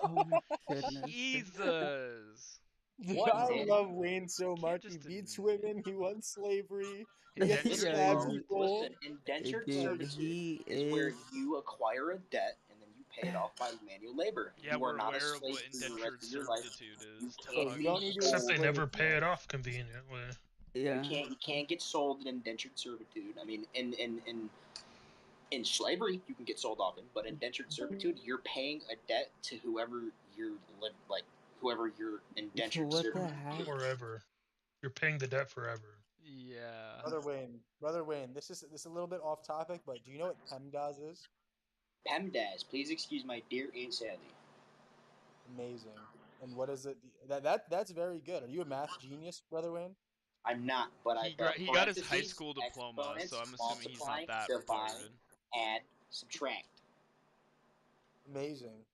Oh my goodness. Jesus. I love Wayne so much. He beats women. He wants slavery. He gets to Indentured stab servitude. people. Listen, indentured Dude, servitude he is where is. you acquire a debt and then you pay it off by manual labor. Yeah, You we're are not a aware of slave what for the rest indentured of your life. servitude You is. So can't you be don't need to Except they explain never it. pay it off conveniently. Yeah. You can't get sold in indentured servitude. I mean, in slavery you can get sold off in, but indentured servitude you're paying a debt to whoever you're whoever you're indentured What the servitude heck? to. Forever. You're paying the debt forever. Yeah. Brother Wayne, this is a little bit off topic, but do you know what PEMDAS is? PEMDAS, please excuse my dear Aunt Sally. Amazing. And what is it? That's very good. Are you a math genius, Brother Wayne? I'm not, but He got his high parentheses, school diploma, exponents, so I'm assuming he's multiply, not that divide, retarded. add, subtract. Amazing.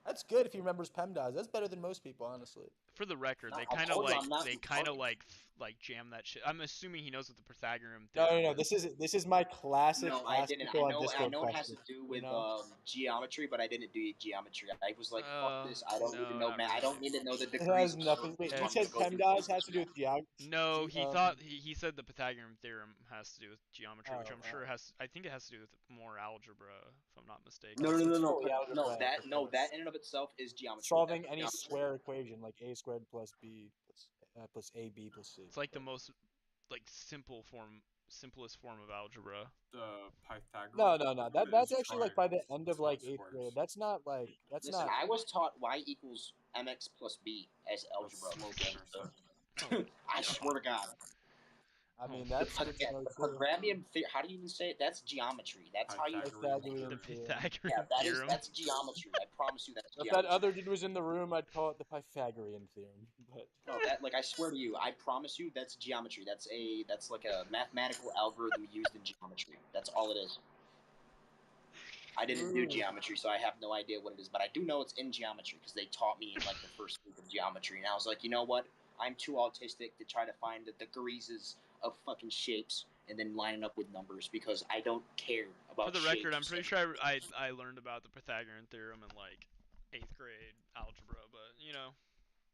That's good if he remembers PEMDAS. That's better than most people, honestly. For the record, they I kind of told you like I'm not they kind of retarded. like like jam that shit. I'm assuming he knows what the Pythagorean No, theorem no, no. is. This is my classic No, I ask didn't. people I on know. I Discord know it has to question. do You with know, geometry, but I didn't do geometry. I was like, fuck this. I don't need to No, know not math. I really. don't need to know the it degrees has of nothing. circles. Wait, So you I'm gonna said go through PEMDAS has basics to do math. with geog. No, he thought he said the Pythagorean theorem has to do with geometry, which I'm sure has. I think it has to do with more algebra, if I'm not mistaken. No, no, no, It's no, fully algebraic, That of no, that course. in and of itself is geometry. Solving That's any geometry. square equation like a squared plus b plus ab plus c. It's like the most like simplest form of algebra. The No, Pythagorean no, no. theorem That's is actually like by the triangles. end of It's like not 8th grade. squares. That's not like that's Listen, not. I was taught y equals mx plus b as That's algebra. slope Okay, intercept. I swear to God. I mean, The that's good to know too. Pythagorean theorem. How do you even say it? That's geometry. That's how you. Pythagorean The theorem. Yeah, Pythagorean theorem. that's geometry. I promise you that's If that geometry. other dude was in the room, I'd call it the Pythagorean theorem. But No, that like I swear to you, I promise you that's geometry. That's like a mathematical algorithm used in geometry. That's all it is. I didn't do geometry, so I have no idea what it is, but I do know it's in geometry because they taught me in like the first week of geometry, and I was like, you know what? I'm too autistic to try to find the degrees of fucking shapes and then line it up with numbers because I don't care about For the record, I'm shapes. pretty sure I learned about the Pythagorean theorem in like 8th grade algebra, but you know.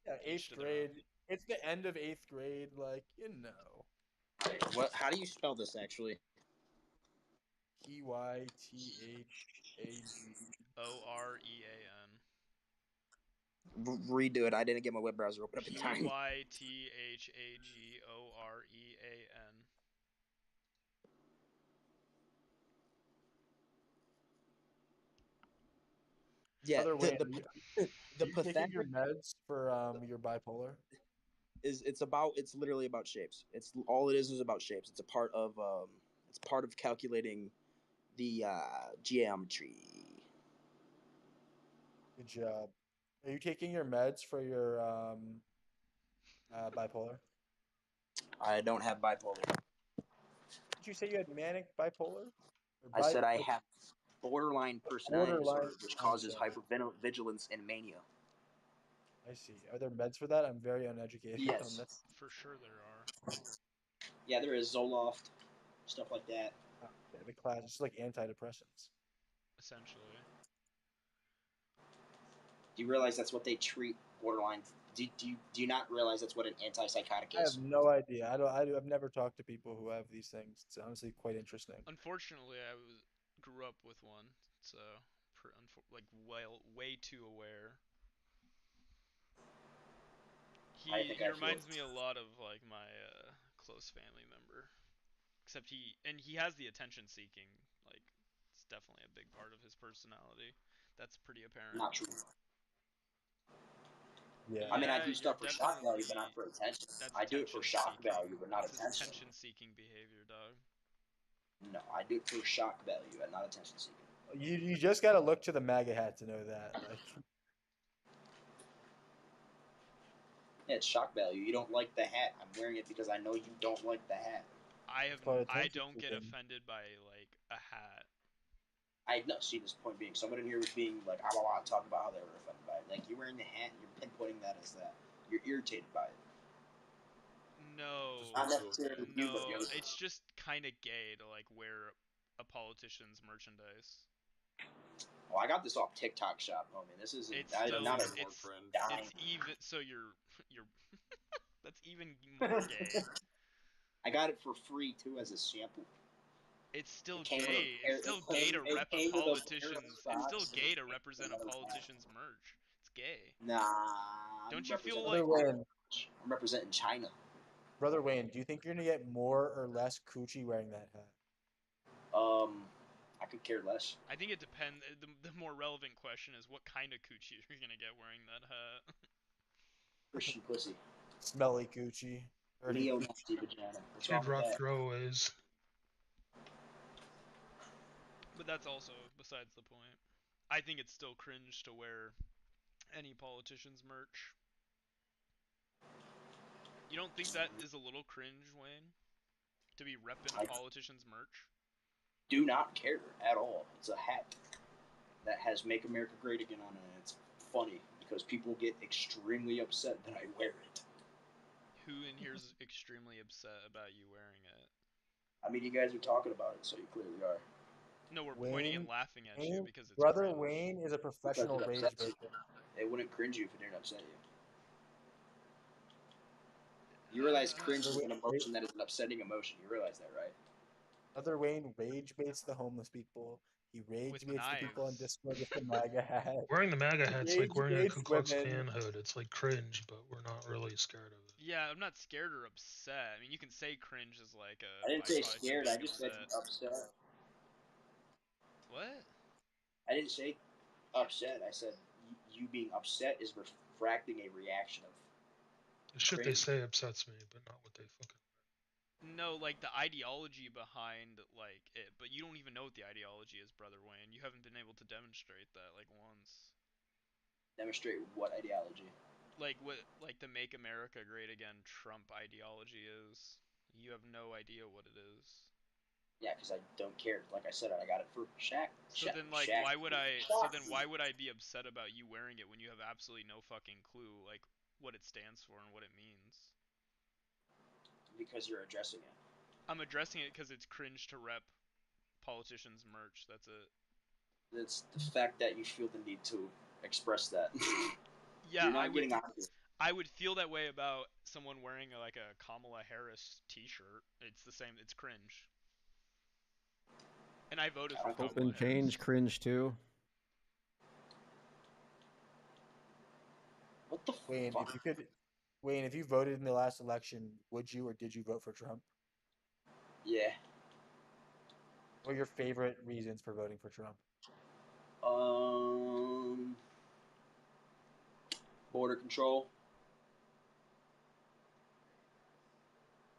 yeah, each 8th to their own. grade. It's the end of 8th grade, like you know. What? How do you spell this actually? Pythagh. Orean. Redo it. I didn't get my web browser open up in time. Pythagorean. Yeah, Other way, the you taking your Pythagorean meds for your bipolar? it's literally about shapes. It's all it is about shapes. It's a part of calculating the geometry. Good job. Are you taking your meds for your bipolar? I don't have bipolar. Did you say you had manic bipolar? I said I have borderline personality Borderline. disorder, which I'm causes sorry. hypervigilance and mania. I see. Are there meds for that? I'm very uneducated on Yes. this. For sure there are. Yeah, there is Zoloft, stuff like that. Okay, the class, it's like antidepressants. Essentially. Do you realize that's what they treat borderline? Do you not realize that's what an antipsychotic I have is? no idea. I've never talked to people who have these things. It's honestly quite interesting. Unfortunately, I grew up with one, so like way too aware. He reminds me a lot of like my close family member, except he has the attention seeking. Like it's definitely a big part of his personality. That's pretty apparent. Not true. Yeah. I mean, I do you're stuff for shock definitely- value, but not for attention. That's I do it for shock attention-seeking. value, but not That's attention. attention-seeking behavior, dog. No, I do it for shock value and not attention seeking. You just gotta look to the MAGA hat to know that. Like, Yeah, it's shock value. You don't like the hat. I'm wearing it because I know you don't like the hat. I don't get offended by like a hat. I know. See, this point being, someone in here was being like, I want to talk about how they were offended by it. Like, you're wearing the hat, and you're pinpointing that as that. You're irritated by it. No, Not necessarily you, but the no, other it's just kind of gay to like wear a politician's merchandise. Oh, I got this off TikTok shop, homie. This is It's not still a it's even so you're that's even more gay. I got it for free too as a sample. It's still It came with gay. a pair- It's still it gay came- to it rep a came with a pair of politician's. It's still socks gay to and represent a another hat. politician's merch. It's gay. Nah. Don't I'm you feel representing like Brother Wayne, I'm representing China. Brother Wayne, do you think you're gonna get more or less coochie wearing that hat? I could care less. I think it depends. The more relevant question is what kind of coochie you're gonna get wearing that hat. Christian pussy. Smelly coochie. Leo nasty vagina. What's Kid wrong with Rock that? throw is. But that's also besides the point. I think it's still cringe to wear any politician's merch. You don't think that is a little cringe, Wayne? To be repping a politician's merch? Do not care at all. It's a hat that has "Make America Great Again" on it, and it's funny because people get extremely upset that I wear it. Who in here is extremely upset about you wearing it? I mean, you guys are talking about it, so you clearly are. No, we're pointing and laughing at you Wayne, because it's brother cringe. Wayne is a professional Because it rage upsets you. baiter. It wouldn't cringe you if it didn't upset you. You realize cringe is an emotion that is an upsetting emotion. You realize that, right? Brother Wayne rage baits the homeless people. He rage With baits the people on knives. Discord with the MAGA hat. Wearing the MAGA hat's like Rage wearing a baits Ku Klux women. Klan hood. It's like cringe, but we're not really scared of it. Yeah, I'm not scared or upset. I mean, you can say cringe is like a I didn't say byproduct of scared. I being just said upset. upset. What? I didn't say upset. I said you being upset is refracting a reaction of. The shit they cringe. say upsets me, but not what they fucking. No, like the ideology behind like it, but you don't even know what the ideology is, Brother Wayne. You haven't been able to demonstrate that like once. Demonstrate what ideology? Like what like the Make America Great Again Trump ideology is. You have no idea what it is. Yeah, because I don't care. Like I said, I got it for Shaq. So then like Shaq. why would I be upset about you wearing it when you have absolutely no fucking clue like what it stands for and what it means? Because you're addressing it. I'm addressing it because it's cringe to rep politicians' merch. That's it. It's the fact that you feel the need to express that. Yeah, You're not getting out of it. I would feel that way about someone wearing like a Kamala Harris T-shirt. It's the same. It's cringe. And I voted for Hope Kamala and change, Harris. cringe too. What the Wayne, fuck? if you could, Wayne, if you voted in the last election, would you or did you vote for Trump? Yeah. What are your favorite reasons for voting for Trump? Border control.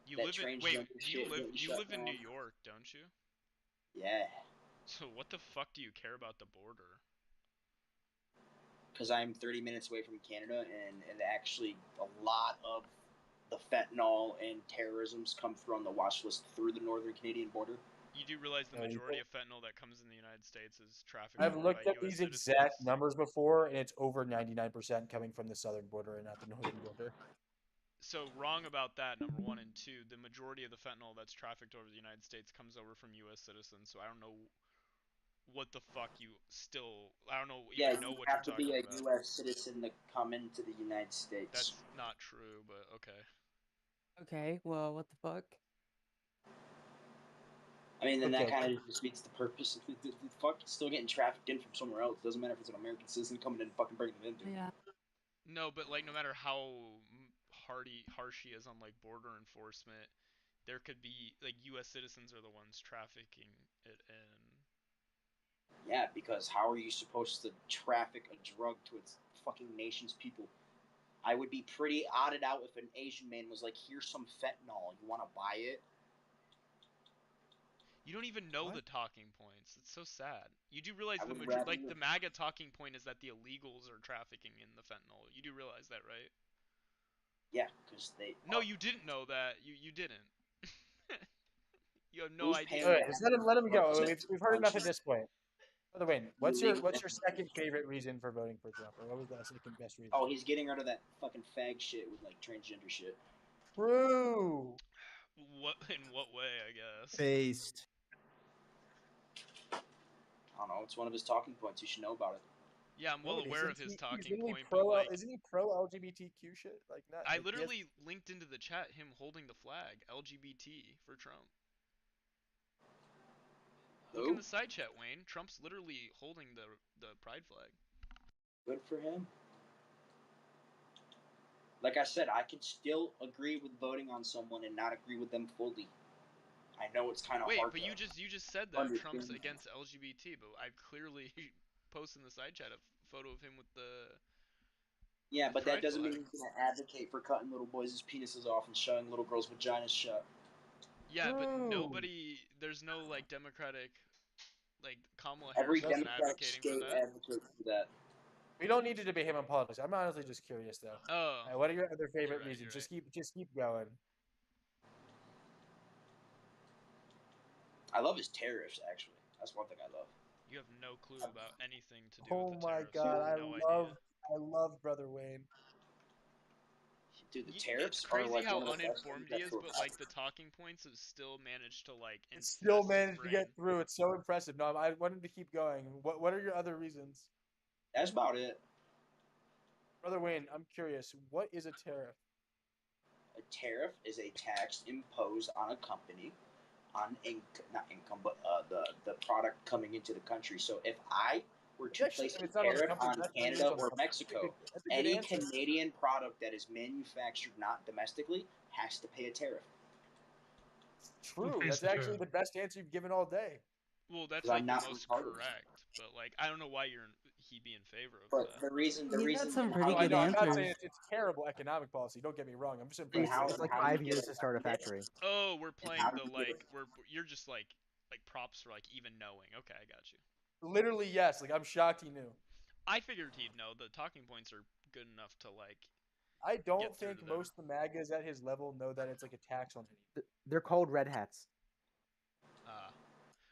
You That live in wait. transgender Do you shit live getting you shut live in down. New York, don't you? Yeah. So what the fuck do you care about the border? Because I'm 30 minutes away from Canada, and actually a lot of the fentanyl and terrorism's come through on the watch list through the northern Canadian border. You do realize the Yeah, you majority think- of fentanyl that comes in the United States is trafficked I've over looked by up U.S. these citizens. exact numbers before, and it's over 99% coming from the southern border and not the northern border. So wrong about that, number one, and two, the majority of the fentanyl that's trafficked over the United States comes over from U.S. citizens. So I don't know what the fuck you still. I don't know Yeah, even know you what have you're to be talking a about. U.S. citizen to come into the United States. That's not true, but okay. Okay, well, what the fuck? I mean, then that Okay. kind of defeats the purpose. The fuck, still getting trafficked in from somewhere else. Doesn't matter if it's an American citizen coming in and fucking bringing them in, dude. Yeah. No, but like no matter how harsh he is on like border enforcement, there could be like U.S. citizens are the ones trafficking it in. Yeah, because how are you supposed to traffic a drug to its fucking nation's people? I would be pretty odded out if an Asian man was like, "Here's some fentanyl. You want to buy it?" You don't even know What? the talking points. It's so sad. You do realize I the would rather like you- the MAGA talking point is that the illegals are trafficking in the fentanyl. You do realize that, right? Yeah, because they. No, you didn't know that. You didn't. You have no Who's idea. paying All right, just let him go. attention We've heard enough at to this point. By the way, the what's your illegal- second favorite reason for voting for Trump, or what was the second best reason? Oh, he's getting rid of that fucking fag shit with like transgender shit. True. What in what way? I guess. Based. I don't know. It's one of his talking points. You should know about it. Yeah, I'm well No, it aware of isn't. his He's talking literally point, but like isn't he pro LGBTQ shit? Like not. I like, he has- literally linked into the chat him holding the flag LGBT for Trump. Look in Who? the side chat, Wayne. Trump's literally holding the pride flag. Good for him. Like I said, I can still agree with voting on someone and not agree with them fully. I know it's kind of Wait, hard. but though. you just said that Understand. Trump's against LGBT, but I've clearly posted in the side chat a photo of him with the Yeah, but that pride doesn't mean flag. he's gonna advocate for cutting little boys' penises off and showing little girls' vaginas shut. Yeah, but True. nobody. There's no like Democratic, like Kamala Every Harris isn't Democratic advocating for state that. advocates for that. We don't need to debate him on politics. I'm honestly just curious though. Oh. What are your other favorite right, reasons? you're Just keep going. I love his tariffs. Actually, that's one thing I love. You have no clue about anything to do Oh with the my tariffs. god, You have no idea. I love Brother Wayne. Dude, the It's tariffs are crazy like how one of the best things uninformed he that's is, ever but like the talking points have still managed to like It still infest his managed to brain. get through. It's so impressive. No, I wanted to keep going. What are your other reasons? That's about it. Brother Wayne, I'm curious. What is a tariff? A tariff is a tax imposed on a company on not income, but the product coming into the country. So if I were to Actually, place if a it's not on the tariff company, on that's not Canada on the or company. Mexico, That's a good any answer. Canadian product that is manufactured not domestically has to pay a tariff. True. pays That's the actually tariff? the best answer you've given all day. Well, that's 'Cause I'm like the not most retarded. correct, but like I don't know why he'd be in favor of But that. the reason He got some and pretty how I good know. you I'm not answers. saying it's terrible economic policy. Don't get me wrong. I'm just and impressed. how It's like and how you 5 get years to start a around it, factory. Oh, we're and how playing the you get like it. you're just like props for like even knowing. Okay, I got you. Literally, yes. Like I'm shocked he knew. I figured he'd know. The talking points are good enough to like I get don't through think to them. most of the MAGAs at his level know that it's like a tax on anything. They're called red hats.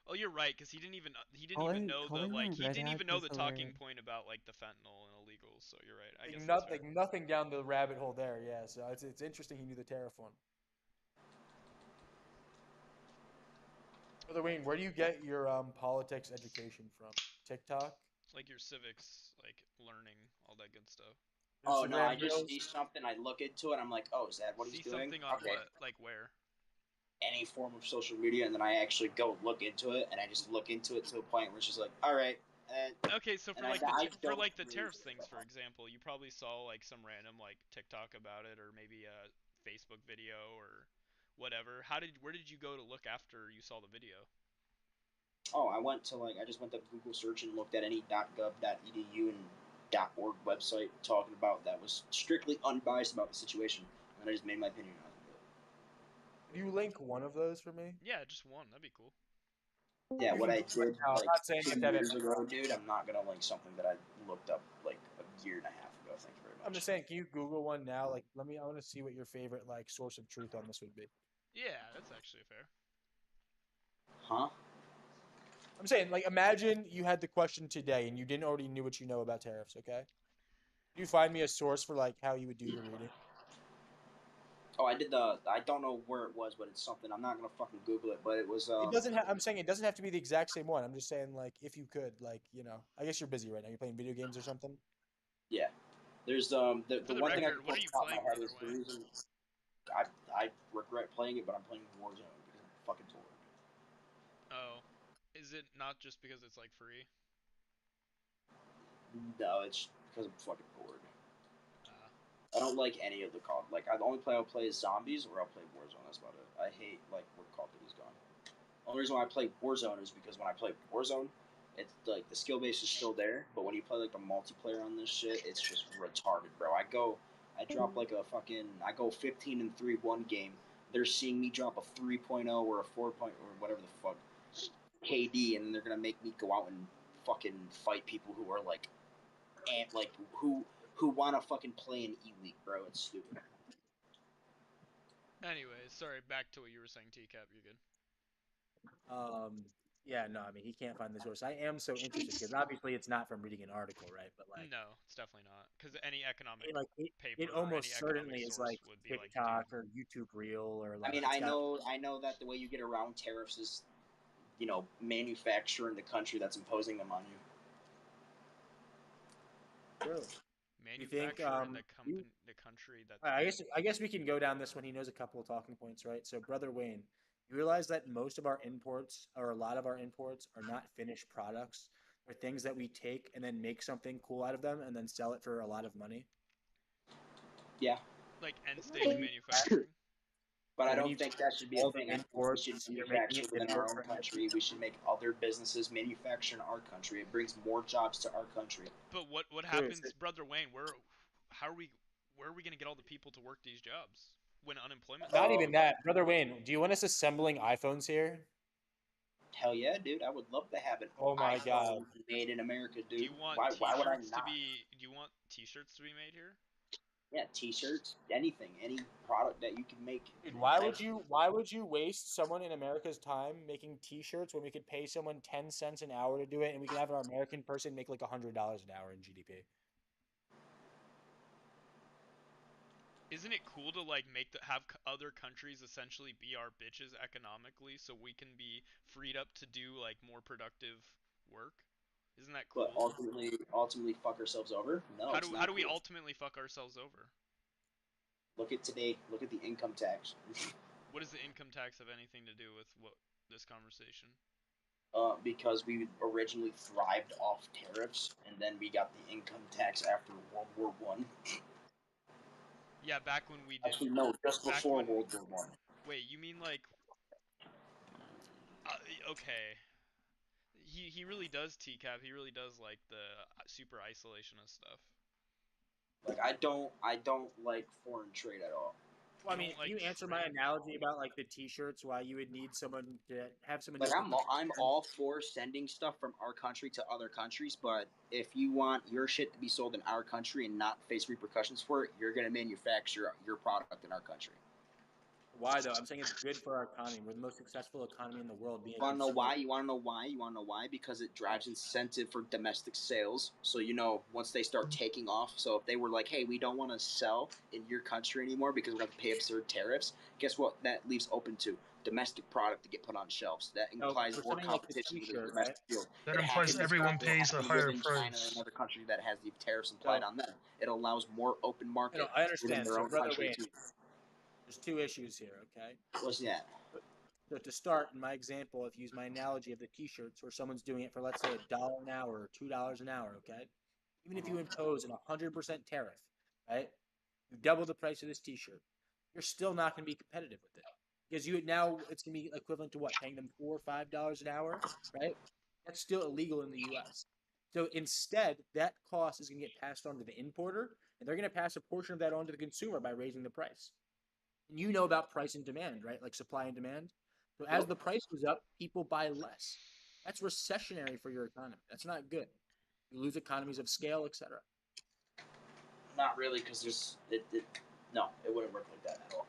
Oh, you're right, because he didn't even Calling know the calling like them he red didn't hats even know is the talking hilarious. point about like the fentanyl and illegals. So you're right. I Like guess that's fair. nothing down the rabbit hole there. Yeah. So it's interesting he knew the tariff one. Brother Wayne, where do you get your politics education from? TikTok? Like your civics, like learning all that good stuff. Oh no, I Instagram just reels? see something, I look into it, I'm like, oh, is that what See he's doing? something on Okay. what? Like where? Any form of social media, and then I actually go look into it, and I just look into it to a point where it's just like, all right. Okay, so for and like I for don't like the really tariffs think things, about for example, you probably saw like some random like TikTok about it, or maybe a Facebook video or whatever. Where did you go to look after you saw the video? Oh, I just went to Google search and looked at any .gov.edu and .org website talking about that was strictly unbiased about the situation, and I just made my opinion on it. Could you link one of those for me? Yeah, just one. That'd be cool. Yeah, You what can I do it right did now. I'm like not saying you 2 have to have years it. ago, dude, I'm not gonna link something that I looked up like a year and a half ago. Thank you very much. I'm just saying, can you Google one now? Like, I want to see what your favorite like source of truth on this would be. Yeah, that's actually fair. Huh? I'm saying, like, imagine you had the question today and you didn't already knew what you know about tariffs. Okay, can you find me a source for like how you would do your reading? Oh, I don't know where it was, but it's something. I'm not gonna fucking Google it, but it was. It doesn't. I'm saying it doesn't have to be the exact same one. I'm just saying, like, if you could, like, I guess you're busy right now. You're playing video games or something. Yeah. There's the For the one thing I record, can what put are you on top of playing, my head Brother is the Wayne? reason I regret playing it, but I'm playing Warzone because I'm fucking bored. Oh, is it not just because it's like free? No, it's because I'm fucking bored. I don't like any of the COD. Like, the only play I'll play is Zombies, or I'll play Warzone. That's about it. I hate, like, where Call of Duty's gone. The only reason why I play Warzone is because when I play Warzone, it's, like, the skill base is still there, but when you play, like, the multiplayer on this shit, it's just retarded, bro. I drop, like, I go 15-3 one game. They're seeing me drop a 3.0 or a 4. Or whatever the fuck KD, and then they're gonna make me go out and fucking fight people who are, like, who want to fucking play in E-League, bro. It's stupid. Anyways, sorry, back to what you were saying, T-Cap, you're good. Yeah, no, I mean, he can't find the source. I am so interested because obviously it's not from reading an article, right? But like, No, it's definitely not. Because any economic paper it or any almost economic certainly is source like would be like, TikTok dude. or YouTube Reel or like. I mean, it's I got- know that the way you get around tariffs is, manufacture in the country that's imposing them on you. True. You think Manufacture in the country that's. I guess we can go down this one. He knows a couple of talking points, right? So, Brother Wayne, you realize that most of our imports, or a lot of our imports, are not finished products. They're things that we take and then make something cool out of them and then sell it for a lot of money. Yeah. Like end stage manufacturing. But I when don't you think that should be a all the thing. I think we imports, should you're making manufacture it within our difficult own for country. We should make other businesses manufacture in our country. It brings more jobs to our country. But what True, happens, Brother Wayne? Where are we gonna get all the people to work these jobs when unemployment? Not even that, Brother Wayne. Do you want us assembling iPhones here? Hell yeah, dude! I would love to have an Oh my iPhone god. made in America, dude. Do you want why would I T-shirts not? to be? Do you want T-shirts to be made here? Yeah, T-shirts, anything, any product that you can make. Dude, why would you waste someone in America's time making T-shirts when we could pay someone 10 cents an hour to do it, and we could have an American person make like $100 an hour in GDP? isn't it cool to like have other countries essentially be our bitches economically, so we can be freed up to do like more productive work? Isn't that cool? But ultimately fuck ourselves over? No, How it's do not we cool. ultimately fuck ourselves over? Look at today. Look at the income tax. What does the income tax have anything to do with what this conversation? Because we originally thrived off tariffs, and then we got the income tax after World War One. Yeah, back when we did. Actually, no, just before World War One. Wait, you mean like? Okay. He really does TCAP. He really does like the super isolationist stuff. Like I don't like foreign trade at all. Well, I mean, can you answer my analogy about like the T-shirts? Why you would need someone to have someone? Like I'm all for sending stuff from our country to other countries, but if you want your shit to be sold in our country and not face repercussions for it, you're gonna manufacture your product in our country. Why though? I'm saying it's good for our economy. We're the most successful economy in the world. Being You want to know why? You want to know why? You want to know why? Because it drives incentive for domestic sales. So once they start taking off. So if they were like, "Hey, we don't want to sell in your country anymore because we have to pay absurd tariffs," guess what? That leaves open to domestic product to get put on shelves. That implies more competition within the domestic field. That It implies happens everyone it pays a happens higher within China price. and another country that has the tariffs implied on them. It allows more open market I within understand. their So, own brother country Wayne, too. there's two issues here. Okay. What's that? So to start, in my example, if you use my analogy of the T-shirts, where someone's doing it for let's say $1 an hour or $2 an hour, okay? Even if you impose an 100% tariff, right? You double the price of this T-shirt, you're still not going to be competitive with it because it's going to be equivalent to what, paying them $4 or $5 an hour, right? That's still illegal in the U.S. So instead, that cost is going to get passed on to the importer, and they're going to pass a portion of that on to the consumer by raising the price. And you know about price and demand, right? Like supply and demand. So as the price goes up, people buy less. That's recessionary for your economy. That's not good. You lose economies of scale, etc. Not really, because it wouldn't work like that at all.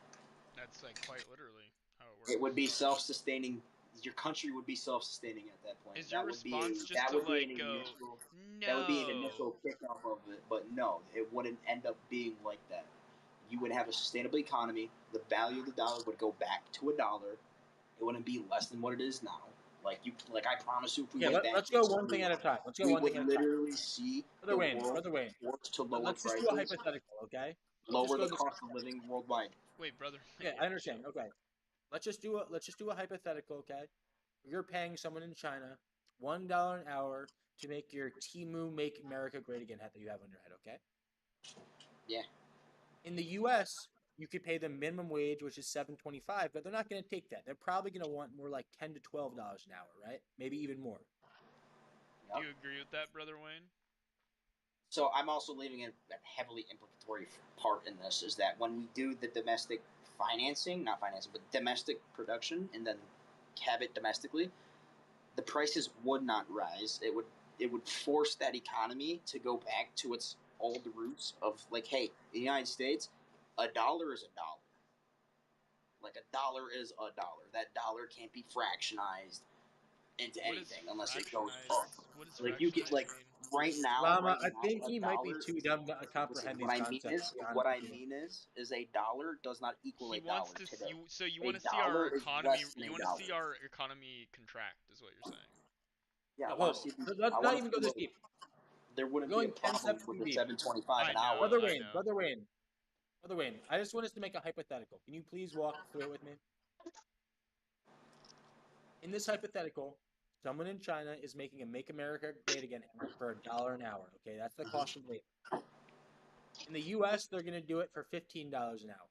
That's like quite literally how it works. It would be self-sustaining. Your country would be self-sustaining at that point. Is your response just that to would be like an go, initial, no? That would be an initial kickoff of it, but no, it wouldn't end up being like that. You would have a sustainable economy. The value of the dollar would go back to $1. It wouldn't be less than what it is now. Like I promise you, if we went back, Let's go one thing at a time. we would literally see the world forced to lower Let's just prices, do a hypothetical, okay? lower the cost of living worldwide. Wait, brother. Yeah, I understand. Okay, let's just do a hypothetical, okay? You're paying someone in China $1 an hour to make your Timu Make America Great Again hat that you have on your head, okay? Yeah. In the U.S., you could pay them minimum wage, which is $7.25, but they're not going to take that. They're probably going to want more like $10 to $12 an hour, right? Maybe even more. Do you agree with that, brother Wayne? So I'm also leaving a heavily implicatory part in this is that when we do the domestic not financing, but domestic production, and then have it domestically, the prices would not rise. It would force that economy to go back to its old roots of like, hey, in the United States, $1 is $1. Like $1 is $1. That dollar can't be fractionized into anything unless it goes up. Like you get like right now, Lama, I think a he might be dollar too is dumb to listen, comprehend these concepts. To be honest what I with you. mean is $1 does not equal He $1 wants to. today. You want to see our $1 is economy? less than You want to see $1. our economy contract? Is what you're saying? Yeah, I Whoa, want to see. let's not even go this deep. There wouldn't We're be a going 10 problem steps with too the deep. $7.25 an hour. Brother Wayne, I just want us to make a hypothetical. Can you please walk through it with me? In this hypothetical, someone in China is making a Make America Great Again hat for $1 an hour. Okay, that's the cost of labor. In the U.S., they're going to do it for $15 an hour.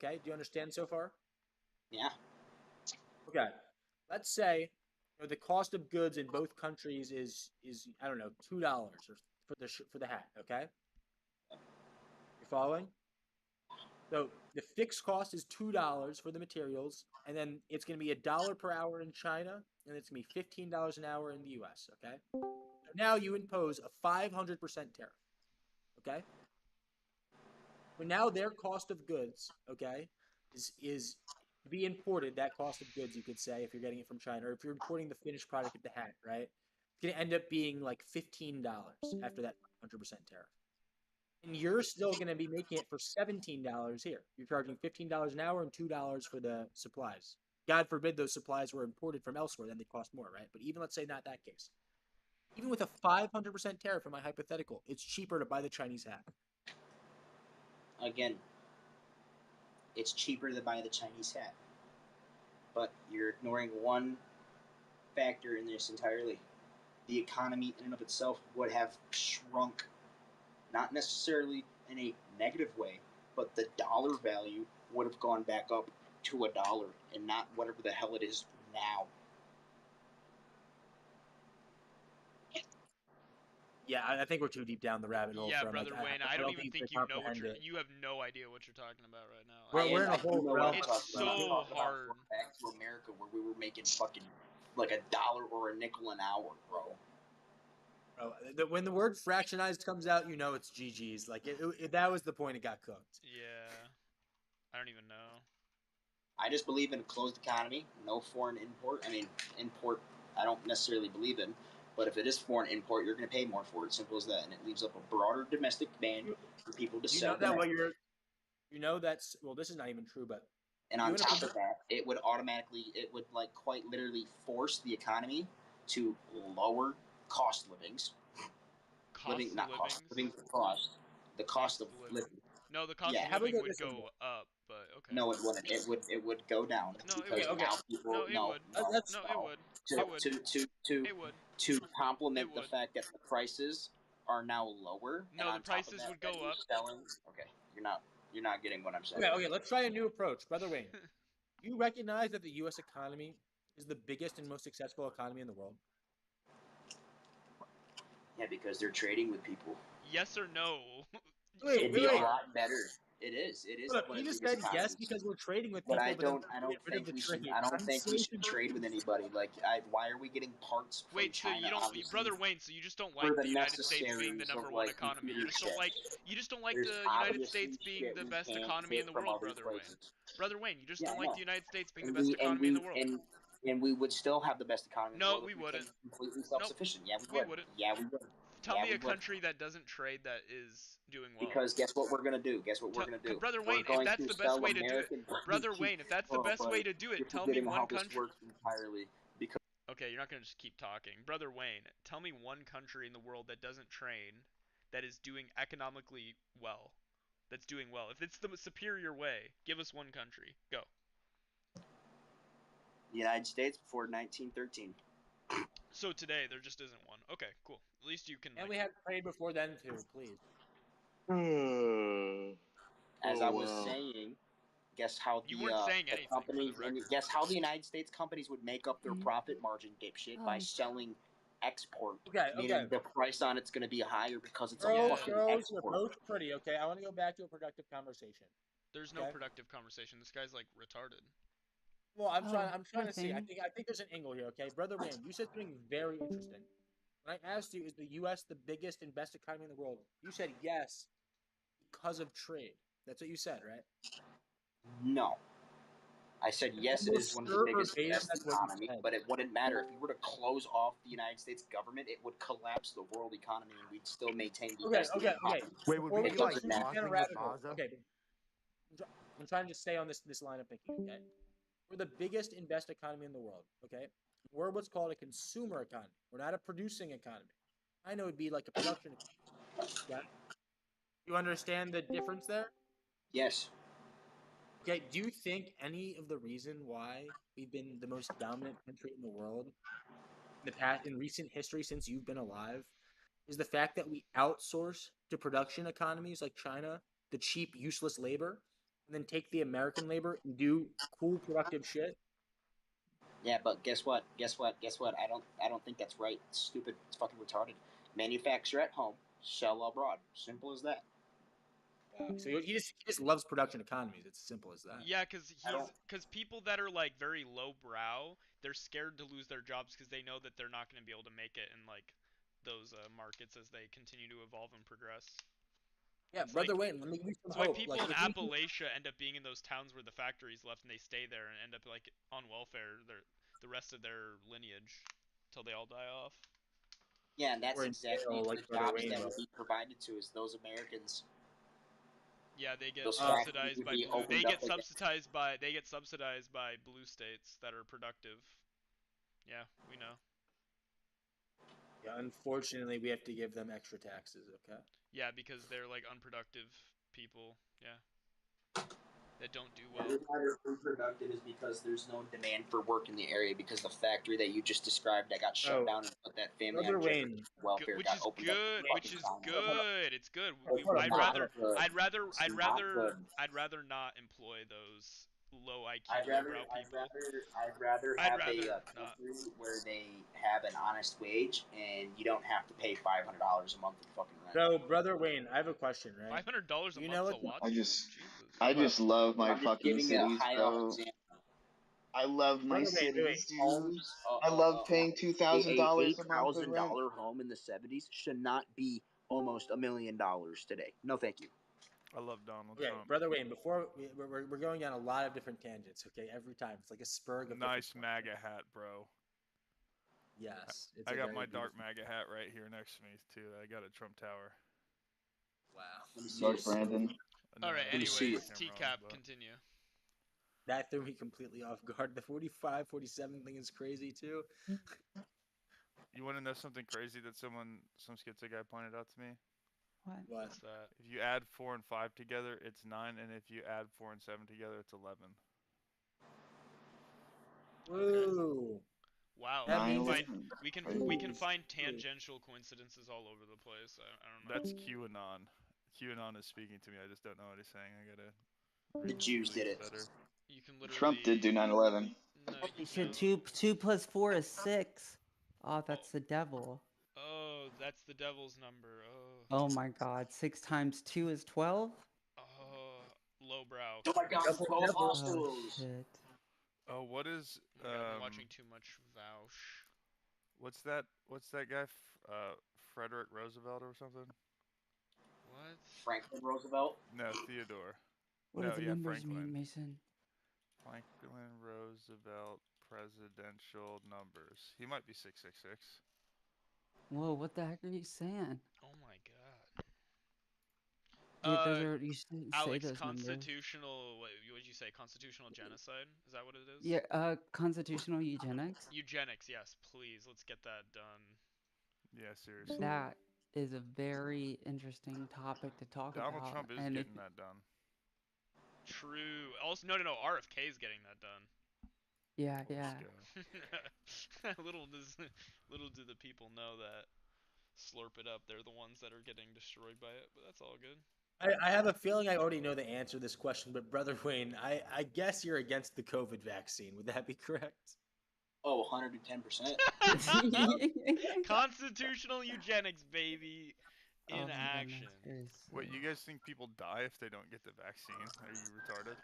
Okay, do you understand so far? Yeah. Okay, let's say the cost of goods in both countries is I don't know $2 for the hat. Okay, you're following? So the fixed cost is $2 for the materials, and then it's going to be $1 per hour in China, and it's going to be $15 an hour in the U.S. Okay. Now you impose a 500% tariff. Okay. But now their cost of goods, okay, is to be imported. That cost of goods, you could say, if you're getting it from China, or if you're importing the finished product of the hat, right? It's going to end up being like $15 after that 100% tariff. and you're still going to be making it for $17 here. You're charging $15 an hour and $2 for the supplies. God forbid those supplies were imported from elsewhere, then they cost more, right? But even let's say not that case. Even with a 500% tariff in my hypothetical, it's cheaper to buy the Chinese hat. Again, it's cheaper to buy the Chinese hat. But you're ignoring one factor in this entirely. The economy in and of itself would have shrunk, not necessarily in a negative way, but the dollar value would have gone back up to $1 and not whatever the hell it is now. Yeah, I think we're too deep down the rabbit hole. Yeah, from brother like, Wayne, I I don't don't even think think they you know what comprehend it. you have no idea what you're talking about right now. We're in a I do whole know what realm. I'm It's talking about. I'm so talking about hard. going back to America where we were making fucking like $1 or a nickel an hour, bro. Bro, when the word fractionized comes out, you know it's GG's. Like that was the point it got cooked. Yeah, I don't even know. I just believe in a closed economy, no foreign import. I mean, import, I don't necessarily believe in, but if it is foreign import, you're going to pay more for it. Simple as that. And it leaves up a broader domestic demand for people to You sell. know that what you're. You know that's well. This is not even true, but And on top of that, it would like quite literally force the economy to lower cost livings. Living, not cost, living cost. The cost of living. No, the cost of Yeah. living would go up, but okay. No, it wouldn't. It would go down because now people No, it would. No, it would. It would. It would. To complement It the would. fact that the prices are now lower. No, and the on top of prices that, would go you're up. selling. Okay, you're not getting what I'm saying. Okay, let's try a new approach, brother Wayne. You recognize that the U.S. economy is the biggest and most successful economy in the world? Yeah, because they're trading with people. Yes or no? It'd be a lot better. It is. It is. Look, you just said yes because we're trading with people. But I but then don't. I don't get rid of think the we should. trade. I don't think we should Unsafe trade with anybody. Like, why are we getting parts from Wait, so China? you don't, obviously, brother Wayne? So you just don't for like the the United States being the necessaries of, number one like, economy? You computer just don't shit. like. You just don't like There's the United obviously States being shit the we best can't economy get in the from world, other brother Wayne. places. Brother Wayne, you just Yeah, don't I like know. the United States being And the best economy in the world. And we would still have the best economy in the No, world we if we wouldn't. became completely No, self-sufficient. Yeah, we would. wouldn't. Yeah, we would. Tell Yeah, me we a would. country that doesn't trade that is doing well. Because guess what we're gonna do? Guess what we're gonna do? Brother We're Wayne, if going that's to the best sell way to do it, American. brother Wayne, if that's the best way to do it, You're tell me forgetting one how this country. works entirely. Because Okay, you're not gonna just keep talking, brother Wayne. Tell me one country in the world that doesn't trade, that is doing economically well, that's doing well. If it's the superior way, give us one country. Go. the United States before 1913. So today there just isn't one. Okay, cool. At least you can. And we had trade before then too, please. As I was saying, guess how You weren't saying anything for the companies and record. guess how the United States companies would make up their profit margin, dipshit, by selling export. Meaning the price on it's going to be higher because it's a fucking export. You're both pretty. Okay, I want to go back to a productive conversation. There's no productive conversation. This guy's like retarded. Well, I'm trying. I'm trying poor to see. I thing. think there's an angle here. Okay, brother Wayne, you said something very interesting. When I asked you, is the U.S. the biggest and best economy in the world? You said yes, because of trade. That's what you said, right? No. I said yes, it is one of the biggest and best economy, but it wouldn't matter. If you were to close off the United States government, it would collapse the world economy, and we'd still maintain the best economy. Wait, would we It be like doesn't matter. talking with Baza? Okay, I'm trying to stay on this line of thinking. Okay, we're the biggest and best economy in the world. Okay, we're what's called a consumer economy. We're not a producing economy. I know it'd be like a production economy. Yeah. You understand the difference there? Yes. Okay, do you think any of the reason why we've been the most dominant country in the world in recent history since you've been alive is the fact that we outsource to production economies like China the cheap, useless labor, and then take the American labor and do cool, productive shit? Yeah, but guess what? Guess what? Guess what? I don't think that's right. It's stupid. It's fucking retarded. Manufacture at home, sell abroad. Simple as that. So he just loves production economies. It's as simple as that. Yeah, because people that are like very lowbrow, they're scared to lose their jobs because they know that they're not going to be able to make it in like those markets as they continue to evolve and progress. Yeah, It's brother like, Wayne, let me give you some it's why hope. people Like, in if we- Appalachia end up being in those towns where the factories left and they stay there and end up like on welfare the rest of their lineage until they all die off. Yeah, and that's Or in exactly jail, like the Brother jobs Wayne that would was. be provided to us. Those Americans. Yeah, they get Those factories subsidized would by be blue. They opened get up again. subsidized by blue states that are productive. Yeah, we know. Yeah, unfortunately, we have to give them extra taxes. Okay. Yeah, because they're like unproductive people. Yeah. That don't do The well. reason why they're unproductive is because there's no demand for work in the area because the factory that you just described that got shut down and put that family Brother on Wayne, welfare Which got is opened good. up. Which is good. It's good. It's not good. I'd rather It's not good. not employ those low IQ, I'd lowbrow people. rather I'd have rather a not. country where they have an honest wage and you don't have to pay $500 a month in fucking rent. So, Brother Wayne, I have a question, right? $500 a You month's know a what? lot. I just love my I'm just fucking giving you a cities, high level bro. example. I love my Brother Wayne, wait. cities, dude. Homes, I love paying $2,000 a month in rent. $8,000 home in the 70s should not be almost $1 million today. No, thank you. I love Donald Okay, Trump. Brother Wayne, before we're going down a lot of different tangents, okay, every time. It's like a spur of Nice MAGA hat, bro. Yes. It's I a got very my dark beautiful- MAGA hat right here next to me, too. I got a Trump Tower. Wow. Dark Brandon. Alright, Let me see anyways, it. TCAP, continue. That threw me completely off guard. The 45, 47 thing is crazy, too. You want to know something crazy that some skitsy guy pointed out to me? What? What's that? If you add 4 and 5 together, it's 9, and if you add 4 and 7 together, it's 11. Woo! Wow, That means we can find tangential coincidences all over the place. I don't know. That's QAnon. QAnon is speaking to me. I just don't know what he's saying. I gotta. The Jews did it. Better. You can literally. Trump did do 9/11. Shit, two plus 4 is 6. Oh, that's the devil. Oh, that's the devil's number. Oh my god, 6 times 2 is 12? Lowbrow. Oh my god, 12 Oh hospitals. shit. Oh, what is Oh my god, I've been watching too much Vouch. What's that guy? Frederick Roosevelt or something? What? Franklin Roosevelt? No, Theodore. What no, do the yeah, numbers Franklin. mean, Mason? Franklin Roosevelt presidential numbers. He might be 666. Whoa, what the heck are you saying? Oh my god. Dude, those are, you shouldn't say Alex, those numbers. constitutional, what did you say? Constitutional genocide? Is that what it is? Yeah, constitutional eugenics. Eugenics, yes, please. Let's get that done. Yeah, seriously. That is a very interesting topic to talk about. Donald Trump is getting that done. True. Also, no, RFK is getting that done. Yeah, yeah. little do the people know that. Slurp it up. They're the ones that are getting destroyed by it, but that's all good. I have a feeling I already know the answer to this question, but Brother Wayne, I guess you're against the COVID vaccine. Would that be correct? Oh, 110%. Constitutional eugenics, baby. In action. Wait, you guys think people die if they don't get the vaccine? Are you retarded?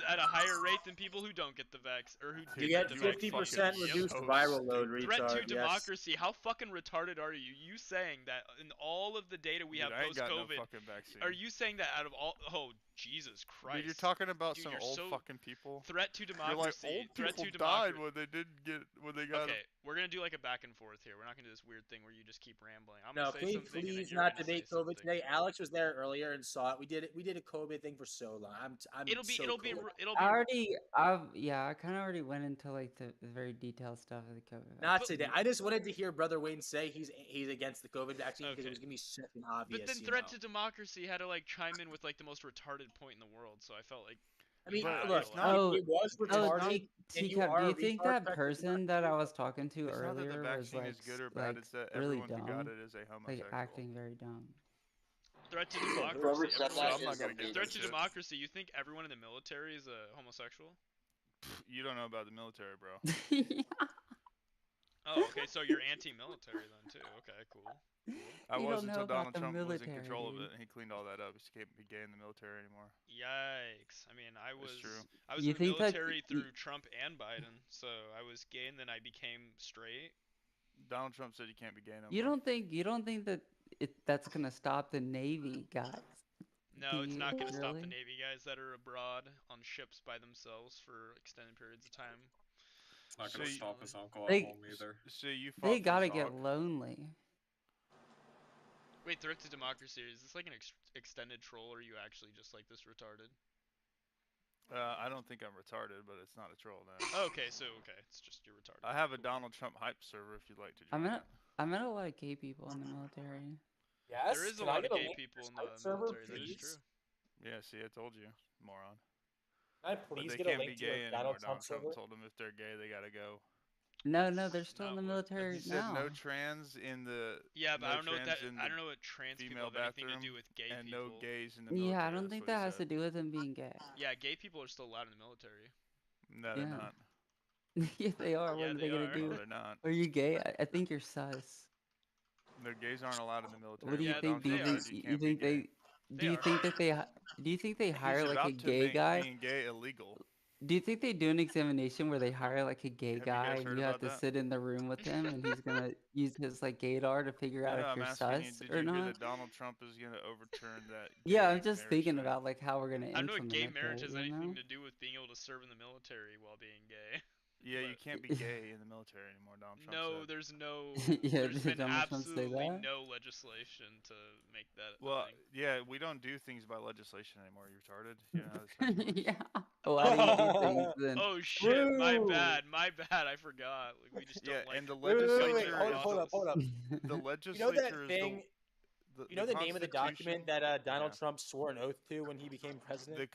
At a higher rate than people who don't get the vaccine, or who You did get the vaccine. 50% reduced viral load, Threat to retard, yes. democracy. How fucking retarded are you? You saying that in all of the data we have I ain't got no post-COVID, fucking vaccine. are you saying that out of all? Oh, Jesus Christ! Dude, you're talking about Dude, some you're old so fucking people. Threat to You're democracy. like, old threat people to died democracy. when they didn't get when they got. Okay, we're gonna do like a back and forth here. We're not gonna do this weird thing where you just keep rambling. I'm No, gonna can say we something and then please you're not gonna debate say COVID something. today? Alex was there earlier and saw it. We did a COVID thing for so long. It'll be I kind of already went into like the very detailed stuff of the COVID. Not vaccine. today. I just wanted to hear Brother Wayne say he's against the COVID vaccine because it was gonna be such an obvious. But then threat to democracy had to like chime in with like the most retarded point in the world, so I felt like. I mean, you look, it was retarded. and you TCAP, are do you a think retard that practicing person that I was talking to It's not that the earlier was vaccine like, is good or bad, like it's that really everyone who dumb? got it is a Like homosexual. acting very dumb. Threat to democracy. Whoever said Everyone- that is a bigot. threat to democracy. You think everyone in the military is a homosexual? You don't know about the military, bro. Oh, okay. So you're anti-military then too. Okay, cool. I You was don't until know about Donald the Trump was in military, control of dude. it, and he cleaned all that up. He can't be gay in the military anymore. Yikes! I mean, I was true. You in the think that military through Trump and Biden, so I was gay and then I became straight. Donald Trump said you can't be gay no You more. don't think that that's gonna stop the Navy guys? No, it's not going to stop the Really? Navy guys that are abroad on ships by themselves for extended periods of time. It's not going to stop his alcohol They- home either. So you They fought gotta for get Zog. lonely. Wait, threat to democracy, is this like an extended troll, or are you actually just like this retarded? I don't think I'm retarded, but it's not a troll now. Okay, it's just you're retarded. I have a Donald Trump hype server if you'd like to I join met it. I met a lot of gay people in the military. Yes. There is a Can I lot get of a gay link to people your in Skype the server, military. That is please? true. Yeah, see, I told you, moron. Can I But please they get a can't link be to your gay Donald anymore. Trump Donald Trump server? told them if they're gay, they gotta go. No, they're still in the military He said now. no trans in the Yeah, but no I don't know what trans that. in I the don't know what trans people female have anything to bathroom do with gay and people. no gays in the military. Yeah, I don't That's think what he that has said. to do with him being gay. Yeah, gay people are still allowed in the military. No, they're not. Yeah, they are. Yeah, What are they they gonna are. do? No, they're not. Are you gay? I think you're sus. No, gays aren't allowed in the military. What do you Yeah, think? they Do you are. think You you can't be think gay. they? Do you are. think that they? Do you think they hire He's like a about to gay make guy? being gay illegal. Do you think they do an examination where they hire like a gay Have you guy guys and heard you have about to that? sit in the room with him and he's gonna use his like gaydar to figure out No, if I'm you're asking you, sus did or you hear not? that Donald Trump is going to overturn that Yeah, gay I'm just marriage thinking thing? about like how we're gonna I don't know what implement gay it. marriage Though, has you anything know? to do with being able to serve in the military while being gay. Yeah, you can't be gay in the military anymore, Donald Trump No, said. there's no. Yeah, There's did been Donald Trump say absolutely that? no legislation to make that a Well, thing. yeah, we don't do things by legislation anymore. You retarded? You know how this stuff works? Yeah. Well, how do you do things then? Oh shit! My bad. My bad. I forgot. We just Yeah, don't like. and the Wait, legislature hold is up, hold up. the You know legislature that is thing? the You know the name of the document Constitution. that Donald Yeah. Trump swore an oath to when he became president?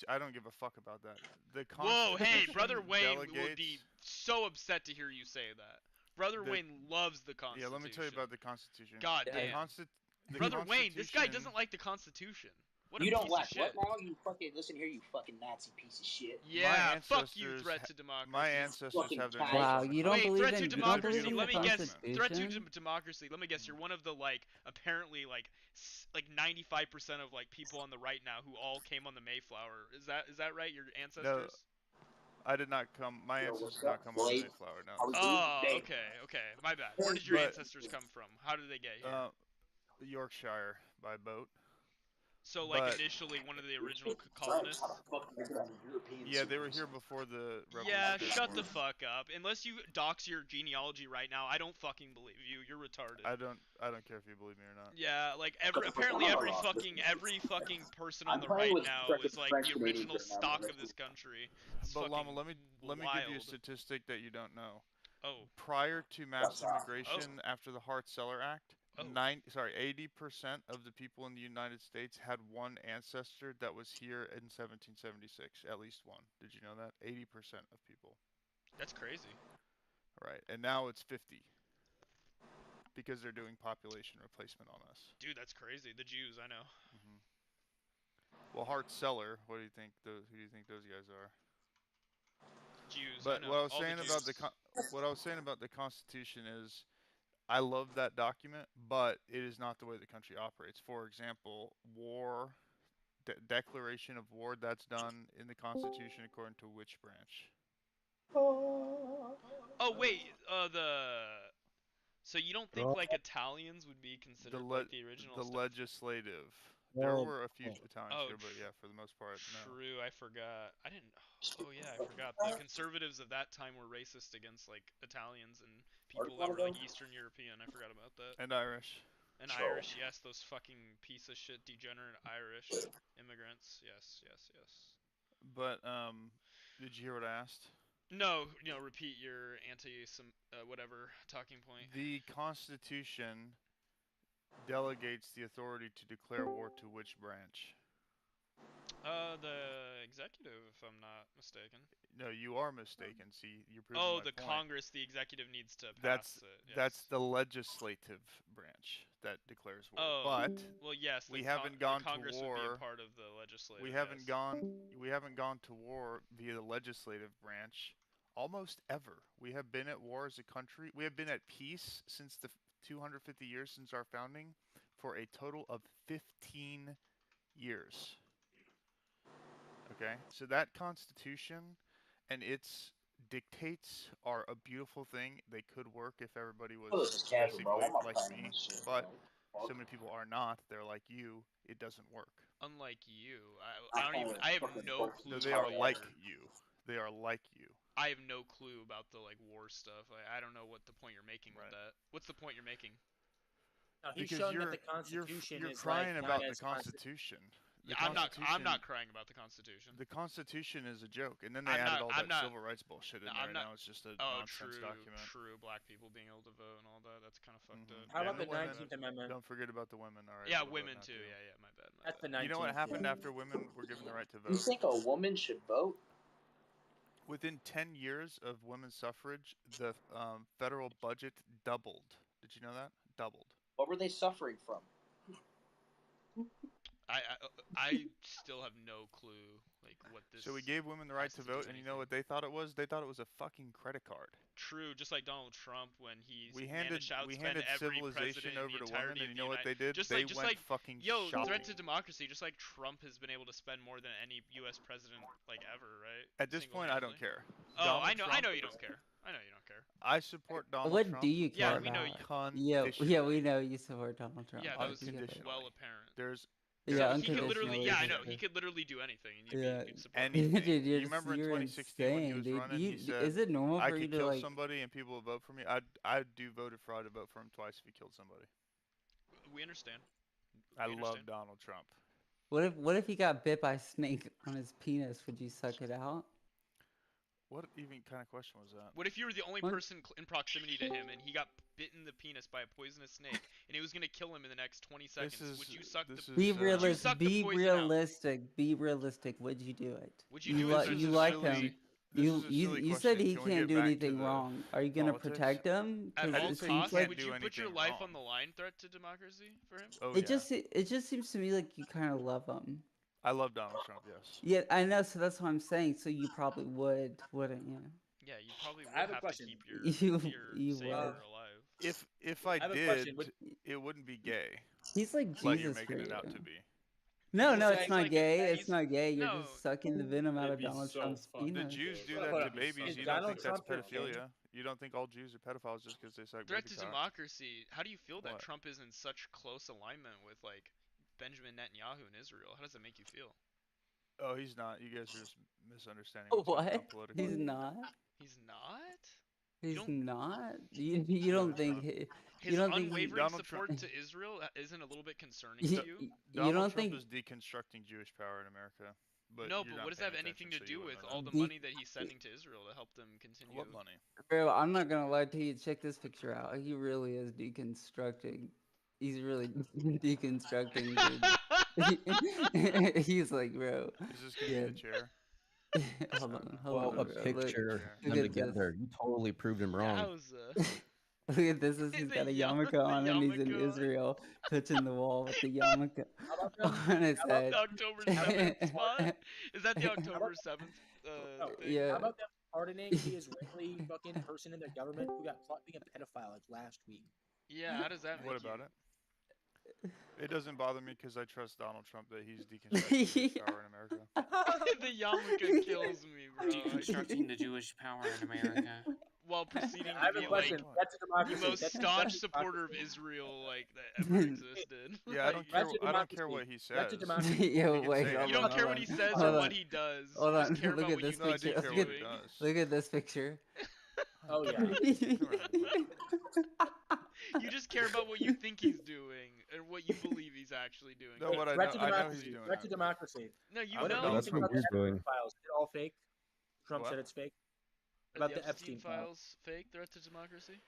I don't give a fuck about that. The Whoa, hey, Constitution Brother Wayne would delegates. be so upset to hear you say that. Brother The- Wayne loves the Constitution. Yeah, let me tell you about the Constitution. God The damn. the Brother Wayne, this guy Constitution- doesn't like the Constitution. What You a don't piece like of shit. what now? You fucking listen here, you fucking Nazi piece of shit. Yeah, My fuck you, ancestors threat ha- to democracy. My ancestors Fucking have their cat. names Wow, on you it. don't Wait, believe threat in to you don't believe democracy. in Let the me guess. Constitution? Threat to democracy. Let me guess. You're one of the like apparently like 95% of like people on the right now who all came on the Mayflower. Is that right? Your ancestors? I did not come. My ancestors did not come on the Mayflower. No. Oh, okay. My bad. Where did your ancestors come from? How did they get here? Yorkshire by boat. So, like, But- initially one of the original colonists? Yeah, they were here before the Yeah, Revolutionary shut War. the fuck up. Unless you dox your genealogy right now, I don't fucking believe you. You're retarded. I don't care if you believe me or not. Yeah, like apparently every fucking person on the right now is like the original stock of this country. It's But Llama, fucking let me give you a wild. statistic that you don't know. Oh. Prior to mass immigration, after the Hart-Celler Act, 80% of the people in the United States had one ancestor that was here in 1776. At least one. Did you know that? 80% of people. That's crazy. Right, and now it's 50. Because they're doing population replacement on us. Dude, that's crazy. The Jews, I know. Well, Hart-Celler, what do you think? Who do you think those guys are? Jews. But I know. what I was All the saying about the Constitution is, I love that document, but it is not the way the country operates. For example, war, declaration of war, that's done in the Constitution according to which branch? Oh wait, So you don't think like Italians would be considered like the original The stuff? legislative. There were a few Italians here, but tr- yeah, for the most part, no. True, I forgot. I didn't. Oh yeah, I forgot. The conservatives of that time were racist against like Italians and people that were like Eastern European. I forgot about that. And Irish. And Irish, yes, those fucking piece of shit degenerate Irish immigrants. Yes. But did you hear what I asked? No, repeat your some whatever talking point. The Constitution delegates the authority to declare war to which branch? The executive, if I'm not mistaken. No, you are mistaken. See, you're proving Oh, my the point. Congress, the executive needs to pass it. Yes. That's the legislative branch that declares war. Oh, but well, yes, we haven't gone Congress to war. would be a part of the legislative. We haven't gone to war via the legislative branch almost ever. We have been at war as a country. We have been at peace since the 250 years since our founding for a total of 15 years. Okay, so that Constitution and its dictates are a beautiful thing. They could work if everybody was basically like me, but so many people are not. They're like you. It doesn't work. Unlike you, I don't even. I have no clue. No, they are like you. They are like you. I have no clue about the like war stuff. I don't know what the point you're making with that. What's the point you're making? No, he's Because showing that you're the Constitution you're is crying like about the not as Constitution. The Yeah, I'm not Constitution. crying about the Constitution. The Constitution is a joke, and then they I'm added not- all I'm that not- civil rights bullshit in No, there. I'm And not. now it's just a Oh, nonsense document. true. Black people being able to vote and all that. That's kind of fucked up. How about And the women. 19th Amendment? Don't forget about the women. All right. Yeah, able to vote women now, too. Yeah, my bad. That's the 19th. You know what happened yeah. after women were given the right to vote? You think a woman should vote? Within 10 years of women's suffrage, the federal budget doubled. Did you know that? Doubled. What were they suffering from? I still have no clue like what this. So we gave women the right to vote, and you know what they thought it was? They thought it was a fucking credit card. True, just like Donald Trump when he We managed to handed outspend every civilization president over in the to women, entirety and of you know the what they United- did? Just They like went fucking yo, shopping. threat to democracy. Just like Trump has been able to spend more than any U.S. president like ever, right? At this point, I don't care. Oh, Donald I know Trump- you don't care. I know you don't care. I support Donald What Trump. do you care Yeah, about? we know Yeah, we know you support Donald Trump. Yeah, that Like, was you get it. well apparent. There's Yeah, he could literally. unconditionally. Yeah, I know. He could literally do anything, and you'd support him. anything. Dude, you remember in you're 2016 when he insane, was dude. running, he said, Is it normal I for you could to kill like? somebody and people will vote for me? I'd do voted for. I'd vote for him twice if he killed somebody. We understand. I love Donald Trump. What if he got bit by a snake on his penis? Would you suck it out? What even kind of question was that? What if you were the only person in proximity to him, and he got bitten in the penis by a poisonous snake, and he was gonna kill him in the next 20 seconds? Would you suck the? Be would you realistic. suck the Be poison out? realistic. Be realistic. Would you do it? Would you do it? You like him. You said he can't do anything wrong. Are you gonna protect him? At 'Cause all it seems costs, like would you put your life on the line? Threat to democracy for him? Oh, it just seems to me like you kind of love him. I love Donald Trump. Yes. Yeah, I know. So that's what I'm saying. So you probably would, wouldn't you? Yeah, you probably would I have a have question. to keep your You savior would. alive. If I have a did, question. it wouldn't be gay. He's like Like you're Jesus making for it out you. to be. No, He's no, like- it's not like- gay. he's- It's not gay. You're no. just sucking the venom out It'd of be Donald so Trump's fucking The penis. Jews do Hold that on, to hold on. babies. Is You don't Donald think that's Trump your king? pedophilia? You don't think all Jews are pedophiles just because they suck Threat baby to cock? democracy. How do you feel that What? Trump is in such close alignment with like Benjamin Netanyahu in Israel? How does that make you feel? Oh, he's not. You guys are just misunderstanding what's going on What? politically. He's not. He's not. He's not. You don't think His you don't think unwavering Donald support Trump- to Israel isn't a little bit concerning You- to you? you Donald don't Trump think is deconstructing Jewish power in America. But no, you're but not what does that have paying anything to attention, so you do with wouldn't know all that. the money that he's sending to Israel to help them continue? What money? Bro, I'm not gonna lie to you. Check this picture out. He really is deconstructing. He's really deconstructing, dude. He's like, bro. Is this gonna be the chair? Hold on, Well, hold a on, bro. picture Look them at together. this. You totally proved him wrong. Yowza. Look at this. He's got a yarmulke on and he's in yarmulke on. Israel, touching the wall with the yarmulke How about them? on his How about head. The October 7th spot? Is that the October 7th Oh, thing? Yeah. How about them pardoning the Israeli fucking person in their government who got caught being a pedophile like last week? Yeah, how does that make What you? about it? It doesn't bother me because I trust Donald Trump that he's deconstructing Jewish power in America. The yarmulke kills me, bro. Deconstructing the Jewish power in America. While proceeding I have to a be question. like That's a the democracy. most That's a staunch democracy. supporter of Israel like that ever existed. Yeah, I Like, don't care. That's a I don't care democracy. what he says. That's a democracy. Yo, He can wait, say hold you on, don't care hold what on. he says Hold or on. what he does. Hold You just on. care Look about at what this you No, I think do he's picture. care Look what he doing. does. Look at this picture. Oh yeah. You just care about what you think he's doing and what you believe he's actually doing. No, what I Threat know, to I know democracy. he's doing Threat to it. democracy. No, you What know. do you That's think what about the you're doing. Epstein files? Is it all fake? Trump What? said it's fake. Are About the the Epstein Epstein files. files fake? Threat to democracy?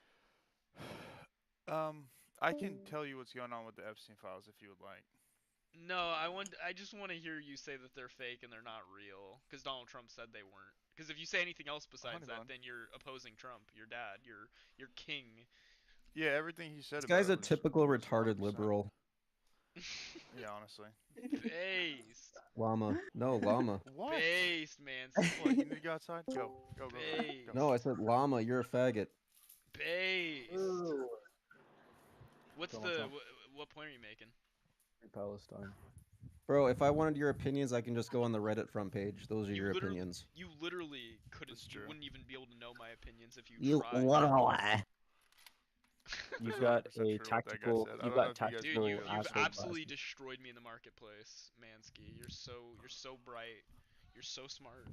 I can tell you what's going on with the Epstein files if you would like. No, I just want to hear you say that they're fake and they're not real, because Donald Trump said they weren't. Because if you say anything else besides Honey that, bun. then you're opposing Trump, your dad, your king. Yeah, everything he said. This about guy's it a was typical 100%. retarded liberal. Yeah, honestly. Based. Llama. No, llama. What? Based, man. What? You need to go outside? Go. Go. Go. Based. Go. No, I said llama. You're a faggot. Based. Ooh. What's Donald the Trump. what point are you making? Palestine. Bro, if I wanted your opinions, I can just go on the Reddit front page. Those are your opinions. You literally couldn't. You wouldn't even be able to know my opinions if you You tried. literally. You've got 100% true a what that guy tactical. said. I You've don't know got if you guys tactical. Dude, you've asshole absolutely glasses. destroyed me in the marketplace, Mansky. You're so bright. You're so smart.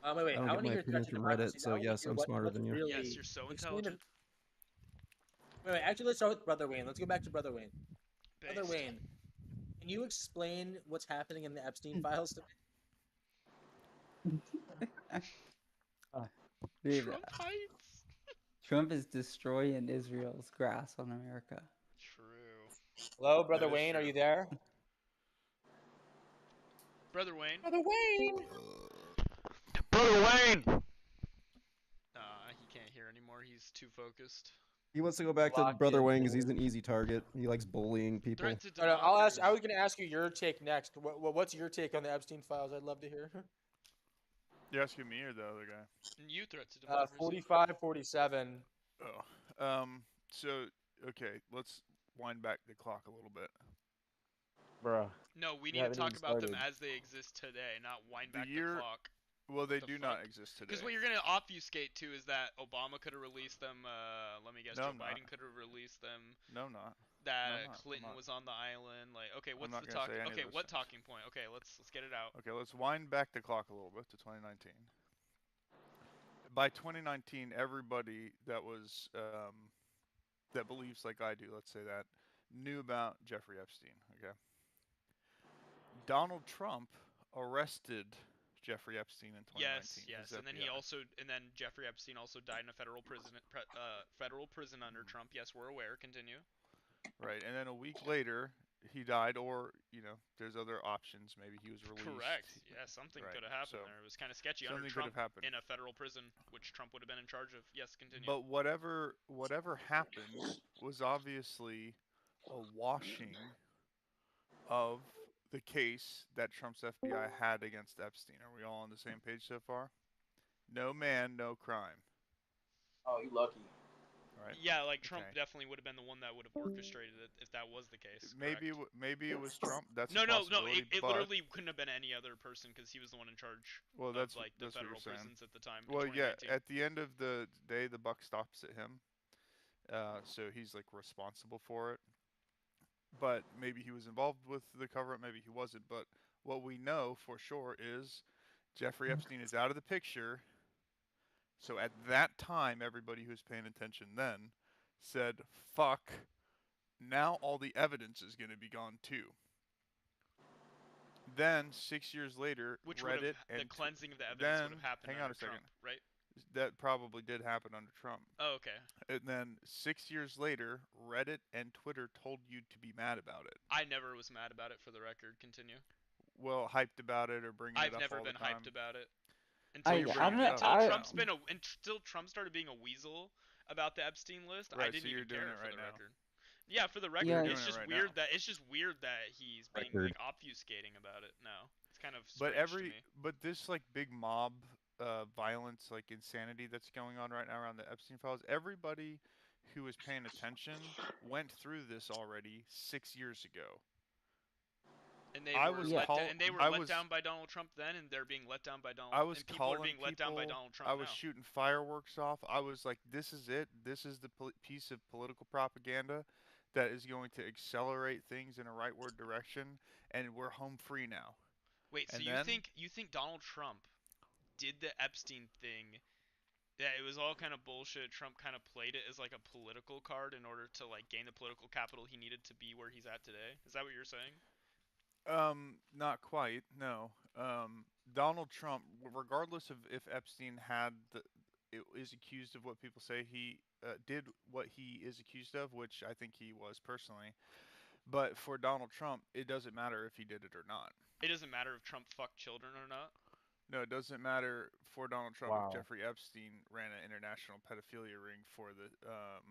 Wait. I don't I get want to my hear opinions threats to from democracy. Reddit, so yes, I'm smarter than you. Yes, you're so explain intelligent. Wait, actually, let's start with Brother Wayne. Let's go back to Brother Wayne. Brother Based. Wayne, can you explain what's happening in the Epstein files to me? Dude, Trump heights. Trump is destroying Israel's grasp on America. True. Hello, Brother That is Wayne, are true. you there? Brother Wayne. Brother Wayne. Brother Wayne. He can't hear anymore. He's too focused. He wants to go back to Locked Brother in. Wayne because he's an easy target. He likes bullying people. Threat to Oh, no, I'll ask. democracy. I was going to ask you your take next. What's your take on the Epstein files? I'd love to hear. You asking me or the other guy? You threat to democracy. 45, 47. Oh. So okay, let's wind back the clock a little bit. Bruh. No, we You need to haven't talk even about them started. as they exist today, not wind The back year- the clock. Well, they The do fuck? not exist today. Because what you're gonna obfuscate to is that Obama could have released them. Let me guess, No, Joe I'm not. Biden could have released them. No, I'm not. That No, I'm not. Clinton I'm not. was on the island. Like, okay, what's not the gonna talk? say any of Okay, those what things. talking point? Okay, let's get it out. Okay, let's wind back the clock a little bit to 2019. By 2019, everybody that was that believes like I do, let's say that, knew about Jeffrey Epstein. Okay. Donald Trump arrested Jeffrey Epstein in 2019. Yes, and then Jeffrey Epstein also died in a federal prison under Trump. Yes, we're aware. Continue. Right, and then a week later, he died, or there's other options. Maybe he was released. Correct. Yeah, something Right, could have happened so there. It was kind of sketchy under something could Trump have happened. in a federal prison, which Trump would have been in charge of. Yes, continue. But whatever happened was obviously a washing of the case that Trump's FBI had against Epstein. Are we all on the same page so far? No man, no crime. Oh, you lucky. Right. Yeah, like Trump Okay. definitely would have been the one that would have orchestrated it if that was the case. Maybe it was Trump. That's no. a possibility. It but, literally couldn't have been any other person because he was the one in charge. Well, that's of, like the that's what federal you're saying. prisons at the time. Well, in yeah. 2019. At the end of the day, the buck stops at him. So he's like responsible for it. But maybe he was involved with the cover-up. Maybe he wasn't. But what we know for sure is Jeffrey Epstein is out of the picture. So at that time, everybody who was paying attention then said, "Fuck." Now all the evidence is going to be gone too. Then 6 years later, Which Reddit the and cleansing of the evidence would have happened hang on under a second. Trump, right? That probably did happen under Trump. Oh, okay. And then 6 years later, Reddit and Twitter told you to be mad about it. I never was mad about it, for the record. Continue. Well, hyped about it or bringing it up all the time. I've never been hyped about it. Until Trump started being a weasel about the Epstein list, right, I didn't so you're even care doing it right for the now. record. Yeah, for the record, You're it's doing just it right weird now. that he's being like obfuscating about it now. It's kind of But strange to me. but this like big mob violence, like insanity that's going on right now around the Epstein files, everybody who was paying attention went through this already 6 years ago. And they were let down by Donald Trump then, and they're being let down by Donald. And people are being let down by Donald Trump I was now. shooting fireworks off. I was like, "This is it. This is the piece of political propaganda that is going to accelerate things in a rightward direction, and we're home free now." Wait, so and you think Donald Trump did the Epstein thing? That it was all kind of bullshit. Trump kind of played it as like a political card in order to like gain the political capital he needed to be where he's at today. Is that what you're saying? Not quite. No. Donald Trump, regardless of if Epstein is accused of what people say he did what he is accused of, which I think he was personally. But for Donald Trump, it doesn't matter if he did it or not. It doesn't matter if Trump fucked children or not. No, it doesn't matter for Donald Trump Wow. if Jeffrey Epstein ran an international pedophilia ring for the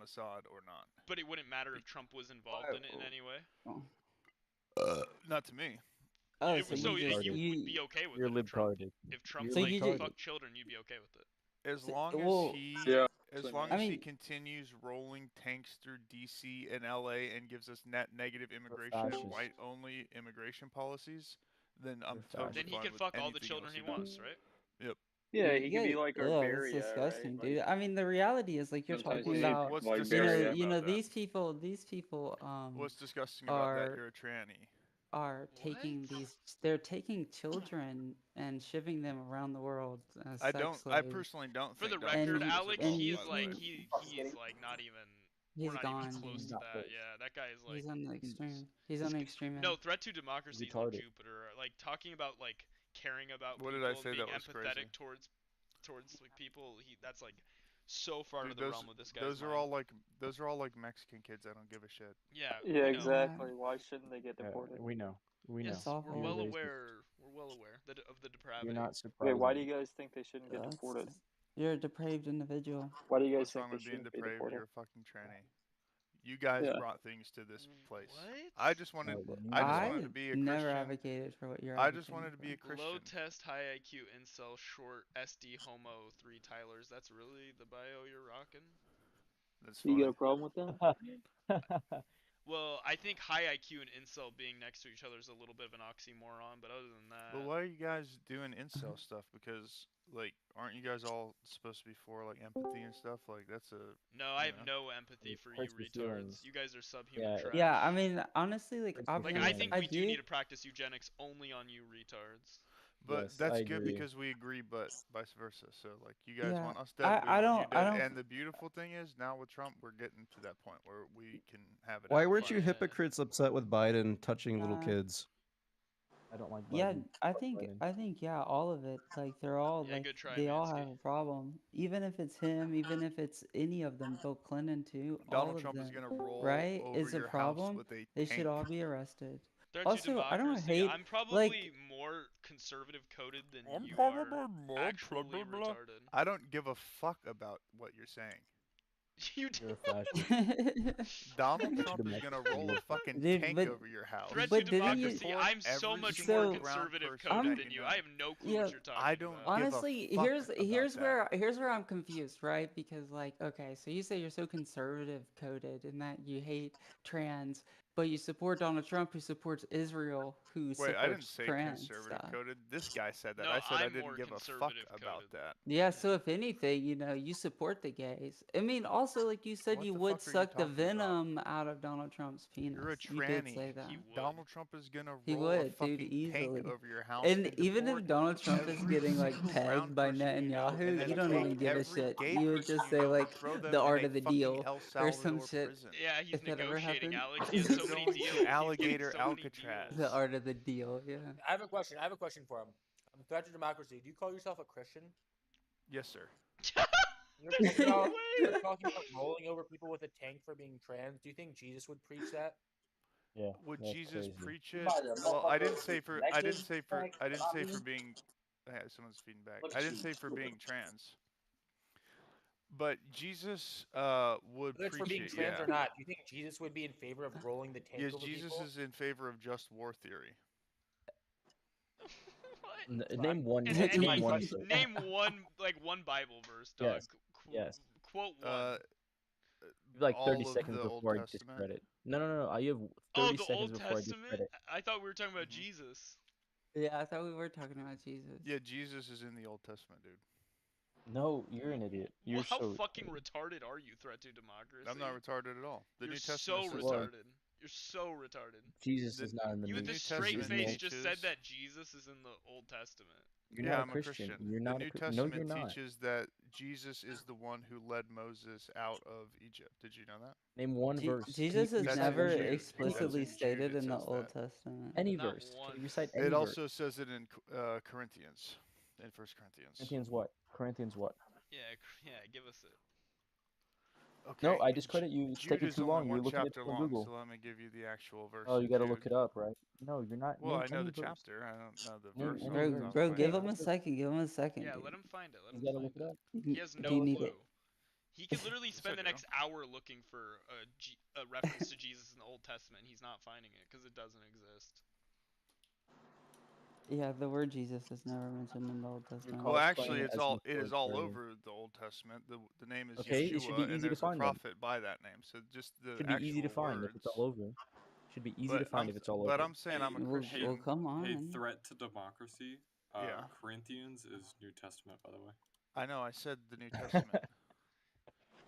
Mossad or not. But it wouldn't matter if Trump was involved in it in any way. Not to me. Oh, you would be okay with You're it. libtarded. If Trump So like you fucked children, you'd be okay with it. As So- long well, as he, Yeah. as long as he continues rolling tanks through DC and LA and gives us net negative immigration and fascist. white-only immigration policies, then I'm totally Then he fine can with fuck all the anything children else he does. wants, right? Yep. Yeah, he could be like That's Arberia, disgusting, right? dude. Like, I mean, the reality is like you're sometimes talking he- about, What's you know, disgusting you know about that? these people, What's disgusting about that? are You're a tranny. are taking they're taking children and shipping them around the world as I sex don't. slaves. I personally don't For think the Donald record, Trump is Alex, involved, he's by the like way. he's like not even. He's not gone, even close dude. to that. Yeah, that guy is like. He's on the extreme. He's on the extreme end. No, threat to democracy is on retarded. Jupiter. Like talking about like caring about What people did I and say being that was crazy? empathetic towards like people. That's like so far Dude, to the realm of this guy's those are mind. all like Mexican kids. I don't give a shit. Yeah, Yeah, we know. exactly. Why shouldn't they get deported? We know. We know. Yes, we're You're well racist. aware. We're well aware of the depravity. You're not Okay, surprised. why do you guys think they shouldn't get That's- deported? You're a depraved individual. Why do you guys What's think wrong they with being shouldn't be depraved? deported? You're a fucking tranny. You guys Yeah. brought things to this place. What? I just wanted I to be a never Christian. advocated for what you're I just advocating wanted to be a for. Christian. Low test, high IQ, incel, short, SD, homo, 3 Tylers. That's really the bio you're rocking? That's You got a problem with that? Well, I think high IQ and incel being next to each other is a little bit of an oxymoron, but other than that. But why are you guys doing incel stuff? Because like, aren't you guys all supposed to be for like empathy and stuff? Like that's a. No, I have no empathy for you hurts my retards. feelings. You guys are subhuman trash. Yeah, I mean, honestly, like, Like I think we do do need to practice eugenics only on you retards. But Yes, that's I good agree. because we agree, but vice versa. So like, you guys Yeah, want us dead, we I want you don't- I dead. don't- And the beautiful thing is, now with Trump, we're getting to that point where we can have it. Why out weren't you fine. hypocrites upset with Biden touching little kids? I don't like Biden. Yeah, I Fuck think Biden. yeah, all of it. Like they're all Yeah, like good try, they all Mansky. have a problem. Even if it's him, even if it's any of them, Bill Clinton too, all Donald of Trump them, is gonna roll right? over Is a your house problem. with a They should tank. all be arrested. Threat to Also, I don't democracy. hate I'm probably like more conservative coded than I'm you probably are. more Actually blah, blah, blah. retarded. I don't give a fuck about what you're saying. You You're a fascist. Donald Trump is gonna roll a fucking Dude, tank but- over your house. Threat to But didn't and you- democracy. deport I'm so every much single more So, brown conservative person coded that than you. know. I have no clue Yeah, what you're talking I don't about. honestly, give a fuck here's about here's where I'm confused, right? Because like, okay, so you say you're so conservative coded and that you hate trans, but you support Donald Trump, who supports Israel, who Wait, supports I didn't say trans conservative stuff. coded. This guy said that. No, I said I I'm didn't more give a fuck conservative about coded. that. Yeah, so if anything, you support the gays. I mean, also, like you said, What you the would fuck are you suck the talking about? venom out of Donald Trump's penis. You're a You did tranny. say that. He would. Donald Trump is gonna He roll a would, dude, fucking easily. tank over your house And and even deport if Donald Trump is every getting like single brown pegged by person you know, and Netanyahu, then you don't take even give a every shit. gay You would person just you say know and like throw them the in art a of the fucking deal El or some Salvador shit. prison. Yeah, he's If that ever negotiating, happened. Alex. He has so many Going deals. to alligator He's getting so many Alcatraz. The art of the deal, yeah. I have a question. I have a question for him. Threat to democracy. Do you call yourself a Christian? Yes, sir. You're talking about rolling over people with a tank for being trans. Do you think Jesus would preach that? Yeah. Would that's Jesus crazy. preach it? By the Well, I didn't motherfucker say for connected, I didn't say for like, I didn't not say me. for being someone's feeding back. Look I at didn't you. say for being trans. But Jesus would Whether it's for preach being it, trans yeah. or not, do you think Jesus would be in favor of rolling the tank Yes, over Jesus people? is in favor of just war theory. Name one. And Name one. name one Bible verse, dog. Yes. Yes. Quote one. You have like all 30 of seconds the Old before I Testament. discredit. No. You have Oh, 30 the seconds Old before I Testament? discredit. I thought we were talking about Jesus. Yeah, I thought we were talking about Jesus. Yeah, Jesus is in the Old Testament, dude. No, you're an idiot. You're Well, how so fucking retarded are you, Threat to Democracy? I'm not retarded at all. The You're New Testament so says retarded. You're so retarded. Jesus is not in the You New with the New straight Testament face just said teaches- that Jesus is in the Old Testament. You're yeah, not I'm a Christian. You're the not New a Testament No, you're not. teaches that Jesus is the one who led Moses out of Egypt. Did you know that? Name one verse. Jesus is That's in never Jude. explicitly That's in Jude, stated it in the says Old that. Testament. Any Not verse. one. Can you recite any It verse? also says it in Corinthians, in First Corinthians. Corinthians what? Corinthians what? Yeah, give us it. Okay. No, I discredit you. It's Jude taking is too only long. You're one looking at chapter it on long, Google. so let me give you the actual verse. Oh, you in got to Jude. look it up, right? No, you're not. Well, Name I know any the verse. chapter. I don't know the Name verse. any off Bro, the top of bro, my give head. him a second. Give him a second. Yeah, dude. let him find it. Let You him gotta find look it it. up. He has Do no you need clue. it? He could literally Yes, I spend the do. next hour looking for a reference to Jesus in the Old Testament. He's not finding it because it doesn't exist. Yeah, the word Jesus is never mentioned in the Old Testament. Well, actually, it is all over the Old Testament. The name is Okay, it should be Yeshua, and easy to there's a find then. prophet by that name. So just the Should be actual easy to find words. if it's all over. Should be easy But to find I'm- if it's all but over. I'm saying I'm a Well, Christian. well, come Hey, on. threat to democracy. Yeah. Corinthians is New Testament, by the way. I know. I said the New Testament.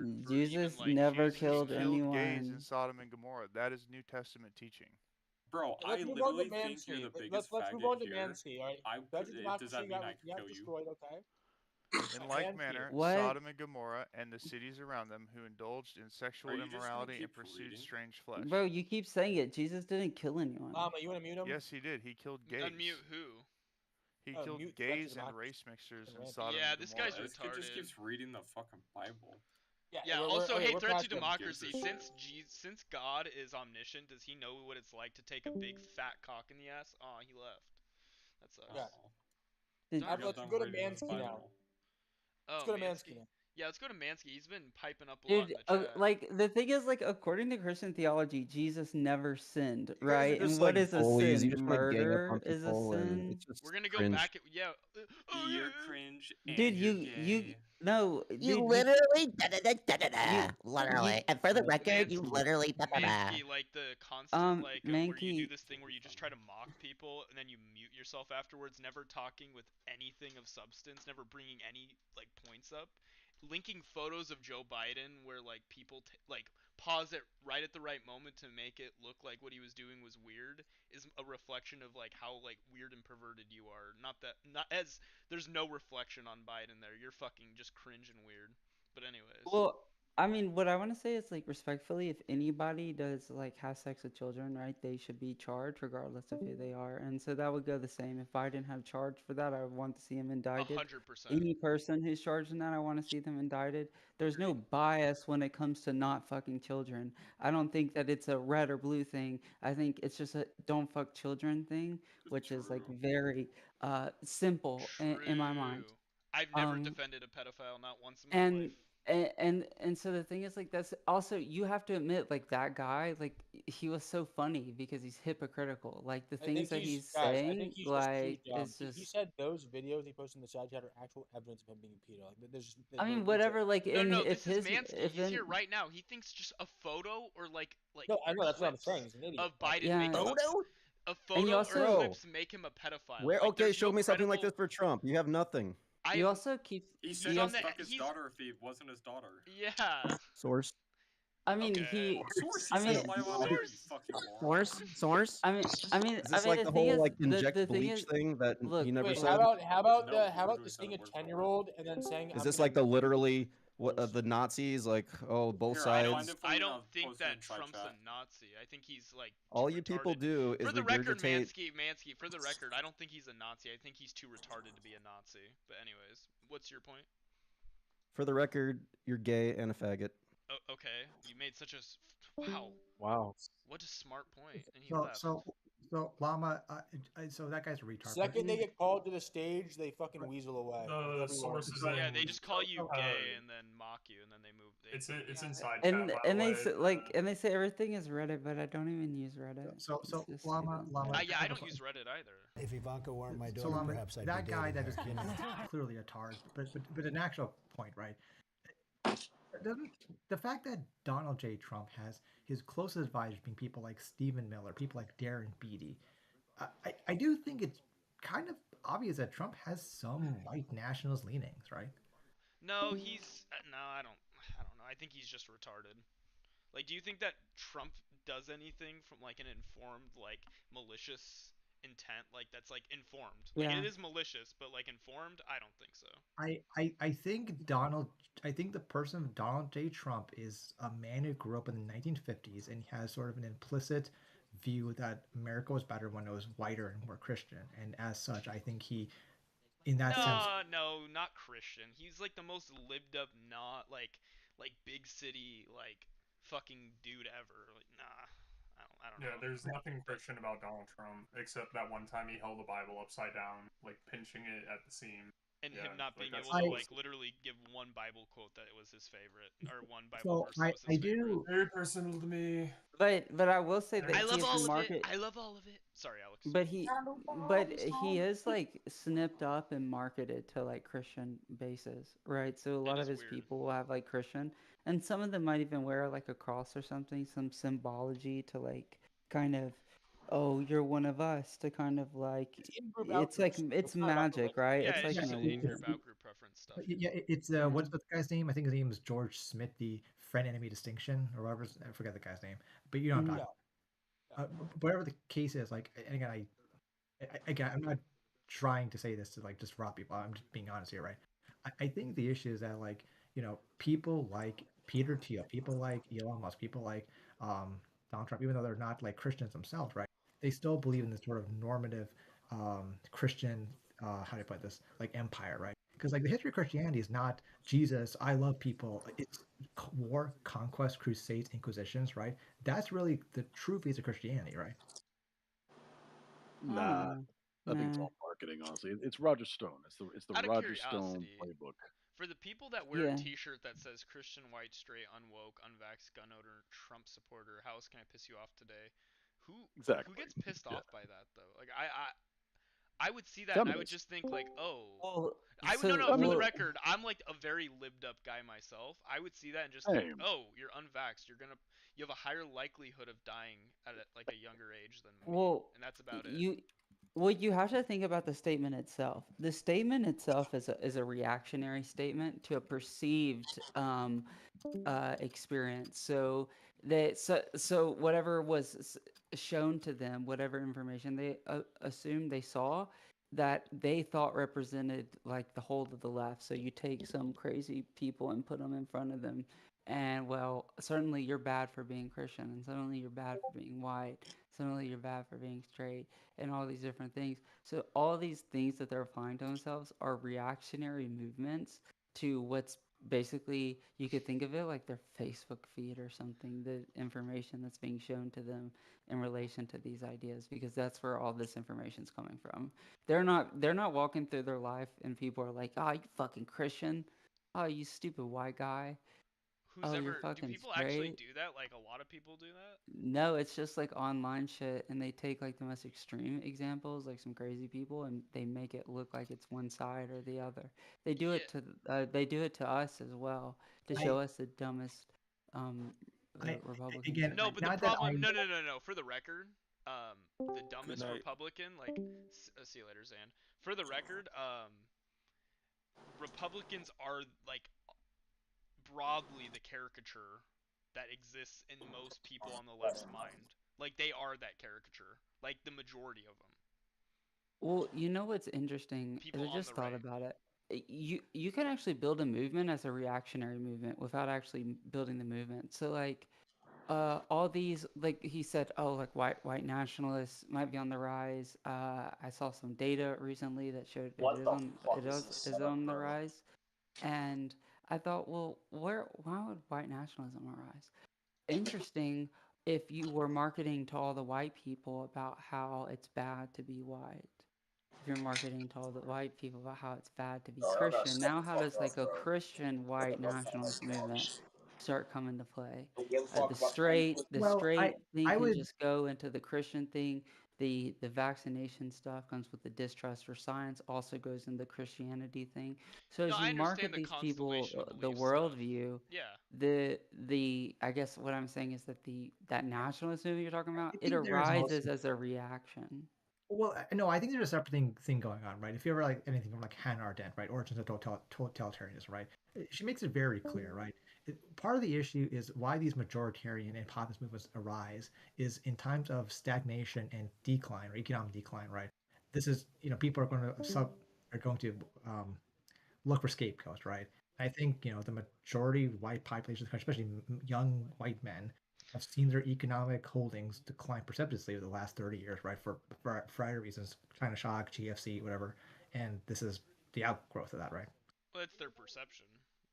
for Jesus even like never using killed He killed gays anyone. in Sodom and Gomorrah. That is New Testament teaching. Bro, Let's I move on to literally think you're Mansky. the biggest Let's move faggot on to here. Mansky. All right. Dungeons and Master Does that Chief mean I could got kill you? destroyed. Okay. In like Mansky. manner, What? Sodom and Gomorrah and the cities around them who indulged in sexual Are you just gonna immorality and keep pursued reading? strange flesh. Bro, you keep saying it. Jesus didn't kill anyone. You want to mute him? Yes, he did. He killed gays. Unmute who? He Oh, killed mute gays Dungeons and and Masters. race mixtures in Fucking Sodom Yeah, and this Gomorrah. guy's This kid just retarded. keeps reading the fucking Bible. Yeah. we're- Also, okay, hey, we're threat to past him. democracy. Since God is omniscient, does he know what it's like to take a big fat cock in the ass? Oh, he left. That sucks. Yeah. Did- Let's go to Mansky now. Oh, Let's go to Mansky. Mansky now. Yeah, let's go to Mansky. He's been piping up a lot Dude, in the chat. like the thing is, like according to Christian theology, Jesus never sinned, You guys are right? And just what like is a bullies. You sin? just want to gang up on Murder is a people, and sin. it's just We're gonna go cringe. back. Yeah. You're cringe and Dude, you're you gay. no, You dude, literally literally. you- And for the record, you Mansky, literally Mansky, like the constant where you do Mankey. this thing where you just try to mock people and then you mute yourself afterwards, never talking with anything of substance, never bringing any like points up, linking photos of Joe Biden where like people like pause it right at the right moment to make it look like what he was doing was weird is a reflection of like how like weird and perverted you are. Not as there's no reflection on Biden there. You're fucking just cringe and weird. But anyways. Well, I mean, what I want to say is like respectfully, if anybody does like have sex with children, right, they should be charged regardless of who they are. And so that would go the same. If Biden have charged for that, I would want to see him indicted. 100%. Any person who's charged in that, I want to see them indicted. There's no bias when it comes to not fucking children. I don't think that it's a red or blue thing. I think it's just a don't fuck children thing, which is like very simple in my mind. I've never defended a pedophile, not once in my And life. and so the thing is like that's also you have to admit like that guy like he was so funny because he's hypocritical. Like the I things think that he's he's guys. I saying think he's like just too dumb. it's just He said those videos he posted in the side chat are actual evidence of him being a pedo. Like, there's just, I mean it's whatever like No, in no, if this is his Mansky. if He's in here right now. He thinks just a photo or like No, I know that's what I'm clips saying. He's an idiot. of Biden Yeah. make him Photo? a And you photo also- or Bro, clips make him a pedophile. Where? Like, Okay, there's show no me something like this credible- for Trump. You have nothing. you also keep He He's said on he'd the- fuck his he's- daughter if he wasn't his daughter. Yeah. Source. I mean Okay. he Source, he I mean said live on air, you fucking moron. Source. I mean Is this like the the thing whole is like inject the thing bleach is thing that look he never Wait, said? how about No, how about literally this said being a it word for word. 10-year-old and then saying Is this like the literally what the Nazis like? Oh, both Here, I'll find sides. it for I you and don't I'll think post it that in side Trump's chat. a Nazi. I think he's like All too you people retarded. do is For the record, regurgitate. Mansky, for the record, I don't think he's a Nazi. I think he's too retarded to be a Nazi. But anyways, what's your point? For the record, you're gay and a faggot. Oh, okay, you made such a wow. Wow. What a smart point, and he So, left. so Llama. So that guy's a retard. but Second they he's- get called to the stage, they fucking weasel away. The sources Yeah, in, they just call you uh, gay and then mock you, and then they move. It's inside and chat, by and the they way. say, like and they say everything is Reddit, but I don't even use Reddit. So It's just Llama. stupid. Yeah, I don't use Reddit either. If Ivanka weren't my So daughter, Llama, perhaps I'd that be guy dating that her. is clearly a tard. But an actual point, right? Doesn't the fact that Donald J. Trump has his closest advisors being people like Stephen Miller, people like Darren Beatty, I do think it's kind of obvious that Trump has some white nationalist leanings, right? No, he's no, I don't know. I think he's just retarded. Like, do you think that Trump does anything from like an informed, like malicious intent? Like that's like informed. Like Yeah. it is malicious, but like informed, I don't think so. I think the person of Donald J. Trump is a man who grew up in the 1950s and he has sort of an implicit view that America was better when it was whiter and more Christian. And as such, I think he, in that sense, No, not Christian. He's like the most lived up, not like big city like fucking dude ever. Like nah, I don't Yeah, know. there's nothing Christian about Donald Trump except that one time he held the Bible upside down, like pinching it at the seam. And Yeah, him not like, being that's able to all. like literally give one Bible quote that was his favorite, or one Bible so verse that was I his favorite. do. Very personal to me. But I will say that I love he's all of market. it. I love all of it. Sorry, Alex. But he is like snipped up and marketed to like Christian bases, right? So a lot of is his weird. people will have like Christian, and some of them might even wear like a cross or something, some symbology to like kind of, oh, you're one of us, to kind of like, in-group it's like outgroups. it's not about magic, religion. right? Yeah, It's it's like just an an illusion. in-group out-group preference stuff. Yeah, it's what's the guy's name? I think his name is George Smith, the friend enemy distinction, or whatever. I forget the guy's name, but you know what I'm talking. Whatever the case is, like, and again, again, I'm not trying to say this to like just rob people. I'm just being honest here, right? I think the issue is that like people like Peter Thiel, people like Elon Musk, people like Donald Trump, even though they're not like Christians themselves, right? They still believe in this sort of normative Christian how do I put this, like empire, right? Because like the history of Christianity is not Jesus, I love people. It's war, conquest, crusades, inquisitions, right? That's really the true face of Christianity, right? Nah, I think it's Nah. all marketing. Honestly, it's Roger Stone. It's the Out of Roger Stone curiosity, playbook. for the people that wear a Yeah. T-shirt that says "Christian, white, straight, unwoke, unvaxxed, gun owner, Trump supporter," how else can I piss you off today? Who Exactly. gets pissed off by that though? Like I would see that and I would just think like, oh, Well, I would so no. For the well, record, I'm like a very libbed up guy myself. I would see that and just think, Same. oh, you're unvaxxed. You have a higher likelihood of dying at like a younger age than me, well, and that's about it. you have to think about the statement itself. The statement itself is a reactionary statement to a perceived experience. So whatever was shown to them, whatever information they assumed they saw, that they thought represented like the whole of the left. So you take some crazy people and put them in front of them, and well, certainly you're bad for being Christian, and suddenly you're bad for being white, suddenly you're bad for being straight, and all these different things. So all these things that they're applying to themselves are reactionary movements to what's basically, you could think of it like their Facebook feed or something, the information that's being shown to them in relation to these ideas, because that's where all this information's coming from. They're not walking through their life and people are like, "Oh, you fucking Christian. Oh, you stupid white guy. Who's Oh, you're ever? Do fucking people actually straight." do that? Like a lot of people do that? No, it's just like online shit, and they take like the most extreme examples, like some crazy people, and they make it look like it's one side or the other. They do it to us as well to show us the dumbest Republicans. Again, No, but the not that I. problem, no. For the record, the dumbest night. Republican, like, see you later, Zan. For the record, Republicans are like broadly the caricature that exists in most people on the left's mind. Like they are that caricature, like the majority of them. Well, you know what's interesting is People I on just the thought right. about it. You can actually build a movement as a reactionary movement without actually building the movement. So like all these, like he said, oh, like white nationalists might be on the rise. I saw some data recently that showed What the fuck it is this is setup, on the bro? rise. And I thought, well, why would white nationalism arise? Interesting if you were marketing to all the white people about how it's bad to be white. If you're marketing to all the white people about how it's bad to be Bro, y'all gotta Christian, shut now the how fuck does up, like a bro. Christian Shut white the fuck nationalist up, bro. movement start coming to play? Don't give a The fuck about straight the Well, straight thing I can would. just go into the Christian thing. The vaccination stuff comes with the distrust for science, also goes in the Christianity thing. So No, as I you understand market the these people constellation the belief stuff. worldview, Yeah. the I guess what I'm saying is that that nationalist movement you're talking about, I it think there's also. arises as a reaction. Well, no, I think there's a separate thing going on, right? If you ever like anything from like Hannah Arendt, right, Origins of Totalitarianism, right? She makes it very clear, right? Part of the issue is why these majoritarian and populist movements arise is in times of stagnation and decline or economic decline, right? This is people are going to look for scapegoats, right? I think the majority white population, especially young white men, have seen their economic holdings decline precipitously over the last 30 years, right? For variety of reasons, China shock, GFC, whatever, and this is the outgrowth of that, right? Well, it's their perception,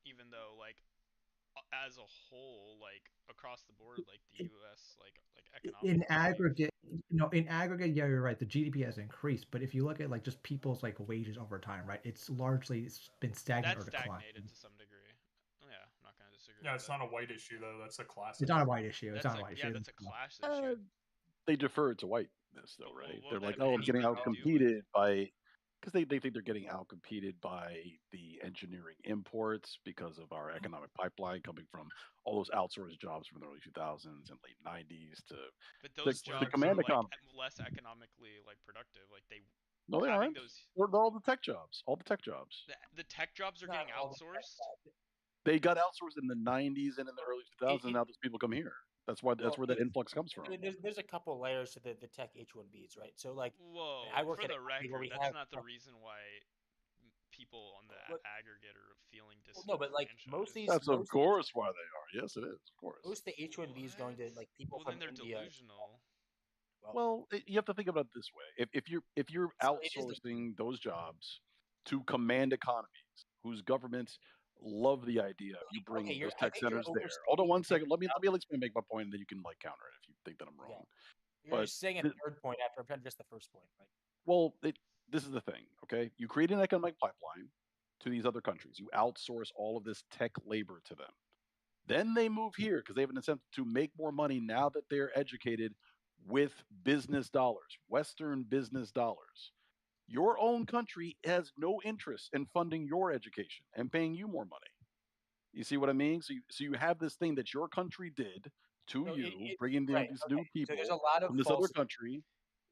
even though like as a whole, like across the board, like the U.S. like In economically. aggregate, yeah, you're right. The GDP has increased, but if you look at like just people's like wages over time, right, it's largely been stagnant That's or declined. stagnated to some degree. Yeah, I'm not gonna disagree. Yeah, with it's that. not a white issue though. That's a class. It's not a white issue. It's That's not a white issue. Yeah, that's a class issue. They defer to whiteness, though, But right? what They're would like, that have oh, I'm getting anything to do with? outcompeted by, because they think they're getting outcompeted by the engineering imports because of our economic pipeline coming from all those outsourced jobs from the early 2000s and late 90s to But those the jobs are command like economy. less economically like productive. Like they No, they having aren't. those They're all the tech jobs. All the tech jobs. the tech jobs are getting outsourced. They got outsourced in the 90s and in the early 2000s, and now those people come here. That's where that influx comes from. There's a couple layers to the tech H-1Bs, right? So like, Whoa, I work for at a the company where record, we that's have not the reason why people on the aggregate are feeling no, but like most of these. That's of course why they are. Yes, it is. Of course. Most of the H-1Bs going to like people Well, from then they're India. delusional. Well, you have to think about it this way: if you're outsourcing those jobs to command economies, whose governments love the idea of you bringing Okay, those I tech think you're centers there. overstating Hold on one it. second. Let me explain, make my point, and then you can like counter it if you think that I'm wrong. You're But saying a th- third point after I've done just the first point, right? well, this is the thing, okay? You create an economic pipeline to these other countries. You outsource all of this tech labor to them. Then they move here because they have an incentive to make more money now that they're educated with business dollars, Western business dollars. Your own country has no interest in funding your education and paying you more money. You see what I mean? So you have this thing that your country did to So you, bringing right, these okay. new So there's people a lot of from this other falsity. country.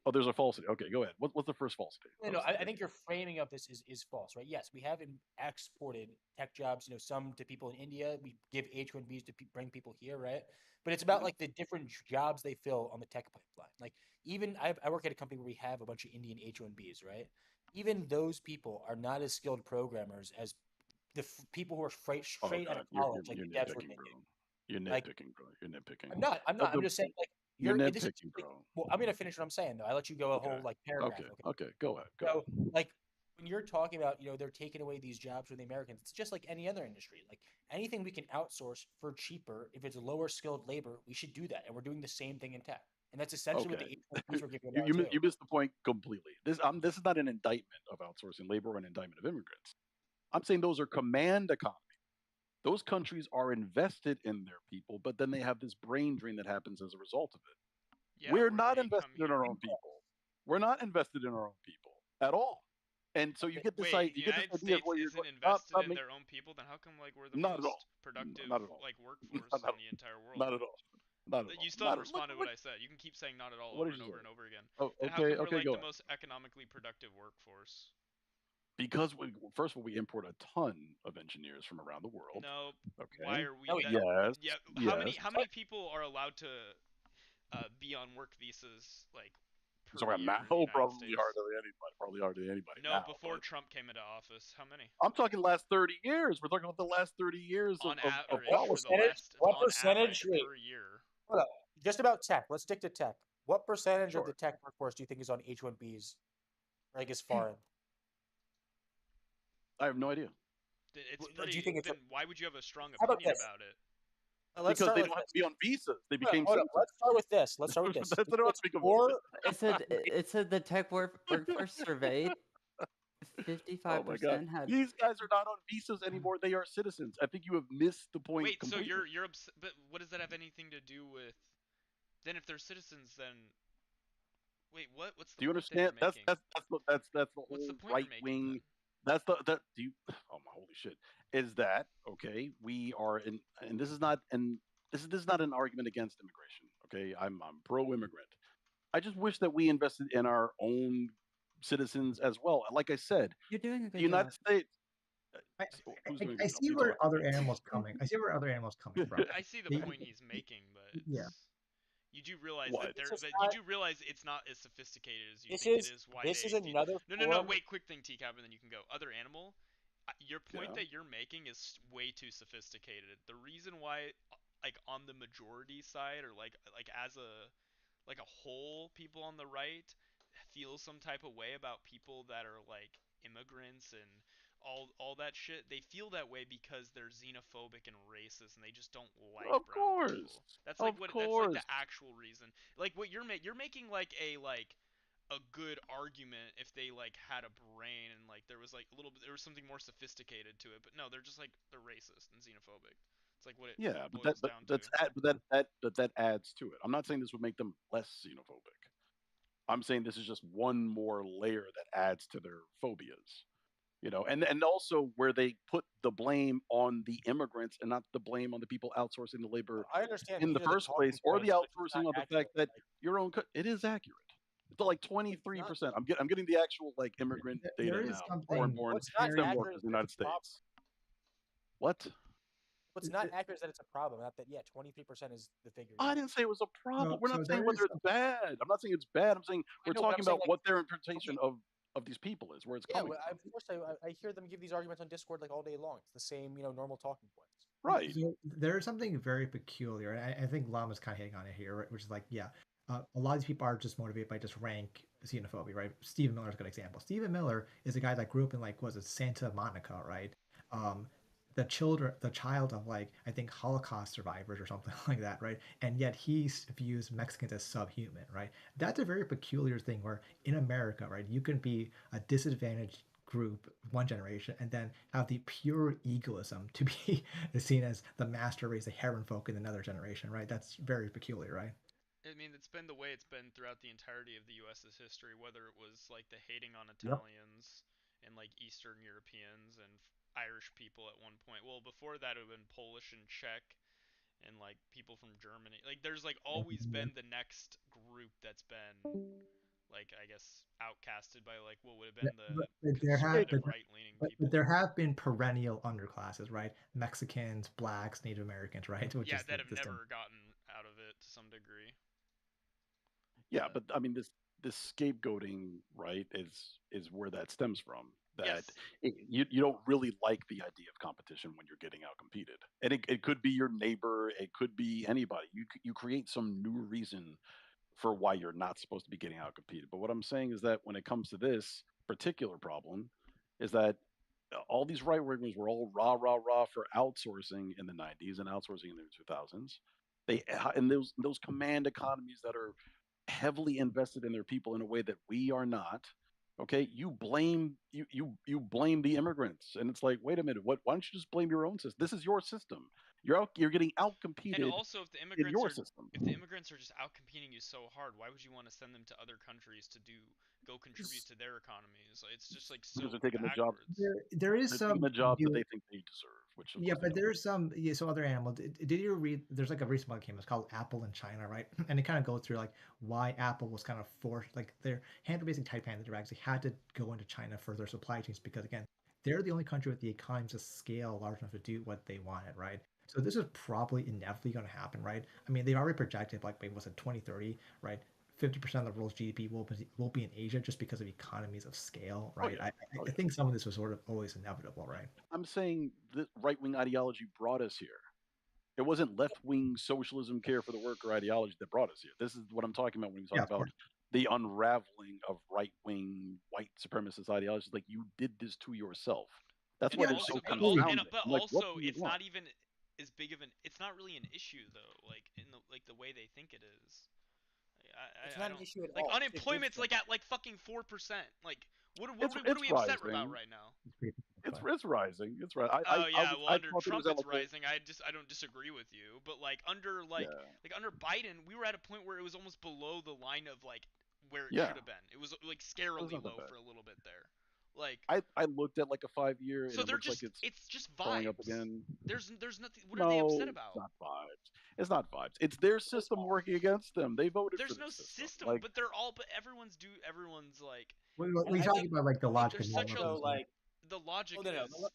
Oh, there's a falsity. Okay, go ahead. What's the first falsity? No, I think your framing of this is false, right? Yes, we have exported tech jobs, some to people in India. We give H-1Bs to bring people here, right? But it's about like the different jobs they fill on the tech pipeline. Like even I work at a company where we have a bunch of Indian H-1Bs, right? Even those people are not as skilled programmers as the people who are straight out of college, like you're the devs were nitpicking, bro. thinking. You're Like, nitpicking, bro. You're nitpicking. I'm not. I'm just saying, like, you're this is nitpicking, bro. well, I'm gonna finish what I'm saying though. I let you go a whole like paragraph. Okay. Go ahead. So, like, when you're talking about, they're taking away these jobs from the Americans, it's just like any other industry. Like anything we can outsource for cheaper, if it's lower skilled labor, we should do that. And we're doing the same thing in tech. And that's essentially what the H-1Bs were giving out too. You missed the point completely. This is not an indictment of outsourcing labor or an indictment of immigrants. I'm saying those are command economies. Those countries are invested in their people, but then they have this brain drain that happens as a result of it. Yeah, We're not invested in our own people. We're not invested in our own people at all. And so you get this Wait, the idea United of States where you're isn't going, invested in their own people. Then how come like we're the not at all. most productive Not at all. like workforce Not at in the entire world? Not at all. Not at all. You still haven't responded to what I said. You can keep saying not at all What over did and you over say? and over again. Oh, Then how okay, come we're okay, like go the ahead. most economically productive workforce? Because first of all, we import a ton of engineers from around the world. No. Okay. Why are we? Yes. Yeah. Yes. How many people are allowed to be on work visas like per So year now, in the United probably States? hardly anybody. No, now, before but Trump came into office. How many? I'm talking last 30 years. We're talking about the last 30 years On of average policy. for the last What on percentage average per year. Hold up. Just about tech. Let's stick to tech. What percentage of Sure. the tech workforce do you think is on H-1Bs? Like is foreign? I have no idea. It's Do pretty. you think it's then why would you have a strong How about opinion this? about it? Let's Because start they with don't have this. to be on visas. They became Hold up. citizens. Let's start with this. Let's start with this. They don't have to become It said the tech workforce surveyed. Oh my God! 55% had. These guys are not on visas anymore. They are citizens. I think you have missed the point Wait, completely. so you're but what does that have anything to do with? Then if they're citizens, then wait, what's the Do you point that you're understand? That's making? that's the What's the whole point you're right making, wing. That's the that do you? Oh my holy shit! Is that okay? We are in, and this is not an argument against immigration. Okay, I'm pro immigrant. I just wish that we invested in our own citizens as well. Like I said, You're doing a the good United job. States. I, Who's doing I good job? see You where talk. other animals coming. I see where other animals coming from. I see the They- point he's making, but it's, yeah. you do realize What? that This is you not- do realize it's not as sophisticated as you This think is- it is. Why this they is another No, form- wait, quick thing, TCAP, and then you can go. Other animal. Your point Yeah. that you're making is way too sophisticated. The reason why, like on the majority side, or like as a whole, people on the right feel some type of way about people that are like immigrants and all that shit. They feel that way because they're xenophobic and racist, and they just don't like Of brown course. people. That's like Of that's like course. the actual reason. Like what you're making like a good argument if they like had a brain and like there was like a little bit there was something more sophisticated to it, but no, they're just like they're racist and xenophobic. It's like what it Yeah, but boils down to. that adds to it. I'm not saying this would make them less xenophobic. I'm saying this is just one more layer that adds to their phobias. And also where they put the blame on the immigrants and not the blame on the people outsourcing the labor I understand in the these are the first place, talking or the points, but it's outsourcing not of the accurate. fact that your own it is accurate. It's like 23%. I'm getting the actual like immigrant There data is now. something Foreign-born What's not STEM accurate workers is in the that United it's a problem. States. What? What's not accurate is that it's a problem. Not that 23% is the figure. I didn't say it was a problem. No, We're not so saying there whether is it's bad. I'm not saying it's bad. I'm saying we're know, but I'm talking saying, about what their interpretation of these people is, where it's Yeah, coming well, from. of course I hear them give these arguments on Discord like all day long. It's the same, normal talking points. Right. So there is something very peculiar, and I think Llama's kind of hitting on it here, right? Which is like, yeah, a lot of these people are just motivated by just rank xenophobia, right? Stephen Miller is a good example. Stephen Miller is a guy that grew up in like, was it Santa Monica, right? the child of like I think Holocaust survivors or something like that, right? And yet he views Mexicans as subhuman, right? That's a very peculiar thing where in America, right, you can be a disadvantaged group one generation and then have the pure egoism to be seen as the master race, the heron folk in another generation, right? That's very peculiar, right? I mean, it's been the way it's been throughout the entirety of the U.S.'s history, whether it was like the hating on Yep. Italians and like Eastern Europeans and Irish people at one point. Well, before that, it would have been Polish and Czech and like people from Germany. Like, there's like always been the next group that's been like, I guess, outcasted by like what would have Yeah, been the but there have conservative right-leaning but people. there have been perennial underclasses, right? Mexicans, blacks, Native Americans, right? Which Yeah, is that have the never gotten out of it to some degree. Yeah, but I mean, this scapegoating, right, is where that stems from. That Yes. you don't really like the idea of competition when you're getting out competed, and it could be your neighbor, it could be anybody. You create some new reason for why you're not supposed to be getting out competed. But what I'm saying is that when it comes to this particular problem, is that all these right wingers were all rah rah rah for outsourcing in the 90s and outsourcing in the 2000s. They and those command economies that are heavily invested in their people in a way that we are not. Okay, you blame the immigrants, and it's like, wait a minute, what? Why don't you just blame your own system? This is your system. You're getting out And competed also, in your system. if the immigrants are just out competing you so hard, why would you want to send them to other countries to go contribute to their economies? It's just like so Because they're taking the job. backwards. there is They're taking some the jobs that they think they deserve, which of yeah, course they but don't. there's some so other animal. Did you read? There's like a recent one that came. It's called Apple in China, right? And it kind of goes through like why Apple was kind of forced, like their hand-based type hand that actually had to go into China for their supply chains because again, they're the only country with the economies of scale large enough to do what they wanted, right? So this is probably inevitably going to happen, right? I mean, they already projected like maybe was it 2030, right? 50% of the world's GDP will be in Asia just because of economies of scale, right? I think some of this was sort of always inevitable, right? I'm saying that right wing ideology brought us here. It wasn't left wing socialism, care for the worker ideology that brought us here. This is what I'm talking about when we talk about the unraveling of right wing white supremacist ideologies. Like, you did this to yourself. That's why they're so confounding. But I'm like, what also, do you it's want? not even as big of an. It's not really an issue though. Like in the way they think it is. It's not an issue at like all. It's a good unemployment's thing. like at like fucking 4%. Like what It's are we upset about rising. right now? It's rising. It's right. Oh yeah, well I under thought it Trump was at it's like rising. I don't disagree with you, but like under like under Biden, we were at a point where it was almost below the line of like where it Yeah. should have been. It was like scarily not that low bad. for a little bit there. Like I looked at like a 5-year, so and it they're looks like it's just going up vibes. again. There's nothing. What no, are they upset about? It's not vibes. It's not vibes. It's their system working against them. They voted There's for no this system, Like, but everyone's like. We talking about like the logic There's of such a moral like the logic no, is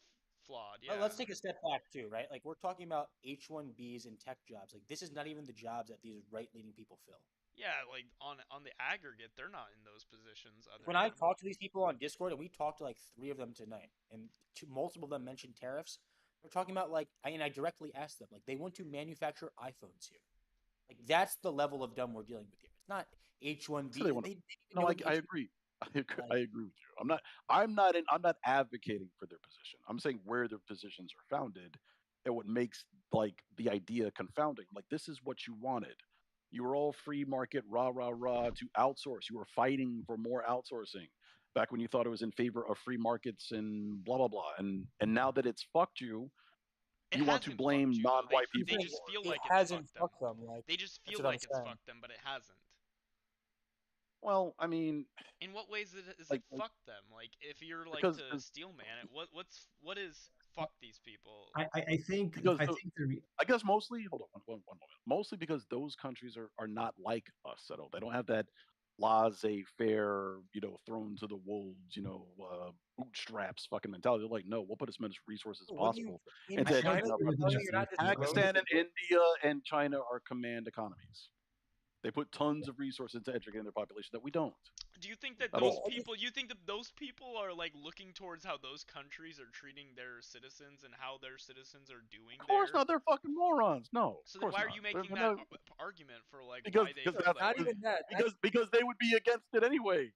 flawed. Yeah. Let's take a step back too, right? Like we're talking about H-1Bs and tech jobs. Like this is not even the jobs that these right-leaning people fill. Yeah, like on the aggregate, they're not in those positions. When I talk to these people on Discord, and we talked to like 3 of them tonight, and multiple of them mentioned tariffs. We're talking about like I directly asked them, like they want to manufacture iPhones here. Like that's the level of dumb we're dealing with here. It's not H-1B. So they wanna- no, I agree. I agree with you. I'm not advocating for their position. I'm saying where their positions are founded and what makes like the idea confounding. Like, this is what you wanted. You were all free market, rah rah rah, to outsource. You were fighting for more outsourcing back when you thought it was in favor of free markets and blah blah blah. And now that it's fucked you, you want to blame non-white people. They just feel it like hasn't it's fucked them. Like they just that's feel what I'm like it's saying. fucked them, but it hasn't. Well, I mean, in what ways is like, it fucked them? Like, if you're like because- to steel man it, what is fuck these people? I think Because I think I guess mostly, hold on one moment. Mostly because those countries are not like us at all. They don't have that laissez-faire, thrown to the wolves, bootstraps fucking mentality. They're like, no, we'll put as much resources as possible into educating our population. Pakistan and India and China are command economies. They put tons of resources into educating their population that we don't. Do you think that At those all. people? You think that those people are like looking towards how those countries are treating their citizens and how their citizens are doing? Of course not. They're fucking morons. No. So of course then why are not. you making They're that argument for like because why they? because that's not even that. because they would be against it anyway.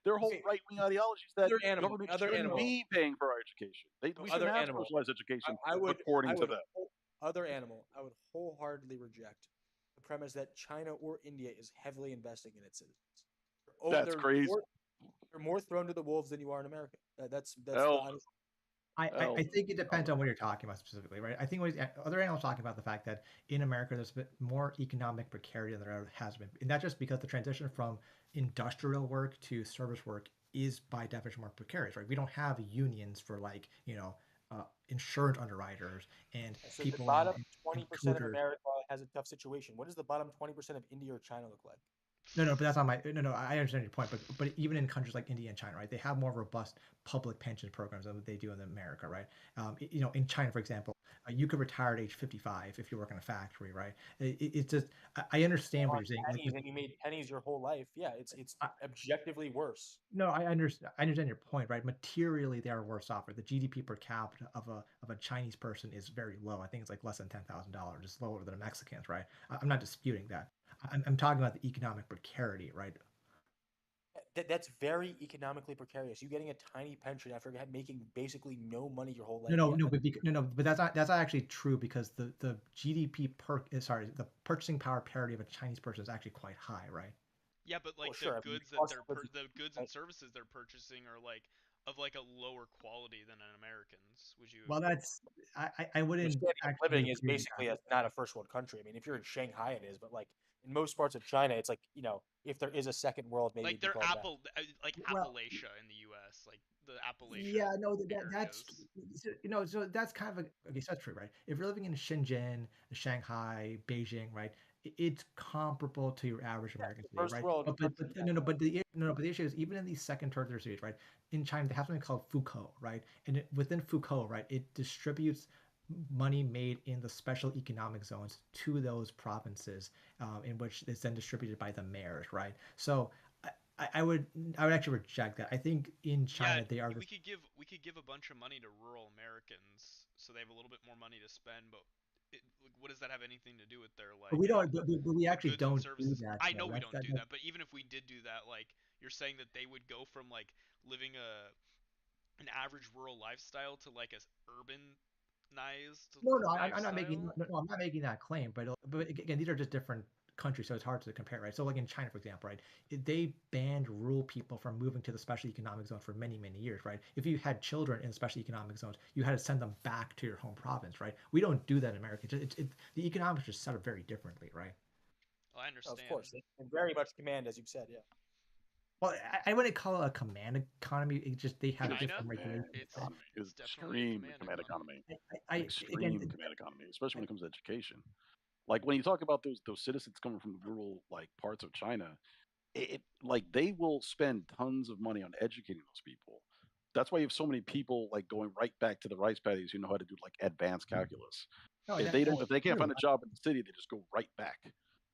Their whole Okay. right wing ideology is that Other animal, government other shouldn't animal. be paying for our education. We No, shouldn't other have animal. socialized education I would, according to them. other animal. I would wholeheartedly reject the premise that China or India is heavily investing in its citizens. That's crazy. They're more thrown to the wolves than you are in America. That's the Hell honest. I think it depends on what you're talking about specifically, right? I think what other analysts talking about the fact that in America there's a bit more economic precarity than there has been, and that's just because the transition from industrial work to service work is by definition more precarious, right? We don't have unions for insurance underwriters and So people the bottom and 20% of coders. America has a tough situation. What does the bottom 20% of India or China look like? No, but that's not my. No, I understand your point, but even in countries like India and China, right, they have more robust public pension programs than they do in America, right? In China, for example, you could retire at age 55 if you work in a factory, right? It's just I understand what you're saying. Pennies, and you made pennies your whole life. Yeah, it's objectively worse. No, I understand your point, right? Materially, they are worse off. Right? The GDP per capita of a Chinese person is very low. I think it's like less than $10,000. It's lower than a Mexican's, right? I'm not disputing that. I'm talking about the economic precarity, right? That's very economically precarious. You getting a tiny pension after making basically no money your whole life. But that's not actually true because the the purchasing power parity of a Chinese person is actually quite high, right? Yeah, but like sure. the goods and services they're purchasing are like of like a lower quality than an American's. Would you? Well, that's I wouldn't. Your standard of living is agree with basically that. not a first world country. I mean, if you're in Shanghai, it is, but like in most parts of China, it's like if there is a second world, maybe Like it'd be they're called that. Appalachia in the U.S. Like the Appalachia. Yeah, no, that's areas. so that's kind of okay. So that's true, right? If you're living in Shenzhen, Shanghai, Beijing, right? It's comparable to your average American city, first right? world But the issue is even in these second, third cities, right? In China, they have something called Foucault, right? And within Foucault, right, it distributes money made in the special economic zones to those provinces, in which it's then distributed by the mayors, right? So I would actually reject that. I think in China they are. We could give a bunch of money to rural Americans so they have a little bit more money to spend, but what does that have anything to do with their like? But we don't. But we actually goods and don't do services? that. I though. know we That's- don't do that, but even if we did do that, like you're saying that they would go from like living an average rural lifestyle to like a urbanized I'm not making. lifestyle? No, I'm not making that claim. But again, these are just different countries, so it's hard to compare, right? So like in China, for example, right, they banned rural people from moving to the special economic zone for many years, right? If you had children in special economic zones, you had to send them back to your home province, right? We don't do that in America. The economics are set up very differently, right? Well, I understand. Of course, they very much command, as you've said, yeah. Well, I wouldn't call it a command economy. It's just they have different regulations. It's extreme command economy. Extreme command economy, especially when it comes to education. Like when you talk about those citizens coming from the rural like parts of China, like they will spend tons of money on educating those people. That's why you have so many people like going right back to the rice paddies who know how to do like advanced calculus. If they can't find a job in the city, they just go right back.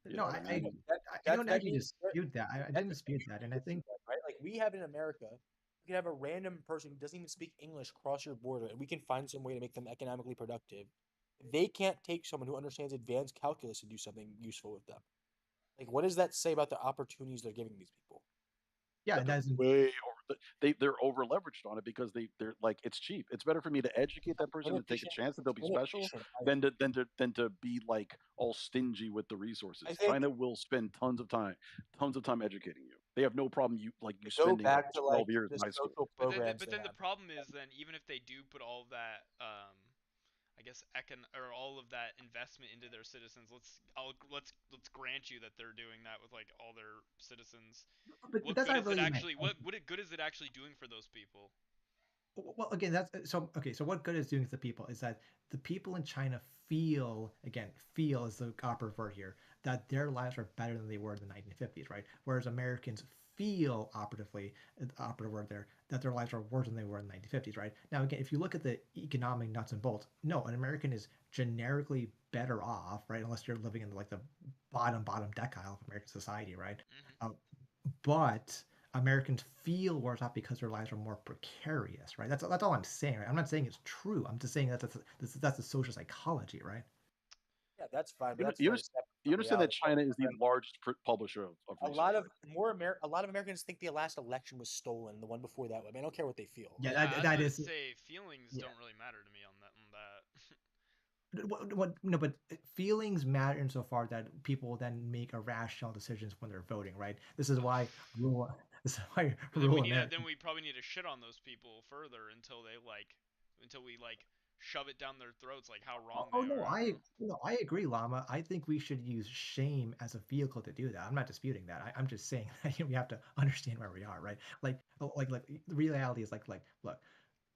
No, I don't actually dispute that. I didn't dispute that, and I think right, like we have in America, you can have a random person who doesn't even speak English cross your border, and we can find some way to make them economically productive. They can't take someone who understands advanced calculus and do something useful with them. Like, what does that say about the opportunities they're giving these people? Yeah, they're way over. They're over leveraged on it because they're like it's cheap. It's better for me to educate that person and take a chance that they'll be special than to be like all stingy with the resources. China will spend tons of time educating you. They have no problem you spending back to 12 years in high school. But then the problem is then even if they do put all that I guess or all of that investment into their citizens. Let's grant you that they're doing that with like all their citizens. But what that's good not is really it my actually? What good is it actually doing for those people? Well, again, that's so okay. So what good is doing to the people is that the people in China feel is the operative word here, that their lives are better than they were in the 1950s, right? Whereas Americans feel operatively, the operative word there, that their lives are worse than they were in the 1950s, right? Now, again, if you look at the economic nuts and bolts, no, an American is generically better off, right? Unless you're living in like the bottom decile of American society, right? But Americans feel worse off because their lives are more precarious, right? That's all I'm saying, right? I'm not saying it's true. I'm just saying that's the social psychology, right? Yeah, that's fine. But You that's you understand that China is the largest publisher of A research? lot of a lot of Americans think the last election was stolen. The one before that, I mean, I don't care what they feel. Yeah, Yeah, I was that about is. to say feelings Yeah. don't really matter to me on that. No, but feelings matter insofar that people then make irrational decisions when they're voting, right? This is why rule. This is why But then rule we America. then we probably need to shit on those people further until we shove it down their throats like how wrong Oh they no, are. I agree, Llama. I think we should use shame as a vehicle to do that. I'm not disputing that. I'm just saying that we have to understand where we are, right? Like the reality is look,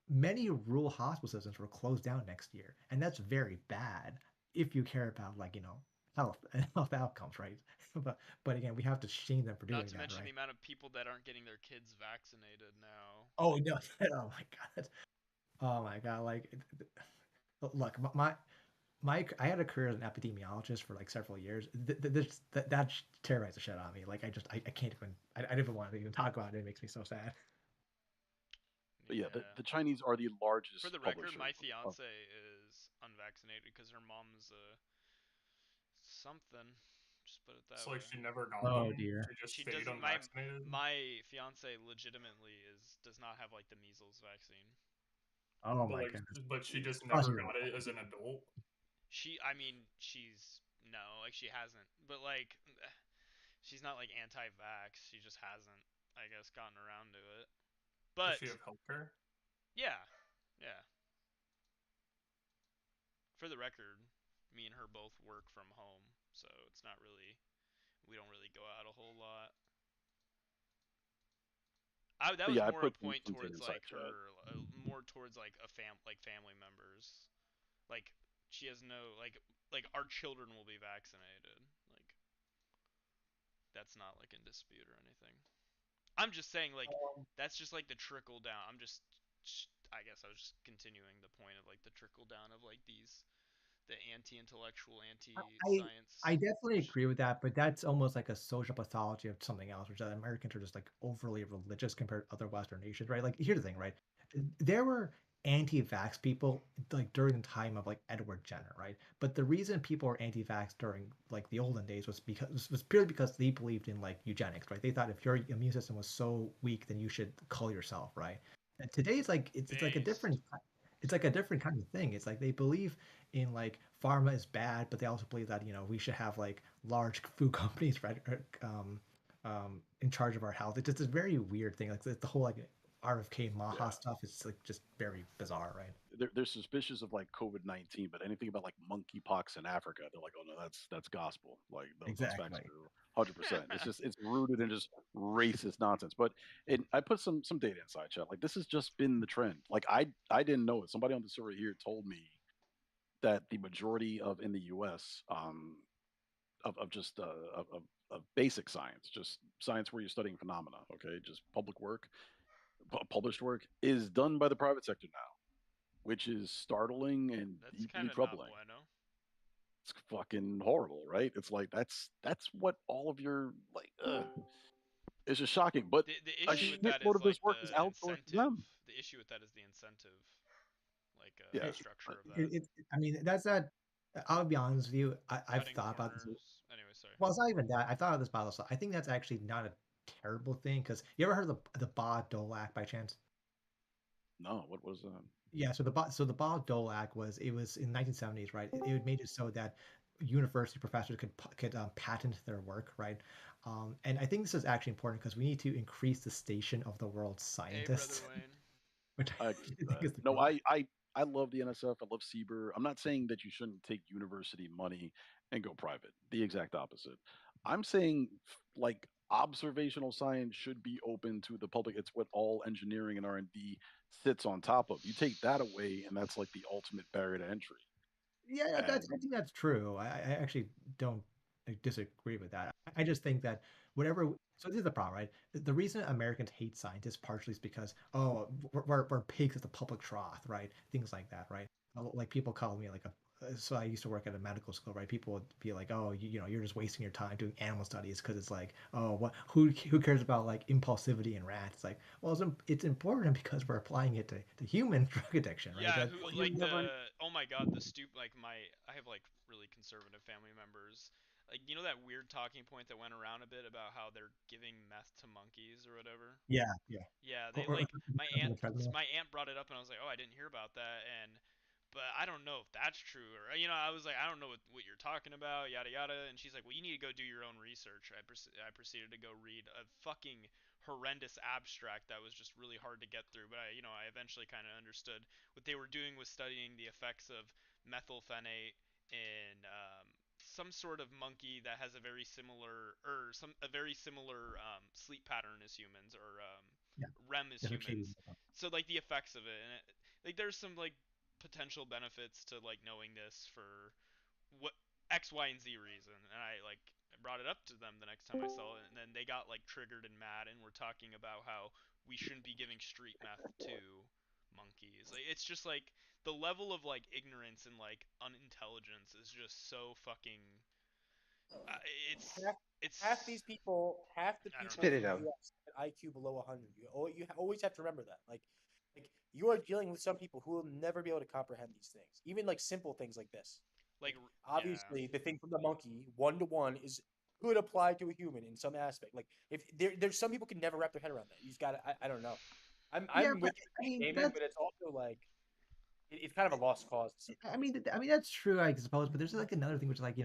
many rural hospital systems will close down next year, and that's very bad if you care about health and health outcomes, right? but again, we have to shame them for doing Not to that, mention right? the amount of people that aren't getting their kids vaccinated now. Oh no! Oh my god! Oh my god! Look, I had a career as an epidemiologist for like several years. That terrorized the shit out of me. Like I can't even. I didn't even want to even talk about it. It makes me so sad. But yeah, the Chinese are the largest. For the record, publisher my of- fiance is unvaccinated because her mom's something. Just put it that So way. like she never got Oh, them. dear. She just She stayed doesn't. unvaccinated. My fiance legitimately does not have like the measles vaccine. Oh But my like, goodness. but she just Oh, never she's got it as an adult. I mean, she's no, like she hasn't. But like, she's not like anti-vax. She just hasn't, I guess, gotten around to it. But Does she have healthcare? yeah, yeah. For the record, me and her both work from home, so it's not really. We don't really go out a whole lot. That was yeah, I more a put point something towards inside like chat. her, more towards like family members. Like she has no like our children will be vaccinated. Like that's not like in dispute or anything. I'm just saying like that's just like the trickle down. I guess I was just continuing the point of like the trickle down of like the anti-intellectual, anti-science. I definitely agree with that, but that's almost like a social pathology of something else, which is that Americans are just like overly religious compared to other Western nations, right? Like here's the thing, right? There were anti-vax people like during the time of like Edward Jenner, right? But the reason people were anti-vax during like the olden days was purely because they believed in like eugenics, right? They thought if your immune system was so weak, then you should cull yourself, right? And today it's like a different it's like a different kind of thing. It's like they believe in like pharma is bad, but they also believe that we should have like large food companies, right, in charge of our health. It's just a very weird thing. Like the whole like RFK Maha stuff is like just very bizarre, right? They're suspicious of like COVID-19, but anything about like monkeypox in Africa, they're like, oh no, that's gospel. Like those facts Exactly. are 100%. It's rooted in just racist nonsense. But I put some data inside chat. Like this has just been the trend. Like I didn't know it. Somebody on the server here told me that the majority of in the U.S. Of just of basic science, just science where you're studying phenomena. Okay, just public work, published work is done by the private sector now, which is startling and That's deeply kind of not troubling. bueno. It's fucking horrible, right? It's like that's what all of your like. It's just shocking. But The a issue with that shitload is of this like work is the outsourced to incentive. them. The issue with that is the incentive, like Yeah. structure of that. I mean, that's not. I'll be honest with you. I've Cutting thought about this. corners. Anyway, sorry. Well, it's not even that. I thought of this battle stuff. I think that's actually not a terrible thing because you ever heard of the Ba Dole Act by chance? No, what was that? Yeah, so the Ba Dole Act was in 1970s, right? It made it so that university professors could patent their work, right? And I think this is actually important because we need to increase the station of the world's scientists. Hey, Brother Wayne. Which I I agree with think that. is the No, goal. I love the NSF. I love CBER. I'm not saying that you shouldn't take university money and go private. The exact opposite. I'm saying like observational science should be open to the public. It's what all engineering and R&D sits on top of. You take that away, and that's like the ultimate barrier to entry. Yeah, And I think that's true. I actually don't disagree with that. I just think that whatever. So this is the problem, right? The reason Americans hate scientists partially is because we're pigs at the public trough, right? Things like that, right? Like people call me like a. So I used to work at a medical school, right? People would be like, "Oh, you're just wasting your time doing animal studies because it's like, oh, what? Who cares about like impulsivity in rats?" It's like, well, it's important because we're applying it to human drug addiction, right? Yeah, That, who like the oh my god, the I have like really conservative family members. like you know that weird talking point that went around a bit about how they're giving meth to monkeys or whatever. Yeah, yeah. Yeah, Or, they or, like on the treadmill. my aunt brought it up and I was like, oh, I didn't hear about that, and but I don't know if that's true, or I was like, I don't know what you're talking about, yada yada, and she's like, well, you need to go do your own research. I proceeded to go read a fucking horrendous abstract that was just really hard to get through, but I eventually kind of understood what they were doing was studying the effects of methylphenate in some sort of monkey that has a very similar sleep pattern as humans, or Yeah. REM as Yeah, circadian humans. rhythm. So like the effects of it, and like there's some like potential benefits to like knowing this for what X, Y, and Z reason, and I brought it up to them the next time I saw it, and then they got like triggered and mad, and were talking about how we shouldn't be giving street meth to monkeys. Like it's just like the level of like ignorance and like unintelligence is just so fucking. It's half these people, half the I don't people know. Spit in it the out. U.S. have an IQ below 100. You always have to remember that. Like you are dealing with some people who will never be able to comprehend these things, even like simple things like this. Like yeah. Obviously, the thing from the monkey, 1-to-1, is could apply to a human in some aspect. Like if there's some people can never wrap their head around that. You just got to. I don't know. Yeah, I'm but with you, I mean Damon, that's. but it's also like it's kind of a lost cause. To some I mean that's true, I suppose. But there's like another thing, which is like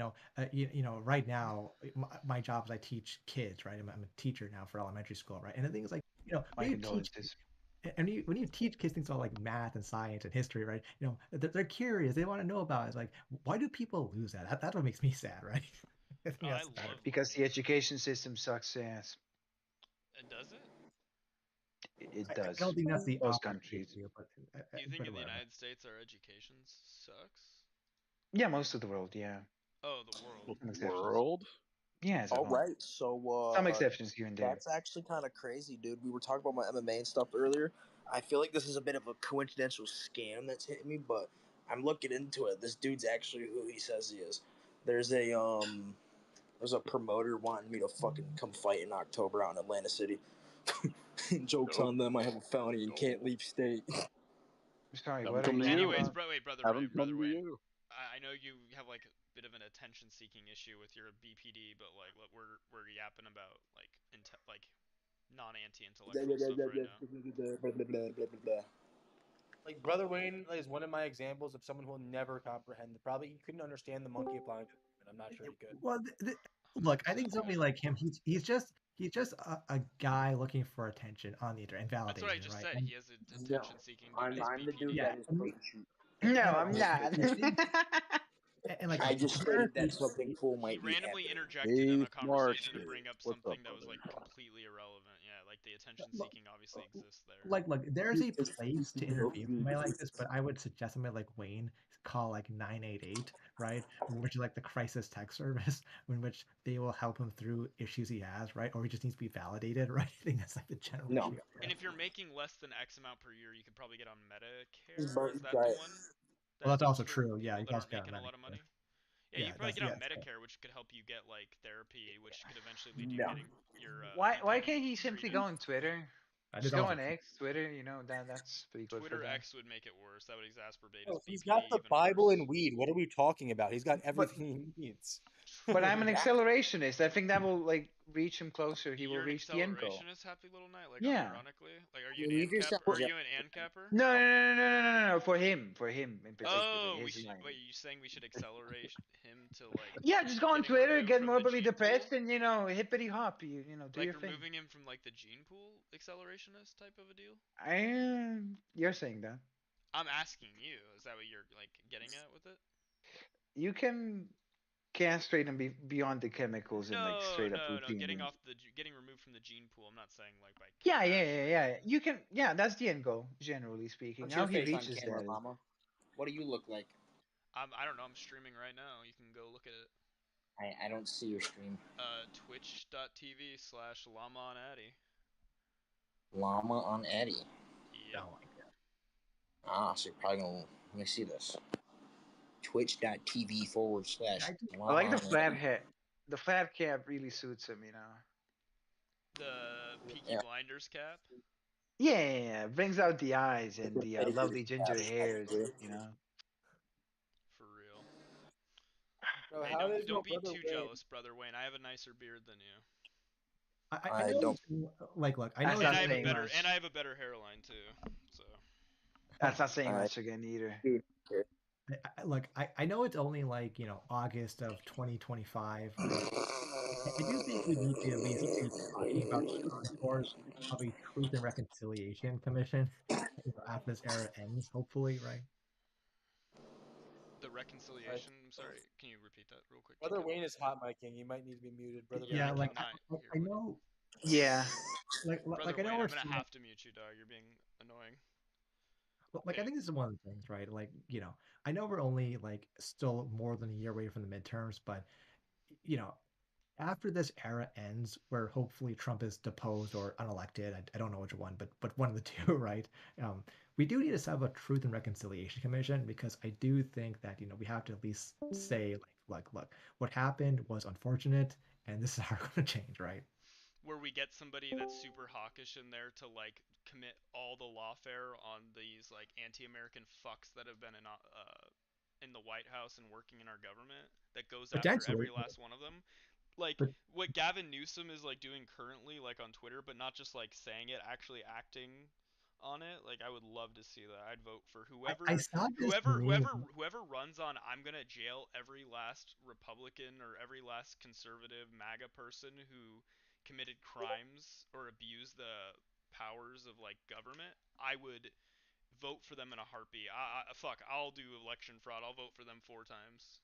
right now, my job is I teach kids, right? I'm a teacher now for elementary school, right? And the thing is like My when you teach condolences. and when you teach kids things about like math and science and history, right? They're curious. They want to know about it. It's like, why do people lose that? That's what makes me sad, right? I think I that's the bad love Because learning the history. education system sucks ass. Does it? It I does. don't think that's the Most opposite countries. here, but Do you think in the whatever. United States our education sucks? Yeah, most of the world, yeah. Oh, the world. Some exceptions. World? Yeah, as a All whole. right, so Some exceptions here and there. that's actually kind of crazy, dude. We were talking about my MMA and stuff earlier. I feel like this is a bit of a coincidental scam that's hitting me, but I'm looking into it. This dude's actually who he says he is. There's a promoter wanting me to fucking come fight in October out in Atlantic City. Jokes on them. I have a felony and can't leave state. Sorry, Have what them are come to you on you. Anyways, about? brother Have Wayne, them come to you. I know you have like a bit of an attention-seeking issue with your BPD, but like what we're yapping about like non-anti-intellectual stuff right now. like Brother Wayne is one of my examples of someone who will never comprehend. Probably he couldn't understand the monkey applying to the human. I'm not sure he could. Well, look, I think somebody like him, he's just a guy looking for attention on the internet and validation, That's what I just right? said. And he has attention-seeking due to his I'm the dude BPD. yeah, that is potent shoot. No, and, I'm not. like I just there are stated that something cool He might be randomly happening. interjected in Hey, a smart conversation to shit. bring up What's up, something that was brother? like completely irrelevant. Yeah, like the attention look, seeking obviously exists there. look, there's a place to interview somebody like this, but I would suggest somebody like Wayne call like 988, right? Which is like the crisis tech service, in which they will help him through issues he has, right? Or he just needs to be validated, right? I think that's like the general No. issue. And if you're making less than X amount per year, you could probably get on Medicare. Bert, Is that try the it. one? Well, that's also For true. Yeah, people you that guys aren't got making a lot of Medicare. money. Yeah, you Yeah, could probably that's get on yeah. Medicare, which could help you get like therapy, which could eventually lead to No. getting your Why can't he simply go on Twitter? That Just is go also on X, Twitter, that's pretty good for Twitter that. X would make it worse. That would exacerbate Oh, his he's BPD got the even Bible worse. and weed. What are we talking about? He's got But everything he needs. but I'm an accelerationist. I think that will like reach him closer. He will You're an reach the end goal. accelerationist, Happy Little Night, like Yeah. unironically. Like, are you You an need ANCAP? yourself- Are you an ANCAPper? No. For him in particular. Oh, we his should. line. Wait, you saying we should accelerate him to like? Yeah, just go on getting Twitter, removed get from the morbidly gene depressed, pool? and hippity hop. Do Like your thing. removing him from like the gene pool accelerationist type of a deal? You're saying that. I'm asking you. Is that what you're like getting at with it? You can castrate him beyond the chemicals and like straight up No. routinely. Getting removed from the gene pool. I'm not saying like by. Yeah. You can. Yeah, that's the end goal, generally speaking. What's How your he face on reaches camera, that. Mama? What do you look like? I don't know. I'm streaming right now. You can go look at it. I don't see your stream. Twitch.tv/Llama on Addy. Llama on Eddie. Yep. Oh my god. Ah, so you're probably gonna let me see this. Twitch.tv / I like the flat hat. The flat cap really suits him. The Peaky Blinders cap. Yeah, brings out the eyes and the lovely ginger hairs. For real. So Hey, how does my don't be brother too win? jealous, brother Wayne. I have a nicer beard than you. I know don't. like look, I That's know not And I have a saying better much. and I have a better hairline too. So That's not saying I much again either. look, I know it's only like, August of 2025, right? I do think we need to at least be talking about some sort of a Truth and Reconciliation Commission after this era ends, hopefully, right? the reconciliation. I'm sorry. Can you repeat that real quick, Brother Jacob? Wayne is hot micing. You might need to be muted, brother. Yeah, Yeah, I Wayne. like cannot hear I what. know, Yeah. Brother I know Wayne, we're I'm gonna still have to mute you, dog. You're being annoying. like I think this is one of the things, right? Like, I know we're only like still more than a year away from the midterms, but you know, after this era ends, where hopefully Trump is deposed or unelected, I don't know which one, but one of the two, right? Um, we do need to set up a Truth and Reconciliation Commission because I do think that we have to at least say like look, what happened was unfortunate, and this is how we're going to change, right? Where we get somebody that's super hawkish in there to like commit all the lawfare on these like anti-American fucks that have been in the White House and working in our government that goes after Potentially, every last one of them. Like but what Gavin Newsom is like doing currently, like on Twitter, but not just like saying it, actually acting on it. Like I would love to see that. I'd vote for I saw this meme. whoever runs on I'm gonna jail every last Republican or every last conservative MAGA person who committed crimes or abused the powers of like government. I would vote for them in a heartbeat. Fuck, I'll do election fraud. I'll vote for them 4 times.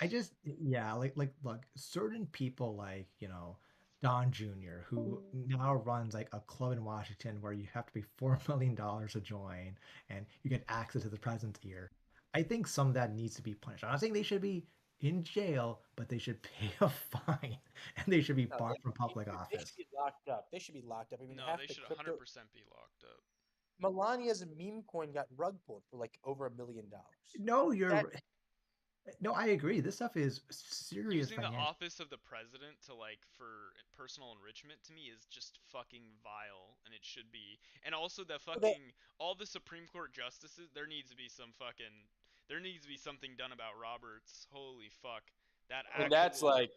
I just yeah, like look, certain people like, Don Jr., who now runs like a club in Washington where you have to pay $4 million to join and you get access to the president's ear. I think some of that needs to be punished. I'm not saying they should be in jail, but they should pay a fine and they should be No, barred from public they should office. be locked up. They should be locked up. I mean, No, half they the should crypto. 100% be locked up. Melania's meme coin got rug pulled for like over $1 million. No, That no, I agree. This stuff is serious Using the financial. office of the president to like for personal enrichment to me is just fucking vile, and it should be. And also the fucking all the Supreme Court justices, there needs to be something done about Roberts. Holy fuck, that I mean, that's actual like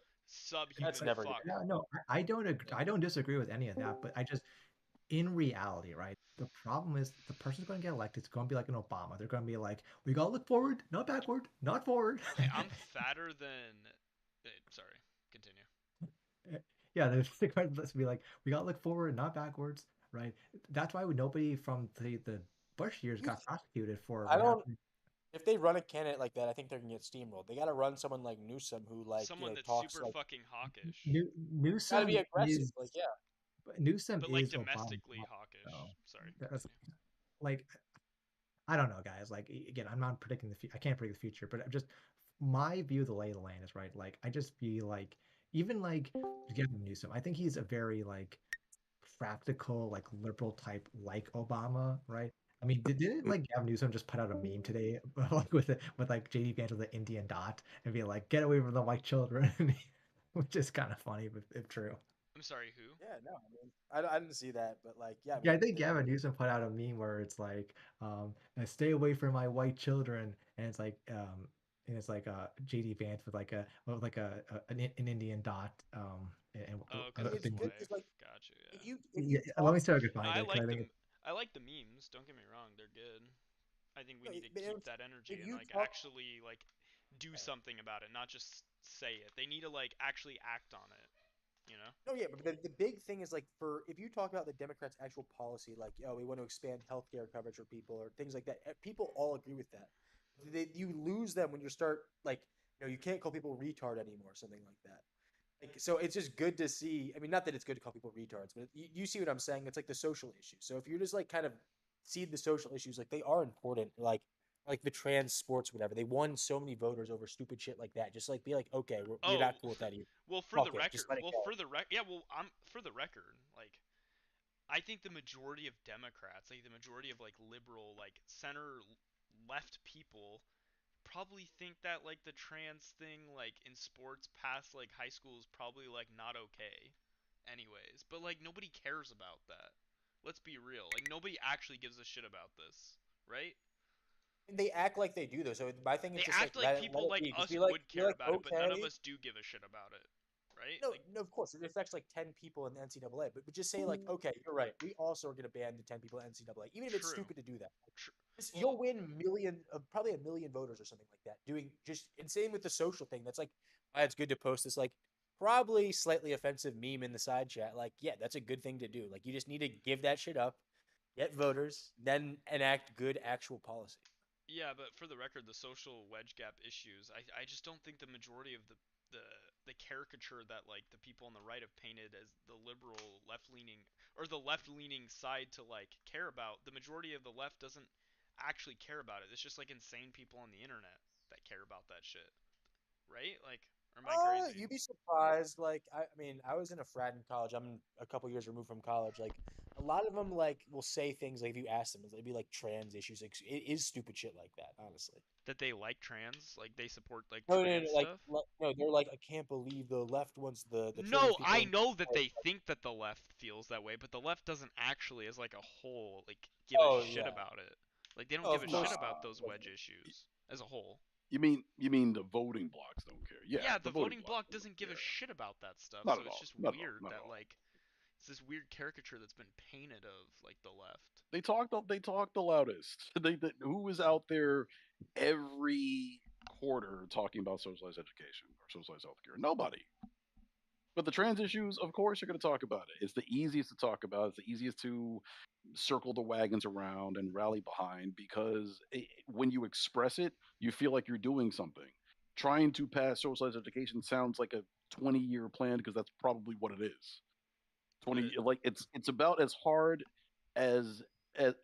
that's subhuman never fuck. gonna happen. No, I don't I don't disagree with any of that, but I just in reality, right? The problem is the person's going to get elected. It's going to be like an Obama. They're going to be like, we got to look forward, not backward, not forward. Hey, I'm fatter than. Sorry, continue. Yeah, they're going to be like, we got to look forward, not backwards, right? That's why nobody from the Bush years got prosecuted for I what don't. happened. If they run a candidate like that, I think they're gonna get steamrolled. They got to run someone like Newsom, who like Someone that's talks super like fucking hawkish, got to Newsom be aggressive. is Like yeah, Newsom but like is Obama. domestically hawkish. So Sorry, that's continue. like I don't know, guys. Like again, I'm not predicting I can't predict the future, but I'm just my view of the lay of the land is right. Like I just feel like even like Gavin Newsom, I think he's a very like practical, like liberal type, like Obama, right? I mean, didn't like Gavin Newsom just put out a meme today, like with like JD Vance with the Indian dot and be like, "Get away from the white children," which is kind of funny if true. I'm sorry, who? yeah. No, I mean, I didn't see that, but like yeah, I Yeah, I mean, think Gavin Newsom put out a meme where it's like, "Stay away from my white children," and it's like JD Vance with like an Indian dot, Oh, I because mean, his it's good wife. because like Gotcha. Yeah. if Yeah, you let talk me see if I can No, find it because I think I like the memes. Don't get me wrong, they're good. I think we no, need to but keep that energy if and you like talk actually like do something about it, not just say it. They need to like actually act on it. You know? no, yeah, but the big thing is like for if you talk about the Democrats' actual policy, like oh, we want to expand healthcare coverage for people or things like that, people all agree with that. You lose them when you start like you can't call people retard anymore, something like that. Like so, it's just good to see. I mean, not that it's good to call people retards, but you see what I'm saying. It's like the social issues. So if you just like kind of see the social issues, like they are important, like the trans sports, whatever. They won so many voters over stupid shit like that. Just like be like, okay, we're Oh, not cool with that either. well for the Fuck it, record. just let it Well go. for the rec. Yeah. Well, I'm for the record. Like I think the majority of Democrats, like the majority of like liberal, like center left people probably think that like the trans thing like in sports past like high school is probably like not okay anyways, but like nobody cares about that. Let's be real, like nobody actually gives a shit about this, right? They act like they do though. So my thing is They just act like like let people it like be. Just us be like would care about it, but none of okay. us do give a shit about it, right? No, Like, no, of course it affects like 10 people in the NCAA, but just say like, okay, you're right. We also are going to ban the 10 people in NCAA, even if it's true. stupid to do that. True. You'll win probably a million voters or something like that. Doing just and same with the social thing. That's like, it's good to post this like probably slightly offensive meme in the side chat. Like, yeah, that's a good thing to do. Like, you just need to give that shit up, get voters, then enact good actual policy. Yeah, but for the record, the social wedge gap issues, I just don't think the majority of the caricature that like the people on the right have painted as the liberal left leaning or the left leaning side to like care about, the majority of the left doesn't actually care about it. It's just like insane people on the internet that care about that shit. Right? Like, or am I crazy? You'd be surprised. Like, I mean, I was in a frat in college. I'm a couple years removed from college. Like, a lot of them like will say things like if you ask them, they'd be like trans issues. Like, it is stupid shit like that, honestly. That they like trans, like they support like No, no, trans no, like, stuff. no, they're like, I can't believe the left wants the trans No, people. I know that they think that the left feels that way, but the left doesn't actually, as like a whole, like give a shit yeah. about it. Like they don't Oh, give of a course shit not. about those wedge issues as a whole. You mean the voting blocks don't care? Yeah, the voting bloc doesn't give a shit about that stuff. Not So at it's all. just Not at all. weird Not at that all. like it's this weird caricature that's been painted of like the left. They talk the loudest. Who was out there every quarter talking about socialized education or socialized healthcare? Nobody. But the trans issues, of course, you're going to talk about it. It's the easiest to talk about. It's the easiest to circle the wagons around and rally behind because when you express it, you feel like you're doing something. Trying to pass socialized education sounds like a 20-year plan because that's probably what it is. 20 like it's about as hard as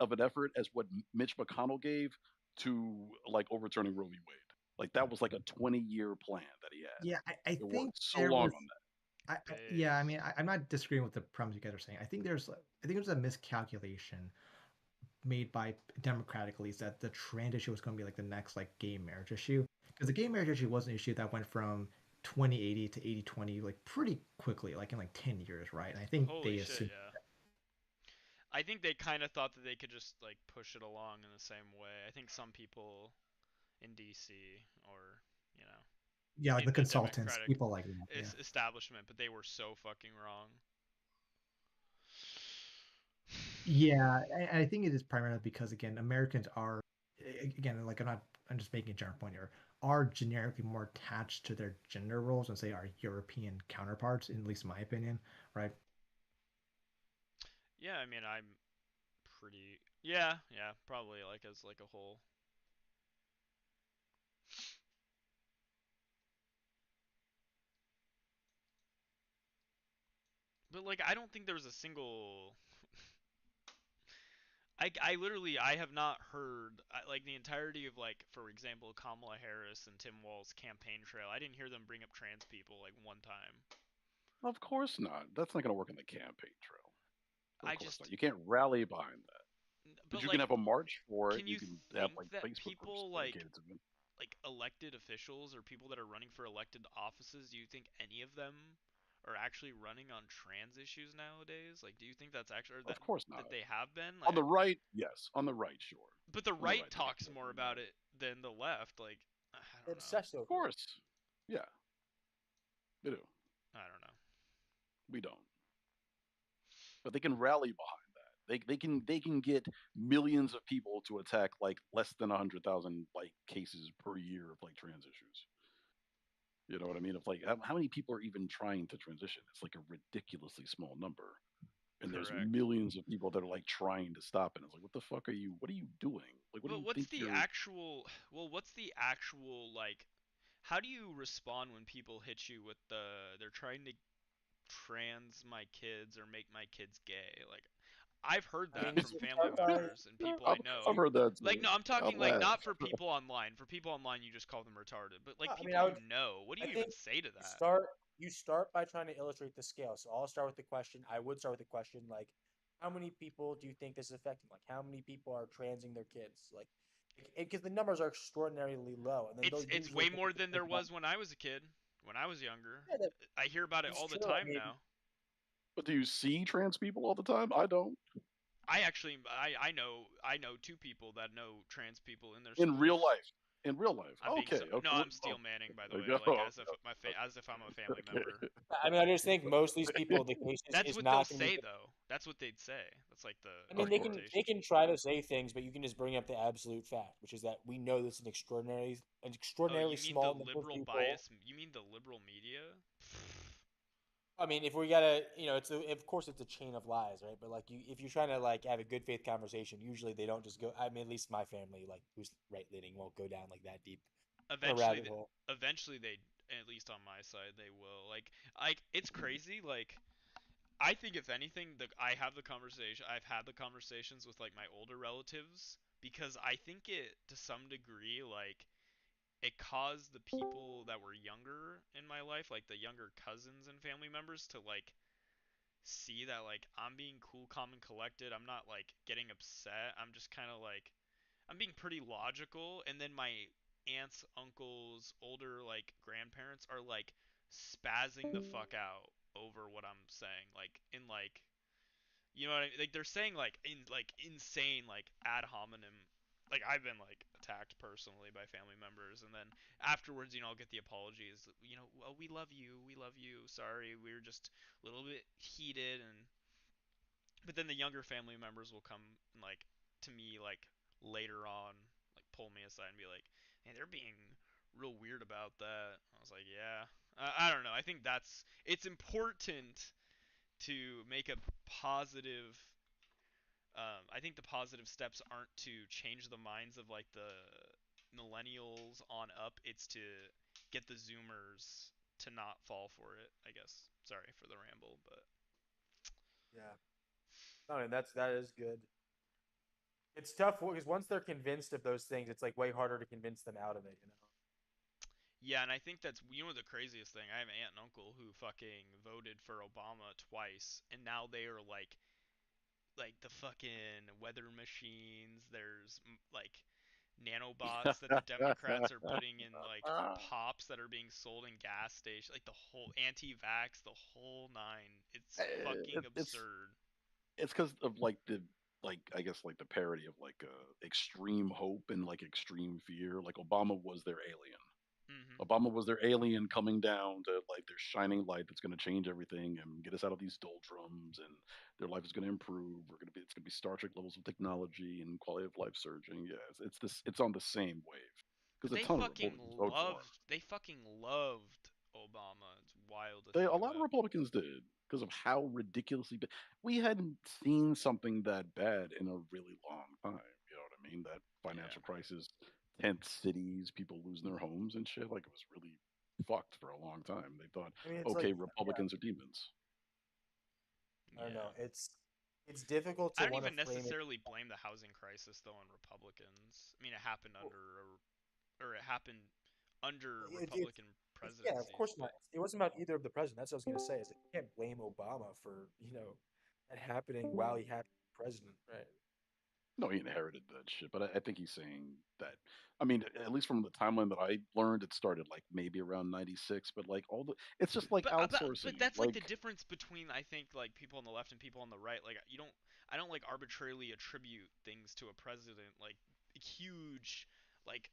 of an effort as what Mitch McConnell gave to like overturning Roe v. Wade. Like that was like a 20-year plan that he had. Yeah, I It think worked so there long was. on that. Yeah, I mean, I'm not disagreeing with the premise you guys are saying. I think there's a miscalculation made by Democratic elites that the trans issue was going to be like the next like gay marriage issue, because the gay marriage issue was an issue that went from 2080 to 8020 like pretty quickly, like in like 10 years, right? And I think Holy they shit, assumed. yeah. I think they kind of thought that they could just like push it along in the same way. I think some people in DC or you know Yeah, like in the the consultants, Democratic people like that. Yeah. establishment, but they were so fucking wrong. Yeah, I think it is primarily because again, Americans are again like I'm just making a general point here, are generically more attached to their gender roles than say our European counterparts, in at least my opinion, right? Yeah, I mean I'm pretty yeah, probably like as like a whole. But like I don't think there was a single I literally I have not heard like the entirety of like for example Kamala Harris and Tim Walz's campaign trail. I didn't hear them bring up trans people like one time. Of course not. That's not going to work on the campaign trail. Of I course just not. You can't rally behind that. But you like, can have a march for it. can You you can have think like that Facebook groups people like dedicated to it. elected officials or people that are running for elected offices, do you think any of them are actually running on trans issues nowadays? Like, do you think that's actually Of course not. that they have been? On Like, the right, yes. On the right, sure. but the On right they talks more about it than the left. Like, I don't know. Obsessed over. Of course. Yeah. They do. I don't know. We don't. But they can rally behind that. They can get millions of people to attack like less than 100,000 like cases per year of like trans issues. You know what I mean? Of like how many people are even trying to transition? It's like a ridiculously small number. And there's Correct. millions of people that are like trying to stop it. It's like, what the fuck are you? What are you doing? Like, what do But you what's think the you're? actual? Well, what's the actual like? How do you respond when people hit you with they're trying to trans my kids or make my kids gay? Like, I've heard I that mean, from family members and people I know. I've heard that too. Like, no, I'm talking I've like laughed. not for people online. For people online, you just call them retarded. But like I mean, people I you would. know, what do I you even think say to that? you start by trying to illustrate the scale. So I'll start with the question. I would start with the question like, how many people do you think this is affecting? Like, how many people are transing their kids? Like, because the numbers are extraordinarily low, and then they'll It's usually way pick more the than there big was number. when I was a kid. When I was younger, Yeah, I hear about it it's all the true. I time mean, now. But do you see trans people all the time? I don't. I know two people that know trans people in their In real schools. life. In real life. I'm being Okay. no, Okay. I'm steel manning, by the There way, you like go. as if I'm a family Okay. member. I mean, I just think most of these people, the case That's is what they'll not going to say be. though. That's what they'd say. That's like the I mean, Of course. they can try to say things, but you can just bring up the absolute fact, which is that we know this is an Oh, extraordinarily you mean the small number of liberal people. bias? You mean the liberal media? I mean, if we gotta, of course it's a chain of lies, right? But like if you're trying to like have a good faith conversation, usually they don't just go. I mean, at least my family, like who's right leaning, won't go down like that deep in a Eventually, rabbit hole. eventually they, at least on my side, they will. Like it's crazy. Like I think if anything, I have the conversation. I've had the conversations with like my older relatives because I think it to some degree like it caused the people that were younger in my life, like the younger cousins and family members, to like see that like I'm being cool, calm, and collected. I'm not like getting upset. I'm just kind of like I'm being pretty logical. And then my aunts, uncles, older like grandparents are like spazzing the fuck out over what I'm saying, like in like you know what I mean? Like they're saying like insane like ad hominem. Like I've been like attacked personally by family members, and then afterwards, I'll get the apologies. Well, we love you, we love you. Sorry, we were just a little bit heated, and but then the younger family members will come and, like to me like later on, like pull me aside and be like, "Hey, they're being real weird about that." I was like, "Yeah, I don't know. I think it's important to make a positive I think the positive steps aren't to change the minds of like the millennials on up. It's to get the Zoomers to not fall for it. I guess. Sorry for the ramble, but Yeah. No, and that is good. It's tough because once they're convinced of those things, it's like way harder to convince them out of it. yeah, and I think that's the craziest thing. I have an aunt and uncle who fucking voted for Obama twice, and now they are like the fucking weather machines. There's like nanobots that the Democrats are putting in like pops that are being sold in gas stations, like the whole anti-vax, the whole nine. It's fucking absurd. It's because of like I guess like the parody of like extreme hope and like extreme fear. Like Obama was their alien. Obama was their alien coming down to like their shining light that's going to change everything and get us out of these doldrums, and their life is going to improve. It's going to be Star Trek levels of technology and quality of life surging. Yeah, it's on the same wave because But a ton of Republicans vote for him. they fucking loved Obama. It's wild to A think lot of about. Republicans did because of how ridiculously bad. We hadn't seen something that bad in a really long time. You know what I mean? That financial crisis, tent cities, people losing their homes and shit. Like it was really fucked for a long time. They thought, I mean, it's okay, like Republicans are demons. I don't know. It's difficult I to don't want to even frame it. necessarily blame the housing crisis though on Republicans. I mean, it happened or it happened under Republican Yeah, of presidencies. course not. It wasn't about either of the presidents. That's what I was gonna say. Is that you can't blame Obama for that happening while he happened president, right? No, he inherited that shit, but I think he's saying that. I mean, at least from the timeline that I learned, it started like maybe around '96. But like it's just like outsourcing. But that's like the difference between I think like people on the left and people on the right. Like I don't like arbitrarily attribute things to a president like huge like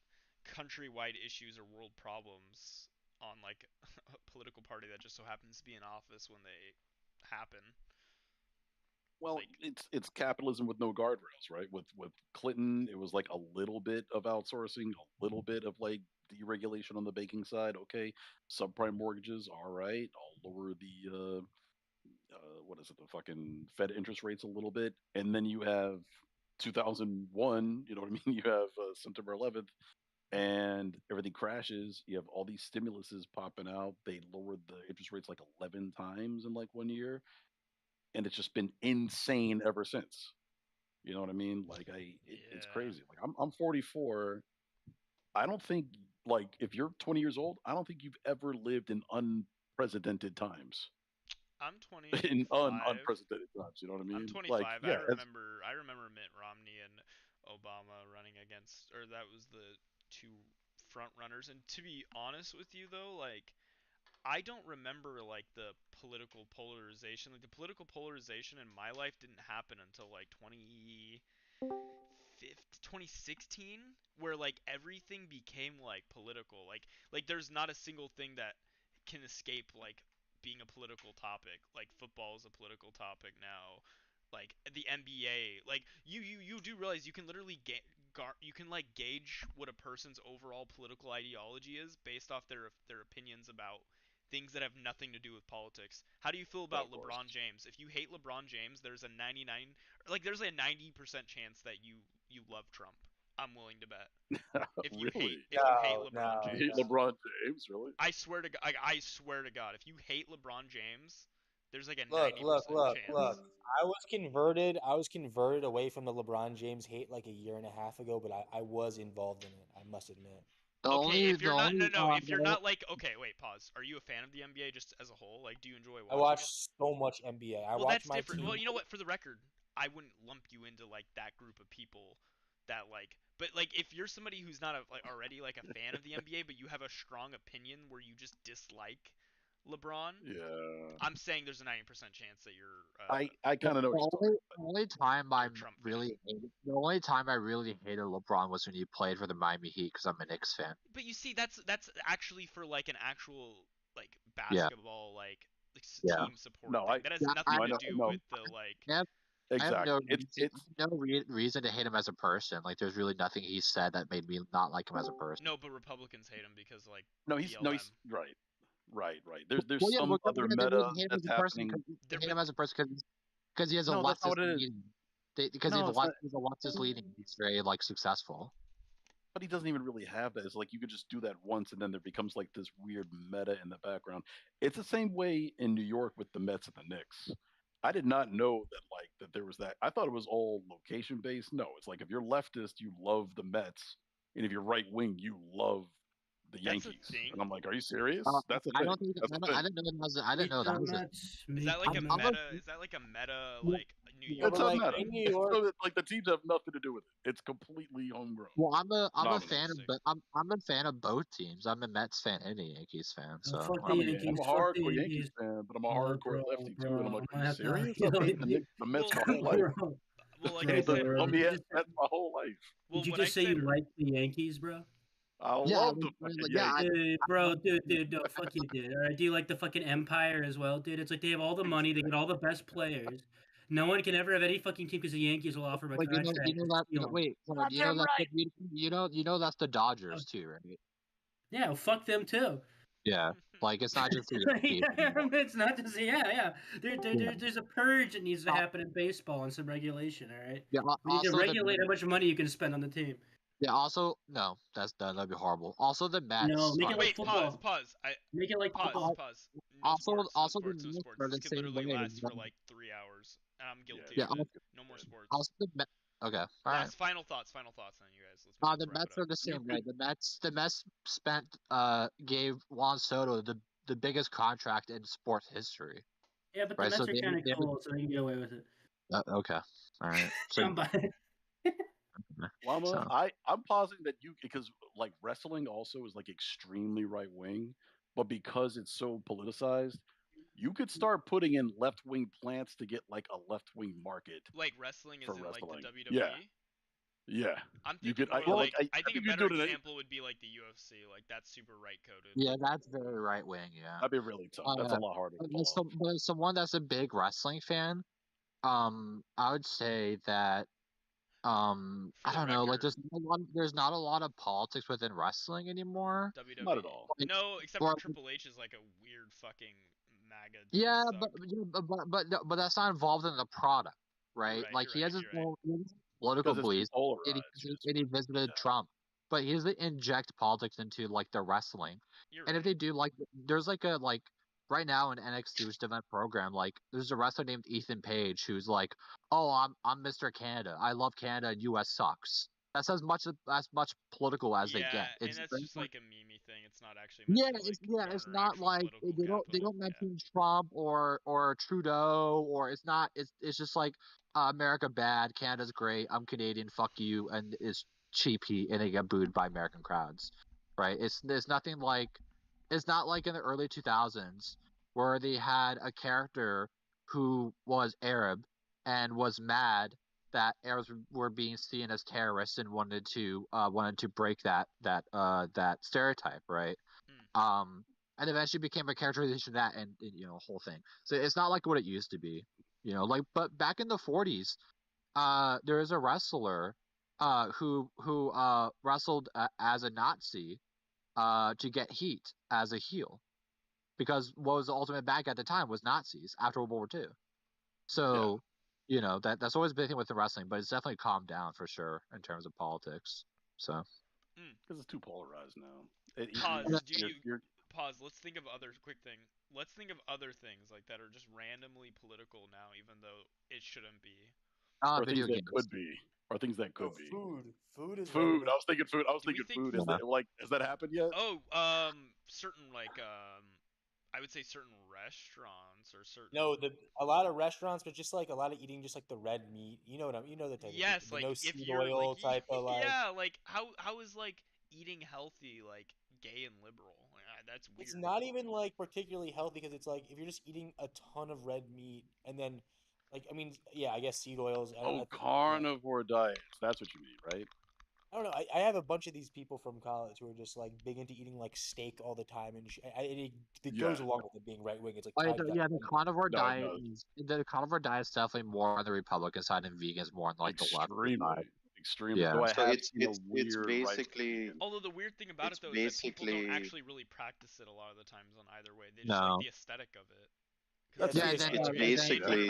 countrywide issues or world problems on like a political party that just so happens to be in office when they happen. Well, it's capitalism with no guardrails, right? With Clinton, it was like a little bit of outsourcing, a little bit of like deregulation on the banking side. Okay, subprime mortgages, all right. I'll lower the what is it, the fucking Fed interest rates a little bit, and then you have 2001. You know what I mean? You have September 11th, and everything crashes. You have all these stimuluses popping out. They lowered the interest rates like 11 times in like 1 year, and it's just been insane ever since. You know what I mean? Like it's crazy. Like I'm 44. I don't think like if you're 20 years old, I don't think you've ever lived in unprecedented times. I'm 25. In unprecedented times, you know what I mean? I'm 25. Like yeah, I remember Mitt Romney and Obama running against, or that was the two front runners. And to be honest with you, though, like I don't remember like the political polarization. Like the political polarization in my life didn't happen until like 2016, where like everything became like political. Like there's not a single thing that can escape like being a political topic. Like football is a political topic now. Like the NBA, like you do realize you can literally you can like gauge what a person's overall political ideology is based off their opinions about things that have nothing to do with politics. How do you feel about LeBron James? If you hate LeBron James, there's a 99 like there's a 90% chance that you love Trump. I'm willing to bet. If you Really? hate LeBron You James. hate LeBron James, really? I swear to God, I swear to God, if you hate LeBron James, there's like a Look, 90% chance. look. I was converted away from the LeBron James hate like a year and a half ago, but I was involved in it. I must admit. Okay, if you're not, no, if you're not like, okay, wait, pause. Are you a fan of the NBA just as a whole? Like, do you enjoy I watching watch it? so much NBA. I Well, watch that's my different. team. Well, you know what? For the record, I wouldn't lump you into like that group of people that like. But like, if you're somebody who's not like already like a fan of the NBA, but you have a strong opinion where you just dislike LeBron, Yeah. I'm saying there's a 90% chance that you're. I kind of know what you're talking The only time the only time I really hated LeBron was when he played for the Miami Heat because I'm a Knicks fan. But you see, that's actually for like an actual like Yeah. basketball like Yeah. team support No, thing. That has nothing to do with the like. I have no, Exactly. reason to hate him as a person. Like, there's really nothing he said that made me not like him as a person. No, but Republicans hate him because like. No, he's right. There's Well, yeah, some but other they meta hate him that's as a person happening. they hate him as a person because he has a No, that's not leftist what it is. leaning. Because No, it's not. he's a leftist leaning. He's very like successful. But he doesn't even really have that. It's like you could just do that once, and then there becomes like this weird meta in the background. It's the same way in New York with the Mets and the Knicks. I did not know that there was that. I thought it was all location based. No, it's like if you're leftist, you love the Mets, and if you're right wing, you love the Yankees. And I'm like, are you serious? That's a thing. I don't think That's a I thing. didn't know that was I didn't know that was it. Is that like a meta? Is that like a meta like New York? It's a meta. So like the teams have nothing to do with it. It's completely homegrown. Well, I'm a Nominal. fan of I'm a fan of both teams. I'm a Mets fan and a Yankees fan. So I'm a hardcore Yankees fan, but I'm a hardcore lefty too. And I'm like, are you serious? I've hated the Mets my whole life. Well, like I said, let me ask that my whole life. Well, Did you just say you like the Yankees, bro? I love the fucking Yankees. Dude, bro, dude, no, fuck you, dude. All right, do you like the fucking Empire as well, dude? It's like they have all the money, they get all the best players. No one can ever have any fucking team because the Yankees will offer a like contract. you know that wait, hold on, you know that you know that's the Dodgers too, right? Yeah, well, fuck them too. Yeah, like it's not just the Yankees. It's not just there's a purge that needs to happen in baseball and some regulation. All right. Yeah, We need to also regulate how much money you can spend on the team. Yeah. Also, no, that'd be horrible. Also, the Mets. No, make it like Wait, football. pause. Make it like football. Pause. No Also, sports, also no the sports, Knicks no sports. are the This could same literally way. last for like 3 hours. I'm guilty Yeah. of it. No more sports. Also, okay. All right. Last final thoughts, then, you guys. Let's The wrap Mets it up. are the same way. The Mets spent gave Juan Soto the biggest contract in sports history. Yeah, but the right? Mets So are kind of cool, so they can get away with it. Okay. All right. So, I'm buying. Llama, I'm positing that because like wrestling also is like extremely right wing, but because it's so politicized, you could start putting in left wing plants to get like a left wing market. Like wrestling for isn't like wrestling. the WWE. Yeah. I'm You thinking could- more I- like like, I think a think you better do it in- example would be like the UFC. Like that's super right coded. yeah, that's very right wing. Yeah. That'd be really tough. That's a lot harder to pull off. But someone that's a big wrestling fan, I would say that, I don't know, like there's not a lot of politics within wrestling anymore. WWE. Not at all. No, except for Triple H is like a weird fucking MAGA. Yeah, but that's not involved in the product, right? Like he has his own political Because it's beliefs, polarized, and he visited Trump, but he doesn't inject politics into like the wrestling. And if they do, like, there's like a right now in NXT, which is event program, like there's a wrestler named Ethan Page who's like, oh, I'm Mr. Canada. I love Canada and US sucks. That's as much political as they get. And that's just like a meme thing. It's not actually. Meant It's not like they don't mention Trump or Trudeau, or it's not. It's just like America bad, Canada's great. I'm Canadian, fuck you, and it's cheapy, and they get booed by American crowds, right? There's nothing like It's not like in the early 2000s where they had a character who was Arab and was mad that Arabs were being seen as terrorists and wanted to break that stereotype, right? And eventually became a characterization of that and whole thing. So it's not like what it used to be, like. But back in the 40s, there is a wrestler who wrestled as a Nazi to get heat as a heel, because what was the ultimate bad guy at the time was Nazis after World War II. So, that's always been a thing with the wrestling, but it's definitely calmed down for sure in terms of politics. So, because it's too polarized now. Pause. Pause? Let's think of other quick thing. Let's think of other things like that are just randomly political now, even though it shouldn't be. Or video things that games. could be. Or things that could be. Food is food. randomly. I was thinking food. I was thinking food. Is that has that happened yet? Oh, certain I would say certain restaurants or certain. No, a lot of restaurants, but just like a lot of eating, just like the red meat. You know what you know the type. Yes, of like no if seed you're oil like type of like. yeah, like how is like eating healthy like gay and liberal? Like, that's weird. It's not even like particularly healthy because it's like if you're just eating a ton of red meat and then, like I mean, yeah, I guess seed oils. Carnivore diets. That's what you mean, right? I don't know. I have a bunch of these people from college who are just like big into eating like steak all the time, and it goes along with it being right wing. It's like the carnivore diet is definitely more on the Republican side and vegans more on like the left side. Extremely. Yeah. Though I So have it's seen it's a weird basically Although the weird thing about it's it though is that people don't basically- actually really practice it a lot of the times on either way. They just No. like the aesthetic of it. That's it's basically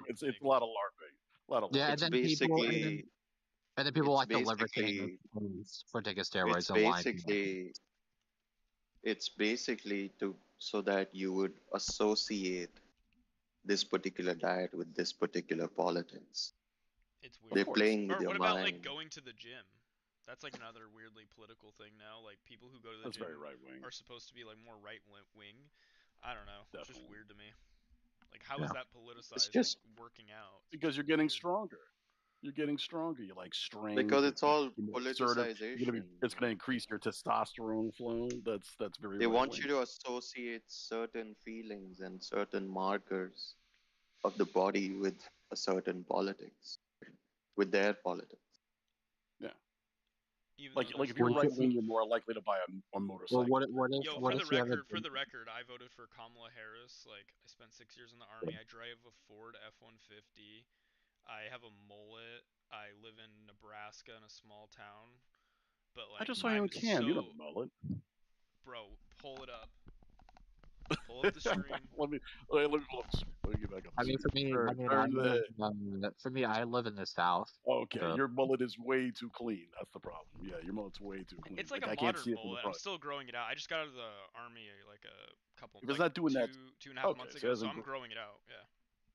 it's a lot of LARPing. A lot of Yeah, LARPing. and then basically and then people it's like the liver thing basically- for taking steroids it's and lying. basically so that you would associate this particular diet with this particular politics. It's weird. They're playing with Or your what about mind. like going to the gym? That's like another weirdly political thing now. Like people who go to the That's gym very right-wing. are supposed to be like more right wing. I don't know. It's just Definitely. weird to me. Like how is that politicized? just- like, working out. Because you're getting stronger. You're getting stronger. You like strength. Because it's all you're more assertive. politicization. It's going to increase your testosterone flow. That's very. They want right-wing. you to associate certain feelings and certain markers of the body with a certain politics, with their politics. Yeah. Even Like though if you're right wing, you're more likely to buy a motorcycle. Well, what if, Yo, what for if you have a the record, I voted for Kamala Harris. Like, I spent 6 years in the army. I drive a Ford F-150. I have a mullet. I live in Nebraska in a small town. But like, I just saw you in Cam. You don't have a mullet. Bro, pull it up. Pull up the stream. let me pull up the stream. Let me get back up. I mean, for me, I live in the South. Okay, so- your mullet is way too clean. That's the problem. Yeah, your mullet's way too clean. It's like I a can't see modern it from the mullet. I'm front. still growing it out. I just got out of the army like a couple. If it's like not doing that- 2.5 okay, months so it ago, so hasn't I'm gr- growing it out. Yeah.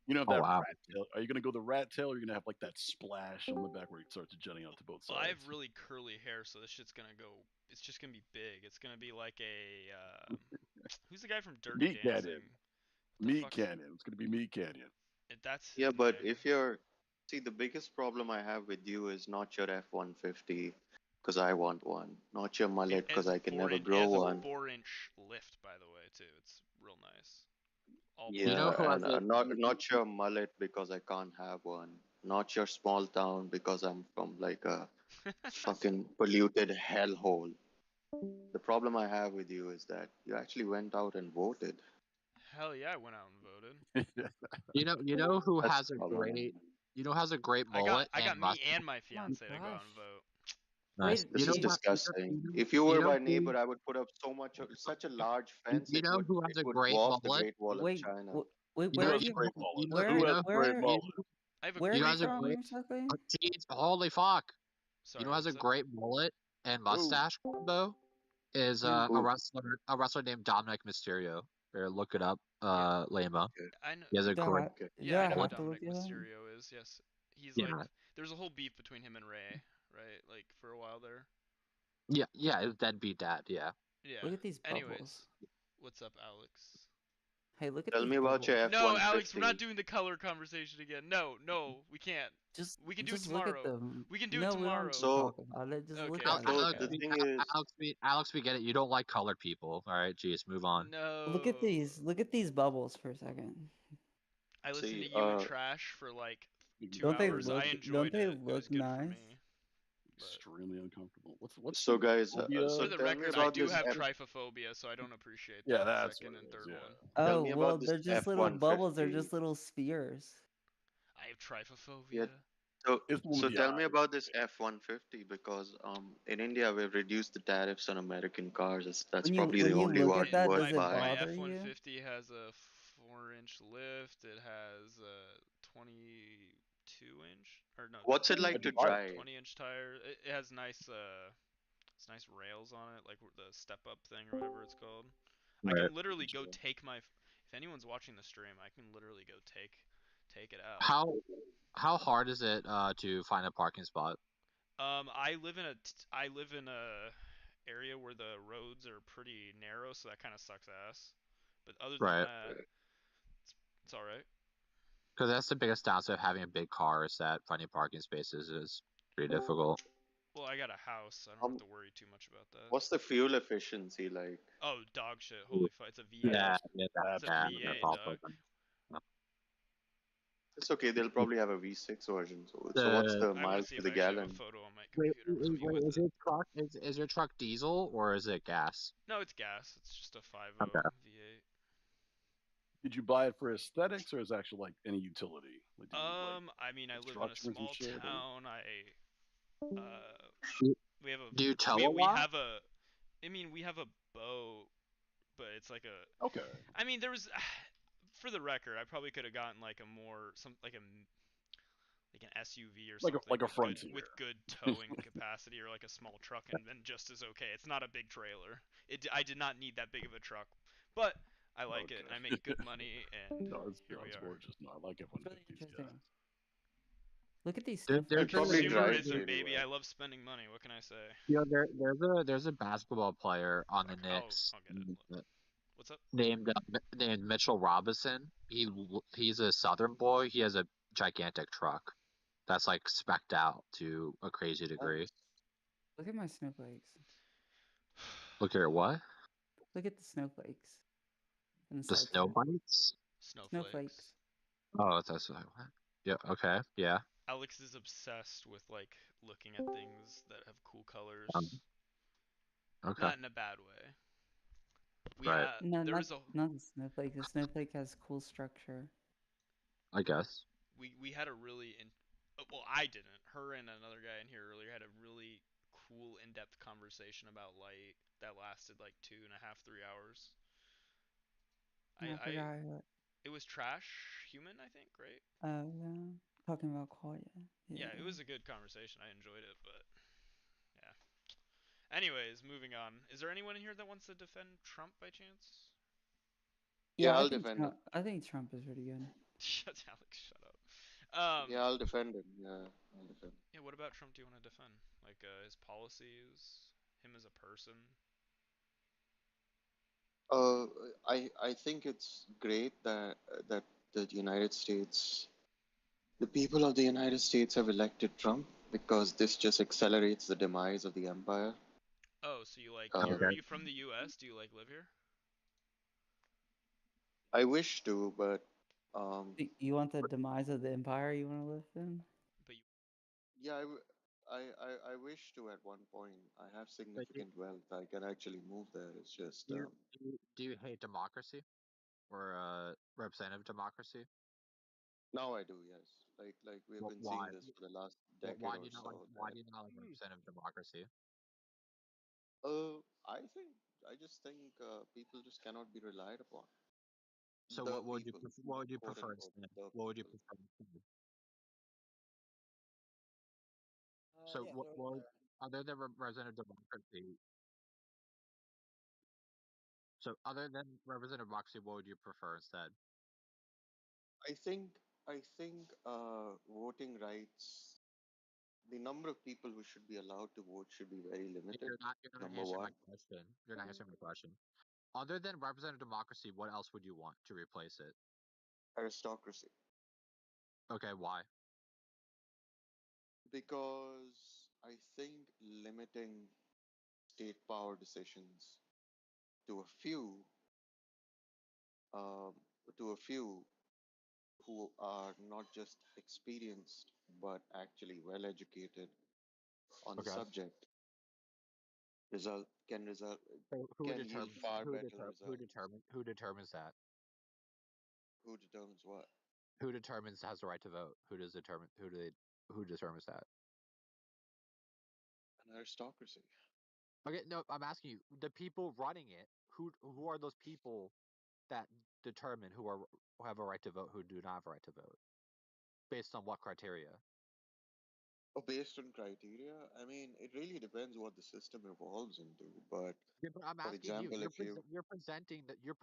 You know, Oh, that wow. rat tail. Are you gonna go the rat tail, or are you gonna have like that splash on the back where it starts jutting out to both Well, sides? I have really curly hair, so this shit's gonna go. It's just gonna be big. It's gonna be like a. Who's the guy from Dirty Meat Dancing? Canyon. Meat Canyon. It's gonna be Meat Canyon. That's Yeah, but if you're see, the biggest problem I have with you is not your F-150 because I want one, not your mullet because I can never grow one. 4-inch lift, by the way, too. It's real nice. All Yeah, You know who has and not your mullet because I can't have one. Not your small town because I'm from like a fucking polluted hellhole. The problem I have with you is that you actually went out and voted. Hell yeah, I went out and voted. You know who That's has the a problem. great I mullet got and me mustache? and my fiance to go out and vote. Nice. This You know is what- disgusting. you know- If you you were know my who- neighbor, I would put up such a large fence. You know who has it a would great dwarf the mullet? Great Wall Wait, of China. wait, You where know are who- you? you know- Where? you know- Where? I have a Where you know are has you a from great exactly? Jeez, holy fuck. Sorry, You know who has a what's that? great mullet and mustache combo is a wrestler named Dominic Mysterio. Here, look it up, Lema. I know. He has a Yeah, great. Yeah, I know who have to Dominic look it up. Mysterio is. Yes, he's Yeah. like. There's a whole beef between him and Ray, right? Like for a while there. Yeah, it's deadbeat dad. Yeah. Yeah. Look at these bubbles. Anyways, what's up, Alex? Hey, look at Tell these me about your bubbles. No, Alex, we're not F-150. doing the color conversation again. No, we can't. We can do it Just look at tomorrow. them. We can do it No, we don't have to tomorrow. talk about it. Just look at it. So Okay. the thing is, Alex, we get it. You don't like colored people. All right, jeez, move on. No. Look at these. Look at these bubbles for a second. I listened see, to you and Trash for like 2 Don't they hours. look? I Don't enjoyed they it. It was look good for nice? me. Extremely uncomfortable. What's so guys, phobia? so For the tell me record, I about do this have F. trypophobia, so I don't appreciate Yeah, the that's second what and it is. third Yeah. one. Tell Oh me well, about this they're just little bubbles. They're just F-150. little spheres. I have trypophobia. Yeah. So, It's the one so with the tell me eyes. about this F-150 because in India we've reduced the tariffs on American cars. That's probably the When you only look one at that, worth does it buying. My bother you? F-150 has a 4-inch lift. It has a 22-inch or no, What's it like How'd you to buy it? drive? 20-inch tire. It has nice it's nice rails on it, like the step up thing or whatever it's called. I Right. can literally go take my. If anyone's watching the stream, I can literally go take it out. How hard is it to find a parking spot? I live in a area where the roads are pretty narrow, so that kind of sucks ass. But other than Right. that, it's all right. Because that's the biggest downside of having a big car is that finding parking spaces is pretty difficult. Well, I got a house. I don't have to worry too much about that. What's the fuel efficiency like? Oh, dog shit. Holy fuck. It's a V8. Yeah, It's a that's V8, also dog. It's okay. They'll probably have a V6 version. So what's The the I want to miles see to if the I actually have gallon? a photo on my wait, computer of me wait, with is it. your truck is your truck diesel or is it gas? No, it's gas. It's just a 5.0 Okay. V8. Did you buy it for aesthetics or is it actually like any utility? Like, do you, I mean, I live in a instructions and small shit, or- town. We have a Do you tow we a we lot? have a I mean, we have a boat, but it's like a Okay. I mean, there was for the record, I probably could have gotten like a more like an SUV or something like a with good Frontier. with good towing capacity, or like a small truck and then just as okay. It's not a big trailer. I did not need that big of a truck, but I like it and I make good money and No, here we it's are. gorgeous. No, I like it when Really it's interesting. Look at these There- snowflakes. probably drives Consumerism, really baby. well. I love spending money. What can I say? You know, there's a basketball player on the Knicks I'll get it. What's up? named Mitchell Robinson. He's a Southern boy. He has a gigantic truck that's like specced out to a crazy degree. Look at my snowflakes. Look here, what? Look at the snowflakes. The snow bites? Snowflakes. Oh, that's what. Yeah. Okay. Yeah. Alex is obsessed with like looking at things that have cool colors. Okay. Not in a bad way. Right. No, there not, was a not the snowflake. The snowflake has cool structure. I guess. we had a really well, I didn't. Her and another guy in here earlier had a really cool in-depth conversation about light that lasted like 2.5, 3 hours. I forgot what. It was Trash Human, I think, right? Oh yeah, talking about Qualia. Yeah, it was a good conversation. I enjoyed it, but yeah. Anyways, moving on. Is there anyone in here that wants to defend Trump by chance? Yeah, I'll I think defend Trump, I think Trump is pretty good. Shut Alex, shut up. Yeah, I'll defend him. Yeah, I'll defend. Yeah, what about Trump do you want to defend? Like his policies, him as a person? I think it's great that the United States, the people of the United States have elected Trump because this just accelerates the demise of the empire. Oh, so you like Okay. are you from the US? Do you like live here? I wish to, but You want the demise of the empire you want to live in? yeah, I wish to at one point. I have significant wealth. I can actually move there. It's just Do you hate democracy or representative democracy? now I do. Yes, like we've been Why? seeing this for the last decade Why or do you not so. like? Why do you not like representative democracy? I think I just think people just cannot be relied upon. So The what would you people, what would you quote prefer unquote, instead? the What would you people. prefer instead? So what other than representative democracy? So other than representative democracy, what would you prefer instead? I think voting rights, the number of people who should be allowed to vote should be very limited. You're not Number answering my one. question. You're not answering my question. Other than representative democracy, what else would you want to replace it? Aristocracy. Okay, why? Because I think limiting state power decisions to a few, um, to a few who are not just experienced but actually well educated on the Okay. subject result Who can yield determines far better results. who determines that? Who determines what? Who determines has the right to vote? Who determines that? An aristocracy. Okay, no, I'm asking you, the people running it, who are those people that determine who have a right to vote, who do not have a right to vote? Based on what criteria? Oh, based on criteria, I mean, it really depends what the system evolves into. But Yeah, but I'm for asking you, example, if you you're presenting that you're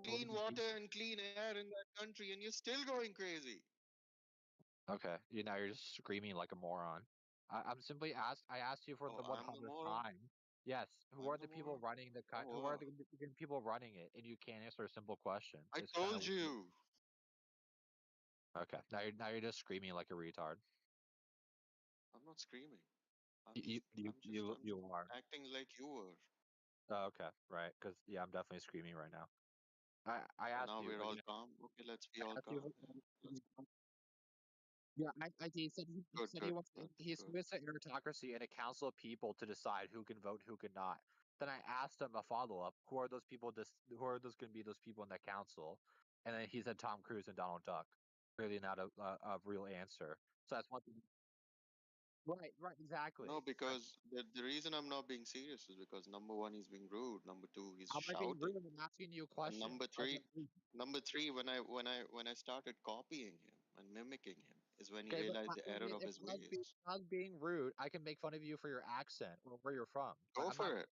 clean water and clean air in that country, and you're still going crazy. okay. Now you're just screaming like a moron. I'm simply I asked you for Oh, the I'm the 100th moron. time. Yes. Who I'm are the the people moron. running Oh, who are wow. the people running it? And you can't answer a simple question. I It's kind of told you. okay. Now you're just screaming like a retard. I'm not screaming. I'm just You are. acting like you were. Oh, okay, right. Because yeah, I'm definitely screaming right now. I And asked now you we're all again. calm. Okay, let's be I all asked you. calm then. Let's Yeah, he good, said good, good, he good. submits an meritocracy and a council of people to decide who can vote, who can not. Then I asked him a follow up: Who are those people? Who are those going to be those people in that council? And then he said Tom Cruise and Donald Duck. Really not a real answer. So that's one thing. Right, right, exactly. No, because the reason I'm not being serious is because number one, he's being rude. Number two, he's How am I being shouting. rude? I'm asking you a And question. number three, when I started copying him and mimicking him, is when he Okay, but realized the I error mean, of if his I was, being, ways. if I was being rude, I can make fun of you for your accent or where you're from. But Go I'm not. for it.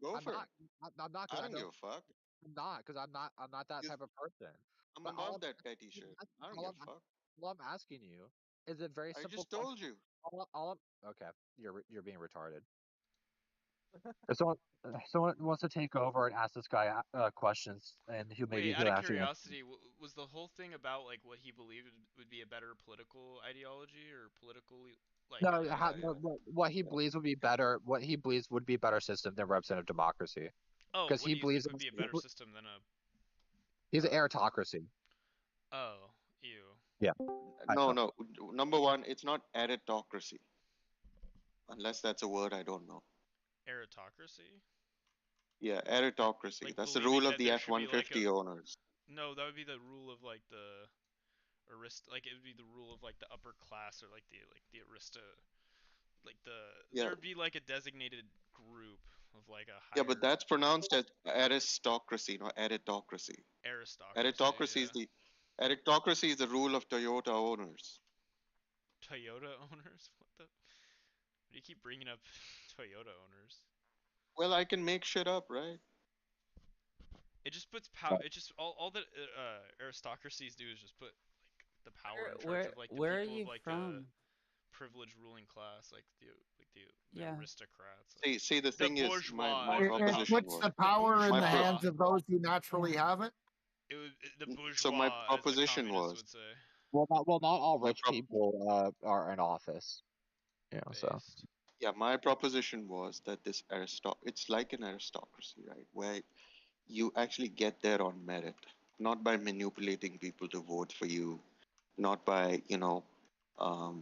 Go I'm for not. it. I'm not I because I don't give don't. a fuck. I'm not because I'm not. I'm not that You, type of person. I'm But all above that petty I'm, shit. I don't all give I'm, a fuck. all I'm asking you is a very I simple just question. told you. Okay, you're being retarded. If someone wants to take over and ask this guy questions, and Wait, out he'll of actually answer. curiosity, was the whole thing about like what he believed would be a better political ideology or political like? No, no, what he believes would be better. What he believes would be a better system than representative democracy, Oh, because what he do you believes think would be a better system than a? he's an aristocracy. Oh, ew. Yeah. No, no. Number one, it's not aristocracy. Unless that's a word I don't know. Aristocracy? Yeah, aristocracy. Like That's the believing rule of that the there should be like a. F-150 owners. No, that would be the rule of like the like it would be the rule of like the upper class or like the arista like the Yeah. there'd be like a designated group of like a Yeah, but higher that's pronounced as aristocracy, not aristocracy. aristocracy. Aristocracy is the rule of Toyota owners. Toyota owners? What the? Why do you keep bringing up Toyota owners? Well, I can make shit up, right? It just puts power. It just all that aristocracies do is just put like the power in charge of like the where are people you of like the from? privileged ruling class, like the Yeah. aristocrats. See, the The thing is, my bourgeois. It, is the it top. proposition puts was the power in my the pro- hands of those who naturally have it. The so my bourgeois, as the proposition communists was would say. Well, not all my rich people are in office. You know, so. Based. yeah, my proposition was that it's like an aristocracy, right? Where you actually get there on merit, not by manipulating people to vote for you, not by, whoa,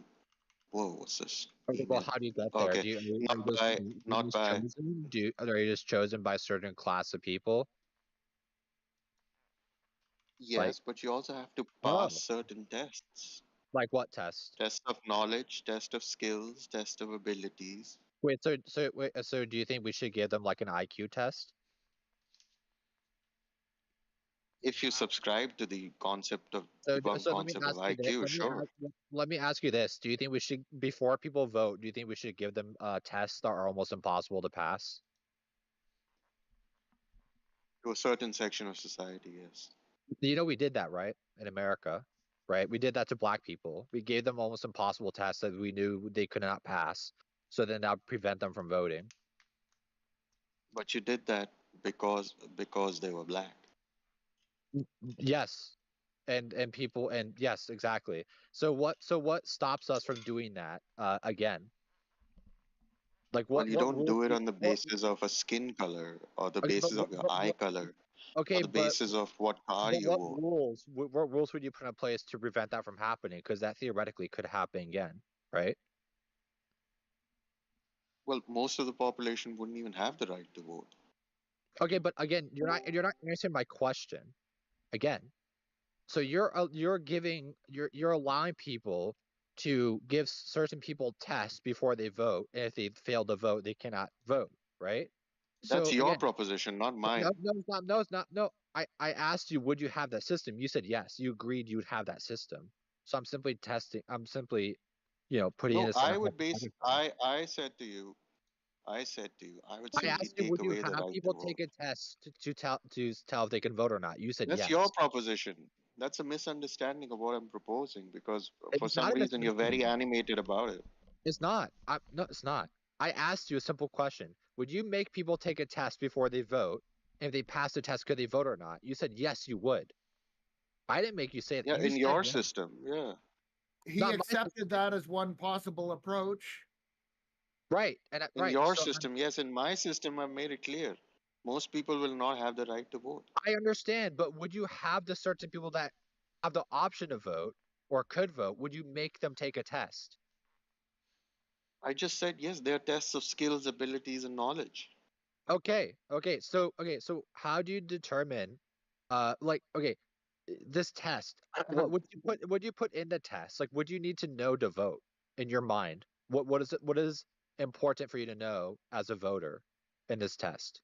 what's this Okay, well, email? how do you get there? Okay, Are you just, not by, chosen? Are you just chosen by a certain class of people? Like, yes, but you also have to oh, pass certain tests. like what test? Test of knowledge, test of skills, test of abilities. Wait, so do you think we should give them like an IQ test? If you subscribe to the concept of So, debunked so let me concept of ask you this. IQ, sure. Let me ask you this. Do you think we should, before people vote, do you think we should give them tests that are almost impossible to pass? To a certain section of society, yes. You know, we did that, right? In America, right? We did that to black people. We gave them almost impossible tests that we knew they could not pass. So then that would prevent them from voting. But you did that because they were black. Yes. And people, and yes, exactly. So what stops us from doing that again? Like Well, you what don't rules? do it on the basis of a skin color or the Okay, basis of your eye color or okay, the basis of what car but you own. what rules would you put in place to prevent that from happening? Because that theoretically could happen again, right? Well, most of the population wouldn't even have the right to vote. Okay, but again, you're not answering my question. Again, so you're allowing people to give certain people tests before they vote, and if they fail to vote, they cannot vote, right? That's So your again, proposition, not no, mine. no, it's not. No, it's not. No, I asked you, would you have that system? You said yes. You agreed you would have that system. So I'm simply testing. I'm simply, putting No, this in I a would base. hypothetical. I said to you, I would I simply asked you, take would you away the have right to people vote. take a test to tell if they can vote or not? You said That's yes. your proposition. That's a misunderstanding of what I'm proposing because for It's some not a reason you're very misunderstanding. animated about it. It's not. No, it's not. I asked you a simple question. Would you make people take a test before they vote? If they pass the test, could they vote or not? You said yes, you would. I didn't make you say it. Yeah, You in said your yes. system, yeah. He Not my accepted that as one possible approach. right, and In right. your So system, yes. In my system, I've made it clear. Most people will not have the right to vote. I understand, but would you have the certain people that have the option to vote or could vote? Would you make them take a test? I just said yes, there are tests of skills, abilities, and knowledge. Okay. So how do you determine, this test? What would you put in the test? Like, would you need to know to vote in your mind? What is important for you to know as a voter in this test?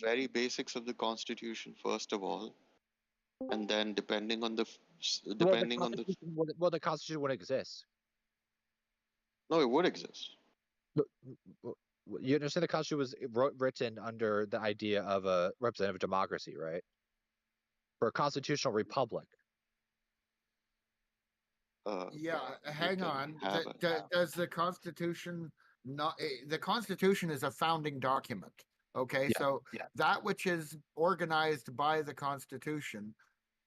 Very basics of the Constitution, first of all, and then depending on the The Constitution would exist. No, it would exist. You understand the Constitution was written under the idea of a representative democracy, right? For a constitutional republic. Yeah, hang on. Does the Constitution not? The Constitution is a founding document. Okay, so that which is organized by the Constitution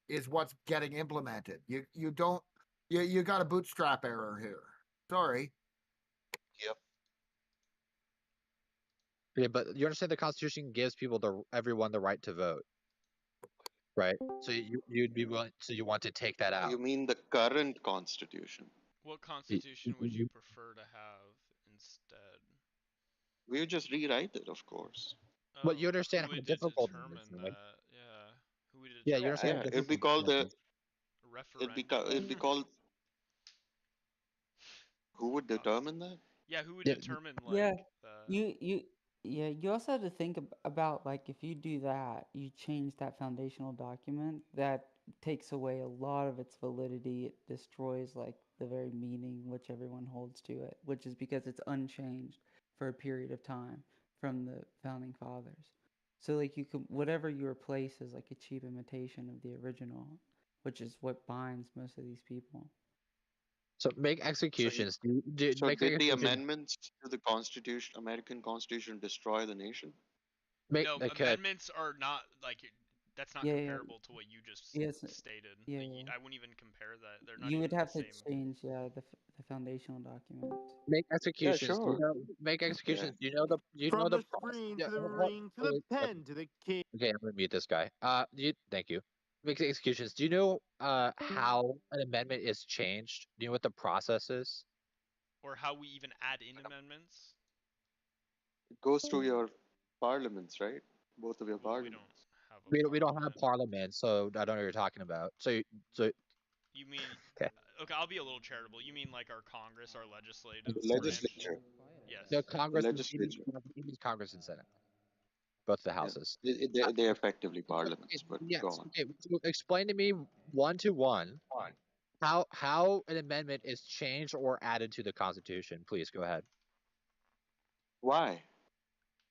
is what's getting implemented. You don't you got a bootstrap error here. Sorry. Yep. Yeah, but you understand the Constitution gives everyone the right to vote, right? So you'd be willing. So you want to take that out? You mean the current Constitution? What Constitution would you prefer to have instead? We would just rewrite it, of course. But you understand how difficult it is, right? Yeah. Who would Yeah, you understand. Yeah, it'd be called the. Referendum. It'd be called. Who would determine that? Yeah, who would determine like Yeah, that? you also have to think about like if you do that, you change that foundational document, that takes away a lot of its validity. It destroys like the very meaning which everyone holds to it, which is because it's unchanged for a period of time from the founding fathers. So like you could whatever you replace is like a cheap imitation of the original, which is what binds most of these people. So make executions. So did the amendments to the Constitution, American Constitution, destroy the nation? No, amendments are not like that's not Yeah, yeah. comparable to what you just Yes, stated. yeah, Like, yeah. I wouldn't even compare that. They're not You even would have the to same. change, the foundational document. Make executions. sure. Make executions. Yeah. From the screen to the ring to the pen to the king. Okay, I'm gonna mute this guy. Thank you. Make executions. Do you know how an amendment is changed? Do you know what the process is? Or how we even add in amendments? It goes through your parliaments, right? Both of your parliaments. We don't have parliament, so I don't know what you're talking about. So You mean okay? Okay, I'll be a little charitable. You mean like our Congress, our legislative Legislature. branch? Yes. No, Congress. Legislature. He means Congress and Senate. Both the houses. They're effectively parliaments, but Yes. go on. Okay. So explain to me one to one how an amendment is changed or added to the Constitution. Please go ahead. Why?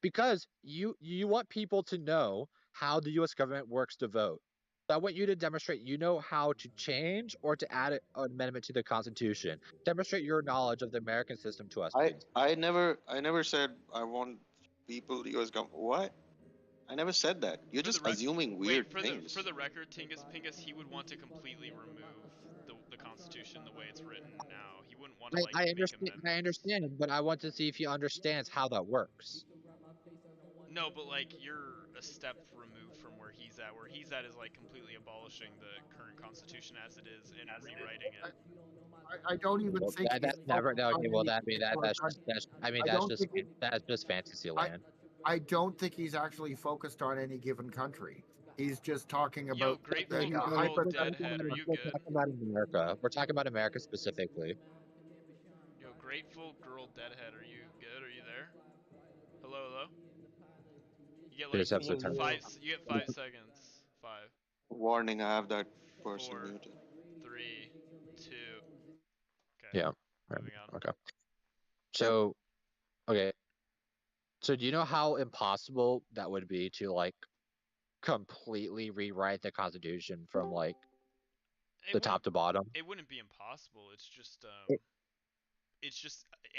Because you want people to know how the U.S. government works to vote. So I want you to demonstrate you know how to change or to add an amendment to the Constitution. Demonstrate your knowledge of the American system to us, please. I never said I want people the U.S. government. What? I never said that. You're just assuming weird things. For the record, Pingus, he would want to completely remove the Constitution the way it's written now. He wouldn't want to like make amendments. I understand, but I want to see if he understands how that works. No, but like you're a step removed from where he's at. Where he's at is like completely abolishing the current Constitution as it is and rewriting it. I don't even think that's never. No, okay, well, that's just fantasy land. I don't think he's actually focused on any given country. He's just talking about Deadhead, are you good? We're talking about America. We're talking about America specifically. Yo, Grateful Girl Deadhead, are you good? Are you there? Hello? You get like you get 5 seconds. 5. Warning, I have that person muted. 3, 2. Okay. Yeah. Moving on. Okay. So, okay. So do you know how impossible that would be to like completely rewrite the Constitution from like the top to bottom? It wouldn't be impossible. It's just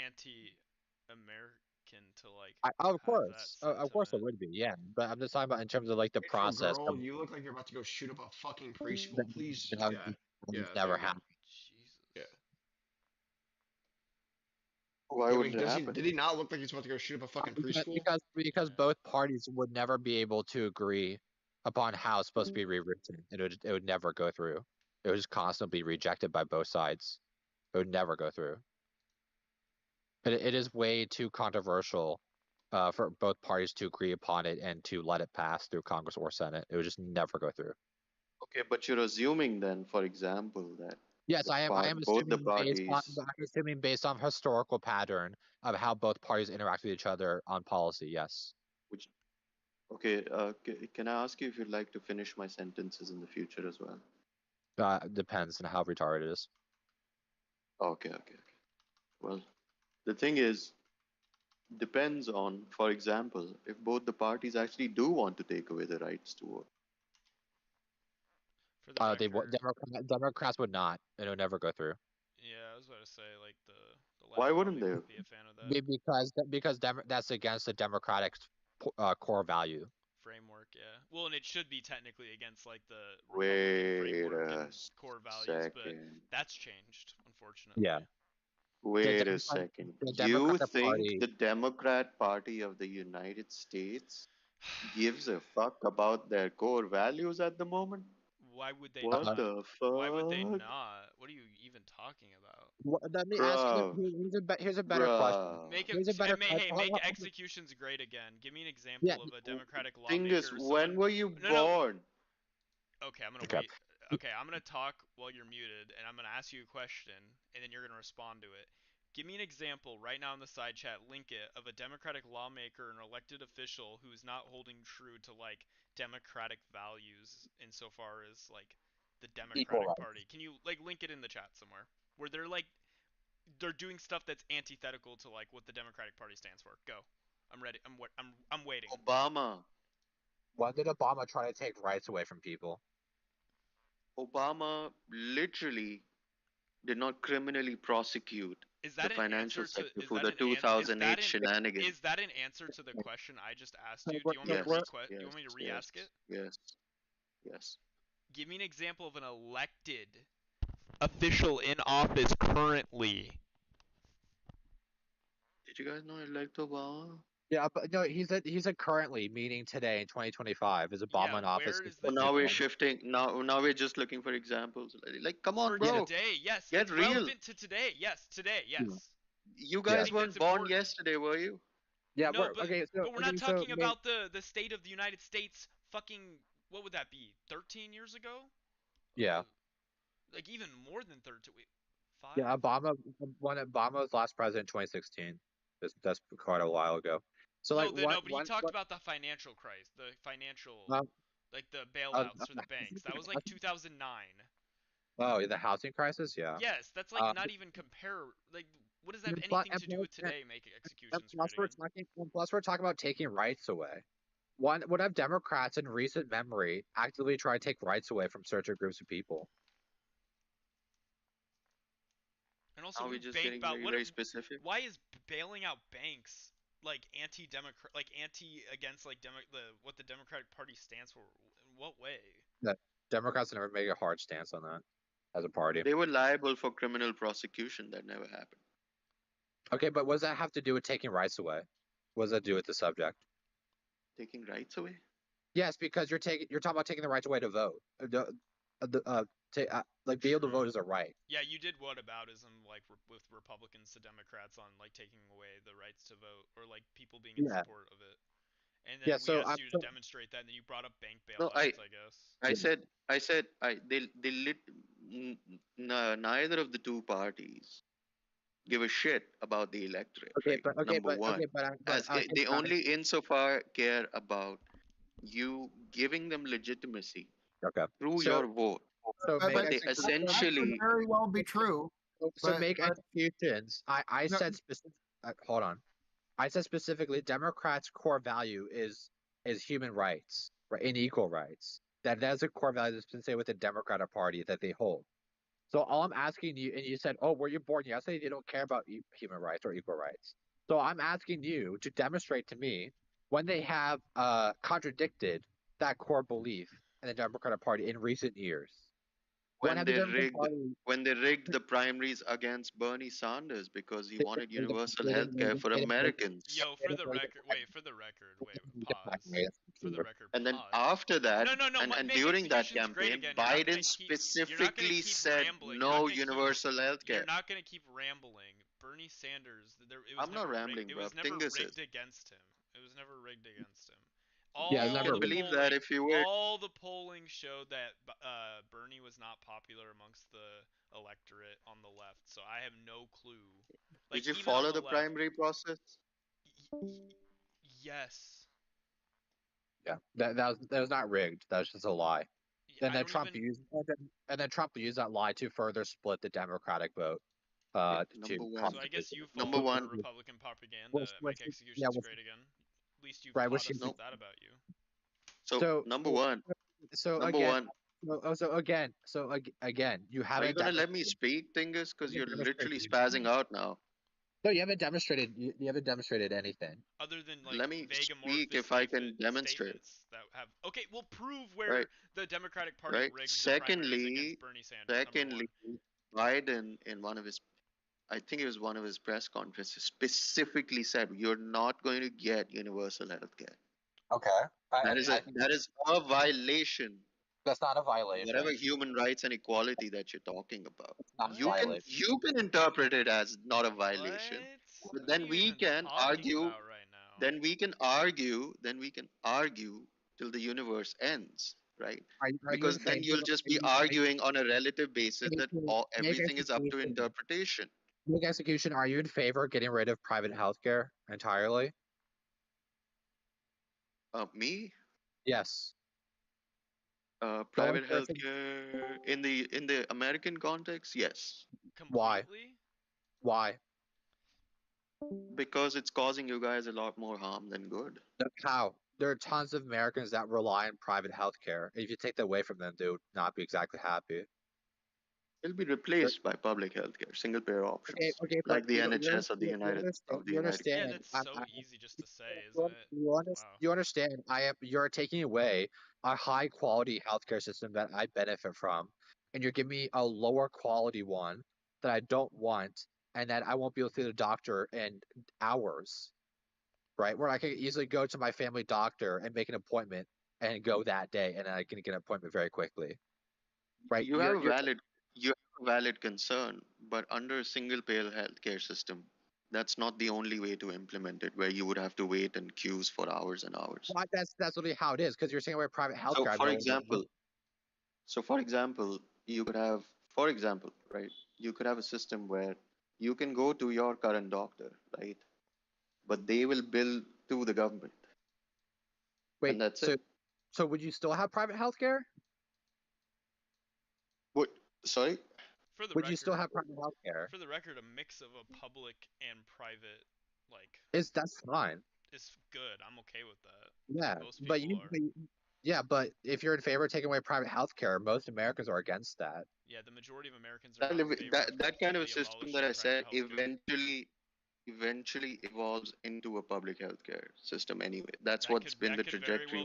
anti-American to like. Of course it would be. Yeah, but I'm just talking about in terms of like the process. Girl, you look like you're about to go shoot up a fucking preschool. Please. Never happened. Yeah. Why would it happen? Did he not look like he's about to go shoot up a fucking preschool? Because both parties would never be able to agree upon how it's supposed to be rewritten. It would never go through. It would just constantly be rejected by both sides. It would never go through. It is way too controversial for both parties to agree upon it and to let it pass through Congress or Senate. It would just never go through. Okay, but you're assuming then, for example, that Yes, I am. I am both the assuming parties. I'm assuming based on historical pattern of how both parties interact with each other on policy. Yes. Which, okay, can I ask you if you'd like to finish my sentences in the future as well? Depends on how retarded it is. Okay. Well, the thing is, depends on, for example, if both the parties actually do want to take away the rights to vote. For the record, Democrats would not. It would never go through. Yeah, I was about to say like the left Why wouldn't probably they? wouldn't be a fan of that Because that's against the Democratic core value. framework. Yeah. Well, and it should be technically against like the Republican Wait framework a and core values, but second. that's changed, unfortunately. Yeah. Wait a second. The You Democratic think Party. the Democrat Party of the United States gives a fuck about their core values at the moment? Why would they What not? the fuck? Why would they not? What are you even talking about? Let me ask you. Here's a better question. Here's a better question. Hey, make executions great again. Give me an example of a Democratic Thing lawmaker. is, when were you born? Okay, I'm gonna wait. Okay, I'm gonna talk while you're muted, and I'm gonna ask you a question, and then you're gonna respond to it. Give me an example right now in the side chat, link it, of a Democratic lawmaker, an elected official who's not holding true to like democratic values insofar as like the Democratic Party. Can you like link it in the chat somewhere where they're doing stuff that's antithetical to like what the Democratic Party stands for? Go. I'm ready. I'm waiting. Obama. When did Obama try to take rights away from people? Obama literally did not criminally prosecute the financial sector for the 2008 shenanigans. Is that an answer to the question I just asked you? Do you want me to re-ask it? Yes. Give me an example of an elected official in office currently. Did you guys know I liked Obama? Yeah, but no, he's a currently, meaning today in 2025. Is Obama in office? Well, now we're shifting. Now we're just looking for examples. Like, come on, bro. Today, yes. Get it's real. relevant to today. Yes, today, yes. You guys weren't born yesterday, were you? Yeah, no, but we're not talking about the state of the United States. Fucking, what would that be? 13 years ago? Yeah. Like even more than 13. Wait, 5? Yeah, Obama was last president in 2016. That's quite a while ago. So like, but he talked about the financial crisis, the financial, like the bailouts for the banks. That was like 2009. Oh, the housing crisis, yeah. Yes, that's like not even compare. Like, what does that have anything to do with today? Making executions. Plus, we're talking about taking rights away. What have Democrats in recent memory actively tried to take rights away from certain groups of people? And also, we just getting very specific. Why is bailing out banks like anti-democrat, like against like what the Democratic Party stands for? In what way? That Democrats never make a hard stance on that as a party. They were liable for criminal prosecution. That never happened. Okay, but what does that have to do with taking rights away? What does that do with the subject? Taking rights away? Yes, because you're talking about taking the rights away to vote. Like be able to vote is a right. Yeah, you did whataboutism like with Republicans to Democrats on like taking away the rights to vote or like people being in support of it. And then we asked you to demonstrate that, and then you brought up bank bailouts. I guess. I said neither of the two parties give a shit about the electorate. Number one, they only insofar care about you giving them legitimacy through your vote. But they essentially that could very well be true. So make executions. I said specific. Hold on. I said specifically, Democrats' core value is human rights, right, and equal rights. That's a core value that's been said with the Democratic Party that they hold. So all I'm asking you, and you said, "Oh, were you born yesterday?" You don't care about human rights or equal rights. So I'm asking you to demonstrate to me when they have contradicted that core belief in the Democratic Party in recent years. When they rigged the primaries against Bernie Sanders because he wanted universal health care for Americans. Yo, for the record, pause. For the record, and then after that, and during that campaign, Biden specifically said no universal health care. You're not gonna keep rambling. Bernie Sanders, I'm not rambling, bro. It was never rigged against him. It was never rigged against him. Yeah, You never can rigged. believe that if you were. All the polling showed that Bernie was not popular amongst the electorate on the left. So I have no clue. Like Did you even on follow the the left. primary process? Yes. Yeah, that was not rigged. That was just a lie. Yeah, And then Trump used that lie to further split the Democratic vote. Number To one. So I guess you Number fall one. for Republican propaganda. Make yeah, executions which, great again. At least you've right, taught which us no, that about you. So number one. So Number again, one. again, you Are haven't. you gonna let me speak, Dingus? Because you're literally spazzing out now. No, you haven't demonstrated. You haven't demonstrated anything. Other than like Let me vague speak amorphous if I can demonstrate. statements that have. Okay, well, prove where Right. the Democratic Party Right. rigged the primaries against Bernie Sanders. Secondly, Biden in one of his, I think it was one of his press conferences, specifically said you're not going to get universal health care. Okay. That is a violation. That's not a violation. Whatever human rights and equality that you're talking about, Not you can interpret it as not a violation. But then we can argue. Then we can argue. Then we can argue till the universe ends, right? Are you Because in then favor you'll just be arguing on a relative basis that make everything is up to execution. interpretation. Make execution. Are you in favor of getting rid of private healthcare entirely? Me? Yes. Private healthcare in the American context, yes. Why? Why? Because it's causing you guys a lot more harm than good. How? There are tons of Americans that rely on private healthcare. If you take that away from them, they would not be exactly happy. It'll be replaced by public healthcare, single payer options, like the NHS of the United States. Yeah, that's so easy just to say, isn't it? You understand? You're taking away a high quality healthcare system that I benefit from, and you're giving me a lower quality one that I don't want, and that I won't be able to see the doctor in hours. Right, where I can easily go to my family doctor and make an appointment and go that day, and I can get an appointment very quickly. Right, You have a valid concern, but under a single payer healthcare system, that's not the only way to implement it, where you would have to wait in queues for hours and hours. Well, that's literally how it is, because you're saying we're private So, healthcare. for example, you could have, for example, right, you could have a system where you can go to your current doctor, right, but they will bill to the government. Wait, and that's it. So would you still have private healthcare? What? Sorry. Would you still have private healthcare? For the record, a mix of a public and private, That's fine. Is good. I'm okay with that. Yeah, Most but people are. but if you're in favor of taking away private healthcare, most Americans are against that. Yeah, the majority of Americans are not in favor that kind of a system that I said eventually evolves into a public healthcare system anyway. That's what's been the trajectory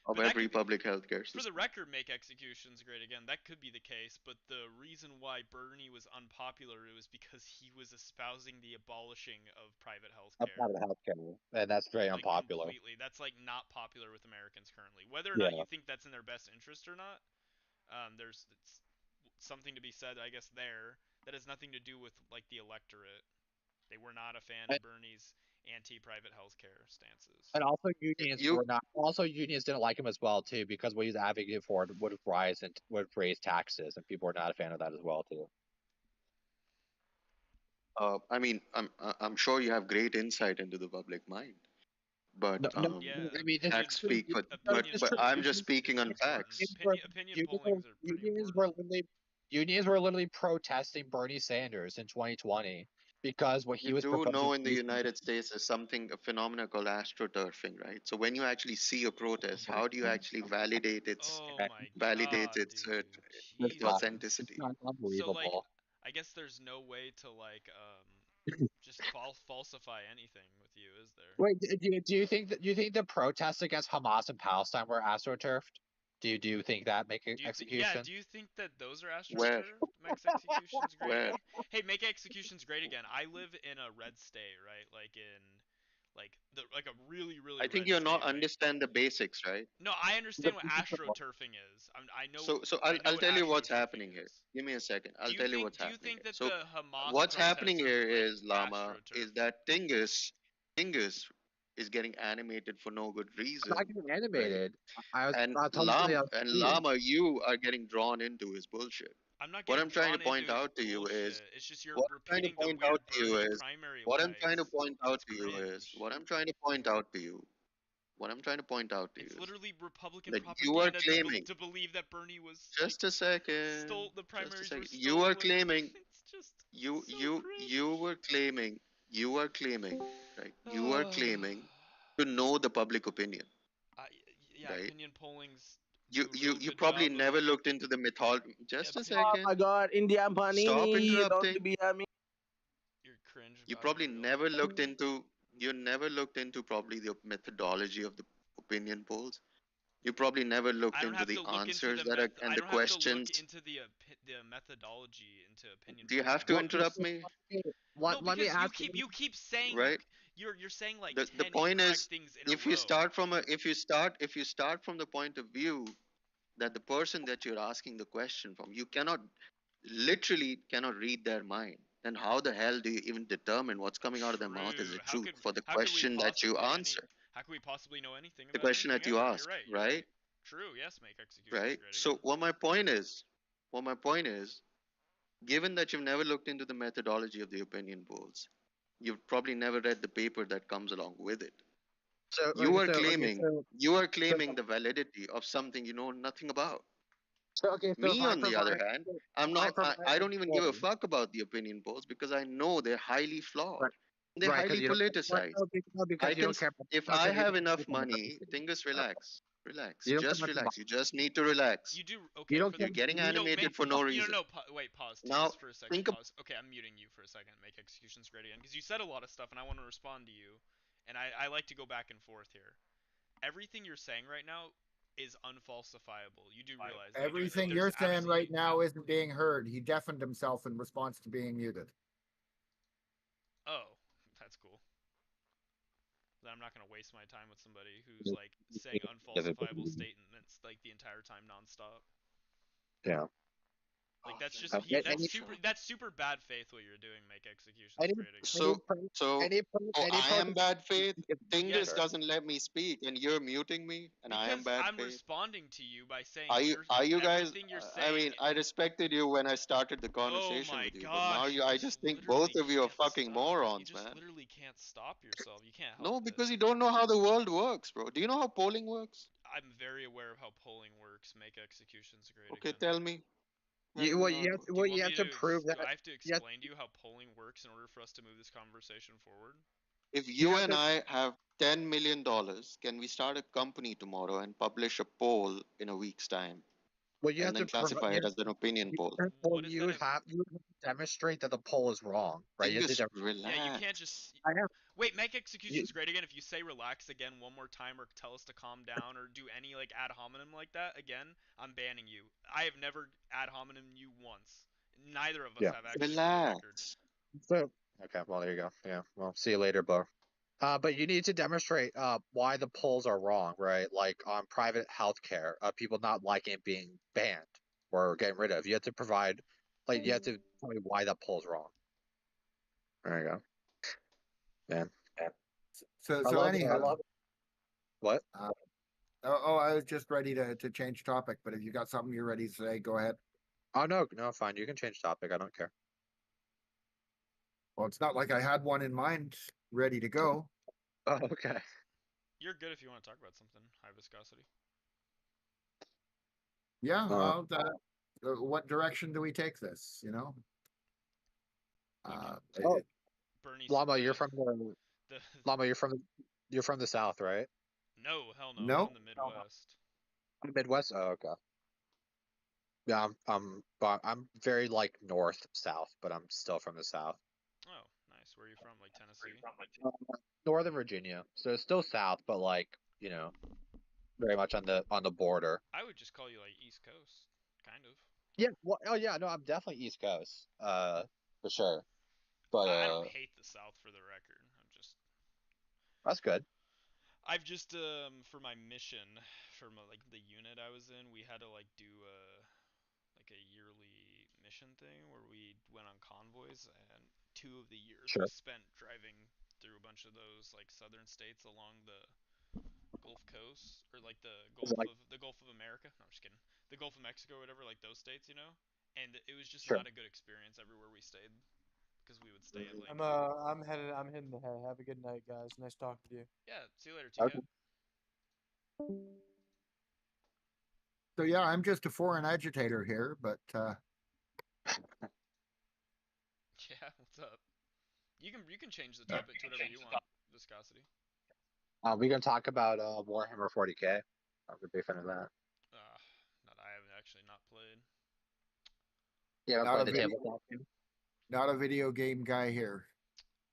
of every public healthcare system. For the record, make executions great again. That could be the case, but the reason why Bernie was unpopular was because he was espousing the abolishing of private healthcare. Private healthcare, and that's very unpopular. Completely, that's not popular with Americans currently. Whether or not you think that's in their best interest or not, there's something to be said, I guess. That has nothing to do with the electorate. They were not a fan of Bernie's anti-private healthcare stances. And also unions were not. Also, unions didn't like him as well too, because what he's advocating for would raise taxes, and people were not a fan of that as well too. I mean, I'm sure you have great insight into the public mind, but I mean, facts speak. But I'm just speaking on facts. Unions were literally protesting Bernie Sanders in 2020 because what he was proposing. You know, in the United States, there's a phenomenon called astroturfing, right? So when you actually see a protest, how do you actually validate its authenticity? Unbelievable. So I guess there's no way to just falsify anything with you, is there? Wait, do you think the protests against Hamas and Palestine were astroturfed? Do you think that make execution? Yeah, do you think that those are astroturfed? Makes executions great again? Hey, make executions great again. I live in a red state, right? A really I think you're not understand the basics, right? No, I understand what astroturfing is. I know. So I'll tell you what's happening here. Give me a second. I'll tell you what's happening. Do you think that so the Hamas what's happening here is, Lama, is that Tingus is getting animated for no good reason. I'm not getting animated. And I Llama, you are getting drawn into his bullshit. I'm not What getting I'm trying to drawn point into his out to you bullshit. is It's just you're what I'm trying to repeating the point weird out to you Bernie is primary what I'm trying to lies. point out It's to you is cringe. what I'm trying to point out to you. What I'm trying to point out to you It's is literally Republican that you are propaganda claiming. to believe that Bernie was Just a second. stole the Just a primaries were second. stolen. You are claiming. It's just You so you cringe. you were claiming. You are claiming. Right. You are claiming to know the public opinion. Yeah, Right. opinion pollings You do a you real you good probably job never of looked into the mythology. Just a Oh second. my God, Indian Stop panini, don't interrupting. be at me. You're cringe. You probably never looked into. You never looked into probably the methodology of the opinion polls. You probably never looked I don't into have the to look into answers the that are and I the don't have to look questions. into the methodology into opinion Do you polling. have to interrupt me? No, because you keep saying Right. you're saying like The 10 point incorrect is, things in if a you row. start from a if you start from the point of view that the person that you're asking the question from, you literally cannot read their mind, then how the hell do you even determine what's coming out of their mouth is the truth for the question that you answer, How could we possibly know anything the about question anything that you ever? ask, You're right? right. True. Yes, make executions Right. great So again. what my point is, given that you've never looked into the methodology of the opinion polls, you've probably never read the paper that comes along with it. You are claiming the validity of something you know nothing about. Me, on the other hand, I don't even give a fuck about the opinion polls because I know they're highly flawed. They're highly politicized. I can, if I have enough money, Tingus, relax. Just relax. You just need to relax. You do okay. You're getting animated for no reason. Wait, pause. Now, For a second. Pause. Okay, I'm muting you for a second. Make executions great again because you said a lot of stuff, and I want to respond to you, and I like to go back and forth here. Everything you're saying right now is unfalsifiable. You do realize that. Everything you're saying right now isn't being heard. He deafened himself in response to being muted. Oh, that's cool. Then I'm not gonna waste my time with somebody who's like saying unfalsifiable statements like the entire time nonstop. Yeah. Like that's just that's super bad faith what you're doing. Make executions great again. I am bad faith. Tingus doesn't let me speak, and you're muting me, and I am bad faith. I'm responding to you by saying. Are you guys? Everything you're saying, I mean, I respected you when I started the conversation with you, but now I just think both of you are fucking morons, man. You literally can't stop yourself. You can't help No, because you don't know how the world works, bro. Do you know how polling works? I'm very aware of how polling works. Make executions great again. Okay, tell me. You have to prove that. Do I have to explain to you how polling works in order for us to move this conversation forward? If you and I have $10 million, can we start a company tomorrow and publish a poll in a week's time? Well, you and have then to classify it as an opinion poll. You would have to demonstrate that the poll is wrong, right? Relax. Yeah, you can't just. Wait, make executions great again. If you say relax again one more time, or tell us to calm down, or do any like ad hominem like that again, I'm banning you. I have never ad hominem you once. Neither of us have actually. Relax. So okay, well there you go. Yeah, well see you later, Bo. But you need to demonstrate why the polls are wrong, right? Like on private healthcare, people not liking it being banned or getting rid of. You have to provide, like, you have to tell me why that poll's wrong. There you go. Man. So anyhow, what? I was just ready to change topic, but if you got something you're ready to say, go ahead. Oh no, fine. You can change topic. I don't care. Well, it's not like I had one in mind ready to go. Oh, okay. You're good if you want to talk about something. High viscosity. Yeah. What direction do we take this? You know. Llama, you're from Llama, you're from the South, right? No, hell no. No. I'm in the Midwest. Midwest. Oh, okay. Yeah, I'm very like north south, but I'm still from the South. Oh, nice. Where are you from? Like Tennessee? Northern Virginia. So it's still south, but like, very much on the border. I would just call you like East Coast, kind of. Yeah. Well, oh yeah, no, I'm definitely East Coast. For sure. But I don't hate the South, for the record. That's good. I've just for my mission, for like the unit I was in, we had to like do like a yearly mission thing where we went on convoys, and 2 of the years was spent driving through a bunch of those like southern states along the Gulf Coast, or like the Gulf of America. No, I'm just kidding. The Gulf of Mexico, or whatever, like those states, you know. And it was just not a good experience everywhere we stayed, because we would stay at like. I'm heading the head. Have a good night, guys. Nice talking to you. Yeah. See you later, TK. So yeah, I'm just a foreign agitator here, but Yeah. What's up? You can change the topic to whatever you want. Viscosity. We can talk about Warhammer 40K. I'm a big fan of that. I haven't actually not played. Yeah, not, played the tabletop game. Not a video game guy here.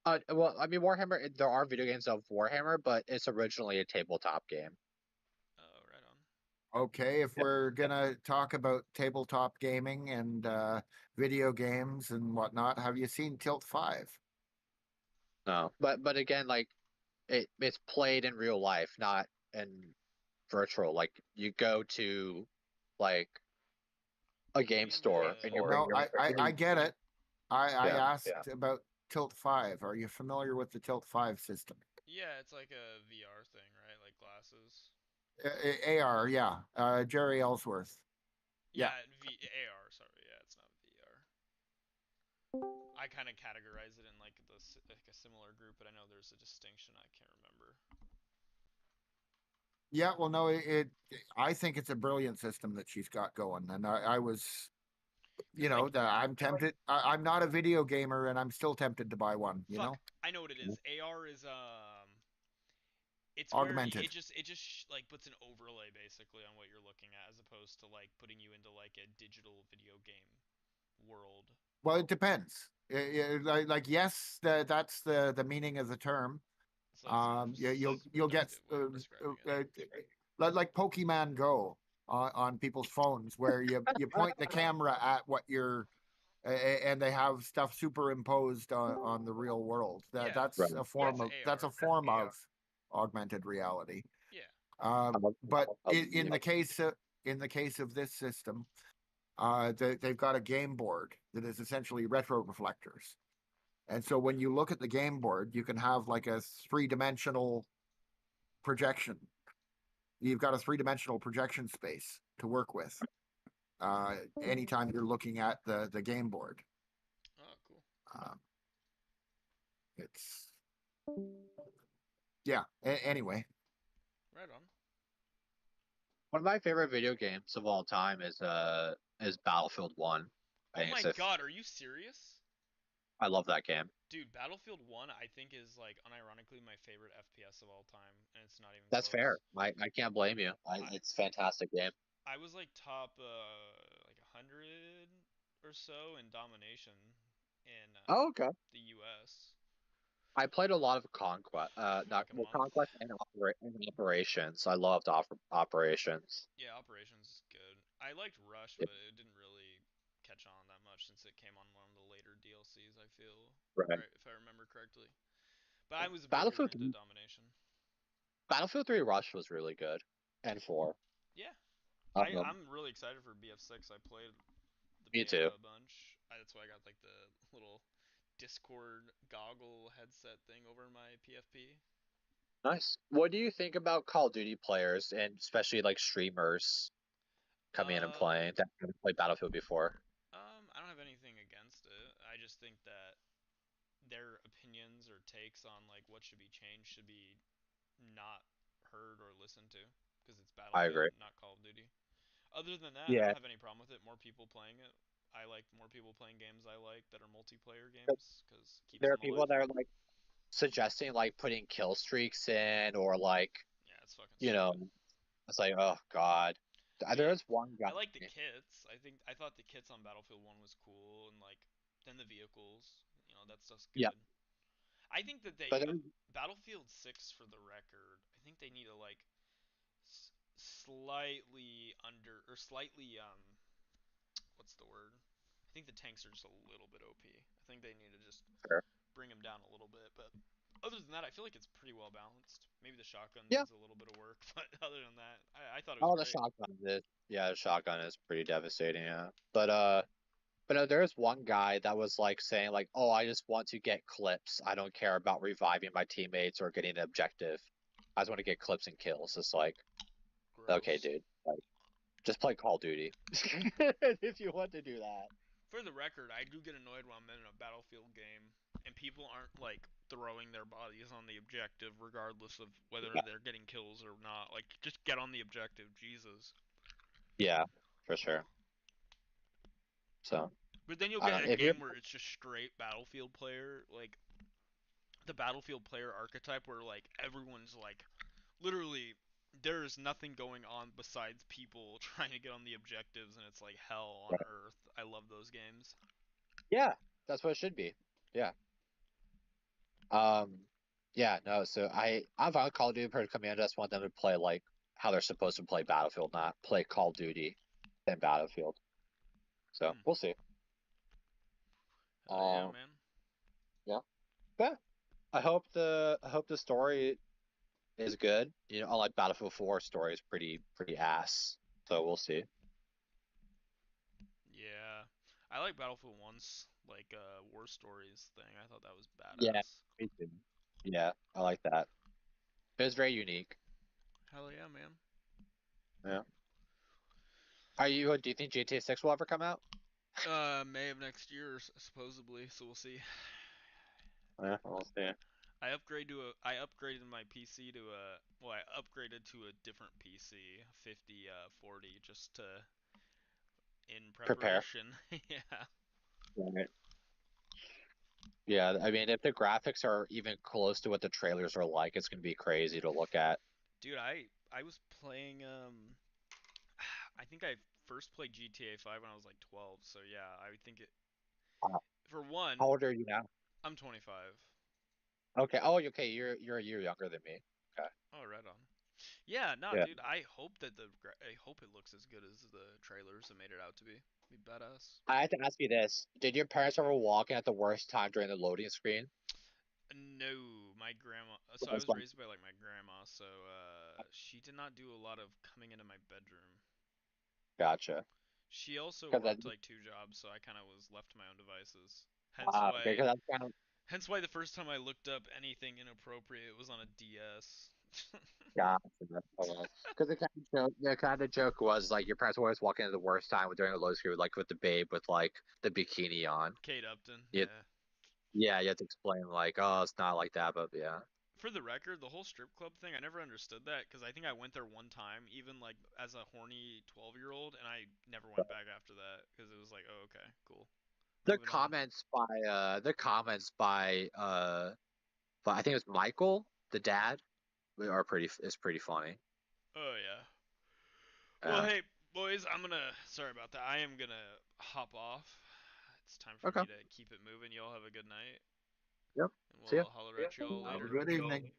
Well, I mean, Warhammer. There are video games of Warhammer, but it's originally a tabletop game. Oh, right on. Okay, if we're gonna talk about tabletop gaming and video games and whatnot, have you seen Tilt 5? No, but again, like it's played in real life, not in virtual. Like you go to like a game store and you're. No, I get it. I asked about Tilt 5. Are you familiar with the Tilt 5 system? Yeah, it's like a VR thing, right? Like glasses. AR, yeah. Jerry Ellsworth. Yeah, AR. Sorry, yeah, it's not VR. I kind of categorize it in like a similar group, but I know there's a distinction. I can't remember. Yeah, well, no, I think it's a brilliant system that she's got going, and I was, I'm tempted. I'm not a video gamer, and I'm still tempted to buy one. You know. I know what it is. AR is it's augmented. Where it just like puts an overlay basically on what you're looking at, as opposed to like putting you into like a digital video game world. Well, it depends. Like yes, that's the meaning of the term. You'll get like Pokemon Go on people's phones, where you point the camera at what you're, and they have stuff superimposed on the real world. That's a form of augmented reality. Yeah. But in the case of this system, they've got a game board that is essentially retro reflectors. And so when you look at the game board, you can have like a three-dimensional projection. You've got a three-dimensional projection space to work with anytime you're looking at the game board. Oh, cool. It's anyway. Right on. One of my favorite video games of all time is Battlefield 1. Oh my god, are you serious? I love that game. Dude, Battlefield 1 I think is like unironically my favorite FPS of all time, and it's not even That's close. fair. I can't blame you. It's a fantastic game. I was like top like 100 or so in domination in the US. I played a lot of Conquest, Conquest and Operations. I loved Operations. Yeah, Operations is good. I liked Rush, but it didn't really catch on that much since it came on one of the later DLCs, I feel. Right. If I remember correctly. But I was very into domination. Battlefield 3 Rush was really good. And 4. Yeah. I'm really excited for BF6. I played the beta a bunch. That's why I got like the little Discord goggle headset thing over my PFP. Nice. What do you think about Call of Duty players, and especially like streamers coming in and playing that haven't played Battlefield before? I don't have anything against it. I just think that their opinions or takes on like what should be changed should be not heard or listened to, because it's Battlefield, not Call of Duty. Other than that, I don't have any problem with it. More people playing it. I like more people playing games I like that are multiplayer games, because there are people that are like suggesting like putting kill streaks in, or like it's fucking it's like, oh god. There is one guy. I like the kits. I thought the kits on Battlefield 1 was cool, and like then the vehicles, that stuff's good. Yeah. I think that Battlefield 6, for the record, I think they need to like slightly what's the word? I think the tanks are just a little bit OP. I think they need to just bring them down a little bit, but other than that, I feel like it's pretty well balanced. Maybe the shotgun needs a little bit of work, but other than that, I thought it was great. The shotgun is, the shotgun is pretty devastating, yeah. But But no, there's one guy that was like saying like, "Oh, I just want to get clips. I don't care about reviving my teammates or getting an objective. I just want to get clips and kills." It's like, okay, dude, like, just play Call of Duty if you want to do that. For the record, I do get annoyed when I'm in a Battlefield game and people aren't like throwing their bodies on the objective regardless of whether they're getting kills or not. Like, just get on the objective, Jesus. Yeah, for sure. So. But then you'll get a game where it's just straight Battlefield player, like the Battlefield player archetype, where like everyone's like, literally, there is nothing going on besides people trying to get on the objectives, and it's like hell on earth. I love those games. Yeah, that's what it should be. Yeah. Yeah, no, so I'm fine with Call of Duty per command. I just want them to play like how they're supposed to play Battlefield, not play Call of Duty then Battlefield. So we'll see. Yeah, man. Yeah. But I hope the story is good. You know, unlike Battlefield 4 story is pretty ass. So we'll see. Yeah. I like Battlefield 1's like war stories thing. I thought that was badass. Yeah, me too. Yeah, I like that. It was very unique. Hell yeah, man. Yeah. Do you think GTA 6 will ever come out? May of next year, supposedly. So we'll see. Yeah, we'll see. I upgraded my PC to I upgraded to a different PC, 5040, just to in preparation. Yeah. Right. Yeah, I mean, if the graphics are even close to what the trailers are like, it's gonna be crazy to look at. Dude, I was playing I think I first played GTA 5 when I was like 12, so yeah, I think it for one. How old are you now? I'm 25. Okay. Oh, okay. You're a year younger than me. Okay. Oh, right on. Yeah, no, Yeah. dude. I hope it looks as good as the trailers have made it out to be. Be badass. I have to ask you this: did your parents ever walk in at the worst time during the loading screen? No, my grandma. So I was raised by like my grandma, so she did not do a lot of coming into my bedroom. Gotcha. She also worked like 2 jobs, so I kind of was left to my own devices. Hence why the first time I looked up anything inappropriate was on a DS. Gotcha. Because the kind of joke was like your parents were always walking at the worst time during the loading screen, like with the babe with like the bikini on. Kate Upton. Yeah, you have to explain like, oh, it's not like that, but yeah. For the record, the whole strip club thing, I never understood that because I think I went there one time, even like as a horny 12-year-old, and I never went back after that because it was like, oh, okay, cool. The comments by I think it was Michael, the dad, are pretty funny. Oh yeah. Well, hey boys, sorry about that. I am gonna hop off. It's time for me to keep it moving. Y'all have a good night. Yep. And we'll holler at y'all later. Good evening.